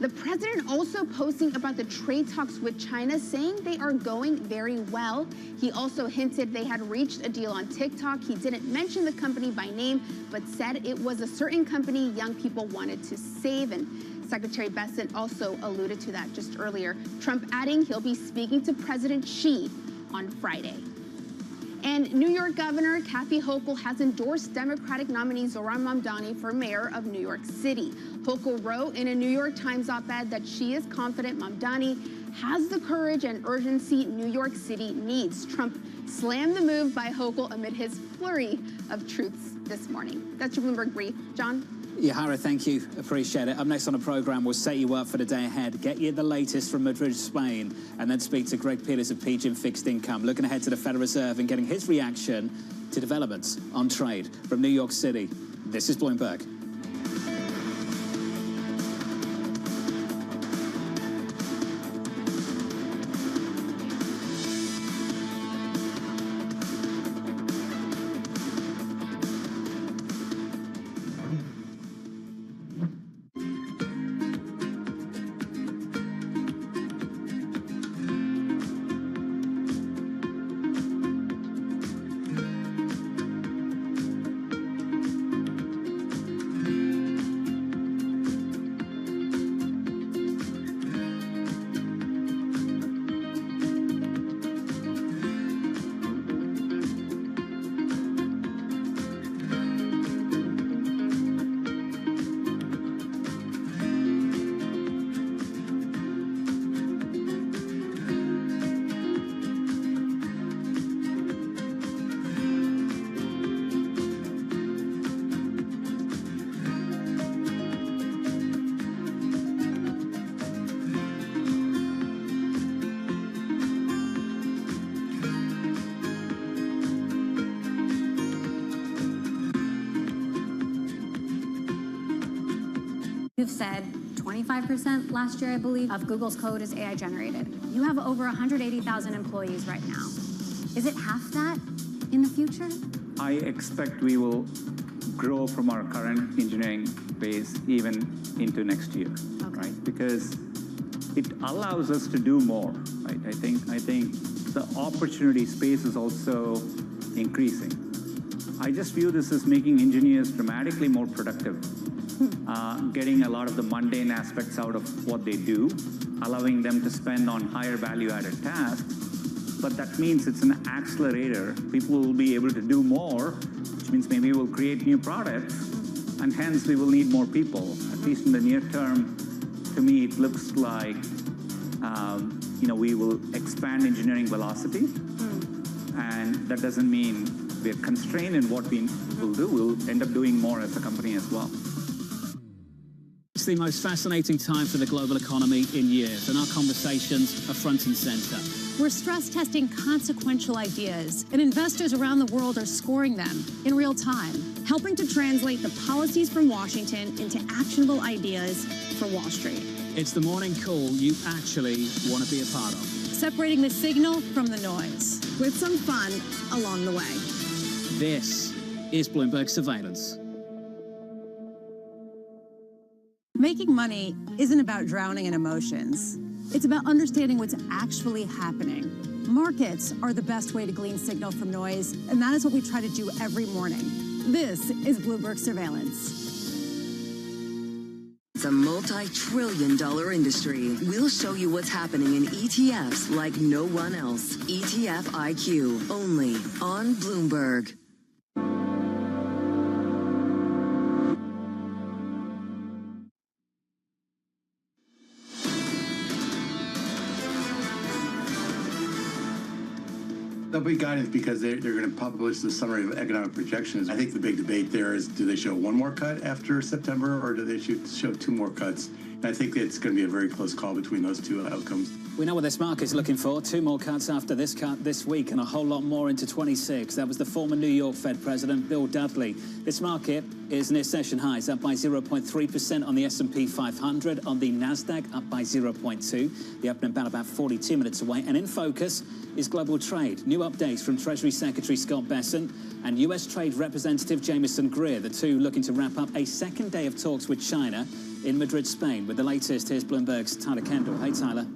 The president also posting about the trade talks with China, saying they are going very well. He also hinted they had reached a deal on TikTok. He didn't mention the company by name, but said it was a certain company young people wanted to save. And Secretary Bessent also alluded to that just earlier. Trump adding he'll be speaking to President Xi on Friday. And New York Governor Kathy Hochul has endorsed Democratic nominee Zohran Mamdani for mayor of New York City. Hochul wrote in a New York Times op-ed that she is confident Mamdani has the courage and urgency New York City needs. Trump slammed the move by Hochul amid his flurry of truths this morning. That's your Bloomberg Brief. John? Yahara, thank you. Appreciate it. Up next on the programme, we'll set you up for the day ahead, get you the latest from Madrid, Spain, and then speak to Greg Peters of PGIM Fixed Income, looking ahead to the Federal Reserve and getting his reaction to developments on trade from New York City. This is Bloomberg. You've said 25% last year, I believe, of Google's code is AI generated. You have over 180,000 employees right now. Is it half that in the future? I expect we will grow from our current engineering base even into next year, right? Because it allows us to do more, right? I think the opportunity space is also increasing. I just view this as making engineers dramatically more productive. Getting a lot of the mundane aspects out of what they do, allowing them to spend on higher value-added tasks. But that means it's an accelerator. People will be able to do more, which means maybe we'll create new products, and hence we will need more people. At least in the near term, to me, it looks like we will expand engineering velocity, and that doesn't mean we're constrained in what we will do. We'll end up doing more as a company as well. It's the most fascinating time for the global economy in years, and our conversations are front and center. We're stress testing consequential ideas, and investors around the world are scoring them in real time, helping to translate the policies from Washington into actionable ideas for Wall Street. It's the morning call you actually want to be a part of. Separating the signal from the noise, with some fun along the way. This is Bloomberg Surveillance. Making money isn't about drowning in emotions. It's about understanding what's actually happening. Markets are the best way to glean signal from noise, and that is what we try to do every morning. This is Bloomberg Surveillance. It's a multi-trillion-dollar industry. We'll show you what's happening in ETFs like no one else. ETF IQ, only on Bloomberg. They'll be guided because they're going to publish the summary of economic projections. I think the big debate there is, do they show one more cut after September, or do they show two more cuts? And I think it's going to be a very close call between those two outcomes. We know what this market's looking for. 2 more cuts after this cut this week and a whole lot more into 26. That was the former New York Fed President, Bill Dudley. This market is near session highs, up by 0.3% on the S&P 500. On the NASDAQ, up by 0.2. The opening bell about 42 minutes away. And in focus is global trade. New updates from Treasury Secretary Scott Bessent and US Trade Representative Jamieson Greer, the two looking to wrap up a second day of talks with China in Madrid, Spain. With the latest, here's Bloomberg's Tyler Kendall. Hey, Tyler.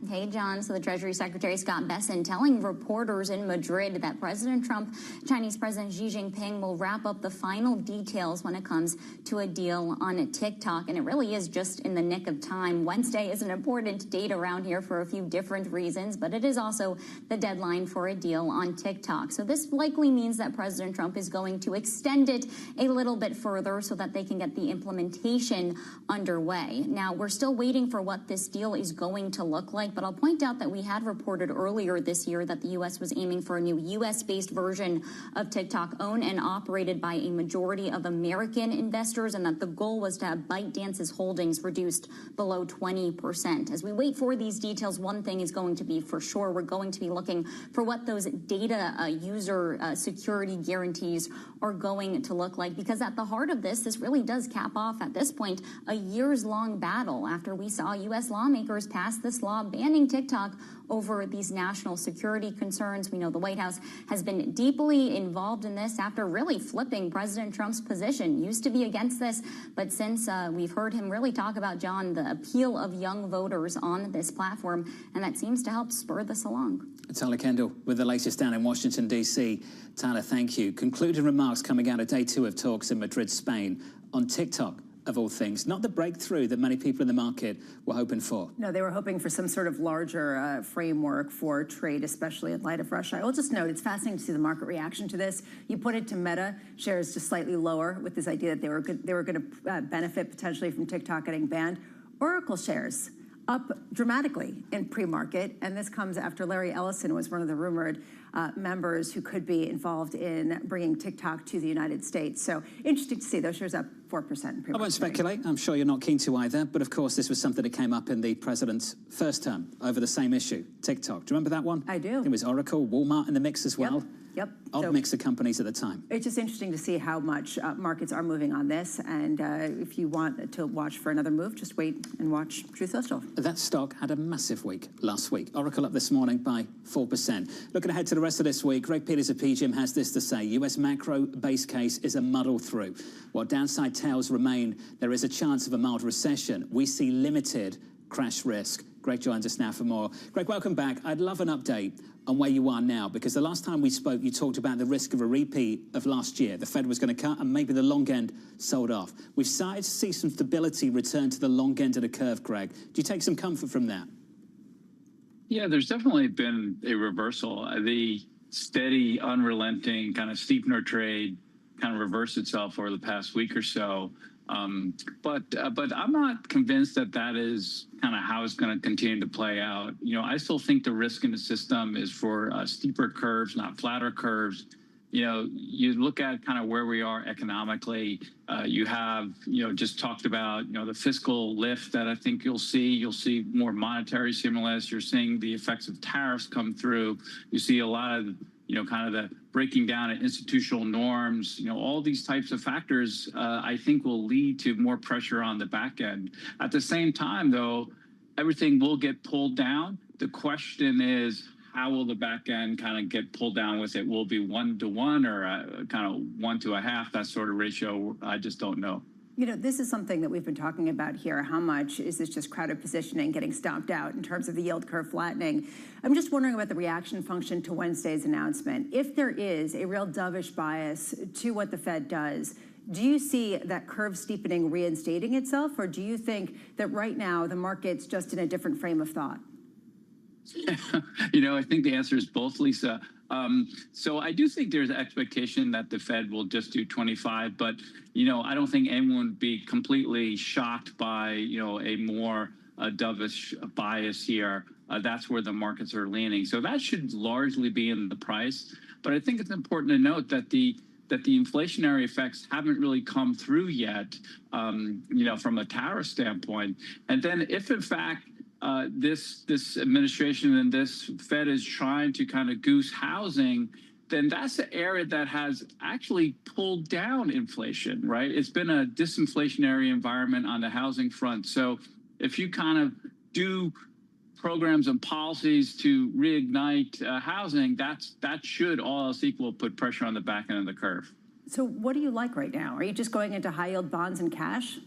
Hey, John. So the Treasury Secretary Scott Bessent telling reporters in Madrid that President Trump, Chinese President Xi Jinping will wrap up the final details when it comes to a deal on TikTok. And it really is just in the nick of time. Wednesday is an important date around here for a few different reasons, but it is also the deadline for a deal on TikTok. So this likely means that President Trump is going to extend it a little bit further so that they can get the implementation underway. Now, we're still waiting for what this deal is going to look like. But I'll point out that we had reported earlier this year that the U.S. was aiming for a new U.S.-based version of TikTok, owned and operated by a majority of American investors, and that the goal was to have ByteDance's holdings reduced below 20%. As we wait for these details, one thing is going to be for sure. We're going to be looking for what those data user security guarantees are going to look like, because at the heart of this really does cap off, at this point, a years-long battle after we saw U.S. lawmakers pass this law banning TikTok over these national security concerns. We know the White House has been deeply involved in this after really flipping President Trump's position. Used to be against this, but since we've heard him really talk about, John, the appeal of young voters on this platform, and that seems to help spur this along. Tyler Kendall with the latest down in Washington, D.C. Tyler, thank you. Concluding remarks coming out of day 2 of talks in Madrid, Spain on TikTok, of all things. Not the breakthrough that many people in the market were hoping for. No, they were hoping for some sort of larger framework for trade, especially in light of Russia. I will just note, it's fascinating to see the market reaction to this. You put it to Meta, shares just slightly lower with this idea that they were going to benefit potentially from TikTok getting banned. Oracle shares up dramatically in pre-market, and this comes after Larry Ellison was one of the rumored members who could be involved in bringing TikTok to the United States. So interesting to see those shares up 4% in pre-market. I won't speculate. I'm sure you're not keen to either. But of course, this was something that came up in the president's first term over the same issue, TikTok. Do you remember that one? I do. It was Oracle, Walmart in the mix as well. Yep. Odd mix of companies at the time. It's just interesting to see how much markets are moving on this. And if you want to watch for another move, just wait and watch Truth Social. That stock had a massive week last week. Oracle up this morning by 4%. Looking ahead to the rest of this week, Greg Peters of PGIM has this to say. US macro base case is a muddle through. While downside tails remain, there is a chance of a mild recession. We see limited crash risk. Greg joins us now for more. Greg, welcome back. I'd love an update on where you are now, because the last time we spoke, you talked about the risk of a repeat of last year. The Fed was going to cut and maybe the long end sold off. We've started to see some stability return to the long end of the curve, Greg. Do you take some comfort from that? Yeah, there's definitely been a reversal. The steady, unrelenting kind of steepener trade kind of reversed itself over the past week or so. But I'm not convinced that that is kind of how it's going to continue to play out. You know, I still think the risk in the system is for steeper curves, not flatter curves. You know, you look at kind of where we are economically. You have, just talked about, the fiscal lift that I think you'll see. You'll see more monetary stimulus. You're seeing the effects of tariffs come through. You see a lot of, kind of the breaking down of institutional norms, all these types of factors, I think will lead to more pressure on the back end. At the same time, though, everything will get pulled down. The question is, how will the back end kind of get pulled down with it? Will it be 1-to-1 or kind of 1-to-1/2, that sort of ratio? I just don't know. This is something that we've been talking about here. How much is this just crowded positioning getting stomped out in terms of the yield curve flattening? I'm just wondering about the reaction function to Wednesday's announcement. If there is a real dovish bias to what the Fed does, do you see that curve steepening reinstating itself, or do you think that right now the market's just in a different frame of thought? I think the answer is both, Lisa. So I do think there's an expectation that the Fed will just do 25, but, I don't think anyone would be completely shocked by, a more dovish bias here. That's where the markets are leaning. So that should largely be in the price. But I think it's important to note that the inflationary effects haven't really come through yet, from a tariff standpoint. And then if, in fact, this administration and this Fed is trying to kind of goose housing, then that's the area that has actually pulled down inflation, right? It's been a disinflationary environment on the housing front. So if you kind of do programs and policies to reignite housing, that should, all else equal, put pressure on the back end of the curve. So what do you like right now? Are you just going into high yield bonds and cash?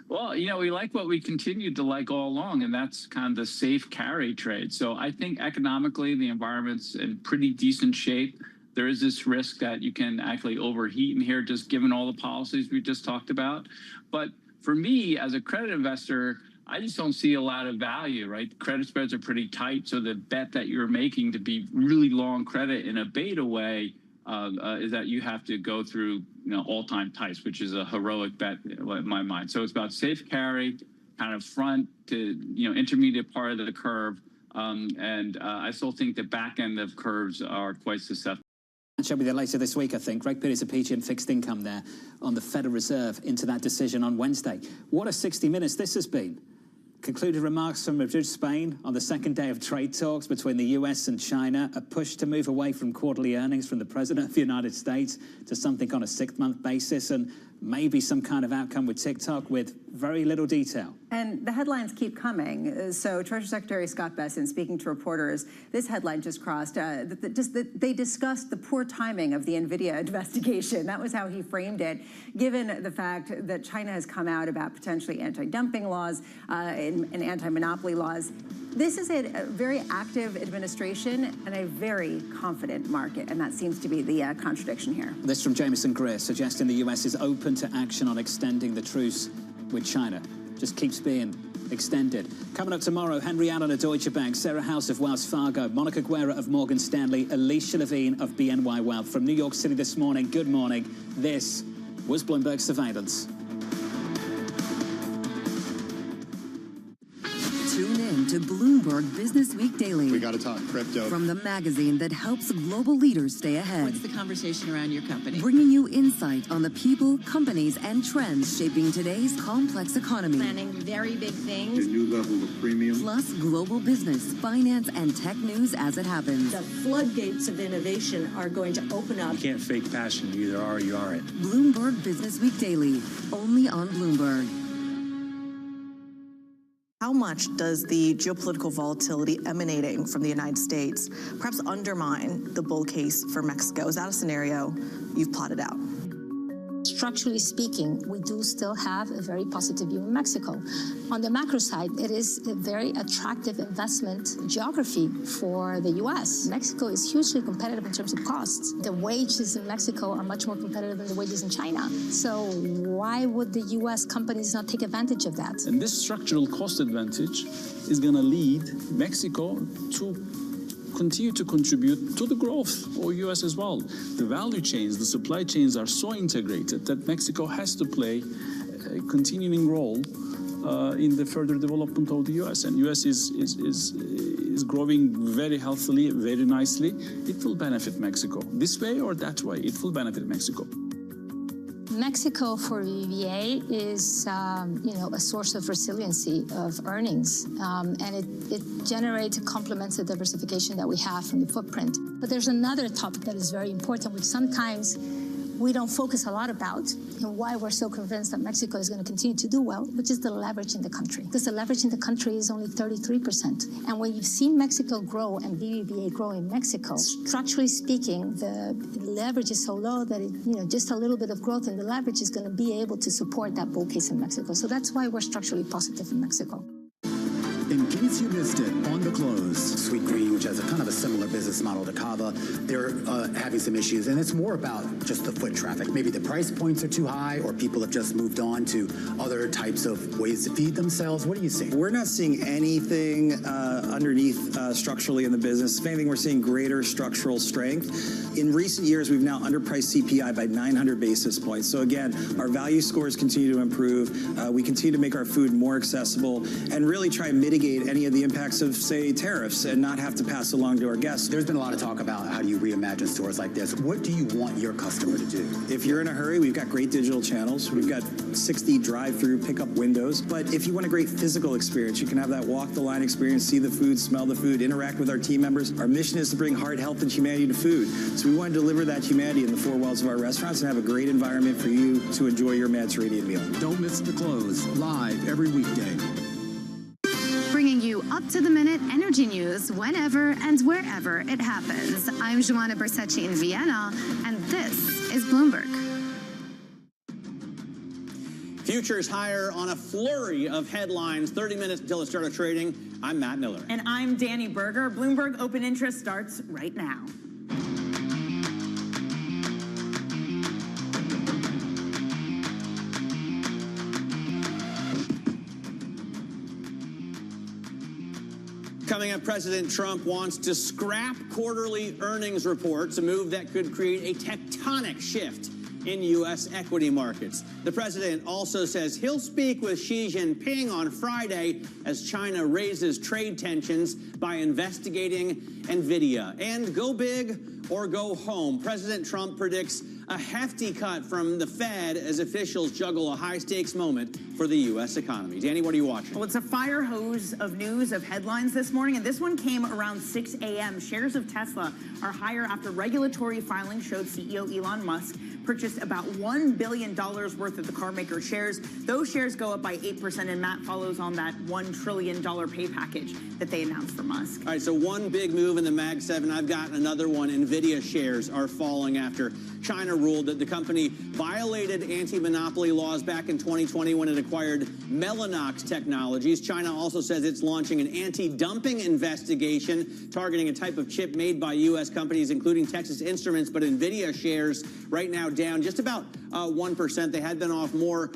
Well, you know, we like what we continued to like all along, and that's kind of the safe carry trade. So I think economically, the environment's in pretty decent shape. There is this risk that you can actually overheat in here, just given all the policies we just talked about. But for me, as a credit investor, I just don't see a lot of value, right? Credit spreads are pretty tight, so the bet that you're making to be really long credit in a beta way is that you have to go through, you know, all-time tights, which is a heroic bet in my mind. So it's about safe carry, kind of front to, you know, intermediate part of the curve, and I still think the back end of curves are quite susceptible. Catch up with you later this week, I think. Greg Peters of PG and Fixed Income there on the Federal Reserve into that decision on Wednesday. What a 60 minutes this has been. Concluded remarks from Madrid, Spain on the second day of trade talks between the US and China, a push to move away from quarterly earnings from the President of the United States to something on a 6-month basis, and maybe some kind of outcome with TikTok with very little detail. And the headlines keep coming. So Treasury Secretary Scott Bessent speaking to reporters, this headline just crossed, they discussed the poor timing of the NVIDIA investigation. That was how he framed it, given the fact that China has come out about potentially anti-dumping laws and anti-monopoly laws. This is a very active administration and a very confident market, and that seems to be the contradiction here. This from Jameson Greer, suggesting the US is open to action on extending the truce with China. Just keeps being extended. Coming up tomorrow, Henry Allen of Deutsche Bank, Sarah House of Wells Fargo, Monica Guerra of Morgan Stanley, Alicia Levine of BNY Wealth. From New York City this morning, good morning. This was Bloomberg Surveillance. Tune in to Bloomberg Business Week Daily. We got to talk crypto. From the magazine that helps global leaders stay ahead. What's the conversation around your company? Bringing you insight on the people, companies, and trends shaping today's complex economy. Planning very big things. A new level of premium. Plus global business, finance, and tech news as it happens. The floodgates of innovation are going to open up. You can't fake passion. You either are or you aren't. Bloomberg Business Week Daily, only on Bloomberg. How much does the geopolitical volatility emanating from the United States perhaps undermine the bull case for Mexico? Is that a scenario you've plotted out? Structurally speaking, we do still have a very positive view in Mexico. On the macro side, it is a very attractive investment geography for the U.S. Mexico is hugely competitive in terms of costs. The wages in Mexico are much more competitive than the wages in China. So why would the U.S. companies not take advantage of that? And this structural cost advantage is going to lead Mexico to continue to contribute to the growth of the U.S. as well. The value chains, the supply chains are so integrated that Mexico has to play a continuing role in the further development of the U.S. And U.S. is growing very healthily, very nicely. It will benefit Mexico. This way or that way, it will benefit Mexico. Mexico for BBVA is, a source of resiliency of earnings, and it generates, complements the diversification that we have from the footprint. But there's another topic that is very important, which sometimes we don't focus a lot about, and why we're so convinced that Mexico is going to continue to do well, which is the leverage in the country. Because the leverage in the country is only 33%. And when you've seen Mexico grow and BBVA grow in Mexico, structurally speaking, the leverage is so low that just a little bit of growth in the leverage is going to be able to support that bull case in Mexico. So that's why we're structurally positive in Mexico. In case you missed it, on the close. Sweet Green, which has a kind of a similar business model to Kava, they're having some issues, and it's more about just the foot traffic. Maybe the price points are too high, or people have just moved on to other types of ways to feed themselves. What are you seeing? We're not seeing anything underneath structurally in the business. If anything, we're seeing greater structural strength. In recent years, we've now underpriced CPI by 900 basis points. So again, our value scores continue to improve. We continue to make our food more accessible and really try and mitigate any any of the impacts of, say, tariffs and not have to pass along to our guests. There's been a lot of talk about how do you reimagine stores like this. What do you want your customer to do? If you're in a hurry, we've got great digital channels. We've got 60 drive-through pickup windows. But if you want a great physical experience, you can have that walk-the-line experience, see the food, smell the food, interact with our team members. Our mission is to bring heart, health, and humanity to food. So we want to deliver that humanity in the four walls of our restaurants and have a great environment for you to enjoy your Mediterranean meal. Don't miss The Close, live every weekday. Bringing you up-to-the-minute energy news whenever and wherever it happens. I'm Joanna Bersecci in Vienna, and this is Bloomberg. Futures higher on a flurry of headlines. 30 minutes until the start of trading. I'm Matt Miller. And I'm Danny Berger. Bloomberg Open Interest starts right now. Coming up, President Trump wants to scrap quarterly earnings reports, a move that could create a tectonic shift in U.S. equity markets. The president also says he'll speak with Xi Jinping on Friday as China raises trade tensions by investigating NVIDIA. And go big or go home. President Trump predicts a hefty cut from the Fed as officials juggle a high-stakes moment for the U.S. economy. Danny, what are you watching? Well, it's a fire hose of news, of headlines this morning, and this one came around 6 a.m. Shares of Tesla are higher after regulatory filings showed CEO Elon Musk purchased about $1 billion worth of the car maker shares. Those shares go up by 8%, and Matt follows on that $1 trillion pay package that they announced for Musk. All right, so one big move in the Mag 7. I've got another one. NVIDIA shares are falling after China ruled that the company violated anti-monopoly laws back in 2020 when it acquired Mellanox Technologies. China also says it's launching an anti-dumping investigation targeting a type of chip made by U.S. companies, including Texas Instruments. But NVIDIA shares right now down just about 1%. They had been off more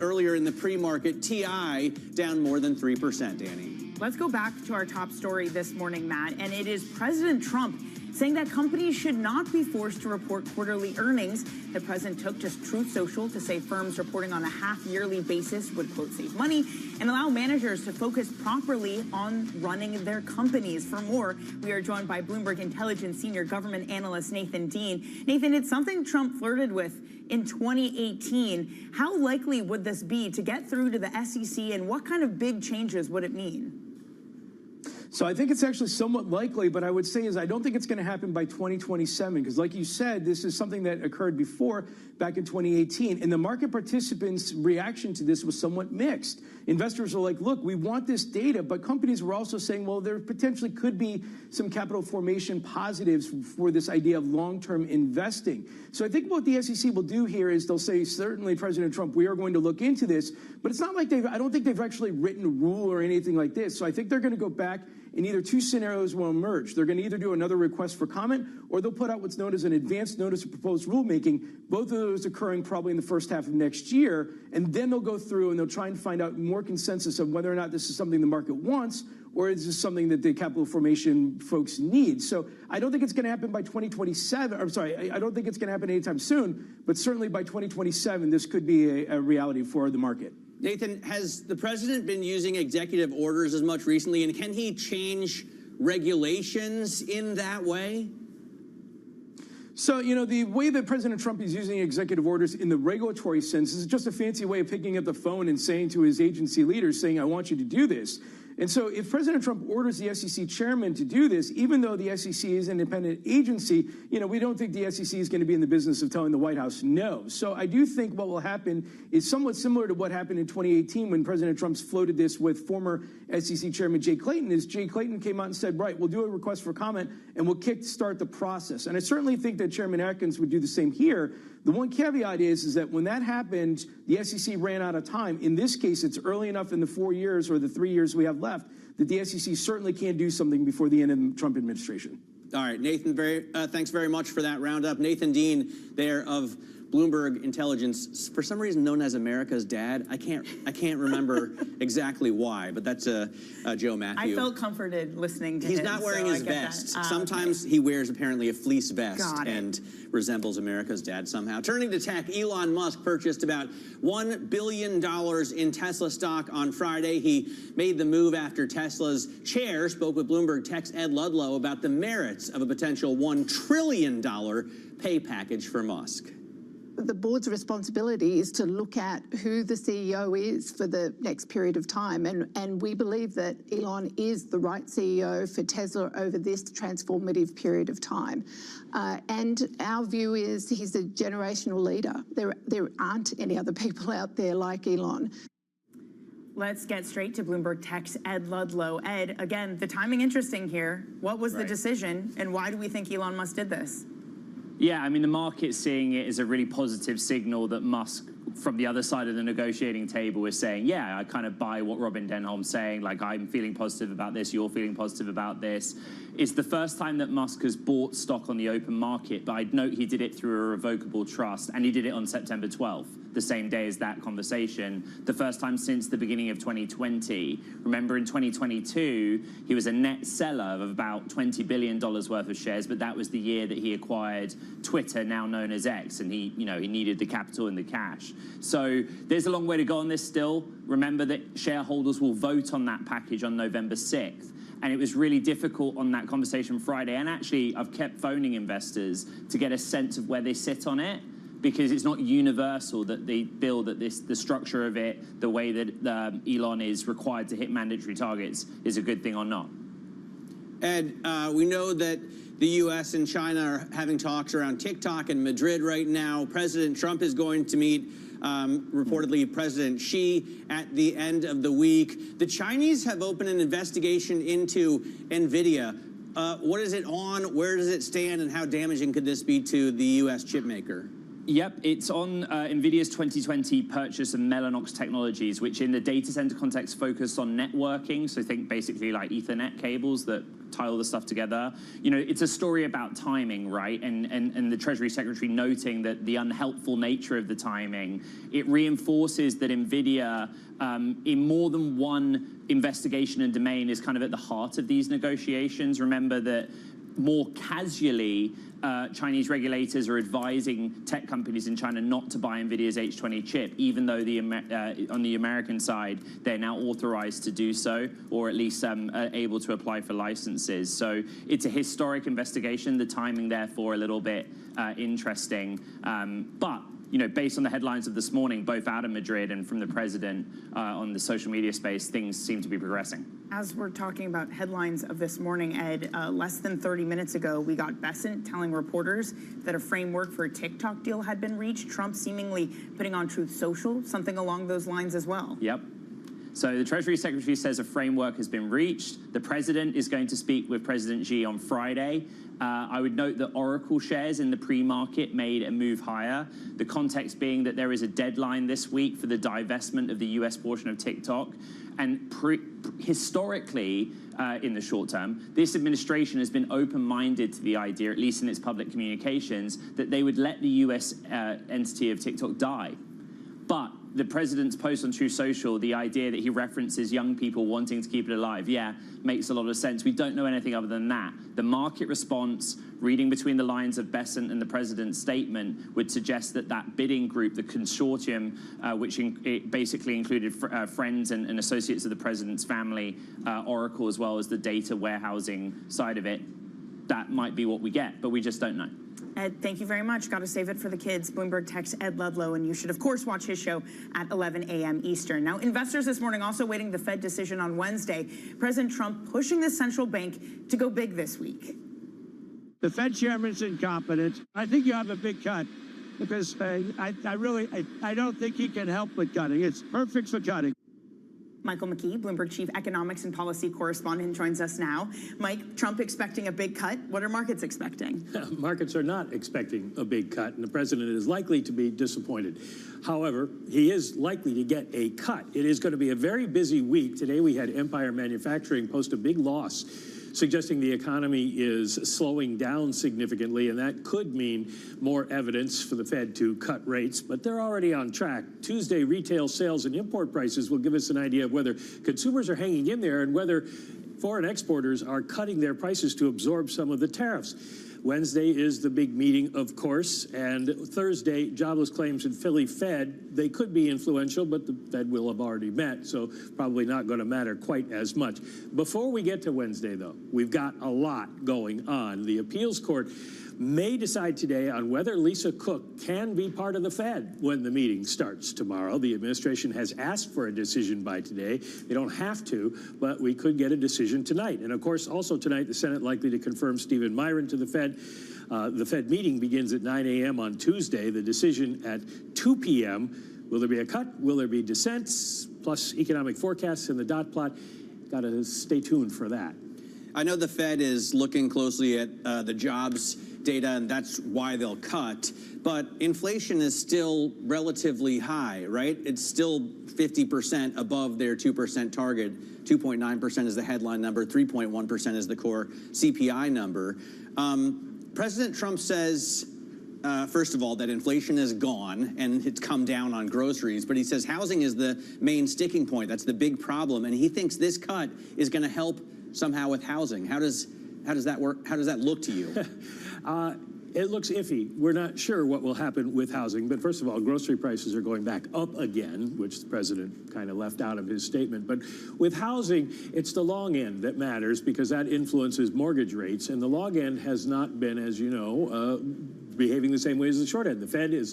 earlier in the pre-market. TI down more than 3%, Danny. Let's go back to our top story this morning, Matt, and it is President Trump saying that companies should not be forced to report quarterly earnings. The president took to Truth Social to say firms reporting on a half-yearly basis would, quote, save money and allow managers to focus properly on running their companies. For more, we are joined by Bloomberg Intelligence senior government analyst Nathan Dean. Nathan, it's something Trump flirted with in 2018. How likely would this be to get through to the SEC, and what kind of big changes would it mean? So I think it's actually somewhat likely, but I would say is I don't think it's going to happen by 2027, because like you said, this is something that occurred before back in 2018, and the market participants' reaction to this was somewhat mixed. Investors are like, look, we want this data, but companies were also saying, well, there potentially could be some capital formation positives for this idea of long-term investing. So I think what the SEC will do here is they'll say, certainly, President Trump, we are going to look into this, but it's not like I don't think they've actually written a rule or anything like this. So I think they're going to go back, and either two scenarios will emerge. They're going to either do another request for comment, or they'll put out what's known as an advanced notice of proposed rulemaking, both of those occurring probably in the first half of next year, and then they'll go through and they'll try and find out more consensus of whether or not this is something the market wants, or is this something that the capital formation folks need. So I don't think it's going to happen by 2027. I'm sorry, I don't think it's going to happen anytime soon, but certainly by 2027, this could be a reality for the market. Nathan, has the president been using executive orders as much recently, and can he change regulations in that way? So, you know, the way that President Trump is using executive orders in the regulatory sense is just a fancy way of picking up the phone and saying to his agency leaders, saying, I want you to do this. And so if President Trump orders the SEC chairman to do this, even though the SEC is an independent agency, you know, we don't think the SEC is going to be in the business of telling the White House no. So I do think what will happen is somewhat similar to what happened in 2018 when President Trump floated this with former SEC Chairman Jay Clayton, is Jay Clayton came out and said, right, we'll do a request for comment and we'll kickstart the process. And I certainly think that Chairman Atkins would do the same here. The one caveat is that when that happened, the SEC ran out of time. In this case, it's early enough in the 4 years or the 3 years we have left that the SEC certainly can't do something before the end of the Trump administration. All right, Nathan, thanks very much for that roundup. Nathan Dean there of Bloomberg Intelligence, for some reason known as America's dad. I can't remember exactly why, but that's Joe Matthew. I felt comforted listening to him. He's not wearing his vest. Sometimes he wears apparently a fleece vest and resembles America's dad somehow. Turning to tech, Elon Musk purchased about $1 billion in Tesla stock on Friday. He made the move after Tesla's chair spoke with Bloomberg Tech's Ed Ludlow about the merits of a potential $1 trillion pay package for Musk. The board's responsibility is to look at who the CEO is for the next period of time. And we believe that Elon is the right CEO for Tesla over this transformative period of time. And our view is he's a generational leader. There aren't any other people out there like Elon. Let's get straight to Bloomberg Tech's Ed Ludlow. Ed, again, the timing interesting here. What was the decision, and why do we think Elon Musk did this? Yeah, I mean, the market's seeing it as a really positive signal that Musk, from the other side of the negotiating table, is saying, yeah, I kind of buy what Robin Denholm's saying, like, I'm feeling positive about this, you're feeling positive about this. It's the first time that Musk has bought stock on the open market, but I'd note he did it through a revocable trust, and he did it on September 12th, the same day as that conversation, the first time since the beginning of 2020. Remember, in 2022, he was a net seller of about $20 billion worth of shares, but that was the year that he acquired Twitter, now known as X, and he needed the capital and the cash. So there's a long way to go on this still. Remember that shareholders will vote on that package on November 6th. And it was really difficult on that conversation Friday. And actually, I've kept phoning investors to get a sense of where they sit on it, because it's not universal that they feel that the structure of it, the way that Elon is required to hit mandatory targets, is a good thing or not. Ed, we know that the U.S. and China are having talks around TikTok in Madrid right now. President Trump is going to meet reportedly President Xi at the end of the week. The Chinese have opened an investigation into NVIDIA. What is it on? Where does it stand? And how damaging could this be to the U.S. chip maker? Yep, it's on NVIDIA's 2020 purchase of Mellanox Technologies, which in the data center context focused on networking. So think basically like Ethernet cables that tie all the stuff together. You know, it's a story about timing, right? And the Treasury Secretary noting that the unhelpful nature of the timing, it reinforces that NVIDIA, in more than one investigation and domain, is kind of at the heart of these negotiations. Remember that more casually, Chinese regulators are advising tech companies in China not to buy NVIDIA's H20 chip, even though on the American side, they're now authorized to do so, or at least able to apply for licenses. So it's a historic investigation, the timing therefore a little bit interesting. But you know, based on the headlines of this morning, both out of Madrid and from the president on the social media space, things seem to be progressing. As we're talking about headlines of this morning, Ed, less than 30 minutes ago, we got Bessent telling reporters that a framework for a TikTok deal had been reached. Trump seemingly putting on Truth Social something along those lines as well. Yep. So the Treasury Secretary says a framework has been reached. The president is going to speak with President Xi on Friday. I would note that Oracle shares in the pre-market made a move higher. The context being that there is a deadline this week for the divestment of the U.S. portion of TikTok. And historically, in the short term, this administration has been open-minded to the idea, at least in its public communications, that they would let the U.S. entity of TikTok die. But the president's post on Truth Social, the idea that he references young people wanting to keep it alive, yeah, makes a lot of sense. We don't know anything other than that. The market response, reading between the lines of Bessent and the president's statement, would suggest that that bidding group, the consortium, which it basically included friends and associates of the president's family, Oracle, as well as the data warehousing side of it, that might be what we get, but we just don't know. Ed, thank you very much. Got to save it for the kids. Bloomberg Tech's Ed Ludlow, and you should, of course, watch his show at 11 a.m. Eastern. Now, investors this morning also waiting the Fed decision on Wednesday. President Trump pushing the central bank to go big this week. The Fed chairman's incompetent. I think you have a big cut because I don't think he can help with cutting. It's perfect for cutting. Michael McKee, Bloomberg Chief Economics and Policy Correspondent, joins us now. Mike, Trump expecting a big cut. What are markets expecting? Markets are not expecting a big cut, and the president is likely to be disappointed. However, he is likely to get a cut. It is going to be a very busy week. Today we had Empire Manufacturing post a big loss. suggesting the economy is slowing down significantly, and that could mean more evidence for the Fed to cut rates, but they're already on track. Tuesday, retail sales and import prices will give us an idea of whether consumers are hanging in there and whether foreign exporters are cutting their prices to absorb some of the tariffs. Wednesday is the big meeting, of course, and Thursday, jobless claims in Philly Fed. They could be influential, but the Fed will have already met, so probably not going to matter quite as much. Before we get to Wednesday, though, we've got a lot going on. The appeals court may decide today on whether Lisa Cook can be part of the Fed when the meeting starts tomorrow. The administration has asked for a decision by today. They don't have to, but we could get a decision tonight. And of course, also tonight, the Senate likely to confirm Stephen Myron to the Fed. The Fed meeting begins at 9 a.m. on Tuesday. The decision at 2 p.m. Will there be a cut? Will there be dissents? Plus economic forecasts and the dot plot. Got to stay tuned for that. I know the Fed is looking closely at the jobs data, and that's why they'll cut. But inflation is still relatively high, right? It's still 50% above their 2% target. 2.9% is the headline number. 3.1% is the core CPI number. President Trump says, first of all, that inflation is gone and it's come down on groceries. But he says housing is the main sticking point. That's the big problem. And he thinks this cut is going to help somehow with housing. How does that work? How does that look to you? It looks iffy. We're not sure what will happen with housing. But first of all, grocery prices are going back up again, which the president kind of left out of his statement. But with housing, it's the long end that matters because that influences mortgage rates. And the long end has not been, as you know, behaving the same way as the short end. The Fed is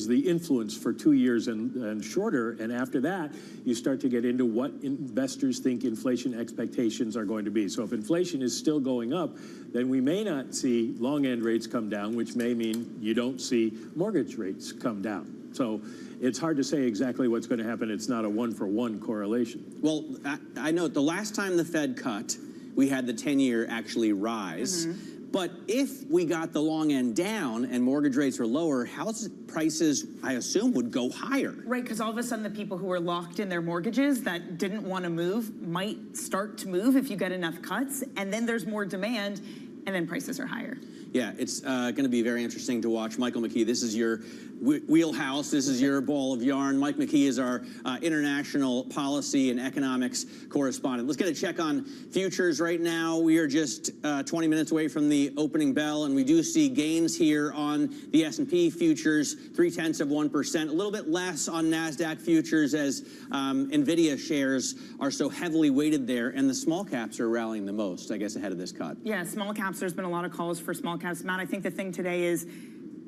the influence for 2 years and shorter, and after that, you start to get into what investors think inflation expectations are going to be. So if inflation is still going up, then we may not see long-end rates come down, which may mean you don't see mortgage rates come down. So it's hard to say exactly what's going to happen. It's not a one-for-one correlation. Well, I know the last time the Fed cut, we had the 10-year actually rise. Mm-hmm. But if we got the long end down and mortgage rates are lower, house prices, I assume, would go higher. Right, because all of a sudden the people who are locked in their mortgages that didn't want to move might start to move if you get enough cuts, and then there's more demand, and then prices are higher. Yeah, it's going to be very interesting to watch. Michael McKee, this is your wheelhouse. This is your ball of yarn. Mike McKee is our international policy and economics correspondent. Let's get a check on futures right now. We are just 20 minutes away from the opening bell, and we do see gains here on the S&P futures, 0.3%, a little bit less on NASDAQ futures as NVIDIA shares are so heavily weighted there, and the small caps are rallying the most, I guess, ahead of this cut. Yeah, small caps, there's been a lot of calls for small caps. Matt, I think the thing today is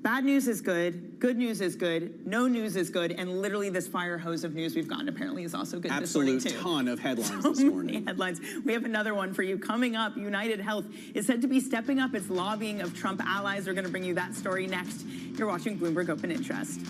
bad news is good news is good, no news is good, and literally this fire hose of news we've gotten apparently is also good this morning, too. Absolute ton of headlines this morning. Headlines. We have another one for you. Coming up, United Health is said to be stepping up its lobbying of Trump allies. We're going to bring you that story next. You're watching Bloomberg Open Interest.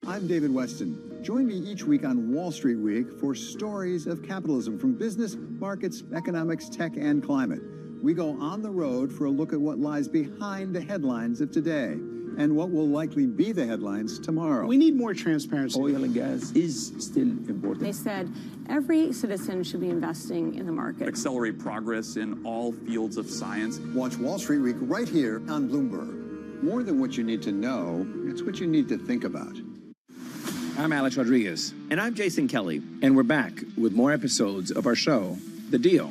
I'm David Weston. Join me each week on Wall Street Week for stories of capitalism from business, markets, economics, tech, and climate. We go on the road for a look at what lies behind the headlines of today and what will likely be the headlines tomorrow. We need more transparency. Oil and gas is still important. They said every citizen should be investing in the market. Accelerate progress in all fields of science. Watch Wall Street Week right here on Bloomberg. More than what you need to know, it's what you need to think about. I'm Alex Rodriguez. And I'm Jason Kelly. And we're back with more episodes of our show, The Deal.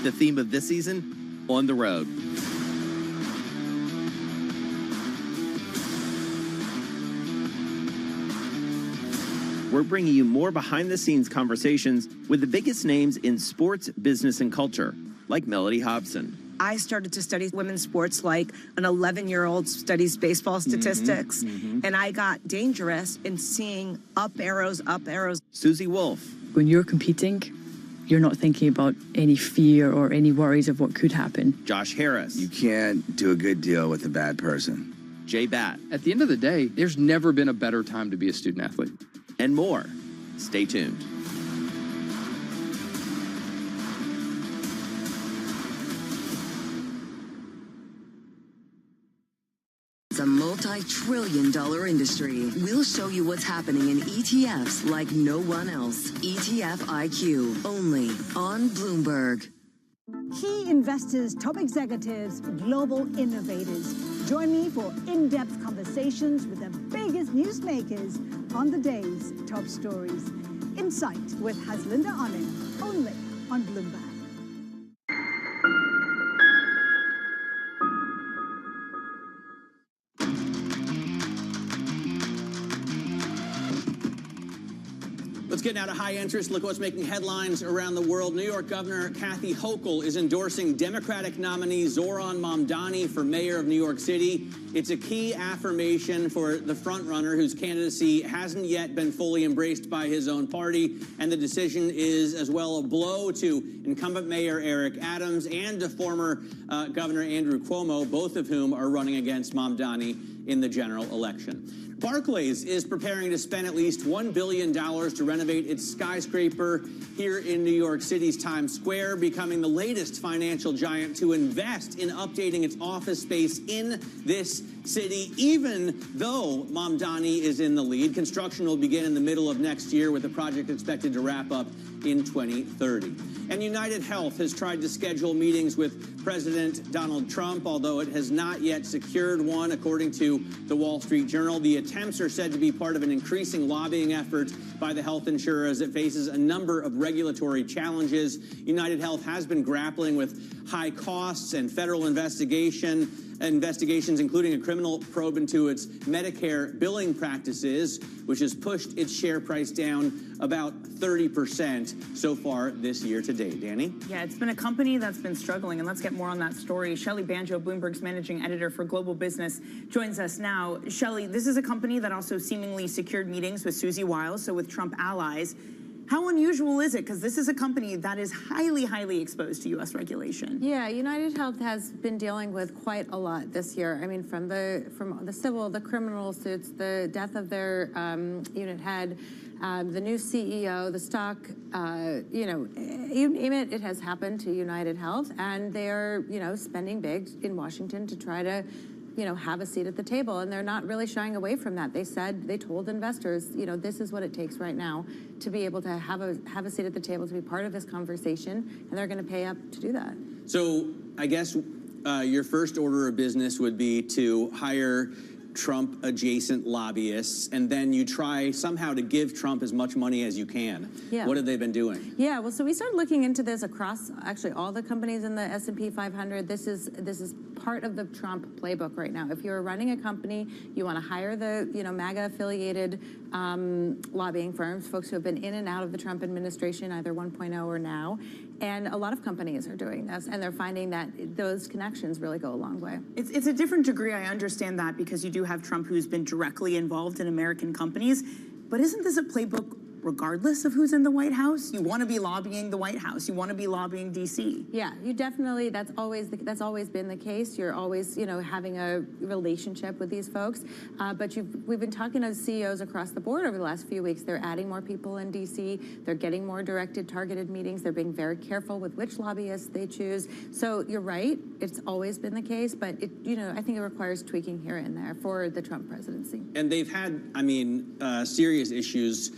The theme of this season, On the Road. we're bringing you more behind-the-scenes conversations with the biggest names in sports, business, and culture, like Melody Hobson. I started to study women's sports like an 11-year-old studies baseball statistics, and I got dangerous in seeing up arrows. Susie Wolf. When you're competing, you're not thinking about any fear or any worries of what could happen. Josh Harris. You can't do a good deal with a bad person. Jay Batt. At the end of the day, there's never been a better time to be a student athlete. And more. Stay tuned. It's a multi-trillion-dollar industry. We'll show you what's happening in ETFs like no one else. ETF IQ, only on Bloomberg. Key investors, top executives, global innovators. Join me for in-depth conversations with the biggest newsmakers on the day's top stories. Insight with Haslinda Anand, only on Bloomberg. Let's get now to high interest. Look what's making headlines around the world. New York Governor Kathy Hochul is endorsing Democratic nominee Zohran Mamdani for mayor of New York City. It's a key affirmation for the frontrunner whose candidacy hasn't yet been fully embraced by his own party. And the decision is as well a blow to incumbent Mayor Eric Adams and to former Governor Andrew Cuomo, both of whom are running against Mamdani in the general election. Barclays is preparing to spend at least $1 billion to renovate its skyscraper here in New York City's Times Square, becoming the latest financial giant to invest in updating its office space in this city, even though Mamdani is in the lead. Construction will begin in the middle of next year, with the project expected to wrap up in 2030. And United Health has tried to schedule meetings with President Donald Trump, although it has not yet secured one, according to the Wall Street Journal. The attempts are said to be part of an increasing lobbying effort by the health insurer as it faces a number of regulatory challenges. United Health has been grappling with high costs and federal investigations, including a criminal probe into its Medicare billing practices, which has pushed its share price down about 30% so far this year to date. Danny? Yeah, it's been a company that's been struggling, and let's get more on that story. Shelley Banjo, Bloomberg's managing editor for global business, joins us now. Shelley, this is a company that also seemingly secured meetings with Susie Wiles, so with Trump allies. How unusual is it? Because this is a company that is highly, highly exposed to U.S. regulation. Yeah, United Health has been dealing with quite a lot this year. I mean, from the civil, the criminal suits, the death of their unit head, the new CEO, the stock, you name it, it has happened to United Health, and they're, spending big in Washington to try to have a seat at the table, and they're not really shying away from that. They told investors, this is what it takes right now to be able to have a seat at the table, to be part of this conversation, and they're going to pay up to do that. So I guess your first order of business would be to hire Trump-adjacent lobbyists, and then you try somehow to give Trump as much money as you can. Yeah. What have they been doing? Yeah, well, so we started looking into this across actually all the companies in the S&P 500. This is part of the Trump playbook right now. If you're running a company, you want to hire the MAGA-affiliated lobbying firms, folks who have been in and out of the Trump administration, either 1.0 or now. And a lot of companies are doing this, and they're finding that those connections really go a long way. It's a different degree, I understand that, because you do have Trump who's been directly involved in American companies. But isn't this a playbook regardless of who's in the White House? You want to be lobbying the White House. You want to be lobbying D.C. Yeah, you definitely, that's always been the case. You're always, having a relationship with these folks. But we've been talking to CEOs across the board over the last few weeks. They're adding more people in D.C. They're getting more directed, targeted meetings. They're being very careful with which lobbyists they choose. So you're right. It's always been the case. But, I think it requires tweaking here and there for the Trump presidency. And they've had, serious issues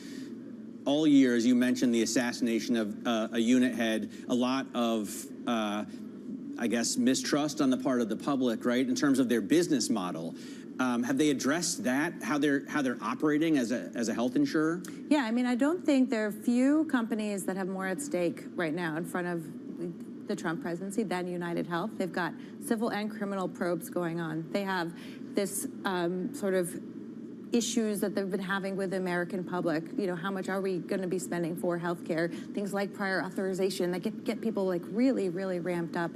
all year, as you mentioned, the assassination of a unit head, a lot of, mistrust on the part of the public, right, in terms of their business model. Have they addressed that, how they're operating as a health insurer? Yeah, I don't think there are few companies that have more at stake right now in front of the Trump presidency than United Health. They've got civil and criminal probes going on. They have this sort of issues that they've been having with the American public. You know, how much are we going to be spending for healthcare? Things like prior authorization that get people like really, really ramped up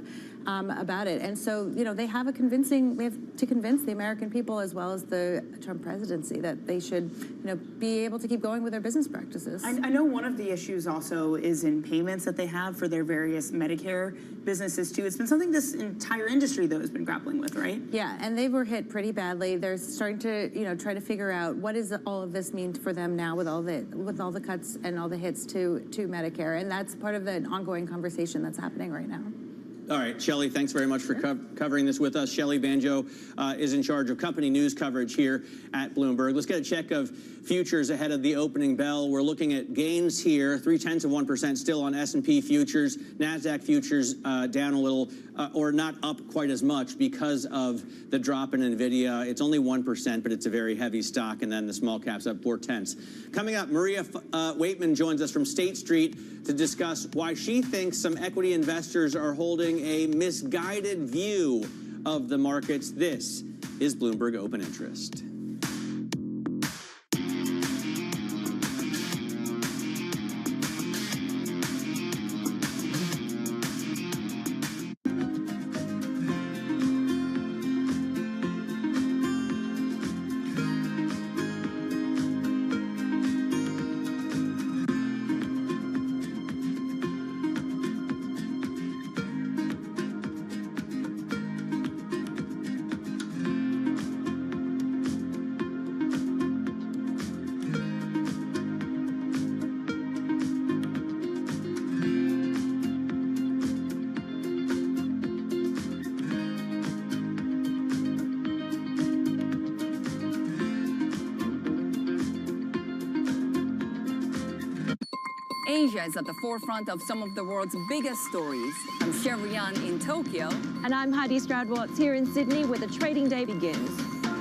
about it. And so, you know, we have to convince the American people as well as the Trump presidency that they should, you know, be able to keep going with their business practices. I know one of the issues also is in payments that they have for their various Medicare businesses too. It's been something this entire industry though has been grappling with, right? Yeah, and they were hit pretty badly. They're starting to, you know, try to figure out what does all of this mean for them now with all the cuts and all the hits to Medicare, and that's part of the ongoing conversation that's happening right now. All right, Shelley, thanks very much for covering this with us. Shelley Banjo is in charge of company news coverage here at Bloomberg. Let's get a check of futures ahead of the opening bell. We're looking at gains here, 0.3% still on S&P futures. NASDAQ futures down a little, or not up quite as much because of the drop in NVIDIA. It's only 1%, but it's a very heavy stock, and then the small caps up 0.4. Coming up, Maria Waitman joins us from State Street to discuss why she thinks some equity investors are holding a misguided view of the markets. This is Bloomberg Open Interest. Asia is at the forefront of some of the world's biggest stories. I'm Sherrian in Tokyo. And I'm Heidi Stroud-Watts here in Sydney, where the trading day begins.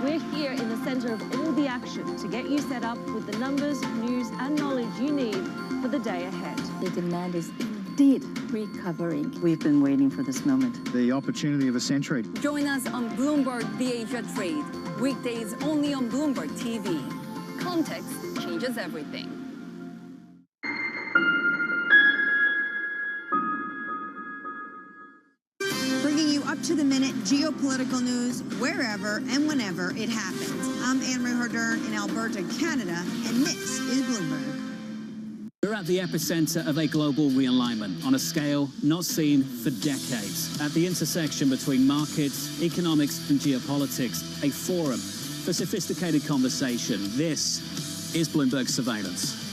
We're here in the center of all the action to get you set up with the numbers, news, and knowledge you need for the day ahead. The demand is indeed recovering. We've been waiting for this moment. The opportunity of a century. Join us on Bloomberg The Asia Trade. Weekdays only on Bloomberg TV. Context changes everything. Up-to-the-minute geopolitical news wherever and whenever it happens. I'm Anne-Marie Hordern in Alberta, Canada, and this is Bloomberg. We're at the epicenter of a global realignment on a scale not seen for decades. At the intersection between markets, economics, and geopolitics, a forum for sophisticated conversation. This is Bloomberg Surveillance.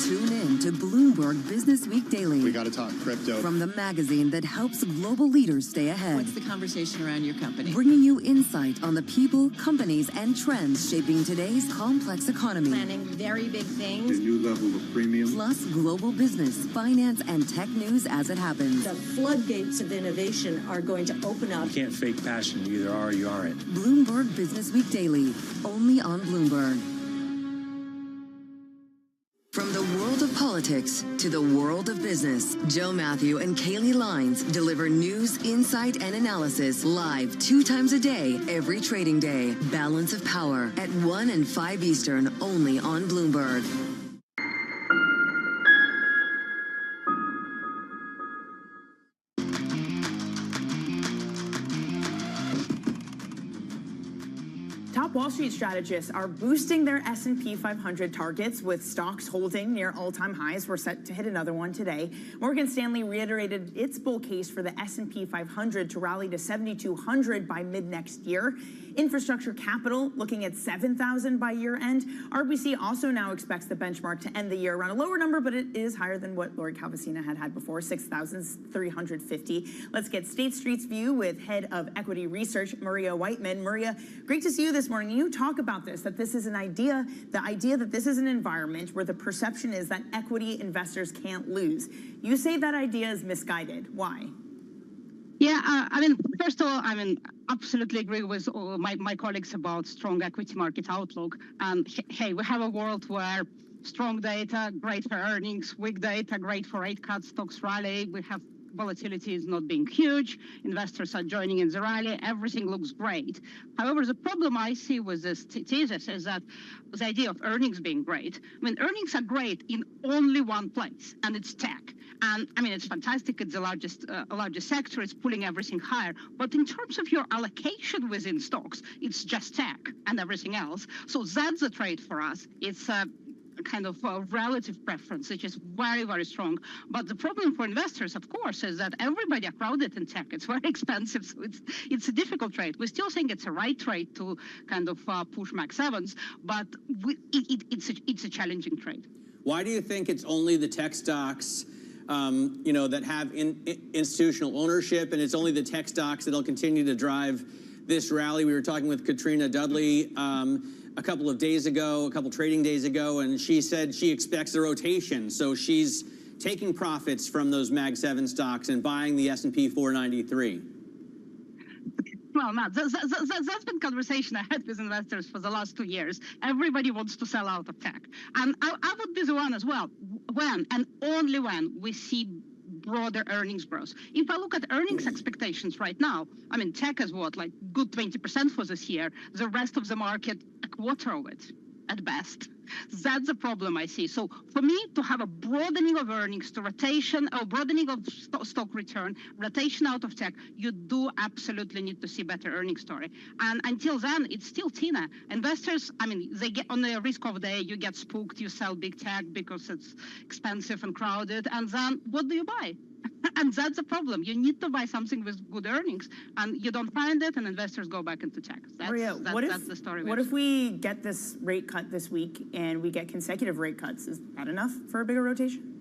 Tune in to Bloomberg Business Week Daily. We got to talk crypto. From the magazine that helps global leaders stay ahead. What's the conversation around your company? Bringing you insight on the people, companies, and trends shaping today's complex economy. Planning very big things. A new level of premium. Plus global business, finance, and tech news as it happens. The floodgates of innovation are going to open up. You can't fake passion. You either are or you aren't. Bloomberg Business Week Daily, only on Bloomberg. From the world of politics to the world of business, Joe Matthew and Kaylee Lines deliver news, insight, and analysis live 2 times a day, every trading day. Balance of Power at 1 and 5 Eastern, only on Bloomberg. Top Wall Street strategists are boosting their S&P 500 targets, with stocks holding near all-time highs. We're set to hit another one today. Morgan Stanley reiterated its bull case for the S&P 500 to rally to 7,200 by mid-next year. Infrastructure Capital looking at 7,000 by year-end. RBC also now expects the benchmark to end the year around a lower number, but it is higher than what Lori Calvasina had before, 6,350. Let's get State Street's view with head of equity research, Maria Waitman. Maria, great to see you this morning. You talk about this, that this is an idea, the idea that this is an environment where the perception is that equity investors can't lose. You say that idea is misguided. Why? Yeah, first of all, absolutely agree with my colleagues about strong equity market outlook. Hey, we have a world where strong data, great for earnings, weak data, great for rate cuts, stocks rally. We have volatility is not being huge. Investors are joining in the rally. Everything looks great. However, the problem I see with this thesis is that the idea of earnings being great. I mean, earnings are great in only one place, and it's tech. And I mean, it's fantastic. It's the largest sector. It's pulling everything higher. But in terms of your allocation within stocks, it's just tech and everything else. So that's the trade for us. It's a kind of a relative preference, which is very, very strong. But the problem for investors, of course, is that everybody are crowded in tech. It's very expensive, so it's a difficult trade. We still think it's a right trade to kind of push Mag 7s, but it's a challenging trade. Why do you think it's only the tech stocks, you know, that have institutional ownership, and it's only the tech stocks that'll continue to drive this rally? We were talking with Katrina Dudley a couple of days ago, a couple trading days ago, and she said she expects a rotation. So she's taking profits from those Mag 7 stocks and buying the S&P 493. Well, Matt, that's been conversation I had with investors for the last 2 years. Everybody wants to sell out of tech. And I would be the one as well, when and only when we see broader earnings growth. If I look at earnings expectations right now, I mean, tech is what, like good 20% for this year. The rest of the market, a quarter of it at best. That's the problem I see. So for me to have a broadening of earnings to rotation or broadening of stock return, rotation out of tech, you do absolutely need to see better earnings story. And until then, it's still Tina. Investors, I mean, they get on the risk of day, you get spooked, you sell big tech because it's expensive and crowded. And then what do you buy? And that's the problem. You need to buy something with good earnings, and you don't find it, and investors go back into tech. That's the story. What if we get this rate cut this week and we get consecutive rate cuts? Is that enough for a bigger rotation?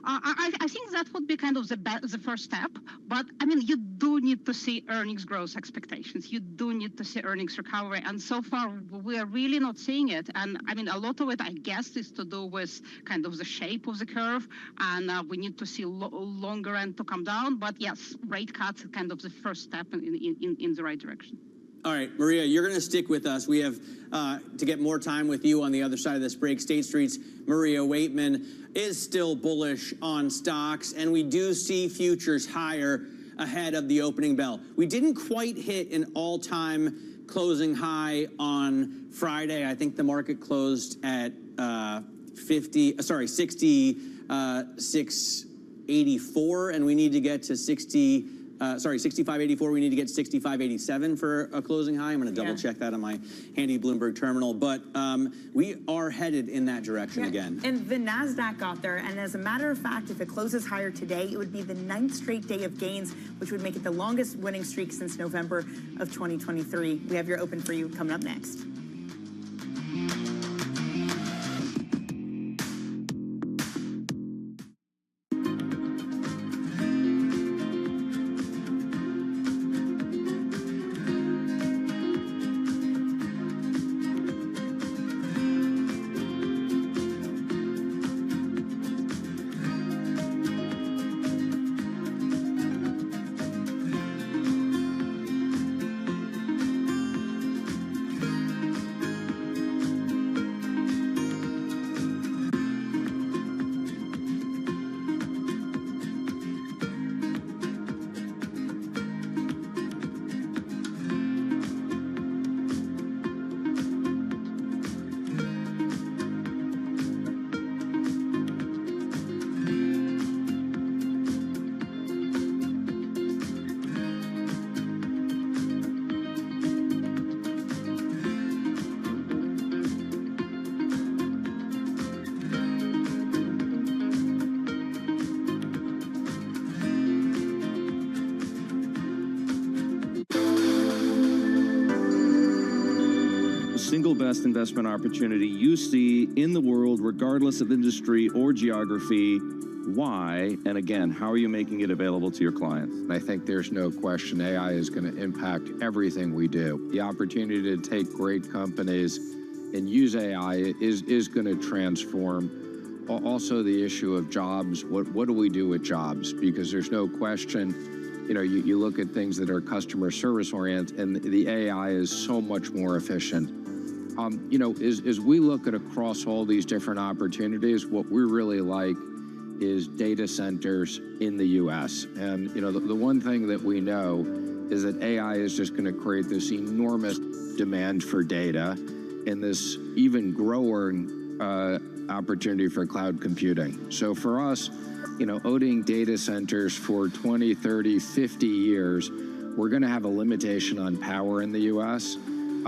I think that would be kind of the first step. But, I mean, you do need to see earnings growth expectations. You do need to see earnings recovery. And so far, we are really not seeing it. And, I mean, a lot of it, I guess, is to do with kind of the shape of the curve. And we need to see longer end to come down. But, yes, rate cuts are kind of the first step in the right direction. All right, Maria, you're going to stick with us. We have to get more time with you on the other side of this break. State Street's Maria Waitman is still bullish on stocks, and we do see futures higher ahead of the opening bell. We didn't quite hit an all-time closing high on Friday. I think the market closed at 66.84, and we need to get to 65.84. We need to get 65.87 for a closing high. I'm going to double check that on my handy Bloomberg terminal. But we are headed in that direction again. And the NASDAQ got there. And as a matter of fact, if it closes higher today, it would be the 9th straight day of gains, which would make it the longest winning streak since November of 2023. We have your Open for You coming up next. Single best investment opportunity you see in the world, regardless of industry or geography. Why? And again, how are you making it available to your clients? I think there's no question AI is going to impact everything we do. The opportunity to take great companies and use AI is going to transform. Also, the issue of jobs. What do we do with jobs? Because there's no question, you know, you look at things that are customer service oriented, and the AI is so much more efficient. You know, as we look at across all these different opportunities, what we really like is data centers in the U.S. And, the one thing that we know is that AI is just going to create this enormous demand for data and this even growing opportunity for cloud computing. So for us, owning data centers for 20, 30, 50 years, we're going to have a limitation on power in the U.S.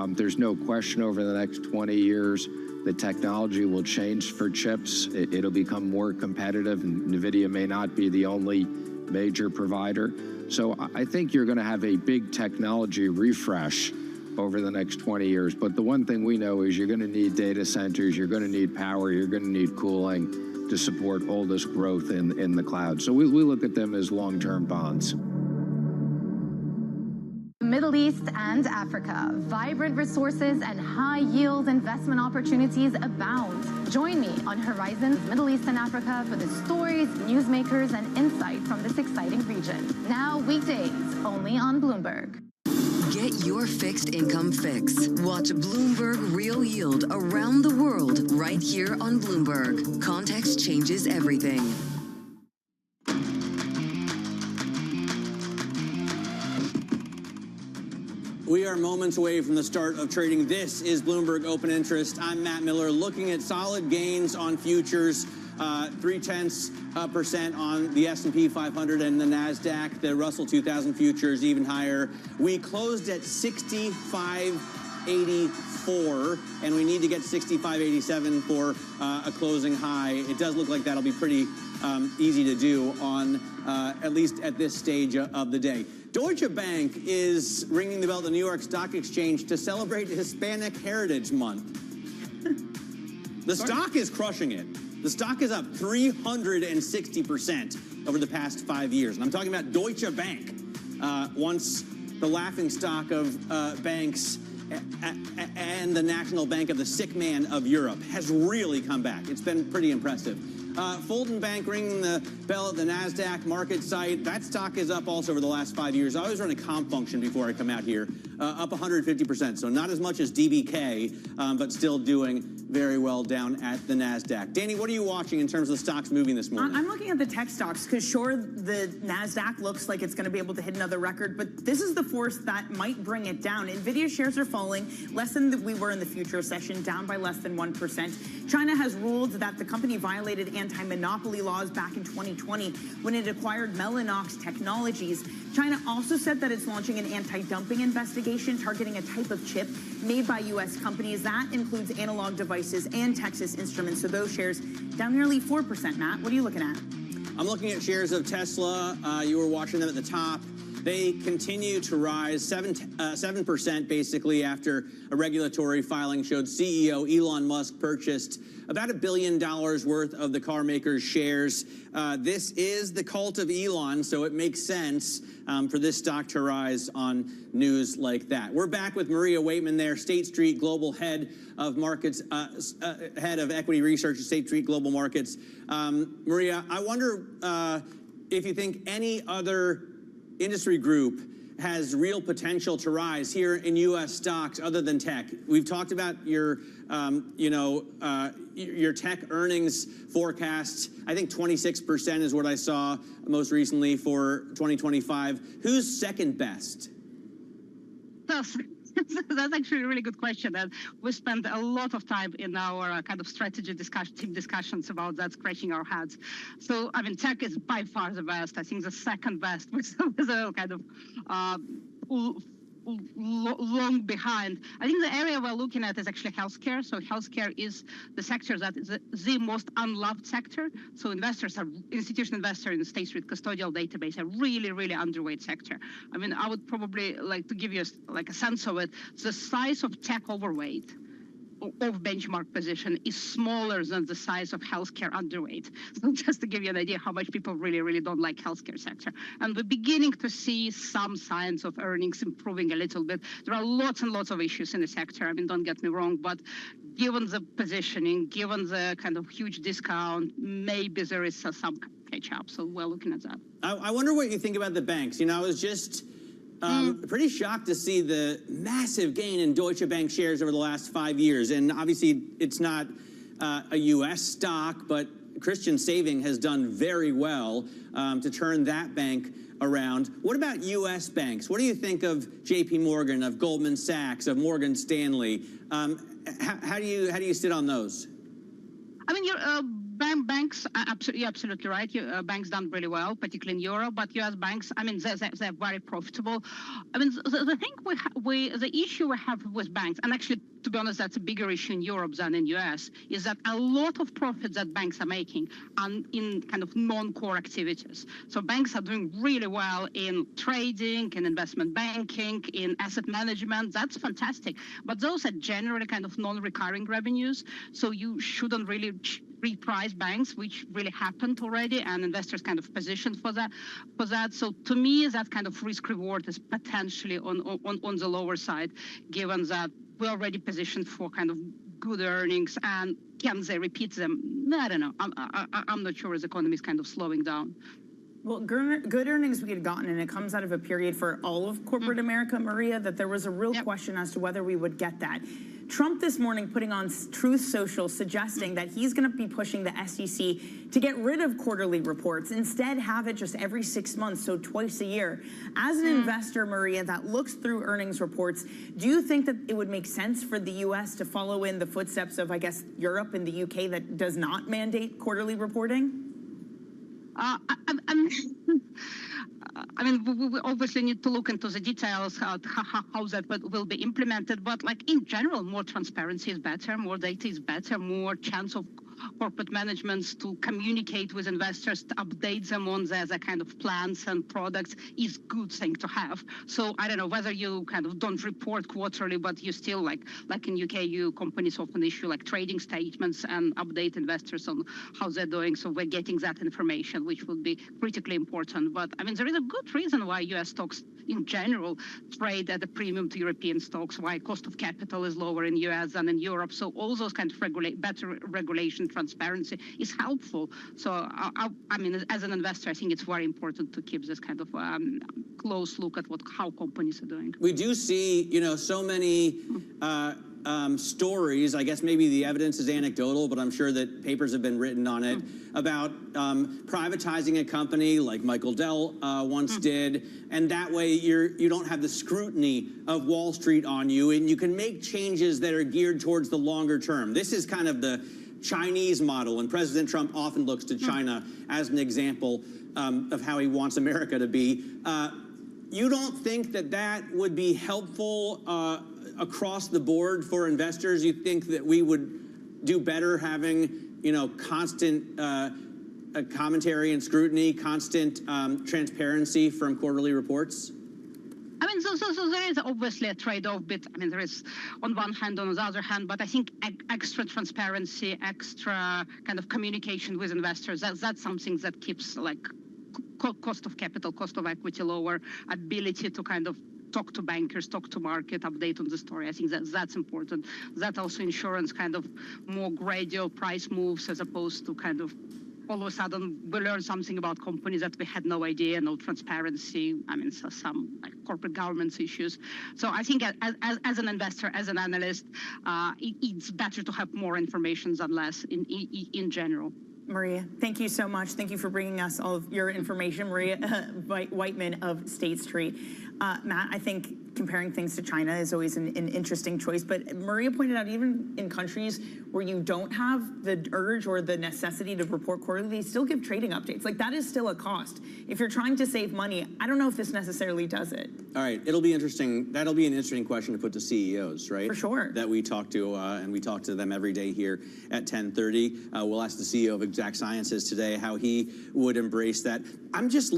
There's no question over the next 20 years, the technology will change for chips. It'll become more competitive, and NVIDIA may not be the only major provider. So I think you're going to have a big technology refresh over the next 20 years. But the one thing we know is you're going to need data centers, you're going to need power, you're going to need cooling to support all this growth in the cloud. So we look at them as long-term bonds. Middle East and Africa, vibrant resources and high-yield investment opportunities abound. Join me on Horizons Middle East and Africa for the stories, newsmakers, and insight from this exciting region. Now weekdays, only on Bloomberg. Get your fixed income fix. Watch Bloomberg Real Yield around the world right here on Bloomberg. Context changes everything. We are moments away from the start of trading. This is Bloomberg Open Interest. I'm Matt Miller, looking at solid gains on futures, 0.3% on the S&P 500 and the NASDAQ. The Russell 2000 futures even higher. We closed at 65.84, and we need to get 65.87 for a closing high. It does look like that'll be pretty easy to do on at least at this stage of the day. Deutsche Bank is ringing the bell at the New York Stock Exchange to celebrate Hispanic Heritage Month. The stock is crushing it. The stock is up 360% over the past 5 years. And I'm talking about Deutsche Bank, once the laughing stock of banks and the national bank of the sick man of Europe, has really come back. It's been pretty impressive. Fulton Bank ringing the bell at the NASDAQ market site. That stock is up also over the last 5 years. I always run a comp function before I come out here, up 150%. So not as much as DBK, but still doing very well down at the NASDAQ. Danny, what are you watching in terms of stocks moving this morning? I'm looking at the tech stocks because, sure, the NASDAQ looks like it's going to be able to hit another record, but this is the force that might bring it down. NVIDIA shares are falling less than we were in the future session, down by less than 1%. China has ruled that the company violated anti-monopoly laws back in 2020 when it acquired Mellanox Technologies. China also said that it's launching an anti-dumping investigation targeting a type of chip made by U.S. companies. That includes Analog Devices and Texas Instruments. So those shares down nearly 4%. Matt, what are you looking at? I'm looking at shares of Tesla. You were watching them at the top. They continue to rise 7% basically after a regulatory filing showed CEO Elon Musk purchased about $1 billion worth of the car maker's shares. This is the cult of Elon, so it makes sense for this stock to rise on news like that. We're back with Maria Waitman there, State Street Global Head of Markets, Head of Equity Research at State Street Global Markets. Maria, I wonder if you think any other industry group has real potential to rise here in U.S. stocks other than tech. We've talked about your tech earnings forecasts. I think 26% is what I saw most recently for 2025. Who's second best? That's actually a really good question, and we spent a lot of time in our kind of strategy team discussions about that, scratching our heads. So, I mean, tech is by far the best. I think the second best was a kind of long behind. I think the area we're looking at is actually healthcare. So healthcare is the sector that is the most unloved sector. So institutional investors in the State Street custodial database are really, really underweight sector. I mean, I would probably like to give you a sense of it. The size of tech overweight of benchmark position is smaller than the size of healthcare underweight. So just to give you an idea how much people really, really don't like healthcare sector. And we're beginning to see some signs of earnings improving a little bit. There are lots and lots of issues in the sector. I mean, don't get me wrong, but given the positioning, given the kind of huge discount, maybe there is some catch up. So we're looking at that. I wonder what you think about the banks. I was just pretty shocked to see the massive gain in Deutsche Bank shares over the last 5 years. And obviously, it's not a U.S. stock, but Christian Saving has done very well to turn that bank around. What about U.S. banks? What do you think of J.P. Morgan, of Goldman Sachs, of Morgan Stanley? How do you sit on those? I mean, banks, you're absolutely right. Banks done really well, particularly in Europe. But U.S. banks, I mean, they're very profitable. I mean, the thing the issue we have with banks, and actually, to be honest, that's a bigger issue in Europe than in U.S., is that a lot of profits that banks are making are in kind of non-core activities. So banks are doing really well in trading, in investment banking, in asset management. That's fantastic. But those are generally kind of non-recurring revenues. So you shouldn't really reprice banks, which really happened already, and investors kind of positioned for that. So to me, that kind of risk reward is potentially on the lower side, given that we're already positioned for kind of good earnings, and can they repeat them? I don't know. I'm not sure as the economy is kind of slowing down. Well, good earnings we had gotten, and it comes out of a period for all of corporate America, Maria, that there was a real question as to whether we would get that. Trump this morning putting on Truth Social suggesting that he's going to be pushing the SEC to get rid of quarterly reports, instead have it just every 6 months, so twice a year. As an investor, Maria, that looks through earnings reports, do you think that it would make sense for the U.S. to follow in the footsteps of, I guess, Europe and the U.K. that does not mandate quarterly reporting? I mean, we obviously need to look into the details, how that will be implemented. But like in general, more transparency is better, more data is better, more chance of corporate managements to communicate with investors, to update them on their kind of plans and products is good thing to have. So I don't know whether you kind of don't report quarterly, but you still like in UK, companies often issue like trading statements and update investors on how they're doing. So we're getting that information, which would be critically important. But I mean, there is a good reason why US stocks in general trade at a premium to European stocks, why cost of capital is lower in US than in Europe. So all those kind of better regulation, transparency is helpful. So I mean, as an investor, I think it's very important to keep this kind of close look at how companies are doing. We do see, so many stories. I guess maybe the evidence is anecdotal, but I'm sure that papers have been written on it about privatizing a company like Michael Dell once did, and that way you don't have the scrutiny of Wall Street on you, and you can make changes that are geared towards the longer term. This is kind of the Chinese model, and President Trump often looks to China as an example of how he wants America to be. You don't think that would be helpful across the board for investors? You think that we would do better having, constant commentary and scrutiny, constant transparency from quarterly reports? I mean, so there is obviously a trade-off bit. I mean, there is on one hand, on the other hand, but I think extra transparency, extra kind of communication with investors, that's something that keeps like cost of capital, cost of equity lower, ability to kind of talk to bankers, talk to market, update on the story. I think that's important. That also ensures kind of more gradual price moves as opposed to kind of all of a sudden we learn something about companies that we had no idea, no transparency. I mean, so some like corporate governance issues. So I think as an investor, as an analyst, it's better to have more information than less in general. Maria, thank you so much. Thank you for bringing us all of your information. Maria Whiteman of State Street. Matt, I think comparing things to China is always an interesting choice, but Maria pointed out even in countries where you don't have the urge or the necessity to report quarterly, they still give trading updates. Like that is still a cost. If you're trying to save money, I don't know if this necessarily does it. All right, it'll be interesting. That'll be an interesting question to put to CEOs, right? For sure. That we talk to, and we talk to them every day here at 10:30. We'll ask the CEO of Exact Sciences today how he would embrace that. I'm just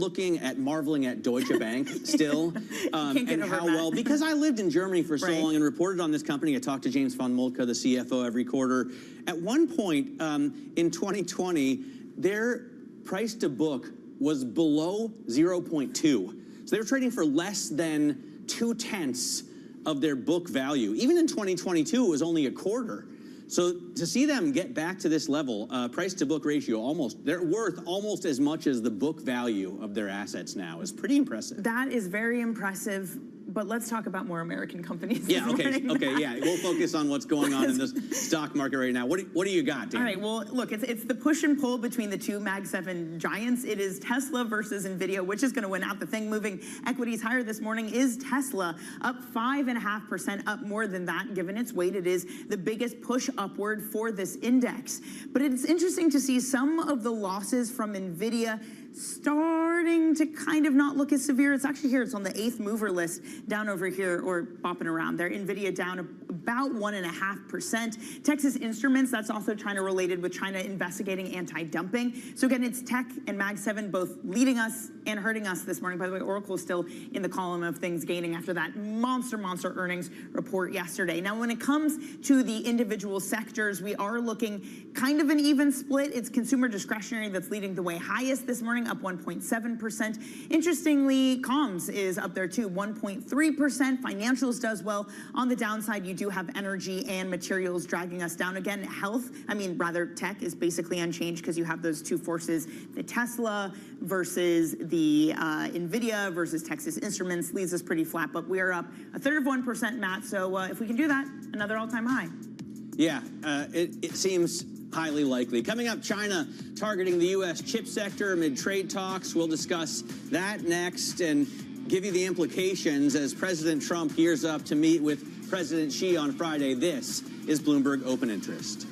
marveling at Deutsche Bank still, and how well, because I lived in Germany for so long and reported on this company. I talked to James von Moltke, the CFO, every quarter. At one point in 2020, their price to book was below 0.2. So they were trading for less than 0.2 of their book value. Even in 2022, it was only a quarter. So to see them get back to this level, price to book ratio, they're worth almost as much as the book value of their assets now is pretty impressive. That is very impressive. But let's talk about more American companies. Yeah, this okay, morning. yeah. We'll focus on what's going on in this stock market right now. What do you got, Dan? All right, well, look, it's the push and pull between the two Mag 7 giants. It is Tesla versus NVIDIA, which is going to win out. The thing moving equities higher this morning is Tesla, up 5.5%, up more than that. Given its weight, it is the biggest push upward for this index. But it's interesting to see some of the losses from NVIDIA starting to kind of not look as severe. It's actually here. It's on the 8th mover list down over here, or bopping around there. NVIDIA down about 1.5%. Texas Instruments, that's also China related, with China investigating anti-dumping. So again, it's tech and Mag 7 both leading us and hurting us this morning. By the way, Oracle is still in the column of things gaining after that monster earnings report yesterday. Now, when it comes to the individual sectors, we are looking kind of an even split. It's consumer discretionary that's leading the way highest this morning, up 1.7%. Interestingly, comms is up there too, 1.3%. Financials does well. On the downside, you do have energy and materials dragging us down. Again, tech is basically unchanged because you have those two forces, the Tesla versus the NVIDIA versus Texas Instruments, leaves us pretty flat, but we are up 1/3 of 1%, Matt. So if we can do that, another all-time high. Yeah, it seems highly likely. Coming up, China targeting the U.S. chip sector amid trade talks. We'll discuss that next and give you the implications as President Trump gears up to meet with President Xi on Friday. This is Bloomberg Open Interest.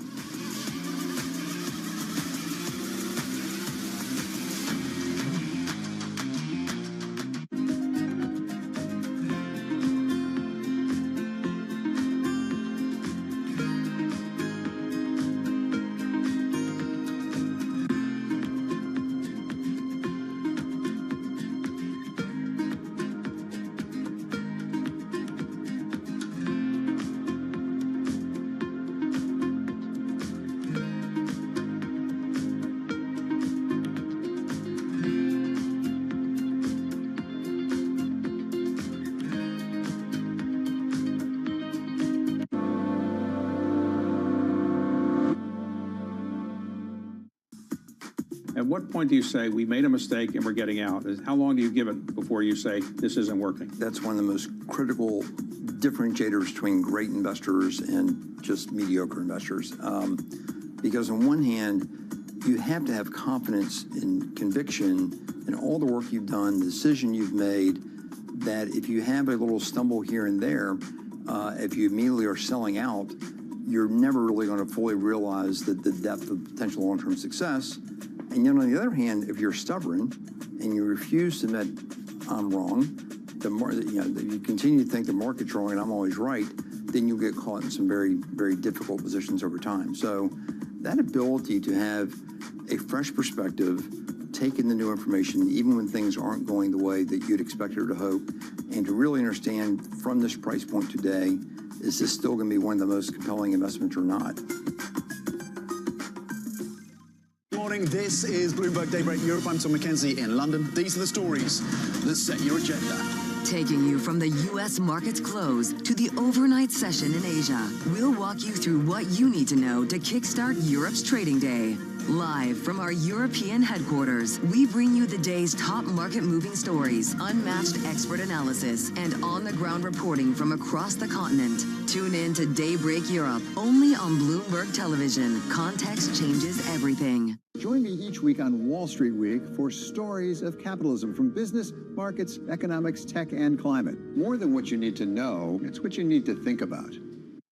At what point do you say, we made a mistake and we're getting out? How long do you give it before you say, this isn't working? That's one of the most critical differentiators between great investors and just mediocre investors. Because on one hand, you have to have confidence and conviction in all the work you've done, the decision you've made, that if you have a little stumble here and there, if you immediately are selling out, you're never really going to fully realize the depth of potential long-term success. And yet, on the other hand, if you're stubborn and you refuse to admit I'm wrong, you continue to think the market's wrong and I'm always right, then you'll get caught in some very, very difficult positions over time. So that ability to have a fresh perspective, take in the new information, even when things aren't going the way that you'd expect or to hope, and to really understand from this price point today, is this still going to be one of the most compelling investments or not? Morning, this is Bloomberg Daybreak Europe. I'm Tom McKenzie in London. These are the stories that set your agenda. Taking you from the U.S. market's close to the overnight session in Asia, we'll walk you through what you need to know to kickstart Europe's trading day. Live from our European headquarters, we bring you the day's top market-moving stories, unmatched expert analysis, and on-the-ground reporting from across the continent. Tune in to Daybreak Europe, only on Bloomberg Television. Context changes everything. Join me each week on Wall Street Week for stories of capitalism from business, markets, economics, tech, and climate. More than what you need to know, it's what you need to think about.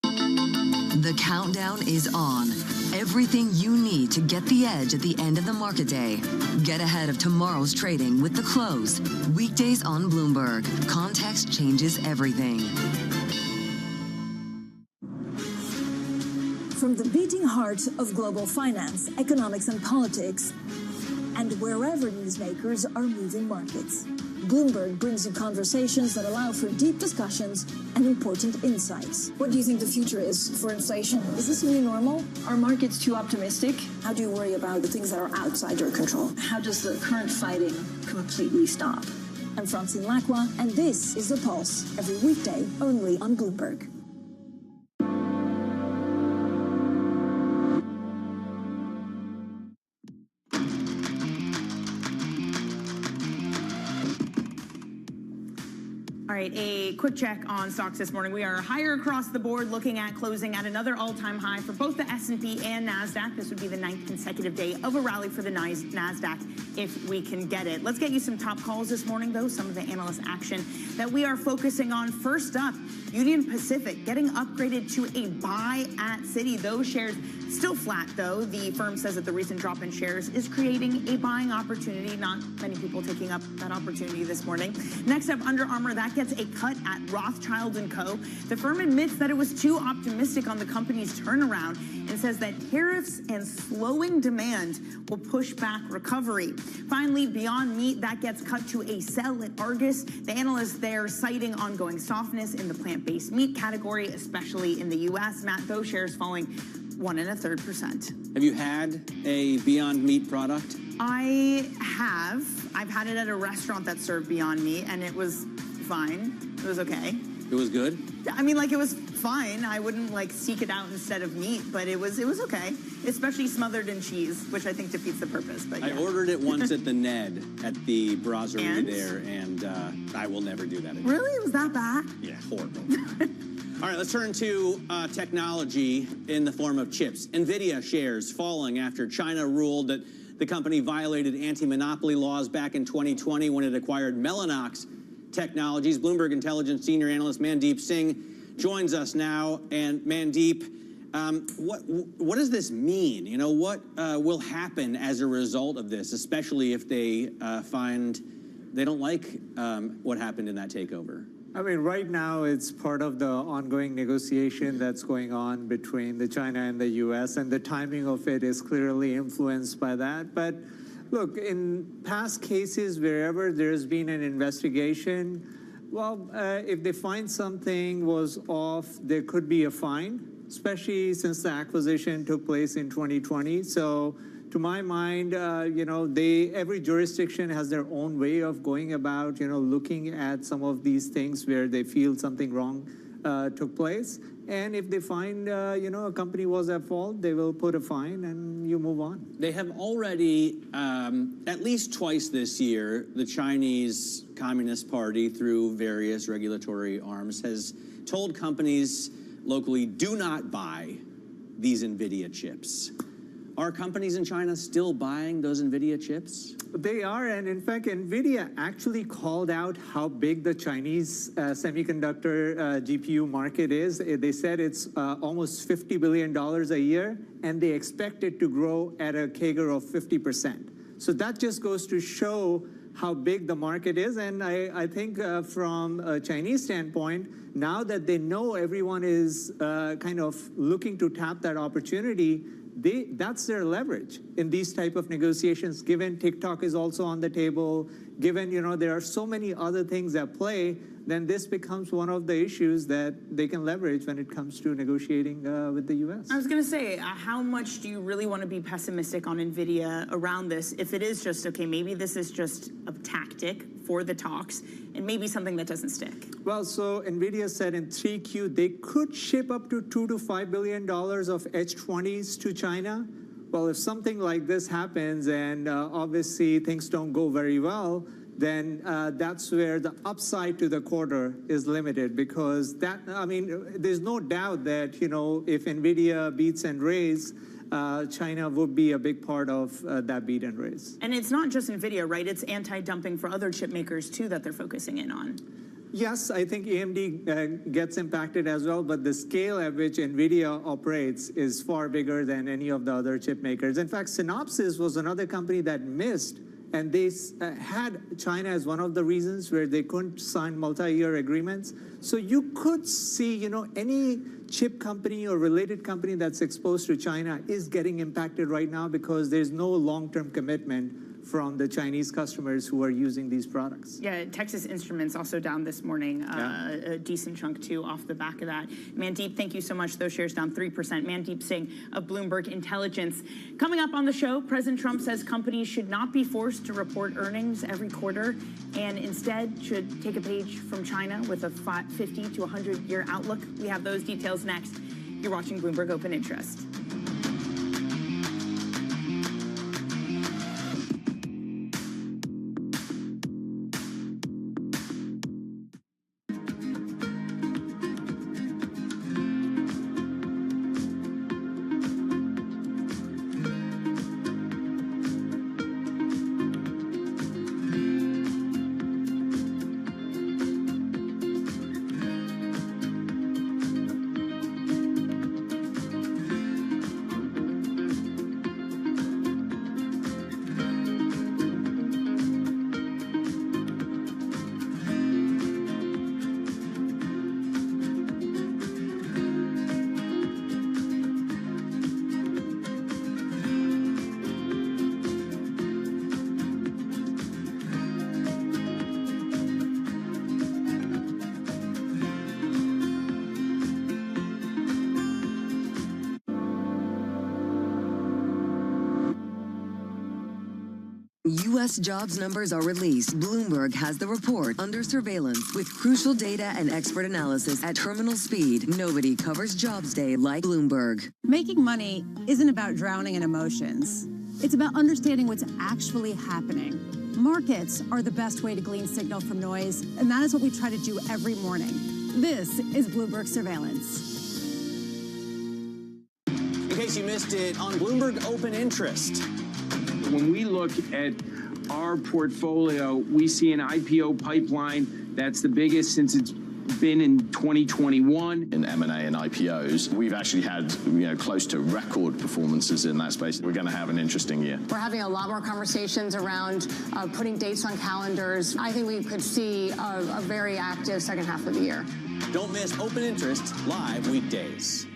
The countdown is on. Everything you need to get the edge at the end of the market day. Get ahead of tomorrow's trading with The Close. Weekdays on Bloomberg. Context changes everything. From the beating heart of global finance, economics, and politics, and wherever newsmakers are moving markets, Bloomberg brings you conversations that allow for deep discussions and important insights. What do you think the future is for inflation? Is this new normal? Are markets too optimistic? How do you worry about the things that are outside your control? How does the current fighting completely stop? I'm Francine Lacroix, and this is The Pulse, every weekday only on Bloomberg. All right, a quick check on stocks this morning. We are higher across the board, looking at closing at another all-time high for both the S&P and NASDAQ. This would be the 9th consecutive day of a rally for the NASDAQ if we can get it. Let's get you some top calls this morning, though, some of the analyst action that we are focusing on. First up, Union Pacific getting upgraded to a buy at Citi. Those shares still flat, though. The firm says that the recent drop in shares is creating a buying opportunity. Not many people taking up that opportunity this morning. Next up, Under Armour, that gets a cut at Rothschild & Co. The firm admits that it was too optimistic on the company's turnaround and says that tariffs and slowing demand will push back recovery. Finally, Beyond Meat, that gets cut to a sell at Argus. The analysts there citing ongoing softness in the plant-based meat category, especially in the U.S. Matt, those shares falling 1 1/3%. Have you had a Beyond Meat product? I have. I've had it at a restaurant that served Beyond Meat, and it was fine. It was okay. It was good? I mean, like, it was fine. I wouldn't, like, seek it out instead of meat, but it was okay. Especially smothered in cheese, which I think defeats the purpose, but yeah. I ordered it once at the Ned at the brasserie there, and I will never do that again. Really? It was that bad? Yeah, horrible. All right, let's turn to technology in the form of chips. NVIDIA shares falling after China ruled that the company violated anti-monopoly laws back in 2020 when it acquired Mellanox Technologies. Bloomberg Intelligence senior analyst Mandeep Singh joins us now. And Mandeep, what does this mean? You know, what will happen as a result of this, especially if they find they don't like what happened in that takeover? I mean, right now it's part of the ongoing negotiation that's going on between the China and the U.S., and the timing of it is clearly influenced by that. But look, in past cases, wherever there's been an investigation, well, if they find something was off, there could be a fine, especially since the acquisition took place in 2020. So to my mind, you know, every jurisdiction has their own way of going about, you know, looking at some of these things where they feel something wrong took place. And if they find, you know, a company was at fault, they will put a fine and you move on. They have already, at least twice this year, the Chinese Communist Party, through various regulatory arms, has told companies locally, do not buy these NVIDIA chips. Are companies in China still buying those NVIDIA chips? They are, and in fact, NVIDIA actually called out how big the Chinese semiconductor GPU market is. They said it's almost $50 billion a year, and they expect it to grow at a CAGR of 50%. So that just goes to show how big the market is, and I think from a Chinese standpoint, now that they know everyone is kind of looking to tap that opportunity, that's their leverage in these type of negotiations, given TikTok is also on the table, given, you know, there are so many other things at play, then this becomes one of the issues that they can leverage when it comes to negotiating with the U.S. I was going to say, how much do you really want to be pessimistic on NVIDIA around this? If it is just, okay, maybe this is just a tactic for the talks, and maybe something that doesn't stick. Well, so NVIDIA said in 3Q they could ship up to $2 to $5 billion of H20s to China. Well, if something like this happens and obviously things don't go very well, then that's where the upside to the quarter is limited, because that, I mean, there's no doubt that, you know, if NVIDIA beats and raises, China would be a big part of that beat and raise. And it's not just NVIDIA, right? It's anti-dumping for other chip makers, too, that they're focusing in on. Yes, I think AMD gets impacted as well, but the scale at which NVIDIA operates is far bigger than any of the other chip makers. In fact, Synopsys was another company that missed, and they had China as one of the reasons where they couldn't sign multi-year agreements. So you could see, you know, any chip company or related company that's exposed to China is getting impacted right now because there's no long-term commitment from the Chinese customers who are using these products. Yeah, Texas Instruments also down this morning, a decent chunk too off the back of that. Mandeep, thank you so much. Those shares down 3%. Mandeep Singh of Bloomberg Intelligence. Coming up on the show, President Trump says companies should not be forced to report earnings every quarter and instead should take a page from China with a 50 to 100-year outlook. We have those details next. You're watching Bloomberg Open Interest. U.S. jobs numbers are released, Bloomberg has the report under surveillance with crucial data and expert analysis at terminal speed. Nobody covers Jobs Day like Bloomberg. Making money isn't about drowning in emotions. It's about understanding what's actually happening. Markets are the best way to glean signal from noise, and that is what we try to do every morning. This is Bloomberg Surveillance. In case you missed it, on Bloomberg Open Interest. When we look at our portfolio, we see an IPO pipeline that's the biggest since it's been in 2021. In M&A and IPOs, we've actually had close to record performances in that space. We're going to have an interesting year. We're having a lot more conversations around putting dates on calendars. I think we could see a very active second half of the year. Don't miss Open Interest live weekdays.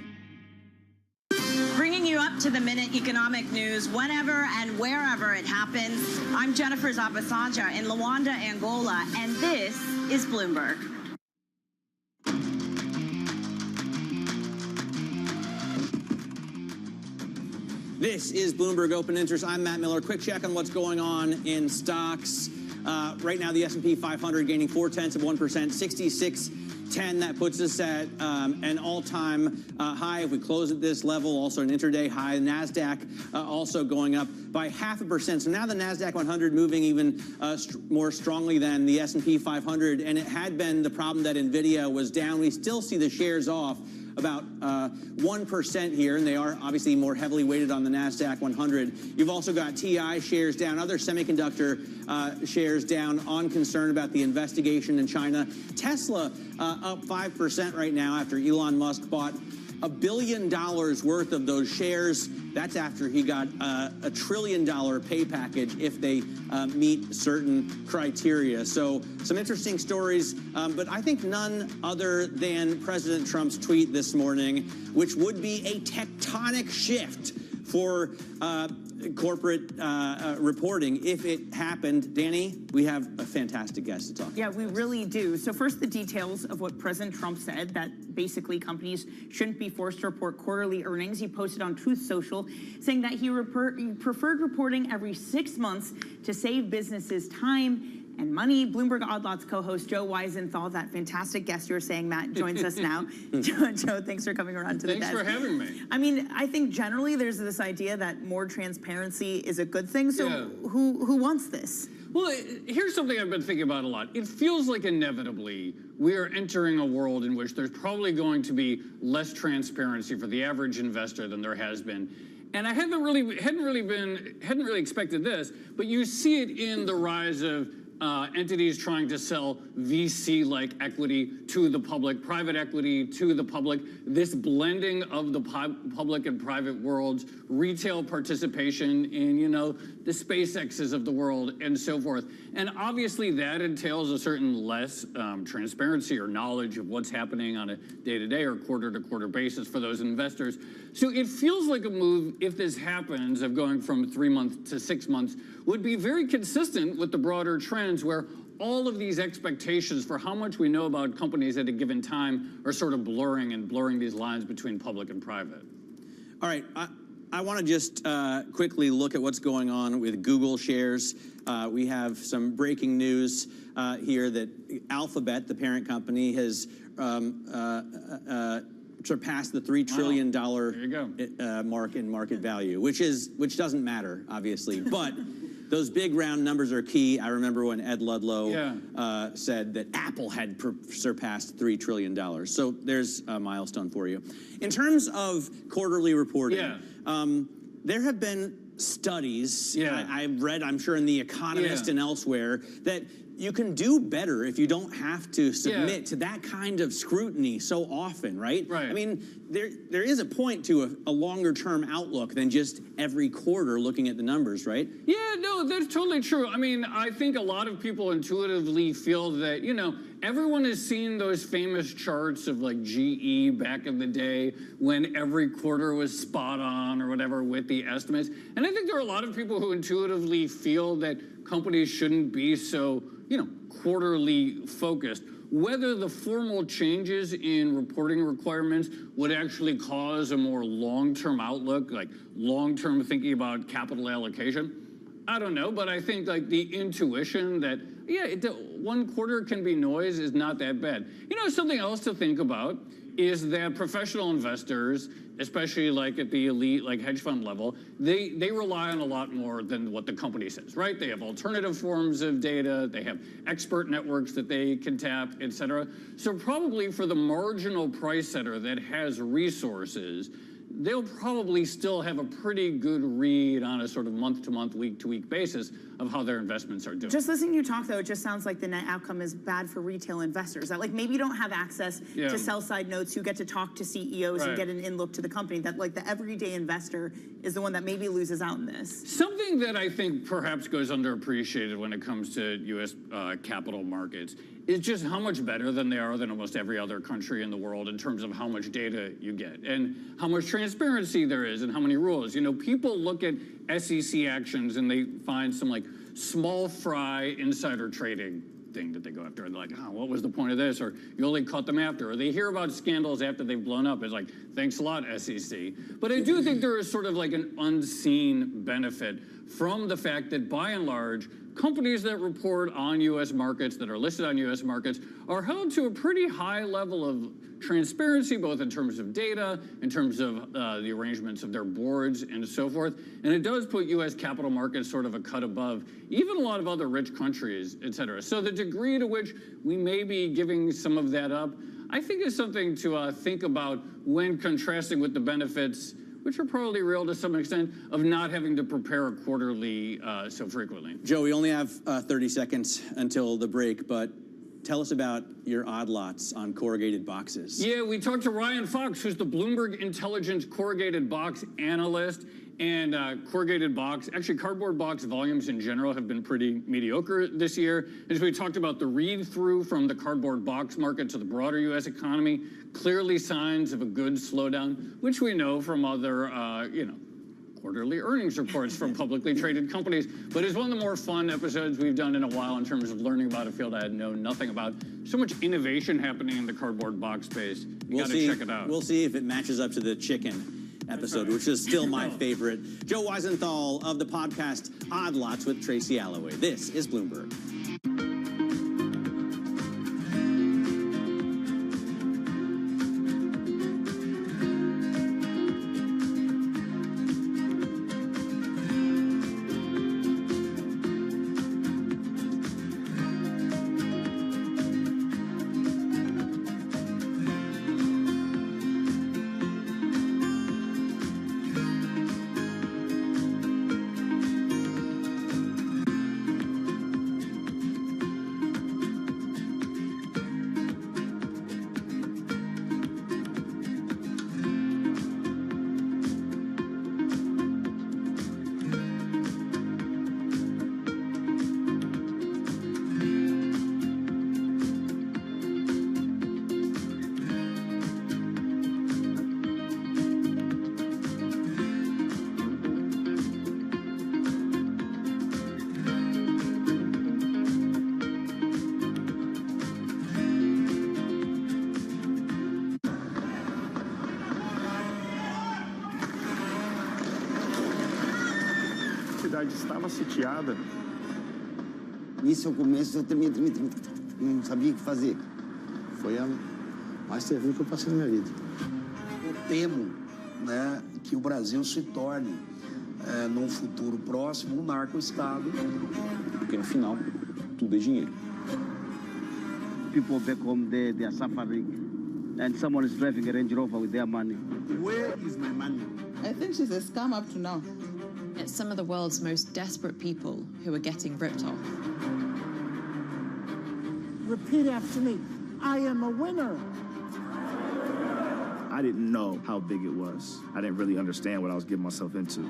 Bringing you up to the minute economic news whenever and wherever it happens. I'm Jennifer Zabasanja in Luanda, Angola, and this is Bloomberg. This is Bloomberg Open Interest. I'm Matt Miller. Quick check on what's going on in stocks. Right now, the S&P 500 gaining 0.4%, 6610. That puts us at an all-time high. If we close at this level, also an intraday high. NASDAQ also going up by 0.5%. So now the NASDAQ 100 moving even more strongly than the S&P 500. And it had been the problem that NVIDIA was down. We still see the shares off about 1% here, and they are obviously more heavily weighted on the NASDAQ 100. You've also got TI shares down, other semiconductor shares down on concern about the investigation in China. Tesla up 5% right now after Elon Musk bought $1 billion worth of those shares. That's after he got a $1 trillion pay package if they meet certain criteria. So some interesting stories, but I think none other than President Trump's tweet this morning, which would be a tectonic shift for corporate reporting if it happened. Danny, we have a fantastic guest to talk to. Yeah, we really do. So first, the details of what President Trump said, that basically companies shouldn't be forced to report quarterly earnings. He posted on Truth Social saying that he preferred reporting every 6 months to save businesses time and money. Bloomberg Odd Lots co-host Joe Weisenthal, that fantastic guest you were saying, Matt, joins us now. Joe, thanks for coming around to the desk. Thanks for having me. I mean, I think generally there's this idea that more transparency is a good thing. So who wants this? Well, here's something I've been thinking about a lot. It feels like inevitably we are entering a world in which there's probably going to be less transparency for the average investor than there has been. And I hadn't really expected this, but you see it in the rise of entities trying to sell VC-like equity to the public, private equity to the public, this blending of the public and private worlds, retail participation in, the SpaceXs of the world and so forth. And obviously that entails a certain less transparency or knowledge of what's happening on a day-to-day or quarter-to-quarter basis for those investors. So it feels like a move, if this happens, of going from 3 months to 6 months, would be very consistent with the broader trends where all of these expectations for how much we know about companies at a given time are sort of blurring these lines between public and private. All right, I want to just quickly look at what's going on with Google shares. We have some breaking news here that Alphabet, the parent company, has surpassed the $3 trillion mark in market value, which doesn't matter, obviously, but those big round numbers are key. I remember when Ed Ludlow said that Apple had surpassed $3 trillion. So there's a milestone for you. In terms of quarterly reporting, there have been studies I've read, I'm sure, in The Economist and elsewhere, that you can do better if you don't have to submit to that kind of scrutiny so often, right? I mean, there is a point to a longer-term outlook than just every quarter looking at the numbers, right? Yeah, no, that's totally true. I mean, I think a lot of people intuitively feel that, everyone has seen those famous charts of like GE back in the day when every quarter was spot on or whatever with the estimates. And I think there are a lot of people who intuitively feel that companies shouldn't be so, quarterly focused. Whether the formal changes in reporting requirements would actually cause a more long-term outlook, like long-term thinking about capital allocation, I don't know, but I think like the intuition that, yeah, 1 quarter can be noise is not that bad. You know, something else to think about is that professional investors, especially like at the elite, like hedge fund level, they rely on a lot more than what the company says, right? They have alternative forms of data, they have expert networks that they can tap, et cetera. So probably for the marginal price setter that has resources, they'll probably still have a pretty good read on a sort of month-to-month, week-to-week basis of how their investments are doing. Just listening to you talk, though, it just sounds like the net outcome is bad for retail investors. That, like, maybe you don't have access to sell-side notes, you get to talk to CEOs and get an in-look to the company. That, like, the everyday investor is the one that maybe loses out in this. Something that I think perhaps goes underappreciated when it comes to U.S. Capital markets is just how much better than they are than almost every other country in the world in terms of how much data you get and how much transparency there is and how many rules. You know, people look at SEC actions and they find some like small fry insider trading thing that they go after. And they're like, oh, what was the point of this? Or you only caught them after. Or they hear about scandals after they've blown up. It's like, thanks a lot, SEC. But I do think there is sort of like an unseen benefit from the fact that by and large, companies that report on U.S. markets, that are listed on U.S. markets, are held to a pretty high level of transparency, both in terms of data, in terms of the arrangements of their boards, and so forth. And it does put U.S. capital markets sort of a cut above even a lot of other rich countries, et cetera. So the degree to which we may be giving some of that up, I think is something to think about when contrasting with the benefits, which are probably real to some extent, of not having to prepare a quarterly so frequently. Joe, we only have 30 seconds until the break, but tell us about your odd lots on corrugated boxes. Yeah, we talked to Ryan Fox, who's the Bloomberg Intelligence corrugated box analyst. And corrugated box, actually cardboard box volumes in general have been pretty mediocre this year. As we talked about the read-through from the cardboard box market to the broader U.S. economy, clearly signs of a good slowdown, which we know from other, quarterly earnings reports from publicly traded companies. But it's one of the more fun episodes we've done in a while in terms of learning about a field I had known nothing about. So much innovation happening in the cardboard box space. You got to check it out. We'll see if it matches up to the chicken episode, which is still my favorite. Joe Weisenthal of the podcast Odd Lots with Tracy Alloway. This is Bloomberg. Estava sitiada. Isso, ao começo, eu também não sabia o que fazer. Foi a mais terrível que eu passei na minha vida. Eu temo, né, que o Brasil se torne, num futuro próximo, um narco-estado. Porque no final, tudo é dinheiro. People back home, they are suffering. And someone is driving a Range Rover with their money. Where is my money? I think she's a scam up to now. It's some of the world's most desperate people who are getting ripped off. Repeat after me. I am a winner. I didn't know how big it was. I didn't really understand what I was getting myself into.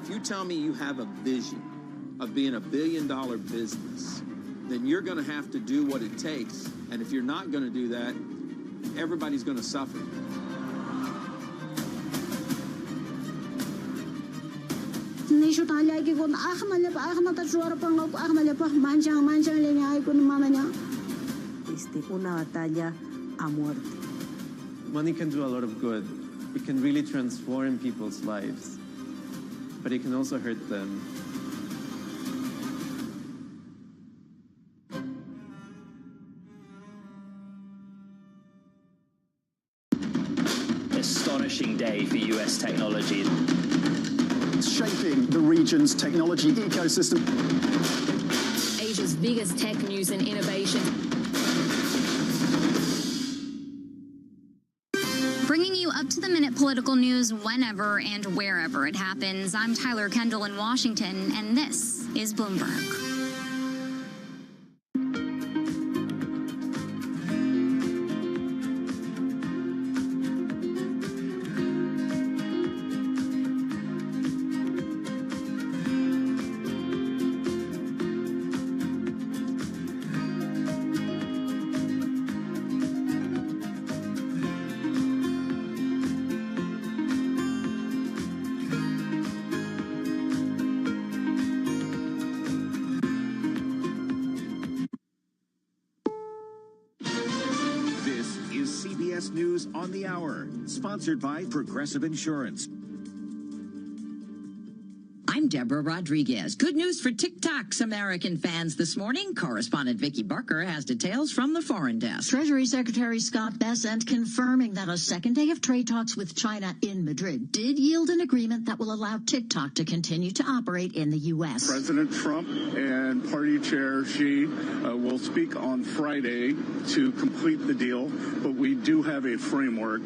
If you tell me you have a vision of being $1 billion business, then you're going to have to do what it takes. And if you're not going to do that, everybody's going to suffer. Una batalla a muerte. Money can do a lot of good. It can really transform people's lives, but it can also hurt them. opportunity for US technology. It's shaping the region's technology ecosystem. Asia's biggest tech news and innovation. Bringing you up-to-the-minute political news whenever and wherever it happens. I'm Tyler Kendall in Washington, and this is Bloomberg. News on the Hour, sponsored by Progressive Insurance. I'm Deborah Rodriguez. Good news for TikTok's American fans this morning. Correspondent Vicki Barker has details from the foreign desk. Treasury Secretary Scott Bessent confirming that a second day of trade talks with China in Madrid did yield an agreement that will allow TikTok to continue to operate in the U.S. President Trump and Party Chair Xi will speak on Friday to complete the deal, but we do have a framework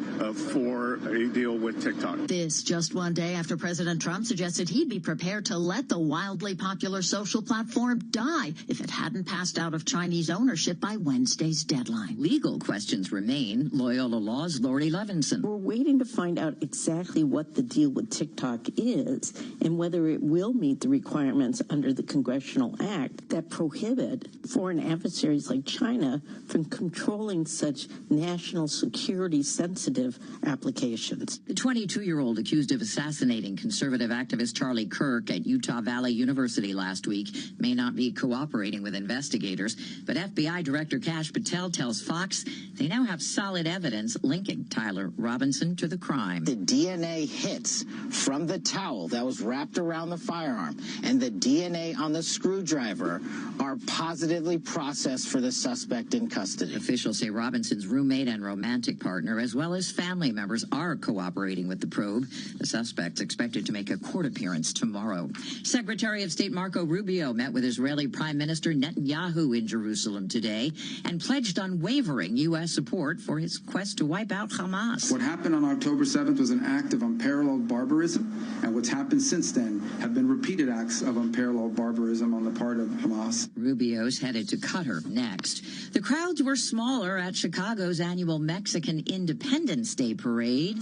for a deal with TikTok. This just one day after President Trump suggested he'd be prepared to let the wildly popular social platform die if it hadn't passed out of Chinese ownership by Wednesday's deadline. Legal questions remain. Loyola Law's Lori Levinson. We're waiting to find out exactly what the deal with TikTok is and whether it will meet the requirements under the Congressional Act that prohibit foreign adversaries like China from controlling such national security sensitive applications. The 22-year-old accused of assassinating conservative activist Charlie Kirk at Utah Valley University last week may not be cooperating with investigators, but FBI Director Kash Patel tells Fox they now have solid evidence linking Tyler Robinson to the crime. The DNA hits from the towel that was wrapped around the firearm and the DNA on the screwdriver are positively processed for the suspect in custody. Officials say Robinson's roommate and romantic partner, as well as family members, are cooperating with the probe. The suspect's expected to make a court appearance tomorrow. Secretary of State Marco Rubio met with Israeli Prime Minister Netanyahu in Jerusalem today and pledged unwavering U.S. support for his quest to wipe out Hamas. What happened on October 7th was an act of unparalleled barbarism, and what's happened since then have been repeated acts of unparalleled barbarism on the part of Hamas. Rubio's headed to Qatar next. The crowds were smaller at Chicago's annual Mexican Independence Day parade.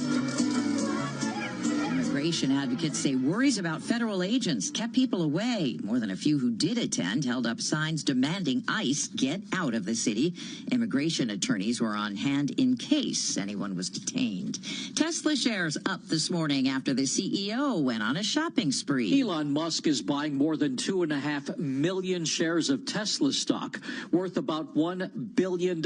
Immigration advocates say worries about federal agents kept people away. More than a few who did attend held up signs demanding ICE get out of the city. Immigration attorneys were on hand in case anyone was detained. Tesla shares up this morning after the CEO went on a shopping spree. Elon Musk is buying more than 2.5 million shares of Tesla stock, worth about $1 billion.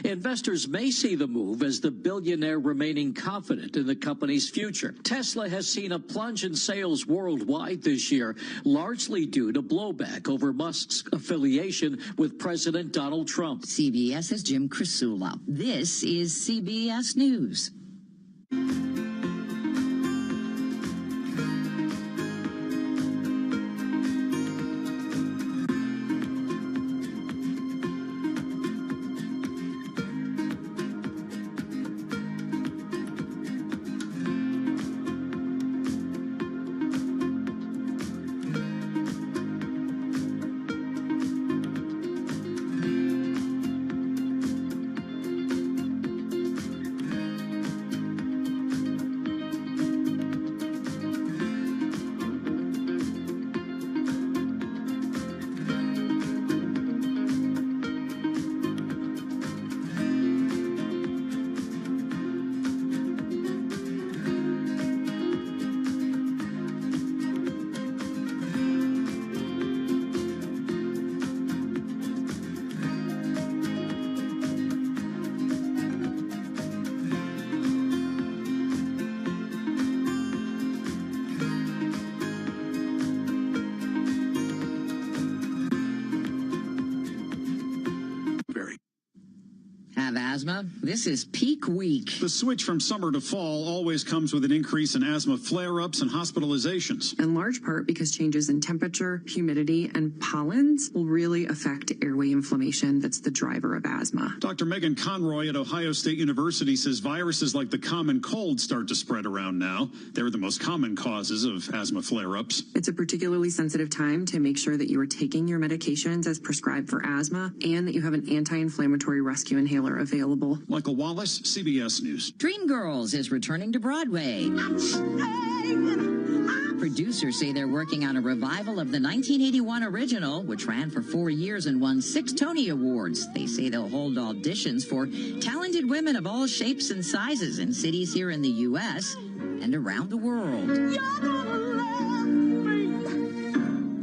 Investors may see the move as the billionaire remaining confident in the company's future. Tesla has seen a plunge in sales worldwide this year, largely due to blowback over Musk's affiliation with President Donald Trump. CBS's Jim Crisula. This is CBS News. asthma, this is peak week. The switch from summer to fall always comes with an increase in asthma flare-ups and hospitalizations. In large part because changes in temperature, humidity, and pollens will really affect airway inflammation that's the driver of asthma. Dr. Megan Conroy at Ohio State University says viruses like the common cold start to spread around now. They're the most common causes of asthma flare-ups. It's a particularly sensitive time to make sure that you are taking your medications as prescribed for asthma and that you have an anti-inflammatory rescue inhaler available. Michael Wallace, CBS News. Dreamgirls is returning to Broadway. Producers say they're working on a revival of the 1981 original, which ran for 4 years and won 6 Tony Awards. They say they'll hold auditions for talented women of all shapes and sizes in cities here in the U.S. and around the world.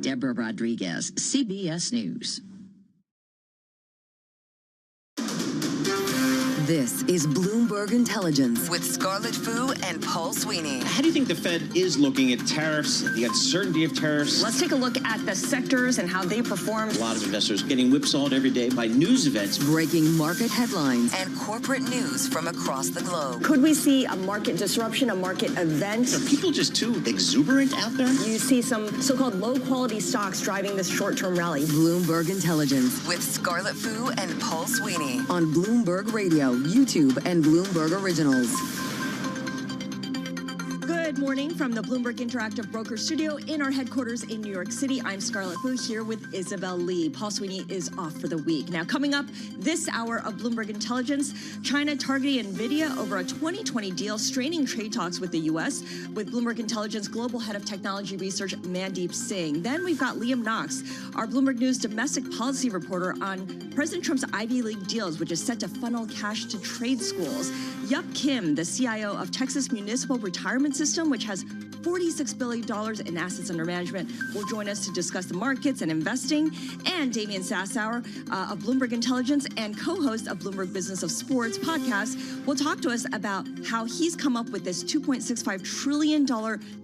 Deborah Rodriguez, CBS News. This is Bloomberg Intelligence with Scarlett Fu and Paul Sweeney. How do you think the Fed is looking at tariffs, the uncertainty of tariffs? Let's take a look at the sectors and how they performed. A lot of investors getting whipsawed every day by news events. Breaking market headlines and corporate news from across the globe. Could we see a market disruption, a market event? Are people just too exuberant out there? You see some so-called low-quality stocks driving this short-term rally. Bloomberg Intelligence with Scarlett Fu and Paul Sweeney on Bloomberg Radio, YouTube, and Bloomberg Originals. Good morning from the Bloomberg Interactive Broker Studio in our headquarters in New York City. I'm Scarlett Fu here with Isabel Lee. Paul Sweeney is off for the week. Now, coming up this hour of Bloomberg Intelligence, China targeting NVIDIA over a 2020 deal, straining trade talks with the U.S. with Bloomberg Intelligence Global Head of Technology Research, Mandeep Singh. Then we've got Liam Knox, our Bloomberg News domestic policy reporter on President Trump's Ivy League deals, which is set to funnel cash to trade schools. Yup Kim, the CIO of Texas Municipal Retirement System, which has $46 billion in assets under management, will join us to discuss the markets and investing. And Damian Sassower of Bloomberg Intelligence and co-host of Bloomberg Business of Sports podcast will talk to us about how he's come up with this $2.65 trillion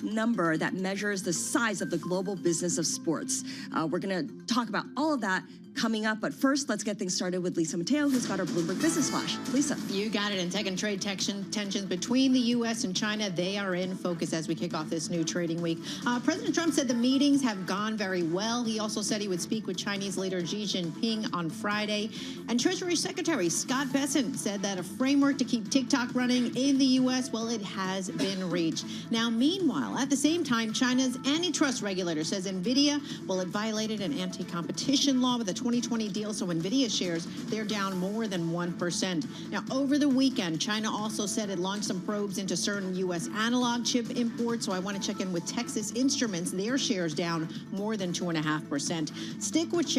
number that measures the size of the global business of sports. We're going to talk about all of that coming up. But first, let's get things started with Lisa Mateo, who's got our Bloomberg Business Flash. Lisa. You got it. And tech and trade tensions between the U.S. and China, they are in focus as we kick off this new trading week. President Trump said the meetings have gone very well. He also said he would speak with Chinese leader Xi Jinping on Friday. And Treasury Secretary Scott Bessent said that a framework to keep TikTok running in the U.S., well, it has been reached. Now, meanwhile, at the same time, China's antitrust regulator says NVIDIA, well, it violated an anti-competition law with a 2020 deal, so NVIDIA shares, they're down more than 1%. Now, over the weekend, China also said it launched some probes into certain U.S. analog chip imports, so I want to check in with Texas Instruments. Their shares down more than 2.5%. Stick with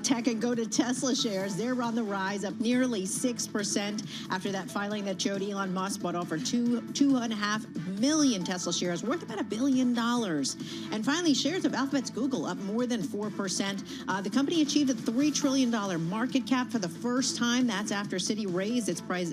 tech and go to Tesla shares. They're on the rise, up nearly 6% after that filing that showed Elon Musk bought over 2.5 million Tesla shares, worth about $1 billion. And finally, shares of Alphabet's Google up more than 4%. The company achieved a $3 trillion market cap for the first time. That's after Citi raised its price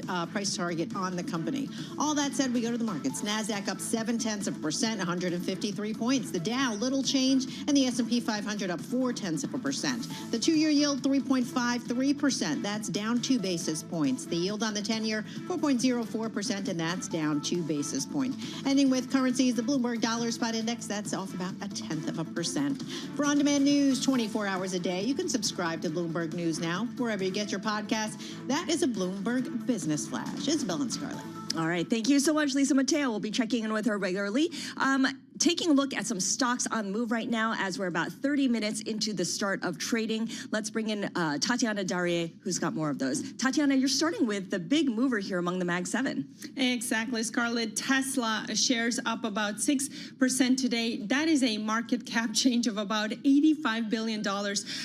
target on the company. All that said, we go to the markets. NASDAQ up 0.7%, 153 points. The Dow, little change, and the S&P 500 up 0.4%. The two-year yield, 3.53%. That's down 2 basis points. The yield on the 10-year, 4.04%, and that's down 2 basis points. Ending with currencies, the Bloomberg Dollar Spot Index, that's off about 0.1%. For on-demand news 24 hours a day, you can subscribe to Bloomberg News Now, wherever you get your podcasts. That is a Bloomberg Business Flash. Isabel and Scarlett. All right. Thank you so much, Lisa Mateo. We'll be checking in with her regularly. Taking a look at some stocks on the move right now as we're about 30 minutes into the start of trading. Let's bring in Tatiana Darrier, who's got more of those. Tatiana, you're starting with the big mover here among the Mag 7. Exactly, Scarlett. Tesla shares up about 6% today. That is a market cap change of about $85 billion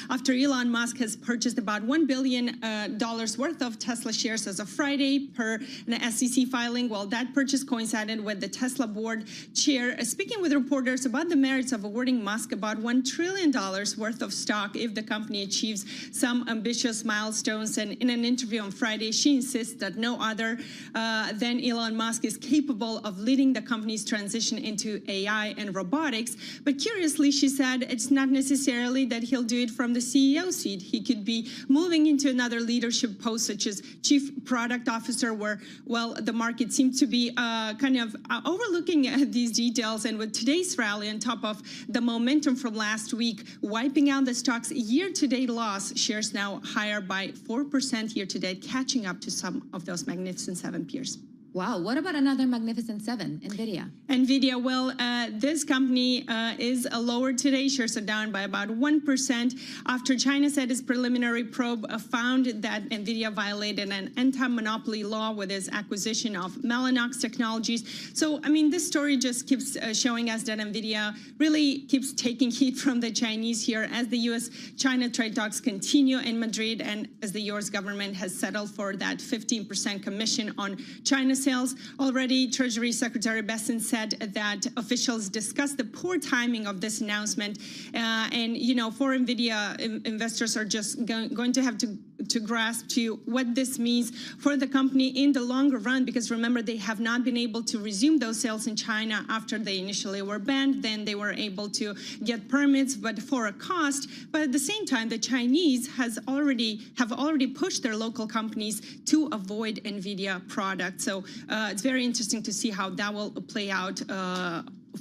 after Elon Musk has purchased about $1 billion worth of Tesla shares as of Friday per an SEC filing. Well, that purchase coincided with the Tesla board chair speaking with reporters about the merits of awarding Musk about $1 trillion worth of stock if the company achieves some ambitious milestones. And in an interview on Friday, she insists that no other than Elon Musk is capable of leading the company's transition into AI and robotics. But curiously, she said it's not necessarily that he'll do it from the CEO seat. He could be moving into another leadership post, such as chief product officer, where, well, the market seems to be kind of overlooking these details. And with today's rally on top of the momentum from last week, wiping out the stock's year-to-date loss, shares now higher by 4% year-to-date, catching up to some of those Magnificent Seven peers. Wow, what about another Magnificent Seven, NVIDIA? NVIDIA, well, this company is lower today. Shares are down by about 1% after China said its preliminary probe found that NVIDIA violated an anti-monopoly law with its acquisition of Mellanox Technologies. So, I mean, this story just keeps showing us that NVIDIA really keeps taking heat from the Chinese here as the U.S.-China trade talks continue in Madrid and as the U.S. government has settled for that 15% commission on China's sales. Already, Treasury Secretary Besson said that officials discussed the poor timing of this announcement. And, you know, for NVIDIA, investors are just going to have to grasp to what this means for the company in the longer run, because remember, they have not been able to resume those sales in China after they initially were banned. Then they were able to get permits, but for a cost. But at the same time, the Chinese have already pushed their local companies to avoid NVIDIA products. So it's very interesting to see how that will play out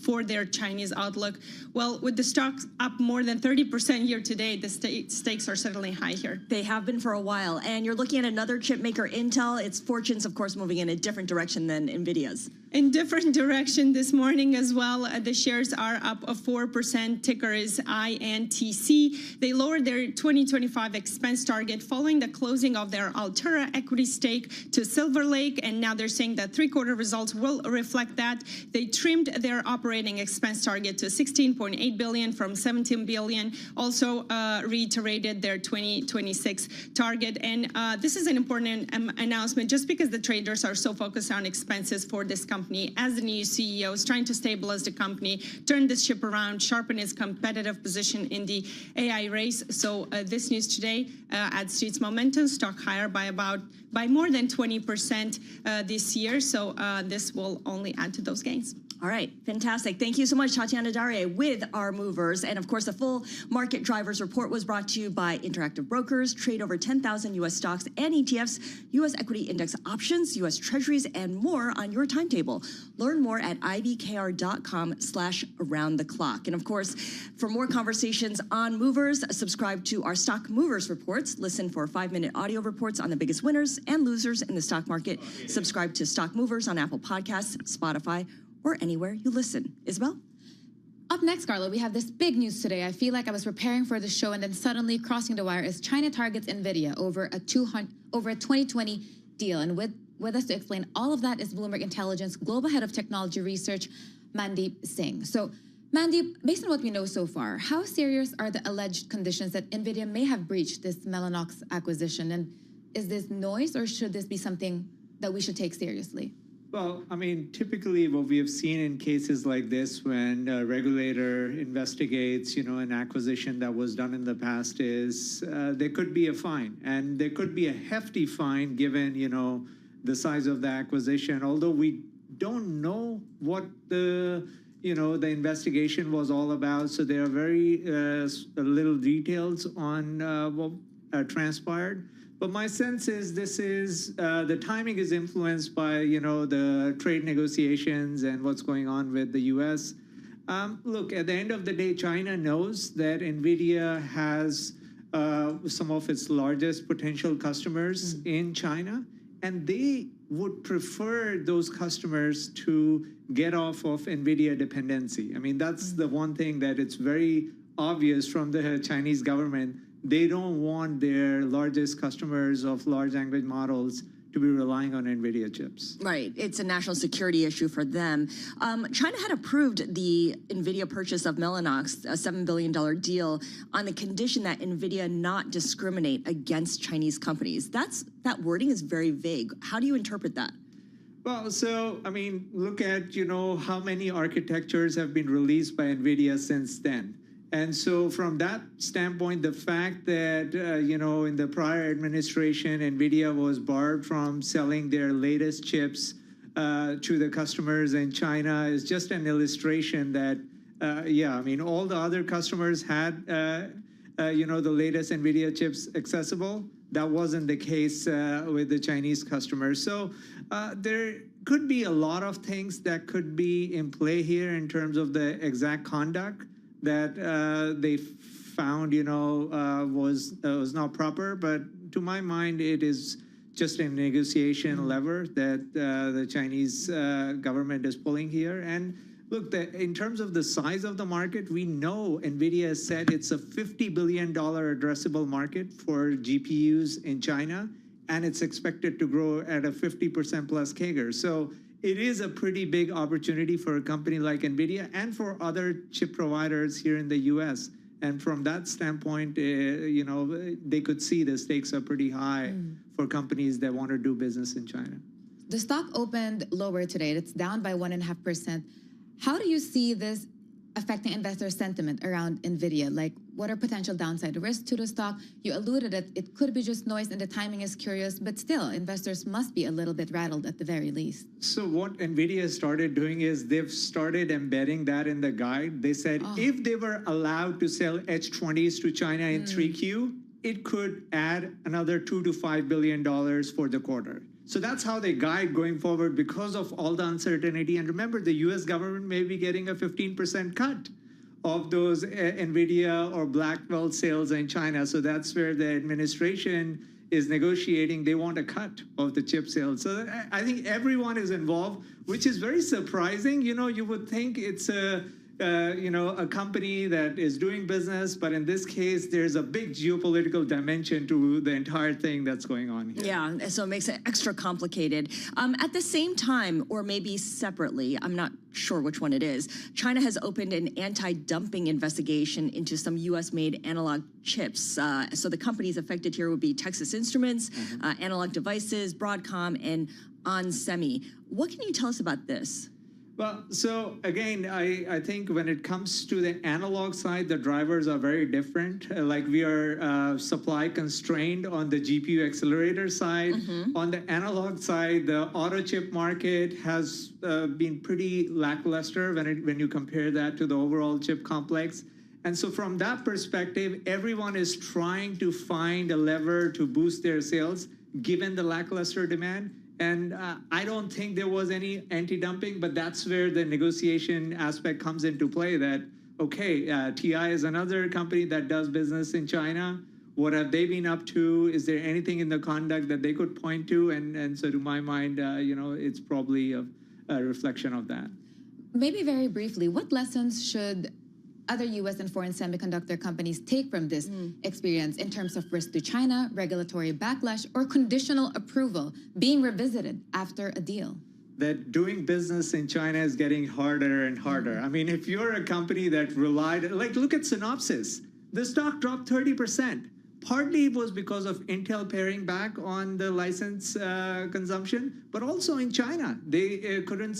for their Chinese outlook. Well, with the stocks up more than 30% year to date, the stakes are certainly high here. They have been for a while. And you're looking at another chip maker, Intel. Its fortunes, of course, moving in a different direction than NVIDIA's. In different direction this morning as well. The shares are up 4%. Ticker is INTC. They lowered their 2025 expense target following the closing of their Altera equity stake to Silver Lake. And now they're saying that three-quarter results will reflect that. They trimmed their operating expense target to $16.8 billion from $17 billion. Also reiterated their 2026 target. And this is an important announcement just because the traders are so focused on expenses for this company. As the new CEO is trying to stabilize the company, turn this ship around, sharpen its competitive position in the AI race. So this news today adds to its momentum. Stock higher by more than 20% this year. So this will only add to those gains. All right, fantastic. Thank you so much, Tatiana Darie, with our movers. And of course, the full market drivers report was brought to you by Interactive Brokers. Trade over 10,000 U.S. stocks and ETFs, U.S. equity index options, U.S. treasuries, and more on your timetable. Learn more at ivkr.com/around-the-clock. And of course, for more conversations on movers, subscribe to our Stock Movers reports. Listen for 5-minute audio reports on the biggest winners and losers in the stock market. Subscribe to Stock Movers on Apple Podcasts, Spotify, or anywhere you listen. Isabel? Up next, Scarlett, we have this big news today. I feel like I was preparing for the show and then suddenly crossing the wire as China targets NVIDIA over a 2020 deal. And with us to explain all of that is Bloomberg Intelligence Global Head of Technology Research, Mandeep Singh. So, Mandeep, based on what we know so far, how serious are the alleged conditions that NVIDIA may have breached this Mellanox acquisition? And is this noise, or should this be something that we should take seriously? Well, I mean, typically what we have seen in cases like this when a regulator investigates, an acquisition that was done in the past is there could be a fine. And there could be a hefty fine given, the size of the acquisition. Although we don't know what the investigation was all about. So there are very little details on what transpired. But my sense is the timing is influenced by, the trade negotiations and what's going on with the U.S. Look, at the end of the day, China knows that NVIDIA has some of its largest potential customers in China, and they would prefer those customers to get off of NVIDIA dependency. I mean, that's the one thing that it's very obvious from the Chinese government. They don't want their largest customers of large language models to be relying on NVIDIA chips. Right. It's a national security issue for them. China had approved the NVIDIA purchase of Mellanox, a $7 billion deal, on the condition that NVIDIA not discriminate against Chinese companies. That wording is very vague. How do you interpret that? Well, so, I mean, look at, how many architectures have been released by NVIDIA since then. And so from that standpoint, the fact that, in the prior administration, NVIDIA was barred from selling their latest chips to the customers in China is just an illustration that, all the other customers had, the latest NVIDIA chips accessible. That wasn't the case with the Chinese customers. So there could be a lot of things that could be in play here in terms of the exact conduct that they found, was not proper. But to my mind, it is just a negotiation lever that the Chinese government is pulling here. And look, in terms of the size of the market, we know NVIDIA has said it's a $50 billion addressable market for GPUs in China, and it's expected to grow at a 50% plus CAGR. So it is a pretty big opportunity for a company like NVIDIA and for other chip providers here in the US. And from that standpoint, they could see the stakes are pretty high for companies that want to do business in China. The stock opened lower today. It's down by 1.5%. How do you see this affecting investor sentiment around NVIDIA? Like, what are potential downside risks to the stock? You alluded that it could be just noise and the timing is curious, but still, investors must be a little bit rattled at the very least. So what NVIDIA started doing is they've started embedding that in the guide. They said if they were allowed to sell H20s to China in 3Q, it could add another $2 to $5 billion for the quarter. So that's how they guide going forward because of all the uncertainty. And remember, the US government may be getting a 15% cut of those NVIDIA or Blackwell sales in China. So that's where the administration is negotiating. They want a cut of the chip sales. So I think everyone is involved, which is very surprising. You would think it's a company that is doing business, but in this case, there's a big geopolitical dimension to the entire thing that's going on here. Yeah, so it makes it extra complicated. At the same time, or maybe separately, I'm not sure which one it is, China has opened an anti-dumping investigation into some U.S.-made analog chips. So the companies affected here would be Texas Instruments, Analog Devices, Broadcom, and onsemi. What can you tell us about this? Well, so again, I think when it comes to the analog side, the drivers are very different. Like we are supply constrained on the GPU accelerator side. On the analog side, the auto chip market has been pretty lackluster when you compare that to the overall chip complex. And so from that perspective, everyone is trying to find a lever to boost their sales, given the lackluster demand. And I don't think there was any anti-dumping, but that's where the negotiation aspect comes into play that, okay, TI is another company that does business in China. What have they been up to? Is there anything in the conduct that they could point to? And so to my mind, it's probably a reflection of that. Maybe very briefly, what lessons should other U.S. and foreign semiconductor companies take from this experience in terms of risk to China, regulatory backlash, or conditional approval being revisited after a deal? That doing business in China is getting harder and harder. I mean, if you're a company that relied, like look at Synopsys, the stock dropped 30%. Partly it was because of Intel paring back on the license consumption, but also in China. They couldn't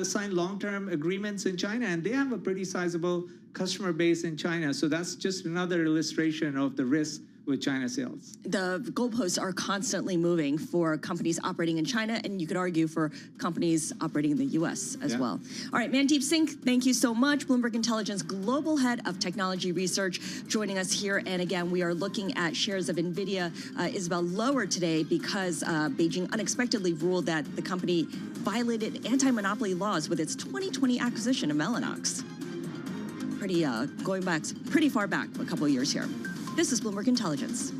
sign long-term agreements in China, and they have a pretty sizable customer base in China. So that's just another illustration of the risk with China sales. The goalposts are constantly moving for companies operating in China, and you could argue for companies operating in the U.S. as well. All right, Mandeep Singh, thank you so much. Bloomberg Intelligence Global Head of Technology Research joining us here. And again, we are looking at shares of NVIDIA. Isabel, lower today because Beijing unexpectedly ruled that the company violated anti-monopoly laws with its 2020 acquisition of Mellanox. Going back pretty far back, a couple of years here. This is Bloomberg Intelligence.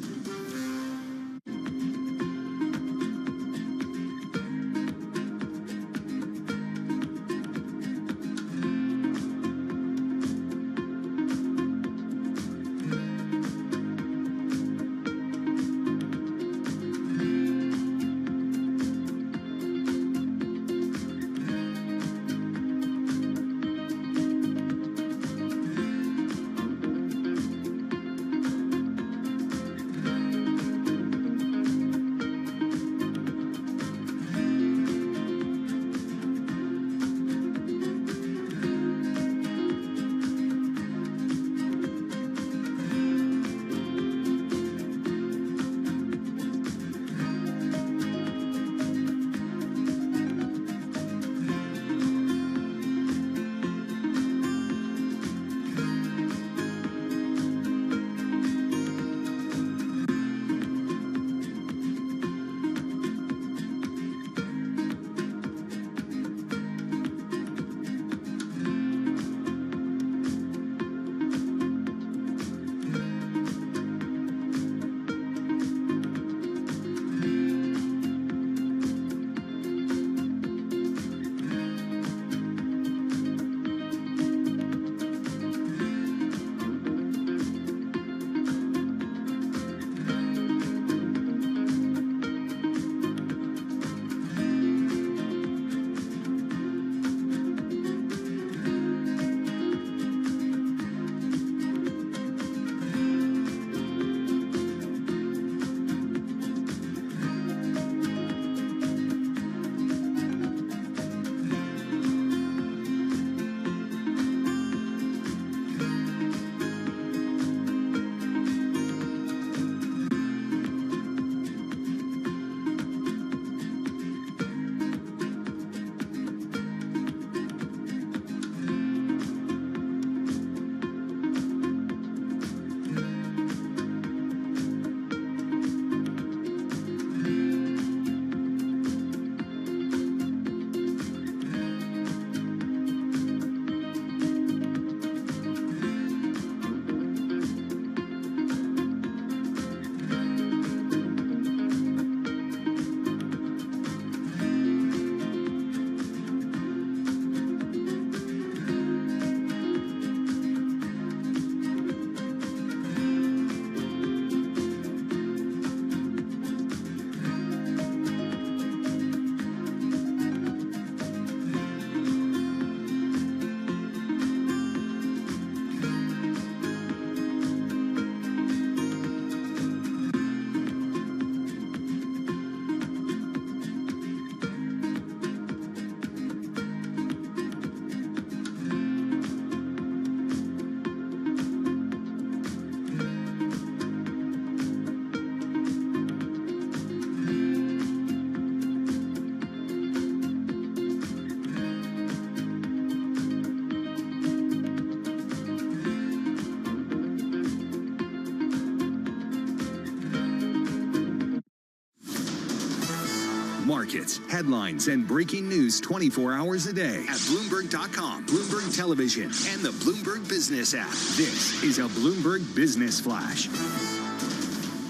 markets, headlines, and breaking news 24 hours a day at Bloomberg.com, Bloomberg Television, and the Bloomberg Business app. This is a Bloomberg Business Flash.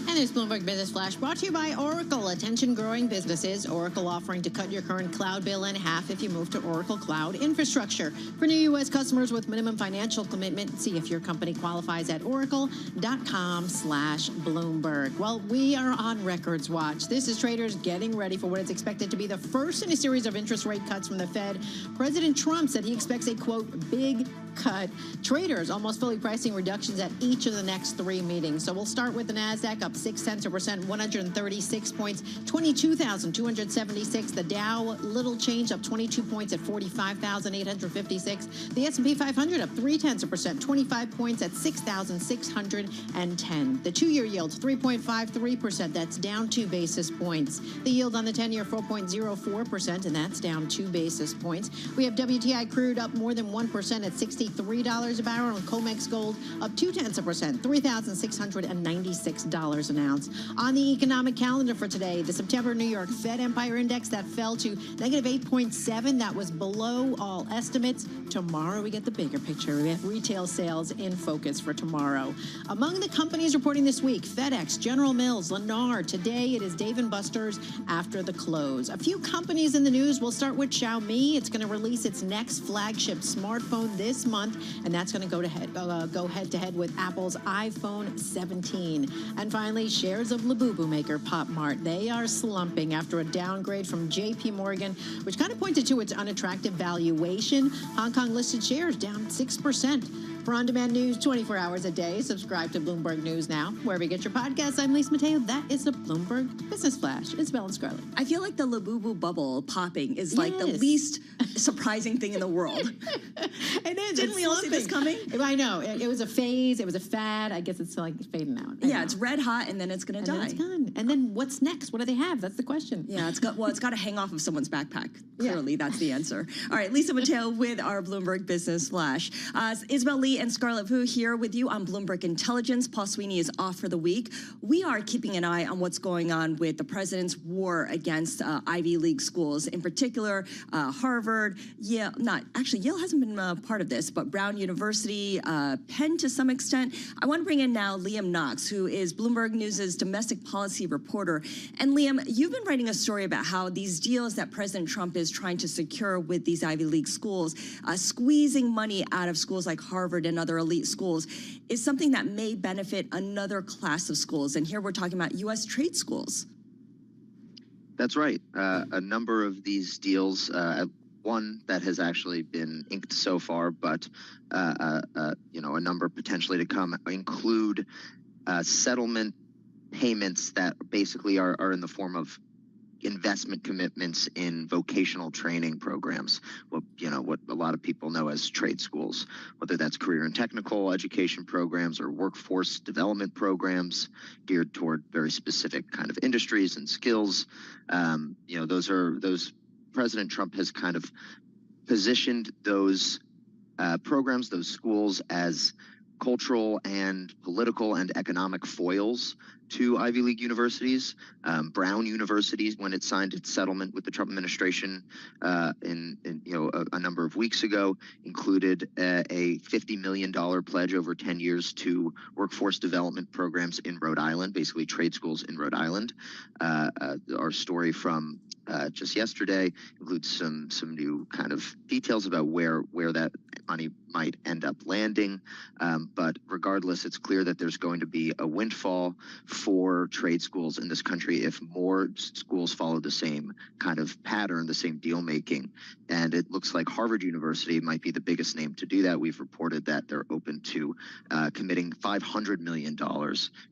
And there's Bloomberg Business Flash brought to you by Oracle. Attention growing businesses. Oracle offering to cut your current cloud bill in half if you move to Oracle Cloud Infrastructure. For new U.S. customers with minimum financial commitment, see if your company qualifies at oracle.com/Bloomberg. Well, we are on records watch. This is traders getting ready for what is expected to be the first in a series of interest rate cuts from the Fed. President Trump said he expects a, quote, big cut. Traders almost fully pricing reductions at each of the next 3 meetings. So we'll start with the NASDAQ up 6 tenths of a percent, 136 points, 22,276. The Dow, little change, up 22 points at 45,856. The S&P 500 up 3 tenths of a percent, 25 points at 6,610. The 2-year yield 3.53%. That's down 2 basis points. The yield on the 10-year 4.04%, and that's down 2 basis points. We have WTI crude up more than 1% at $63 a barrel, and COMEX gold up 0.2%, $3,696 an ounce. On the economic calendar for today, the September New York Fed Empire Index that fell to negative 8.7. That was below all estimates. Tomorrow we get the bigger picture. We have retail sales in focus for tomorrow. Among the companies reporting this week, FedEx, General Mills, Lennar. Today it is Dave & Buster's after the close. A few companies in the news. We'll start with Xiaomi. It's going to release its next flagship smartphone this month, and that's going to go head-to-head with Apple's iPhone 17. And finally, shares of Labubu maker Pop Mart. They are slumping after a downgrade from J.P. Morgan, which kind of pointed to its unattractive valuation. Hong Kong listed shares down 6%. For on-demand news 24 hours a day, subscribe to Bloomberg News Now. Wherever you get your podcasts, I'm Lisa Mateo. That is the Bloomberg Business Flash. Isabel and Scarlett. I feel like the Labubu bubble popping is like the least surprising thing in the world. It is. Didn't we all see this coming? I know. It was a phase. It was a fad. I guess it's like fading out. Yeah, it's red hot, and then it's going to die. And then it's gone. And then what's next? What do they have? That's the question. Yeah, it's got to hang off of someone's backpack. Clearly, that's the answer. All right, Lisa Mateo with our Bloomberg Business Flash. Isabel Lee and Scarlett Vu here with you on Bloomberg Intelligence. Paul Sweeney is off for the week. We are keeping an eye on what's going on with the president's war against Ivy League schools, in particular Harvard, Yale. Yale hasn't been part of this, but Brown University, Penn to some extent. I want to bring in now Liam Knox, who is Bloomberg News' domestic policy reporter. And Liam, you've been writing a story about how these deals that President Trump is trying to secure with these Ivy League schools, squeezing money out of schools like Harvard and other elite schools, is something that may benefit another class of schools. And here we're talking about U.S. trade schools. That's right. A number of these deals, one that has actually been inked so far, but a number potentially to come, include settlement payments that basically are in the form of investment commitments in vocational training programs, what a lot of people know as trade schools, whether that's career and technical education programs or workforce development programs geared toward very specific kind of industries and skills. Those President Trump has kind of positioned those programs, those schools, as cultural and political and economic foils to Ivy League universities. Brown University, when it signed its settlement with the Trump administration a number of weeks ago, included a $50 million pledge over 10 years to workforce development programs in Rhode Island, basically trade schools in Rhode Island. Our story from just yesterday includes some new kind of details about where that money might end up landing. But regardless, it's clear that there's going to be a windfall for trade schools in this country if more schools follow the same kind of pattern, the same deal making. And it looks like Harvard University might be the biggest name to do that. We've reported that they're open to committing $500 million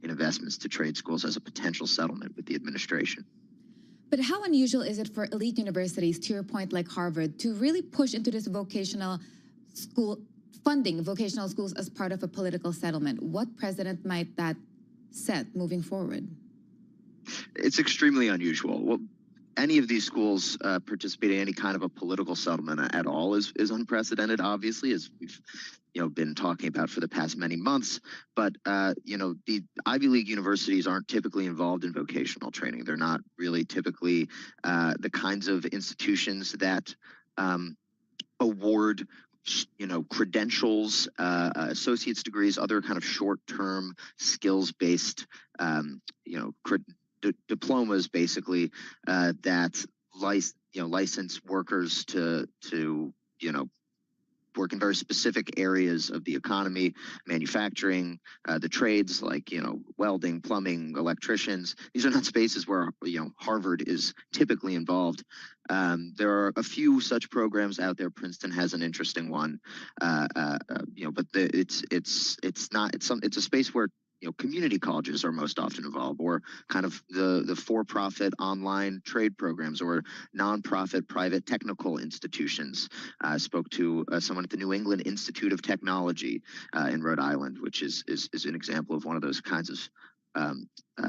in investments to trade schools as a potential settlement with the administration. But how unusual is it for elite universities, to your point, like Harvard, to really push into this vocational school funding, vocational schools as part of a political settlement? What precedent might that set moving forward? It's extremely unusual. Well, any of these schools participating in any kind of a political settlement at all is unprecedented, obviously, as we've been talking about for the past many months. But the Ivy League universities aren't typically involved in vocational training. They're not really typically the kinds of institutions that award credentials, associate's degrees, other kind of short-term skills-based diplomas, basically, that license workers to work in very specific areas of the economy, manufacturing, the trades like welding, plumbing, electricians. These are not spaces where Harvard is typically involved. There are a few such programs out there. Princeton has an interesting one, but it's a space where community colleges are most often involved, or kind of the for-profit online trade programs, or nonprofit private technical institutions. I spoke to someone at the New England Institute of Technology in Rhode Island, which is an example of one of those kinds of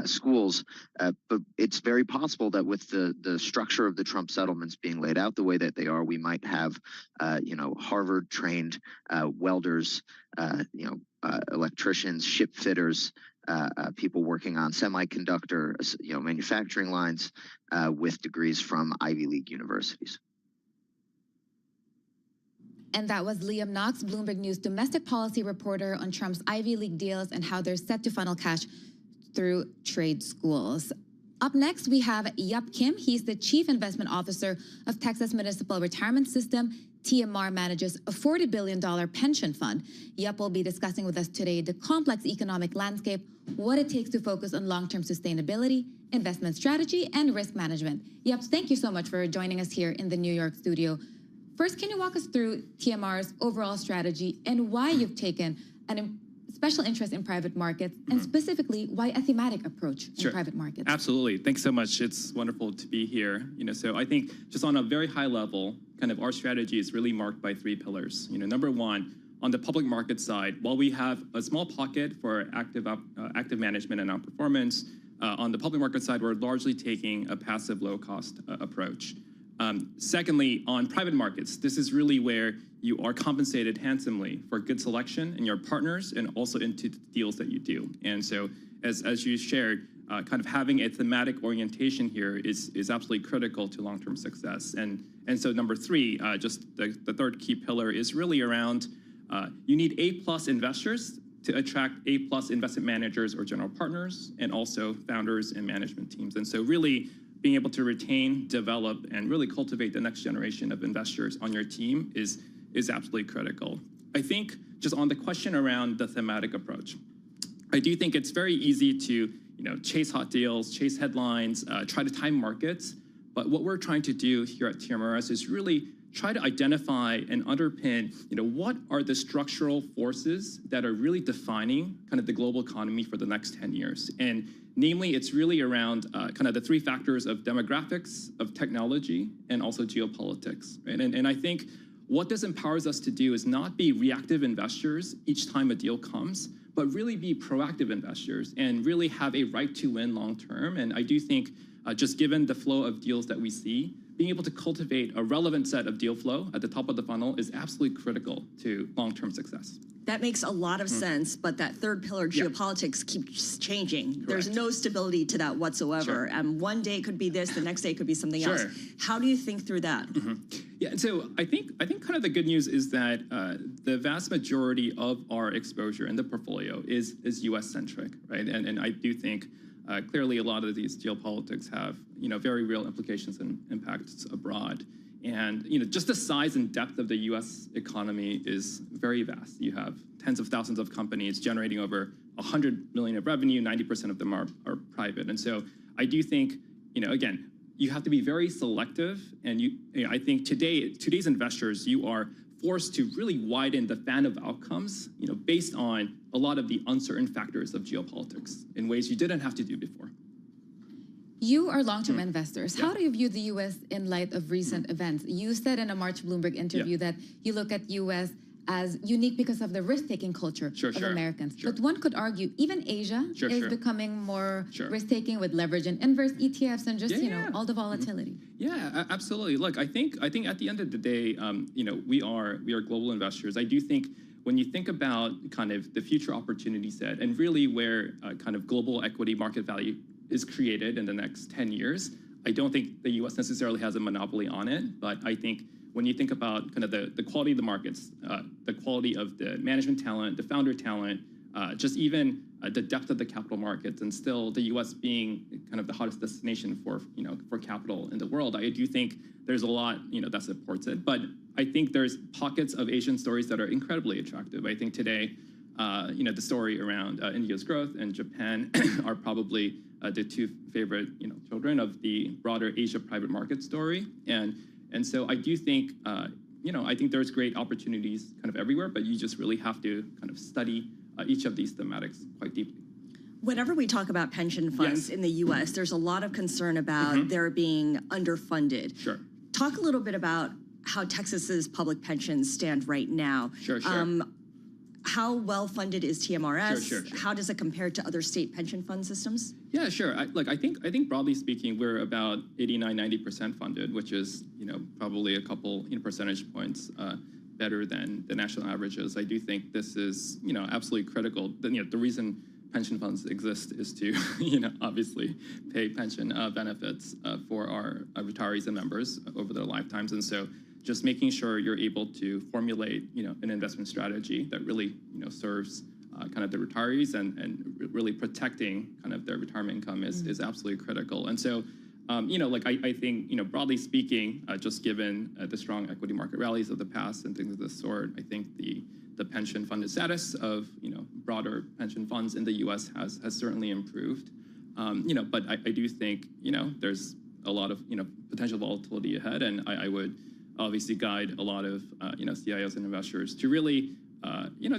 schools. But it's very possible that with the structure of the Trump settlements being laid out the way that they are, we might have Harvard-trained welders, electricians, ship fitters, people working on semiconductor, manufacturing lines with degrees from Ivy League universities. And that was Liam Knox, Bloomberg News domestic policy reporter on Trump's Ivy League deals and how they're set to funnel cash through trade schools. Up next, we have Yup Kim. He's the Chief Investment Officer of Texas Municipal Retirement System. TMR manages a $40 billion pension fund. Yup will be discussing with us today the complex economic landscape, what it takes to focus on long-term sustainability, investment strategy, and risk management. Yup, thank you so much for joining us here in the New York studio. First, can you walk us through TMR's overall strategy and why you've taken an special interest in private markets, and specifically why a thematic approach in private markets? Absolutely. Thanks so much. It's wonderful to be here. So I think just on a very high level, kind of our strategy is really marked by three pillars. Number one, on the public market side, while we have a small pocket for active management and outperformance, on the public market side, we're largely taking a passive low-cost approach. Secondly, on private markets, this is really where you are compensated handsomely for good selection in your partners and also into the deals that you do. And so, as you shared, kind of having a thematic orientation here is absolutely critical to long-term success. And so number three, just the third key pillar is really around you need A+ investors to attract A+ investment managers or general partners, and also founders and management teams. And so really being able to retain, develop, and really cultivate the next generation of investors on your team is absolutely critical. I think just on the question around the thematic approach, I do think it's very easy to chase hot deals, chase headlines, try to time markets. But what we're trying to do here at TMRS is really try to identify and underpin, what are the structural forces that are really defining kind of the global economy for the next 10 years. And namely, it's really around kind of the three factors of demographics, of technology, and also geopolitics. Right? And I think what this empowers us to do is not be reactive investors each time a deal comes, but really be proactive investors and really have a right to win long term. And I do think just given the flow of deals that we see, being able to cultivate a relevant set of deal flow at the top of the funnel is absolutely critical to long-term success. That makes a lot of sense, but that third pillar, geopolitics, keeps changing. Correct. There's no stability to that whatsoever. And one day it could be this, the next day it could be something else. How do you think through that? Yeah, and so I think kind of the good news is that the vast majority of our exposure in the portfolio is U.S.-centric, right? And I do think clearly a lot of these geopolitics have very real implications and impacts abroad. And just the size and depth of the U.S. economy is very vast. You have tens of thousands of companies generating over 100 million of revenue. 90% of them are private. And so I do think, again, you have to be very selective. And I think today's investors, you are forced to really widen the fan of outcomes, based on a lot of the uncertain factors of geopolitics in ways you didn't have to do before. You are long-term investors. How do you view the U.S. in light of recent events? You said in a March Bloomberg interview that you look at U.S. as unique because of the risk-taking culture of Americans. But one could argue even Asia is becoming more risk-taking with leverage and inverse ETFs and just all the volatility. Yeah, absolutely. Look, I think at the end of the day, we are global investors. I do think when you think about kind of the future opportunity set and really where kind of global equity market value is created in the next 10 years, I don't think the US necessarily has a monopoly on it, but I think when you think about kind of the quality of the markets, the quality of the management talent, the founder talent, just even the depth of the capital markets, and still the US being kind of the hottest destination for, for capital in the world, I do think there's a lot, that supports it. But I think there's pockets of Asian stories that are incredibly attractive. I think today, the story around India's growth and Japan are probably the two favorite, children of the broader Asia private market story. And so I do think, I think there's great opportunities kind of everywhere, but you just really have to kind of study each of these thematics quite deeply. Whenever we talk about pension funds in the U.S., there's a lot of concern about their being underfunded. Sure. Talk a little bit about how Texas's public pensions stand right now. Sure. How well funded is TMRS? Sure. How does it compare to other state pension fund systems? Yeah, sure. I think broadly speaking, we're about 89-90% funded, which is probably a couple percentage points better than the national averages. I do think this is absolutely critical. The reason pension funds exist is to obviously pay pension benefits for our retirees and members over their lifetimes, and so just making sure you're able to formulate an investment strategy that really serves kind of the retirees and really protecting kind of their retirement income is absolutely critical. And so I think broadly speaking, just given the strong equity market rallies of the past and things of this sort, I think the pension funded status of broader pension funds in the U.S. has certainly improved. But I do think there's a lot of potential volatility ahead, and I would obviously guide a lot of CIOs and investors to really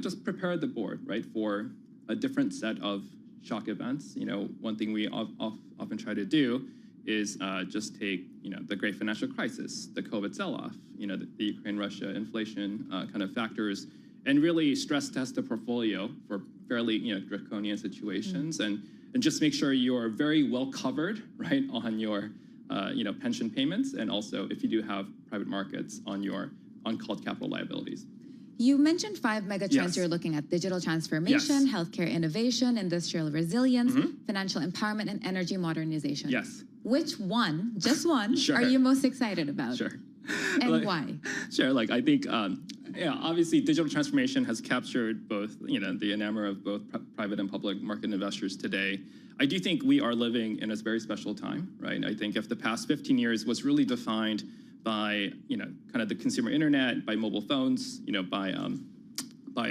just prepare the board for a different set of shock events. One thing we often try to do is just take the great financial crisis, the COVID sell-off, the Ukraine-Russia inflation kind of factors, and really stress test the portfolio for fairly draconian situations, and just make sure you're very well covered on your pension payments, and also if you do have private markets on your uncalled capital liabilities. You mentioned 5 megatrends you're looking at: digital transformation, healthcare innovation, industrial resilience, financial empowerment, and energy modernization. Yes. Which one, just one, are you most excited about? Sure. And why? Sure. I think, obviously digital transformation has captured both, the enamor of both private and public market investors today. I do think we are living in a very special time, right? I think if the past 15 years was really defined by, kind of the consumer internet, by mobile phones, by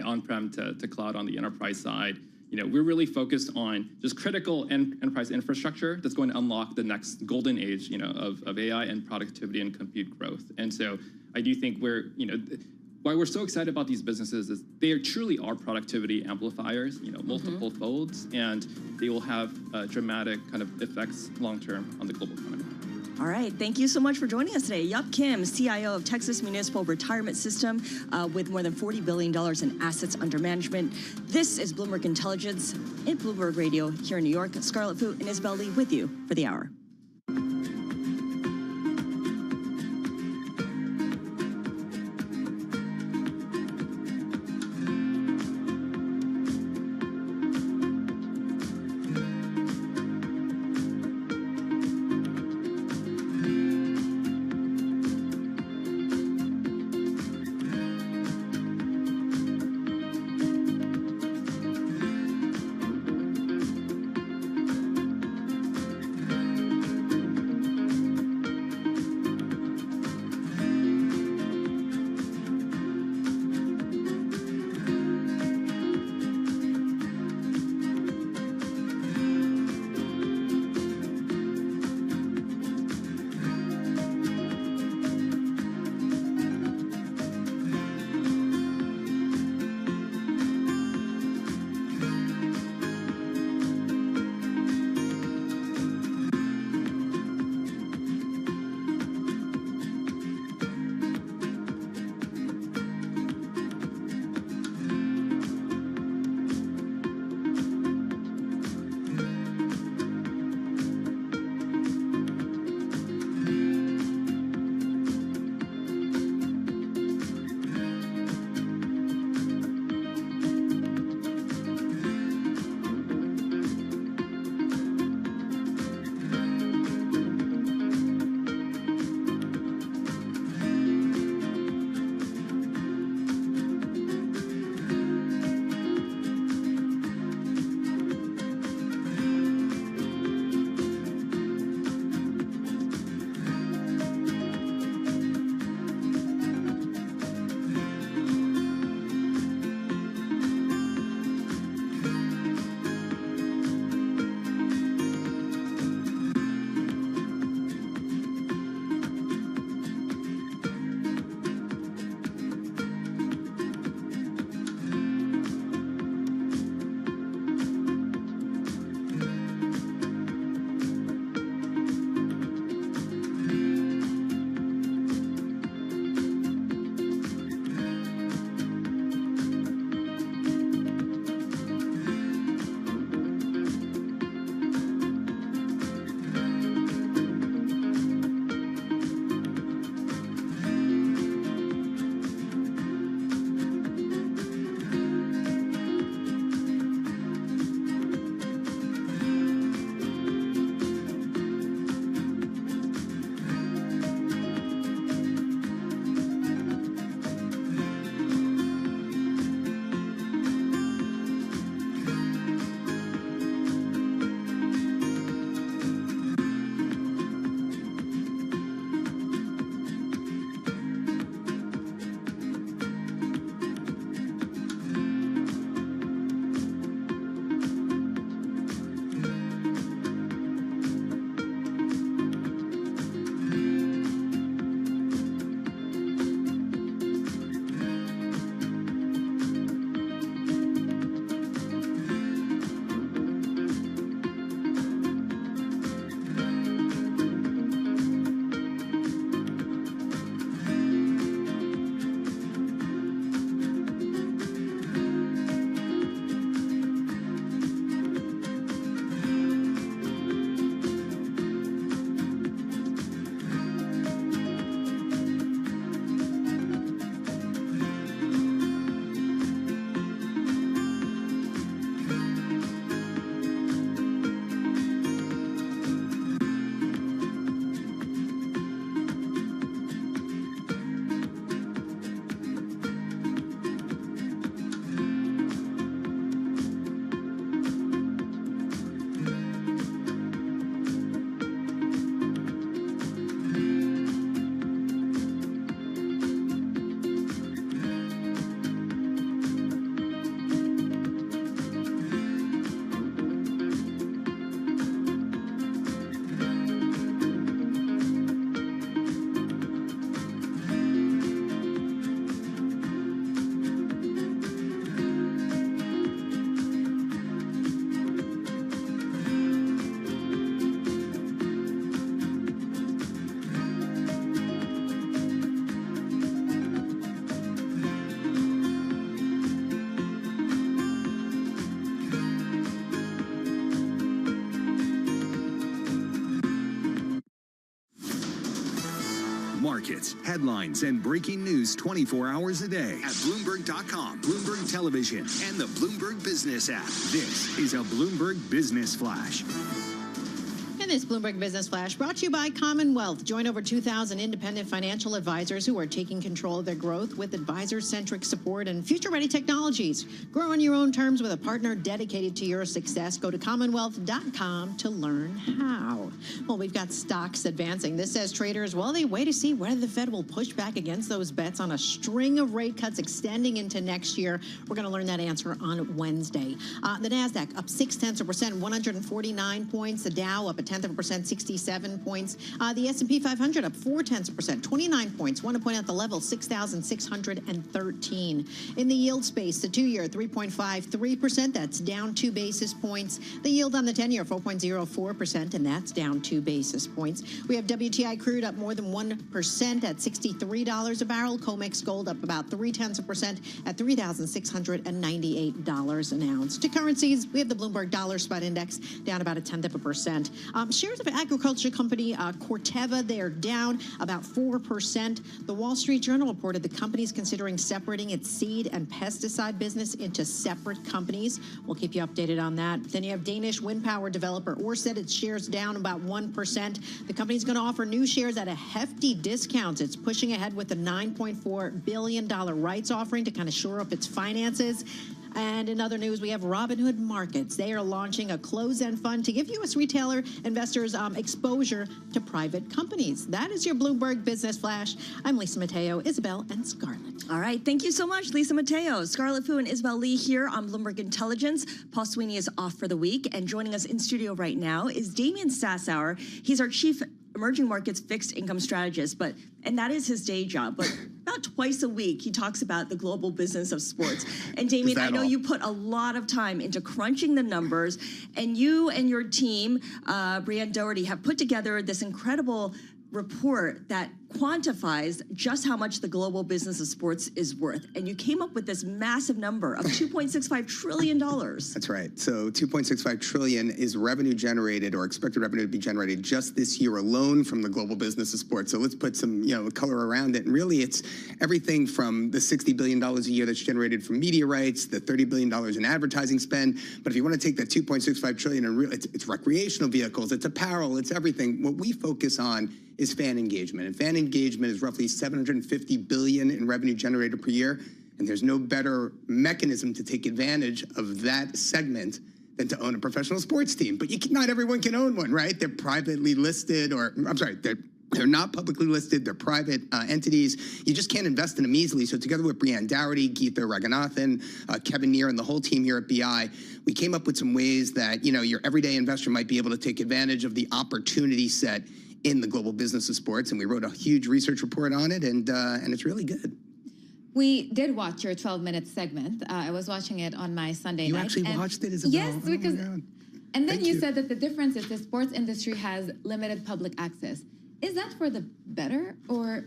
on-prem to cloud on the enterprise side, we're really focused on just critical enterprise infrastructure that's going to unlock the next golden age, of AI and productivity and compute growth. And so I do think why we're so excited about these businesses is they truly are productivity amplifiers, multiple folds, and they will have dramatic kind of effects long-term on the global economy. All right. Thank you so much for joining us today. Yup Kim, CIO of Texas Municipal Retirement System with more than $40 billion in assets under management. This is Bloomberg Intelligence in Bloomberg Radio here in New York. Scarlett Fu and Isabel Lee with you for the hour. markets, headlines, and breaking news 24 hours a day at Bloomberg.com, Bloomberg Television, and the Bloomberg Business app. This is a Bloomberg Business Flash. And this Bloomberg Business Flash brought to you by Commonwealth. Join over 2,000 independent financial advisors who are taking control of their growth with advisor-centric support and future-ready technologies. Grow on your own terms with a partner dedicated to your success. Go to Commonwealth.com to learn how. Well, we've got stocks advancing. This says traders, well, they wait to see whether the Fed will push back against those bets on a string of rate cuts extending into next year. We're going to learn that answer on Wednesday. The NASDAQ up 0.6%, 149 points. The Dow up 0.1%, 67 points. The S&P 500 up 0.4%, 29 points. Want to point out the level, 6,613. In the yield space, the 2-year 3.53%. That's down 2 basis points. The yield on the 10-year 4.04%, and that's down 2 basis points. We have WTI crude up more than 1% at $63 a barrel. COMEX gold up about 0.3% at $3,698 an ounce. To currencies, we have the Bloomberg Dollar Spot Index down about 0.1%. Shares of agriculture company Corteva, they're down about 4%. The Wall Street Journal reported the company is considering separating its seed and pesticide business into separate companies. We'll keep you updated on that. Then you have Danish wind power developer Ørsted, its shares down about 1%. The company's going to offer new shares at a hefty discount. It's pushing ahead with a $9.4 billion rights offering to kind of shore up its finances. And in other news, we have Robinhood Markets. They are launching a closed-end fund to give U.S. retailer investors exposure to private companies. That is your Bloomberg Business Flash. I'm Lisa Mateo, Isabel, and Scarlett. All right. Thank you so much, Lisa Mateo. Scarlett Fu and Isabel Lee here on Bloomberg Intelligence. Paul Sweeney is off for the week. And joining us in studio right now is Damian Sassower. He's our chief emerging markets fixed income strategist, and that is his day job. But about twice a week, he talks about the global business of sports. And Damian, I know you put a lot of time into crunching the numbers, and you and your team, Brianne Doherty, have put together this incredible report that quantifies just how much the global business of sports is worth. And you came up with this massive number of $2.65 trillion. That's right. So $2.65 trillion is revenue generated or expected revenue to be generated just this year alone from the global business of sports. So let's put some color around it. And really it's everything from the $60 billion a year that's generated from media rights, the $30 billion in advertising spend. But if you want to take that $2.65 trillion and it's recreational vehicles, it's apparel, it's everything. What we focus on is fan engagement. And fan engagement is roughly $750 billion in revenue generated per year. And there's no better mechanism to take advantage of that segment than to own a professional sports team. But not everyone can own one, right? They're privately listed, they're not publicly listed. They're private entities. You just can't invest in them easily. So together with Brianne Doherty, Geetha Raghunathan, Kevin Neer, and the whole team here at BI, we came up with some ways that your everyday investor might be able to take advantage of the opportunity set in the global business of sports. And we wrote a huge research report on it, and it's really good. We did watch your 12-minute segment. I was watching it on my Sunday night. You actually watched it, Isabel? Yes, because... And then you said that the difference is the sports industry has limited public access. Is that for the better, or...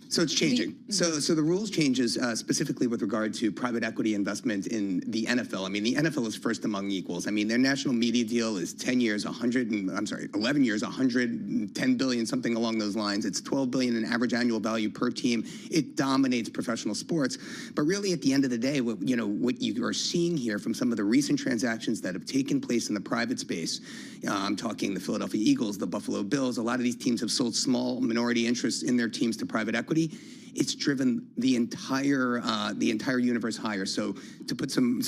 So it's changing. So the rules changes specifically with regard to private equity investment in the NFL. I mean, the NFL is first among equals. I mean, their national media deal is 11 years, 110 billion, something along those lines. It's 12 billion in average annual value per team. It dominates professional sports. But really, at the end of the day, what you are seeing here from some of the recent transactions that have taken place in the private space, I'm talking the Philadelphia Eagles, the Buffalo Bills. A lot of these teams have sold small minority interests in their teams to private equity. It's driven the entire universe higher. So to put some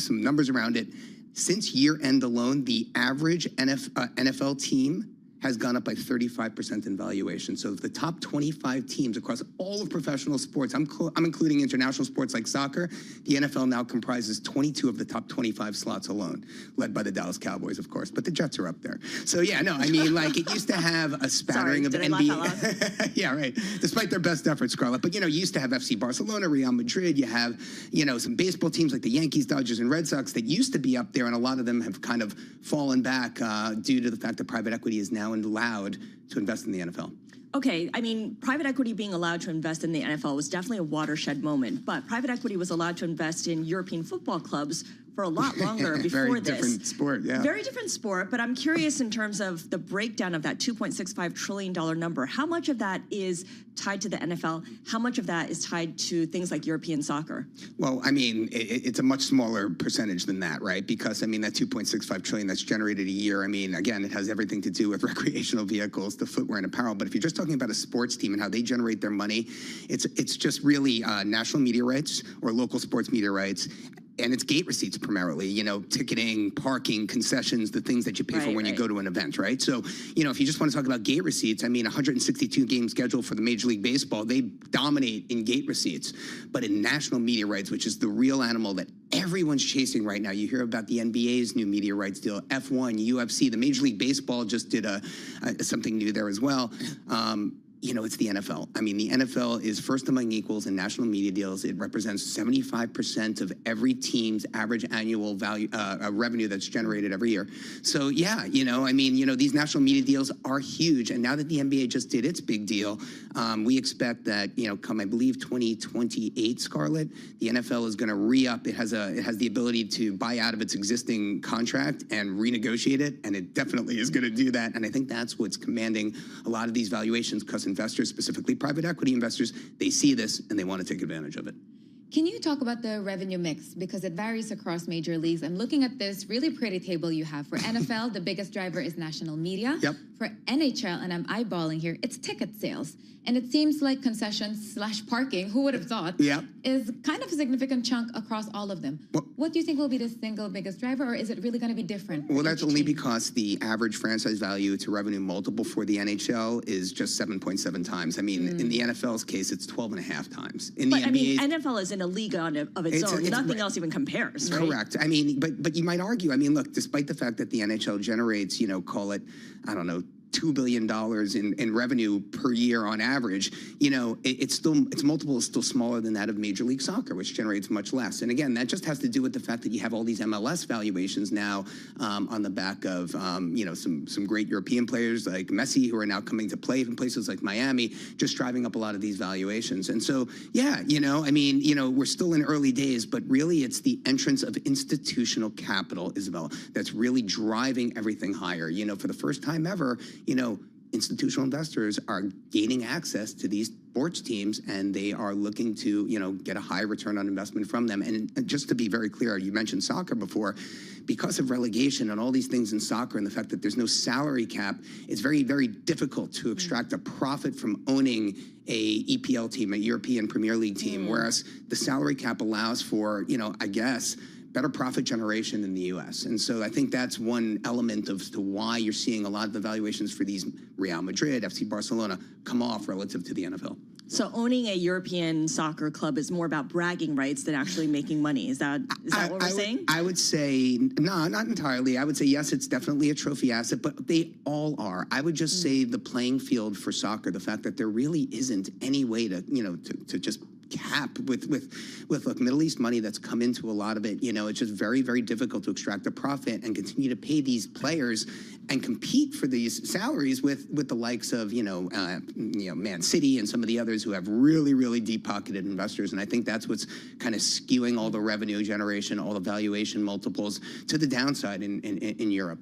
numbers around it, since year end alone, the average NFL team has gone up by 35% in valuation. So the top 25 teams across all of professional sports, I'm including international sports like soccer, the NFL now comprises 22 of the top 25 slots alone, led by the Dallas Cowboys, of course, but the Jets are up there. So yeah, no, I mean, like it used to have a spattering of NBA. Yeah, right. Despite their best efforts, Scarlett. But, you used to have FC Barcelona, Real Madrid. You have, some baseball teams like the Yankees, Dodgers, and Red Sox that used to be up there, and a lot of them have kind of fallen back due to the fact that private equity is now allowed to invest in the NFL. Okay, I mean, private equity being allowed to invest in the NFL was definitely a watershed moment, but private equity was allowed to invest in European football clubs for a lot longer before Very this. different sport, yeah. Very different sport, but I'm curious in terms of the breakdown of that $2.65 trillion number. How much of that is tied to the NFL? How much of that is tied to things like European soccer? Well, I mean, it's a much smaller percentage than that, right? Because, I mean, that $2.65 trillion that's generated a year, I mean, again, it has everything to do with recreational vehicles, the footwear and apparel. But if you're just talking about a sports team and how they generate their money, it's just really national media rights or local sports media rights. And it's gate receipts primarily, you know, ticketing, parking, concessions, the things that you pay for when you go to an event, right? So, you know, if you just want to talk about gate receipts, I mean, 162 game schedule for the Major League Baseball, they dominate in gate receipts. But in national media rights, which is the real animal that everyone's chasing right now, you hear about the NBA's new media rights deal, F1, UFC, the Major League Baseball just did something new there as well. You know, it's the NFL. I mean, the NFL is first among equals in national media deals. It represents 75% of every team's average annual value revenue that's generated every year. So, yeah, you know, I mean, you know, these national media deals are huge. And now that the NBA just did its big deal, we expect that, you know, come, I believe, 2028, Scarlett, the NFL is going to re-up. It has the ability to buy out of its existing contract and renegotiate it. And it definitely is going to do that. And I think that's what's commanding a lot of these valuations, because investors, specifically private equity investors, they see this and they want to take advantage of it. Can you talk about the revenue mix? Because it varies across major leagues. I'm looking at this really pretty table you have. For NFL, the biggest driver is national media. Yep. For NHL, and I'm eyeballing here, it's ticket sales. And it seems like concessions / parking, who would have thought, is kind of a significant chunk across all of them. What do you think will be the single biggest driver, or is it really going to be different? Well, that's only because the average franchise value to revenue multiple for the NHL is just 7.7 times. I mean, in the NFL's case, it's 12.5 times. In the NBA, I mean, NFL is in a league of its own. Nothing else even compares, right? Correct. I mean, but you might argue, I mean, look, despite the fact that the NHL generates, you know, call it, I don't know, $2 billion in revenue per year on average, you know, its multiple is still smaller than that of Major League Soccer, which generates much less. And again, that just has to do with the fact that you have all these MLS valuations now on the back of, you know, some great European players like Messi, who are now coming to play in places like Miami, just driving up a lot of these valuations. And so, yeah, you know, I mean, you know, we're still in early days, but really it's the entrance of institutional capital, Isabel, that's really driving everything higher. You know, for the first time ever, you know, institutional investors are gaining access to these sports teams, and they are looking to, you know, get a high return on investment from them. And just to be very clear, you mentioned soccer before. Because of relegation and all these things in soccer and the fact that there's no salary cap, it's very, very difficult to extract a profit from owning a EPL team, a European Premier League team, whereas the salary cap allows for, you know, I guess, better profit generation in the U.S. And so I think that's one element of to why you're seeing a lot of the valuations for these Real Madrid, FC Barcelona come off relative to the NFL. So owning a European soccer club is more about bragging rights than actually making money. Is that what we're saying? I would say, no, not entirely. I would say, yes, it's definitely a trophy asset, but they all are. I would just say the playing field for soccer, the fact that there really isn't any way to, you know, to just cap with look, Middle East money that's come into a lot of it, you know, it's just very, very difficult to extract a profit and continue to pay these players and compete for these salaries with the likes of, you know, Man City and some of the others who have really, really deep-pocketed investors. And I think that's what's kind of skewing all the revenue generation, all the valuation multiples to the downside in Europe.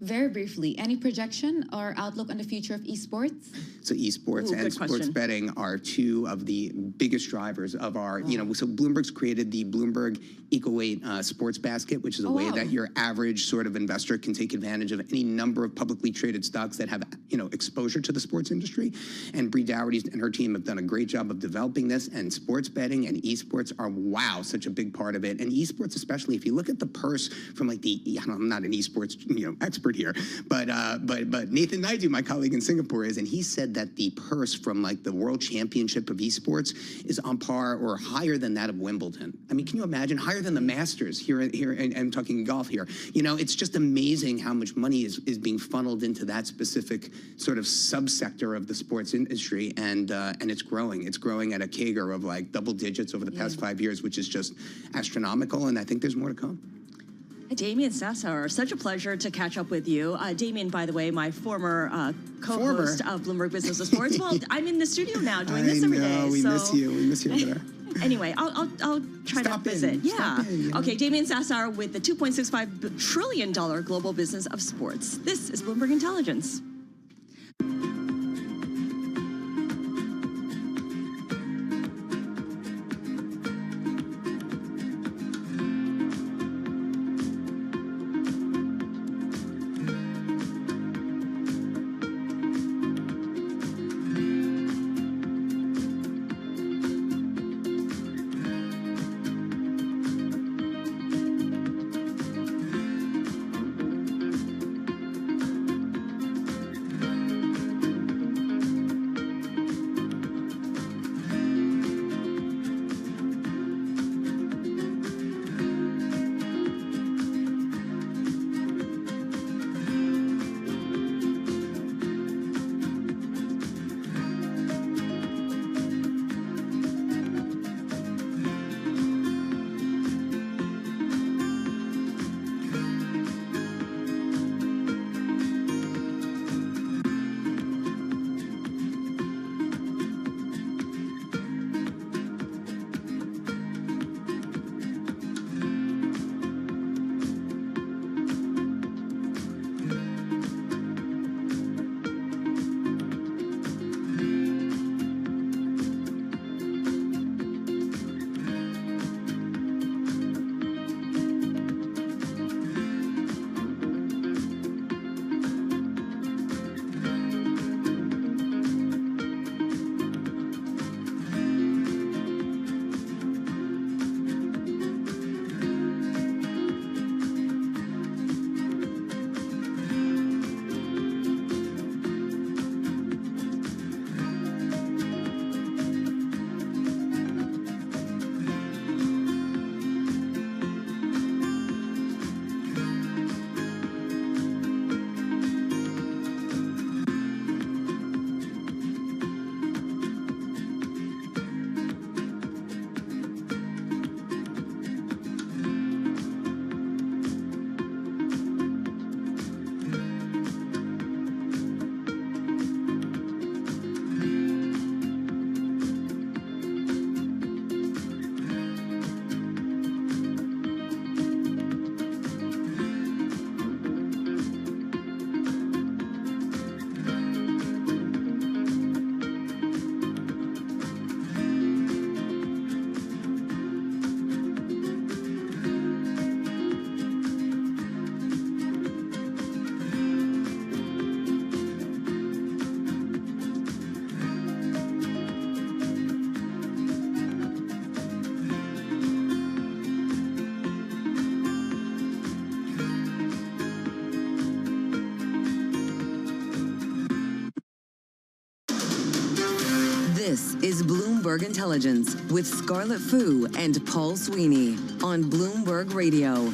Very briefly, any projection or outlook on the future of esports? So esports and sports betting are two of the biggest drivers of our, you know, so Bloomberg's created the Bloomberg Eco-Weight sports basket, which is a way that your average sort of investor can take advantage of any number of publicly traded stocks that have, you know, exposure to the sports industry. And Bree Dougherty and her team have done a great job of developing this, and sports betting and esports are, wow, such a big part of it. And esports, especially, if you look at the purse from like I'm not an esports, you know, expert here, but Nathan Naidu, my colleague in Singapore, is, and he said that the purse from like the World Championship of esports is on par or higher than that of Wimbledon. I mean, can you imagine? Higher than the Masters here, and I'm talking golf here. You know, it's just amazing how much money is being funneled into that specific sort of subsector of the sports industry, and it's growing. It's growing at a CAGR of like double digits over the past 5 years, which is just astronomical, and I think there's more to come. Damien Sassower, such a pleasure to catch up with you. Damien, by the way, my former co-host of Bloomberg Business of Sports. Well, I'm in the studio now doing this every day. We miss you. We miss you over there. Anyway, I'll try to visit. Yeah. Okay, Damien Sassar with the $2.65 trillion global business of sports. This is Bloomberg Intelligence. This is Bloomberg Intelligence with Scarlett Fu and Paul Sweeney on Bloomberg Radio.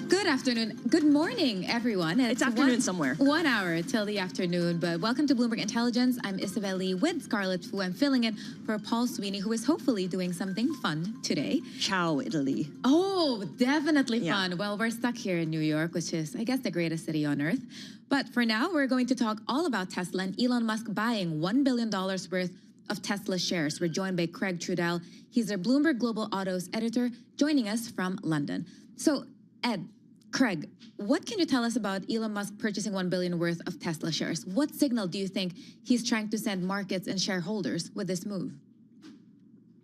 Good afternoon. Good morning, everyone. It's afternoon somewhere. 1 hour till the afternoon, but welcome to Bloomberg Intelligence. I'm Isabel Lee with Scarlett Fu. I'm filling in for Paul Sweeney, who is hopefully doing something fun today. Ciao, Italy. Oh, definitely fun. Well, we're stuck here in New York, which is, I guess, the greatest city on earth. But for now, we're going to talk all about Tesla and Elon Musk buying $1 billion worth of Tesla shares. We're joined by Craig Trudell. He's our Bloomberg Global Autos editor, joining us from London. So, Ed, Craig, what can you tell us about Elon Musk purchasing $1 billion worth of Tesla shares? What signal do you think he's trying to send markets and shareholders with this move?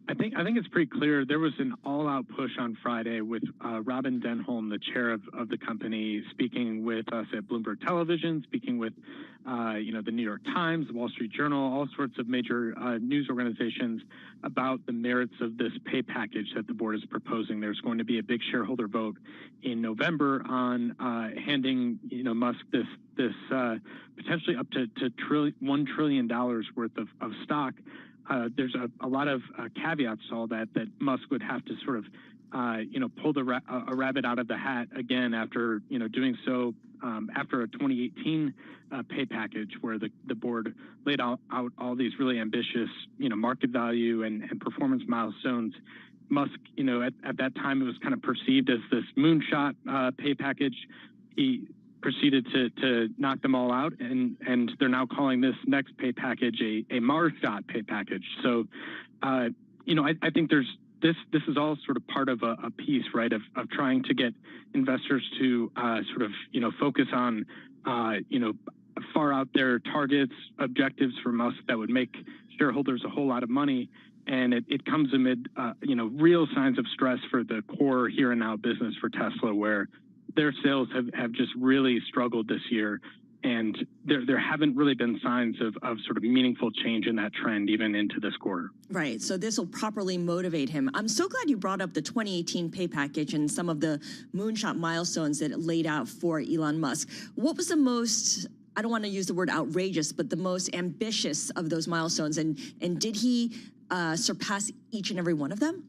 I think it's pretty clear. There was an all-out push on Friday with Robin Denholm, the chair of the company, speaking with us at Bloomberg Television, speaking with the New York Times, the Wall Street Journal, all sorts of major news organizations about the merits of this pay package that the board is proposing. There's going to be a big shareholder vote in November on handing Musk this potentially up to $1 trillion worth of stock. There's a lot of caveats to all that Musk would have to sort of, pull a rabbit out of the hat again after, doing so after a 2018 pay package where the board laid out all these really ambitious, market value and performance milestones. Musk, at that time, it was kind of perceived as this moonshot pay package. He proceeded to knock them all out, and they're now calling this next pay package a Mars shot pay package. So, you know, I think there's this is all sort of part of a piece, right, of trying to get investors to sort of, you know, focus on, you know, far out there targets, objectives for Musk that would make shareholders a whole lot of money. And it comes amid, you know, real signs of stress for the core here and now business for Tesla, where their sales have just really struggled this year. And there haven't really been signs of sort of meaningful change in that trend, even into this quarter. Right. So this will properly motivate him. I'm so glad you brought up the 2018 pay package and some of the moonshot milestones that it laid out for Elon Musk. What was the most, I don't want to use the word outrageous, but the most ambitious of those milestones? And did he surpass each and every one of them?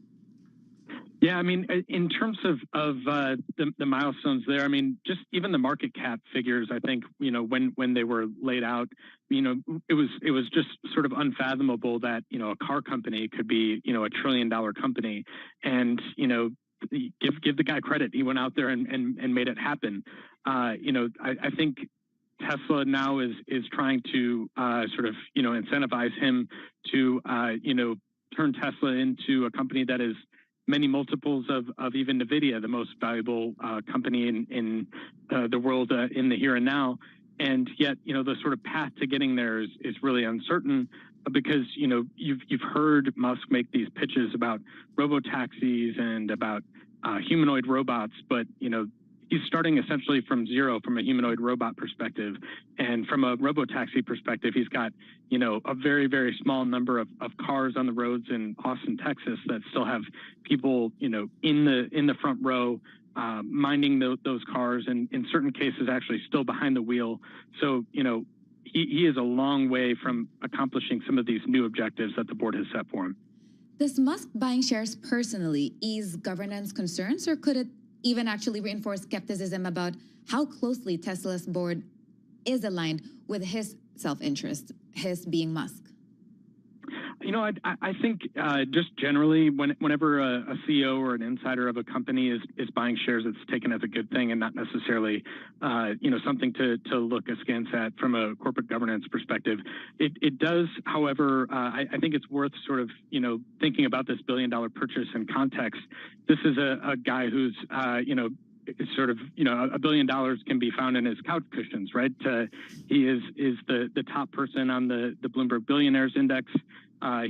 Yeah, I mean, in terms of the milestones there, I mean, just even the market cap figures, I think, you know, when they were laid out, you know, it was just sort of unfathomable that, you know, a car company could be, you know, $1 trillion company. And, you know, give the guy credit. He went out there and made it happen. You know, I think Tesla now is trying to sort of, you know, incentivize him to, you know, turn Tesla into a company that is many multiples of even NVIDIA, the most valuable company in the world in the here and now. And yet, you know, the sort of path to getting there is really uncertain, because, you know, you've heard Musk make these pitches about robo-taxis and about humanoid robots, but, you know, he's starting essentially from zero from a humanoid robot perspective. And from a robo-taxi perspective, he's got, you know, a very, very small number of cars on the roads in Austin, Texas that still have people, you know, in the front row minding those cars, and in certain cases actually still behind the wheel. So, you know, he is a long way from accomplishing some of these new objectives that the board has set for him. Does Musk buying shares personally ease governance concerns, or could it even actually reinforce skepticism about how closely Tesla's board is aligned with his self-interest, his being Musk? You know, I think just generally, whenever a CEO or an insider of a company is buying shares, it's taken as a good thing and not necessarily, you know, something to look askance at from a corporate governance perspective. It does, however, I think it's worth sort of, you know, thinking about this $1 billion purchase in context. This is a guy who's, you know, it's sort of, you know, $1 billion can be found in his couch cushions, right? He is the top person on the Bloomberg Billionaires Index.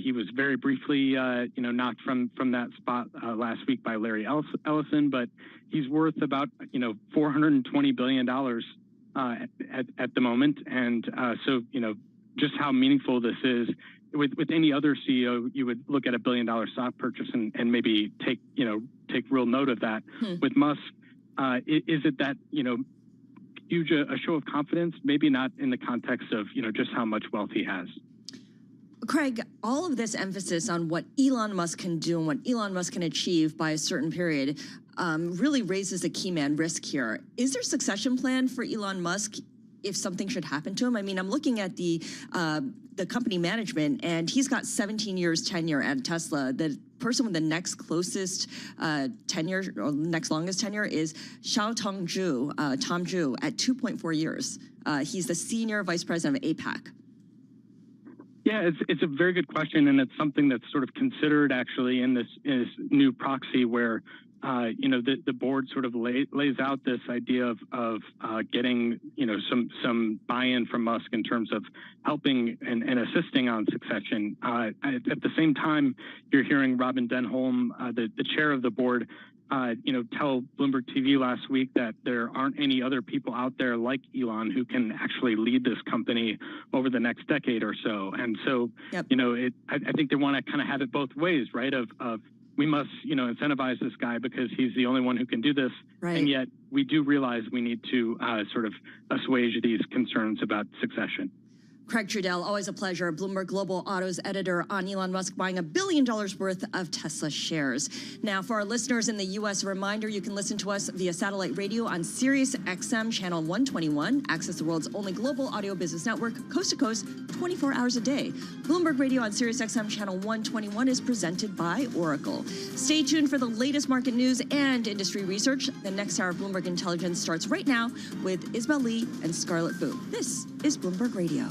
He was very briefly, you know, knocked from that spot last week by Larry Ellison, but he's worth about, you know, $420 billion at the moment. And so, you know, just how meaningful this is. With any other CEO, you would look at $1 billion stock purchase and maybe take real note of that. With Musk, is it that, you know, huge a show of confidence? Maybe not in the context of, you know, just how much wealth he has. Craig, all of this emphasis on what Elon Musk can do and what Elon Musk can achieve by a certain period really raises a key man risk here. Is there a succession plan for Elon Musk if something should happen to him? I mean, I'm looking at the company management, and he's got 17 years tenure at Tesla. The person with the next closest tenure, or next longest tenure, is Tom Zhu at 2.4 years. He's the senior vice president of APAC. Yeah, it's a very good question, and it's something that's sort of considered actually in this new proxy where, you know, the board sort of lays out this idea of getting, you know, some buy-in from Musk in terms of helping and assisting on succession. At the same time, you're hearing Robin Denholm, the chair of the board, you know, tell Bloomberg TV last week that there aren't any other people out there like Elon who can actually lead this company over the next decade or so. And so, you know, I think they want to kind of have it both ways, right? Of we must, you know, incentivize this guy because he's the only one who can do this. Right. And yet we do realize we need to sort of assuage these concerns about succession. Craig Trudell, always a pleasure. Bloomberg Global Autos editor on Elon Musk buying $1 billion worth of Tesla shares. Now, for our listeners in the U.S., a reminder, you can listen to us via satellite radio on Sirius XM channel 121. Access the world's only global audio business network, coast to coast, 24 hours a day. Bloomberg Radio on Sirius XM channel 121 is presented by Oracle. Stay tuned for the latest market news and industry research. The next hour of Bloomberg Intelligence starts right now with Isabel Lee and Scarlett Fu. This is Bloomberg Radio.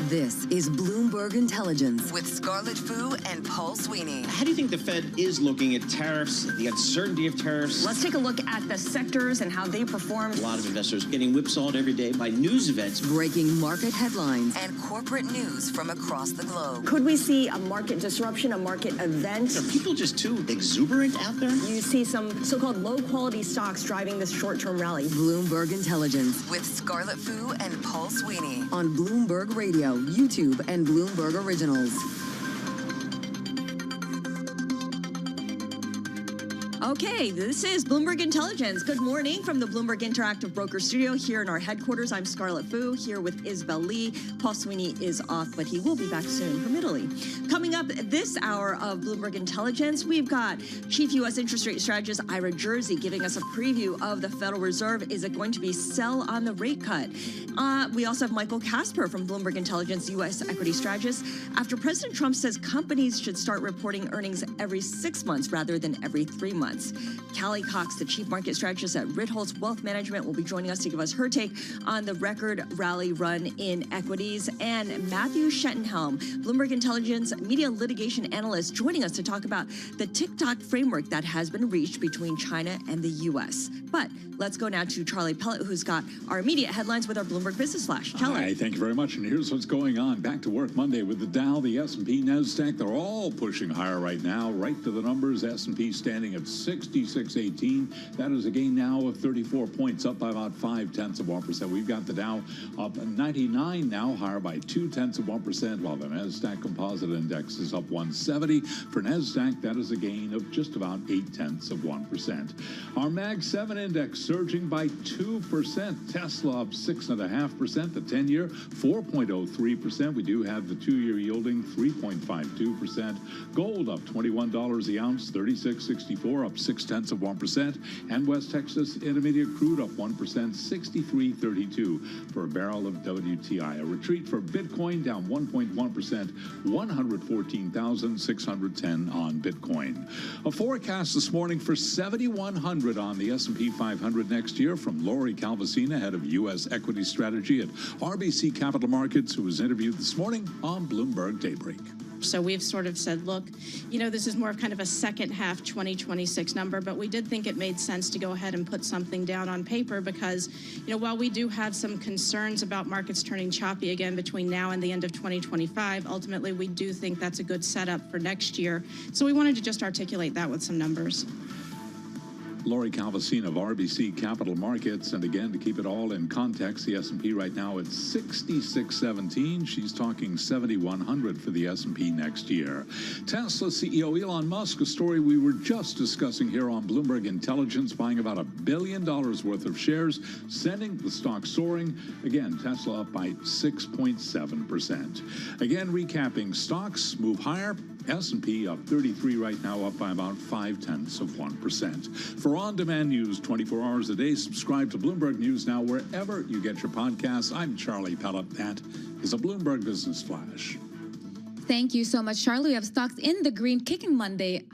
This is Bloomberg Intelligence with Scarlett Fu and Paul Sweeney. How do you think the Fed is looking at tariffs, the uncertainty of tariffs? Let's take a look at the sectors and how they performed. A lot of investors getting whipsawed every day by news events. Breaking market headlines and corporate news from across the globe. Could we see a market disruption, a market event? Are people just too exuberant out there? You see some so-called low-quality stocks driving this short-term rally. Bloomberg Intelligence with Scarlett Fu and Paul Sweeney on Bloomberg Radio, YouTube, and Bloomberg Originals. Okay, this is Bloomberg Intelligence. Good morning from the Bloomberg Interactive Broker Studio here in our headquarters. I'm Scarlett Fu here with Isabel Lee. Paul Sweeney is off, but he will be back soon from Italy. Coming up this hour of Bloomberg Intelligence, we've got Chief U.S. Interest Rate Strategist Ira Jersey giving us a preview of the Federal Reserve. Is it going to be sell on the rate cut? We also have Michael Casper from Bloomberg Intelligence, U.S. Equity Strategist. After President Trump says companies should start reporting earnings every 6 months rather than every 3 months. Callie Cox, the chief market strategist at Ritholtz Wealth Management, will be joining us to give us her take on the record rally run in equities. And Matthew Schettenhelm, Bloomberg Intelligence media litigation analyst, joining us to talk about the TikTok framework that has been reached between China and the U.S. But let's go now to Charlie Pellet, who's got our immediate headlines with our Bloomberg Business Flash. Charlie. Hi, thank you very much. And here's what's going on. Back to work Monday with the Dow, the S&P, NASDAQ. They're all pushing higher right now, right to the numbers. S&P standing at 66.18. That is a gain now of 34 points, up by about 0.5%. We've got the Dow up 99 now, higher by 0.2%, while the NASDAQ Composite Index is up 170. For NASDAQ, that is a gain of just about 0.8%. Our Mag 7 Index surging by 2%. Tesla up 6.5%. The 10-year 4.03%. We do have the 2-year yielding 3.52%. Gold up $21 the ounce, 36.64, up 0.6%. And West Texas Intermediate crude up 1%, 63.32 for a barrel of WTI. A retreat for Bitcoin down 1.1%, 114,610 on Bitcoin. A forecast this morning for 7,100 on the S&P 500 next year from Lori Calvasina, head of U.S. Equity Strategy at RBC Capital Markets, who was interviewed this morning on Bloomberg Daybreak. So we've sort of said, look, you know, this is more of kind of a second half 2026 number, but we did think it made sense to go ahead and put something down on paper because, you know, while we do have some concerns about markets turning choppy again between now and the end of 2025, ultimately we do think that's a good setup for next year. So we wanted to just articulate that with some numbers. Lori Calvasina of RBC Capital Markets. And again, to keep it all in context, the S&P right now at 66.17. She's talking 7,100 for the S&P next year. Tesla CEO Elon Musk, a story we were just discussing here on Bloomberg Intelligence, buying about $1 billion worth of shares, sending the stock soaring. Again, Tesla up by 6.7%. Again, recapping stocks move higher. S&P up 33 right now, up by about 0.5%. For on-demand news 24 hours a day, subscribe to Bloomberg News Now wherever you get your podcasts. I'm Charlie Pellet. That is a Bloomberg Business Flash. Thank you so much, Charlie. We have stocks in the green, kicking Monday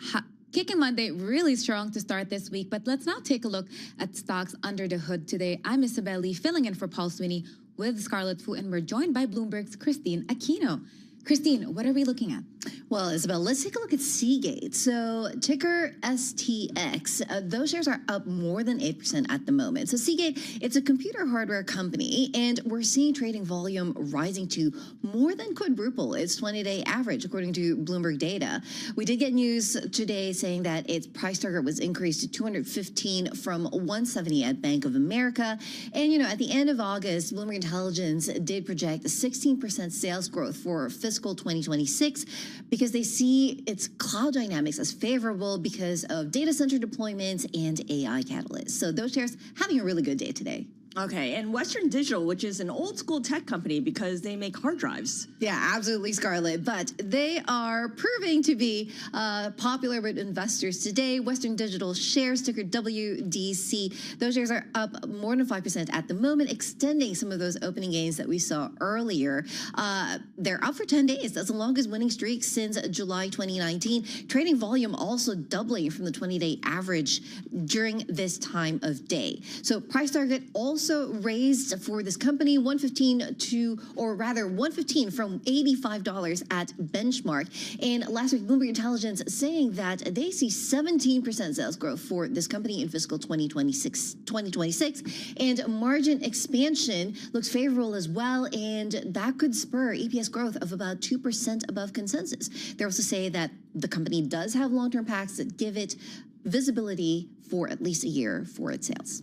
really strong to start this week. But let's now take a look at stocks under the hood today. I'm Isabel Lee, filling in for Paul Sweeney with Scarlett Fu, and we're joined by Bloomberg's Christine Aquino. Christine, what are we looking at? Well, Isabel, let's take a look at Seagate. So ticker STX, those shares are up more than 8% at the moment. So Seagate, it's a computer hardware company, and we're seeing trading volume rising to more than quadruple its 20-day average, according to Bloomberg data. We did get news today saying that its price target was increased to 215 from 170 at Bank of America. And, at the end of August, Bloomberg Intelligence did project a 16% sales growth for fiscal 2026 because they see its cloud dynamics as favorable because of data center deployments and AI catalysts. So those shares having a really good day today. Okay, and Western Digital, which is an old school tech company because they make hard drives. Yeah, absolutely, Scarlett. But they are proving to be popular with investors today. Western Digital shares, ticker WDC. Those shares are up more than 5% at the moment, extending some of those opening gains that we saw earlier. They're up for 10 days. That's the longest winning streak since July 2019. Trading volume also doubling from the 20-day average during this time of day. So price target also raised for this company 115 from $85 at benchmark. And last week, Bloomberg Intelligence saying that they see 17% sales growth for this company in fiscal 2026, and margin expansion looks favorable as well, and that could spur EPS growth of about 2% above consensus. They also say that the company does have long-term pacts that give it visibility for at least a year for its sales.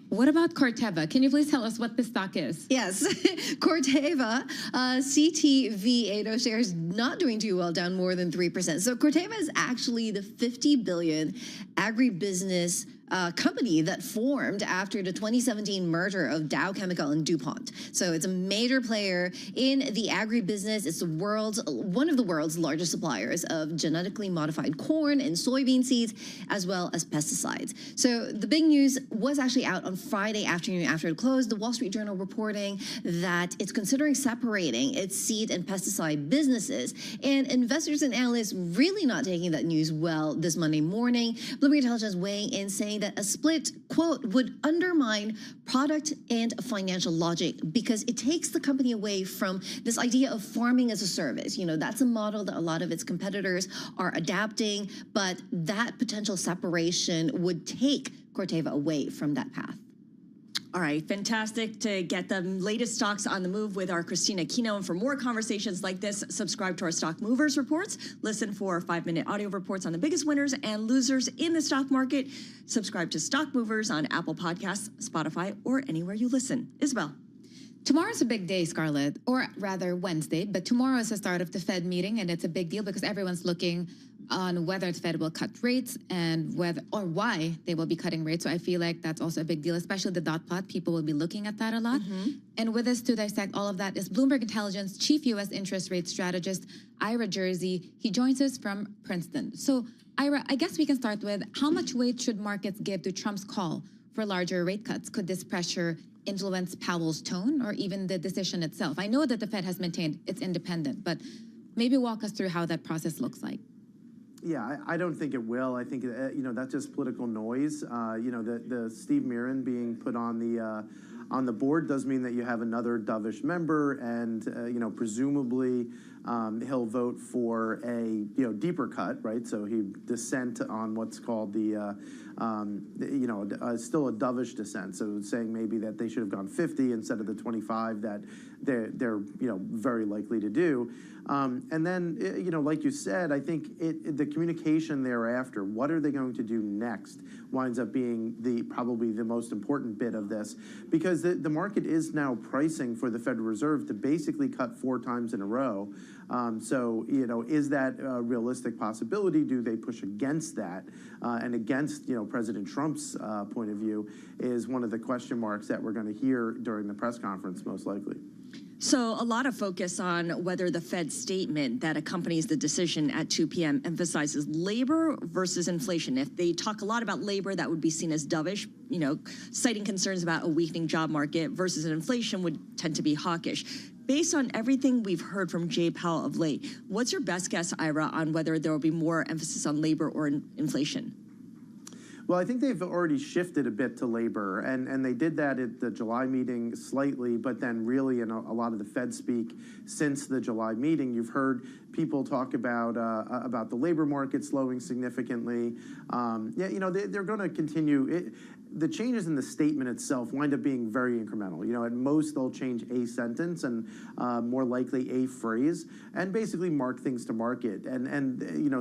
What about Corteva? Can you please tell us what this stock is? Yes, Corteva, CTV, those shares not doing too well, down more than 3%. So Corteva is actually the $50 billion agribusiness company that formed after the 2017 merger of Dow Chemical and DuPont. So it's a major player in the agribusiness. It's one of the world's largest suppliers of genetically modified corn and soybean seeds, as well as pesticides. So the big news was actually out on Friday afternoon after it closed. The Wall Street Journal reporting that it's considering separating its seed and pesticide businesses. And investors and analysts really not taking that news well this Monday morning. Bloomberg Intelligence weighing in saying that a split, quote, would undermine product and financial logic because it takes the company away from this idea of farming as a service. That's a model that a lot of its competitors are adapting, but that potential separation would take Corteva away from that path. All right, fantastic to get the latest stocks on the move with our Christina Aquino. And for more conversations like this, subscribe to our Stock Movers reports. Listen for 5-minute audio reports on the biggest winners and losers in the stock market. Subscribe to Stock Movers on Apple Podcasts, Spotify, or anywhere you listen. Isabel. Tomorrow's a big day, Scarlett, or rather Wednesday, but tomorrow is the start of the Fed meeting, and it's a big deal because everyone's looking on whether the Fed will cut rates and whether or why they will be cutting rates. So I feel like that's also a big deal, especially the dot plot. People will be looking at that a lot. And with us to dissect all of that is Bloomberg Intelligence Chief U.S. Interest Rate Strategist, Ira Jersey. He joins us from Princeton. So Ira, I guess we can start with how much weight should markets give to Trump's call for larger rate cuts? Could this pressure influence Powell's tone or even the decision itself? I know that the Fed has maintained it's independent, but maybe walk us through how that process looks like. Yeah, I don't think it will. I think that's just political noise. The Steve Mirren being put on the board does mean that you have another dovish member, and presumably he'll vote for a deeper cut, right? So he dissent on what's called the still a dovish dissent. So saying maybe that they should have gone 50 instead of the 25 that they're very likely to do. And then, like you said, I think the communication thereafter, what are they going to do next, winds up being probably the most important bit of this, because the market is now pricing for the Federal Reserve to basically cut 4 times in a row. So, is that a realistic possibility? Do they push against that? And against, President Trump's point of view is one of the question marks that we're going to hear during the press conference, most likely. So a lot of focus on whether the Fed statement that accompanies the decision at 2 p.m. emphasizes labor versus inflation. If they talk a lot about labor, that would be seen as dovish, citing concerns about a weakening job market, versus an inflation would tend to be hawkish. Based on everything we've heard from Jay Powell of late, what's your best guess, Ira, on whether there will be more emphasis on labor or inflation? Well, I think they've already shifted a bit to labor, and they did that at the July meeting slightly, but then really in a lot of the Fed speak since the July meeting, you've heard people talk about the labor market slowing significantly. They're going to continue. The changes in the statement itself wind up being very incremental. At most they'll change a sentence and more likely a phrase, and basically mark things to market.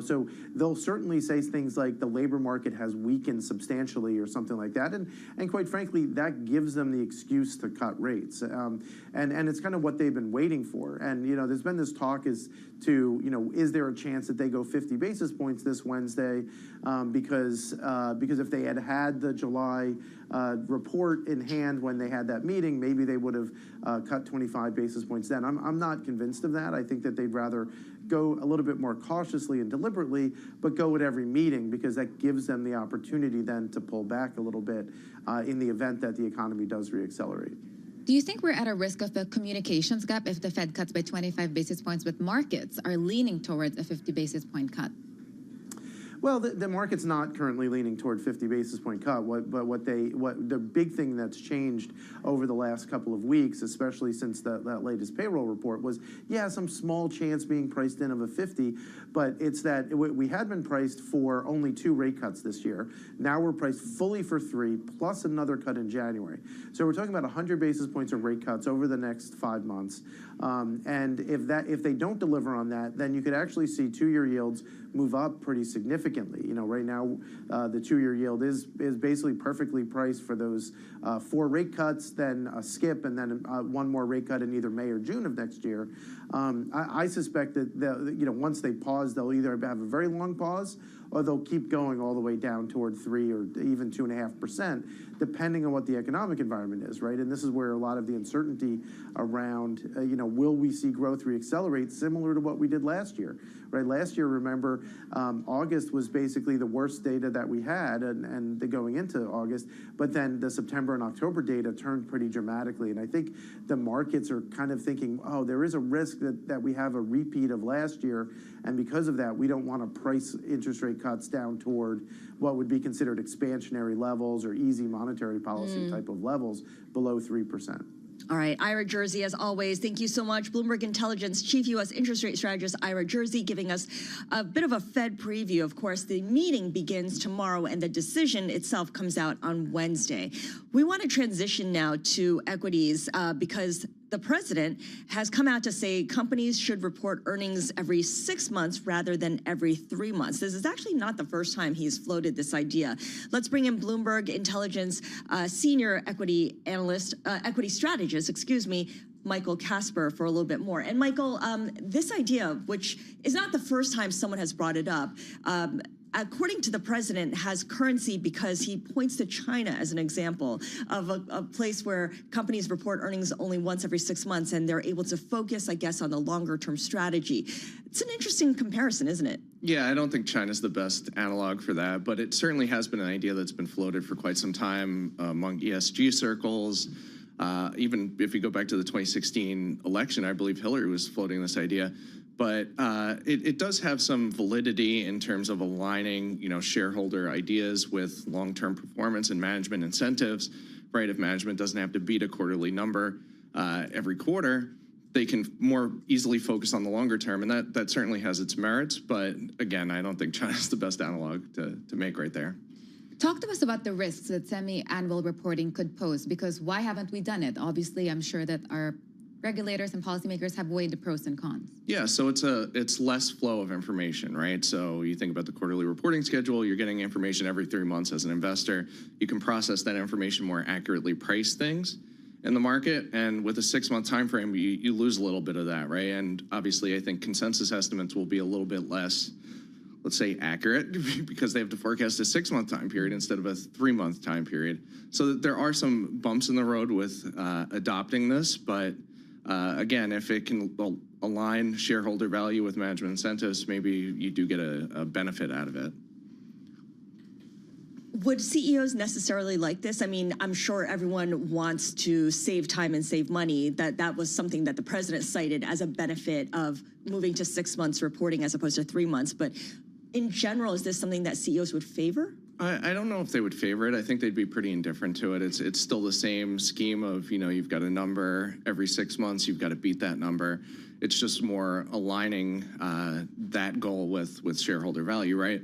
So they'll certainly say things like the labor market has weakened substantially or something like that. And quite frankly, that gives them the excuse to cut rates. And it's kind of what they've been waiting for. And there's been this talk as to is there a chance that they go 50 basis points this Wednesday? Because if they had the July report in hand when they had that meeting, maybe they would have cut 25 basis points then. I'm not convinced of that. I think that they'd rather go a little bit more cautiously and deliberately, but go at every meeting, because that gives them the opportunity then to pull back a little bit in the event that the economy does reaccelerate. Do you think we're at a risk of a communications gap if the Fed cuts by 25 basis points, but markets are leaning towards a 50 basis point cut? Well, the market's not currently leaning toward 50 basis point cut. What the big thing that's changed over the last couple of weeks, especially since that latest payroll report, was some small chance being priced in of a 50, but it's that we had been priced for only 2 rate cuts this year. Now we're priced fully for 3 plus another cut in January. So we're talking about 100 basis points of rate cuts over the next 5 months. And if they don't deliver on that, then you could actually see 2-year yields move up pretty significantly. Right now the 2-year yield is basically perfectly priced for those 4 rate cuts, then a skip, and then 1 more rate cut in either May or June of next year. I suspect that once they pause, they'll either have a very long pause, or they'll keep going all the way down toward 3 or even 2.5%, depending on what the economic environment is, right? And this is where a lot of the uncertainty around, will we see growth reaccelerate similar to what we did last year, right? Last year, remember, August was basically the worst data that we had, and going into August, but then the September and October data turned pretty dramatically. And I think the markets are kind of thinking, oh, there is a risk that we have a repeat of last year, and because of that, we don't want to price interest rate cuts down toward what would be considered expansionary levels or easy monetary policy type of levels below 3%. All right, Ira Jersey, as always, thank you so much. Bloomberg Intelligence Chief U.S. Interest Rate Strategist Ira Jersey giving us a bit of a Fed preview. Of course, the meeting begins tomorrow and the decision itself comes out on Wednesday. We want to transition now to equities because the president has come out to say companies should report earnings every 6 months rather than every 3 months. This is actually not the first time he's floated this idea. Let's bring in Bloomberg Intelligence senior equity analyst, equity strategist, Michael Casper, for a little bit more. And Michael, this idea, which is not the first time someone has brought it up, according to the president, has currency because he points to China as an example of a place where companies report earnings only once every 6 months, and they're able to focus, I guess, on the longer-term strategy. It's an interesting comparison, isn't it? Yeah, I don't think China's the best analog for that, but it certainly has been an idea that's been floated for quite some time among ESG circles. Even if you go back to the 2016 election, I believe Hillary was floating this idea. But it does have some validity in terms of aligning, shareholder ideas with long-term performance and management incentives, right? If management doesn't have to beat a quarterly number every quarter, they can more easily focus on the longer term, and that certainly has its merits. But again, I don't think China's the best analog to make right there. Talk to us about the risks that semi-annual reporting could pose, because why haven't we done it? Obviously, I'm sure that our regulators and policymakers have weighed the pros and cons. Yeah, so it's less flow of information, right? So you think about the quarterly reporting schedule, you're getting information every 3 months as an investor. You can process that information more accurately, price things in the market, and with a 6-month time frame, you lose a little bit of that, right? And obviously, I think consensus estimates will be a little bit less, let's say, accurate because they have to forecast a 6-month time period instead of a 3-month time period. So there are some bumps in the road with adopting this, but again, if it can align shareholder value with management incentives, maybe you do get a benefit out of it. Would CEOs necessarily like this? I mean, I'm sure everyone wants to save time and save money. That was something that the president cited as a benefit of moving to 6 months reporting as opposed to 3 months. But in general, is this something that CEOs would favor? I don't know if they would favor it. I think they'd be pretty indifferent to it. It's still the same scheme of, you've got a number every 6 months, you've got to beat that number. It's just more aligning that goal with shareholder value, right?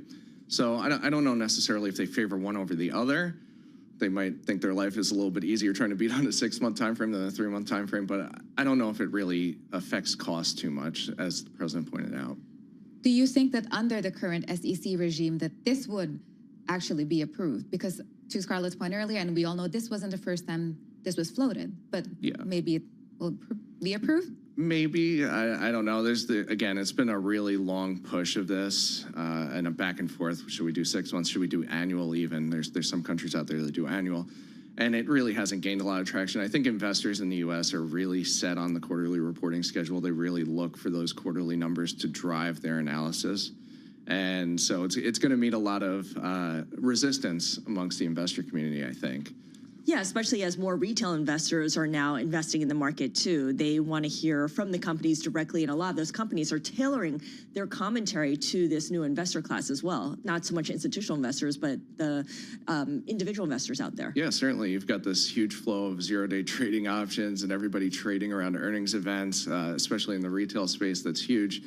So I don't know necessarily if they favor one over the other. They might think their life is a little bit easier trying to beat on a 6-month time frame than a 3-month time frame, but I don't know if it really affects cost too much, as the president pointed out. Do you think that under the current SEC regime that this would actually be approved? Because to Scarlett's point earlier, and we all know this wasn't the first time this was floated, but maybe it will be approved? Maybe, I don't know. Again, it's been a really long push of this and a back and forth. Should we do 6 months? Should we do annual even? There's some countries out there that do annual. And it really hasn't gained a lot of traction. I think investors in the U.S. are really set on the quarterly reporting schedule. They really look for those quarterly numbers to drive their analysis. And so it's going to meet a lot of resistance amongst the investor community, I think. Yeah, especially as more retail investors are now investing in the market too. They want to hear from the companies directly, and a lot of those companies are tailoring their commentary to this new investor class as well. Not so much institutional investors, but the individual investors out there. Yeah, certainly. You've got this huge flow of zero-day trading options and everybody trading around earnings events, especially in the retail space. That's huge.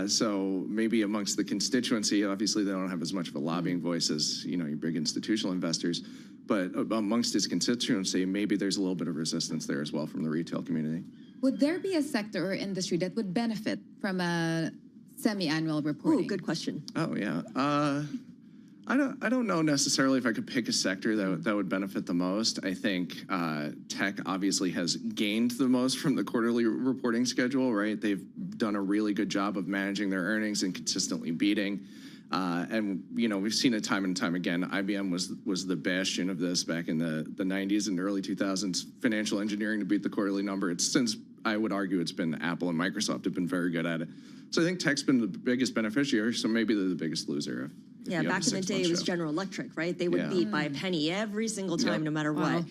So maybe amongst the constituency, obviously they don't have as much of a lobbying voice as your big institutional investors, but amongst his constituency, maybe there's a little bit of resistance there as well from the retail community. Would there be a sector or industry that would benefit from a semi-annual reporting? Oh, good question. Oh yeah, I don't know necessarily if I could pick a sector that would benefit the most. I think tech obviously has gained the most from the quarterly reporting schedule, right? They've done a really good job of managing their earnings and consistently beating. And we've seen it time and time again. IBM was the bastion of this back in the 90s and early 2000s, financial engineering to beat the quarterly number. It's since, I would argue, it's been Apple and Microsoft have been very good at it. So I think tech's been the biggest beneficiary, so maybe they're the biggest loser. Yeah, back in the day, it was General Electric, right? They would beat by a penny every single time, no matter what.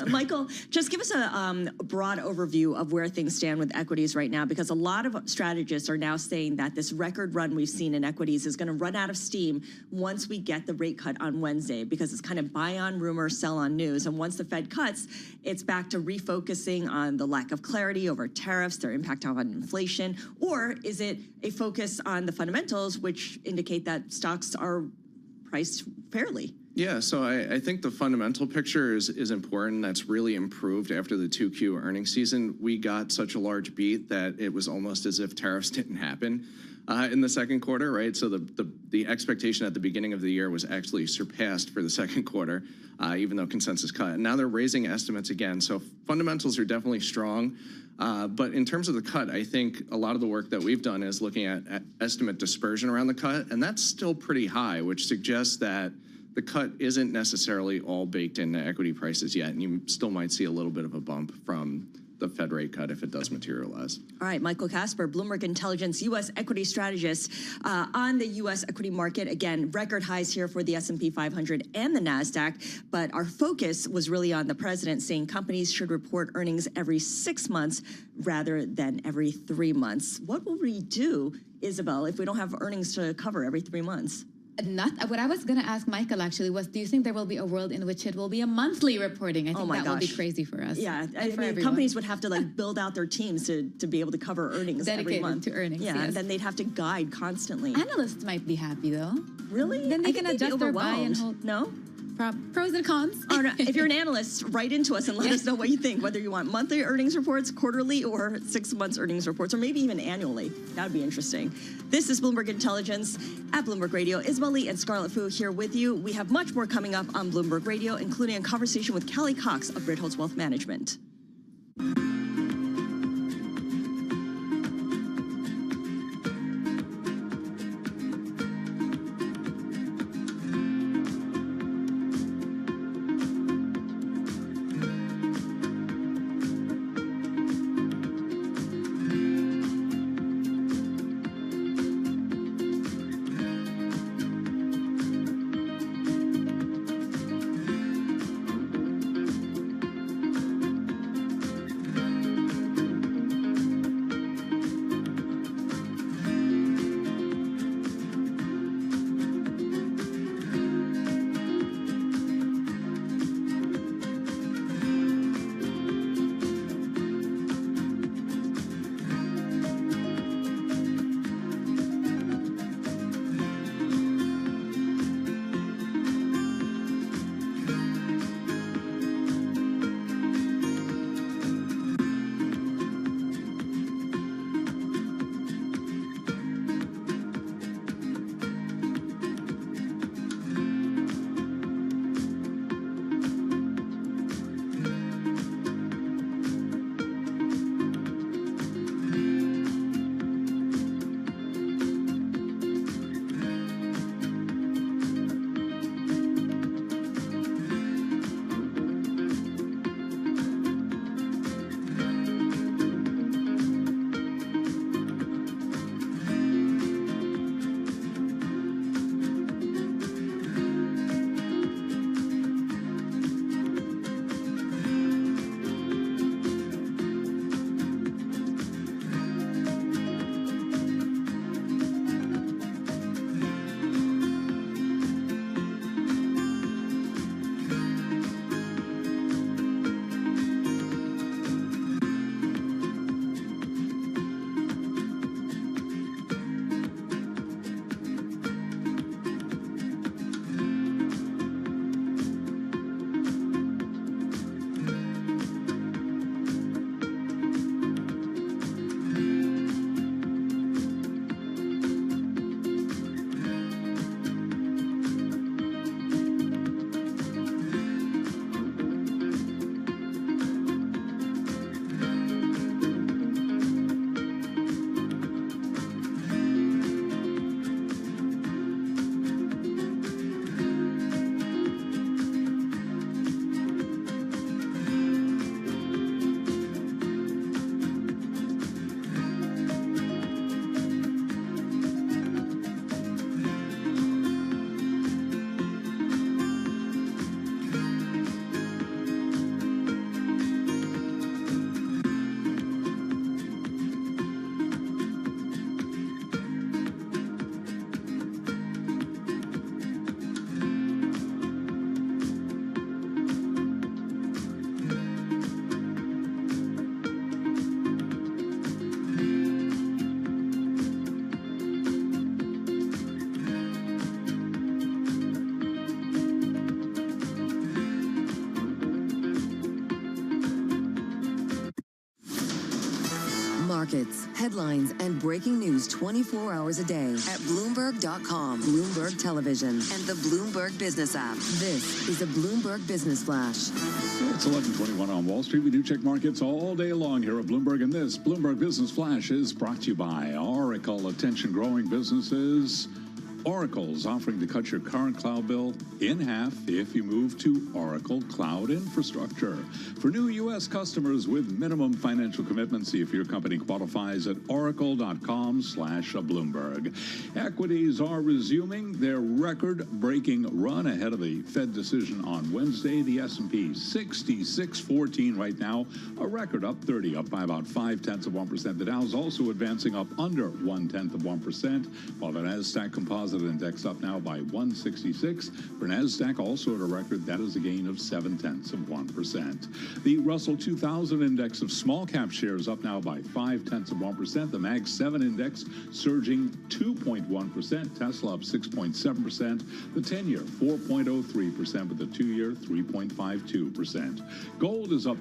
Michael, just give us a broad overview of where things stand with equities right now, because a lot of strategists are now saying that this record run we've seen in equities is going to run out of steam once we get the rate cut on Wednesday, because it's kind of buy on rumor, sell on news. And once the Fed cuts, it's back to refocusing on the lack of clarity over tariffs, their impact on inflation, or is it a focus on the fundamentals, which indicate that stocks are priced fairly? Yeah, so I think the fundamental picture is important. That's really improved after the 2Q earnings season. We got such a large beat that it was almost as if tariffs didn't happen in the second quarter, right? So the expectation at the beginning of the year was actually surpassed for the second quarter, even though consensus cut. And now they're raising estimates again. So fundamentals are definitely strong. But in terms of the cut, I think a lot of the work that we've done is looking at estimate dispersion around the cut, and that's still pretty high, which suggests that the cut isn't necessarily all baked into equity prices yet, and you still might see a little bit of a bump from the Fed rate cut if it does materialize. All right, Michael Casper, Bloomberg Intelligence U.S. equity strategist on the U.S. equity market. Again, record highs here for the S&P 500 and the NASDAQ, but our focus was really on the president saying companies should report earnings every 6 months rather than every 3 months. What will we do, Isabel, if we don't have earnings to cover every 3 months? What I was going to ask Michael actually was, do you think there will be a world in which it will be a monthly reporting? I think that will be crazy for us. Yeah, I mean, companies would have to build out their teams to be able to cover earnings every month. Dedicated to earnings, yeah, yes. And then they'd have to guide constantly. Analysts might be happy though. Really? Then they can adjust their buy and hold. No? Pros and cons. Oh, no. If you're an analyst, write into us and let us know what you think, whether you want monthly earnings reports, quarterly, or 6 months earnings reports, or maybe even annually. That would be interesting. This is Bloomberg Intelligence at Bloomberg Radio. Isabel Lee and Scarlett Fu here with you. We have much more coming up on Bloomberg Radio, including a conversation with Kelly Cox of Britholtz Wealth Management. markets, headlines, and breaking news 24 hours a day at Bloomberg.com, Bloomberg Television, and the Bloomberg Business app. This is a Bloomberg Business Flash. It's 11:21 on Wall Street. We do check markets all day long here at Bloomberg, and this Bloomberg Business Flash is brought to you by Oracle. Attention growing businesses. Oracle's offering to cut your current cloud bill in half if you move to Oracle Cloud Infrastructure. For new U.S. customers with minimum financial commitments, see if your company qualifies at oracle.com/Bloomberg. Equities are resuming their record-breaking run ahead of the Fed decision on Wednesday. The S&P 6614 right now, a record up 30, up by about 0.5%. The Dow's also advancing up under 0.1%, while the Nasdaq Composite Index up now by 166. For Nasdaq, also at a record, that is a gain of 0.7%. The Russell 2000 Index of small cap shares up now by 0.5%. The Mag 7 Index surging 2.1%. Tesla up 6.7%. The 10-year 4.03%, but the 2-year 3.52%. Gold is up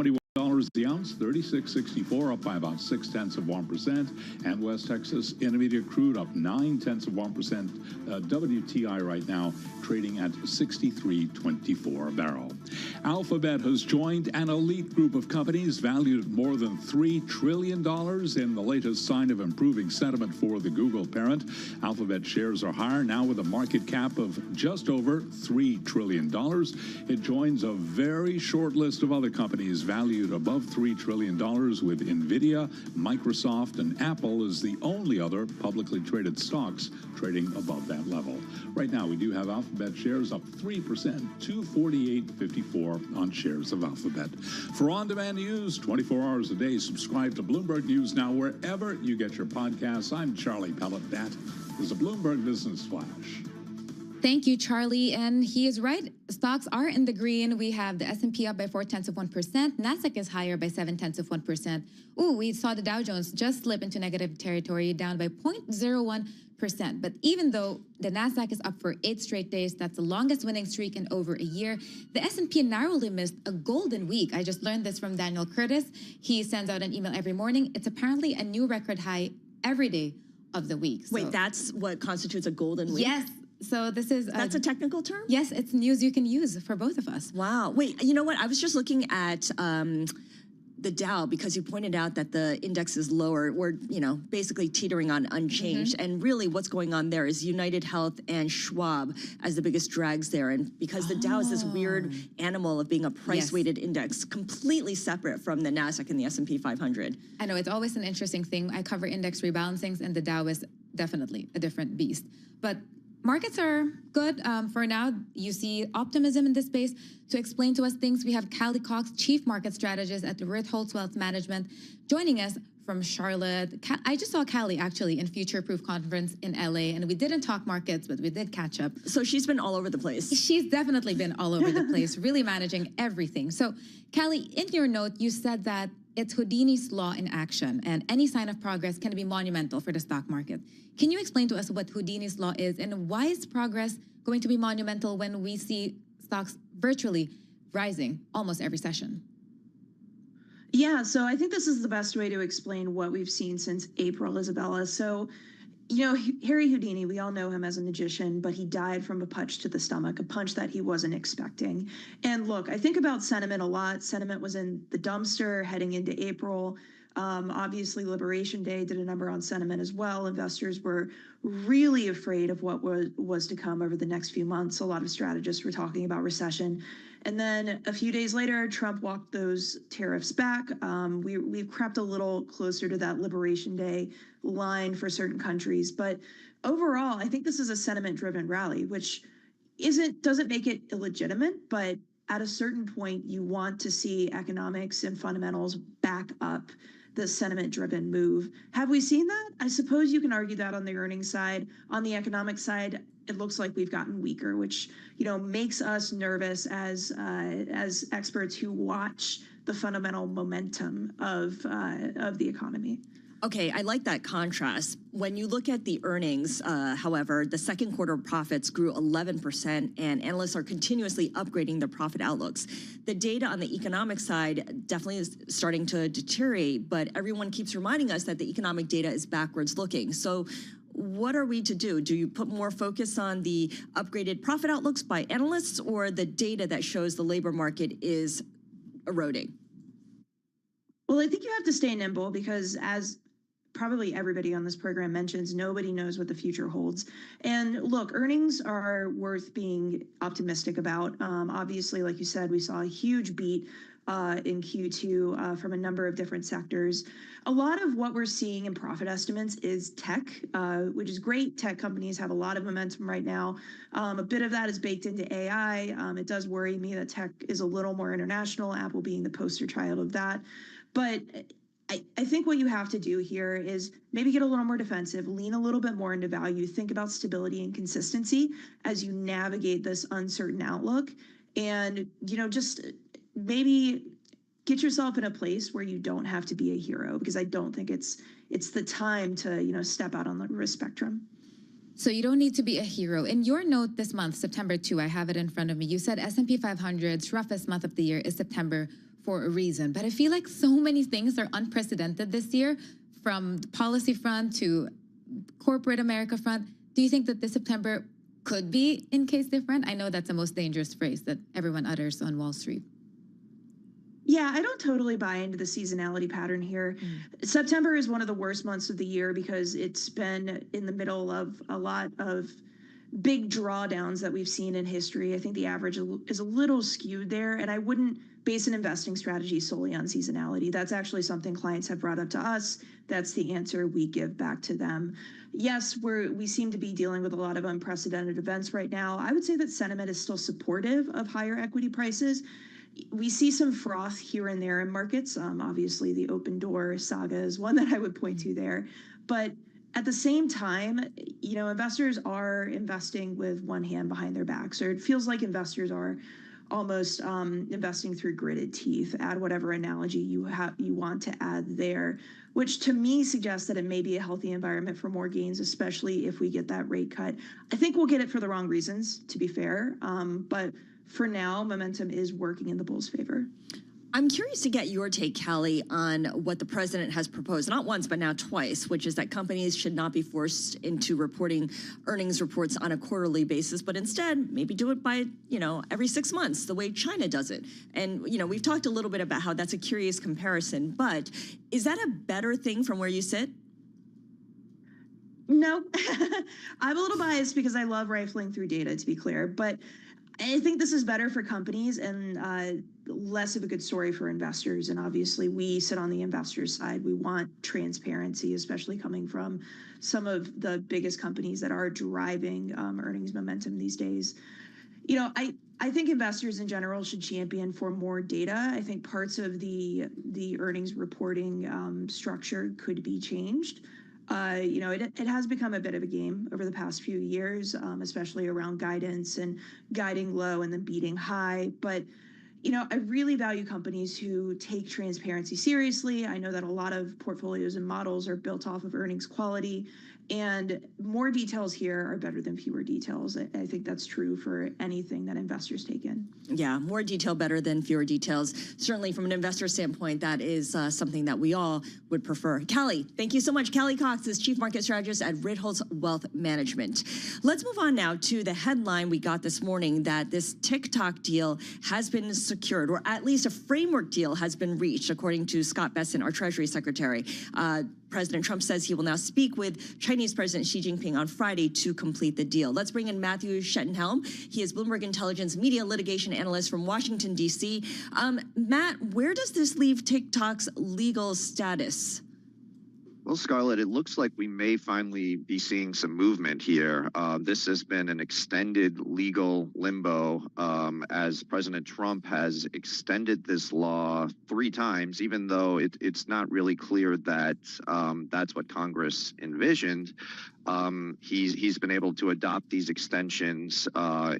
$21 the ounce, 36.64, up by about 0.6%. And West Texas Intermediate crude up 0.9%. WTI right now trading at 63.24 a barrel. Alphabet has joined an elite group of companies valued at more than $3 trillion in the latest sign of improving sentiment for the Google parent. Alphabet shares are higher now with a market cap of just over $3 trillion. It joins a very short list of other companies valued above $3 trillion, with NVIDIA, Microsoft, and Apple as the only other publicly traded stocks trading above that level. Right now, we do have Alphabet shares up 3%, 248.54 on shares of Alphabet. For on-demand news, 24 hours a day, subscribe to Bloomberg News Now wherever you get your podcasts. I'm Charlie Pellet. That is a Bloomberg Business Flash. Thank you, Charlie. And he is right. Stocks are in the green. We have the S&P up by 0.4%. Nasdaq is higher by 0.7%. Ooh, we saw the Dow Jones just slip into negative territory, down by 0.01%. But even though the Nasdaq is up for 8 straight days, that's the longest winning streak in over a year, the S&P narrowly missed a golden week. I just learned this from Daniel Curtis. He sends out an email every morning. It's apparently a new record high every day of the week. So. Wait, that's what constitutes a golden week? Yes. So this is... That's a technical term? Yes, it's news you can use for both of us. Wow. Wait, you know what? I was just looking at the Dow because you pointed out that the index is lower. We're, basically teetering on unchanged. And really what's going on there is United Health and Schwab as the biggest drags there. And because the Dow is this weird animal of being a price-weighted index, completely separate from the Nasdaq and the S&P 500. I know, it's always an interesting thing. I cover index rebalancings, and the Dow is definitely a different beast. But markets are good. For now, you see optimism in this space. To explain to us things, we have Callie Cox, Chief Market Strategist at Ritholtz Wealth Management, joining us from Charlotte. I just saw Callie, actually, in Future Proof Conference in LA, and we didn't talk markets, but we did catch up. So she's been all over the place. She's definitely been all over the place, really managing everything. So, Callie, in your note, you said that it's Houdini's law in action, and any sign of progress can be monumental for the stock market. Can you explain to us what Houdini's law is, and why is progress going to be monumental when we see stocks virtually rising almost every session? Yeah, so I think this is the best way to explain what we've seen since April, Isabella. So, Harry Houdini, we all know him as a magician, but he died from a punch to the stomach, a punch that he wasn't expecting. And look, I think about sentiment a lot. Sentiment was in the dumpster heading into April. Obviously, Liberation Day did a number on sentiment as well. Investors were really afraid of what was to come over the next few months. A lot of strategists were talking about recession. And then a few days later, Trump walked those tariffs back. We've crept a little closer to that Liberation Day line for certain countries. But overall, I think this is a sentiment-driven rally, which doesn't make it illegitimate, but at a certain point, you want to see economics and fundamentals back up the sentiment-driven move. Have we seen that? I suppose you can argue that on the earnings side. On the economic side, it looks like we've gotten weaker, which makes us nervous as experts who watch the fundamental momentum of the economy. Okay, I like that contrast. When you look at the earnings, however, the second quarter profits grew 11%, and analysts are continuously upgrading their profit outlooks. The data on the economic side definitely is starting to deteriorate, but everyone keeps reminding us that the economic data is backwards looking. So what are we to do? Do you put more focus on the upgraded profit outlooks by analysts or the data that shows the labor market is eroding? Well, I think you have to stay nimble because, as probably everybody on this program mentions, nobody knows what the future holds. And look, earnings are worth being optimistic about. Obviously, like you said, we saw a huge beat in Q2 from a number of different sectors. A lot of what we're seeing in profit estimates is tech, which is great. Tech companies have a lot of momentum right now. A bit of that is baked into AI. It does worry me that tech is a little more international, Apple being the poster child of that. But I think what you have to do here is maybe get a little more defensive, lean a little bit more into value, think about stability and consistency as you navigate this uncertain outlook. And, just maybe get yourself in a place where you don't have to be a hero, because I don't think it's the time to, step out on the risk spectrum. So you don't need to be a hero. In your note this month, September 2, I have it in front of me, you said S&P 500's roughest month of the year is September for a reason. But I feel like so many things are unprecedented this year, from the policy front to corporate America front. Do you think that this September could be in case different? I know that's the most dangerous phrase that everyone utters on Wall Street. Yeah, I don't totally buy into the seasonality pattern here. September is one of the worst months of the year because it's been in the middle of a lot of big drawdowns that we've seen in history. I think the average is a little skewed there, and I wouldn't base an investing strategy solely on seasonality. That's actually something clients have brought up to us. That's the answer we give back to them. Yes, we seem to be dealing with a lot of unprecedented events right now. I would say that sentiment is still supportive of higher equity prices. We see some froth here and there in markets. Obviously, the open door saga is one that I would point to there. But at the same time, investors are investing with one hand behind their backs, or it feels like investors are almost investing through gritted teeth. Add whatever analogy you want to add there, which to me suggests that it may be a healthy environment for more gains, especially if we get that rate cut. I think we'll get it for the wrong reasons, to be fair, but for now, momentum is working in the bulls' favor. I'm curious to get your take, Callie, on what the president has proposed, not once, but now twice, which is that companies should not be forced into reporting earnings reports on a quarterly basis, but instead maybe do it by, every 6 months, the way China does it. And, we've talked a little bit about how that's a curious comparison, but is that a better thing from where you sit? No, I'm a little biased because I love rifling through data, to be clear, but I think this is better for companies and less of a good story for investors. And obviously, we sit on the investors' side. We want transparency, especially coming from some of the biggest companies that are driving earnings momentum these days. I think investors in general should champion for more data. I think parts of the earnings reporting structure could be changed. It has become a bit of a game over the past few years, especially around guidance and guiding low and then beating high. But, I really value companies who take transparency seriously. I know that a lot of portfolios and models are built off of earnings quality, and more details here are better than fewer details. I think that's true for anything that investors take in. Yeah, more detail better than fewer details. Certainly from an investor standpoint, that is something that we all would prefer. Callie, thank you so much. Callie Cox is Chief Market Strategist at Ritholtz Wealth Management. Let's move on now to the headline we got this morning that this TikTok deal has been secured, or at least a framework deal has been reached, according to Scott Bessent, our Treasury Secretary. President Trump says he will now speak with Chinese President Xi Jinping on Friday to complete the deal. Let's bring in Matthew Schettenhelm. He is Bloomberg Intelligence media litigation analyst from Washington, D.C. Matt, where does this leave TikTok's legal status? Well, Scarlett, it looks like we may finally be seeing some movement here. This has been an extended legal limbo as President Trump has extended this law 3 times, even though it's not really clear that that's what Congress envisioned. He's been able to adopt these extensions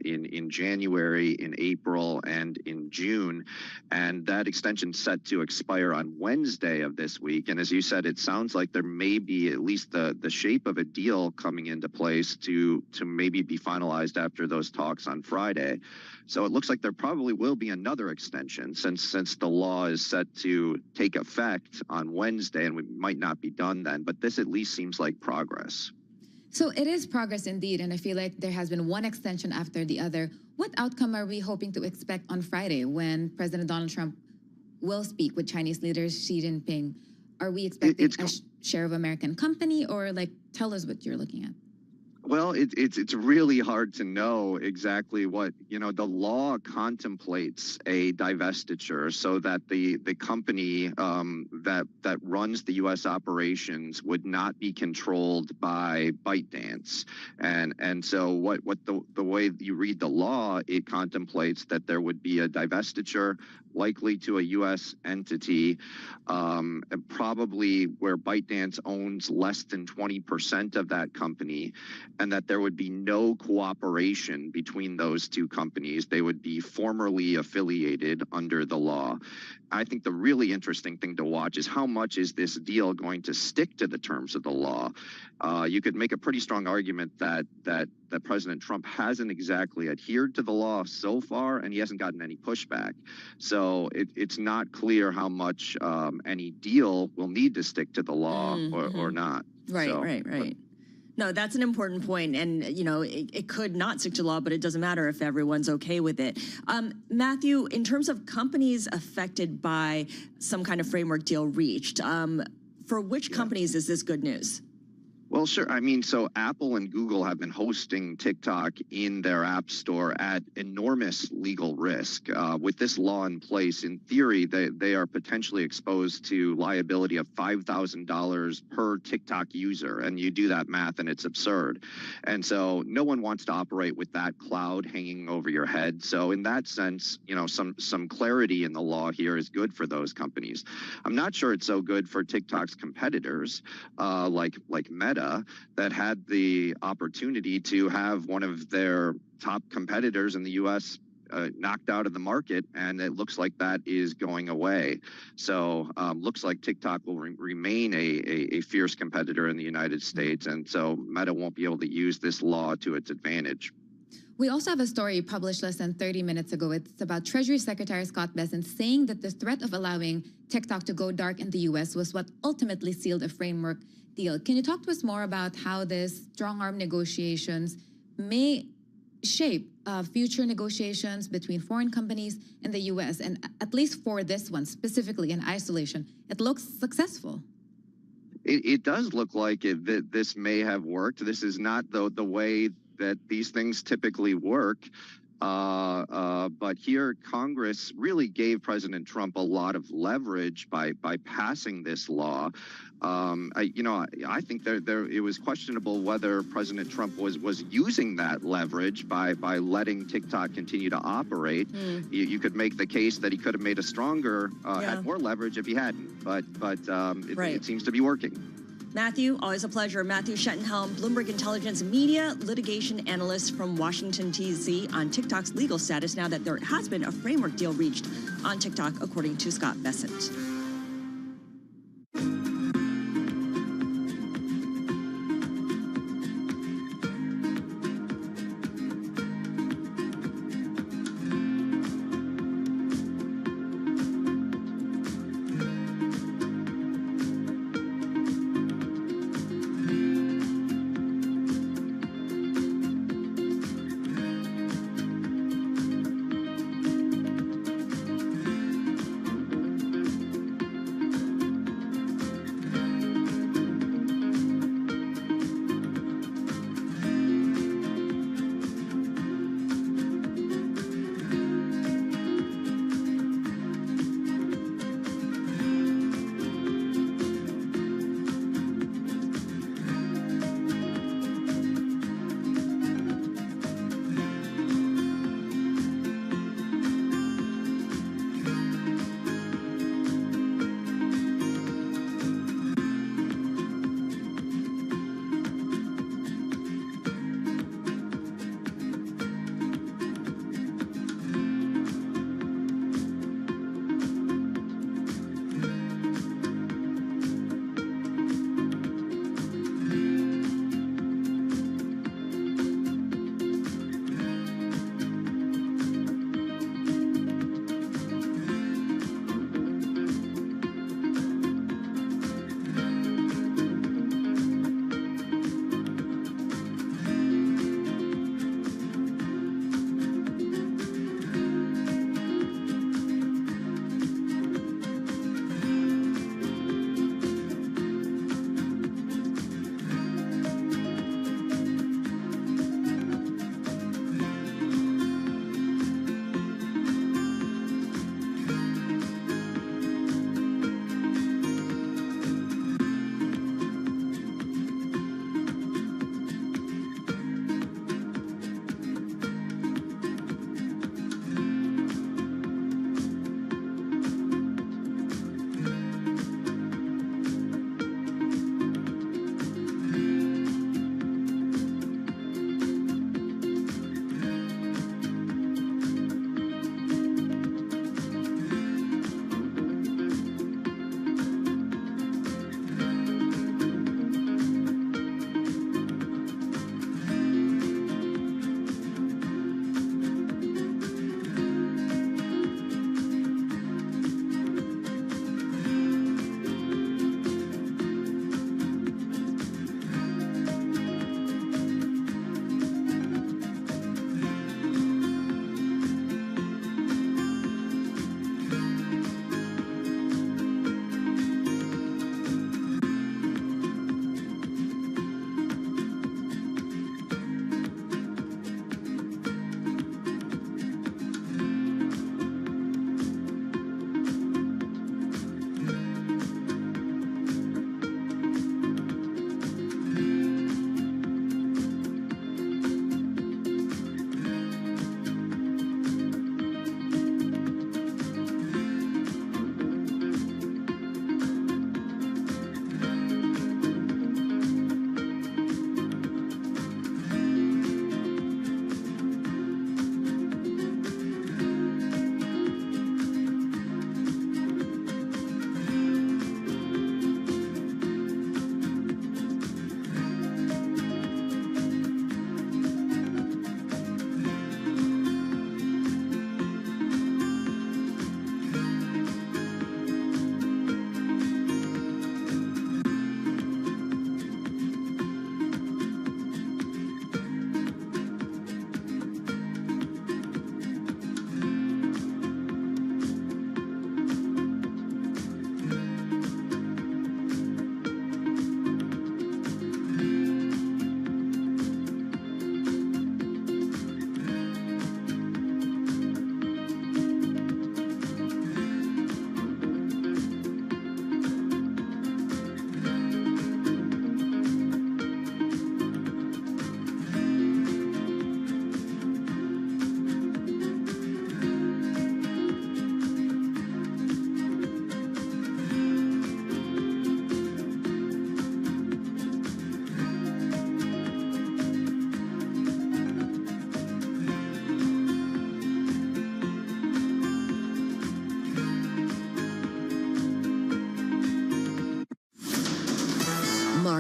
in January, in April, and in June, and that extension set to expire on Wednesday of this week. And as you said, it sounds like there may be at least the shape of a deal coming into place to maybe be finalized after those talks on Friday. So it looks like there probably will be another extension since the law is set to take effect on Wednesday, and we might not be done then. But this at least seems like progress. So it is progress indeed, and I feel like there has been one extension after the other. What outcome are we hoping to expect on Friday when President Donald Trump will speak with Chinese leaders Xi Jinping? Are we expecting a share of American company, or tell us what you're looking at? Well, it's really hard to know exactly what, the law contemplates a divestiture so that the company that runs the U.S. operations would not be controlled by ByteDance. And so what the way you read the law, it contemplates that there would be a divestiture likely to a U.S. entity, and probably where ByteDance owns less than 20% of that company, and that there would be no cooperation between those two companies. They would be formerly affiliated under the law. I think the really interesting thing to watch is how much is this deal going to stick to the terms of the law. You could make a pretty strong argument that President Trump hasn't exactly adhered to the law so far, and he hasn't gotten any pushback. So it's not clear how much any deal will need to stick to the law or not. Right, so, right. No, that's an important point. And, it could not stick to law, but it doesn't matter if everyone's okay with it. Matthew, in terms of companies affected by some kind of framework deal reached, for which companies is this good news? Well, sure. I mean, so Apple and Google have been hosting TikTok in their app store at enormous legal risk. With this law in place, in theory, they are potentially exposed to liability of $5,000 per TikTok user. And you do that math and it's absurd. And so no one wants to operate with that cloud hanging over your head. So in that sense, some clarity in the law here is good for those companies. I'm not sure it's so good for TikTok's competitors, like Meta, that had the opportunity to have one of their top competitors in the U.S. Knocked out of the market, and it looks like that is going away. So looks like TikTok will remain a fierce competitor in the United States, and so Meta won't be able to use this law to its advantage. We also have a story published less than 30 minutes ago. It's about Treasury Secretary Scott Bessent saying that the threat of allowing TikTok to go dark in the U.S. was what ultimately sealed a framework deal. Can you talk to us more about how this strong-arm negotiations may shape future negotiations between foreign companies and the U.S., and at least for this one specifically in isolation, it looks successful? It does look like that this may have worked. This is not the way that these things typically work. But here, Congress really gave President Trump a lot of leverage by passing this law. I think it was questionable whether President Trump was using that leverage by letting TikTok continue to operate. You could make the case that he could have made a stronger, had more leverage if he hadn't. But it seems to be working. Matthew, always a pleasure. Matthew Schettenhelm, Bloomberg Intelligence media litigation analyst from Washington, D.C. on TikTok's legal status now that there has been a framework deal reached on TikTok, according to Scott Bessent.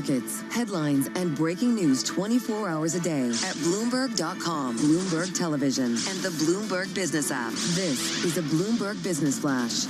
markets, headlines, and breaking news 24 hours a day at Bloomberg.com, Bloomberg Television, and the Bloomberg Business app. This is a Bloomberg Business Flash.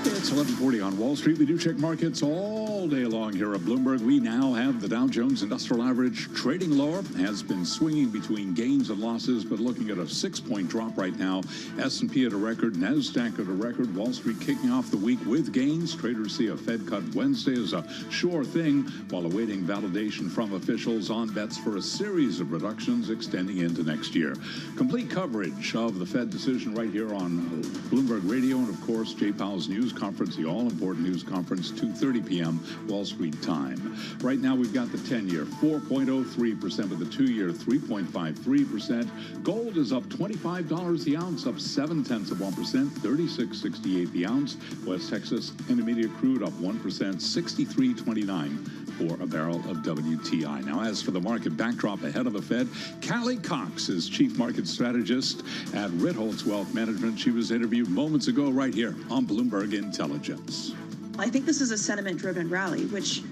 It's 11:40 on Wall Street. We do check markets all day long here at Bloomberg. We now have the Dow Jones Industrial Average trading lower, has been swinging between gains and losses, but looking at a 6-point drop right now. S&P at a record, NASDAQ at a record. Wall Street kicking off the week with gains. Traders see a Fed cut Wednesday as a sure thing, while awaiting validation from officials on bets for a series of reductions extending into next year. Complete coverage of the Fed decision right here on Bloomberg Radio, and of course, Jay Powell's news conference, the all-important news conference, 2:30 p.m. Wall Street time. Right now, we've got the 10-year, 4.03%, with the 2-year, 3.53%. Gold is up $25 the ounce, up 0.7%, 36.68 the ounce. West Texas Intermediate crude up 1%, 63.29 for a barrel of WTI. Now, as for the market backdrop ahead of the Fed, Callie Cox is Chief Market Strategist at Ritholtz Wealth Management. She was interviewed moments ago right here on Bloomberg Intelligence. I think this is a sentiment-driven rally, which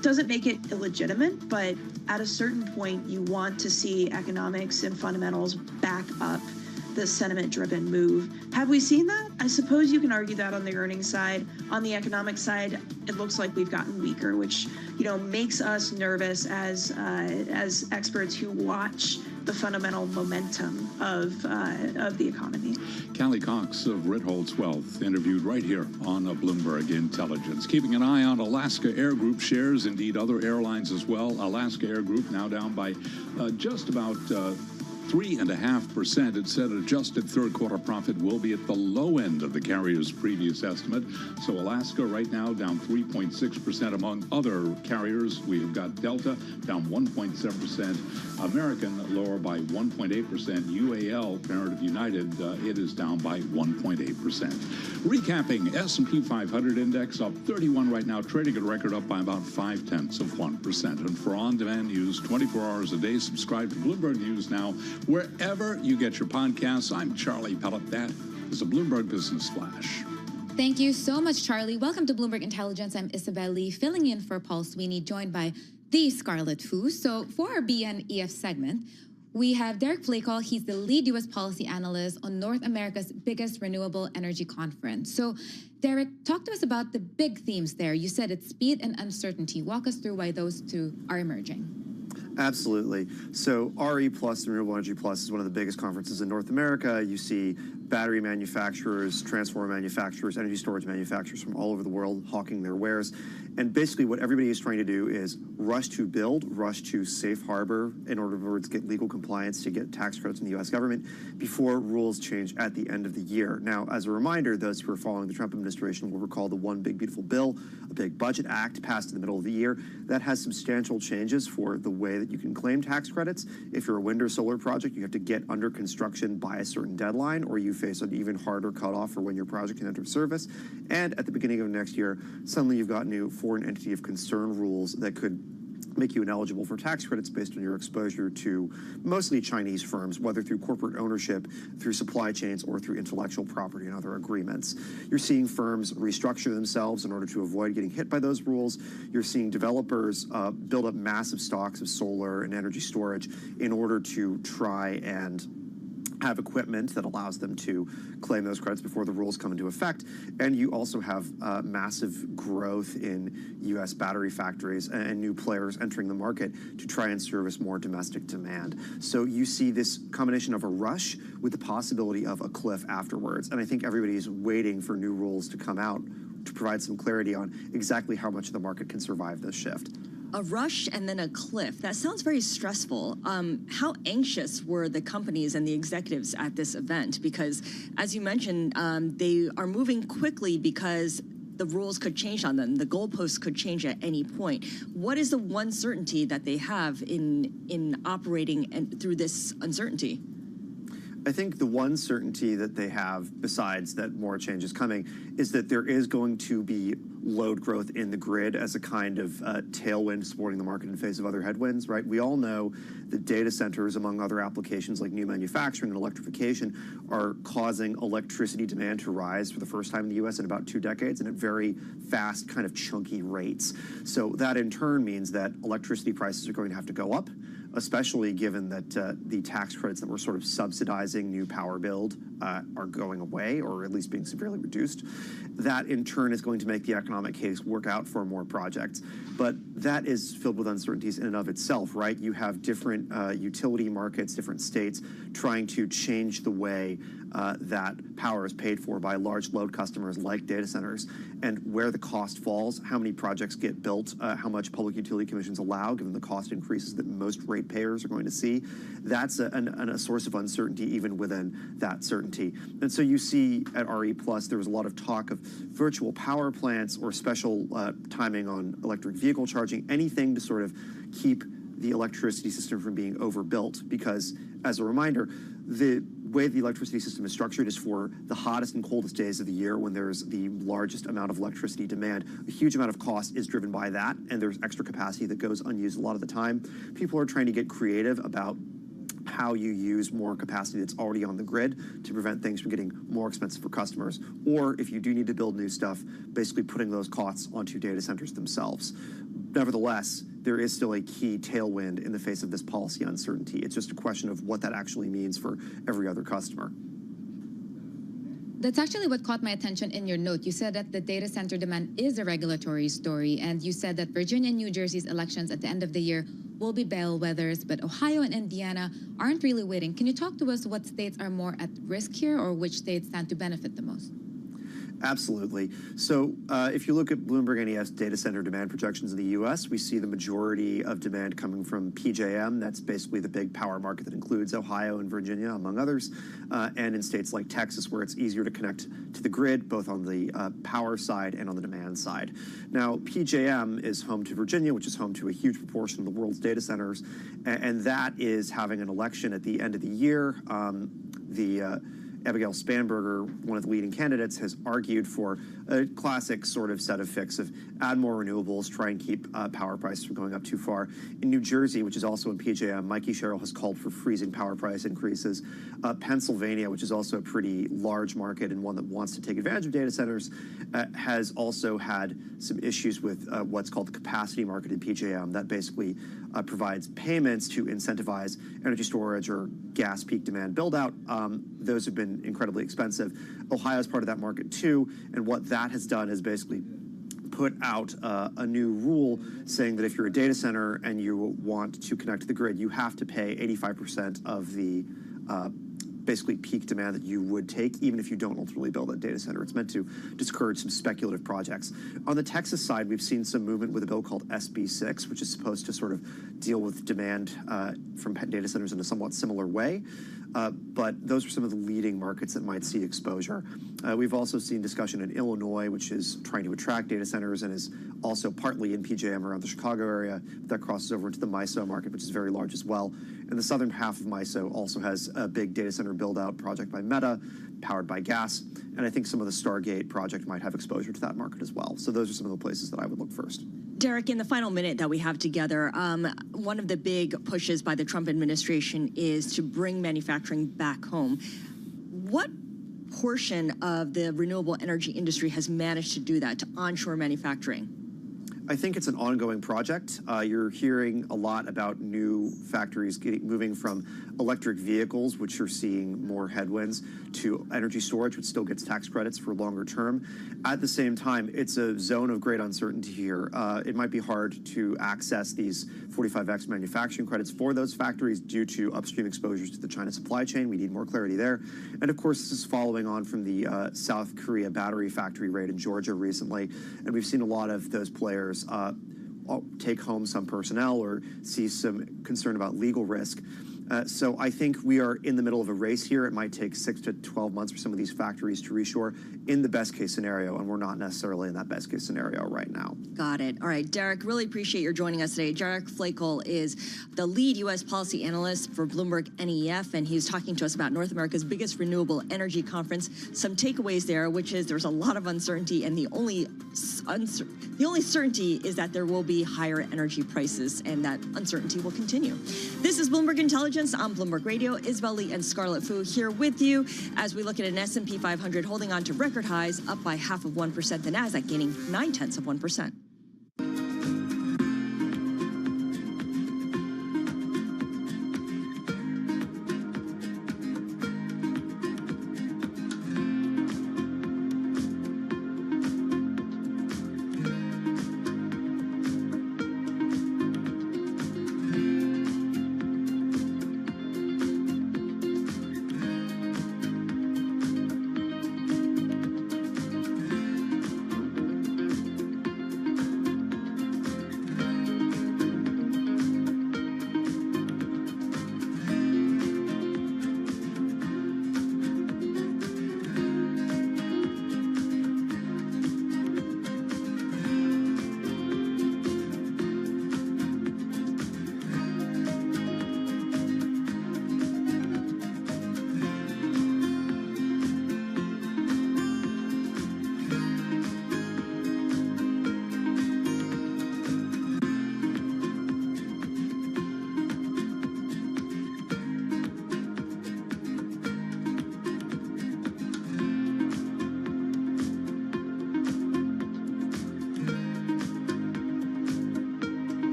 doesn't make it illegitimate, but at a certain point, you want to see economics and fundamentals back up the sentiment-driven move. Have we seen that? I suppose you can argue that on the earnings side. On the economic side, it looks like we've gotten weaker, which makes us nervous as experts who watch the fundamental momentum of the economy. Callie Cox of Ritholtz Wealth, interviewed right here on Bloomberg Intelligence. Keeping an eye on Alaska Air Group shares, indeed other airlines as well. Alaska Air Group now down by just about 3.5%. It said adjusted third quarter profit will be at the low end of the carrier's previous estimate. So Alaska right now down 3.6%. Among other carriers, we have got Delta down 1.7%. American lower by 1.8%. UAL, parent of United, it is down by 1.8%. Recapping, S&P 500 index up 31 right now, trading at a record up by about 0.5%. And for on-demand news 24 hours a day, subscribe to Bloomberg News Now wherever you get your podcasts. I'm Charlie Pellet. That is a Bloomberg Business Flash. Thank you so much, Charlie. Welcome to Bloomberg Intelligence. I'm Isabel Lee, filling in for Paul Sweeney, joined by the Scarlet Fu. So for our BNEF segment, we have Derek Flakall. He's the lead U.S. policy analyst on North America's biggest renewable energy conference. So Derek, talk to us about the big themes there. You said it's speed and uncertainty. Walk us through why those two are emerging. Absolutely. So RE Plus, the Renewable Energy Plus, is one of the biggest conferences in North America. You see battery manufacturers, transformer manufacturers, energy storage manufacturers from all over the world hawking their wares. And basically what everybody is trying to do is rush to build, rush to safe harbor in order to get legal compliance to get tax credits from the U.S. government before rules change at the end of the year. Now, as a reminder, those who are following the Trump administration will recall the One Big Beautiful Bill, a big budget act passed in the middle of the year that has substantial changes for the way that you can claim tax credits. If you're a wind or solar project, you have to get under construction by a certain deadline, or you face an even harder cutoff for when your project can enter service. And at the beginning of next year, suddenly you've got new foreign entity of concern rules that could make you ineligible for tax credits based on your exposure to mostly Chinese firms, whether through corporate ownership, through supply chains, or through intellectual property and other agreements. You're seeing firms restructure themselves in order to avoid getting hit by those rules. You're seeing developers build up massive stocks of solar and energy storage in order to try and have equipment that allows them to claim those credits before the rules come into effect. And you also have massive growth in U.S. battery factories and new players entering the market to try and service more domestic demand. So you see this combination of a rush with the possibility of a cliff afterwards. And I think everybody is waiting for new rules to come out to provide some clarity on exactly how much the market can survive this shift. A rush and then a cliff. That sounds very stressful. How anxious were the companies and the executives at this event? Because, as you mentioned, they are moving quickly because the rules could change on them. The goalposts could change at any point. What is the one certainty that they have in operating and through this uncertainty? I think the one certainty that they have, besides that more change is coming, is that there is going to be load growth in the grid as a kind of tailwind supporting the market in face of other headwinds, right? We all know that data centers, among other applications like new manufacturing and electrification, are causing electricity demand to rise for the first time in the U.S. in about 2 decades and at very fast, kind of chunky rates. So that in turn means that electricity prices are going to have to go up, especially given that the tax credits that were sort of subsidizing new power build are going away, or at least being severely reduced. That in turn is going to make the economic case work out for more projects. But that is filled with uncertainties in and of itself, right? You have different utility markets, different states trying to change the way that power is paid for by large load customers like data centers, and where the cost falls, how many projects get built, how much public utility commissions allow, given the cost increases that most ratepayers are going to see. That's a source of uncertainty even within that certainty. And so you see at RE+, there was a lot of talk of virtual power plants or special timing on electric vehicle charging, anything to sort of keep the electricity system from being overbuilt, because as a reminder, the way the electricity system is structured is for the hottest and coldest days of the year when there's the largest amount of electricity demand. A huge amount of cost is driven by that, and there's extra capacity that goes unused a lot of the time. People are trying to get creative about how you use more capacity that's already on the grid to prevent things from getting more expensive for customers. Or if you do need to build new stuff, basically putting those costs onto data centers themselves. Nevertheless, there is still a key tailwind in the face of this policy uncertainty. It's just a question of what that actually means for every other customer. That's actually what caught my attention in your note. You said that the data center demand is a regulatory story, and you said that Virginia and New Jersey's elections at the end of the year will be bellwethers, but Ohio and Indiana aren't really waiting. Can you talk to us what states are more at risk here, or which states stand to benefit the most? Absolutely. So if you look at Bloomberg NEF's data center demand projections in the U.S., we see the majority of demand coming from PJM. That's basically the big power market that includes Ohio and Virginia, among others, and in states like Texas, where it's easier to connect to the grid, both on the power side and on the demand side. Now, PJM is home to Virginia, which is home to a huge proportion of the world's data centers, and that is having an election at the end of the year. Abigail Spanberger, one of the leading candidates, has argued for a classic sort of set of fix of add more renewables, try and keep power prices from going up too far. In New Jersey, which is also in PJM, Mikey Sherrill has called for freezing power price increases. Pennsylvania, which is also a pretty large market and one that wants to take advantage of data centers, has also had some issues with what's called the capacity market in PJM. That basically provides payments to incentivize energy storage or gas peak demand build out. Those have been incredibly expensive. Ohio is part of that market too, and what that has done is basically put out a new rule saying that if you're a data center and you want to connect to the grid, you have to pay 85% of the basically peak demand that you would take, even if you don't ultimately build a data center. It's meant to discourage some speculative projects. On the Texas side, we've seen some movement with a bill called SB 6, which is supposed to sort of deal with demand from data centers in a somewhat similar way. But those are some of the leading markets that might see exposure. We've also seen discussion in Illinois, which is trying to attract data centers and is also partly in PJM around the Chicago area. That crosses over into the MISO market, which is very large as well. And the southern half of MISO also has a big data center build-out project by Meta, powered by gas. And I think some of the Stargate project might have exposure to that market as well. So those are some of the places that I would look first. Derek, in the final minute that we have together, one of the big pushes by the Trump administration is to bring manufacturing back home. What portion of the renewable energy industry has managed to do that, to onshore manufacturing? I think it's an ongoing project. You're hearing a lot about new factories moving from electric vehicles, which are seeing more headwinds, to energy storage, which still gets tax credits for longer term. At the same time, it's a zone of great uncertainty here. It might be hard to access these 45X manufacturing credits for those factories due to upstream exposures to the China supply chain. We need more clarity there. And of course, this is following on from the South Korea battery factory raid in Georgia recently. And we've seen a lot of those players take home some personnel or see some concern about legal risk. So I think we are in the middle of a race here. It might take 6 to 12 months for some of these factories to reshore in the best case scenario, and we're not necessarily in that best case scenario right now. Got it. All right, Derek, really appreciate your joining us today. Derek Flakel is the lead U.S. policy analyst for Bloomberg NEF, and he's talking to us about North America's biggest renewable energy conference. Some takeaways there, which is there's a lot of uncertainty, and the only certainty is that there will be higher energy prices, and that uncertainty will continue. This is Bloomberg Intelligence on Bloomberg Radio. Isabel Lee and Scarlett Fu here with you as we look at an S&P 500 holding on to record highs, up by 0.5%. The Nasdaq gaining 0.9%.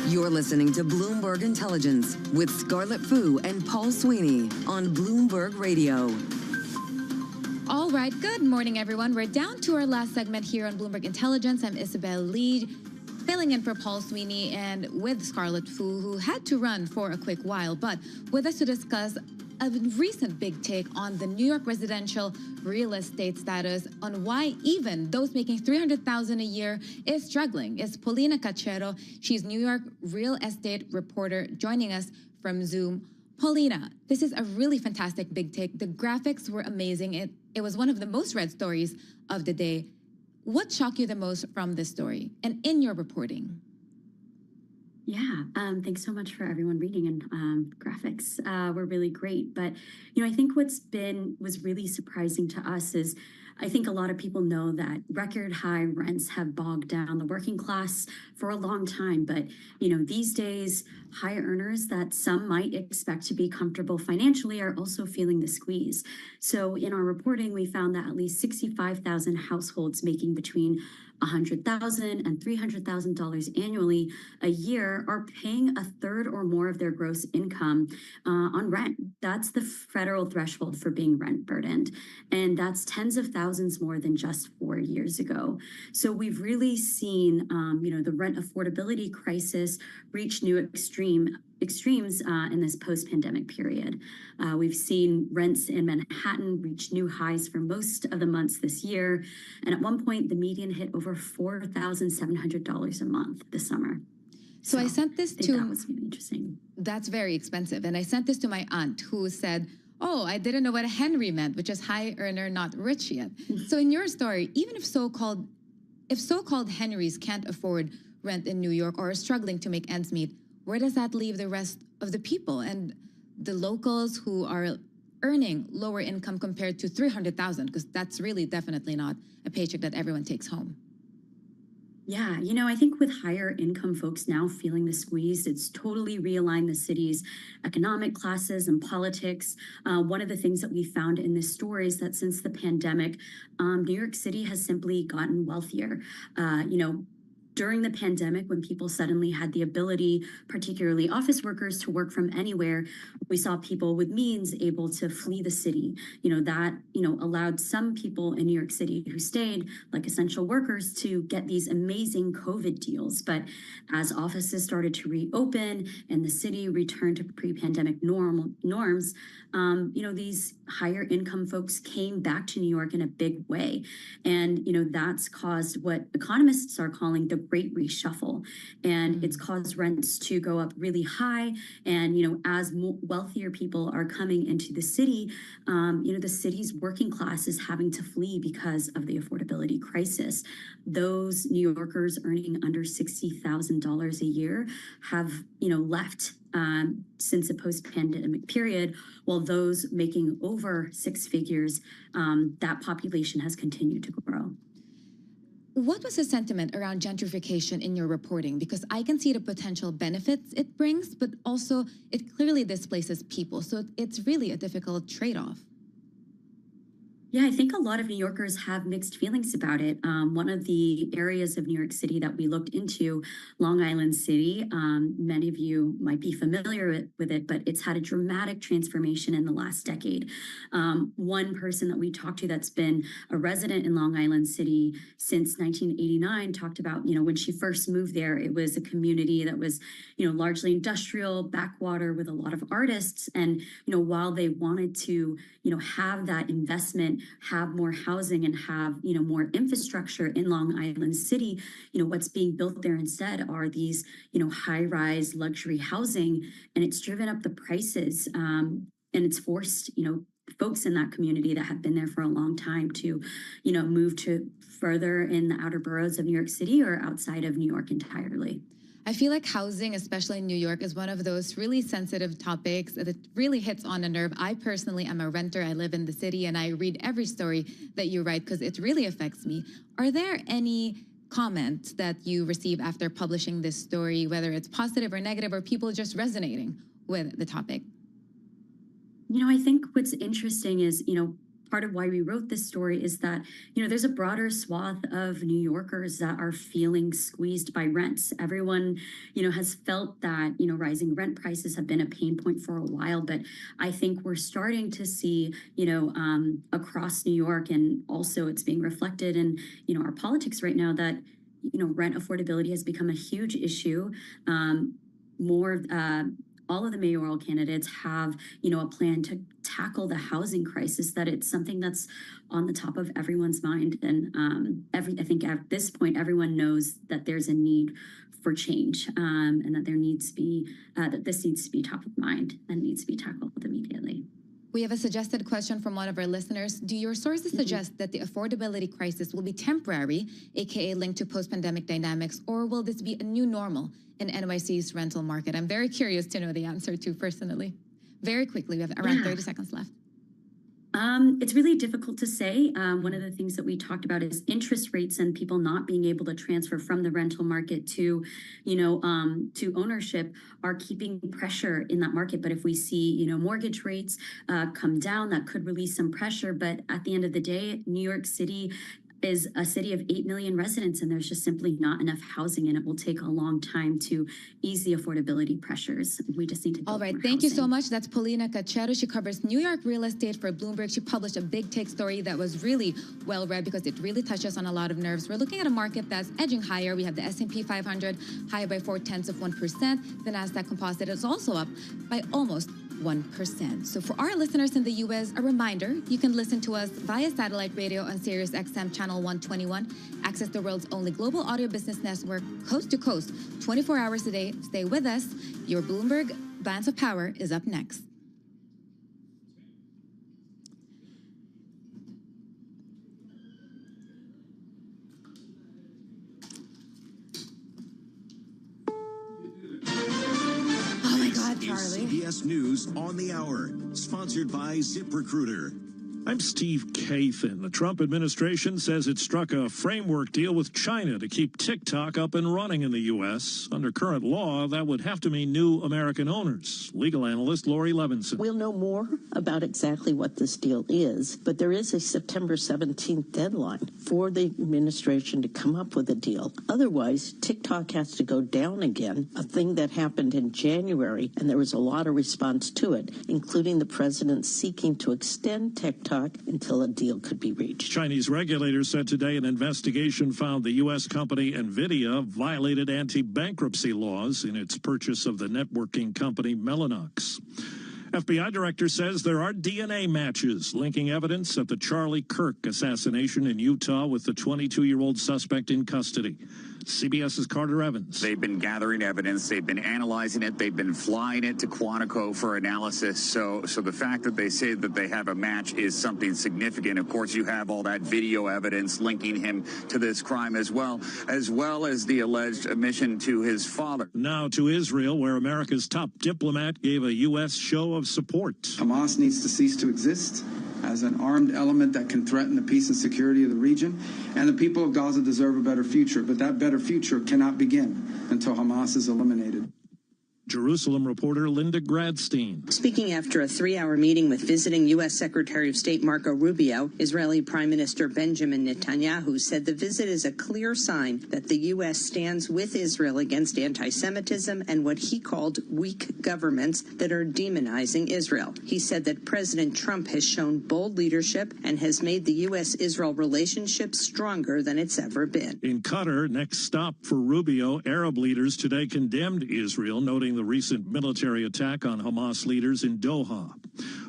You're listening to Bloomberg Intelligence with Scarlett Fu and Paul Sweeney on Bloomberg Radio. All right, good morning, everyone. We're down to our last segment here on Bloomberg Intelligence. I'm Isabel Lee, filling in for Paul Sweeney and with Scarlett Fu, who had to run for a quick while, but with us to discuss a recent big take on the New York residential real estate status, on why even those making $300,000 a year is struggling, is Paulina Cachero. She's New York real estate reporter joining us from Zoom. Paulina, this is a really fantastic big take. The graphics were amazing. It was one of the most read stories of the day. What shocked you the most from this story and in your reporting? Yeah, thanks so much for everyone reading, and graphics were really great. But, I think was really surprising to us is I think a lot of people know that record high rents have bogged down the working class for a long time. But, these days, high earners that some might expect to be comfortable financially are also feeling the squeeze. So in our reporting, we found that at least 65,000 households making between $100,000 and $300,000 annually a year are paying a third or more of their gross income on rent. That's the federal threshold for being rent burdened. And that's tens of thousands more than just 4 years ago. So we've really seen, the rent affordability crisis reach new extremes in this post-pandemic period. We've seen rents in Manhattan reach new highs for most of the months this year. And at one point, the median hit over $4,700 a month this summer. So I sent this to... That was really interesting. That's very expensive. And I sent this to my aunt who said, oh, I didn't know what a Henry meant, which is high earner, not rich yet. So in your story, even if so-called Henrys can't afford rent in New York or are struggling to make ends meet, where does that leave the rest of the people and the locals who are earning lower income compared to $300,000? Because that's really definitely not a paycheck that everyone takes home. Yeah, I think with higher income folks now feeling the squeeze, it's totally realigned the city's economic classes and politics. One of the things that we found in this story is that since the pandemic, New York City has simply gotten wealthier. During the pandemic, when people suddenly had the ability, particularly office workers, to work from anywhere, we saw people with means able to flee the city. That allowed some people in New York City who stayed, like essential workers, to get these amazing COVID deals. But as offices started to reopen and the city returned to pre-pandemic norms, these higher income folks came back to New York in a big way. And, that's caused what economists are calling the Great Reshuffle. And it's caused rents to go up really high. And, as wealthier people are coming into the city, the city's working class is having to flee because of the affordability crisis. Those New Yorkers earning under $60,000 a year have, left since the post-pandemic period, while those making over six figures, that population has continued to grow. What was the sentiment around gentrification in your reporting? Because I can see the potential benefits it brings, but also it clearly displaces people. So it's really a difficult trade-off. Yeah, I think a lot of New Yorkers have mixed feelings about it. One of the areas of New York City that we looked into, Long Island City, many of you might be familiar with it, but it's had a dramatic transformation in the last decade. One person that we talked to that's been a resident in Long Island City since 1989 talked about, when she first moved there, it was a community that was, largely industrial, backwater with a lot of artists. And, while they wanted to, have that investment, have more housing and have, more infrastructure in Long Island City, what's being built there instead are these, high-rise luxury housing, and it's driven up the prices, and it's forced, folks in that community that have been there for a long time to, move to further in the outer boroughs of New York City or outside of New York entirely. I feel like housing, especially in New York, is one of those really sensitive topics that really hits on a nerve. I personally am a renter. I live in the city, and I read every story that you write because it really affects me. Are there any comments that you receive after publishing this story, whether it's positive or negative, or people just resonating with the topic? I think what's interesting is, part of why we wrote this story is that, there's a broader swath of New Yorkers that are feeling squeezed by rents. Everyone, has felt that, rising rent prices have been a pain point for a while. But I think we're starting to see, across New York, and also it's being reflected in, our politics right now, that, rent affordability has become a huge issue. All of the mayoral candidates have, a plan to tackle the housing crisis, that it's something that's on the top of everyone's mind. And I think at this point, everyone knows that there's a need for change, and that there needs to be, that this needs to be top of mind and needs to be tackled immediately. We have a suggested question from one of our listeners. Do your sources suggest that the affordability crisis will be temporary, aka linked to post-pandemic dynamics, or will this be a new normal in NYC's rental market? I'm very curious to know the answer to personally. Very quickly, we have around 30 seconds left. It's really difficult to say. One of the things that we talked about is interest rates and people not being able to transfer from the rental market to, to ownership are keeping pressure in that market. But if we see, mortgage rates come down, that could release some pressure. But at the end of the day, New York City is a city of 8 million residents, and there's just simply not enough housing, and it will take a long time to ease the affordability pressures. We just need to build All right, more thank you housing. so much. That's Paulina Cachero. She covers New York real estate for Bloomberg. She published a big take story that was really well read because it really touches on a lot of nerves. We're looking at a market that's edging higher. We have the S&P 500 higher by 0.4%. The Nasdaq Composite is also up by almost 1%. So for our listeners in the U.S., a reminder, you can listen to us via satellite radio on Sirius XM Channel 121. Access the world's only global audio business network, coast to coast, 24 hours a day. Stay with us. Your Bloomberg Balance of Power is up next. Oh my God, Charlie. CBS News on the Hour, sponsored by ZipRecruiter. I'm Steve Kathan. The Trump administration says it struck a framework deal with China to keep TikTok up and running in the U.S. Under current law, that would have to mean new American owners. Legal analyst Lori Levinson. We'll know more about exactly what this deal is, but there is a September 17th deadline for the administration to come up with a deal. Otherwise, TikTok has to go down again, a thing that happened in January, and there was a lot of response to it, including the president seeking to extend TikTok until a deal could be reached. Chinese regulators said today an investigation found the U.S. company NVIDIA violated anti-bankruptcy laws in its purchase of the networking company Mellanox. FBI director says there are DNA matches linking evidence of the Charlie Kirk assassination in Utah with the 22-year-old suspect in custody. CBS's Carter Evans. They've been gathering evidence. They've been analyzing it. They've been flying it to Quantico for analysis. So the fact that they say that they have a match is something significant. Of course, you have all that video evidence linking him to this crime as well as the alleged admission to his father. Now to Israel, where America's top diplomat gave a U.S. show of support. Hamas needs to cease to exist as an armed element that can threaten the peace and security of the region. And the people of Gaza deserve a better future, but that better future cannot begin until Hamas is eliminated. Jerusalem reporter Linda Gradstein. Speaking after a 3-hour meeting with visiting U.S. Secretary of State Marco Rubio, Israeli Prime Minister Benjamin Netanyahu said the visit is a clear sign that the U.S. stands with Israel against anti-Semitism and what he called weak governments that are demonizing Israel. He said that President Trump has shown bold leadership and has made the U.S.-Israel relationship stronger than it's ever been. In Qatar, next stop for Rubio, Arab leaders today condemned Israel, noting the recent military attack on Hamas leaders in Doha.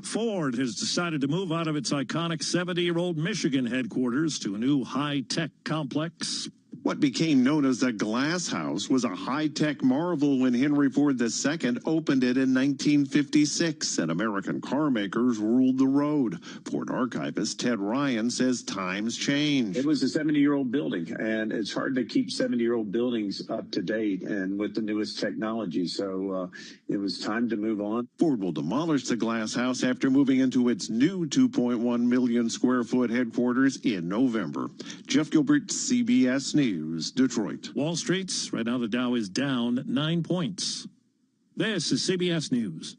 Ford has decided to move out of its iconic 70-year-old Michigan headquarters to a new high-tech complex. What became known as the Glass House was a high-tech marvel when Henry Ford II opened it in 1956, and American car makers ruled the road. Ford archivist Ted Ryan says times change. It was a 70-year-old building, and it's hard to keep 70-year-old buildings up to date and with the newest technology, so it was time to move on. Ford will demolish the Glass House after moving into its new 2.1 million square foot headquarters in November. Jeff Gilbert, CBS News. Detroit. Wall Street's right now the Dow is down 9 points. This is CBS News.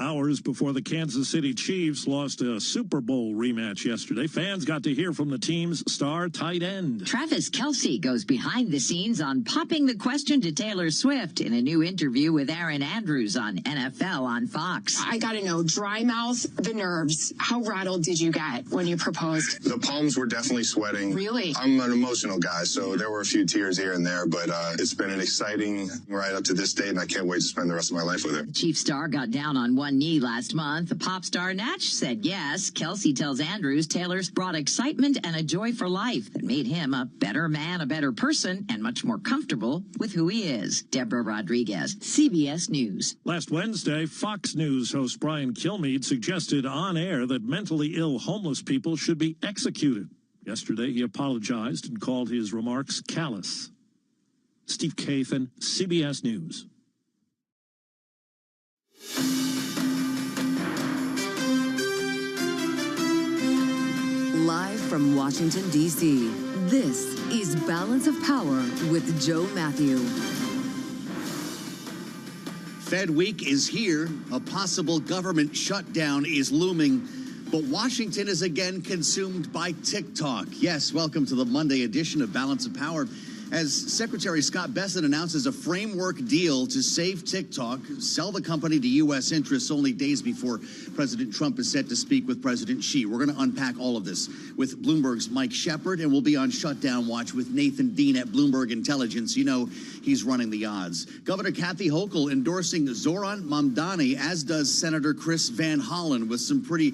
hours before the Kansas City Chiefs lost a Super Bowl rematch yesterday, fans got to hear from the team's star tight end. Travis Kelce goes behind the scenes on popping the question to Taylor Swift in a new interview with Aaron Andrews on NFL on Fox. I got to know, dry mouth, the nerves. How rattled did you get when you proposed? The palms were definitely sweating. Really? I'm an emotional guy, so there were a few tears here and there, but it's been an exciting ride up to this date, and I can't wait to spend the rest of my life with her. The Chief star got down on one knee last month. The pop star Natch said yes. Kelce tells Andrews Taylor's brought excitement and a joy for life that made him a better man, a better person, and much more comfortable with who he is. Deborah Rodriguez, CBS News. Last Wednesday, Fox News host Brian Kilmeade suggested on air that mentally ill homeless people should be executed. Yesterday, he apologized and called his remarks callous. Steve Kathan, CBS News. Live from Washington, D.C., this is Balance of Power with Joe Matthew. Fed Week is here. A possible government shutdown is looming. But Washington is again consumed by TikTok. Yes, welcome to the Monday edition of Balance of Power. As Secretary Scott Bessent announces a framework deal to save TikTok, sell the company to U.S. interests only days before President Trump is set to speak with President Xi. We're going to unpack all of this with Bloomberg's Mike Shepard, and we'll be on shutdown watch with Nathan Dean at Bloomberg Intelligence. You know he's running the odds. Governor Kathy Hochul endorsing Zoran Mamdani, as does Senator Chris Van Hollen, with some pretty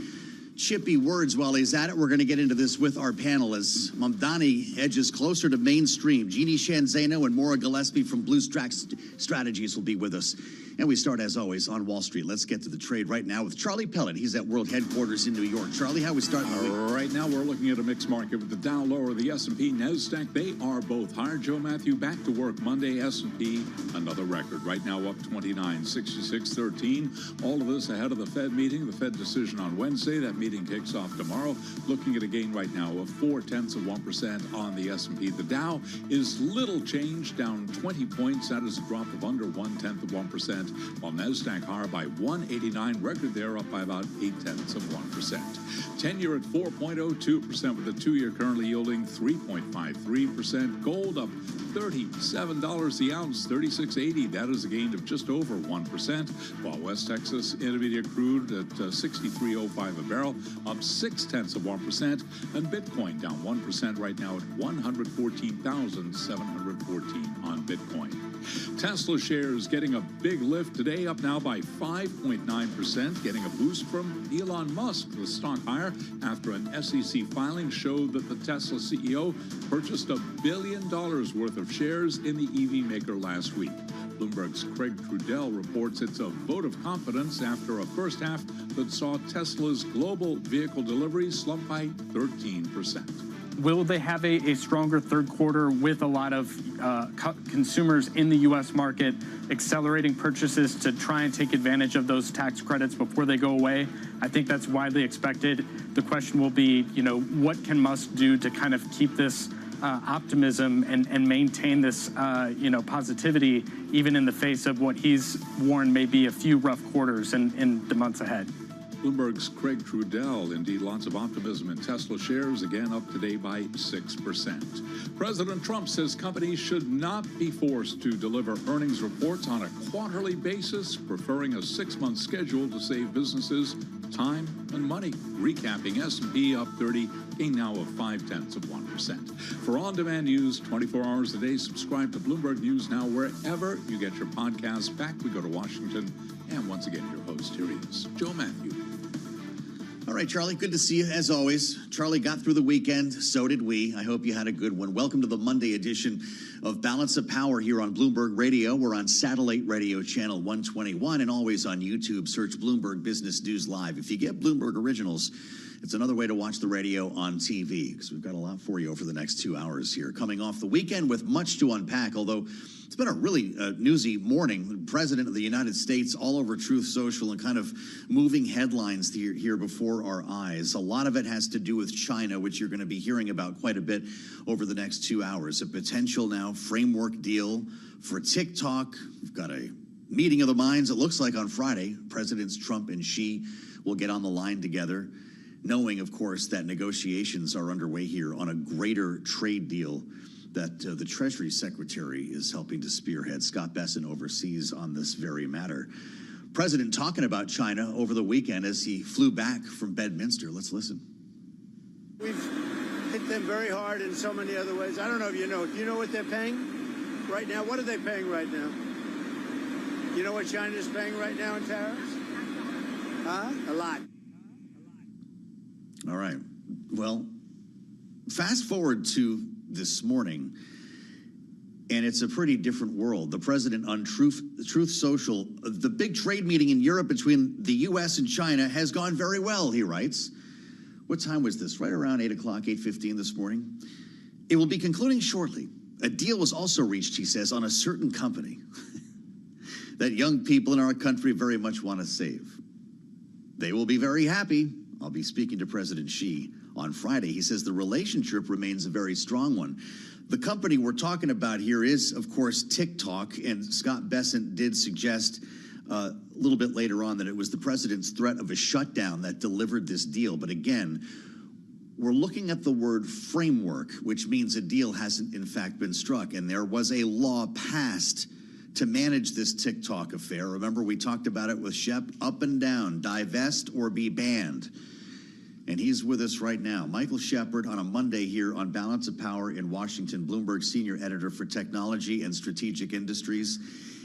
chippy words while he's at it. We're going to get into this with our panel as Mamdani edges closer to mainstream. Jeannie Shanzano and Maura Gillespie from Blue Strategies will be with us. And we start, as always, on Wall Street. Let's get to the trade right now with Charlie Pellet. He's at World Headquarters in New York. Charlie, how are we starting the week? Right now, we're looking at a mixed market with the Dow lower, the S&P, NASDAQ. They are both higher. Joe Matthew back to work Monday. S&P, another record. Right now up 29, 66.13. All of this ahead of the Fed meeting. The Fed decision on Wednesday. That meeting kicks off tomorrow. Looking at a gain right now of 0.4% on the S&P. The Dow is little change, down 20 points. That is a drop of under 0.1%. While NASDAQ higher by 189, record there up by about 0.8%. 10-year at 4.02% with the 2-year currently yielding 3.53%. Gold up $37 the ounce, 36.80. That is a gain of just over 1%. While West Texas Intermediate crude at 63.05 a barrel, up 0.6%. And Bitcoin down 1% right now at 114,714 on Bitcoin. Tesla shares getting a big lift today, up now by 5.9%, getting a boost from Elon Musk. The stock higher after an SEC filing showed that the Tesla CEO purchased $1 billion worth of shares in the EV maker last week. Bloomberg's Craig Trudell reports it's a vote of confidence after a first half that saw Tesla's global vehicle deliveries slump by 13%. Will they have a stronger third quarter with a lot of consumers in the U.S. market accelerating purchases to try and take advantage of those tax credits before they go away? I think that's widely expected. The question will be, what can Musk do to kind of keep this optimism and maintain this, positivity, even in the face of what he's warned may be a few rough quarters in the months ahead. Bloomberg's Craig Trudell. Indeed, lots of optimism in Tesla shares, again up today by 6%. President Trump says companies should not be forced to deliver earnings reports on a quarterly basis, preferring a 6-month schedule to save businesses time and money. Recapping, S&P up 30, gain now of 0.5%. For on-demand news 24 hours a day, subscribe to Bloomberg News Now wherever you get your podcasts. Back we go to Washington, and once again, your host, here he is, Joe Matthew. All right, Charlie, good to see you as always. Charlie got through the weekend, so did we. I hope you had a good one. Welcome to the Monday edition of Balance of Power here on Bloomberg Radio. We're on satellite radio channel 121 and always on YouTube. Search Bloomberg Business News Live. If you get Bloomberg Originals, it's another way to watch the radio on TV because we've got a lot for you over the next 2 hours here. Coming off the weekend with much to unpack, although it's been a really newsy morning. The President of the United States all over Truth Social and kind of moving headlines here before our eyes. A lot of it has to do with China, which you're going to be hearing about quite a bit over the next 2 hours. A potential now framework deal for TikTok. We've got a meeting of the minds, it looks like on Friday, Presidents Trump and Xi will get on the line together, knowing, of course, that negotiations are underway here on a greater trade deal that the Treasury Secretary is helping to spearhead. Scott Besson oversees on this very matter. President talking about China over the weekend as he flew back from Bedminster. Let's listen. We've hit them very hard in so many other ways. I don't know if you know. Do you know what they're paying right now? What are they paying right now? You know what China's paying right now in tariffs? Huh? A lot. All right. Well, fast forward to this morning, and it's a pretty different world. The president on Truth Social, the big trade meeting in Europe between the U.S. and China has gone very well, he writes. What time was this? Right around 8 o'clock, 8:15 this morning. It will be concluding shortly. A deal was also reached, he says, on a certain company that young people in our country very much want to save. They will be very happy. I'll be speaking to President Xi on Friday. He says the relationship remains a very strong one. The company we're talking about here is, of course, TikTok, and Scott Besson did suggest a little bit later on that it was the president's threat of a shutdown that delivered this deal. But again, we're looking at the word framework, which means a deal hasn't in fact been struck, and there was a law passed to manage this TikTok affair. Remember, we talked about it with Shep, up and down, divest or be banned. And he's with us right now. Michael Shepard on a Monday here on Balance of Power in Washington, Bloomberg senior editor for technology and strategic industries.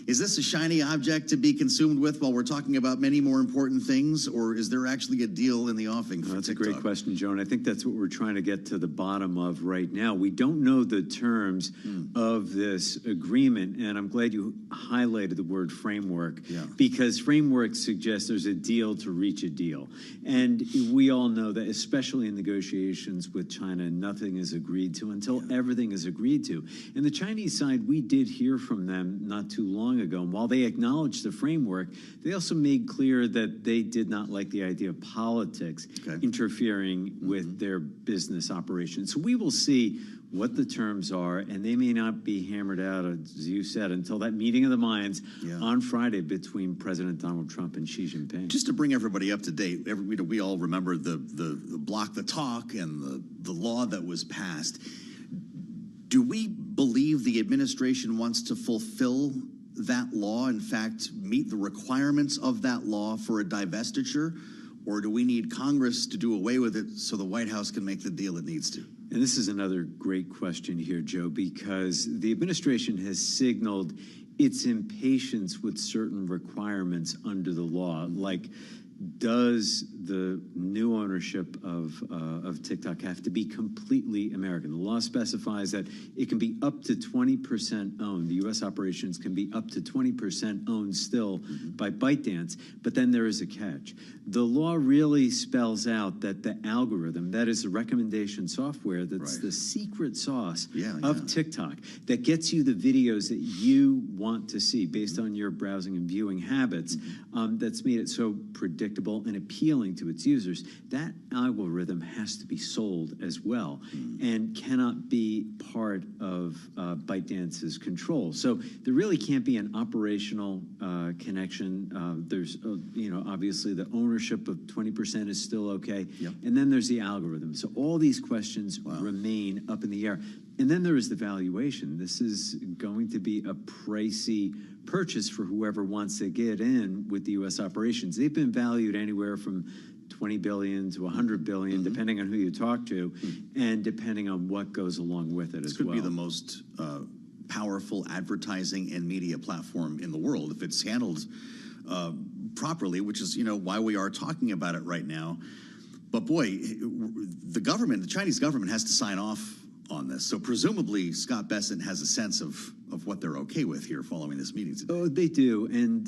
Is this a shiny object to be consumed with while we're talking about many more important things, or is there actually a deal in the offing for That's TikTok? a great question, Joe, and I think that's what we're trying to get to the bottom of right now. We don't know the terms of this agreement, and I'm glad you highlighted the word framework, because framework suggests there's a deal to reach a deal. And we all know that, especially in negotiations with China, nothing is agreed to until everything is agreed to. And the Chinese side, we did hear from them not too long ago. And while they acknowledged the framework, they also made clear that they did not like the idea of politics interfering with their business operations. So we will see what the terms are, and they may not be hammered out, as you said, until that meeting of the minds on Friday between President Donald Trump and Xi Jinping. Just to bring everybody up to date, we all remember the block the talk and the law that was passed. Do we believe the administration wants to fulfill that law, in fact, meet the requirements of that law for a divestiture, or do we need Congress to do away with it so the White House can make the deal it needs to? And this is another great question here, Joe, because the administration has signaled its impatience with certain requirements under the law, like does the new ownership of TikTok have to be completely American? The law specifies that it can be up to 20% owned. The U.S. operations can be up to 20% owned still by ByteDance, but then there is a catch. The law really spells out that the algorithm, that is the recommendation software, that's the secret sauce of TikTok, that gets you the videos that you want to see based on your browsing and viewing habits, that's made it so predictable and appealing to its users. That algorithm has to be sold as well and cannot be part of ByteDance's control. So there really can't be an operational connection. There's, obviously the ownership of 20% is still okay. And then there's the algorithm. So all these questions remain up in the air. And then there is the valuation. This is going to be a pricey purchase for whoever wants to get in with the U.S. operations. They've been valued anywhere from $20 billion to $100 billion, depending on who you talk to, and depending on what goes along with it as well. This could be the most powerful advertising and media platform in the world if it's handled properly, which is, why we are talking about it right now. But boy, the Chinese government has to sign off on this. So presumably Scott Besson has a sense of what they're okay with here following this meeting today. Oh, they do. And,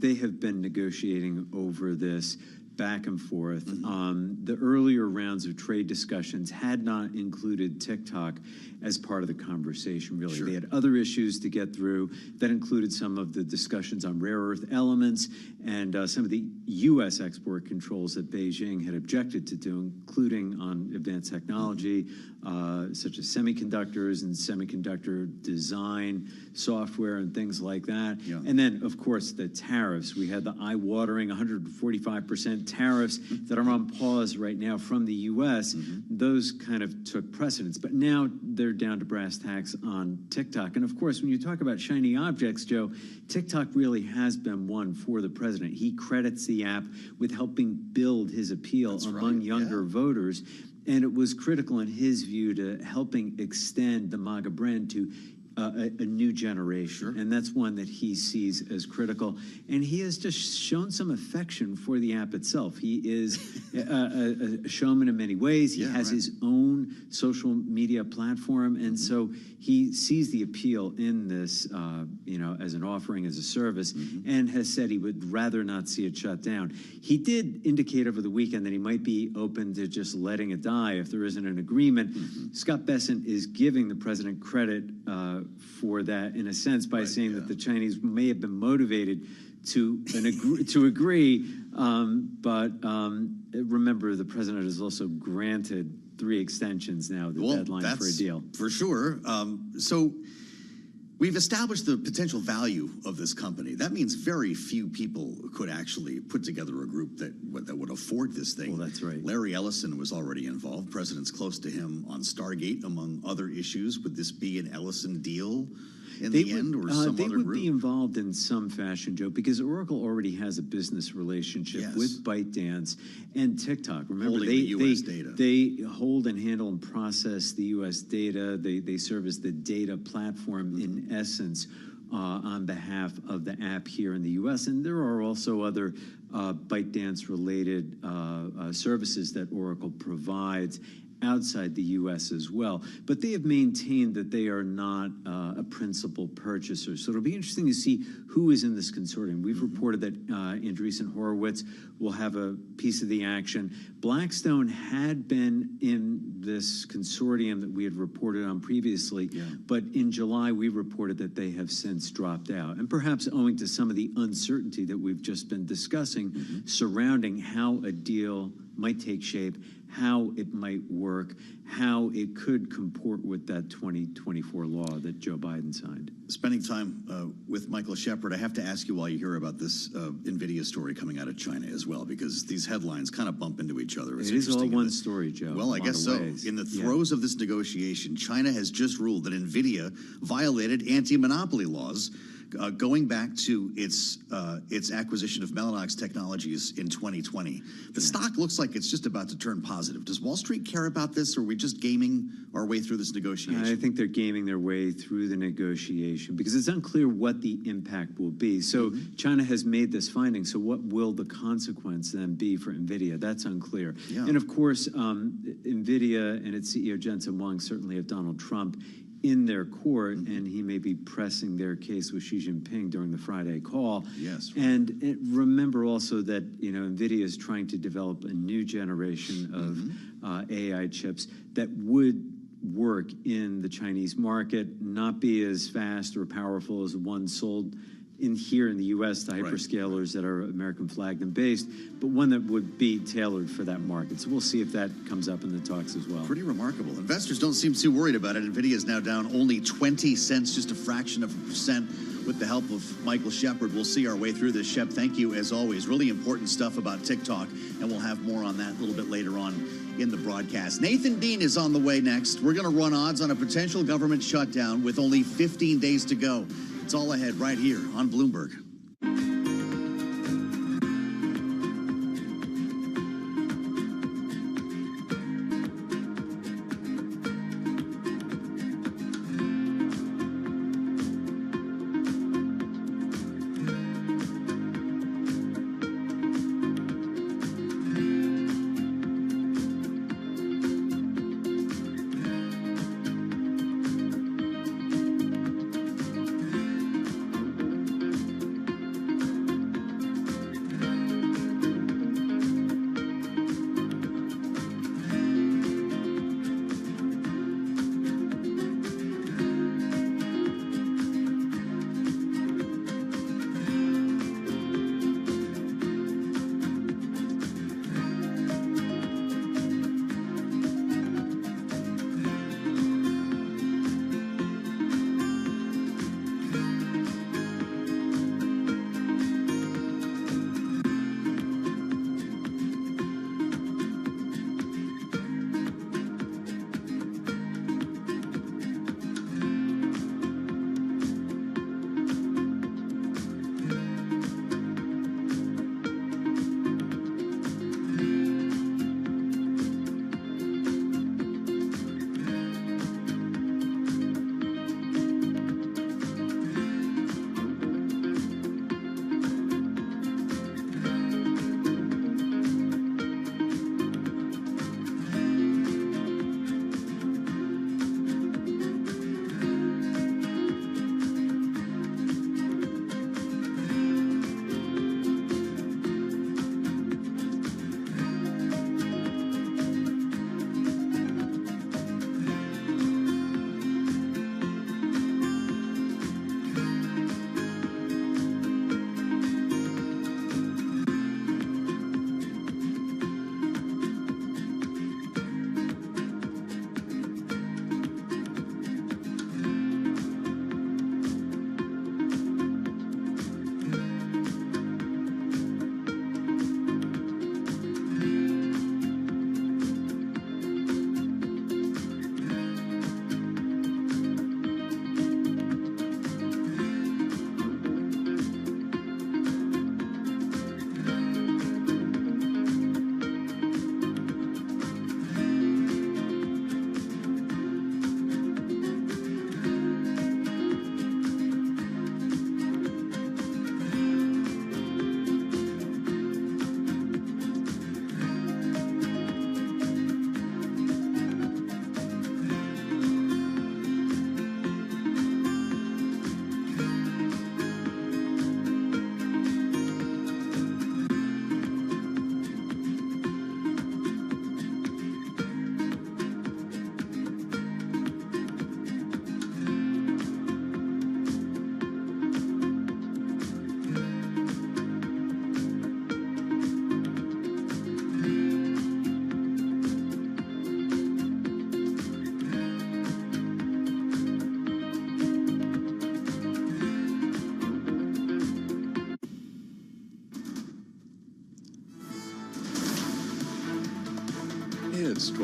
they have been negotiating over this back and forth. The earlier rounds of trade discussions had not included TikTok as part of the conversation, really. They had other issues to get through that included some of the discussions on rare earth elements and some of the U.S. export controls that Beijing had objected to do, including on advanced technology, such as semiconductors and semiconductor design, software, and things like that. And then, of course, the tariffs. We had the eye-watering 145% tariffs that are on pause right now from the U.S. Those kind of took precedence. But now they're down to brass tacks on TikTok. And, of course, when you talk about shiny objects, Joe, TikTok really has been one for the president. He credits the app with helping build his appeal among younger voters. And it was critical in his view to helping extend the MAGA brand to a new generation. And that's one that he sees as critical. And he has just shown some affection for the app itself. He is a showman in many ways. He has his own social media platform. And so he sees the appeal in this, as an offering, as a service, and has said he would rather not see it shut down. He did indicate over the weekend that he might be open to just letting it die if there isn't an agreement. Scott Bessent is giving the president credit for that, in a sense, by saying that the Chinese may have been motivated to agree. But remember, the president has also granted 3 extensions now, the deadline for a deal. For sure. So we've established the potential value of this company. That means very few people could actually put together a group that would afford this thing. Well, that's right. Larry Ellison was already involved. President's close to him on Stargate, among other issues. Would this be an Ellison deal in the end, or some they other would group? be involved in some fashion, Joe, because Oracle already has a business relationship with ByteDance and TikTok. Remember, Holding the US data. They hold and handle and process the U.S. data. They serve as the data platform in essence on behalf of the app here in the U.S. And there are also other ByteDance-related services that Oracle provides outside the U.S. as well. But they have maintained that they are not a principal purchaser. So it'll be interesting to see who is in this consortium. We've reported that Andreessen Horowitz will have a piece of the action. Blackstone had been in this consortium that we had reported on previously, but in July we reported that they have since dropped out. And perhaps owing to some of the uncertainty that we've just been discussing surrounding how a deal might take shape, how it might work, how it could comport with that 2024 law that Joe Biden signed. Spending time with Michael Shepard, I have to ask you while you hear about this NVIDIA story coming out of China as well, because these headlines kind of bump into each other. It is all one story, Joe. Well, I guess so. In the throes of this negotiation, China has just ruled that NVIDIA violated anti-monopoly laws, going back to its acquisition of Mellanox Technologies in 2020. The stock looks like it's just about to turn positive. Does Wall Street care about this, or are we just gaming our way through this negotiation? I think they're gaming their way through the negotiation because it's unclear what the impact will be. So China has made this finding, so what will the consequence then be for NVIDIA? That's unclear. And of course, NVIDIA and its CEO Jensen Huang certainly have Donald Trump in their court, and he may be pressing their case with Xi Jinping during the Friday call. And remember also that NVIDIA is trying to develop a new generation of AI chips that would work in the Chinese market, not be as fast or powerful as one sold here in the U.S., the hyperscalers that are American flagged and based, but one that would be tailored for that market. So we'll see if that comes up in the talks as well. Pretty remarkable. Investors don't seem too worried about it. NVIDIA is now down only 20 cents, just a fraction of a percent. With the help of Michael Shepard, we'll see our way through this. Shep, thank you as always. Really important stuff about TikTok, and we'll have more on that a little bit later on in the broadcast. Nathan Dean is on the way next. We're going to run odds on a potential government shutdown with only 15 days to go. It's all ahead right here on Bloomberg.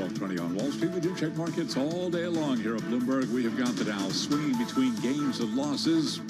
12:20 on Wall Street. We do check markets all day long here at Bloomberg. We have got the Dow swinging between gains and losses.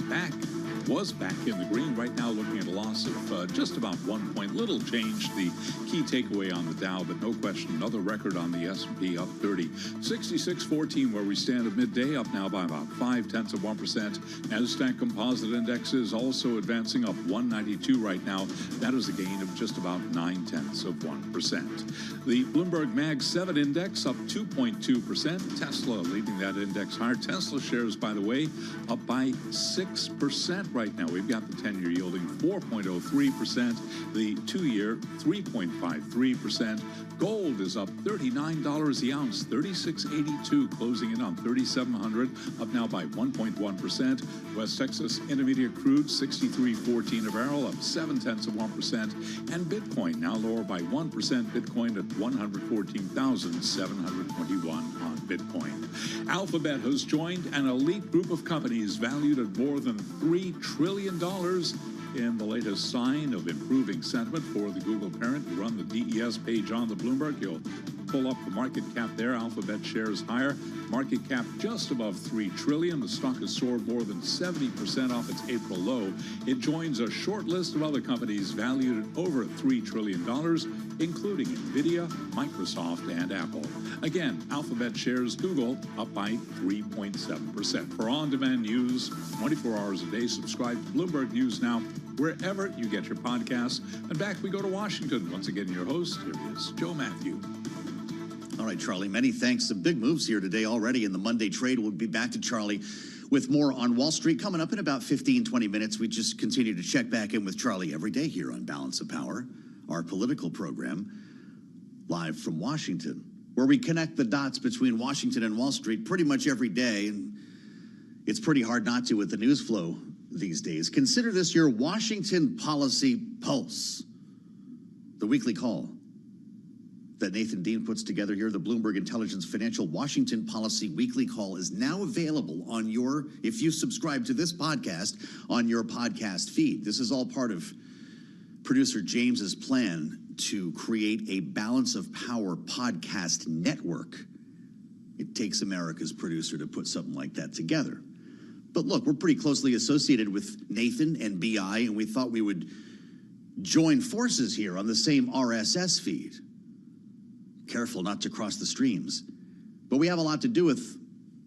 Was back in the green. Right now looking at a loss of just about 1 point. Little change. The key takeaway on the Dow, but no question, another record on the S&P, up 30. 66.14 where we stand at midday, up now by about 0.5%. NASDAQ Composite Index is also advancing, up 192 right now. That is a gain of just about 0.9%. The Bloomberg Mag 7 Index up 2.2%. Tesla leading that index higher. Tesla shares, by the way, up by 6%. Right now, we've got the 10-year yielding 4.03%, the 2-year 3.53%. Gold is up $39 the ounce, $36.82, closing in on $3,700, up now by 1.1%. West Texas Intermediate crude 63.14 a barrel, up 0.7%. And Bitcoin now lower by 1%. Bitcoin at 114,721 on Bitcoin. Alphabet has joined an elite group of companies valued at more than $3 trillion in the latest sign of improving sentiment for the Google parent. You run the DES page on the Bloomberg, you'll pull up the market cap there. Alphabet shares higher. Market cap just above $3 trillion. The stock has soared more than 70% off its April low. It joins a short list of other companies valued at over $3 trillion, including NVIDIA, Microsoft, and Apple. Again, Alphabet shares Google up by 3.7%. For on-demand news, 24 hours a day, subscribe to Bloomberg News Now, wherever you get your podcasts. And back we go to Washington. Once again, your host, here is Joe Matthew. All right, Charlie, many thanks. Some big moves here today already in the Monday trade. We'll be back to Charlie with more on Wall Street coming up in about 15, 20 minutes. We just continue to check back in with Charlie every day here on Balance of Power, our political program, live from Washington, where we connect the dots between Washington and Wall Street pretty much every day. And it's pretty hard not to with the news flow these days. Consider this your Washington Policy Pulse, the weekly call that Nathan Dean puts together here. The Bloomberg Intelligence Financial Washington Policy Weekly Call is now available on if you subscribe to this podcast, on your podcast feed. This is all part of producer James's plan to create a Balance of Power podcast network. It takes America's producer to put something like that together. But look, we're pretty closely associated with Nathan and BI, and we thought we would join forces here on the same RSS feed. Careful not to cross the streams. But we have a lot to do with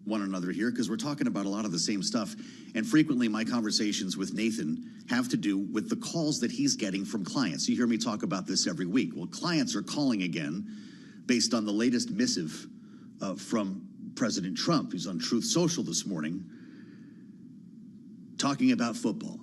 one another here because we're talking about a lot of the same stuff. And frequently my conversations with Nathan have to do with the calls that he's getting from clients. You hear me talk about this every week. Well, clients are calling again based on the latest missive from President Trump. He's on Truth Social this morning talking about football.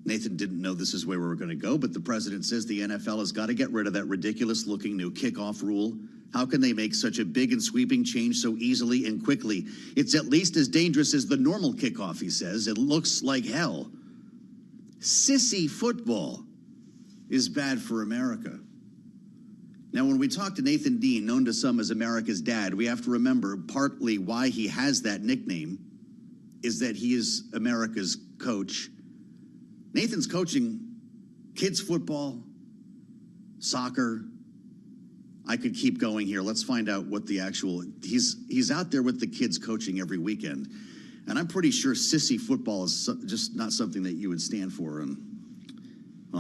Nathan didn't know this is where we were going to go, but the president says the NFL has got to get rid of that ridiculous-looking new kickoff rule. How can they make such a big and sweeping change so easily and quickly? It's at least as dangerous as the normal kickoff, he says. It looks like hell. Sissy football is bad for America. Now, when we talk to Nathan Dean, known to some as America's dad, we have to remember partly why he has that nickname is that he is America's coach. Nathan's coaching kids football, soccer. I could keep going here. Let's find out what the actual, he's out there with the kids coaching every weekend. And I'm pretty sure sissy football is just not something that you would stand for on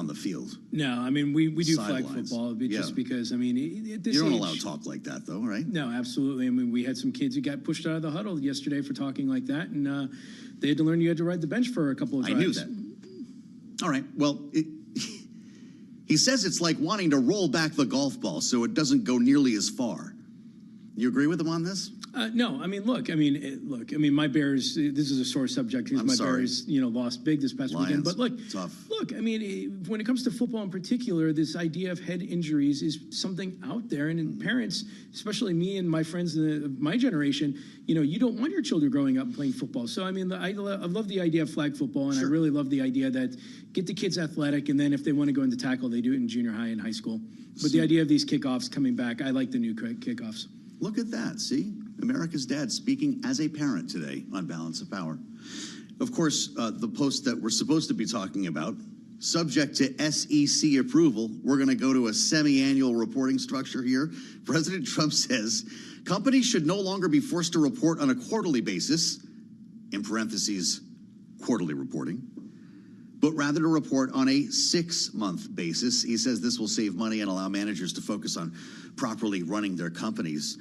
the field. No, I mean, we do flag Sidelines. football just because, I mean, at this You don't age, allow talk like that, though, right? No, absolutely. I mean, we had some kids who got pushed out of the huddle yesterday for talking like that, and they had to learn you had to ride the bench for a couple of drives. I knew that. All right, well, he says it's like wanting to roll back the golf ball so it doesn't go nearly as far. You agree with him on this? No, I mean, look, I mean, my Bears, this is a sore subject because my Bears, lost big this past weekend. But look, I mean, when it comes to football in particular, this idea of head injuries is something out there. And in parents, especially me and my friends of my generation, you don't want your children growing up and playing football. So, I mean, I love the idea of flag football, and I really love the idea that get the kids athletic, and then if they want to go into tackle, they do it in junior high and high school. But the idea of these kickoffs coming back, I like the new kickoffs. Look at that, see? America's dad speaking as a parent today on Balance of Power. Of course, the post that we're supposed to be talking about subject to SEC approval. We're going to go to a semi-annual reporting structure here. President Trump says companies should no longer be forced to report on a quarterly basis, in parentheses, quarterly reporting, but rather to report on a 6-month basis. He says this will save money and allow managers to focus on properly running their companies.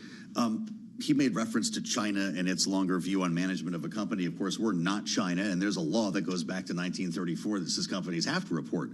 He made reference to China and its longer view on management of a company. Of course, we're not China, and there's a law that goes back to 1934 that says companies have to report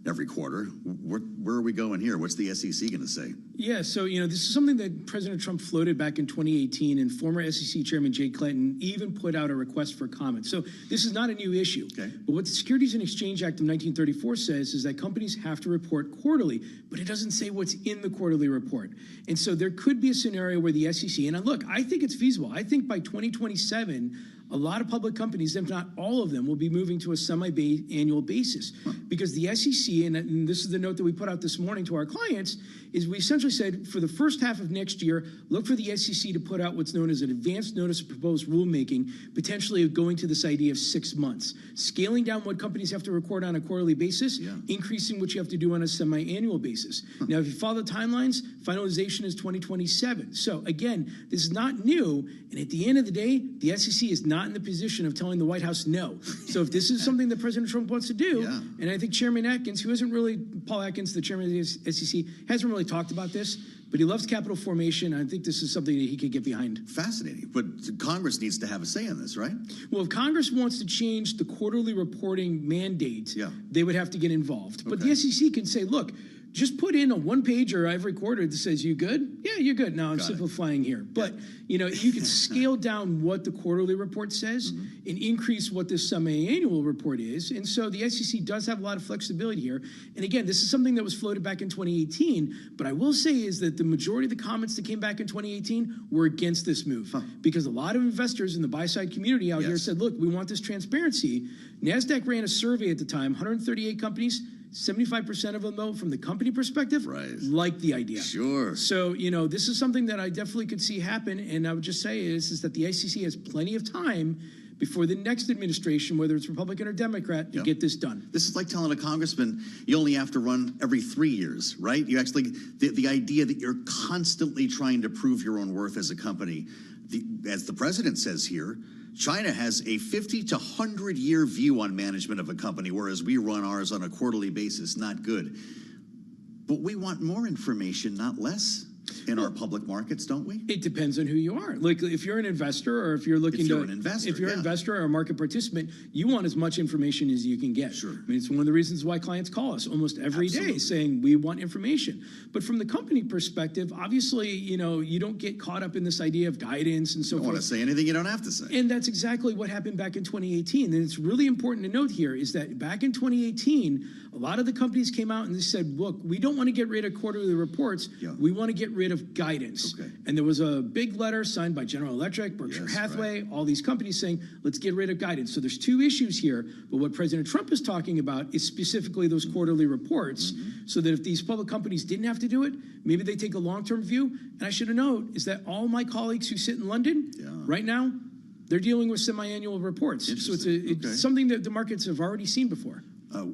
every quarter. Where are we going here? What's the SEC going to say? Yeah, so, this is something that President Trump floated back in 2018, and former SEC Chairman Jay Clayton even put out a request for comment. So this is not a new issue. Okay. But what the Securities and Exchange Act of 1934 says is that companies have to report quarterly, but it doesn't say what's in the quarterly report. And so there could be a scenario where the SEC, and look, I think it's feasible. I think by 2027, a lot of public companies, if not all of them, will be moving to a semi-annual basis because the SEC, and this is the note that we put out this morning to our clients, is we essentially said for the first half of next year, look for the SEC to put out what's known as an advanced notice of proposed rulemaking, potentially going to this idea of 6 months, scaling down what companies have to record on a quarterly basis, increasing what you have to do on a semi-annual basis. Now, if you follow the timelines, finalization is 2027. So again, this is not new, and at the end of the day, the SEC is not in the position of telling the White House no. So if this is something that President Trump wants to do, and I think Chairman Atkins, who isn't really, Paul Atkins, the chairman of the SEC, hasn't really talked about this, but he loves capital formation. I think this is something that he could get behind. Fascinating. But Congress needs to have a say in this, right? Well, if Congress wants to change the quarterly reporting mandate, they would have to get involved. But the SEC can say, look, just put in a one-pager every quarter that says, you good? Yeah, you're good. Now I'm simplifying here. But, you can scale down what the quarterly report says and increase what this semi-annual report is. And so the SEC does have a lot of flexibility here. And again, this is something that was floated back in 2018. But I will say is that the majority of the comments that came back in 2018 were against this move because a lot of investors in the buy-side community out here said, look, we want this transparency. NASDAQ ran a survey at the time, 138 companies. 75% of them, though, from the company perspective, like the idea. Sure. So, this is something that I definitely could see happen. And I would just say is that the SEC has plenty of time before the next administration, whether it's Republican or Democrat, to get this done. This is like telling a congressman you only have to run every 3 years, right? You actually, the idea that you're constantly trying to prove your own worth as a company, as the president says here, China has a 50 to 100-year view on management of a company, whereas we run ours on a quarterly basis. Not good. But we want more information, not less, in our public markets, don't we? It depends on who you are. Like if you're an investor or if you're looking if you're an investor or a market participant, you want as much information as you can get. Sure. I mean, it's one of the reasons why clients call us almost every day saying we want information. But from the company perspective, obviously, you don't get caught up in this idea of guidance and so forth. You don't want to say anything you don't have to say. And that's exactly what happened back in 2018. And it's really important to note here is that back in 2018, a lot of the companies came out and they said, look, we don't want to get rid of quarterly reports. We want to get rid of guidance. And there was a big letter signed by General Electric, Berkshire Hathaway, all these companies saying, let's get rid of guidance. So there's two issues here. But what President Trump is talking about is specifically those quarterly reports so that if these public companies didn't have to do it, maybe they take a long-term view. And I should have known is that all my colleagues who sit in London right now, they're dealing with semi-annual reports. So it's something that the markets have already seen before.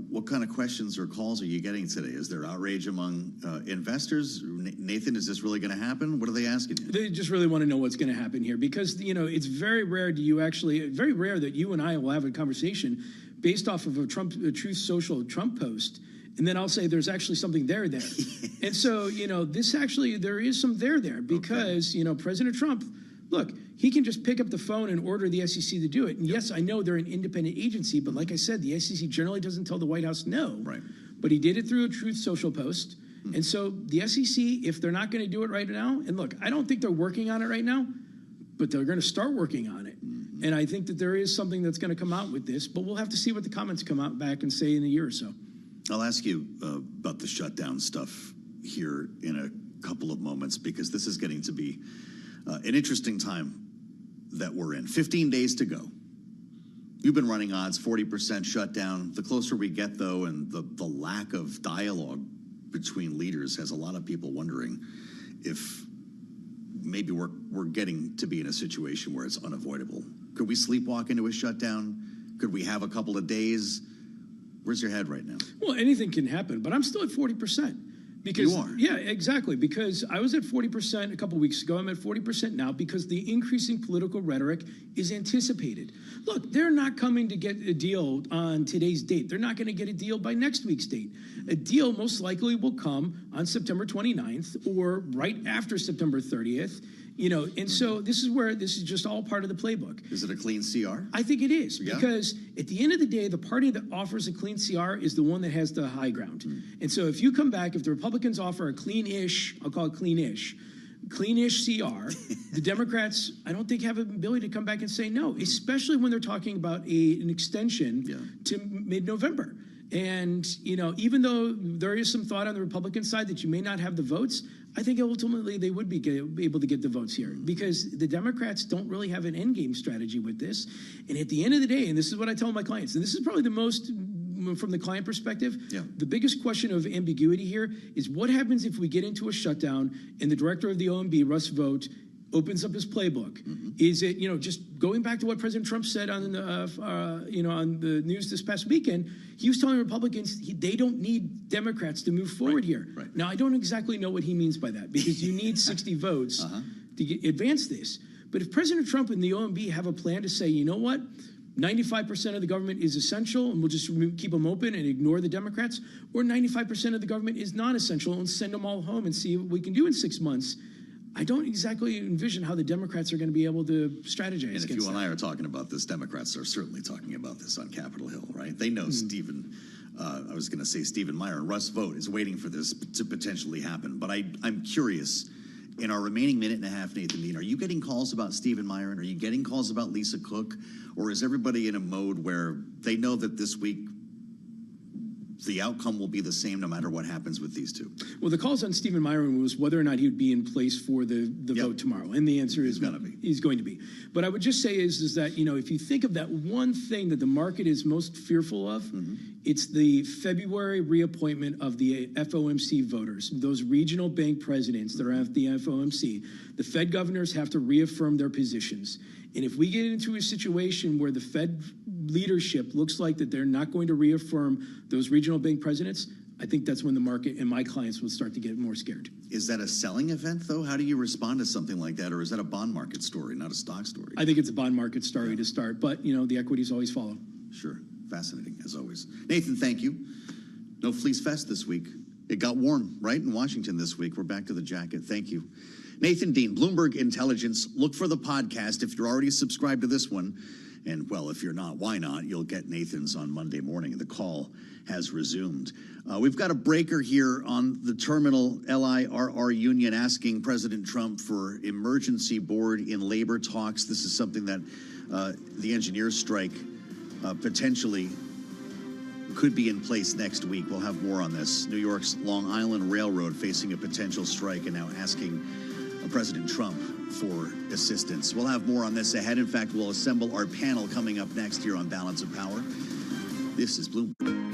What kind of questions or calls are you getting today? Is there outrage among investors? Nathan, is this really going to happen? What are they asking you? They just really want to know what's going to happen here because, it's very rare very rare that you and I will have a conversation based off of a Truth Social Trump post. And then I'll say there's actually something there. And so, there is some there because, President Trump, look, he can just pick up the phone and order the SEC to do it. And yes, I know they're an independent agency, but like I said, the SEC generally doesn't tell the White House no. Right. But he did it through a Truth Social post. And so the SEC, if they're not going to do it right now, and look, I don't think they're working on it right now, but they're going to start working on it. And I think that there is something that's going to come out with this, but we'll have to see what the comments come out back and say in a year or so. I'll ask you about the shutdown stuff here in a couple of moments because this is getting to be an interesting time that we're in. 15 days to go. You've been running odds, 40% shutdown. The closer we get, though, and the lack of dialogue between leaders has a lot of people wondering if maybe we're getting to be in a situation where it's unavoidable. Could we sleepwalk into a shutdown? Could we have a couple of days Where's your head right now? Well, anything can happen, but I'm still at 40%. Because, you are? Yeah, exactly. Because I was at 40% a couple weeks ago. I'm at 40% now because the increasing political rhetoric is anticipated. Look, they're not coming to get a deal on today's date. They're not going to get a deal by next week's date. A deal most likely will come on September 29th or right after September 30th. You know, and so this is just all part of the playbook. Is it a clean CR? I think it is, Yeah. because at the end of the day, the party that offers a clean CR is the one that has the high ground. And so if you come back, if the Republicans offer a clean-ish, I'll call it clean-ish CR, the Democrats, I don't think have an ability to come back and say no, especially when they're talking about an extension to mid-November. And, you know, even though there is some thought on the Republican side that you may not have the votes, I think ultimately they would be able to get the votes here because the Democrats don't really have an endgame strategy with this. And at the end of the day, and this is what I tell my clients, and this is probably the most, from the client perspective, the biggest question of ambiguity here is what happens if we get into a shutdown and the director of the OMB, Russ Vought, opens up his playbook. Is it, you know, just going back to what President Trump said on the, you know, on the news this past weekend, he was telling Republicans they don't need Democrats to move forward here. Now, I don't exactly know what he means by that because you need 60 votes to advance this. But if President Trump and the OMB have a plan to say, you know what, 95% of the government is essential and we'll just keep them open and ignore the Democrats, or 95% of the government is non-essential and send them all home and see what we can do in 6 months, I don't exactly envision how the Democrats are going to be able to strategize. And if you and I are talking about this, Democrats are certainly talking about this on Capitol Hill, right? They know Stephen Meyer and Russ Vought is waiting for this to potentially happen. But I'm curious, in our remaining minute and a half, Nathan Dean, are you getting calls about Stephen Meyer? Are you getting calls about Lisa Cook? Or is everybody in a mode where they know that this week the outcome will be the same no matter what happens with these two? Well, the calls on Stephen Myron was whether or not he would be in place for the vote tomorrow. And the answer is he's going to be. But I would just say is that, you know, if you think of that one thing that the market is most fearful of, it's the February reappointment of the FOMC voters, those regional bank presidents that are at the FOMC. The Fed governors have to reaffirm their positions. And if we get into a situation where the Fed leadership looks like that they're not going to reaffirm those regional bank presidents, I think that's when the market and my clients will start to get more scared. Is that a selling event, though? How do you respond to something like that? Or is that a bond market story, not a stock story? I think it's a bond market story to start. But, you know, the equities always follow. Sure. Fascinating, as always. Nathan, thank you. No Fleece Fest this week. It got warm, right, in Washington this week. We're back to the jacket. Thank you. Nathan Dean, Bloomberg Intelligence. Look for the podcast if you're already subscribed to this one. And, well, if you're not, why not? You'll get Nathan's on Monday morning. The call has resumed. We've got a breaker here on the terminal LIRR union asking President Trump for emergency board in labor talks. This is something that the engineers strike potentially could be in place next week. We'll have more on this. New York's Long Island Railroad facing a potential strike and now asking President Trump for assistance. We'll have more on this ahead. In fact, we'll assemble our panel coming up next here on Balance of Power. This is Bloomberg.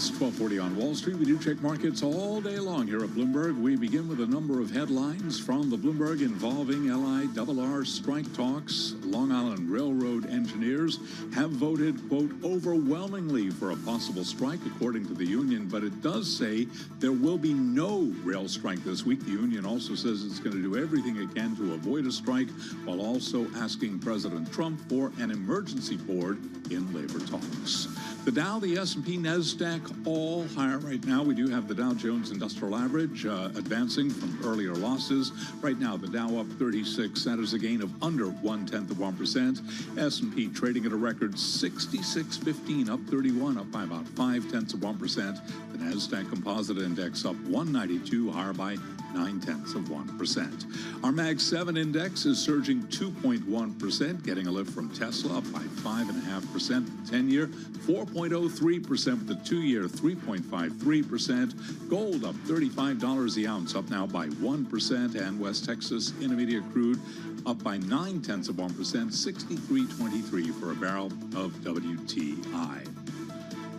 It's 12:40 on Wall Street. We do check markets all day long here at Bloomberg. We begin with a number of headlines from the Bloomberg involving LIRR strike talks. Long Island Railroad engineers have voted, quote, overwhelmingly for a possible strike, according to the union. But it does say there will be no rail strike this week. The union also says it's going to do everything it can to avoid a strike, while also asking President Trump for an emergency board in labor talks. The Dow, the S&P, NASDAQ, all higher right now. We do have the Dow Jones Industrial Average advancing from earlier losses. Right now, the Dow up 36. That is a gain of under 0.1%. S&P trading at a record 66.15, up 31, up by about 0.5%. The NASDAQ Composite Index up 192, higher by 0.9%. Our Mag 7 index is surging 2.1%, getting a lift from Tesla up by 5.5%. 10-year 4.03%, the 2-year 3.53%. Gold up $35 the ounce, up now by 1%, and West Texas Intermediate crude up by 0.9%, 63.23 for a barrel of WTI.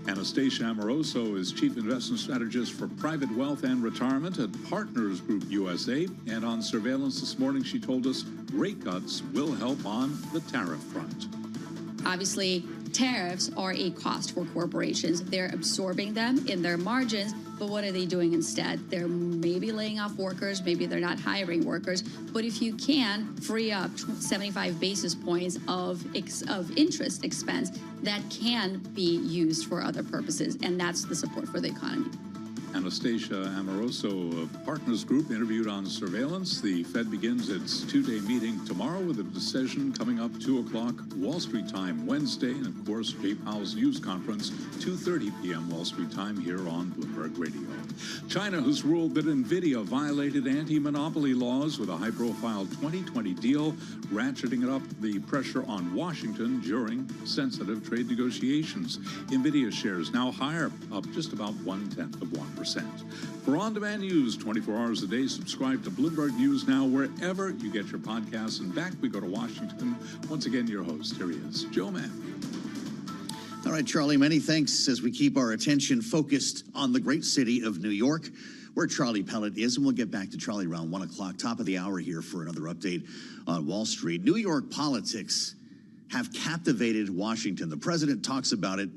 Anastasia Amoroso is Chief Investment Strategist for Private Wealth and Retirement at Partners Group USA. And on surveillance this morning, she told us rate cuts will help on the tariff front. Obviously, tariffs are a cost for corporations. They're absorbing them in their margins, but what are they doing instead? They're maybe laying off workers, maybe they're not hiring workers, but if you can free up 75 basis points of interest expense, that can be used for other purposes, and that's the support for the economy. Anastasia Amoroso of Partners Group interviewed on surveillance. The Fed begins its two-day meeting tomorrow with a decision coming up 2 o'clock Wall Street time Wednesday. And, of course, Jay Powell's news conference, 2:30 p.m. Wall Street time here on Bloomberg Radio. China has ruled that NVIDIA violated anti-monopoly laws with a high-profile 2020 deal, ratcheting up the pressure on Washington during sensitive trade negotiations. NVIDIA shares now higher, up just about 0.1%. For on-demand news 24 hours a day, subscribe to Bloomberg News Now wherever you get your podcasts. And back we go to Washington. Once again, your host, here he is, Joe Matthew. All right, Charlie, many thanks as we keep our attention focused on the great city of New York, where Charlie Pellet is. And we'll get back to Charlie around 1 o'clock, top of the hour here for another update on Wall Street. New York politics have captivated Washington. The president talks about it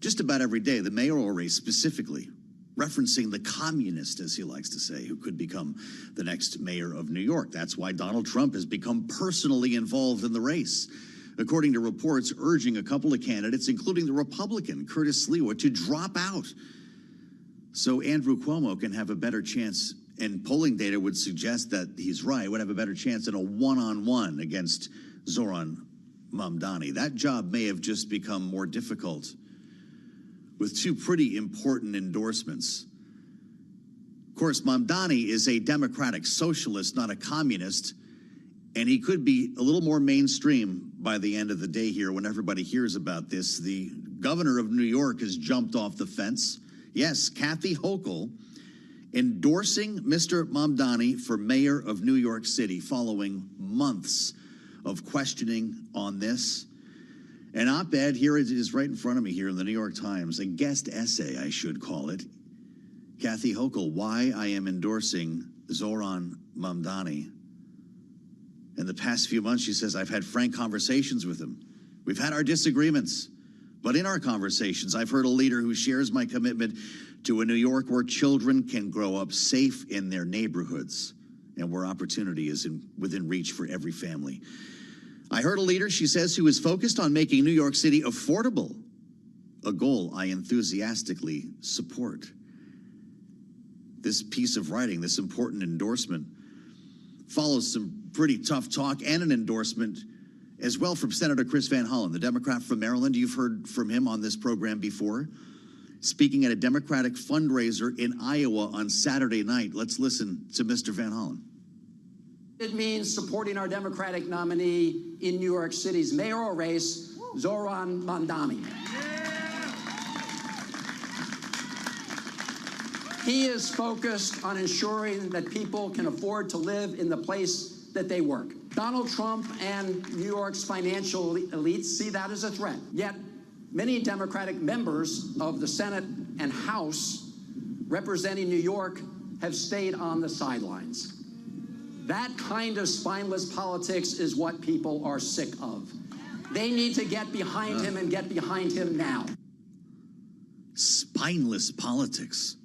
just about every day, the mayoral race specifically, referencing the communist, as he likes to say, who could become the next mayor of New York. That's why Donald Trump has become personally involved in the race, according to reports urging a couple of candidates, including the Republican Curtis Sliwa, to drop out so Andrew Cuomo can have a better chance. And polling data would suggest that he's right, would have a better chance in a one-on-one against Zoran Mamdani. That job may have just become more difficult with two pretty important endorsements. Of course, Mamdani is a democratic socialist, not a communist, and he could be a little more mainstream by the end of the day here when everybody hears about this. The governor of New York has jumped off the fence. Yes, Kathy Hochul endorsing Mr. Mamdani for mayor of New York City following months of questioning on this. An op-ed, here it is right in front of me here in the New York Times, a guest essay, I should call it. Kathy Hochul, why I am endorsing Zoran Mamdani. In the past few months, she says, I've had frank conversations with him. We've had our disagreements. But in our conversations, I've heard a leader who shares my commitment to a New York where children can grow up safe in their neighborhoods and where opportunity is within reach for every family. I heard a leader, she says, who is focused on making New York City affordable, a goal I enthusiastically support. This piece of writing, this important endorsement, follows some pretty tough talk and an endorsement as well from Senator Chris Van Hollen, the Democrat from Maryland. You've heard from him on this program before, speaking at a Democratic fundraiser in Iowa on Saturday night. Let's listen to Mr. Van Hollen. It means supporting our Democratic nominee in New York City's mayoral race, Zoran Mamdani. He is focused on ensuring that people can afford to live in the place that they work. Donald Trump and New York's financial elites see that as a threat. Yet Many Democratic members of the Senate and House representing New York have stayed on the sidelines. That kind of spineless politics is what people are sick of. They need to get behind him and get behind him now. Spineless politics.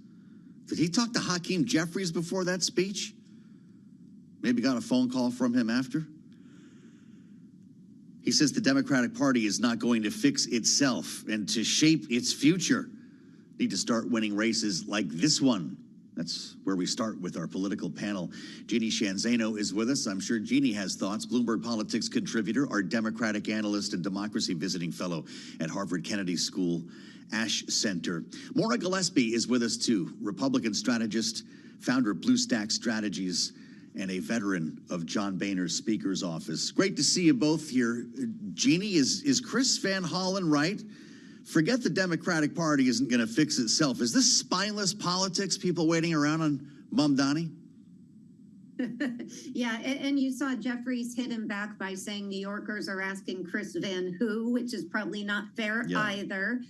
Did he talk to Hakeem Jeffries before that speech? Maybe got a phone call from him after? He says the Democratic Party is not going to fix itself, and to shape its future, need to start winning races like this one. That's where we start with our political panel. Jeannie Shanzano is with us. I'm sure Jeannie has thoughts. Bloomberg Politics contributor, our Democratic analyst and democracy visiting fellow at Harvard Kennedy School, Ash Center. Maura Gillespie is with us too, Republican strategist, founder of Blue Stack Strategies, and a veteran of John Boehner's Speaker's Office. Great to see you both here. Jeannie, is Chris Van Hollen right? Forget the Democratic Party isn't going to fix itself. Is this spineless politics, people waiting around on Mamdani? Yeah, and you saw Jeffries hit him back by saying New Yorkers are asking Chris Van who, which is probably not fair either.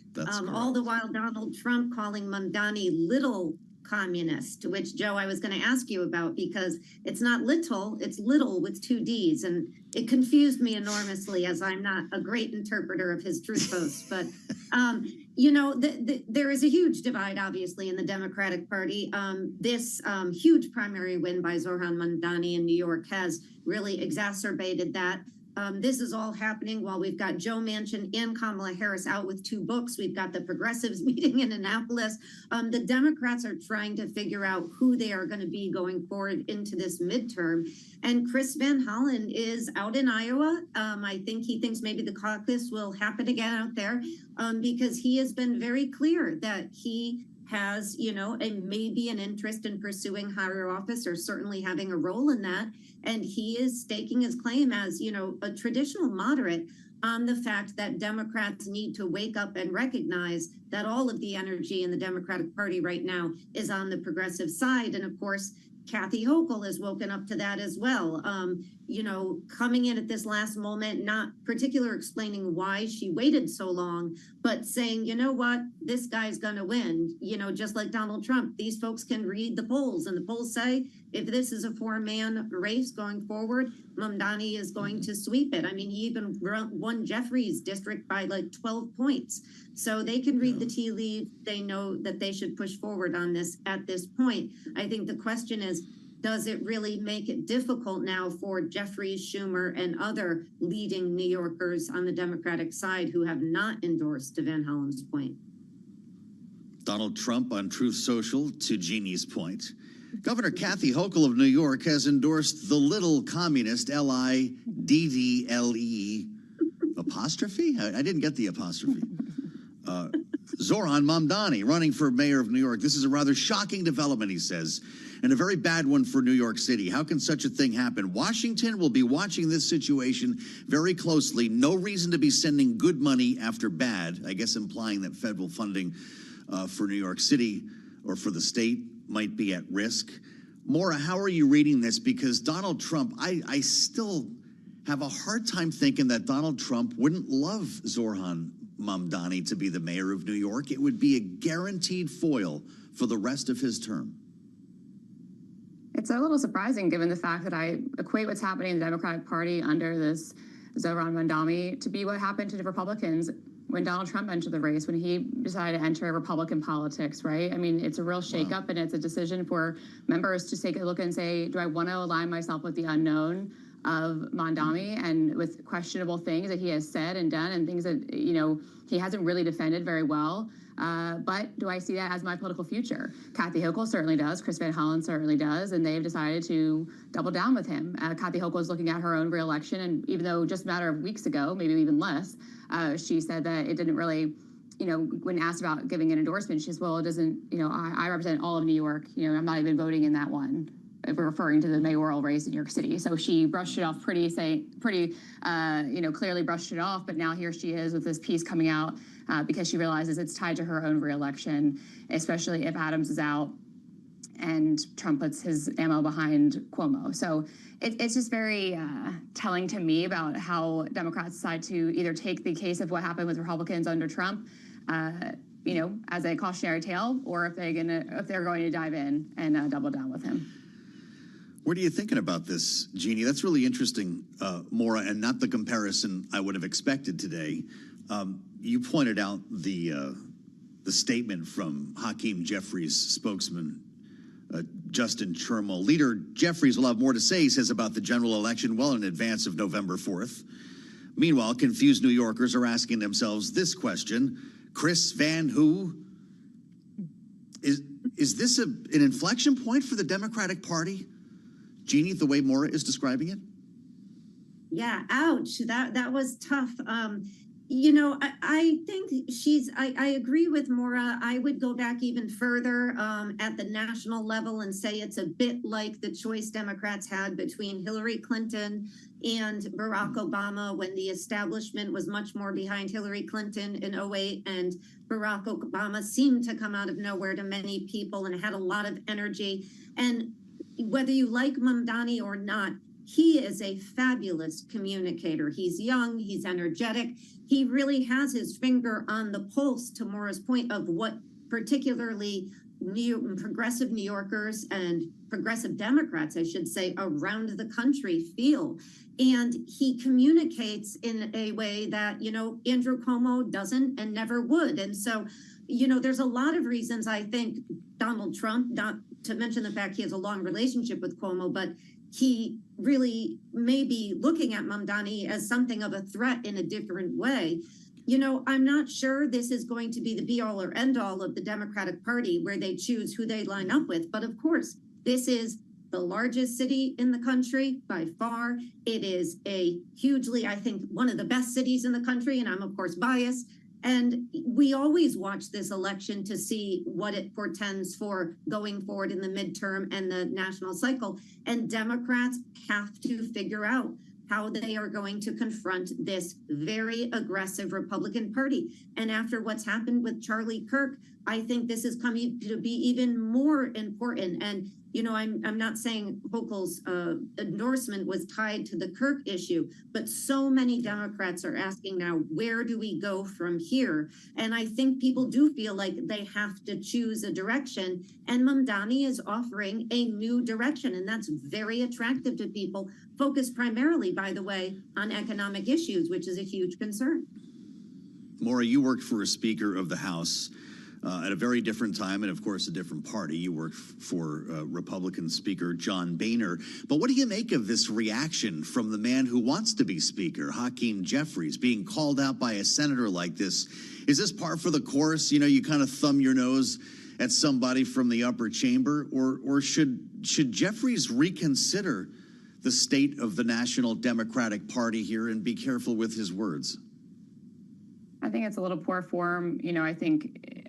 All the while Donald Trump calling Mamdani little communist, which, Joe, I was going to ask you about, because it's not little, it's little with 2 Ds. And it confused me enormously, as I'm not a great interpreter of his truth posts. But, you know, there is a huge divide, obviously, in the Democratic Party. This huge primary win by Zohran Mamdani in New York has really exacerbated that. This is all happening while we've got Joe Manchin and Kamala Harris out with 2 books. We've got the progressives meeting in Annapolis. The Democrats are trying to figure out who they are going to be going forward into this midterm. And Chris Van Hollen is out in Iowa. I think he thinks maybe the caucus will happen again out there because he has been very clear that he has, you know, maybe an interest in pursuing higher office or certainly having a role in that. And he is staking his claim as, you know, a traditional moderate on the fact that Democrats need to wake up and recognize that all of the energy in the Democratic Party right now is on the progressive side. And of course, Kathy Hochul has woken up to that as well. You know, coming in at this last moment, not particular explaining why she waited so long, but saying, you know what, this guy's going to win. You know, just like Donald Trump, these folks can read the polls, and the polls say if this is a 4-man race going forward, Mamdani is going to sweep it. I mean, he even won Jeffries' district by like 12 points. So they can read the tea leaves. They know that they should push forward on this at this point. I think the question is, does it really make it difficult now for Jeffries, Schumer, and other leading New Yorkers on the Democratic side who have not endorsed, to Van Hollen's point? Donald Trump on Truth Social, to Jeannie's point. Governor Kathy Hochul of New York has endorsed the little communist, L-I-D-D-L-E apostrophe? I didn't get the apostrophe. Zohran Mamdani running for mayor of New York. This is a rather shocking development, he says, and a very bad one for New York City. How can such a thing happen? Washington will be watching this situation very closely. No reason to be sending good money after bad, I guess implying that federal funding for New York City or for the state might be at risk. Maura, how are you reading this? Because Donald Trump, I still have a hard time thinking that Donald Trump wouldn't love Zohran Mamdani to be the mayor of New York. It would be a guaranteed foil for the rest of his term. It's a little surprising given the fact that I equate what's happening in the Democratic Party under this Zohran Mamdani to be what happened to the Republicans when Donald Trump entered the race, when he decided to enter Republican politics, right? I mean, it's a real shakeup, and it's a decision for members to take a look and say, do I want to align myself with the unknown of Mamdani and with questionable things that he has said and done and things that, you know, he hasn't really defended very well. But do I see that as my political future? Kathy Hochul certainly does. Chris Van Hollen certainly does. And they've decided to double down with him. Kathy Hochul is looking at her own reelection. And even though just a matter of weeks ago, maybe even less, she said that it didn't really, you know, when asked about giving an endorsement, she says, well, it doesn't, you know, I represent all of New York. You know, I'm not even voting in that one. Referring to the mayoral race in New York City. So she brushed it off pretty, you know, clearly brushed it off. But now here she is with this piece coming out because she realizes it's tied to her own reelection, especially if Adams is out. and Trump puts his ammo behind Cuomo. So it's just very telling to me about how Democrats decide to either take the case of what happened with Republicans under Trump, as a cautionary tale, or if they're going to dive in and double down with him. What are you thinking about this, Jeannie? That's really interesting, Maura, and not the comparison I would have expected today. You pointed out the statement from Hakeem Jeffries' spokesman, Justin Chermel. Leader Jeffries will have more to say, he says, about the general election well in advance of November 4th. Meanwhile, confused New Yorkers are asking themselves this question: Chris Van Who? Is this an inflection point for the Democratic Party? Jeannie, the way Maura is describing it? Yeah, ouch. That was tough. I think I agree with Maura. I would go back even further at the national level and say it's a bit like the choice Democrats had between Hillary Clinton and Barack Obama, when the establishment was much more behind Hillary Clinton in 2008, and Barack Obama seemed to come out of nowhere to many people and had a lot of energy. And whether you like Mamdani or not, he is a fabulous communicator. He's young, he's energetic. He really has his finger on the pulse, to Maura's point, of what particularly progressive New Yorkers and progressive Democrats, I should say, around the country feel. And he communicates in a way that, Andrew Cuomo doesn't and never would. And so, there's a lot of reasons I think Donald Trump, not to mention the fact he has a long relationship with Cuomo, but he really may be looking at Mamdani as something of a threat in a different way. I'm not sure this is going to be the be all or end all of the Democratic Party, where they choose who they line up with. But of course, this is the largest city in the country by far. It is a hugely, I think, one of the best cities in the country. And I'm, of course, biased. And we always watch this election to see what it portends for going forward in the midterm and the national cycle. And Democrats have to figure out how they are going to confront this very aggressive Republican Party. And after what's happened with Charlie Kirk, I think this is coming to be even more important. And I'm not saying Hochul's endorsement was tied to the Kirk issue, but so many Democrats are asking now, where do we go from here? And I think people do feel like they have to choose a direction. And Mamdani is offering a new direction, and that's very attractive to people, focused primarily, by the way, on economic issues, which is a huge concern. Maura, you worked for a Speaker of the House at a very different time, and of course a different party. You worked for Republican Speaker John Boehner. But what do you make of this reaction from the man who wants to be Speaker, Hakeem Jeffries, being called out by a senator like this? Is this par for the course? You kind of thumb your nose at somebody from the upper chamber, or should Jeffries reconsider the state of the National Democratic Party here and be careful with his words? I think it's a little poor form.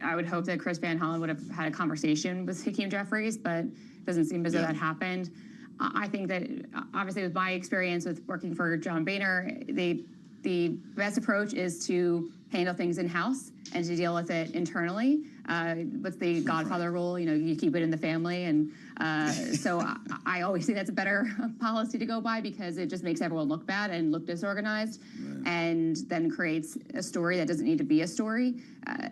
I would hope that Chris Van Hollen would have had a conversation with Hakeem Jeffries, but it doesn't seem as though that happened. I think that, obviously, with my experience with working for John Boehner, the best approach is to handle things in-house and to deal with it internally. What's the Godfather rule? You keep it in the family. And so I always think that's a better policy to go by, because it just makes everyone look bad and look disorganized, and then creates a story that doesn't need to be a story.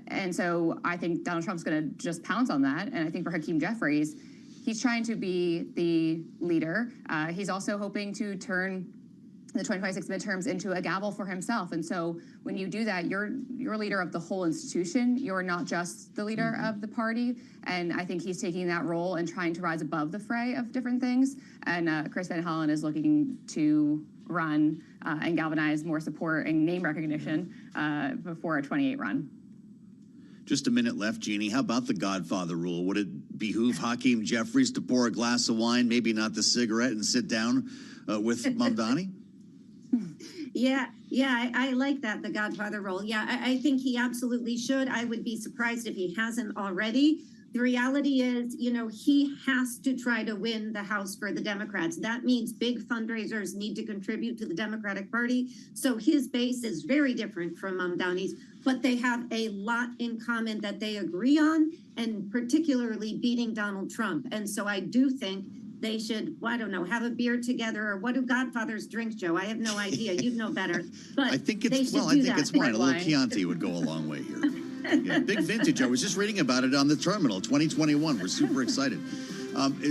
And so I think Donald Trump's going to just pounce on that. And I think for Hakeem Jeffries, he's trying to be the leader. He's also hoping to turn the 2026 midterms into a gavel for himself. And so when you do that, you're leader of the whole institution. You're not just the leader of the party. And I think he's taking that role and trying to rise above the fray of different things. And Chris Van Hollen is looking to run and galvanize more support and name recognition before a 28 run. Just a minute left, Jeannie. How about the Godfather rule? Would it behoove Hakeem Jeffries to pour a glass of wine, maybe not the cigarette, and sit down with Mamdani? Yeah, I like that, the Godfather role. Yeah, I think he absolutely should. I would be surprised if he hasn't already. The reality is, you know, he has to try to win the House for the Democrats. That means big fundraisers need to contribute to the Democratic Party. So his base is very different from Mamdani's, but they have a lot in common that they agree on, and particularly beating Donald Trump. And so I do think they should, well, I don't know, have a beer together, or what do Godfathers drink, Joe? I have no idea. You'd know better. But I think it's wine. A little Chianti would go a long way here. Yeah, big vintage. I was just reading about it on the terminal, 2021. We're super excited.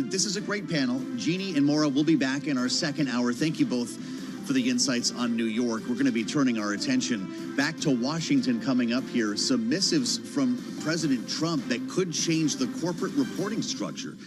This is a great panel. Jeannie and Maura will be back in our second hour. Thank you both for the insights on New York. We're going to be turning our attention back to Washington coming up here. Some missives from President Trump that could change the corporate reporting structure.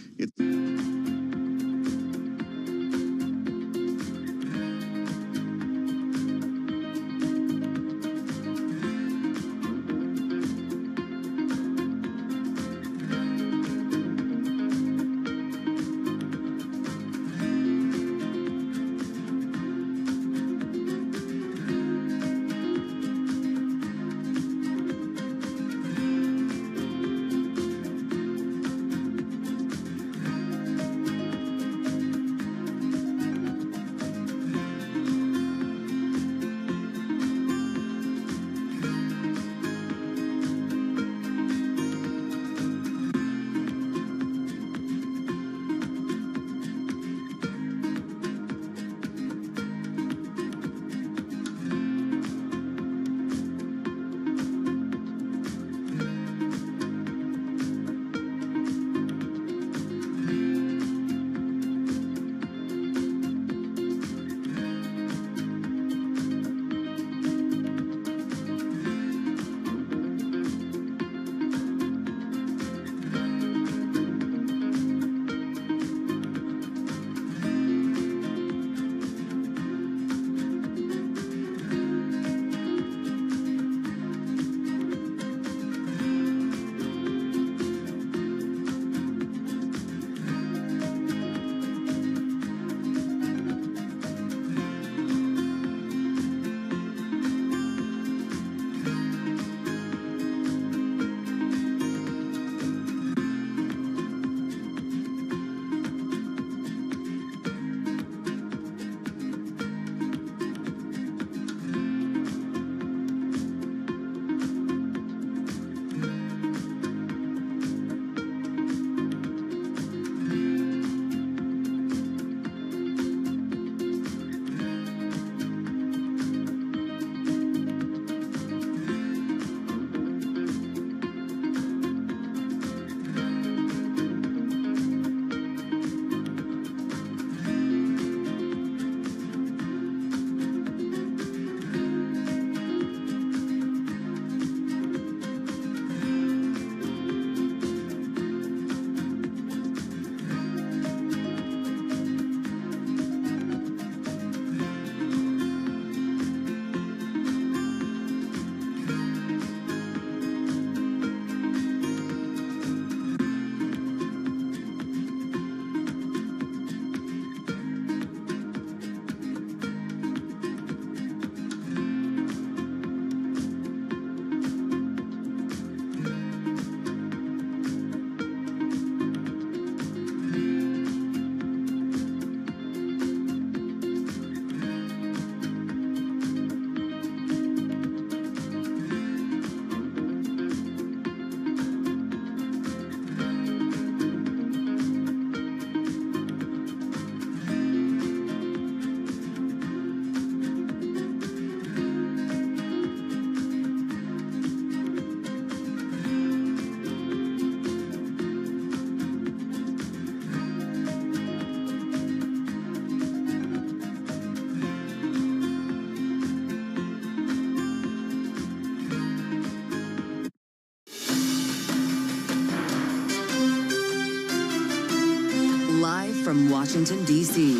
From Washington, D.C.,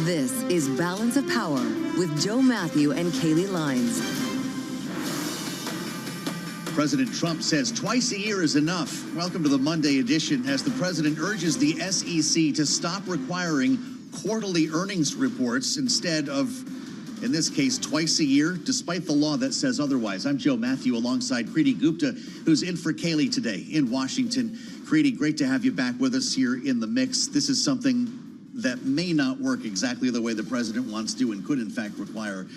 this is Balance of Power with Joe Matthew and Kaylee Lines. President Trump says twice a year is enough. Welcome to the Monday edition as the president urges the SEC to stop requiring quarterly earnings reports instead of, in this case, twice a year, despite the law that says otherwise. I'm Joe Matthew alongside Kriti Gupta, who's in for Kaylee today in Washington. Creedy, great to have you back with us here in the mix. This is something that may not work exactly the way the president wants to and could, in fact, require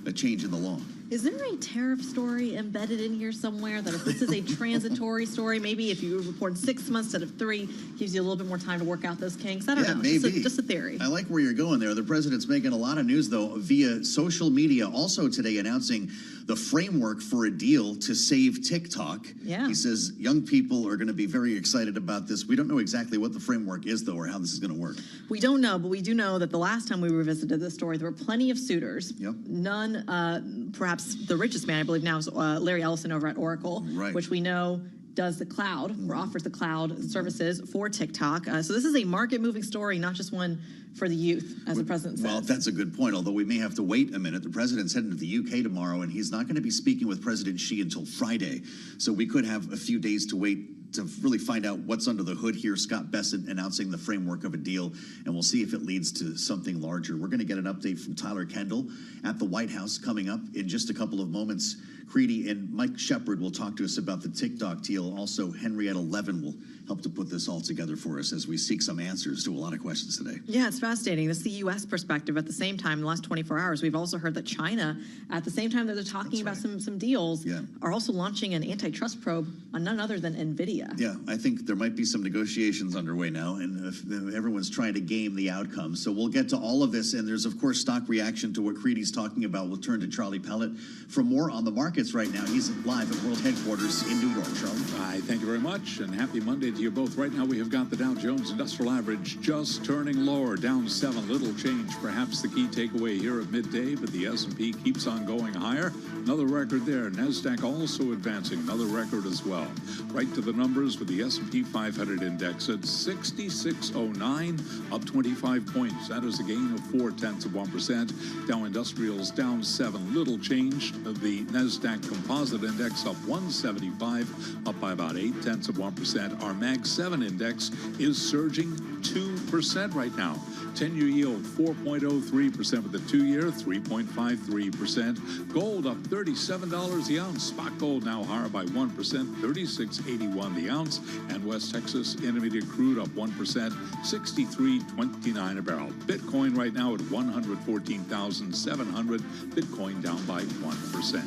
a change in the law. Is there a tariff story embedded in here somewhere that if this is a transitory story, maybe if you report 6 months instead of 3, gives you a little bit more time to work out those kinks? I don't know. Maybe. Just a theory. I like where you're going there. The president's making a lot of news, though, via social media. Also today announcing the framework for a deal to save TikTok. Yeah. He says young people are going to be very excited about this. We don't know exactly what the framework is, though, or how this is going to work. We don't know, but we do know that the last time we revisited this story, there were plenty of suitors. Yep. None, perhaps the richest man, I believe now, is Larry Ellison over at Oracle, right, which we know does the cloud or offers the cloud services for TikTok. So this is a market-moving story, not just one for the youth, as the president says. Well, that's a good point, although we may have to wait a minute. The president's heading to the UK tomorrow, and he's not going to be speaking with President Xi until Friday. So we could have a few days to wait to really find out what's under the hood here. Scott Bessent announcing the framework of a deal, and we'll see if it leads to something larger. We're going to get an update from Tyler Kendall at the White House coming up in just a couple of moments. Creedy and Mike Shepard will talk to us about the TikTok deal. Also, Henrietta Levin will help to put this all together for us as we seek some answers to a lot of questions today. Yeah, it's fascinating. This is the U.S. perspective. At the same time, in the last 24 hours, we've also heard that China, at the same time that they're talking about some deals, are also launching an antitrust probe on none other than NVIDIA. Yeah, I think there might be some negotiations underway now, and if everyone's trying to game the outcome. So we'll get to all of this, and there's, of course, stock reaction to what Creedy's talking about. We'll turn to Charlie Pellet for more on the markets right now. He's live at World Headquarters in New York. Charlie? Hi, thank you very much, and happy Monday to you both. Right now we have got the Dow Jones Industrial Average just turning lower, down 7, little change. Perhaps the key takeaway here at midday, but the S&P keeps on going higher. Another record there. NASDAQ also advancing, another record as well. Right to the numbers with the S&P 500 index at 6609, up 25 points. That is a gain of 0.4%. Dow Industrials down 7, little change. The NASDAQ Composite Index up 175, up by about 0.8%. Our Mag 7 Index is surging 2% right now. 10-year yield 4.03% with the 2-year 3.53%. Gold up $37 the ounce. Spot gold now higher by 1%, $36.81 the ounce. And West Texas Intermediate crude up 1%, $63.29 a barrel. Bitcoin right now at 114,700. Bitcoin down by 1%.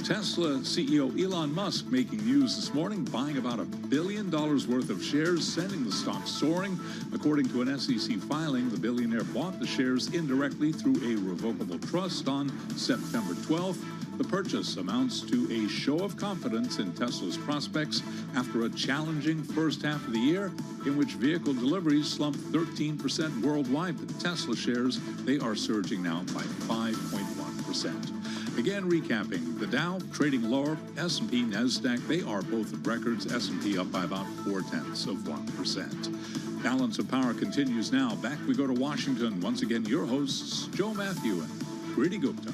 Tesla CEO Elon Musk making news this morning, buying about $1 billion worth of shares, sending the stock soaring. According to an SEC filing, the billionaire bought the shares indirectly through a revocable trust on September 12th. The purchase amounts to a show of confidence in Tesla's prospects after a challenging first half of the year in which vehicle deliveries slumped 13% worldwide. The Tesla shares, they are surging now by 5.1%. Again, recapping, the Dow trading lower, S&P, NASDAQ, they are both at records, S&P up by about 0.4%. Balance of Power continues now. Back we go to Washington. Once again, your hosts, Joe Matthew and Creedy Gupta.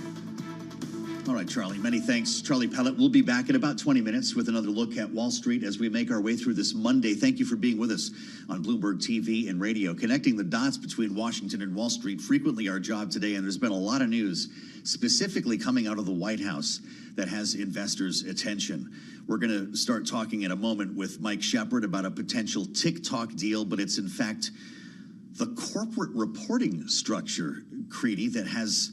All right, Charlie, many thanks. Charlie Pellet will be back in about 20 minutes with another look at Wall Street as we make our way through this Monday. Thank you for being with us on Bloomberg TV and radio. Connecting the dots between Washington and Wall Street, frequently our job today, and there's been a lot of news specifically coming out of the White House that has investors' attention. We're going to start talking in a moment with Mike Shepard about a potential TikTok deal, but it's in fact the corporate reporting structure, Creedy, that has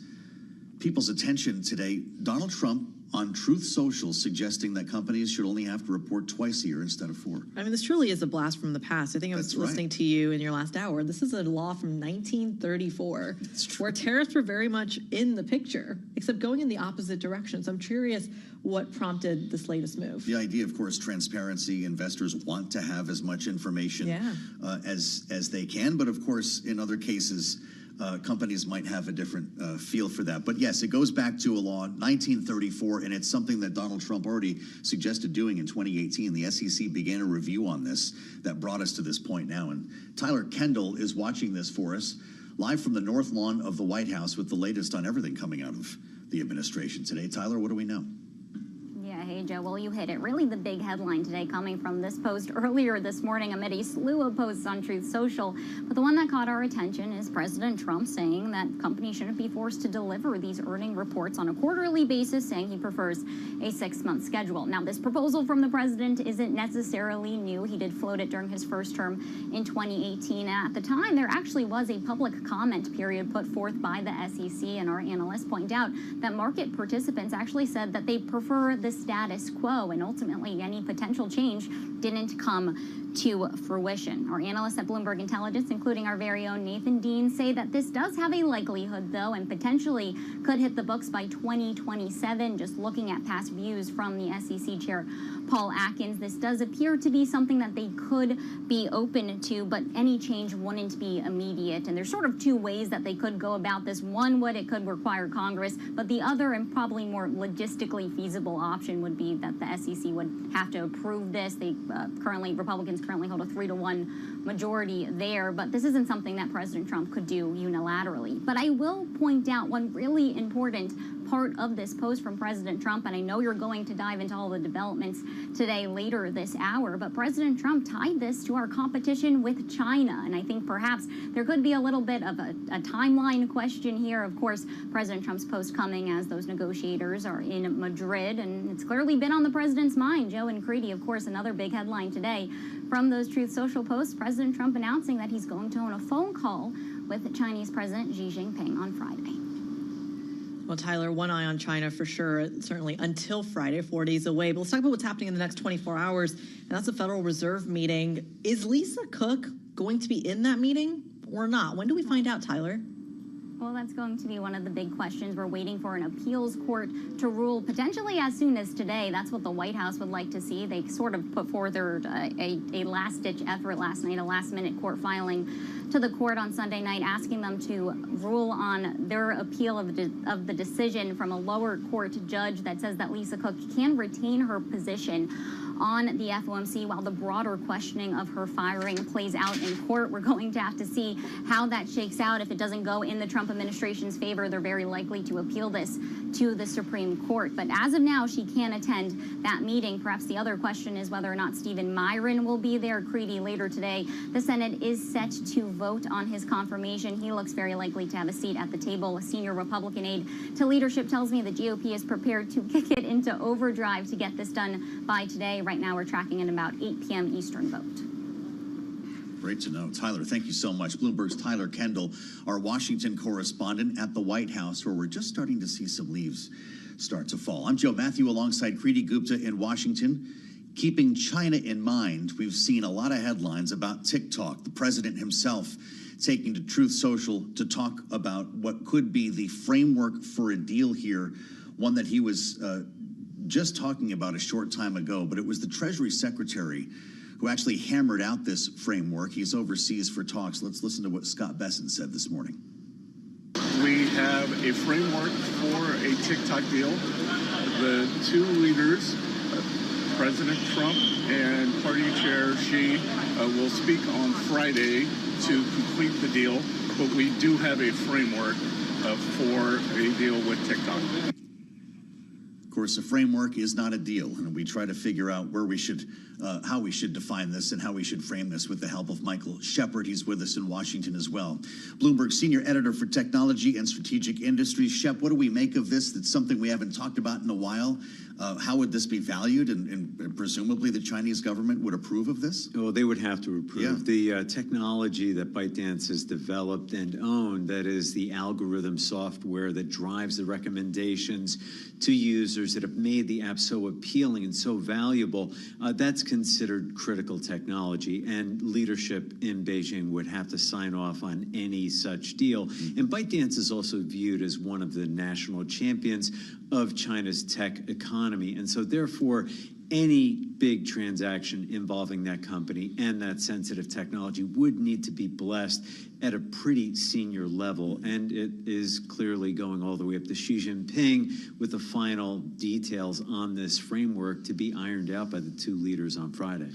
people's attention today. Donald Trump on Truth Social suggesting that companies should only have to report twice a year instead of 4. I mean, this truly is a blast from the past. I think I was listening to you in your last hour. This is a law from 1934 where tariffs were very much in the picture, except going in the opposite direction. So I'm curious what prompted this latest move. The idea, of course, transparency. Investors want to have as much information as they can. But of course, in other cases, companies might have a different feel for that. But yes, it goes back to a law, 1934, and it's something that Donald Trump already suggested doing in 2018. The SEC began a review on this that brought us to this point now. And Tyler Kendall is watching this for us, live from the North Lawn of the White House with the latest on everything coming out of the administration today. Tyler, what do we know? Yeah, Hey, Joe. Well, you hit it. Really the big headline today coming from this post earlier this morning amid a slew of posts on Truth Social. But the one that caught our attention is President Trump saying that companies shouldn't be forced to deliver these earning reports on a quarterly basis, saying he prefers a 6-month schedule. Now, this proposal from the president isn't necessarily new. He did float it during his first term in 2018. And at the time, there actually was a public comment period put forth by the SEC, and our analysts point out that market participants actually said that they prefer the status quo, and ultimately any potential change didn't come to fruition. Our analysts at Bloomberg Intelligence, including our very own Nathan Dean, say that this does have a likelihood, though, and potentially could hit the books by 2027. Just looking at past views from the SEC chair, Paul Atkins, this does appear to be something that they could be open to, but any change wouldn't be immediate. And there's sort of two ways that they could go about this. One, what it could require Congress, but the other and probably more logistically feasible option would be that the SEC would have to approve this. They Republicans currently hold a 3-to-1 majority there, but this isn't something that President Trump could do unilaterally. But I will point out one really important part of this post from President Trump, and I know you're going to dive into all the developments today later this hour, but President Trump tied this to our competition with China, and I think perhaps there could be a little bit of a timeline question here. Of course, President Trump's post coming as those negotiators are in Madrid, and it's clearly been on the president's mind. Joe and Creedy, of course, another big headline today from those Truth Social posts, President Trump announcing that he's going to own a phone call with Chinese President Xi Jinping on Friday. Well, Tyler, one eye on China for sure, certainly until Friday, 4 days away. But let's talk about what's happening in the next 24 hours, and that's a Federal Reserve meeting. Is Lisa Cook going to be in that meeting or not? When do we find out, Tyler? Well, that's going to be one of the big questions. We're waiting for an appeals court to rule potentially as soon as today. That's what the White House would like to see. They sort of put forth a last-ditch effort last night, a last-minute court filing to the court on Sunday night, asking them to rule on their appeal of the decision from a lower court judge that says that Lisa Cook can retain her position on the FOMC while the broader questioning of her firing plays out in court. We're going to have to see how that shakes out. If it doesn't go in the Trump administration's favor, they're very likely to appeal this to the Supreme Court. But as of now, she can attend that meeting. Perhaps the other question is whether or not Stephen Myron will be there. Creedy, later today, the Senate is set to vote on his confirmation. He looks very likely to have a seat at the table. A senior Republican aide to leadership tells me the GOP is prepared to kick it into overdrive to get this done by today. Right now, we're tracking at about 8 p.m. Eastern vote. Great to know. Tyler, thank you so much. Bloomberg's Tyler Kendall, our Washington correspondent at the White House, where we're just starting to see some leaves start to fall. I'm Joe Matthew alongside Creedy Gupta in Washington. Keeping China in mind, we've seen a lot of headlines about TikTok. The president himself taking to Truth Social to talk about what could be the framework for a deal here, one that he was just talking about a short time ago, but it was the Treasury Secretary who actually hammered out this framework. He's overseas for talks. Let's listen to what Scott Besson said this morning. We have a framework for a TikTok deal. The two leaders, President Trump and Party Chair Xi, will speak on Friday to complete the deal, but we do have a framework for a deal with TikTok. Of course, a framework is not a deal, and we try to figure out where we should, how we should define this and how we should frame this with the help of Michael Shepard. He's with us in Washington as well. Bloomberg Senior Editor for Technology and Strategic Industries. Shep, what do we make of this? That's something we haven't talked about in a while. How would this be valued? And presumably the Chinese government would approve of this? Well, they would have to approve. Yeah. The technology that ByteDance has developed and owned, that is the algorithm software that drives the recommendations to users that have made the app so appealing and so valuable, that's considered critical technology. And leadership in Beijing would have to sign off on any such deal. And ByteDance is also viewed as one of the national champions of China's tech economy. And so therefore, any big transaction involving that company and that sensitive technology would need to be blessed at a pretty senior level. And it is clearly going all the way up to Xi Jinping with the final details on this framework to be ironed out by the two leaders on Friday.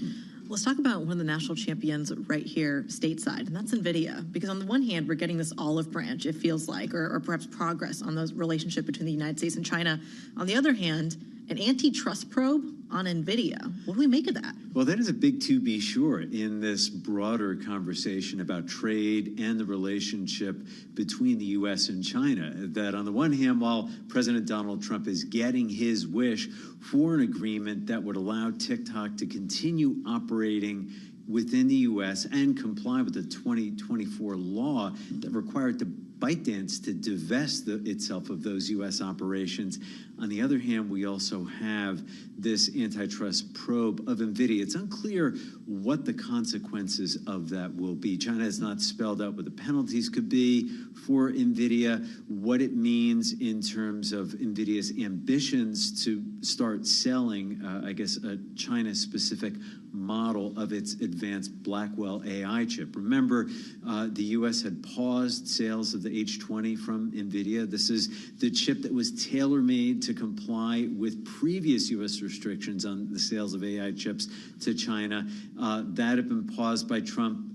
Let's talk about one of the national champions right here stateside, and that's NVIDIA. Because on the one hand, we're getting this olive branch, it feels like, or perhaps progress on the relationship between the United States and China. On the other hand, an antitrust probe on NVIDIA. What do we make of that? Well, that is a big to be sure in this broader conversation about trade and the relationship between the U.S. and China. That on the one hand, while President Donald Trump is getting his wish for an agreement that would allow TikTok to continue operating within the U.S. and comply with the 2024 law that required the ByteDance to divest itself of those U.S. operations. On the other hand, we also have this antitrust probe of NVIDIA. It's unclear what the consequences of that will be. China has not spelled out what the penalties could be for NVIDIA, what it means in terms of NVIDIA's ambitions to start selling, I guess, a China-specific model of its advanced Blackwell AI chip. Remember, the U.S. had paused sales of the H20 from NVIDIA. This is the chip that was tailor-made to comply with previous U.S. restrictions on the sales of AI chips to China. That had been paused by Trump.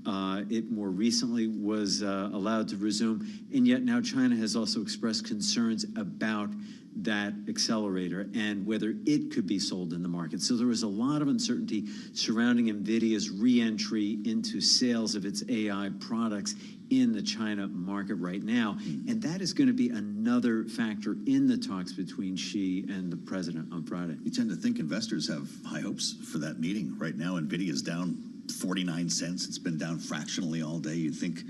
It more recently was allowed to resume. And yet now China has also expressed concerns about that accelerator and whether it could be sold in the market. So there was a lot of uncertainty surrounding NVIDIA's re-entry into sales of its AI products in the China market right now. And that is going to be another factor in the talks between Xi and the president on Friday. You tend to think investors have high hopes for that meeting. Right now, NVIDIA is down 49 cents. It's been down fractionally all day. You'd think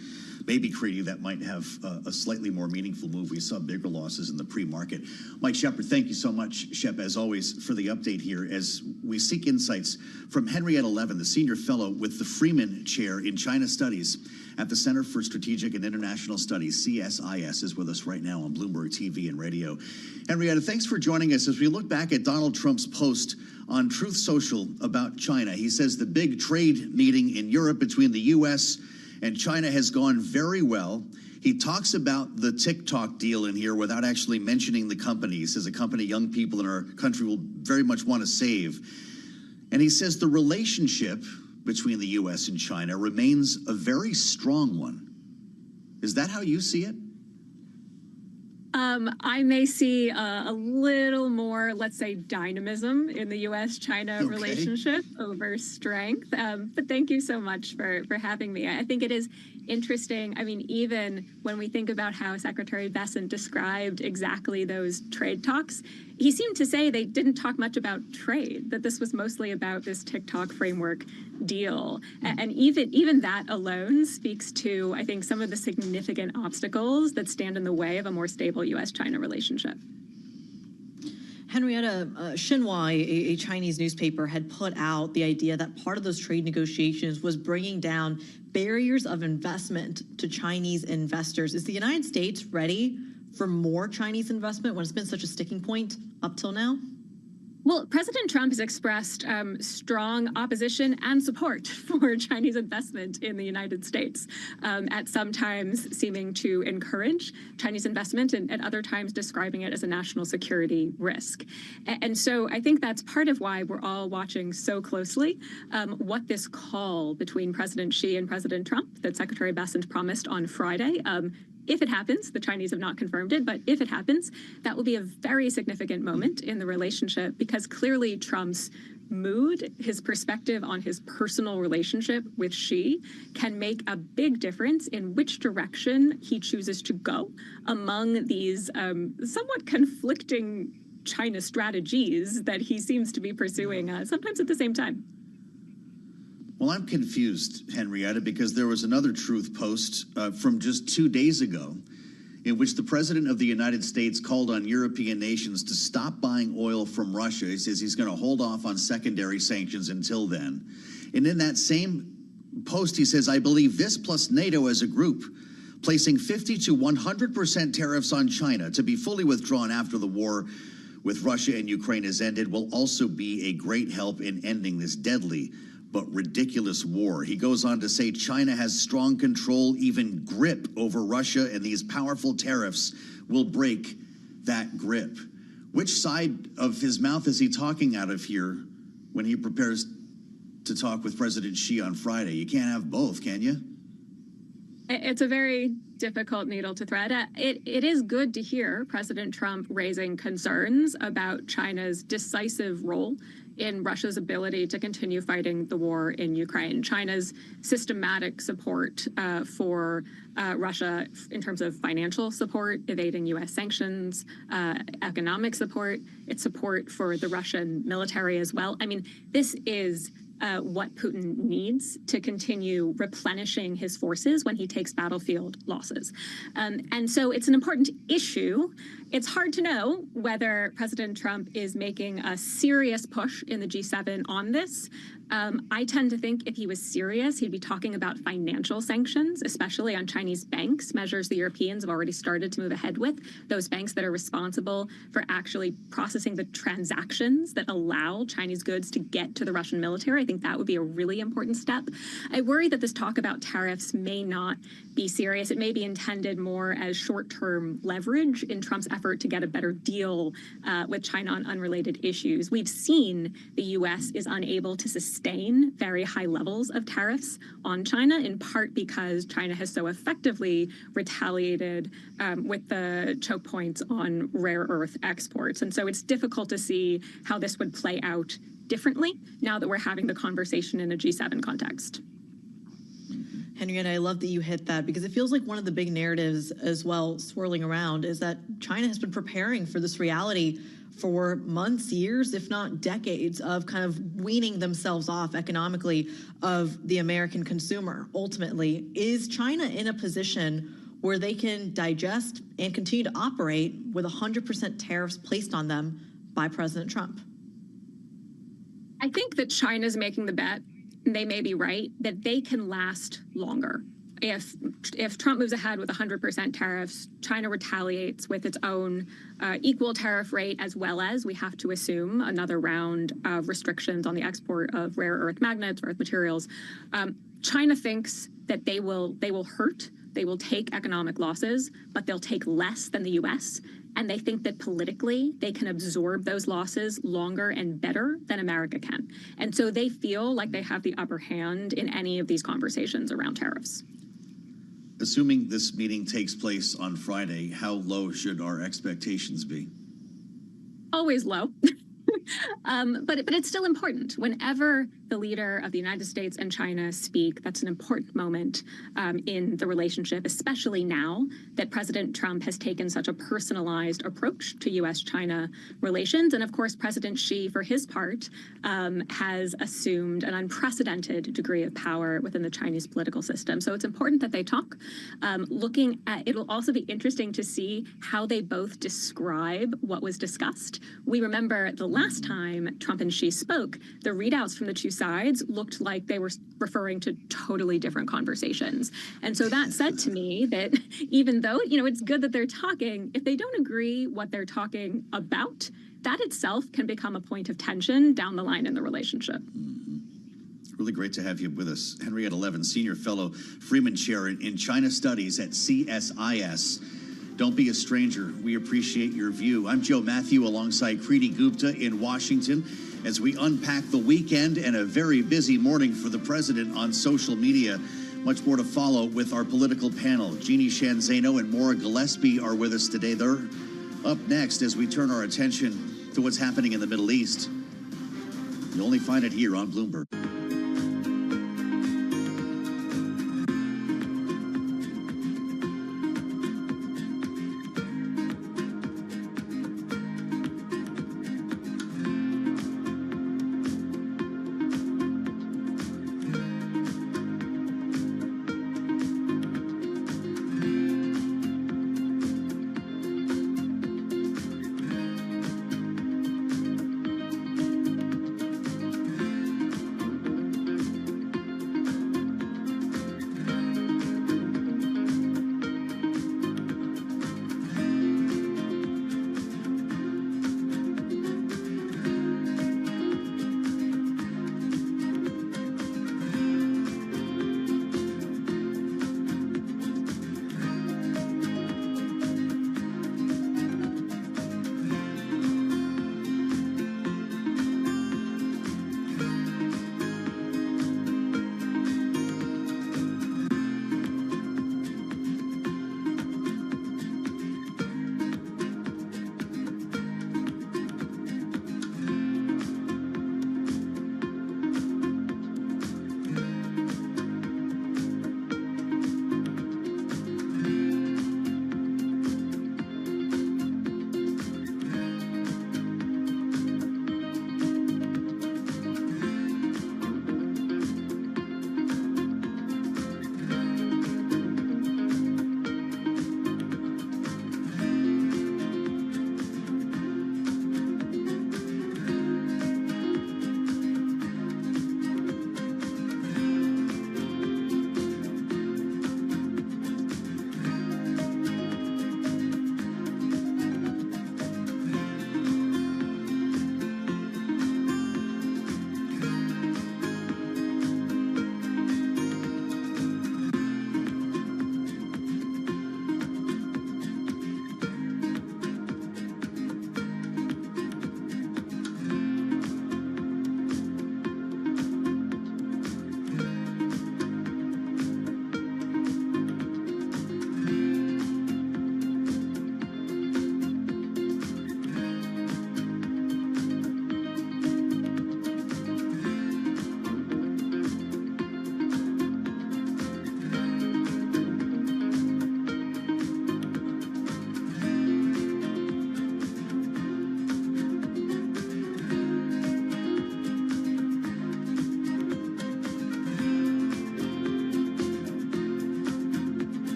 maybe, Creedy, that might have a slightly more meaningful move. We saw bigger losses in the pre-market. Mike Shepard, thank you so much, Shep, as always, for the update here as we seek insights from Henrietta Levin, the senior fellow with the Freeman Chair in China Studies at the Center for Strategic and International Studies. CSIS is with us right now on Bloomberg TV and radio. Henrietta, thanks for joining us as we look back at Donald Trump's post on Truth Social about China. He says the big trade meeting in Europe between the U.S. and China has gone very well. He talks about the TikTok deal in here without actually mentioning the company. He says a company young people in our country will very much want to save. And he says the relationship between the U.S. and China remains a very strong one. Is that how you see it? I may see a little more, let's say, dynamism in the U.S.-China relationship over strength. But thank you so much for having me. I think it is interesting. I mean, even when we think about how Secretary Bessent described exactly those trade talks, he seemed to say they didn't talk much about trade, that this was mostly about this TikTok framework deal. And even that alone speaks to, I think, some of the significant obstacles that stand in the way of a more stable U.S.-China relationship. Henrietta, Xinhua, a Chinese newspaper, had put out the idea that part of those trade negotiations was bringing down barriers of investment to Chinese investors. Is the United States ready for more Chinese investment when it's been such a sticking point up till now? Well, President Trump has expressed strong opposition and support for Chinese investment in the United States, at some times seeming to encourage Chinese investment and at other times describing it as a national security risk. And so I think that's part of why we're all watching so closely what this call between President Xi and President Trump that Secretary Bessent promised on Friday. If it happens, the Chinese have not confirmed it, but if it happens, that will be a very significant moment in the relationship because clearly Trump's mood, his perspective on his personal relationship with Xi can make a big difference in which direction he chooses to go among these somewhat conflicting China strategies that he seems to be pursuing sometimes at the same time. Well, I'm confused, Henrietta, because there was another Truth post from just 2 days ago in which the president of the United States called on European nations to stop buying oil from Russia. He says he's going to hold off on secondary sanctions until then. And in that same post, he says, I believe this plus NATO as a group placing 50 to 100% tariffs on China to be fully withdrawn after the war with Russia and Ukraine has ended will also be a great help in ending this deadly but ridiculous war. He goes on to say China has strong control, even grip over Russia, and these powerful tariffs will break that grip. Which side of his mouth is he talking out of here when he prepares to talk with President Xi on Friday? You can't have both, can you? It's a very difficult needle to thread. It is good to hear President Trump raising concerns about China's decisive role in Russia's ability to continue fighting the war in Ukraine. China's systematic support for Russia in terms of financial support, evading U.S. sanctions, economic support, its support for the Russian military as well. I mean, this is what Putin needs to continue replenishing his forces when he takes battlefield losses. And so it's an important issue. It's hard to know whether President Trump is making a serious push in the G7 on this. I tend to think if he was serious, he'd be talking about financial sanctions, especially on Chinese banks, measures the Europeans have already started to move ahead with, those banks that are responsible for actually processing the transactions that allow Chinese goods to get to the Russian military. I think that would be a really important step. I worry that this talk about tariffs may not be serious. It may be intended more as short-term leverage in Trump's effort to get a better deal with China on unrelated issues. We've seen the U.S. is unable to sustain very high levels of tariffs on China, in part because China has so effectively retaliated with the choke points on rare earth exports. And so it's difficult to see how this would play out differently now that we're having the conversation in a G7 context. Henrietta, I love that you hit that because it feels like one of the big narratives as well swirling around is that China has been preparing for this reality for months, years, if not decades, of kind of weaning themselves off economically of the American consumer. Ultimately, is China in a position where they can digest and continue to operate with 100% tariffs placed on them by President Trump? I think that China's making the bet, and they may be right, that they can last longer. If Trump moves ahead with 100% tariffs, China retaliates with its own equal tariff rate, as well as we have to assume another round of restrictions on the export of rare earth magnets, earth materials. China thinks that they will hurt, they will take economic losses, but they'll take less than the U.S., and they think that politically they can absorb those losses longer and better than America can. And so they feel like they have the upper hand in any of these conversations around tariffs. Assuming this meeting takes place on Friday, how low should our expectations be? Always low. But it's still important. Whenever the leader of the United States and China speak, that's an important moment in the relationship, especially now that President Trump has taken such a personalized approach to U.S.-China relations. And of course, President Xi, for his part, has assumed an unprecedented degree of power within the Chinese political system. So it's important that they talk. It will also be interesting to see how they both describe what was discussed. We remember the last time Trump and Xi spoke, the readouts from the two sides looked like they were referring to totally different conversations. And so that said to me that even though, it's good that they're talking, if they don't agree what they're talking about, that itself can become a point of tension down the line in the relationship. It's really great to have you with us. Henrietta Levin, Senior Fellow, Freeman Chair in China Studies at CSIS. Don't be a stranger. We appreciate your view. I'm Joe Matthew alongside Kriti Gupta in Washington as we unpack the weekend and a very busy morning for the president on social media. Much more to follow with our political panel. Jeannie Shanzano and Maura Gillespie are with us today. They're up next as we turn our attention to what's happening in the Middle East. You'll only find it here on Bloomberg.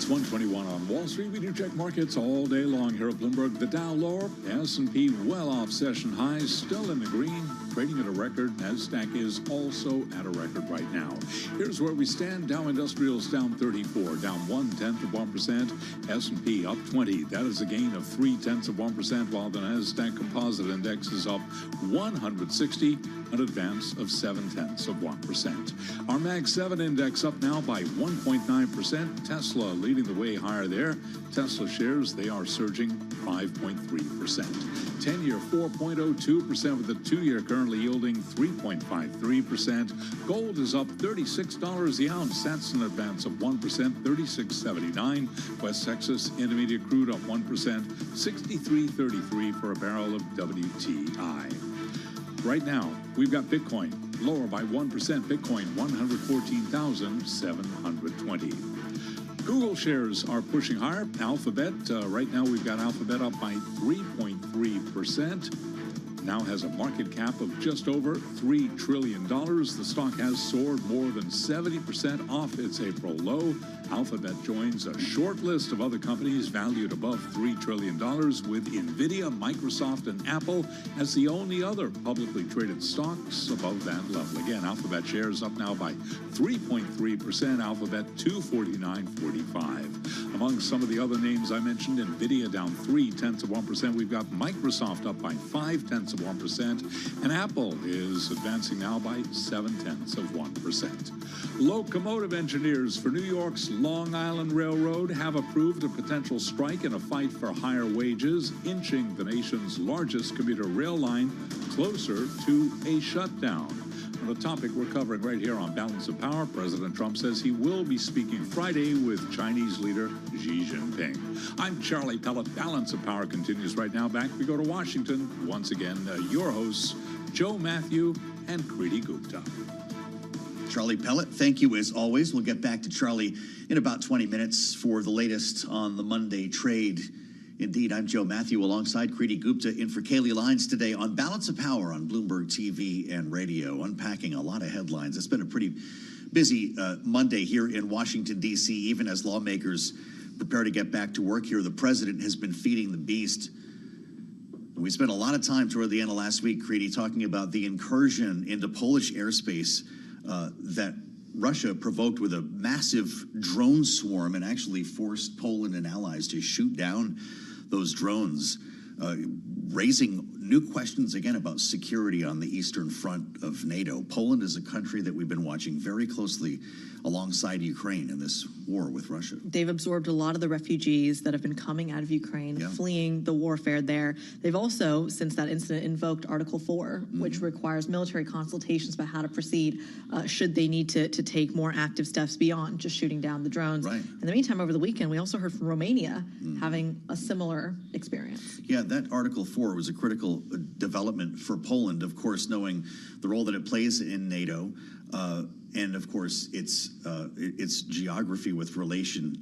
It's 121 on Wall Street. We do check markets all day long here at Bloomberg. The Dow lower, S&P well off session highs, still in the green, trading at a record. NASDAQ is also at a record right now. Here's where we stand. Dow Industrials down 34, down 0.1%. S&P up 20. That is a gain of 0.3%, while the NASDAQ Composite Index is up 160, an advance of 0.7%. Our Mag 7 index up now by 1.9%. Tesla leading the way higher there. Tesla shares, they are surging 5.3%. 10-year 4.02%, with the 2-year currently yielding 3.53%. Gold is up $36 the ounce. That's an advance of 1%, $36.79. West Texas Intermediate crude up 1%, $63.33 for a barrel of WTI. Right now, we've got Bitcoin lower by 1%. Bitcoin 114,720. Google shares are pushing higher. Alphabet, right now we've got Alphabet up by 3.3%. Now has a market cap of just over $3 trillion. The stock has soared more than 70% off its April low. Alphabet joins a short list of other companies valued above $3 trillion, with NVIDIA, Microsoft, and Apple as the only other publicly traded stocks above that level. Again, Alphabet shares up now by 3.3%. Alphabet 249.45. Among some of the other names I mentioned, NVIDIA down 0.3%. We've got Microsoft up by 0.5%, and Apple is advancing now by 0.7%. Locomotive engineers for New York's Long Island Railroad have approved a potential strike in a fight for higher wages, inching the nation's largest commuter rail line closer to a shutdown. On the topic we're covering right here on Balance of Power, President Trump says he will be speaking Friday with Chinese leader Xi Jinping. I'm Charlie Pellet. Balance of Power continues right now. Back we go to Washington. Once again, your hosts, Joe Matthew and Kriti Gupta. Charlie Pellet, thank you as always. We'll get back to Charlie in about 20 minutes for the latest on the Monday trade. Indeed, I'm Joe Matthew alongside Kriti Gupta in for Kaylee Lines today on Balance of Power on Bloomberg TV and radio, unpacking a lot of headlines. It's been a pretty busy Monday here in Washington, D.C., even as lawmakers prepare to get back to work here. The president has been feeding the beast. We spent a lot of time toward the end of last week, Kriti, talking about the incursion into Polish airspace that Russia provoked with a massive drone swarm and actually forced Poland and allies to shoot down those drones, raising new questions again about security on the eastern front of NATO. Poland is a country that we've been watching very closely alongside Ukraine in this war with Russia. They've absorbed a lot of the refugees that have been coming out of Ukraine, fleeing the warfare there. They've also, since that incident, invoked Article 4, which requires military consultations about how to proceed should they need to take more active steps beyond just shooting down the drones. Right. In the meantime, over the weekend, we also heard from Romania having a similar experience. Yeah, that Article 4 was a critical development for Poland, of course, knowing the role that it plays in NATO, and of course its geography with relation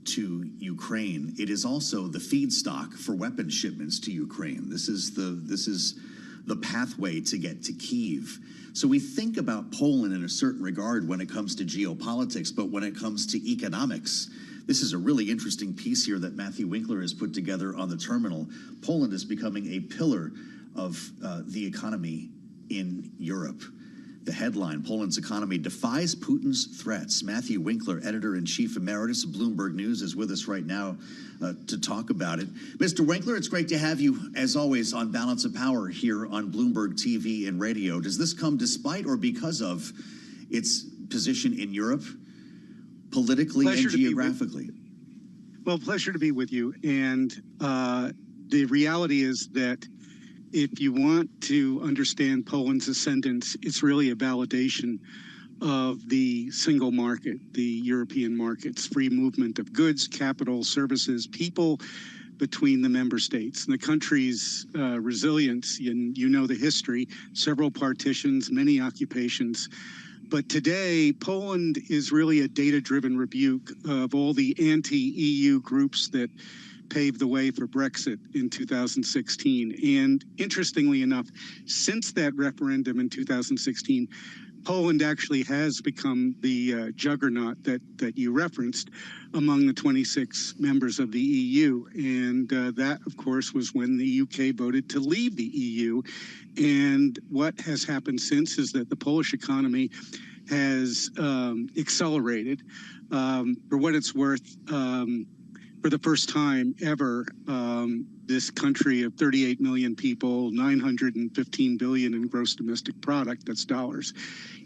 to Ukraine. It is also the feedstock for weapon shipments to Ukraine. This is the pathway to get to Kyiv. So we think about Poland in a certain regard when it comes to geopolitics, but when it comes to economics, this is a really interesting piece here that Matthew Winkler has put together on the terminal. Poland is becoming a pillar of the economy in Europe. The headline, Poland's economy defies Putin's threats. Matthew Winkler, editor-in-chief emeritus of Bloomberg News, is with us right now to talk about it. Mr. Winkler, it's great to have you, as always, on Balance of Power here on Bloomberg TV and radio. Does this come despite or because of its position in Europe, politically and geographically? Well, pleasure to be with you. And the reality is that if you want to understand Poland's ascendance, it's really a validation of the single market, the European markets, free movement of goods, capital, services, people between the member states. And the country's resilience, and you know the history, several partitions, many occupations. But today, Poland is really a data-driven rebuke of all the anti-EU groups that paved the way for Brexit in 2016. And interestingly enough, since that referendum in 2016, Poland actually has become the juggernaut that you referenced among the 26 members of the EU. And that, of course, was when the UK voted to leave the EU. And what has happened since is that the Polish economy has accelerated. For what it's worth, for the first time ever, this country of 38 million people, 915 billion in gross domestic product, that's dollars,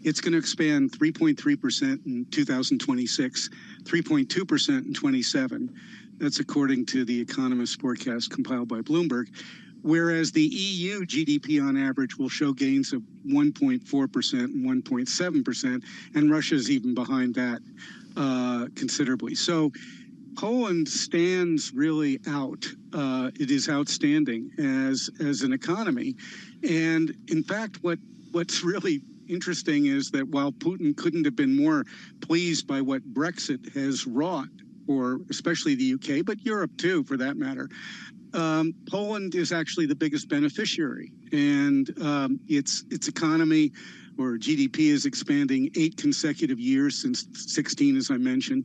it's going to expand 3.3% in 2026, 3.2% in 27. That's according to the Economist forecast compiled by Bloomberg. Whereas the EU GDP on average will show gains of 1.4% and 1.7%, and Russia's even behind that considerably. So Poland stands really out. It is outstanding as an economy. And in fact, what's really interesting is that while Putin couldn't have been more pleased by what Brexit has wrought, or especially the UK, but Europe too, for that matter, Poland is actually the biggest beneficiary, and its economy or GDP is expanding 8 consecutive years since 16, as I mentioned,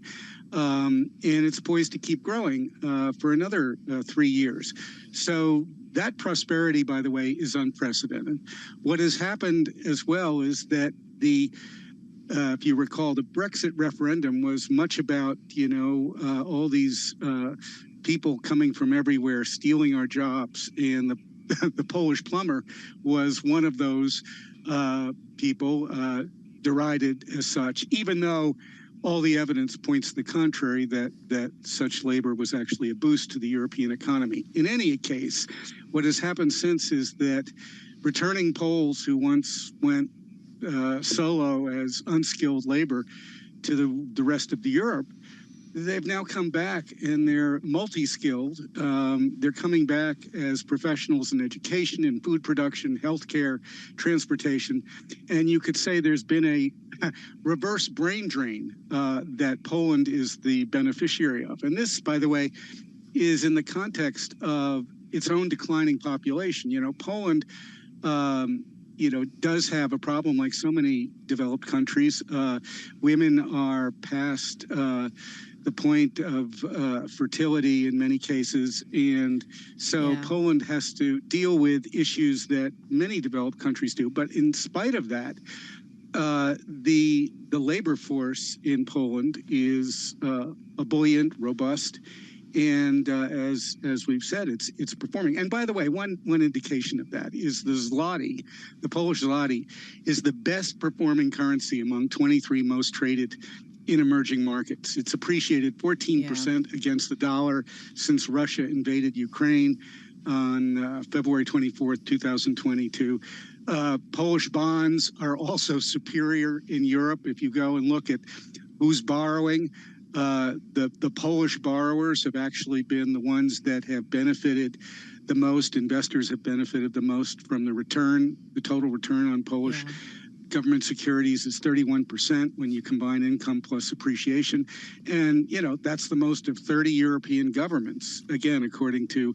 and it's poised to keep growing for another 3 years. So that prosperity, by the way, is unprecedented. What has happened as well is that if you recall, the Brexit referendum was much about, all these people coming from everywhere stealing our jobs, and the Polish plumber was one of those people derided as such, even though all the evidence points to the contrary, that such labor was actually a boost to the European economy. In any case, what has happened since is that returning Poles who once went solo as unskilled labor to the rest of Europe, they've now come back and they're multi-skilled. They're coming back as professionals in education, in food production, healthcare, transportation. And you could say there's been a reverse brain drain that Poland is the beneficiary of. And this, by the way, is in the context of its own declining population. Poland does have a problem like so many developed countries. Women are past the point of fertility in many cases. And so Poland has to deal with issues that many developed countries do. But in spite of that, the labor force in Poland is buoyant, robust. And as we've said, it's performing. And by the way, one indication of that is the zloty. The Polish zloty is the best performing currency among 23 most traded in emerging markets. It's appreciated 14% against the dollar since Russia invaded Ukraine on February 24th, 2022. Polish bonds are also superior in Europe. If you go and look at who's borrowing, the Polish borrowers have actually been the ones that have benefited the most. Investors have benefited the most from the total return on Polish government securities is 31% when you combine income plus appreciation. And, that's the most of 30 European governments, again, according to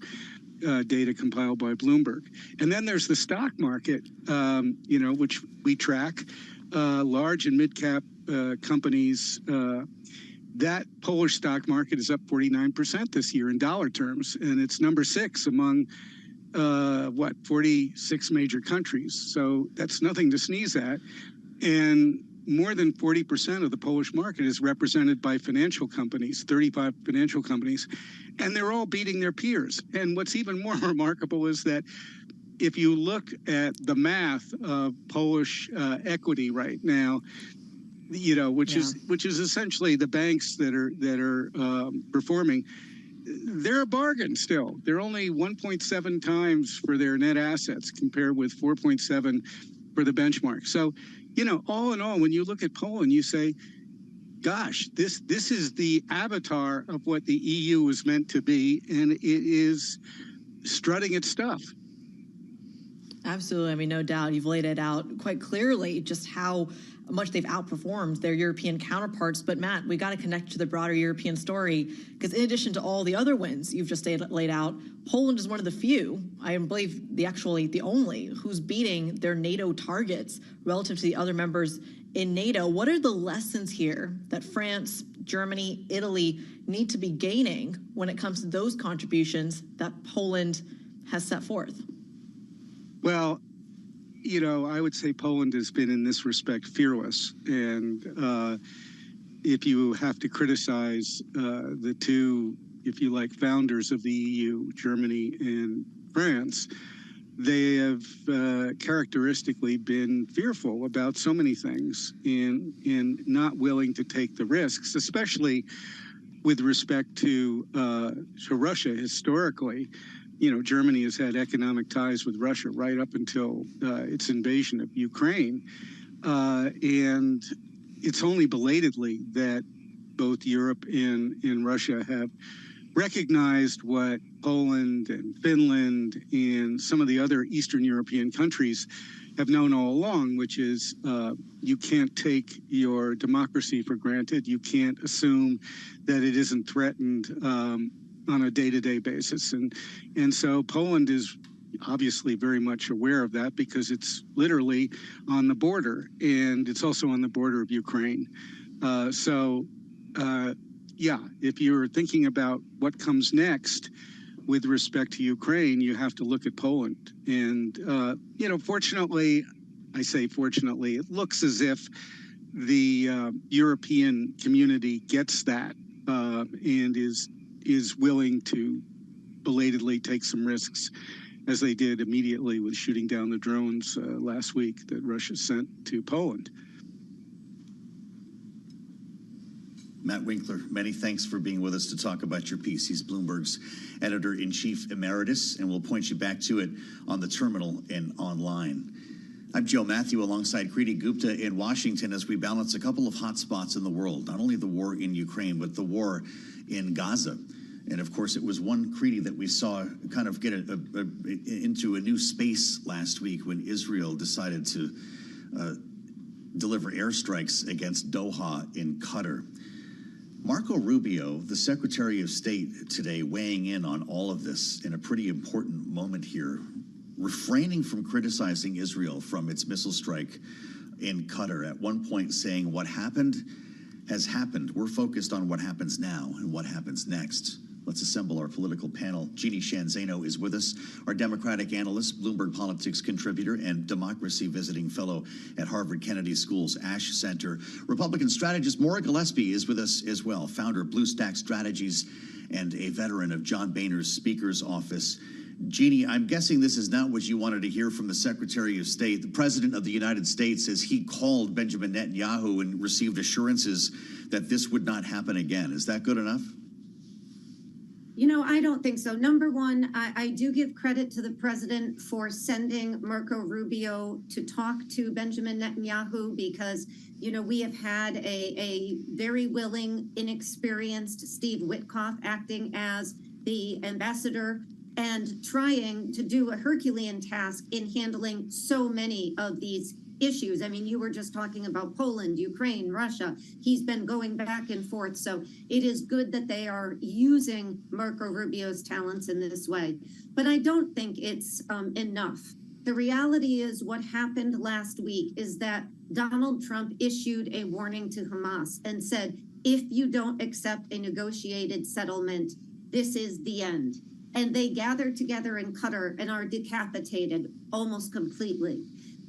data compiled by Bloomberg. And then there's the stock market, which we track, large and mid-cap companies. That Polish stock market is up 49% this year in dollar terms, and it's number 6 among 46 major countries. So that's nothing to sneeze at. And more than 40% of the Polish market is represented by financial companies, 35 financial companies, and they're all beating their peers. And what's even more remarkable is that if you look at the math of Polish equity right now, which is essentially the banks that are performing, they're a bargain still. They're only 1.7 times for their net assets compared with 4.7 for the benchmark. So, all in all, when you look at Poland, you say, gosh, this is the avatar of what the EU was meant to be, and it is strutting its stuff. Absolutely. I mean, no doubt. You've laid it out quite clearly just how much they've outperformed their European counterparts. But Matt, we got to connect to the broader European story, because in addition to all the other wins you've just laid out, Poland is one of the few, I believe the only, who's beating their NATO targets relative to the other members in NATO. What are the lessons here that France, Germany, Italy need to be gaining when it comes to those contributions that Poland has set forth? Well, I would say Poland has been in this respect fearless. And if you have to criticize the two, if you like, founders of the EU, Germany and France, they have characteristically been fearful about so many things and not willing to take the risks, especially with respect to Russia historically. Germany has had economic ties with Russia right up until its invasion of Ukraine. And it's only belatedly that both Europe and Russia have recognized what Poland and Finland and some of the other Eastern European countries have known all along, which is you can't take your democracy for granted. You can't assume that it isn't threatened on a day-to-day basis. And so Poland is obviously very much aware of that, because it's literally on the border, and it's also on the border of Ukraine. Yeah, if you're thinking about what comes next with respect to Ukraine, you have to look at Poland. And, fortunately, I say fortunately, it looks as if the European community gets that and is willing to belatedly take some risks, as they did immediately with shooting down the drones last week that Russia sent to Poland. Matt Winkler, many thanks for being with us to talk about your piece. He's Bloomberg's editor-in-chief emeritus, and we'll point you back to it on the terminal and online. I'm Joe Matthew alongside Kriti Gupta in Washington as we balance a couple of hot spots in the world, not only the war in Ukraine, but the war in Gaza. And of course, it was one, Kriti, that we saw kind of get into a new space last week when Israel decided to deliver airstrikes against Doha in Qatar. Marco Rubio, the Secretary of State, today weighing in on all of this in a pretty important moment here, refraining from criticizing Israel from its missile strike in Qatar, at one point saying what happened has happened. We're focused on what happens now and what happens next. Let's assemble our political panel. Jeannie Shanzano is with us, our Democratic analyst, Bloomberg Politics contributor, and democracy visiting fellow at Harvard Kennedy School's Ash Center. Republican strategist Maura Gillespie is with us as well, founder of Blue Stack Strategies and a veteran of John Boehner's Speaker's Office. Jeannie, I'm guessing this is not what you wanted to hear from the Secretary of State. The President of the United States says he called Benjamin Netanyahu and received assurances that this would not happen again. Is that good enough? I don't think so. Number one, I do give credit to the president for sending Marco Rubio to talk to Benjamin Netanyahu, because, we have had a very willing, inexperienced Steve Witkoff acting as the ambassador and trying to do a Herculean task in handling so many of these issues. I mean, you were just talking about Poland, Ukraine, Russia. He's been going back and forth. So it is good that they are using Marco Rubio's talents in this way. But I don't think it's enough. The reality is what happened last week is that Donald Trump issued a warning to Hamas and said, if you don't accept a negotiated settlement, this is the end. And they gathered together in Qatar and are decapitated almost completely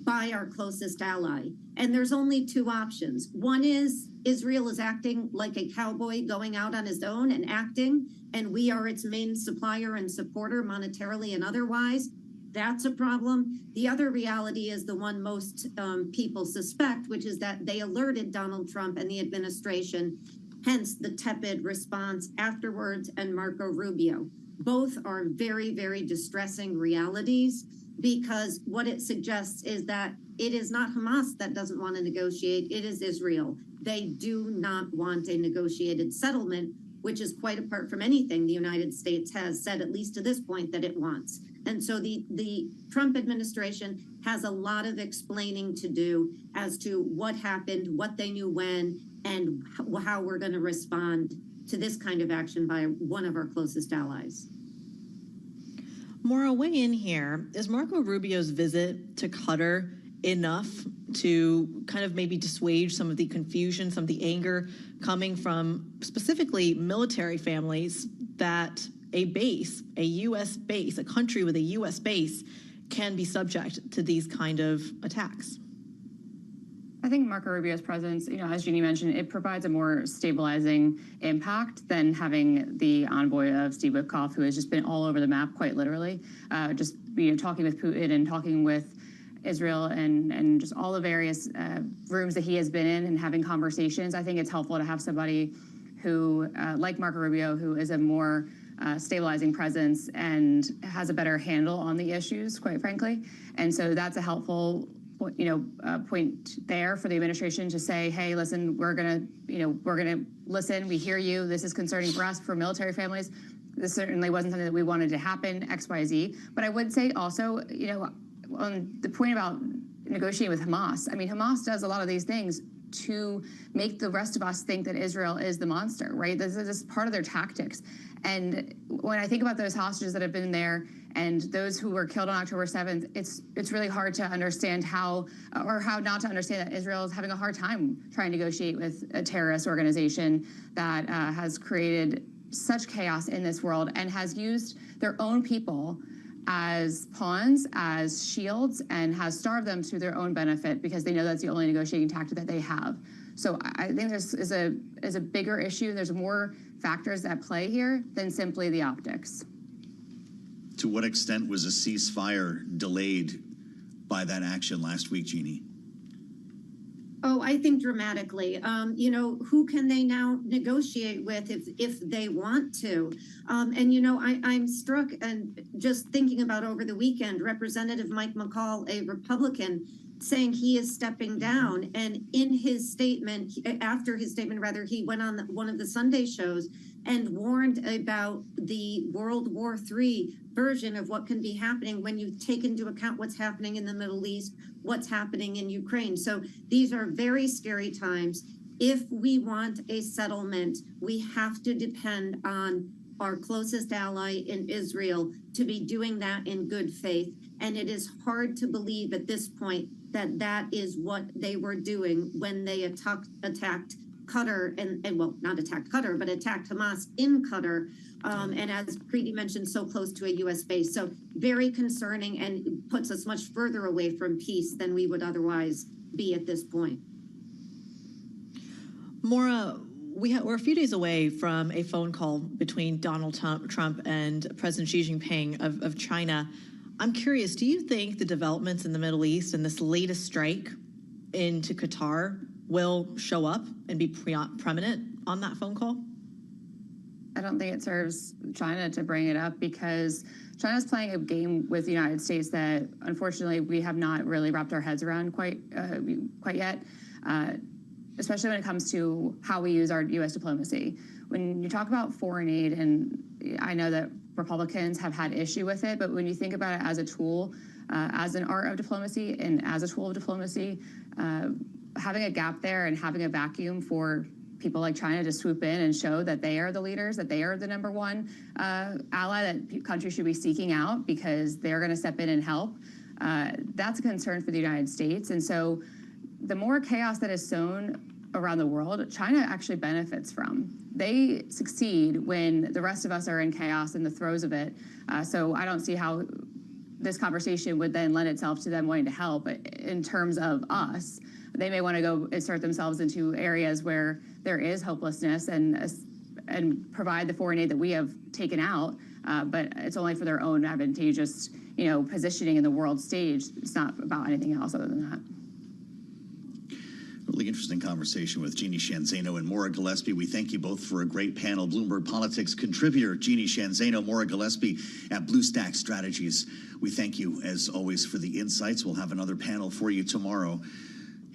by our closest ally. And there's only two options. One is Israel is acting like a cowboy going out on his own and acting, and we are its main supplier and supporter monetarily and otherwise. That's a problem. The other reality is the one most people suspect, which is that they alerted Donald Trump and the administration, hence the tepid response afterwards and Marco Rubio. Both are very, very distressing realities, because what it suggests is that it is not Hamas that doesn't want to negotiate, it is Israel. They do not want a negotiated settlement, which is quite apart from anything the United States has said, at least to this point, that it wants. And so the Trump administration has a lot of explaining to do as to what happened, what they knew when, and how we're going to respond to this kind of action by one of our closest allies. Maura, weigh in here. Is Marco Rubio's visit to Qatar enough to kind of maybe dissuade some of the confusion, some of the anger coming from specifically military families that a base, a U.S. base, a country with a U.S. base can be subject to these kind of attacks? I think Marco Rubio's presence, as Jeannie mentioned, it provides a more stabilizing impact than having the envoy of Steve Witkoff, who has just been all over the map, quite literally, just talking with Putin and talking with Israel and just all the various rooms that he has been in and having conversations. I think it's helpful to have somebody who, like Marco Rubio, who is a more stabilizing presence and has a better handle on the issues, quite frankly. And so that's a helpful point there for the administration to say, hey, listen, we're gonna listen. We hear you. This is concerning for us, for military families. This certainly wasn't something that we wanted to happen, X, Y, Z. But I would say also, on the point about negotiating with Hamas, I mean, Hamas does a lot of these things to make the rest of us think that Israel is the monster, right? This is part of their tactics. And when I think about those hostages that have been there and those who were killed on October 7th, it's really hard to understand how not to understand that Israel is having a hard time trying to negotiate with a terrorist organization that has created such chaos in this world and has used their own people as pawns, as shields, and has starved them to their own benefit because they know that's the only negotiating tactic that they have. So I think this is a bigger issue. There's more factors at play here than simply the optics. To what extent was a ceasefire delayed by that action last week, Jeannie? Oh, I think dramatically. Who can they now negotiate with if they want to? I'm struck, and just thinking about over the weekend, Representative Mike McCall, a Republican, saying he is stepping down. And in his statement, after his statement, rather, he went on one of the Sunday shows and warned about the World War III version of what can be happening when you take into account what's happening in the Middle East, what's happening in Ukraine. So these are very scary times. If we want a settlement, we have to depend on our closest ally in Israel to be doing that in good faith. And it is hard to believe at this point that that is what they were doing when they attacked Qatar and well, not attacked Qatar, but attacked Hamas in Qatar. And as Preeti mentioned, so close to a U.S. base. So very concerning and puts us much further away from peace than we would otherwise be at this point. Maura, we're a few days away from a phone call between Donald Trump and President Xi Jinping of China. I'm curious, do you think the developments in the Middle East and this latest strike into Qatar will show up and be prominent on that phone call? I don't think it serves China to bring it up because China's playing a game with the United States that, unfortunately, we have not really wrapped our heads around quite yet, especially when it comes to how we use our U.S. diplomacy. When you talk about foreign aid, and I know that Republicans have had issue with it, but when you think about it as a tool, as an art of diplomacy and as a tool of diplomacy, having a gap there and having a vacuum for people like China to swoop in and show that they are the leaders, that they are the number one ally that countries should be seeking out because they're going to step in and help, that's a concern for the United States. And so the more chaos that is sown around the world, China actually benefits from. They succeed when the rest of us are in chaos in the throes of it. So I don't see how this conversation would then lend itself to them wanting to help. In terms of us, they may want to go insert themselves into areas where there is hopelessness and provide the foreign aid that we have taken out, but it's only for their own advantageous, positioning in the world stage. It's not about anything else other than that. Really interesting conversation with Jeannie Sheehan Zaino and Maura Gillespie. We thank you both for a great panel. Bloomberg Politics contributor Jeannie Sheehan Zaino, Maura Gillespie at BlueStack Strategies. We thank you, as always, for the insights. We'll have another panel for you tomorrow.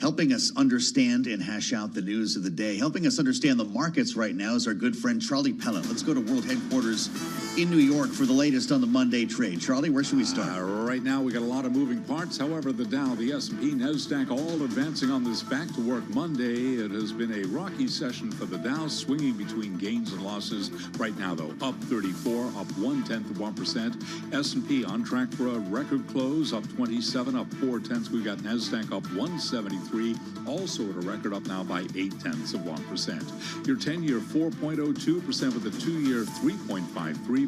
Helping us understand and hash out the news of the day, helping us understand the markets right now is our good friend Charlie Pellet. Let's go to World Headquarters in New York for the latest on the Monday trade. Charlie, where should we start? Right now, we got a lot of moving parts. However, the Dow, the S&P, NASDAQ, all advancing on this back-to-work Monday. It has been a rocky session for the Dow, swinging between gains and losses. Right now, though, up 34, up 0.1%. S&P on track for a record close, up 27, up 0.4. We've got NASDAQ up 173, also at a record, up now by 0.8%. Your 10-year 4.02% with a 2-year 3.53%.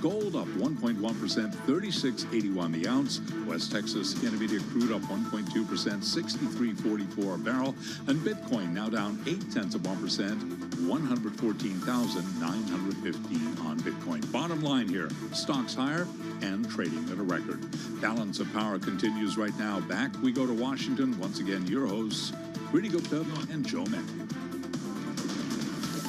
Gold up 1.1%, 36.81 the ounce. West Texas Intermediate crude up 1.2%, 63.44 a barrel. And Bitcoin now down 0.8%, 114,915 on Bitcoin. Bottom line here, stocks higher and trading at a record. Balance of Power continues right now. Back we go to Washington. Once again, your hosts, Rudy Gupta and Joe Matthew.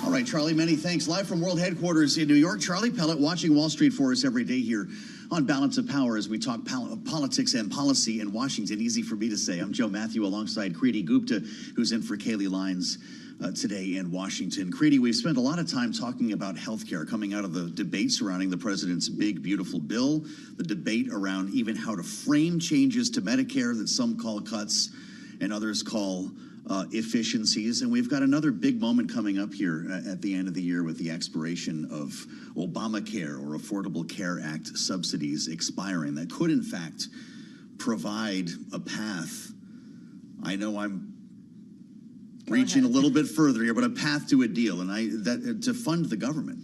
All right, Charlie, many thanks. Live from World Headquarters in New York, Charlie Pellet watching Wall Street for us every day here on Balance of Power as we talk politics and policy in Washington. Easy for me to say. I'm Joe Matthew alongside Rudy Gupta, who's in for Kaylee Lyons today in Washington. Creedy, we've spent a lot of time talking about healthcare coming out of the debate surrounding the president's big, beautiful bill, the debate around even how to frame changes to Medicare that some call cuts and others call efficiencies. And we've got another big moment coming up here at the end of the year with the expiration of Obamacare or Affordable Care Act subsidies expiring that could, in fact, provide a path. I know I'm reaching a little bit further here, but a path to a deal, and to fund the government.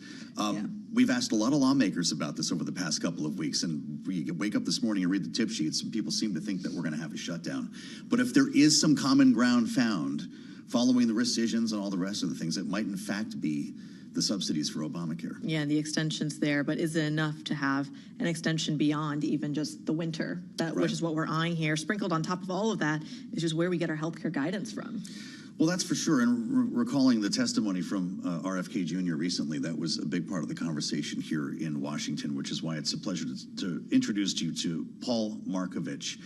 We've asked a lot of lawmakers about this over the past couple of weeks, and we wake up this morning and read the tip sheets, and people seem to think that we're going to have a shutdown. But if there is some common ground found following the rescissions and all the rest of the things, it might in fact be the subsidies for Obamacare. Yeah, the extension's there, but is it enough to have an extension beyond even just the winter, which is what we're eyeing here? Sprinkled on top of all of that is just where we get our healthcare guidance from. Well, that's for sure. And recalling the testimony from RFK Jr. recently, that was a big part of the conversation here in Washington, which is why it's a pleasure to introduce you to Paul Markovich.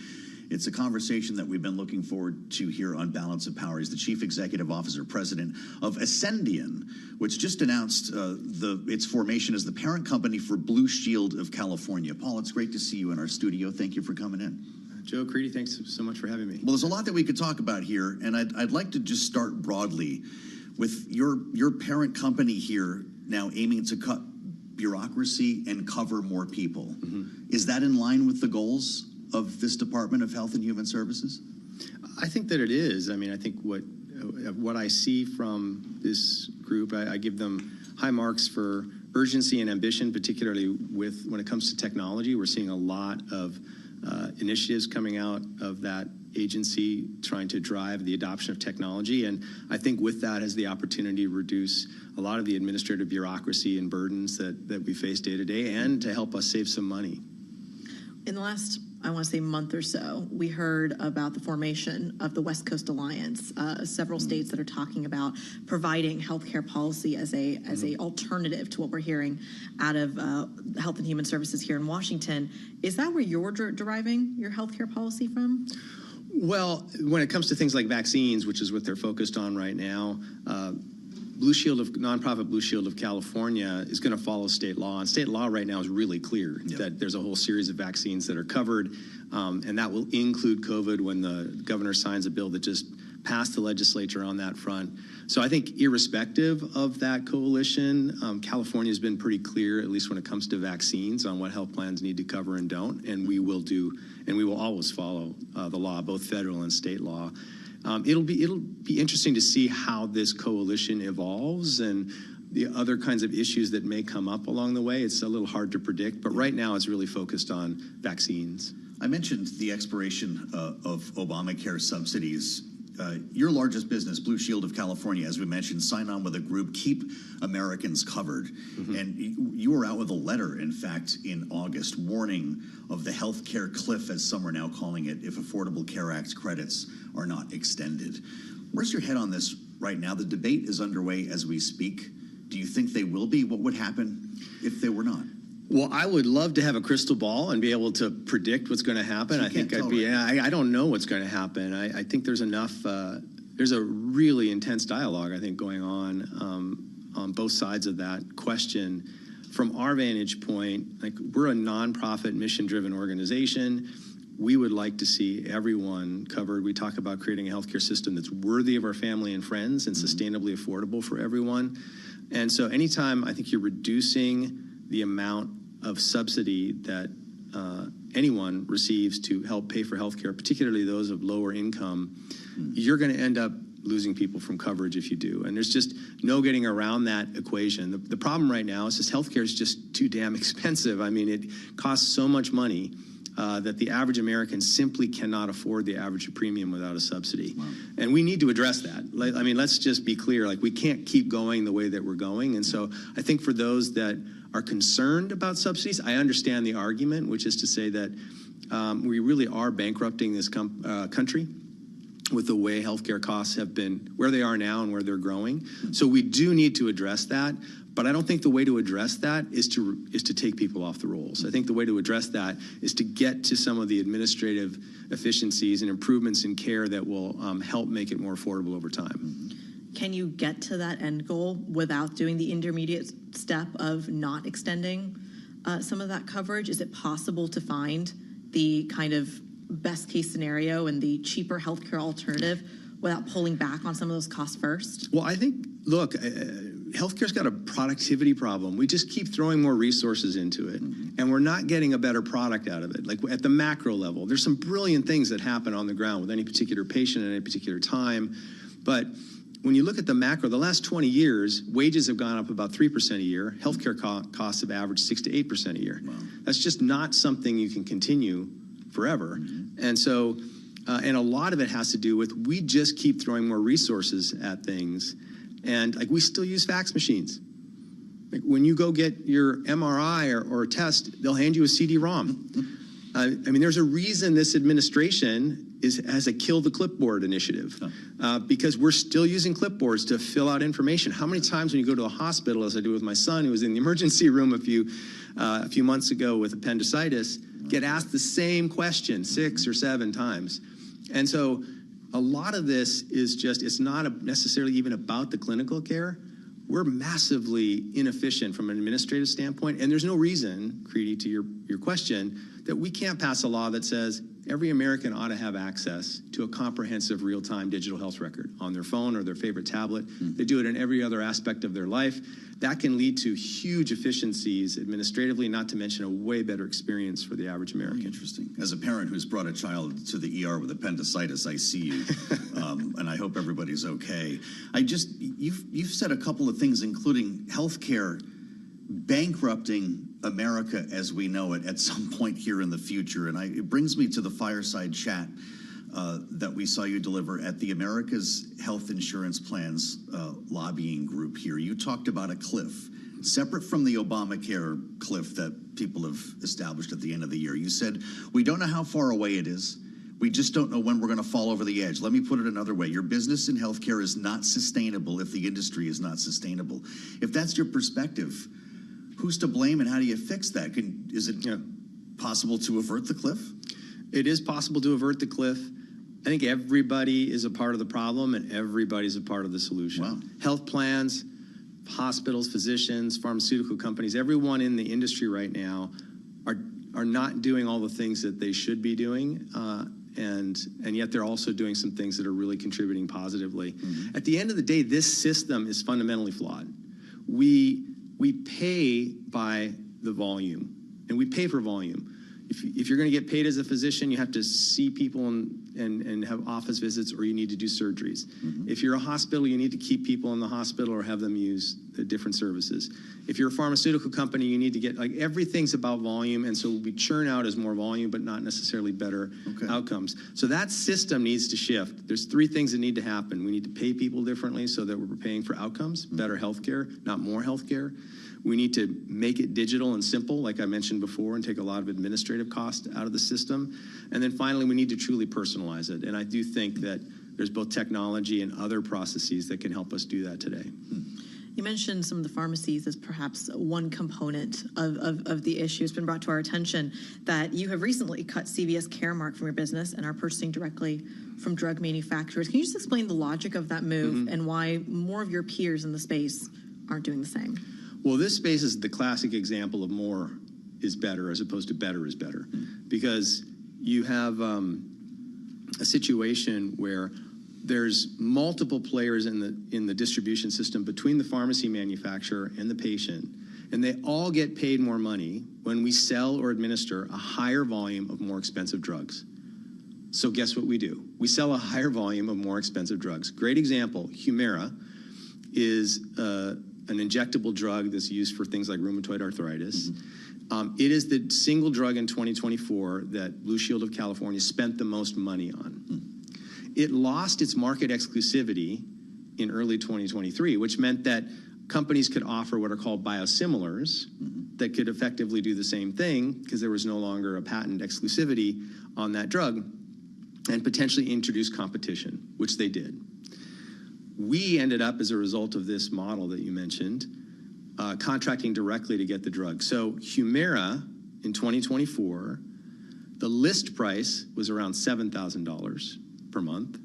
It's a conversation that we've been looking forward to here on Balance of Power. He's the Chief Executive Officer, President of Ascendian, which just announced its formation as the parent company for Blue Shield of California. Paul, it's great to see you in our studio. Thank you for coming in. Joe, Creedy, thanks so much for having me. Well, there's a lot that we could talk about here, and I'd like to just start broadly with your parent company here now aiming to cut bureaucracy and cover more people. Mm-hmm. Is that in line with the goals of this Department of Health and Human Services? I think that it is. I mean, I think what I see from this group, I give them high marks for urgency and ambition, particularly when it comes to technology. We're seeing a lot of initiatives coming out of that agency trying to drive the adoption of technology. And I think with that has the opportunity to reduce a lot of the administrative bureaucracy and burdens that we face day to day, and to help us save some money. In the last, I want to say, month or so, we heard about the formation of the West Coast Alliance, several states that are talking about providing healthcare policy as a alternative to what we're hearing out of Health and Human Services here in Washington. Is that where you're deriving your healthcare policy from? Well, when it comes to things like vaccines, which is what they're focused on right now, nonprofit Blue Shield of California is going to follow state law. And state law right now is really clear that there's a whole series of vaccines that are covered, and that will include COVID when the governor signs a bill that just passed the legislature on that front. So I think irrespective of that coalition, California has been pretty clear, at least when it comes to vaccines, on what health plans need to cover and don't. And we will always follow the law, both federal and state law. It'll be interesting to see how this coalition evolves and the other kinds of issues that may come up along the way. It's a little hard to predict, but right now it's really focused on vaccines. I mentioned the expiration of Obamacare subsidies. Your largest business, Blue Shield of California, as we mentioned, signed on with a group, Keep Americans Covered. Mm-hmm. And you were out with a letter, in fact, in August, warning of the healthcare cliff, as some are now calling it, if Affordable Care Act credits are not extended. Where's your head on this right now? The debate is underway as we speak. Do you think they will be? What would happen if they were not? Well, I would love to have a crystal ball and be able to predict what's going to happen. I think I don't know what's going to happen. I think there's enough, there's a really intense dialogue, I think, going on both sides of that question. From our vantage point, like, we're a nonprofit, mission-driven organization. We would like to see everyone covered. We talk about creating a healthcare system that's worthy of our family and friends and sustainably affordable for everyone. And so anytime I think you're reducing the amount of subsidy that anyone receives to help pay for healthcare, particularly those of lower income, you're going to end up losing people from coverage if you do. And there's just no getting around that equation. The problem right now is just healthcare is just too damn expensive. I mean, it costs so much money that the average American simply cannot afford the average premium without a subsidy. Wow. And we need to address that. I mean, let's just be clear, like, we can't keep going the way that we're going. And so I think for those that are concerned about subsidies, I understand the argument, which is to say that we really are bankrupting this country with the way healthcare costs have been, where they are now and where they're growing. So we do need to address that. But I don't think the way to address that is to take people off the rolls. I think the way to address that is to get to some of the administrative efficiencies and improvements in care that will help make it more affordable over time. Can you get to that end goal without doing the intermediate step of not extending some of that coverage? Is it possible to find the kind of best case scenario and the cheaper healthcare alternative without pulling back on some of those costs first? Well, I think, look, healthcare's got a productivity problem. We just keep throwing more resources into it, and we're not getting a better product out of it. Like, at the macro level, there's some brilliant things that happen on the ground with any particular patient at any particular time. But when you look at the macro, the last 20 years, wages have gone up about 3% a year. Healthcare costs have averaged 6 to 8% a year. Wow. That's just not something you can continue forever. And so, and a lot of it has to do with, we just keep throwing more resources at things. And like, we still use fax machines. Like, when you go get your MRI or a test, they'll hand you a CD-ROM. I mean, there's a reason this administration has a kill the clipboard initiative, because we're still using clipboards to fill out information. How many times when you go to a hospital, as I do with my son, who was in the emergency room a few months ago with appendicitis, get asked the same question 6 or 7 times. And so a lot of this is just, it's not necessarily even about the clinical care. We're massively inefficient from an administrative standpoint, and there's no reason, Creedy, to your question, that we can't pass a law that says every American ought to have access to a comprehensive real-time digital health record on their phone or their favorite tablet. They do it in every other aspect of their life. That can lead to huge efficiencies administratively, not to mention a way better experience for the average American. Interesting. As a parent who's brought a child to the ER with appendicitis, I see you, and I hope everybody's okay. You've said a couple of things, including healthcare bankrupting America as we know it at some point here in the future. And it brings me to the fireside chat that we saw you deliver at the America's Health Insurance Plans lobbying group here. You talked about a cliff, separate from the Obamacare cliff that people have established at the end of the year. You said, we don't know how far away it is. We just don't know when we're going to fall over the edge. Let me put it another way. Your business in healthcare is not sustainable if the industry is not sustainable. If that's your perspective, who's to blame and how do you fix that? Is it possible to avert the cliff? It is possible to avert the cliff. I think everybody is a part of the problem and everybody's a part of the solution. Wow. Health plans, hospitals, physicians, pharmaceutical companies, everyone in the industry right now are not doing all the things that they should be doing, and yet they're also doing some things that are really contributing positively. At the end of the day, this system is fundamentally flawed. We pay by the volume, and we pay for volume. If you're going to get paid as a physician, you have to see people and have office visits, or you need to do surgeries. If you're a hospital, you need to keep people in the hospital or have them use the different services. If you're a pharmaceutical company, you need to get, like, everything's about volume, and so we churn out as more volume, but not necessarily better outcomes. So that system needs to shift. There's 3 things that need to happen. We need to pay people differently so that we're paying for outcomes, better healthcare, not more healthcare. We need to make it digital and simple, like I mentioned before, and take a lot of administrative cost out of the system. And then finally, we need to truly personalize it. And I do think that there's both technology and other processes that can help us do that today. You mentioned some of the pharmacies as perhaps one component of the issue. It's been brought to our attention that you have recently cut CVS Caremark from your business and are purchasing directly from drug manufacturers. Can you just explain the logic of that move and why more of your peers in the space aren't doing the same? Well, this space is the classic example of more is better as opposed to better is better, because you have a situation where there's multiple players in the distribution system between the pharmacy manufacturer and the patient, and they all get paid more money when we sell or administer a higher volume of more expensive drugs. So guess what we do? We sell a higher volume of more expensive drugs. Great example, Humira is an injectable drug that's used for things like rheumatoid arthritis. It is the single drug in 2024 that Blue Shield of California spent the most money on. It lost its market exclusivity in early 2023, which meant that companies could offer what are called biosimilars that could effectively do the same thing because there was no longer a patent exclusivity on that drug, and potentially introduce competition, which they did. We ended up, as a result of this model that you mentioned, contracting directly to get the drug. So Humira in 2024, the list price was around $7,000 per month.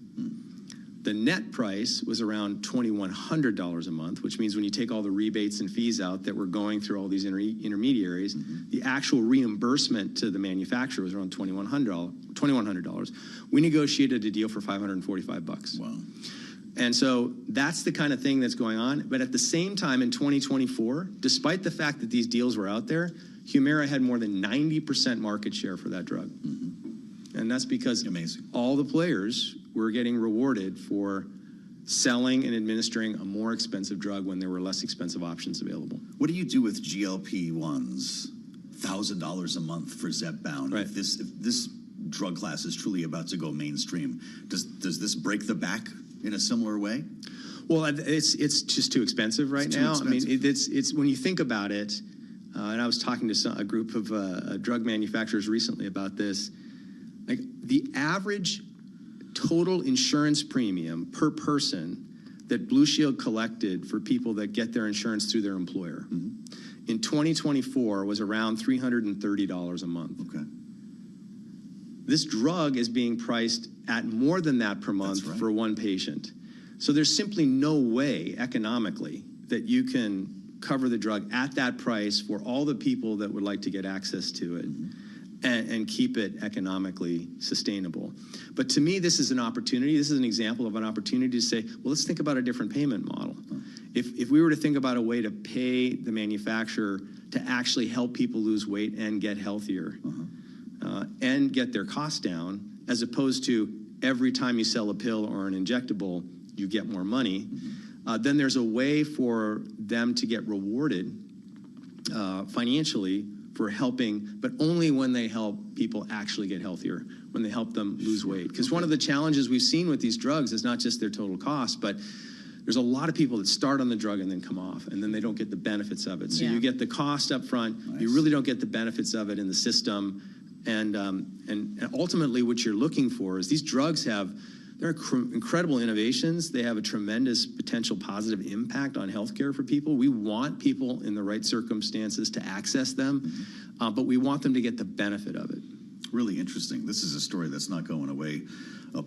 The net price was around $2,100 a month, which means when you take all the rebates and fees out that were going through all these intermediaries, the actual reimbursement to the manufacturer was around $2,100. We negotiated a deal for $545. Wow. And so that's the kind of thing that's going on. But at the same time, in 2024, despite the fact that these deals were out there, Humira had more than 90% market share for that drug. And that's because all the players were getting rewarded for selling and administering a more expensive drug when there were less expensive options available. What do you do with GLP-1s? $1,000 a month for Zepbound. Right. If this drug class is truly about to go mainstream, does this break the back in a similar way? Well, it's just too expensive right now. I mean, it's when you think about it, and I was talking to a group of drug manufacturers recently about this. Like the average total insurance premium per person that Blue Shield collected for people that get their insurance through their employer in 2024 was around $330 a month. Okay. This drug is being priced at more than that per month for one patient. So there's simply no way economically that you can cover the drug at that price for all the people that would like to get access to it. And keep it economically sustainable. But to me, this is an opportunity. This is an example of an opportunity to say, well, let's think about a different payment model. If we were to think about a way to pay the manufacturer to actually help people lose weight and get healthier and get their costs down, as opposed to every time you sell a pill or an injectable, you get more money, then there's a way for them to get rewarded financially for helping, but only when they help people actually get healthier, when they help them lose weight. Because one of the challenges we've seen with these drugs is not just their total cost, but there's a lot of people that start on the drug and then come off, and then they don't get the benefits of it. So you get the cost up front, you really don't get the benefits of it in the system, and ultimately what you're looking for is these drugs they're incredible innovations. They have a tremendous potential positive impact on healthcare for people. We want people in the right circumstances to access them, but we want them to get the benefit of it. Really interesting. This is a story that's not going away.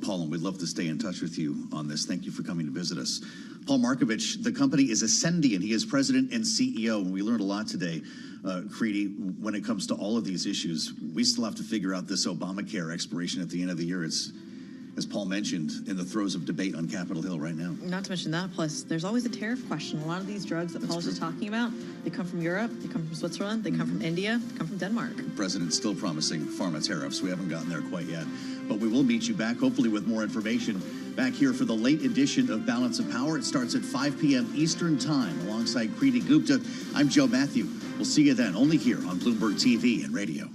Paul, and we'd love to stay in touch with you on this. Thank you for coming to visit us. Paul Markovich, the company is Ascendian. He is president and CEO, and we learned a lot today. Creedy, when it comes to all of these issues, we still have to figure out this Obamacare expiration at the end of the year. It's, as Paul mentioned, in the throes of debate on Capitol Hill right now. Not to mention that, plus there's always a tariff question. A lot of these drugs that Paul's just talking about, they come from Europe, they come from Switzerland, they come from India, they come from Denmark. The president's still promising pharma tariffs. We haven't gotten there quite yet. But we will meet you back, hopefully with more information, back here for the late edition of Balance of Power. It starts at 5 p.m. Eastern Time alongside Creedy Gupta. I'm Joe Matthew. We'll see you then, only here on Bloomberg TV and radio.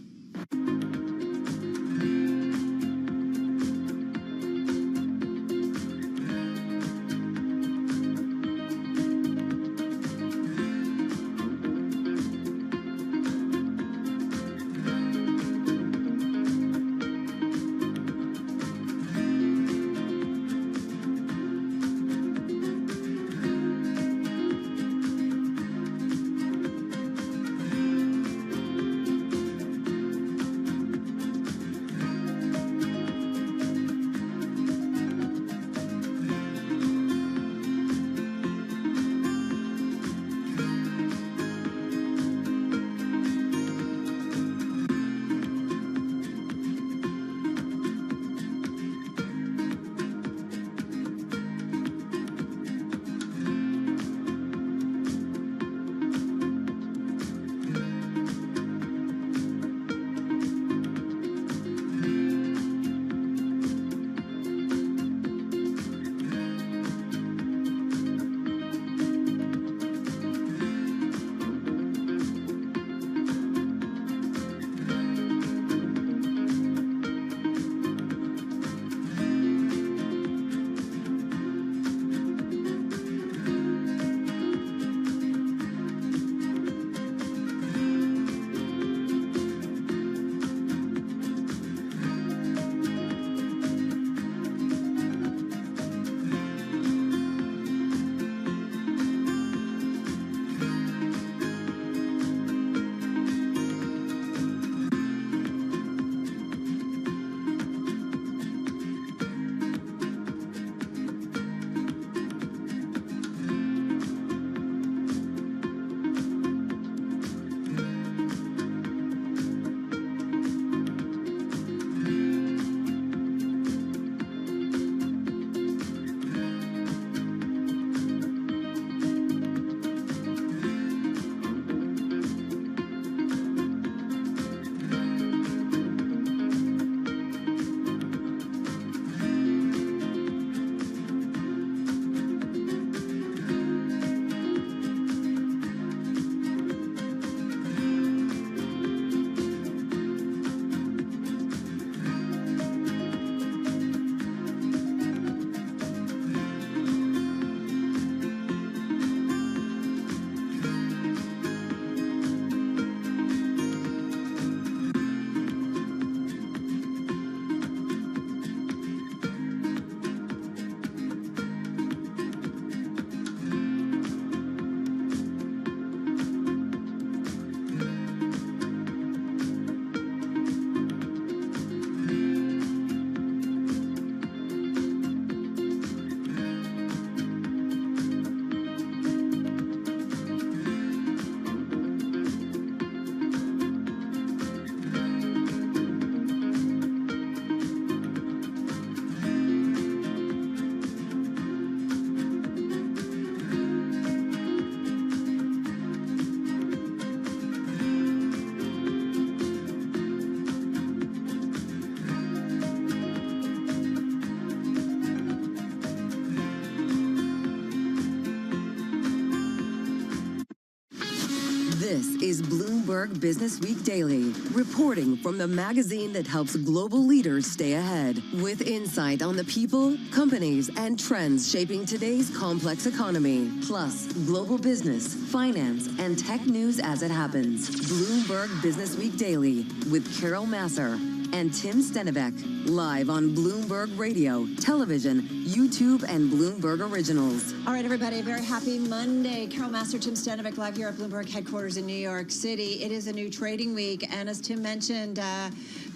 This is Bloomberg Business Week Daily, reporting from the magazine that helps global leaders stay ahead, with insight on the people, companies, and trends shaping today's complex economy, plus global business, finance, and tech news as it happens. Bloomberg Business Week Daily with Carol Masser and Tim Stenivek, live on Bloomberg Radio, television, YouTube, and Bloomberg Originals. All right, everybody, a very happy Monday. Carol Masser, Tim Stenivek, live here at Bloomberg headquarters in New York City. It is a new trading week, and as Tim mentioned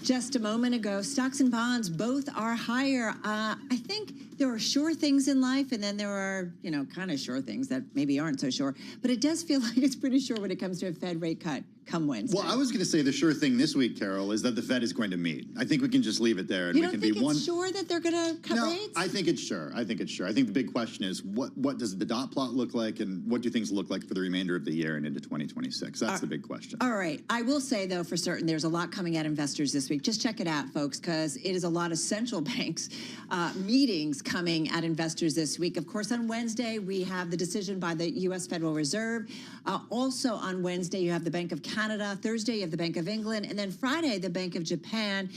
just a moment ago, stocks and bonds both are higher. I think there are sure things in life, and then there are, kind of sure things that maybe aren't so sure. But it does feel like it's pretty sure when it comes to a Fed rate cut come Wednesday. Well, I was going to say the sure thing this week, Carol, is that the Fed is going to meet. I think we can just leave it there. And you we don't can think be it's sure that they're going to cut rates? I think it's sure. I think the big question is what does the dot plot look like, and what do things look like for the remainder of the year and into 2026? That's the big question. All right. I will say, though, for certain, there's a lot coming at investors this week. Just check it out, folks, because it is a lot of central banks meetings coming at investors this week. Of course, on Wednesday, we have the decision by the U.S. Federal Reserve. Also on Wednesday, you have the Bank of Canada. Thursday, you have the Bank of England. And then Friday, the Bank of Japan.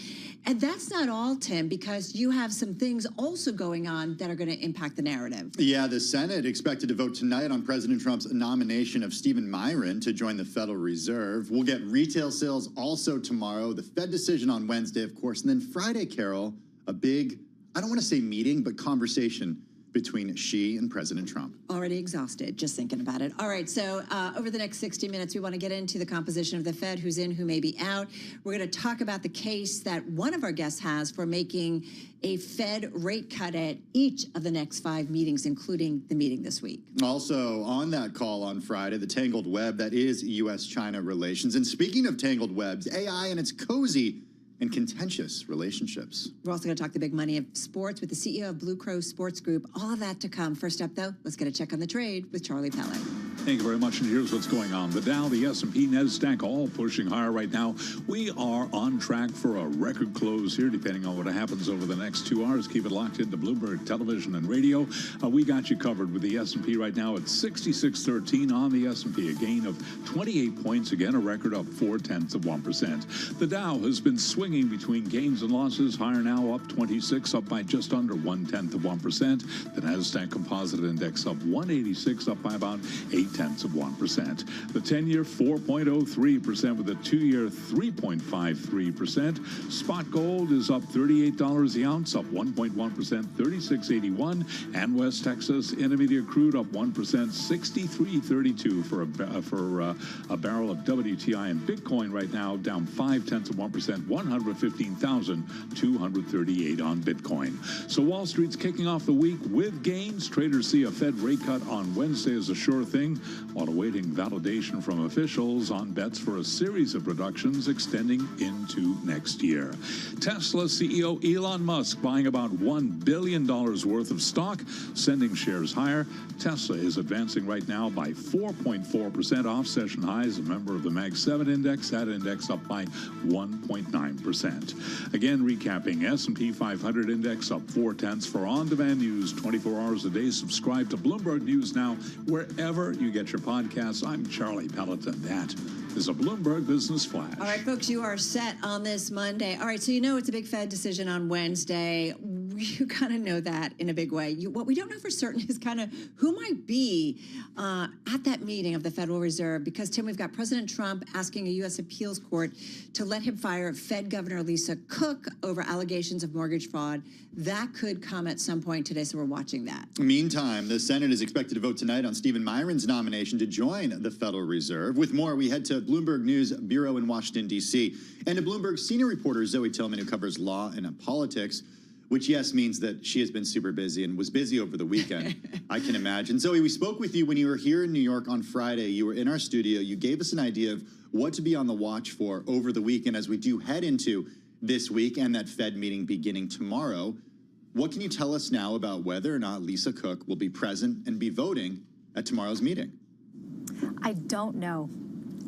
And that's not all, Tim, because you have some things also going on that are going to impact the narrative. Yeah, the Senate expected to vote tonight on President Trump's nomination of Stephen Myron to join the Federal Reserve. We'll get retail sales also tomorrow, the Fed decision on Wednesday, of course. And then Friday, Carol, a big, I don't want to say meeting, but conversation between Xi and President Trump. Already exhausted, just thinking about it. All right, so over the next 60 minutes, we want to get into the composition of the Fed, who's in, who may be out. We're going to talk about the case that one of our guests has for making a Fed rate cut at each of the next 5 meetings, including the meeting this week. Also, on that call on Friday, the tangled web that is U.S.-China relations. And speaking of tangled webs, AI and its cozy and contentious relationships. We're also going to talk the big money of sports with the CEO of Blue Crow Sports Group. All of that to come. First up, though, let's get a check on the trade with Charlie Pelle. Thank you very much, and here's what's going on. The Dow, the S&P, NASDAQ, all pushing higher right now. We are on track for a record close here, depending on what happens over the next 2 hours. Keep it locked into Bloomberg Television and Radio. We got you covered with the S&P right now at 66.13 on the S&P, a gain of 28 points, again, a record up 0.4%. The Dow has been swinging between gains and losses, higher now, up 26, up by just under 0.1%. The NASDAQ Composite Index up 186, up by about 0.8%. The 10-year 4.03%, with the 2-year 3.53%. Spot gold is up $38 the ounce, up 1.1%, 36.81. And West Texas Intermediate crude up 1%, 63.32 for a barrel of WTI. And Bitcoin right now down 0.5%, 115,238 on Bitcoin. So Wall Street's kicking off the week with gains. Traders see a Fed rate cut on Wednesday as a sure thing, while awaiting validation from officials on bets for a series of reductions extending into next year. Tesla CEO Elon Musk buying about $1 billion worth of stock, sending shares higher. Tesla is advancing right now by 4.4% off session highs, a member of the Mag 7 index. That index up by 1.9%. Again, recapping, S&P 500 index up 0.4 for on-demand news 24 hours a day. Subscribe to Bloomberg News now wherever you get your podcasts. I'm Charlie Pelleton. That is a Bloomberg Business Flash. All right, folks, you are set on this Monday. All right, so it's a big Fed decision on Wednesday. You kind of know that in a big way. What we don't know for certain is kind of who might be at that meeting of the Federal Reserve, because, Tim, we've got President Trump asking a U.S. appeals court to let him fire Fed Governor Lisa Cook over allegations of mortgage fraud. That could come at some point today, so we're watching that. Meantime, the Senate is expected to vote tonight on Stephen Myron's nomination to join the Federal Reserve. With more, we head to Bloomberg News Bureau in Washington, D.C., and to Bloomberg senior reporter Zoe Tillman, who covers law and politics, which, yes, means that she has been super busy and was busy over the weekend, I can imagine. Zoe, we spoke with you when you were here in New York on Friday. You were in our studio. You gave us an idea of what to be on the watch for over the weekend as we do head into this week and that Fed meeting beginning tomorrow. What can you tell us now about whether or not Lisa Cook will be present and be voting at tomorrow's meeting? I don't know.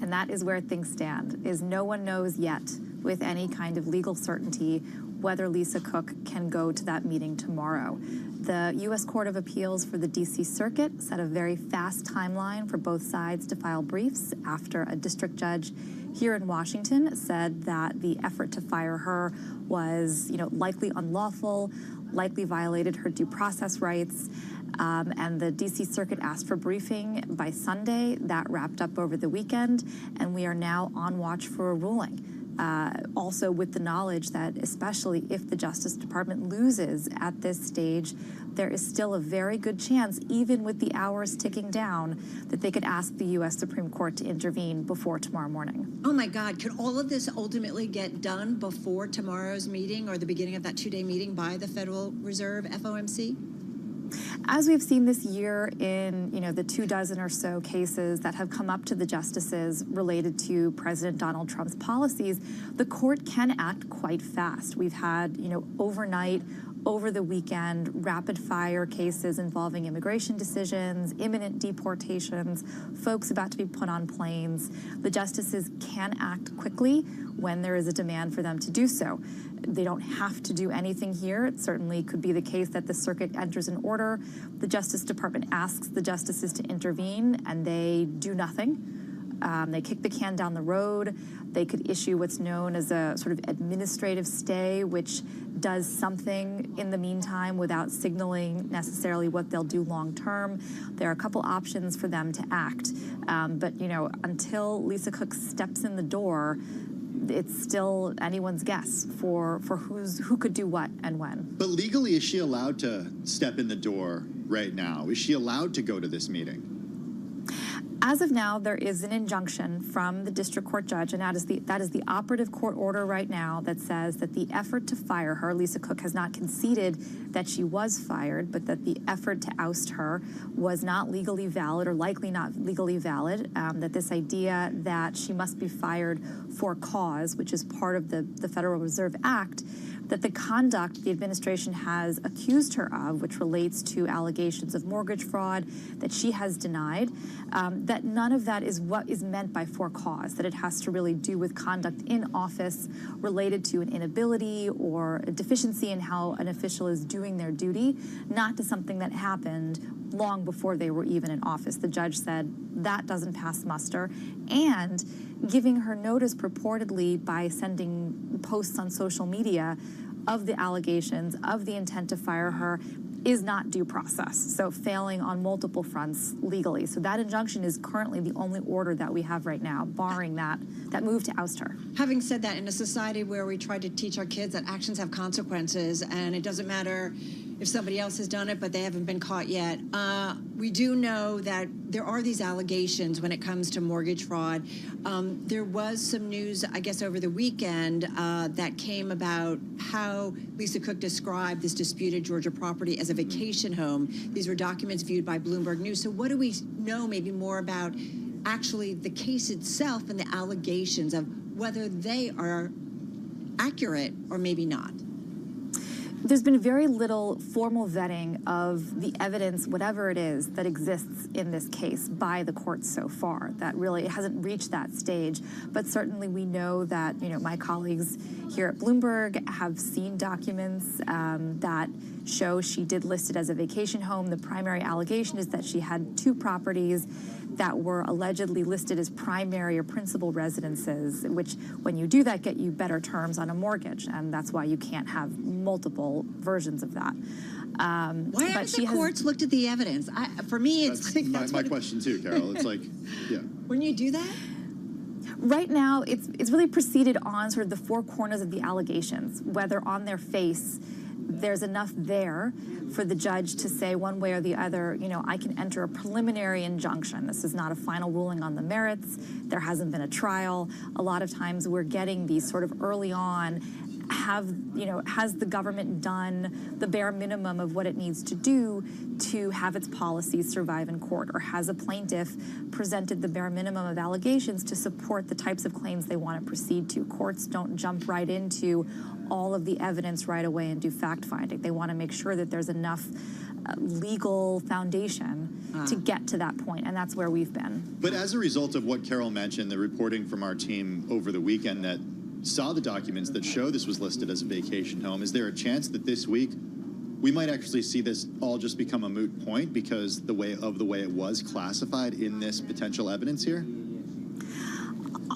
And that is where things stand, is no one knows yet with any kind of legal certainty whether Lisa Cook can go to that meeting tomorrow. The U.S. Court of Appeals for the D.C. Circuit set a very fast timeline for both sides to file briefs after a district judge here in Washington said that the effort to fire her was, likely unlawful, likely violated her due process rights. And the D.C. Circuit asked for briefing by Sunday. That wrapped up over the weekend, and we are now on watch for a ruling. Also with the knowledge that especially if the Justice Department loses at this stage, there is still a very good chance, even with the hours ticking down, that they could ask the U.S. Supreme Court to intervene before tomorrow morning. Oh my God, could all of this ultimately get done before tomorrow's meeting or the beginning of that two-day meeting by the Federal Reserve, FOMC? As we've seen this year in, the 24 or so cases that have come up to the justices related to President Donald Trump's policies, the court can act quite fast. We've had, overnight, over the weekend, rapid fire cases involving immigration decisions, imminent deportations, folks about to be put on planes. The justices can act quickly when there is a demand for them to do so. They don't have to do anything here. It certainly could be the case that the circuit enters an order. The Justice Department asks the justices to intervene, and they do nothing. They kick the can down the road. They could issue what's known as a sort of administrative stay, which does something in the meantime without signaling necessarily what they'll do long term. There are a couple options for them to act. But, until Lisa Cook steps in the door, it's still anyone's guess for who could do what and when. But legally, is she allowed to step in the door right now? Is she allowed to go to this meeting? As of now, there is an injunction from the district court judge, and that is the operative court order right now that says that the effort to fire her, Lisa Cook has not conceded that she was fired, but that the effort to oust her was not legally valid or likely not legally valid, that this idea that she must be fired for cause, which is part of the Federal Reserve Act, that the conduct the administration has accused her of, which relates to allegations of mortgage fraud that she has denied, that none of that is what is meant by for cause, that it has to really do with conduct in office related to an inability or a deficiency in how an official is doing their duty, not to something that happened long before they were even in office. The judge said that doesn't pass muster, and giving her notice purportedly by sending posts on social media of the allegations, of the intent to fire her, is not due process. So failing on multiple fronts legally. So that injunction is currently the only order that we have right now, barring that move to oust her. Having said that, in a society where we try to teach our kids that actions have consequences and it doesn't matter if somebody else has done it but they haven't been caught yet, we do know that there are these allegations when it comes to mortgage fraud. There was some news, I guess, over the weekend that came about how Lisa Cook described this disputed Georgia property as a vacation home. These were documents viewed by Bloomberg News. So what do we know maybe more about actually the case itself and the allegations of whether they are accurate or maybe not? There's been very little formal vetting of the evidence, whatever it is, that exists in this case by the courts so far. That really, it hasn't reached that stage. But certainly we know that, my colleagues here at Bloomberg have seen documents that show she did list it as a vacation home. The primary allegation is that she had two properties that were allegedly listed as primary or principal residences, which when you do that get you better terms on a mortgage, and that's why you can't have multiple versions of that. Why haven't the courts looked at the evidence? For me, it's that's my question too, Carol. It's like, yeah. Wouldn't you do that? Right now, it's really proceeded on sort of the four corners of the allegations, whether on their face there's enough there for the judge to say one way or the other, I can enter a preliminary injunction. This is not a final ruling on the merits. There hasn't been a trial. A lot of times we're getting these sort of early on, has the government done the bare minimum of what it needs to do to have its policies survive in court? Or has a plaintiff presented the bare minimum of allegations to support the types of claims they want to proceed to? Courts don't jump right into all of the evidence right away and do fact-finding. They want to make sure that there's enough legal foundation to get to that point, and that's where we've been. But as a result of what Carol mentioned, the reporting from our team over the weekend, that saw the documents that show this was listed as a vacation home. Is there a chance that this week we might actually see this all just become a moot point because the way it was classified in this potential evidence here?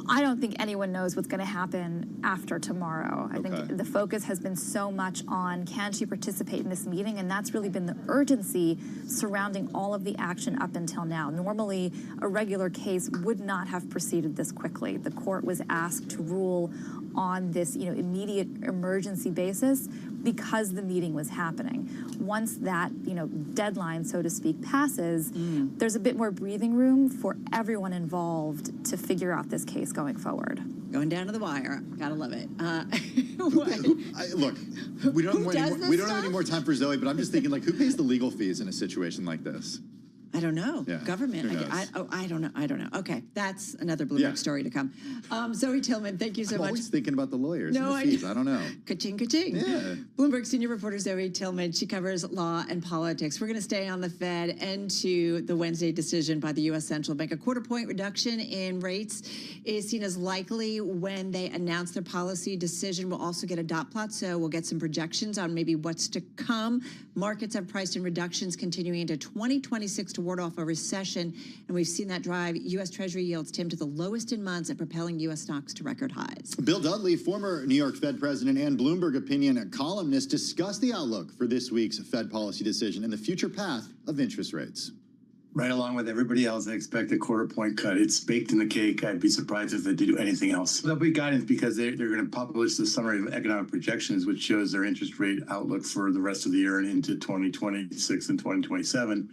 I don't think anyone knows what's going to happen after tomorrow. I think the focus has been so much on can she participate in this meeting, and that's really been the urgency surrounding all of the action up until now. Normally, a regular case would not have proceeded this quickly. The court was asked to rule on this, immediate emergency basis because the meeting was happening. Once that, deadline, so to speak, passes, there's a bit more breathing room for everyone involved to figure out this case going forward. Going down to the wire. Gotta love it. Look, we don't have any more time for Zoe, but I'm just thinking, who pays the legal fees in a situation like this? I don't know. Yeah, Government. I don't know. I don't know. Okay, that's another Bloomberg story to come. Zoe Tillman, thank you so much. I'm always thinking about the lawyers and the fees. I don't know. Ka-ching, ka-ching. Yeah. Bloomberg senior reporter Zoe Tillman. She covers law and politics. We're going to stay on the Fed and to the Wednesday decision by the U.S. Central Bank. A quarter-point reduction in rates is seen as likely when they announce their policy decision. We'll also get a dot plot, so we'll get some projections on maybe what's to come. Markets have priced in reductions continuing into 2026 to ward off a recession, and we've seen that drive U.S. Treasury yields, Tim, to the lowest in months and propelling U.S. stocks to record highs. Bill Dudley, former New York Fed president and Bloomberg opinion columnist, discussed the outlook for this week's Fed policy decision and the future path of interest rates. Right along with everybody else, I expect a quarter-point cut. It's baked in the cake. I'd be surprised if they do anything else. There'll be guidance because they're going to publish the summary of economic projections, which shows their interest rate outlook for the rest of the year and into 2026 and 2027.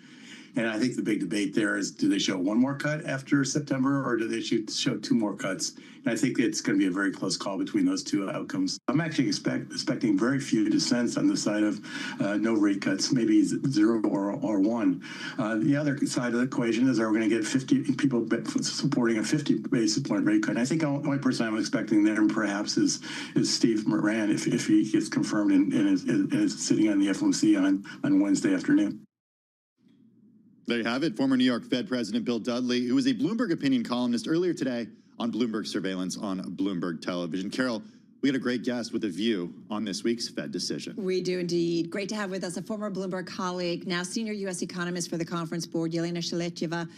And I think the big debate there is, do they show one more cut after September, or do they show two more cuts? And I think it's going to be a very close call between those two outcomes. I'm actually expecting very few dissents on the side of no rate cuts, maybe 0 or 1. The other side of the equation is, are we going to get 50 people supporting a 50 basis point rate cut? And I think the only person I'm expecting there perhaps is Steve Moran, if he gets confirmed and is sitting on the FOMC on Wednesday afternoon. There you have it. Former New York Fed President Bill Dudley, who was a Bloomberg opinion columnist earlier today on Bloomberg Surveillance on Bloomberg Television. Carol, we got a great guest with a view on this week's Fed decision. We do indeed. Great to have with us a former Bloomberg colleague, now senior U.S. economist for the Conference Board, Yelena Shaletyeva,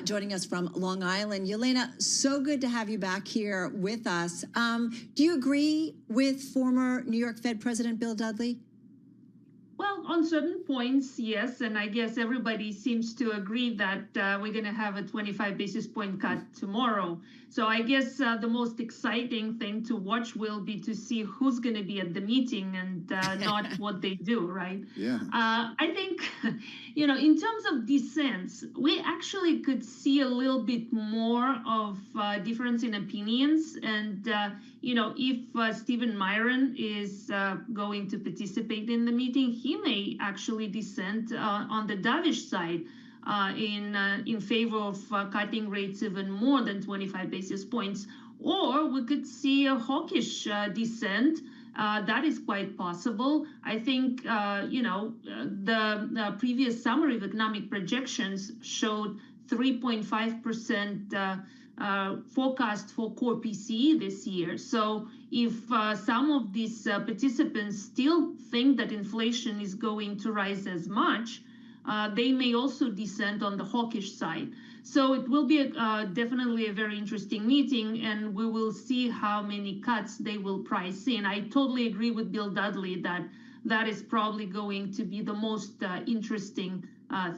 joining us from Long Island. Yelena, so good to have you back here with us. Do you agree with former New York Fed President Bill Dudley? Well, on certain points, yes, and I guess everybody seems to agree that we're going to have a 25 basis point cut tomorrow. So I guess the most exciting thing to watch will be to see who's going to be at the meeting and not what they do, right? Yeah. I think, in terms of dissents, we actually could see a little bit more of difference in opinions. And, if Stephen Myron is going to participate in the meeting, he may actually dissent on the dovish side in favor of cutting rates even more than 25 basis points. Or we could see a hawkish dissent. That is quite possible. I think, the previous summary of economic projections showed 3.5% forecast for core PCE this year. So if some of these participants still think that inflation is going to rise as much, they may also dissent on the hawkish side. So it will be definitely a very interesting meeting, and we will see how many cuts they will price in. I totally agree with Bill Dudley that is probably going to be the most interesting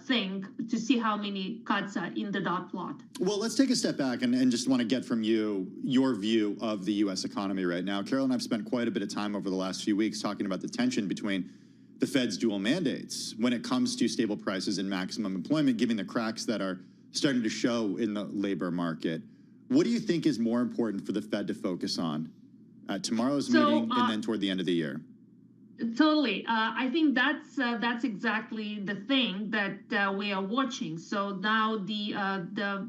thing, to see how many cuts are in the dot plot. Well, let's take a step back and just want to get from you your view of the U.S. economy right now. Carol and I have spent quite a bit of time over the last few weeks talking about the tension between the Fed's dual mandates when it comes to stable prices and maximum employment, given the cracks that are starting to show in the labor market. What do you think is more important for the Fed to focus on at tomorrow's meeting and then toward the end of the year? Totally. I think that's exactly the thing that we are watching. So now the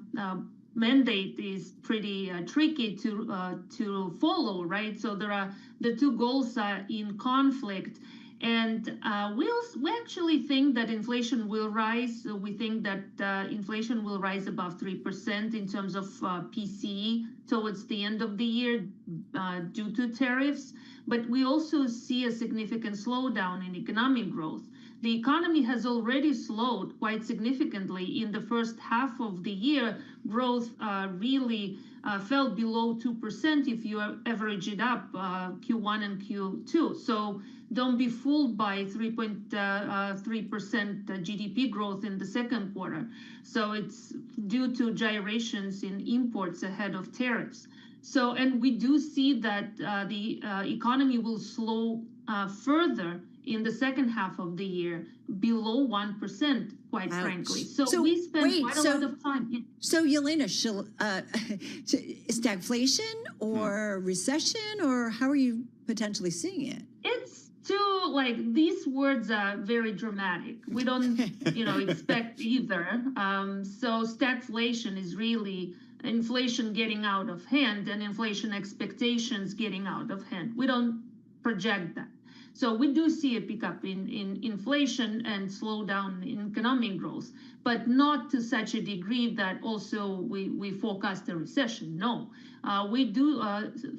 mandate is pretty tricky to follow, right? So the two goals are in conflict. And we actually think that inflation will rise. We think that inflation will rise above 3% in terms of PCE towards the end of the year due to tariffs. But we also see a significant slowdown in economic growth. The economy has already slowed quite significantly. In the first half of the year, growth really fell below 2% if you average it up Q1 and Q2. So don't be fooled by 3.3% GDP growth in the second quarter. So it's due to gyrations in imports ahead of tariffs. So, and we do see that the economy will slow further in the second half of the year, below 1%, quite frankly. So we spend quite a lot of time. So, Yelena, stagflation or recession, or how are you potentially seeing it? It's too, like, these words are very dramatic. We don't, expect either. So stagflation is really inflation getting out of hand and inflation expectations getting out of hand. We don't project that. So we do see a pickup in inflation and slowdown in economic growth, but not to such a degree that also we forecast a recession. No, we do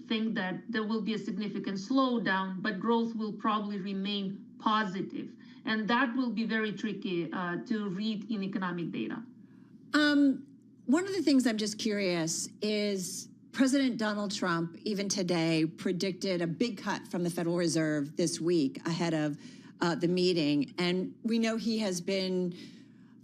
think that there will be a significant slowdown, but growth will probably remain positive. And that will be very tricky to read in economic data. One of the things I'm just curious is President Donald Trump, even today, predicted a big cut from the Federal Reserve this week ahead of the meeting. And we know he has been,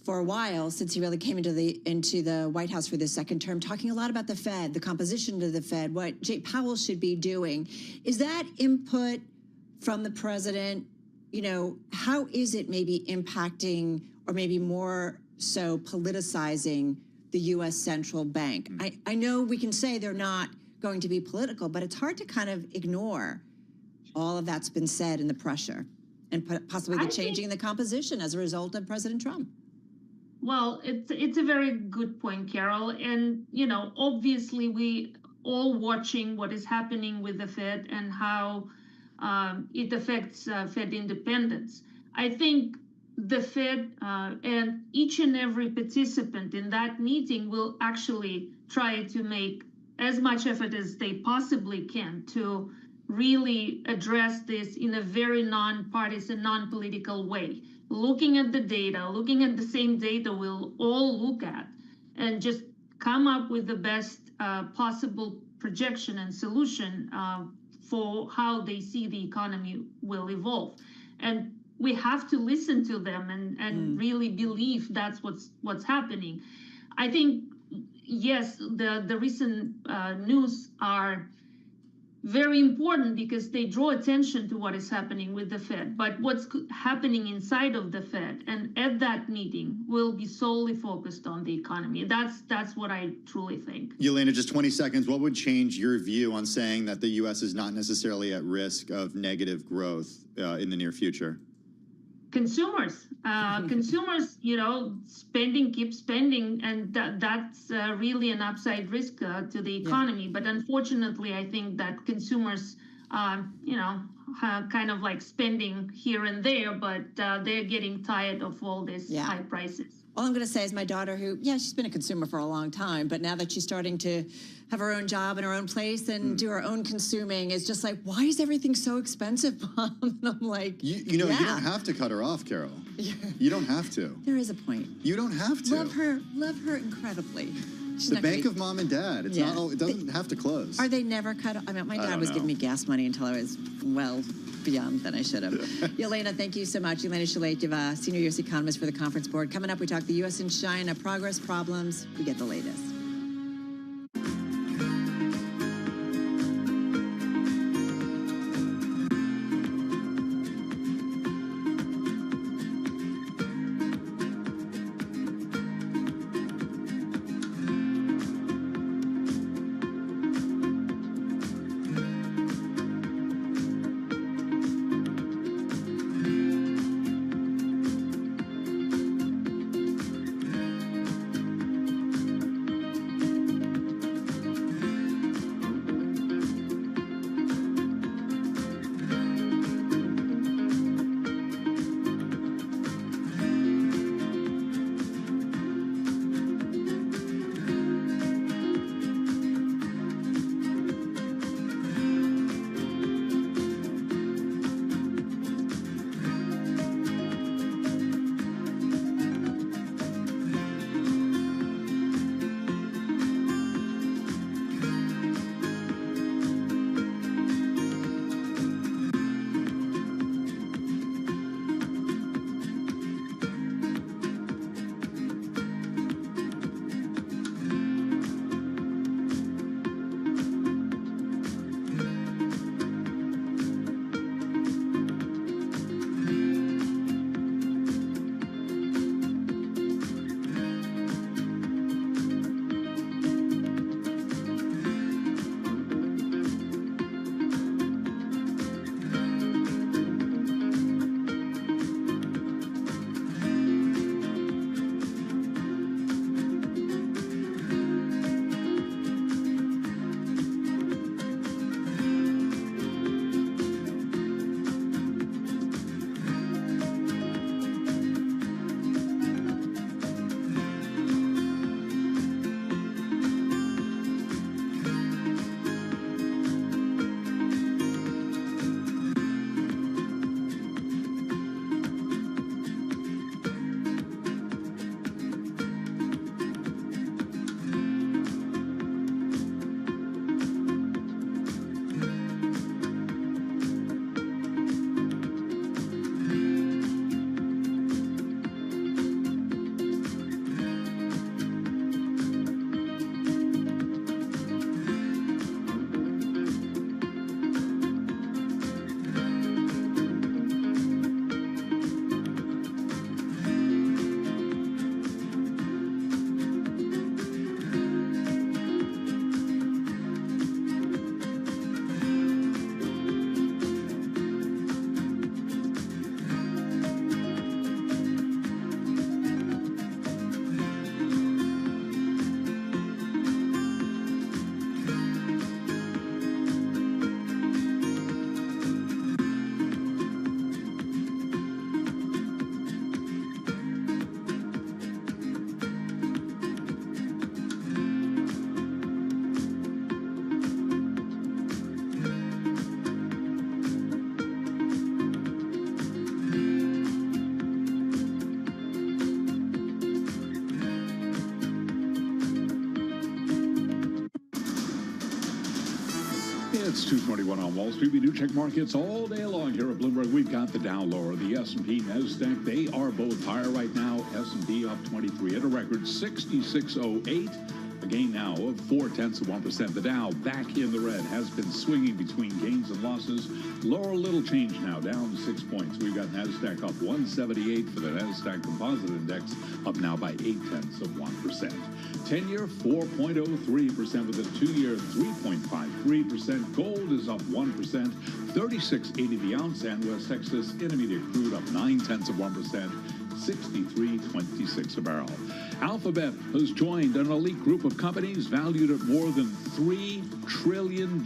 for a while, since he really came into the White House for this second term, talking a lot about the Fed, the composition of the Fed, what Jay Powell should be doing. Is that input from the president, how is it maybe impacting or maybe more so politicizing the U.S. Central Bank? I know we can say they're not going to be political, but it's hard to kind of ignore all of that's been said in the pressure and possibly the changing in the composition as a result of President Trump. Well, it's a very good point, Carol. And, obviously we all watching what is happening with the Fed and how it affects Fed independence. I think the Fed and each and every participant in that meeting will actually try to make as much effort as they possibly can to really address this in a very non-partisan, non-political way. Looking at the data, looking at the same data we'll all look at, and just come up with the best possible projection and solution for how they see the economy will evolve. And we have to listen to them and really believe that's what's happening. I think, yes, the recent news are very important because they draw attention to what is happening with the Fed. But what's happening inside of the Fed and at that meeting will be solely focused on the economy. That's what I truly think. Yelena, just 20 seconds. What would change your view on saying that the U.S. is not necessarily at risk of negative growth in the near future? Consumers, keep spending, and that's really an upside risk to the economy. But unfortunately, I think that consumers, kind of like spending here and there, but they're getting tired of all this high prices. All I'm going to say is my daughter, who, she's been a consumer for a long time, but now that she's starting to have her own job and her own place and do her own consuming, is just like, why is everything so expensive, Mom? And I'm like, you don't have to cut her off, Carol. You don't have to. There is a point. You don't have to. Love her incredibly. She's the bank of mom and dad. It's not. It doesn't have to close. Are they never cut off? I mean, my dad was giving me gas money until I was well beyond than I should have. Yelena, thank you so much. Yelena Shaletova, Senior U.S. Economist for the Conference Board. Coming up, we talk the U.S. and China, progress, problems. We get the latest. It's 2:21 on Wall Street. We do check markets all day long here at Bloomberg. We've got the Dow lower, the S&P, NASDAQ. They are both higher right now. S&P up 23 at a record 6608. A gain now of 0.4%. The Dow back in the red, has been swinging between gains and losses. Lower little change now, down 6 points. We've got NASDAQ up 178 for the NASDAQ Composite Index, up now by 0.8%. 10-year 4.03% with a 2-year 3.53%. Gold is up 1%, 36.80 the ounce, and West Texas Intermediate crude up 0.9%. 63.26 a barrel. Alphabet has joined an elite group of companies valued at more than $3 trillion.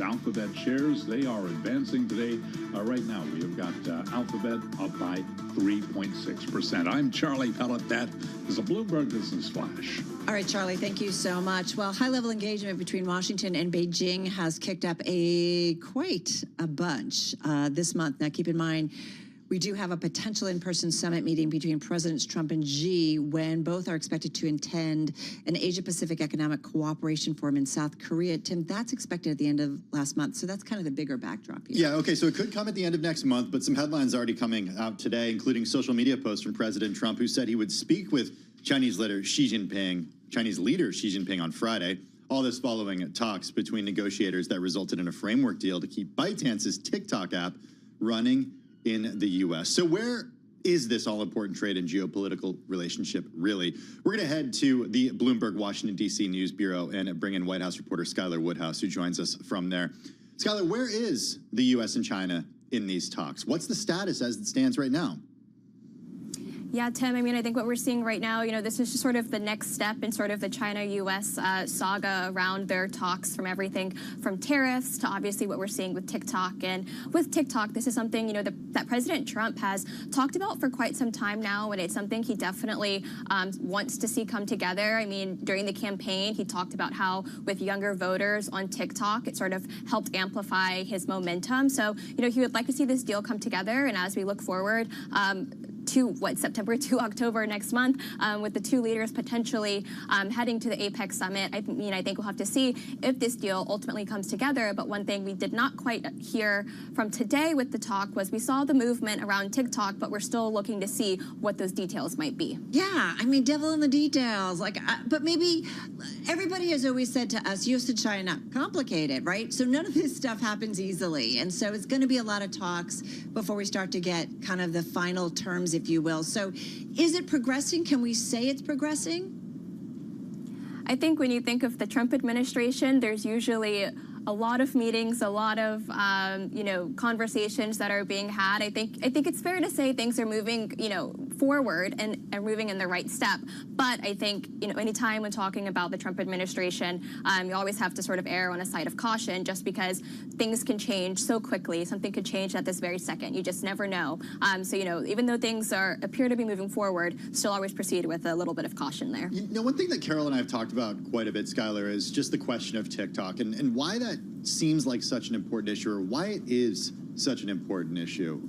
Alphabet shares, they are advancing today. Right now, we have got Alphabet up by 3.6%. I'm Charlie Pellet. That is a Bloomberg Business Flash. All right, Charlie, thank you so much. Well, high-level engagement between Washington and Beijing has kicked up quite a bunch this month. Now, keep in mind, we do have a potential in-person summit meeting between Presidents Trump and Xi when both are expected to attend an Asia-Pacific Economic Cooperation Forum in South Korea. Tim, that's expected at the end of last month, so that's kind of the bigger backdrop here. Yeah, okay, so it could come at the end of next month, but some headlines already coming out today, including social media posts from President Trump, who said he would speak with Chinese leader Xi Jinping on Friday. All this following talks between negotiators that resulted in a framework deal to keep ByteDance's TikTok app running in the U.S. So where is this all-important trade and geopolitical relationship really? We're going to head to the Bloomberg Washington, D.C. News Bureau and bring in White House reporter Skylar Woodhouse, who joins us from there. Skylar, where is the U.S. and China in these talks? What's the status as it stands right now? Yeah, Tim, I mean, I think what we're seeing right now, this is just sort of the next step in sort of the China-U.S. saga around their talks, from everything from tariffs to obviously what we're seeing with TikTok. And with TikTok, this is something, that President Trump has talked about for quite some time now, and it's something he definitely wants to see come together. I mean, during the campaign, he talked about how with younger voters on TikTok, it sort of helped amplify his momentum. So, he would like to see this deal come together. And as we look forward, September to October next month, with the two leaders potentially heading to the APEC summit. I think we'll have to see if this deal ultimately comes together. But one thing we did not quite hear from today with the talk was we saw the movement around TikTok, but we're still looking to see what those details might be. Yeah, I mean, devil in the details. But maybe everybody has always said to us, U.S. and China, complicated, right? So none of this stuff happens easily. And so it's going to be a lot of talks before we start to get kind of the final terms, if you will. So is it progressing? Can we say it's progressing? I think when you think of the Trump administration, there's usually a lot of meetings, a lot of conversations that are being had. I think it's fair to say things are moving forward and moving in the right step. But I think anytime when talking about the Trump administration, you always have to sort of err on a side of caution, just because things can change so quickly. Something could change at this very second. You just never know. So even though things appear to be moving forward, still always proceed with a little bit of caution there. One thing that Carol and I have talked about quite a bit, Skylar, is just the question of TikTok and why that seems like such an important issue, or why it is such an important issue.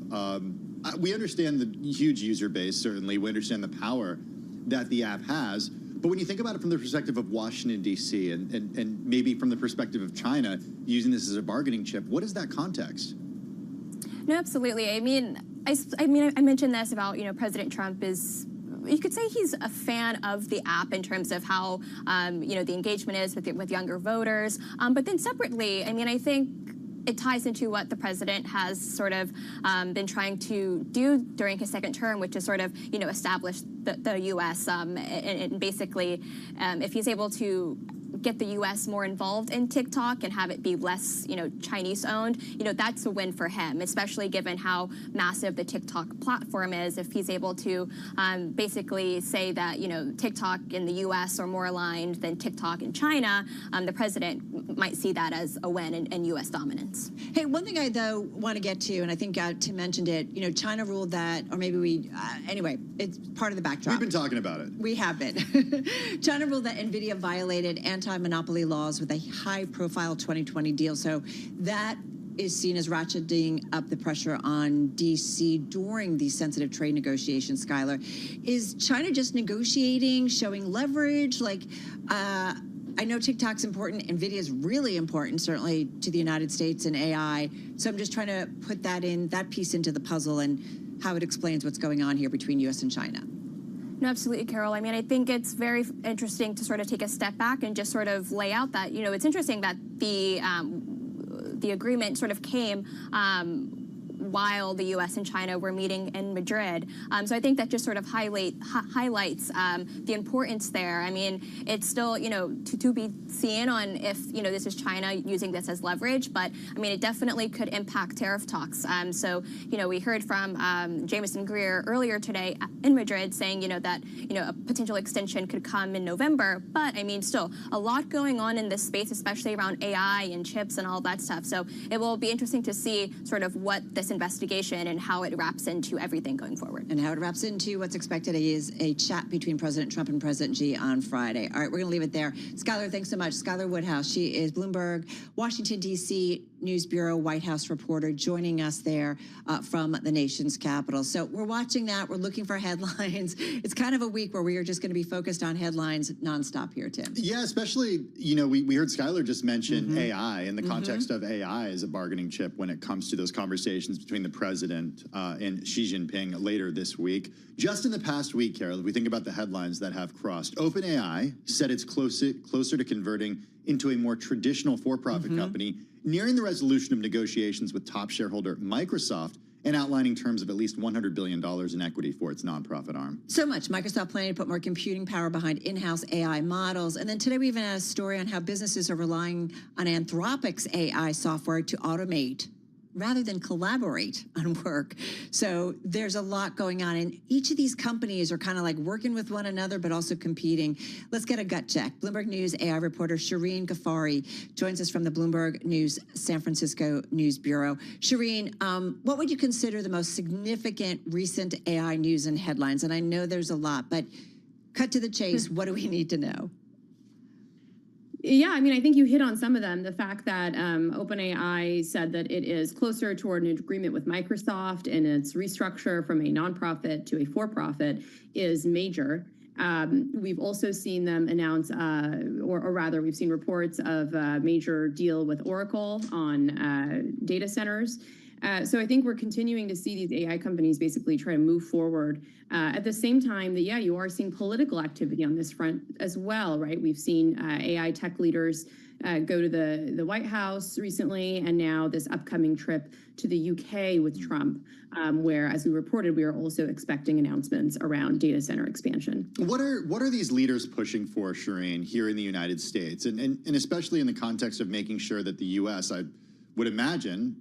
We understand the huge user base, certainly. We understand the power that the app has. But when you think about it from the perspective of Washington, D.C., and maybe from the perspective of China, using this as a bargaining chip, what is that context? No, absolutely. I mean, I mentioned this about, President Trump is, you could say he's a fan of the app in terms of how, the engagement is with younger voters. But then separately, I think it ties into what the president has sort of been trying to do during his second term, which is sort of, establish the U.S. And basically, if he's able to get the U.S. more involved in TikTok and have it be less, Chinese-owned, that's a win for him, especially given how massive the TikTok platform is. If he's able to basically say that, TikTok in the U.S. are more aligned than TikTok in China, the president might see that as a win in U.S. dominance. Hey, one thing I, though, want to get to, and I think Tim mentioned it, China ruled that, or maybe anyway, it's part of the backdrop. We've been talking about it. We have been. China ruled that NVIDIA violated anti-monopoly laws with a high-profile 2020 deal. So that is seen as ratcheting up the pressure on D.C. during these sensitive trade negotiations, Skylar. Is China just negotiating, showing leverage? I know TikTok's important. NVIDIA is really important, certainly to the United States and AI. So I'm just trying to put that piece into the puzzle and how it explains what's going on here between U.S. and China. No, absolutely, Carol. I mean, I think it's very interesting to sort of take a step back and just sort of lay out that, it's interesting that the agreement sort of came while the U.S. and China were meeting in Madrid. So I think that just sort of highlights the importance there. I mean, it's still, to be seen on if, this is China using this as leverage, but I mean, it definitely could impact tariff talks. So, we heard from Jameson Greer earlier today in Madrid saying, that, a potential extension could come in November. But I mean, still a lot going on in this space, especially around AI and chips and all that stuff. So it will be interesting to see sort of what this investigation and how it wraps into everything going forward. And how it wraps into what's expected is a chat between President Trump and President Xi on Friday. All right, we're going to leave it there. Skylar, thanks so much. Skylar Woodhouse, she is Bloomberg, Washington, D.C. News Bureau White House reporter, joining us there from the nation's capital. So we're watching that. We're looking for headlines. It's kind of a week where we are just going to be focused on headlines nonstop here, Tim. Yeah, especially, we heard Skylar just mention AI in the context of AI as a bargaining chip when it comes to those conversations between the president and Xi Jinping later this week. Just in the past week, Carol, if we think about the headlines that have crossed, OpenAI said it's closer to converting into a more traditional for-profit company, nearing the resolution of negotiations with top shareholder Microsoft and outlining terms of at least $100 billion in equity for its nonprofit arm. So much. Microsoft planning to put more computing power behind in-house AI models. And then today we even had a story on how businesses are relying on Anthropic's AI software to automate rather than collaborate on work. So there's a lot going on. And each of these companies are kind of like working with one another, but also competing. Let's get a gut check. Bloomberg News AI reporter Shireen Ghaffari joins us from the Bloomberg News San Francisco News Bureau. Shireen, what would you consider the most significant recent AI news and headlines? And I know there's a lot, but cut to the chase. What do we need to know? Yeah, I mean, I think you hit on some of them. The fact that OpenAI said that it is closer toward an agreement with Microsoft and its restructure from a nonprofit to a for-profit is major. We've also seen them announce, or rather, we've seen reports of a major deal with Oracle on data centers. So I think we're continuing to see these AI companies basically try to move forward. At the same time, you are seeing political activity on this front as well, right? We've seen AI tech leaders go to the White House recently, and now this upcoming trip to the UK with Trump, where, as we reported, we are also expecting announcements around data center expansion. What are these leaders pushing for, Shireen, here in the United States, and especially in the context of making sure that the U.S., I would imagine,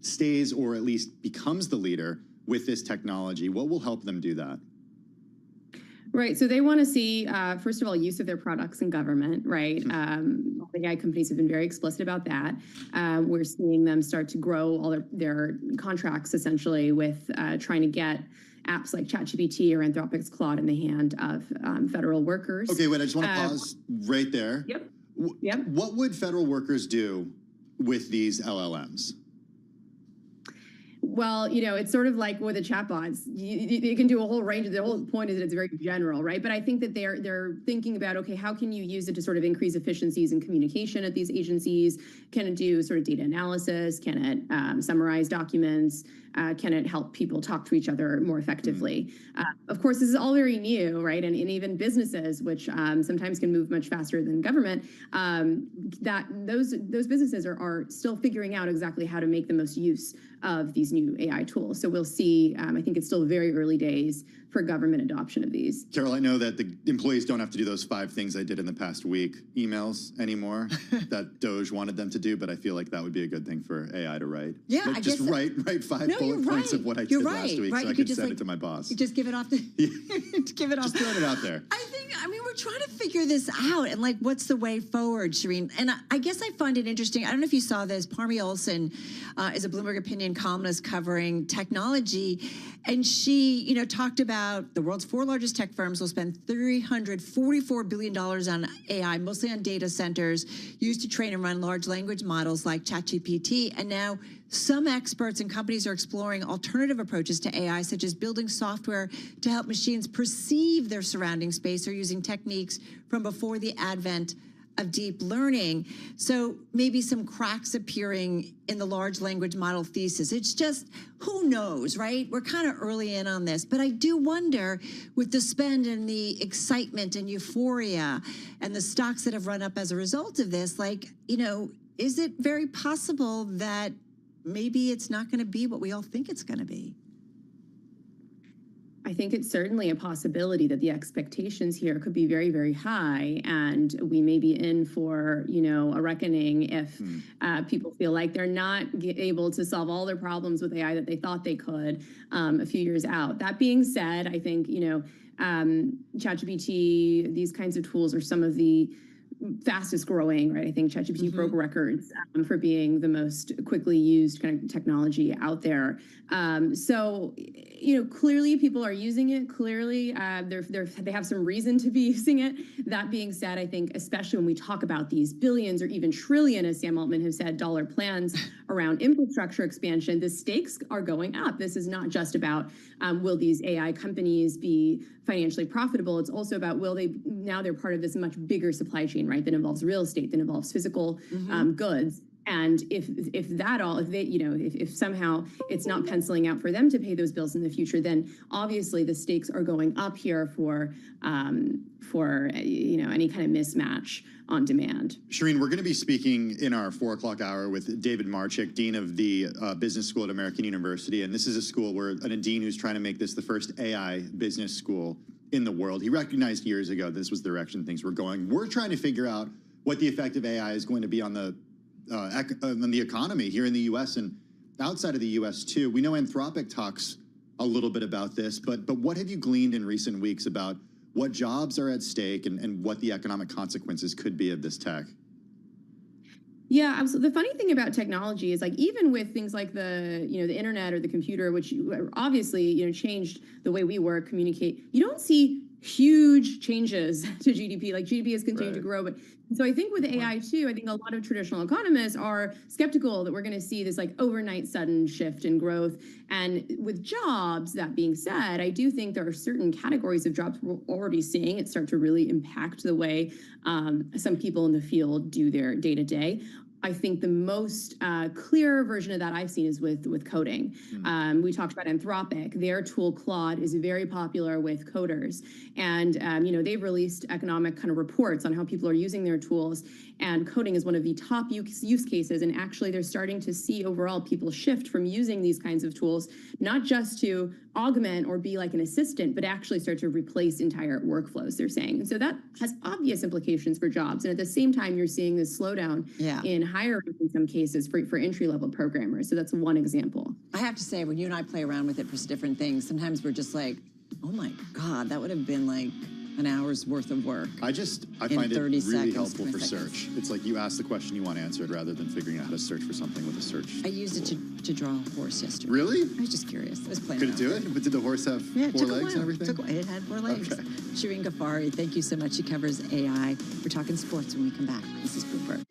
stays or at least becomes the leader with this technology? What will help them do that? Right. So they want to see, first of all, use of their products in government, right? AI companies have been very explicit about that. We're seeing them start to grow all their contracts, essentially, with trying to get apps like ChatGPT or Anthropic's Claude in the hand of federal workers. Okay, wait, I just want to pause right there. Yep. What would federal workers do with these LLMs? Well, it's sort of like with the chatbots. You can do a whole range. The whole point is that it's very general, right? But I think that they're thinking about, okay, how can you use it to sort of increase efficiencies in communication at these agencies? Can it do sort of data analysis? Can it summarize documents? Can it help people talk to each other more effectively? Of course, this is all very new, right? And even businesses, which sometimes can move much faster than government, that those businesses are still figuring out exactly how to make the most use of these new AI tools. So we'll see. I think it's still very early days for government adoption of these. Carol, I know that the employees don't have to do those 5 things I did in the past week, emails anymore, that Doge wanted them to do, but I feel like that would be a good thing for AI to write. Yeah, like, just write 5 bullet points of what I did last week, so I could send it to my boss. You just give it off the give it off. Just throwing it out there. I mean, we're trying to figure this out, and like, what's the way forward, Shireen? And I guess I find it interesting. I don't know if you saw this. Parmi Olson is a Bloomberg Opinion columnist covering technology, and she, talked about the world's 4 largest tech firms will spend $344 billion on AI, mostly on data centers used to train and run large language models like ChatGPT. And now some experts and companies are exploring alternative approaches to AI, such as building software to help machines perceive their surrounding space or using techniques from before the advent of deep learning. So maybe some cracks appearing in the large language model thesis. It's just, who knows, right? We're kind of early in on this, but I do wonder with the spend and the excitement and euphoria and the stocks that have run up as a result of this, like, you know, is it very possible that maybe it's not going to be what we all think it's going to be? I think it's certainly a possibility that the expectations here could be very, very high, and we may be in for, you know, a reckoning if people feel like they're not able to solve all their problems with AI that they thought they could a few years out. That being said, I think, you know, ChatGPT, these kinds of tools are some of the fastest growing, right? I think ChatGPT broke records for being the most quickly used kind of technology out there. So, you know, clearly people are using it. Clearly, they have some reason to be using it. That being said, I think especially when we talk about these billions or even trillion, as Sam Altman has said, dollar plans around infrastructure expansion, the stakes are going up. This is not just about will these AI companies be financially profitable. It's also about now they're part of this much bigger supply chain, right? That involves real estate, that involves physical goods. And if somehow it's not penciling out for them to pay those bills in the future, then obviously the stakes are going up here for you know, any kind of mismatch on demand. Shireen, we're going to be speaking in our 4 o'clock hour with David Marchik, Dean of the Business School at American University. And this is a school where a dean who's trying to make this the first AI business school in the world. He recognized years ago this was the direction things were going. We're trying to figure out what the effect of AI is going to be on the economy here in the U.S. and outside of the U.S. too. We know Anthropic talks a little bit about this, but what have you gleaned in recent weeks about what jobs are at stake and what the economic consequences could be of this tech? Yeah, absolutely. The funny thing about technology is, like, even with things like the internet or the computer, which obviously, you know, changed the way we work, communicate, you don't see huge changes to GDP. Like, GDP has continued to grow, but so I think with AI too, I think a lot of traditional economists are skeptical that we're going to see this like overnight sudden shift in growth. And with jobs, that being said, I do think there are certain categories of jobs we're already seeing it start to really impact the way some people in the field do their day to day. I think the most clear version of that I've seen is with coding. We talked about Anthropic. Their tool Claude is very popular with coders. And, you know, they've released economic kind of reports on how people are using their tools. And coding is one of the top use cases. And actually, they're starting to see overall people shift from using these kinds of tools, not just to augment or be like an assistant, but actually start to replace entire workflows, they're saying. And so that has obvious implications for jobs. And at the same time, you're seeing this slowdown in hiring in some cases for entry-level programmers. So that's one example. I have to say, when you and I play around with it for different things, sometimes we're just like, oh my God, that would have been like an hour's worth of work. I find it really helpful for search. It's like you ask the question you want answered rather than figuring out how to search for something with a search. I used it to draw a horse yesterday. Really? I was just curious. I was playing. Could it do it? But did the horse have 4 legs and everything? It had 4 legs. Okay. Shireen Ghaffari, thank you so much. She covers AI. We're talking sports when we come back. This is Bloomberg.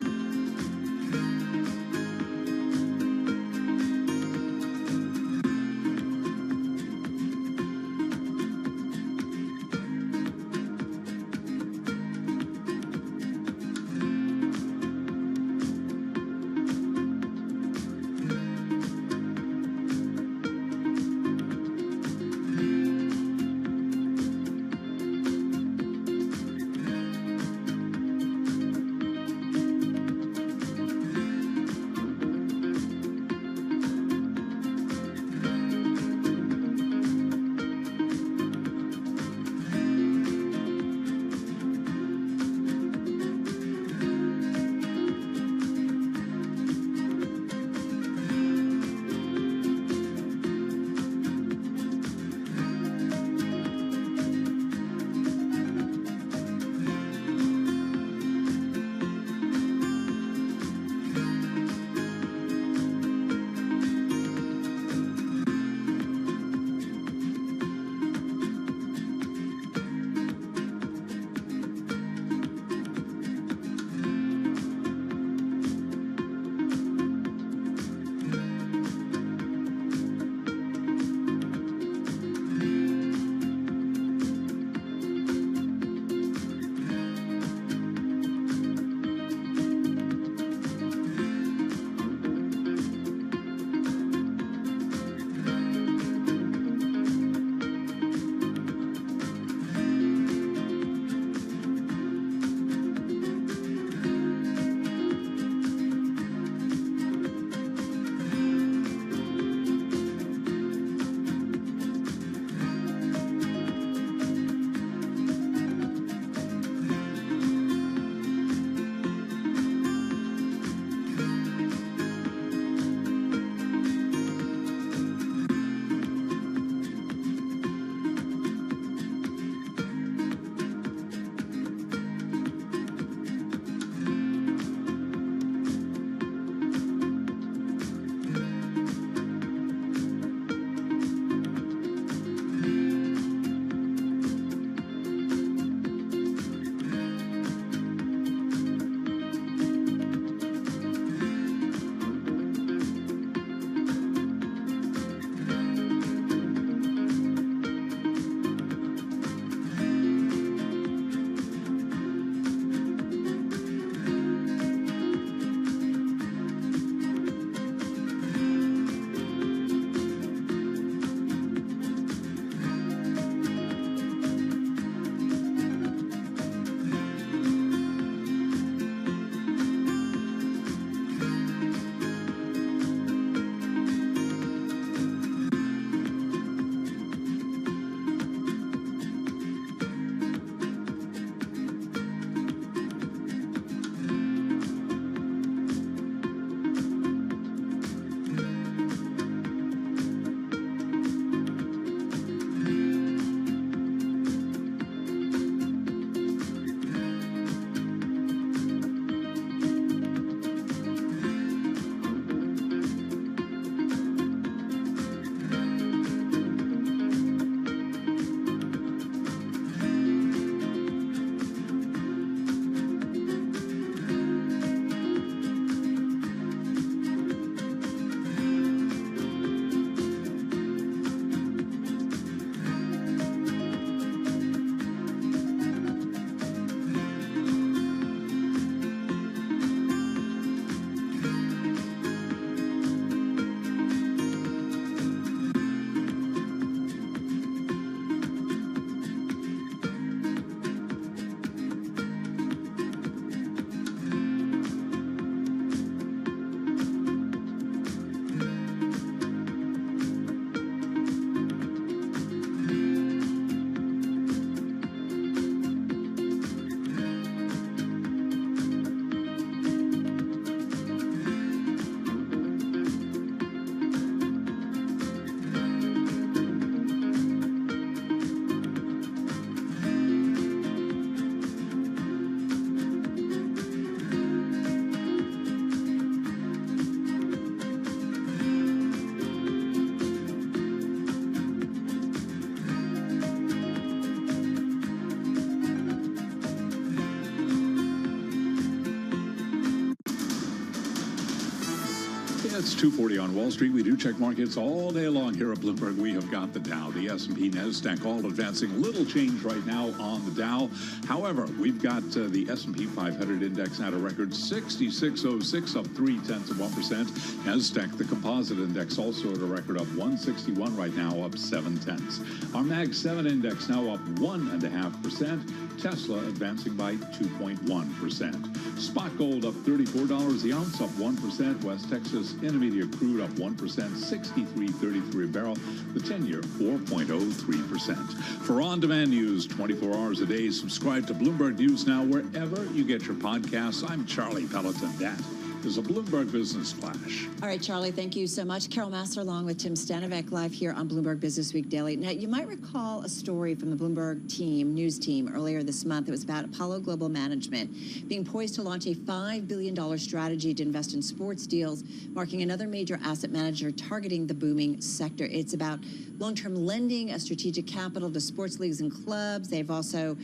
It's 2:40 on Wall Street. We do check markets all day long here at Bloomberg. We have got the Dow, the S&P, NASDAQ, all advancing. Little change right now on the Dow. However, we've got the S&P 500 index at a record 6606, up 0.3%. NASDAQ, the composite index, also at a record up 161 right now, up 0.7. Our Mag 7 index now up 1.5%. Tesla advancing by 2.1%. Spot gold up $34 the ounce, up 1%. West Texas Intermediate crude up 1%, 63.33 a barrel. The 10-year 4.03%. For on-demand news 24 hours a day, subscribe to Bloomberg News Now wherever you get your podcasts. I'm Charlie Pelleton. That is a Bloomberg Business Flash. All right, Charlie, thank you so much. Carol Massar along with Tim Stanovic live here on Bloomberg Business Week Daily. Now, you might recall a story from the Bloomberg news team earlier this month. It was about Apollo Global Management being poised to launch a $5 billion strategy to invest in sports deals, marking another major asset manager targeting the booming sector. It's about long-term lending of strategic capital to sports leagues and clubs. They've also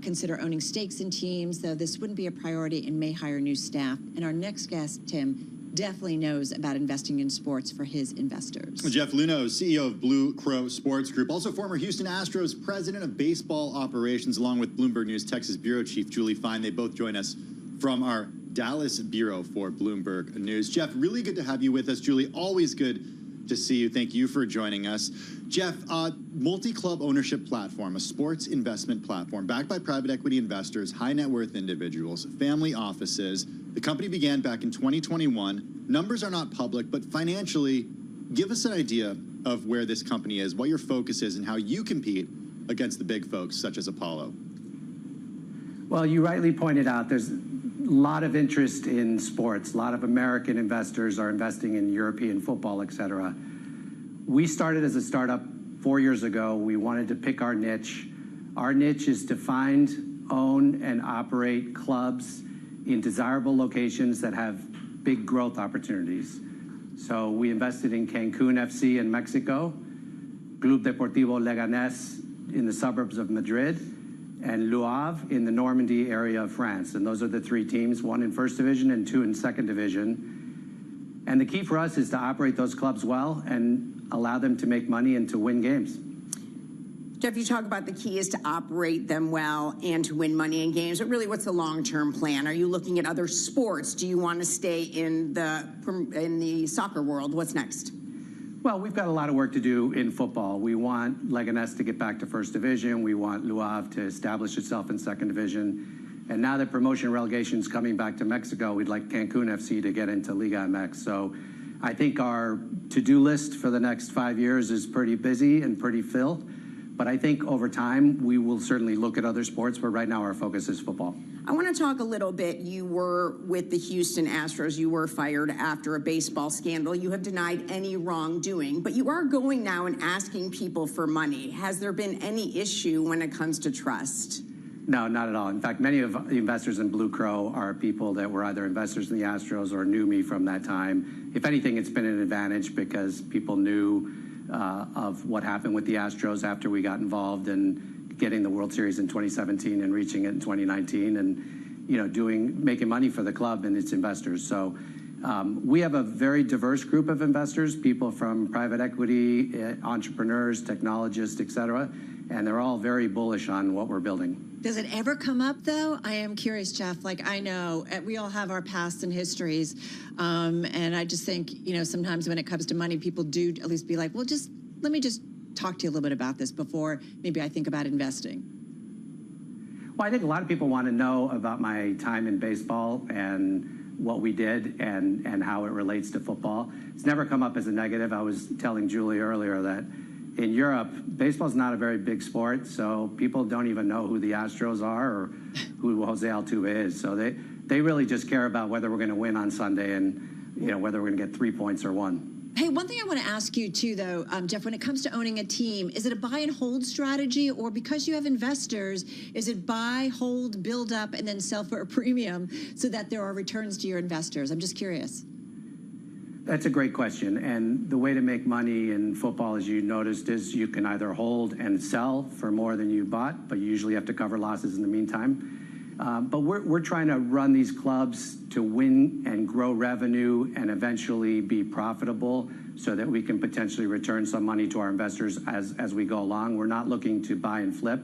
consider owning stakes in teams, though this wouldn't be a priority and may hire new staff. And our next guest, Tim, definitely knows about investing in sports for his investors. Jeff Luhnow, CEO of Blue Crow Sports Group, also former Houston Astros president of baseball operations, along with Bloomberg News Texas bureau chief Julie Fine. They both join us from our Dallas bureau for Bloomberg News. Jeff, really good to have you with us. Julie, always good to see you. Thank you for joining us. Jeff, multi-club ownership platform, a sports investment platform backed by private equity investors, high net worth individuals, family offices. The company began back in 2021. Numbers are not public, but financially, give us an idea of where this company is, what your focus is, and how you compete against the big folks such as Apollo. Well, you rightly pointed out there's a lot of interest in sports. A lot of American investors are investing in European football, et cetera. We started as a startup 4 years ago. We wanted to pick our niche. Our niche is to find, own, and operate clubs in desirable locations that have big growth opportunities. So we invested in Cancun FC in Mexico, Club Deportivo Leganés in the suburbs of Madrid, and Le Havre in the Normandy area of France. And those are the three teams, one in first division and two in second division. And the key for us is to operate those clubs well and allow them to make money and to win games. Jeff, you talk about the key is to operate them well and to win money in games, but really what's the long-term plan? Are you looking at other sports? Do you want to stay in the soccer world? What's next? Well, we've got a lot of work to do in football. We want Leganés to get back to first division. We want Le Havre to establish itself in second division. And now that promotion relegation is coming back to Mexico, we'd like Cancun FC to get into Liga MX. So I think our to-do list for the next 5 years is pretty busy and pretty filled. But I think over time, we will certainly look at other sports, but right now our focus is football. I want to talk a little bit. You were with the Houston Astros. You were fired after a baseball scandal. You have denied any wrongdoing, but you are going now and asking people for money. Has there been any issue when it comes to trust? No, not at all. In fact, many of the investors in Blue Crow are people that were either investors in the Astros or knew me from that time. If anything, it's been an advantage because people knew of what happened with the Astros after we got involved in getting the World Series in 2017 and reaching it in 2019 and, making money for the club and its investors. So we have a very diverse group of investors, people from private equity, entrepreneurs, technologists, et cetera, and they're all very bullish on what we're building. Does it ever come up, though? I am curious, Jeff. I know we all have our pasts and histories. And I just think, sometimes when it comes to money, people do at least be like, well, let me just talk to you a little bit about this before maybe I think about investing. Well, I think a lot of people want to know about my time in baseball and what we did and how it relates to football. It's never come up as a negative. I was telling Julie earlier that in Europe, baseball is not a very big sport, so people don't even know who the Astros are or who Jose Altuve is. So they really just care about whether we're going to win on Sunday and whether we're going to get 3 points or 1. Hey, one thing I want to ask you too, though, Jeff, when it comes to owning a team, is it a buy and hold strategy, or because you have investors, is it buy, hold, build up, and then sell for a premium so that there are returns to your investors? I'm just curious. That's a great question. And the way to make money in football, as you noticed, is you can either hold and sell for more than you bought, but you usually have to cover losses in the meantime. But we're trying to run these clubs to win and grow revenue and eventually be profitable so that we can potentially return some money to our investors as we go along. We're not looking to buy and flip.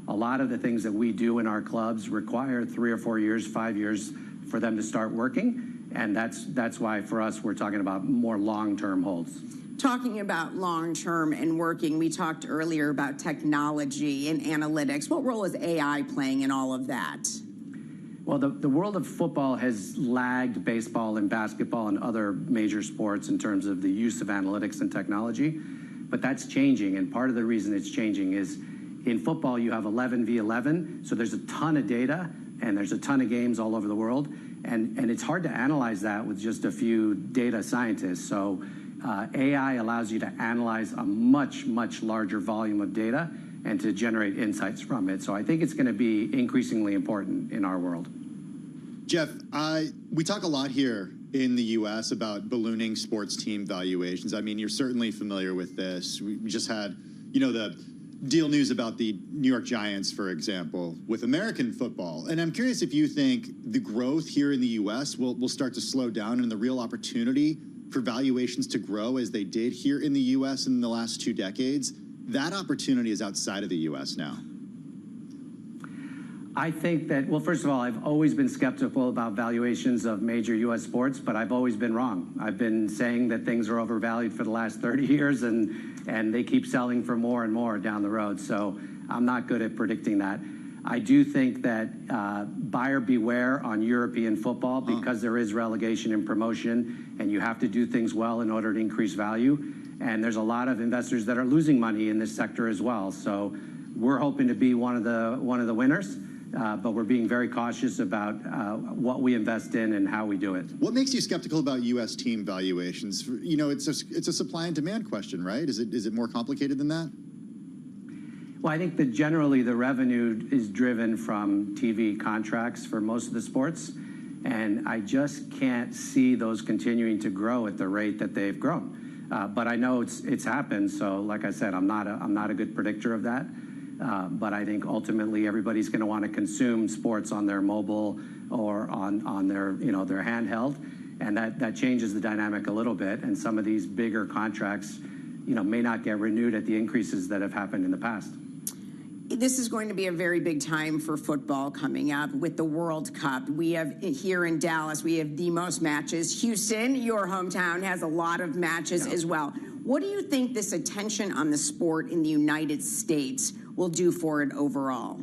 A lot of the things that we do in our clubs require 3 or 4 years, 5 years for them to start working. And that's why for us, we're talking about more long-term holds. Talking about long-term and working, we talked earlier about technology and analytics. What role is AI playing in all of that? Well, the world of football has lagged baseball and basketball and other major sports in terms of the use of analytics and technology, but that's changing. And part of the reason it's changing is in football, you have 11 v 11, so there's a ton of data and there's a ton of games all over the world. And it's hard to analyze that with just a few data scientists. So AI allows you to analyze a much, much larger volume of data and to generate insights from it. So I think it's going to be increasingly important in our world. Jeff, we talk a lot here in the U.S. about ballooning sports team valuations. I mean, you're certainly familiar with this. We just had, the deal news about the New York Giants, for example, with American football. And I'm curious if you think the growth here in the U.S. will start to slow down and the real opportunity for valuations to grow as they did here in the U.S. in the last 2 decades. That opportunity is outside of the U.S. now. I think that, well, first of all, I've always been skeptical about valuations of major U.S. sports, but I've always been wrong. I've been saying that things are overvalued for the last 30 years, and they keep selling for more and more down the road. So I'm not good at predicting that. I do think that buyer beware on European football because there is relegation and promotion, and you have to do things well in order to increase value. And there's a lot of investors that are losing money in this sector as well. So we're hoping to be one of the winners. But we're being very cautious about what we invest in and how we do it. What makes you skeptical about U.S. team valuations? It's a supply and demand question, right? Is it more complicated than that? Well, I think that generally the revenue is driven from TV contracts for most of the sports, and I just can't see those continuing to grow at the rate that they've grown. But I know it's happened. So, like I said, I'm not a good predictor of that. But I think ultimately everybody's going to want to consume sports on their mobile or on their their handheld, and that changes the dynamic a little bit. And some of these bigger contracts, may not get renewed at the increases that have happened in the past. This is going to be a very big time for football coming up with the World Cup. We have here in Dallas, we have the most matches. Houston, your hometown, has a lot of matches as well. What do you think this attention on the sport in the United States will do for it overall?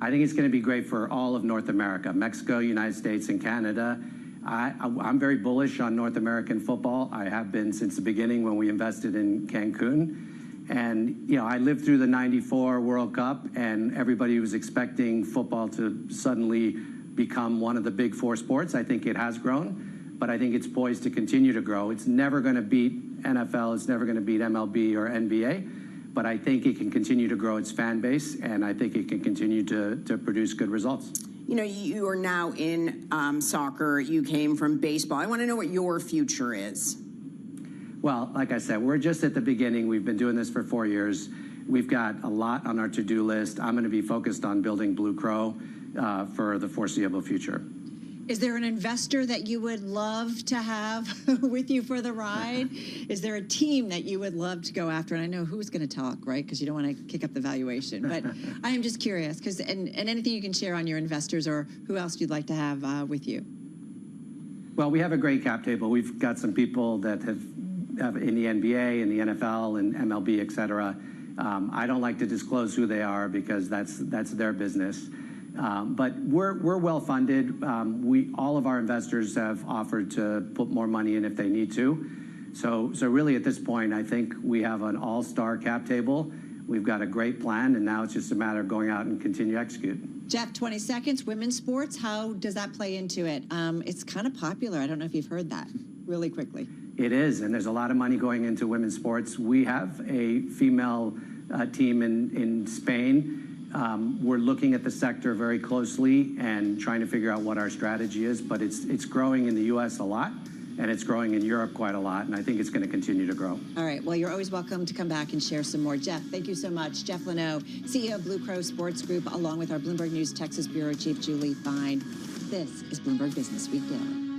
I think it's going to be great for all of North America, Mexico, United States, and Canada. I'm very bullish on North American football. I have been since the beginning when we invested in Cancun. And, I lived through the '94 World Cup, and everybody was expecting football to suddenly become one of the big 4 sports. I think it has grown, but I think it's poised to continue to grow. It's never going to beat NFL. It's never going to beat MLB or NBA. But I think it can continue to grow its fan base, and I think it can continue to produce good results. You are now in soccer. You came from baseball. I want to know what your future is. Well, like I said, we're just at the beginning. We've been doing this for 4 years. We've got a lot on our to-do list. I'm going to be focused on building Blue Crow for the foreseeable future. Is there an investor that you would love to have with you for the ride? Is there a team that you would love to go after? And I know who's going to talk, right? Because you don't want to kick up the valuation. But I am just curious, and anything you can share on your investors or who else you'd like to have with you. Well, we have a great cap table. We've got some people that have in the NBA, in the NFL, and MLB, et cetera. I don't like to disclose who they are because that's their business. But we're well funded. All of our investors have offered to put more money in if they need to. So really at this point, I think we have an all-star cap table. We've got a great plan, and now it's just a matter of going out and continue to execute. Jeff, 20 seconds, women's sports, how does that play into it? It's kind of popular. I don't know if you've heard that really quickly. It is, and there's a lot of money going into women's sports. We have a female team in Spain. We're looking at the sector very closely and trying to figure out what our strategy is, but it's growing in the U.S. a lot, and it's growing in Europe quite a lot, and I think it's going to continue to grow. All right. Well, you're always welcome to come back and share some more. Jeff, thank you so much. Jeff Leno, CEO of Blue Crow Sports Group, along with our Bloomberg News Texas Bureau Chief Julie Fine. This is Bloomberg Business Week Daily.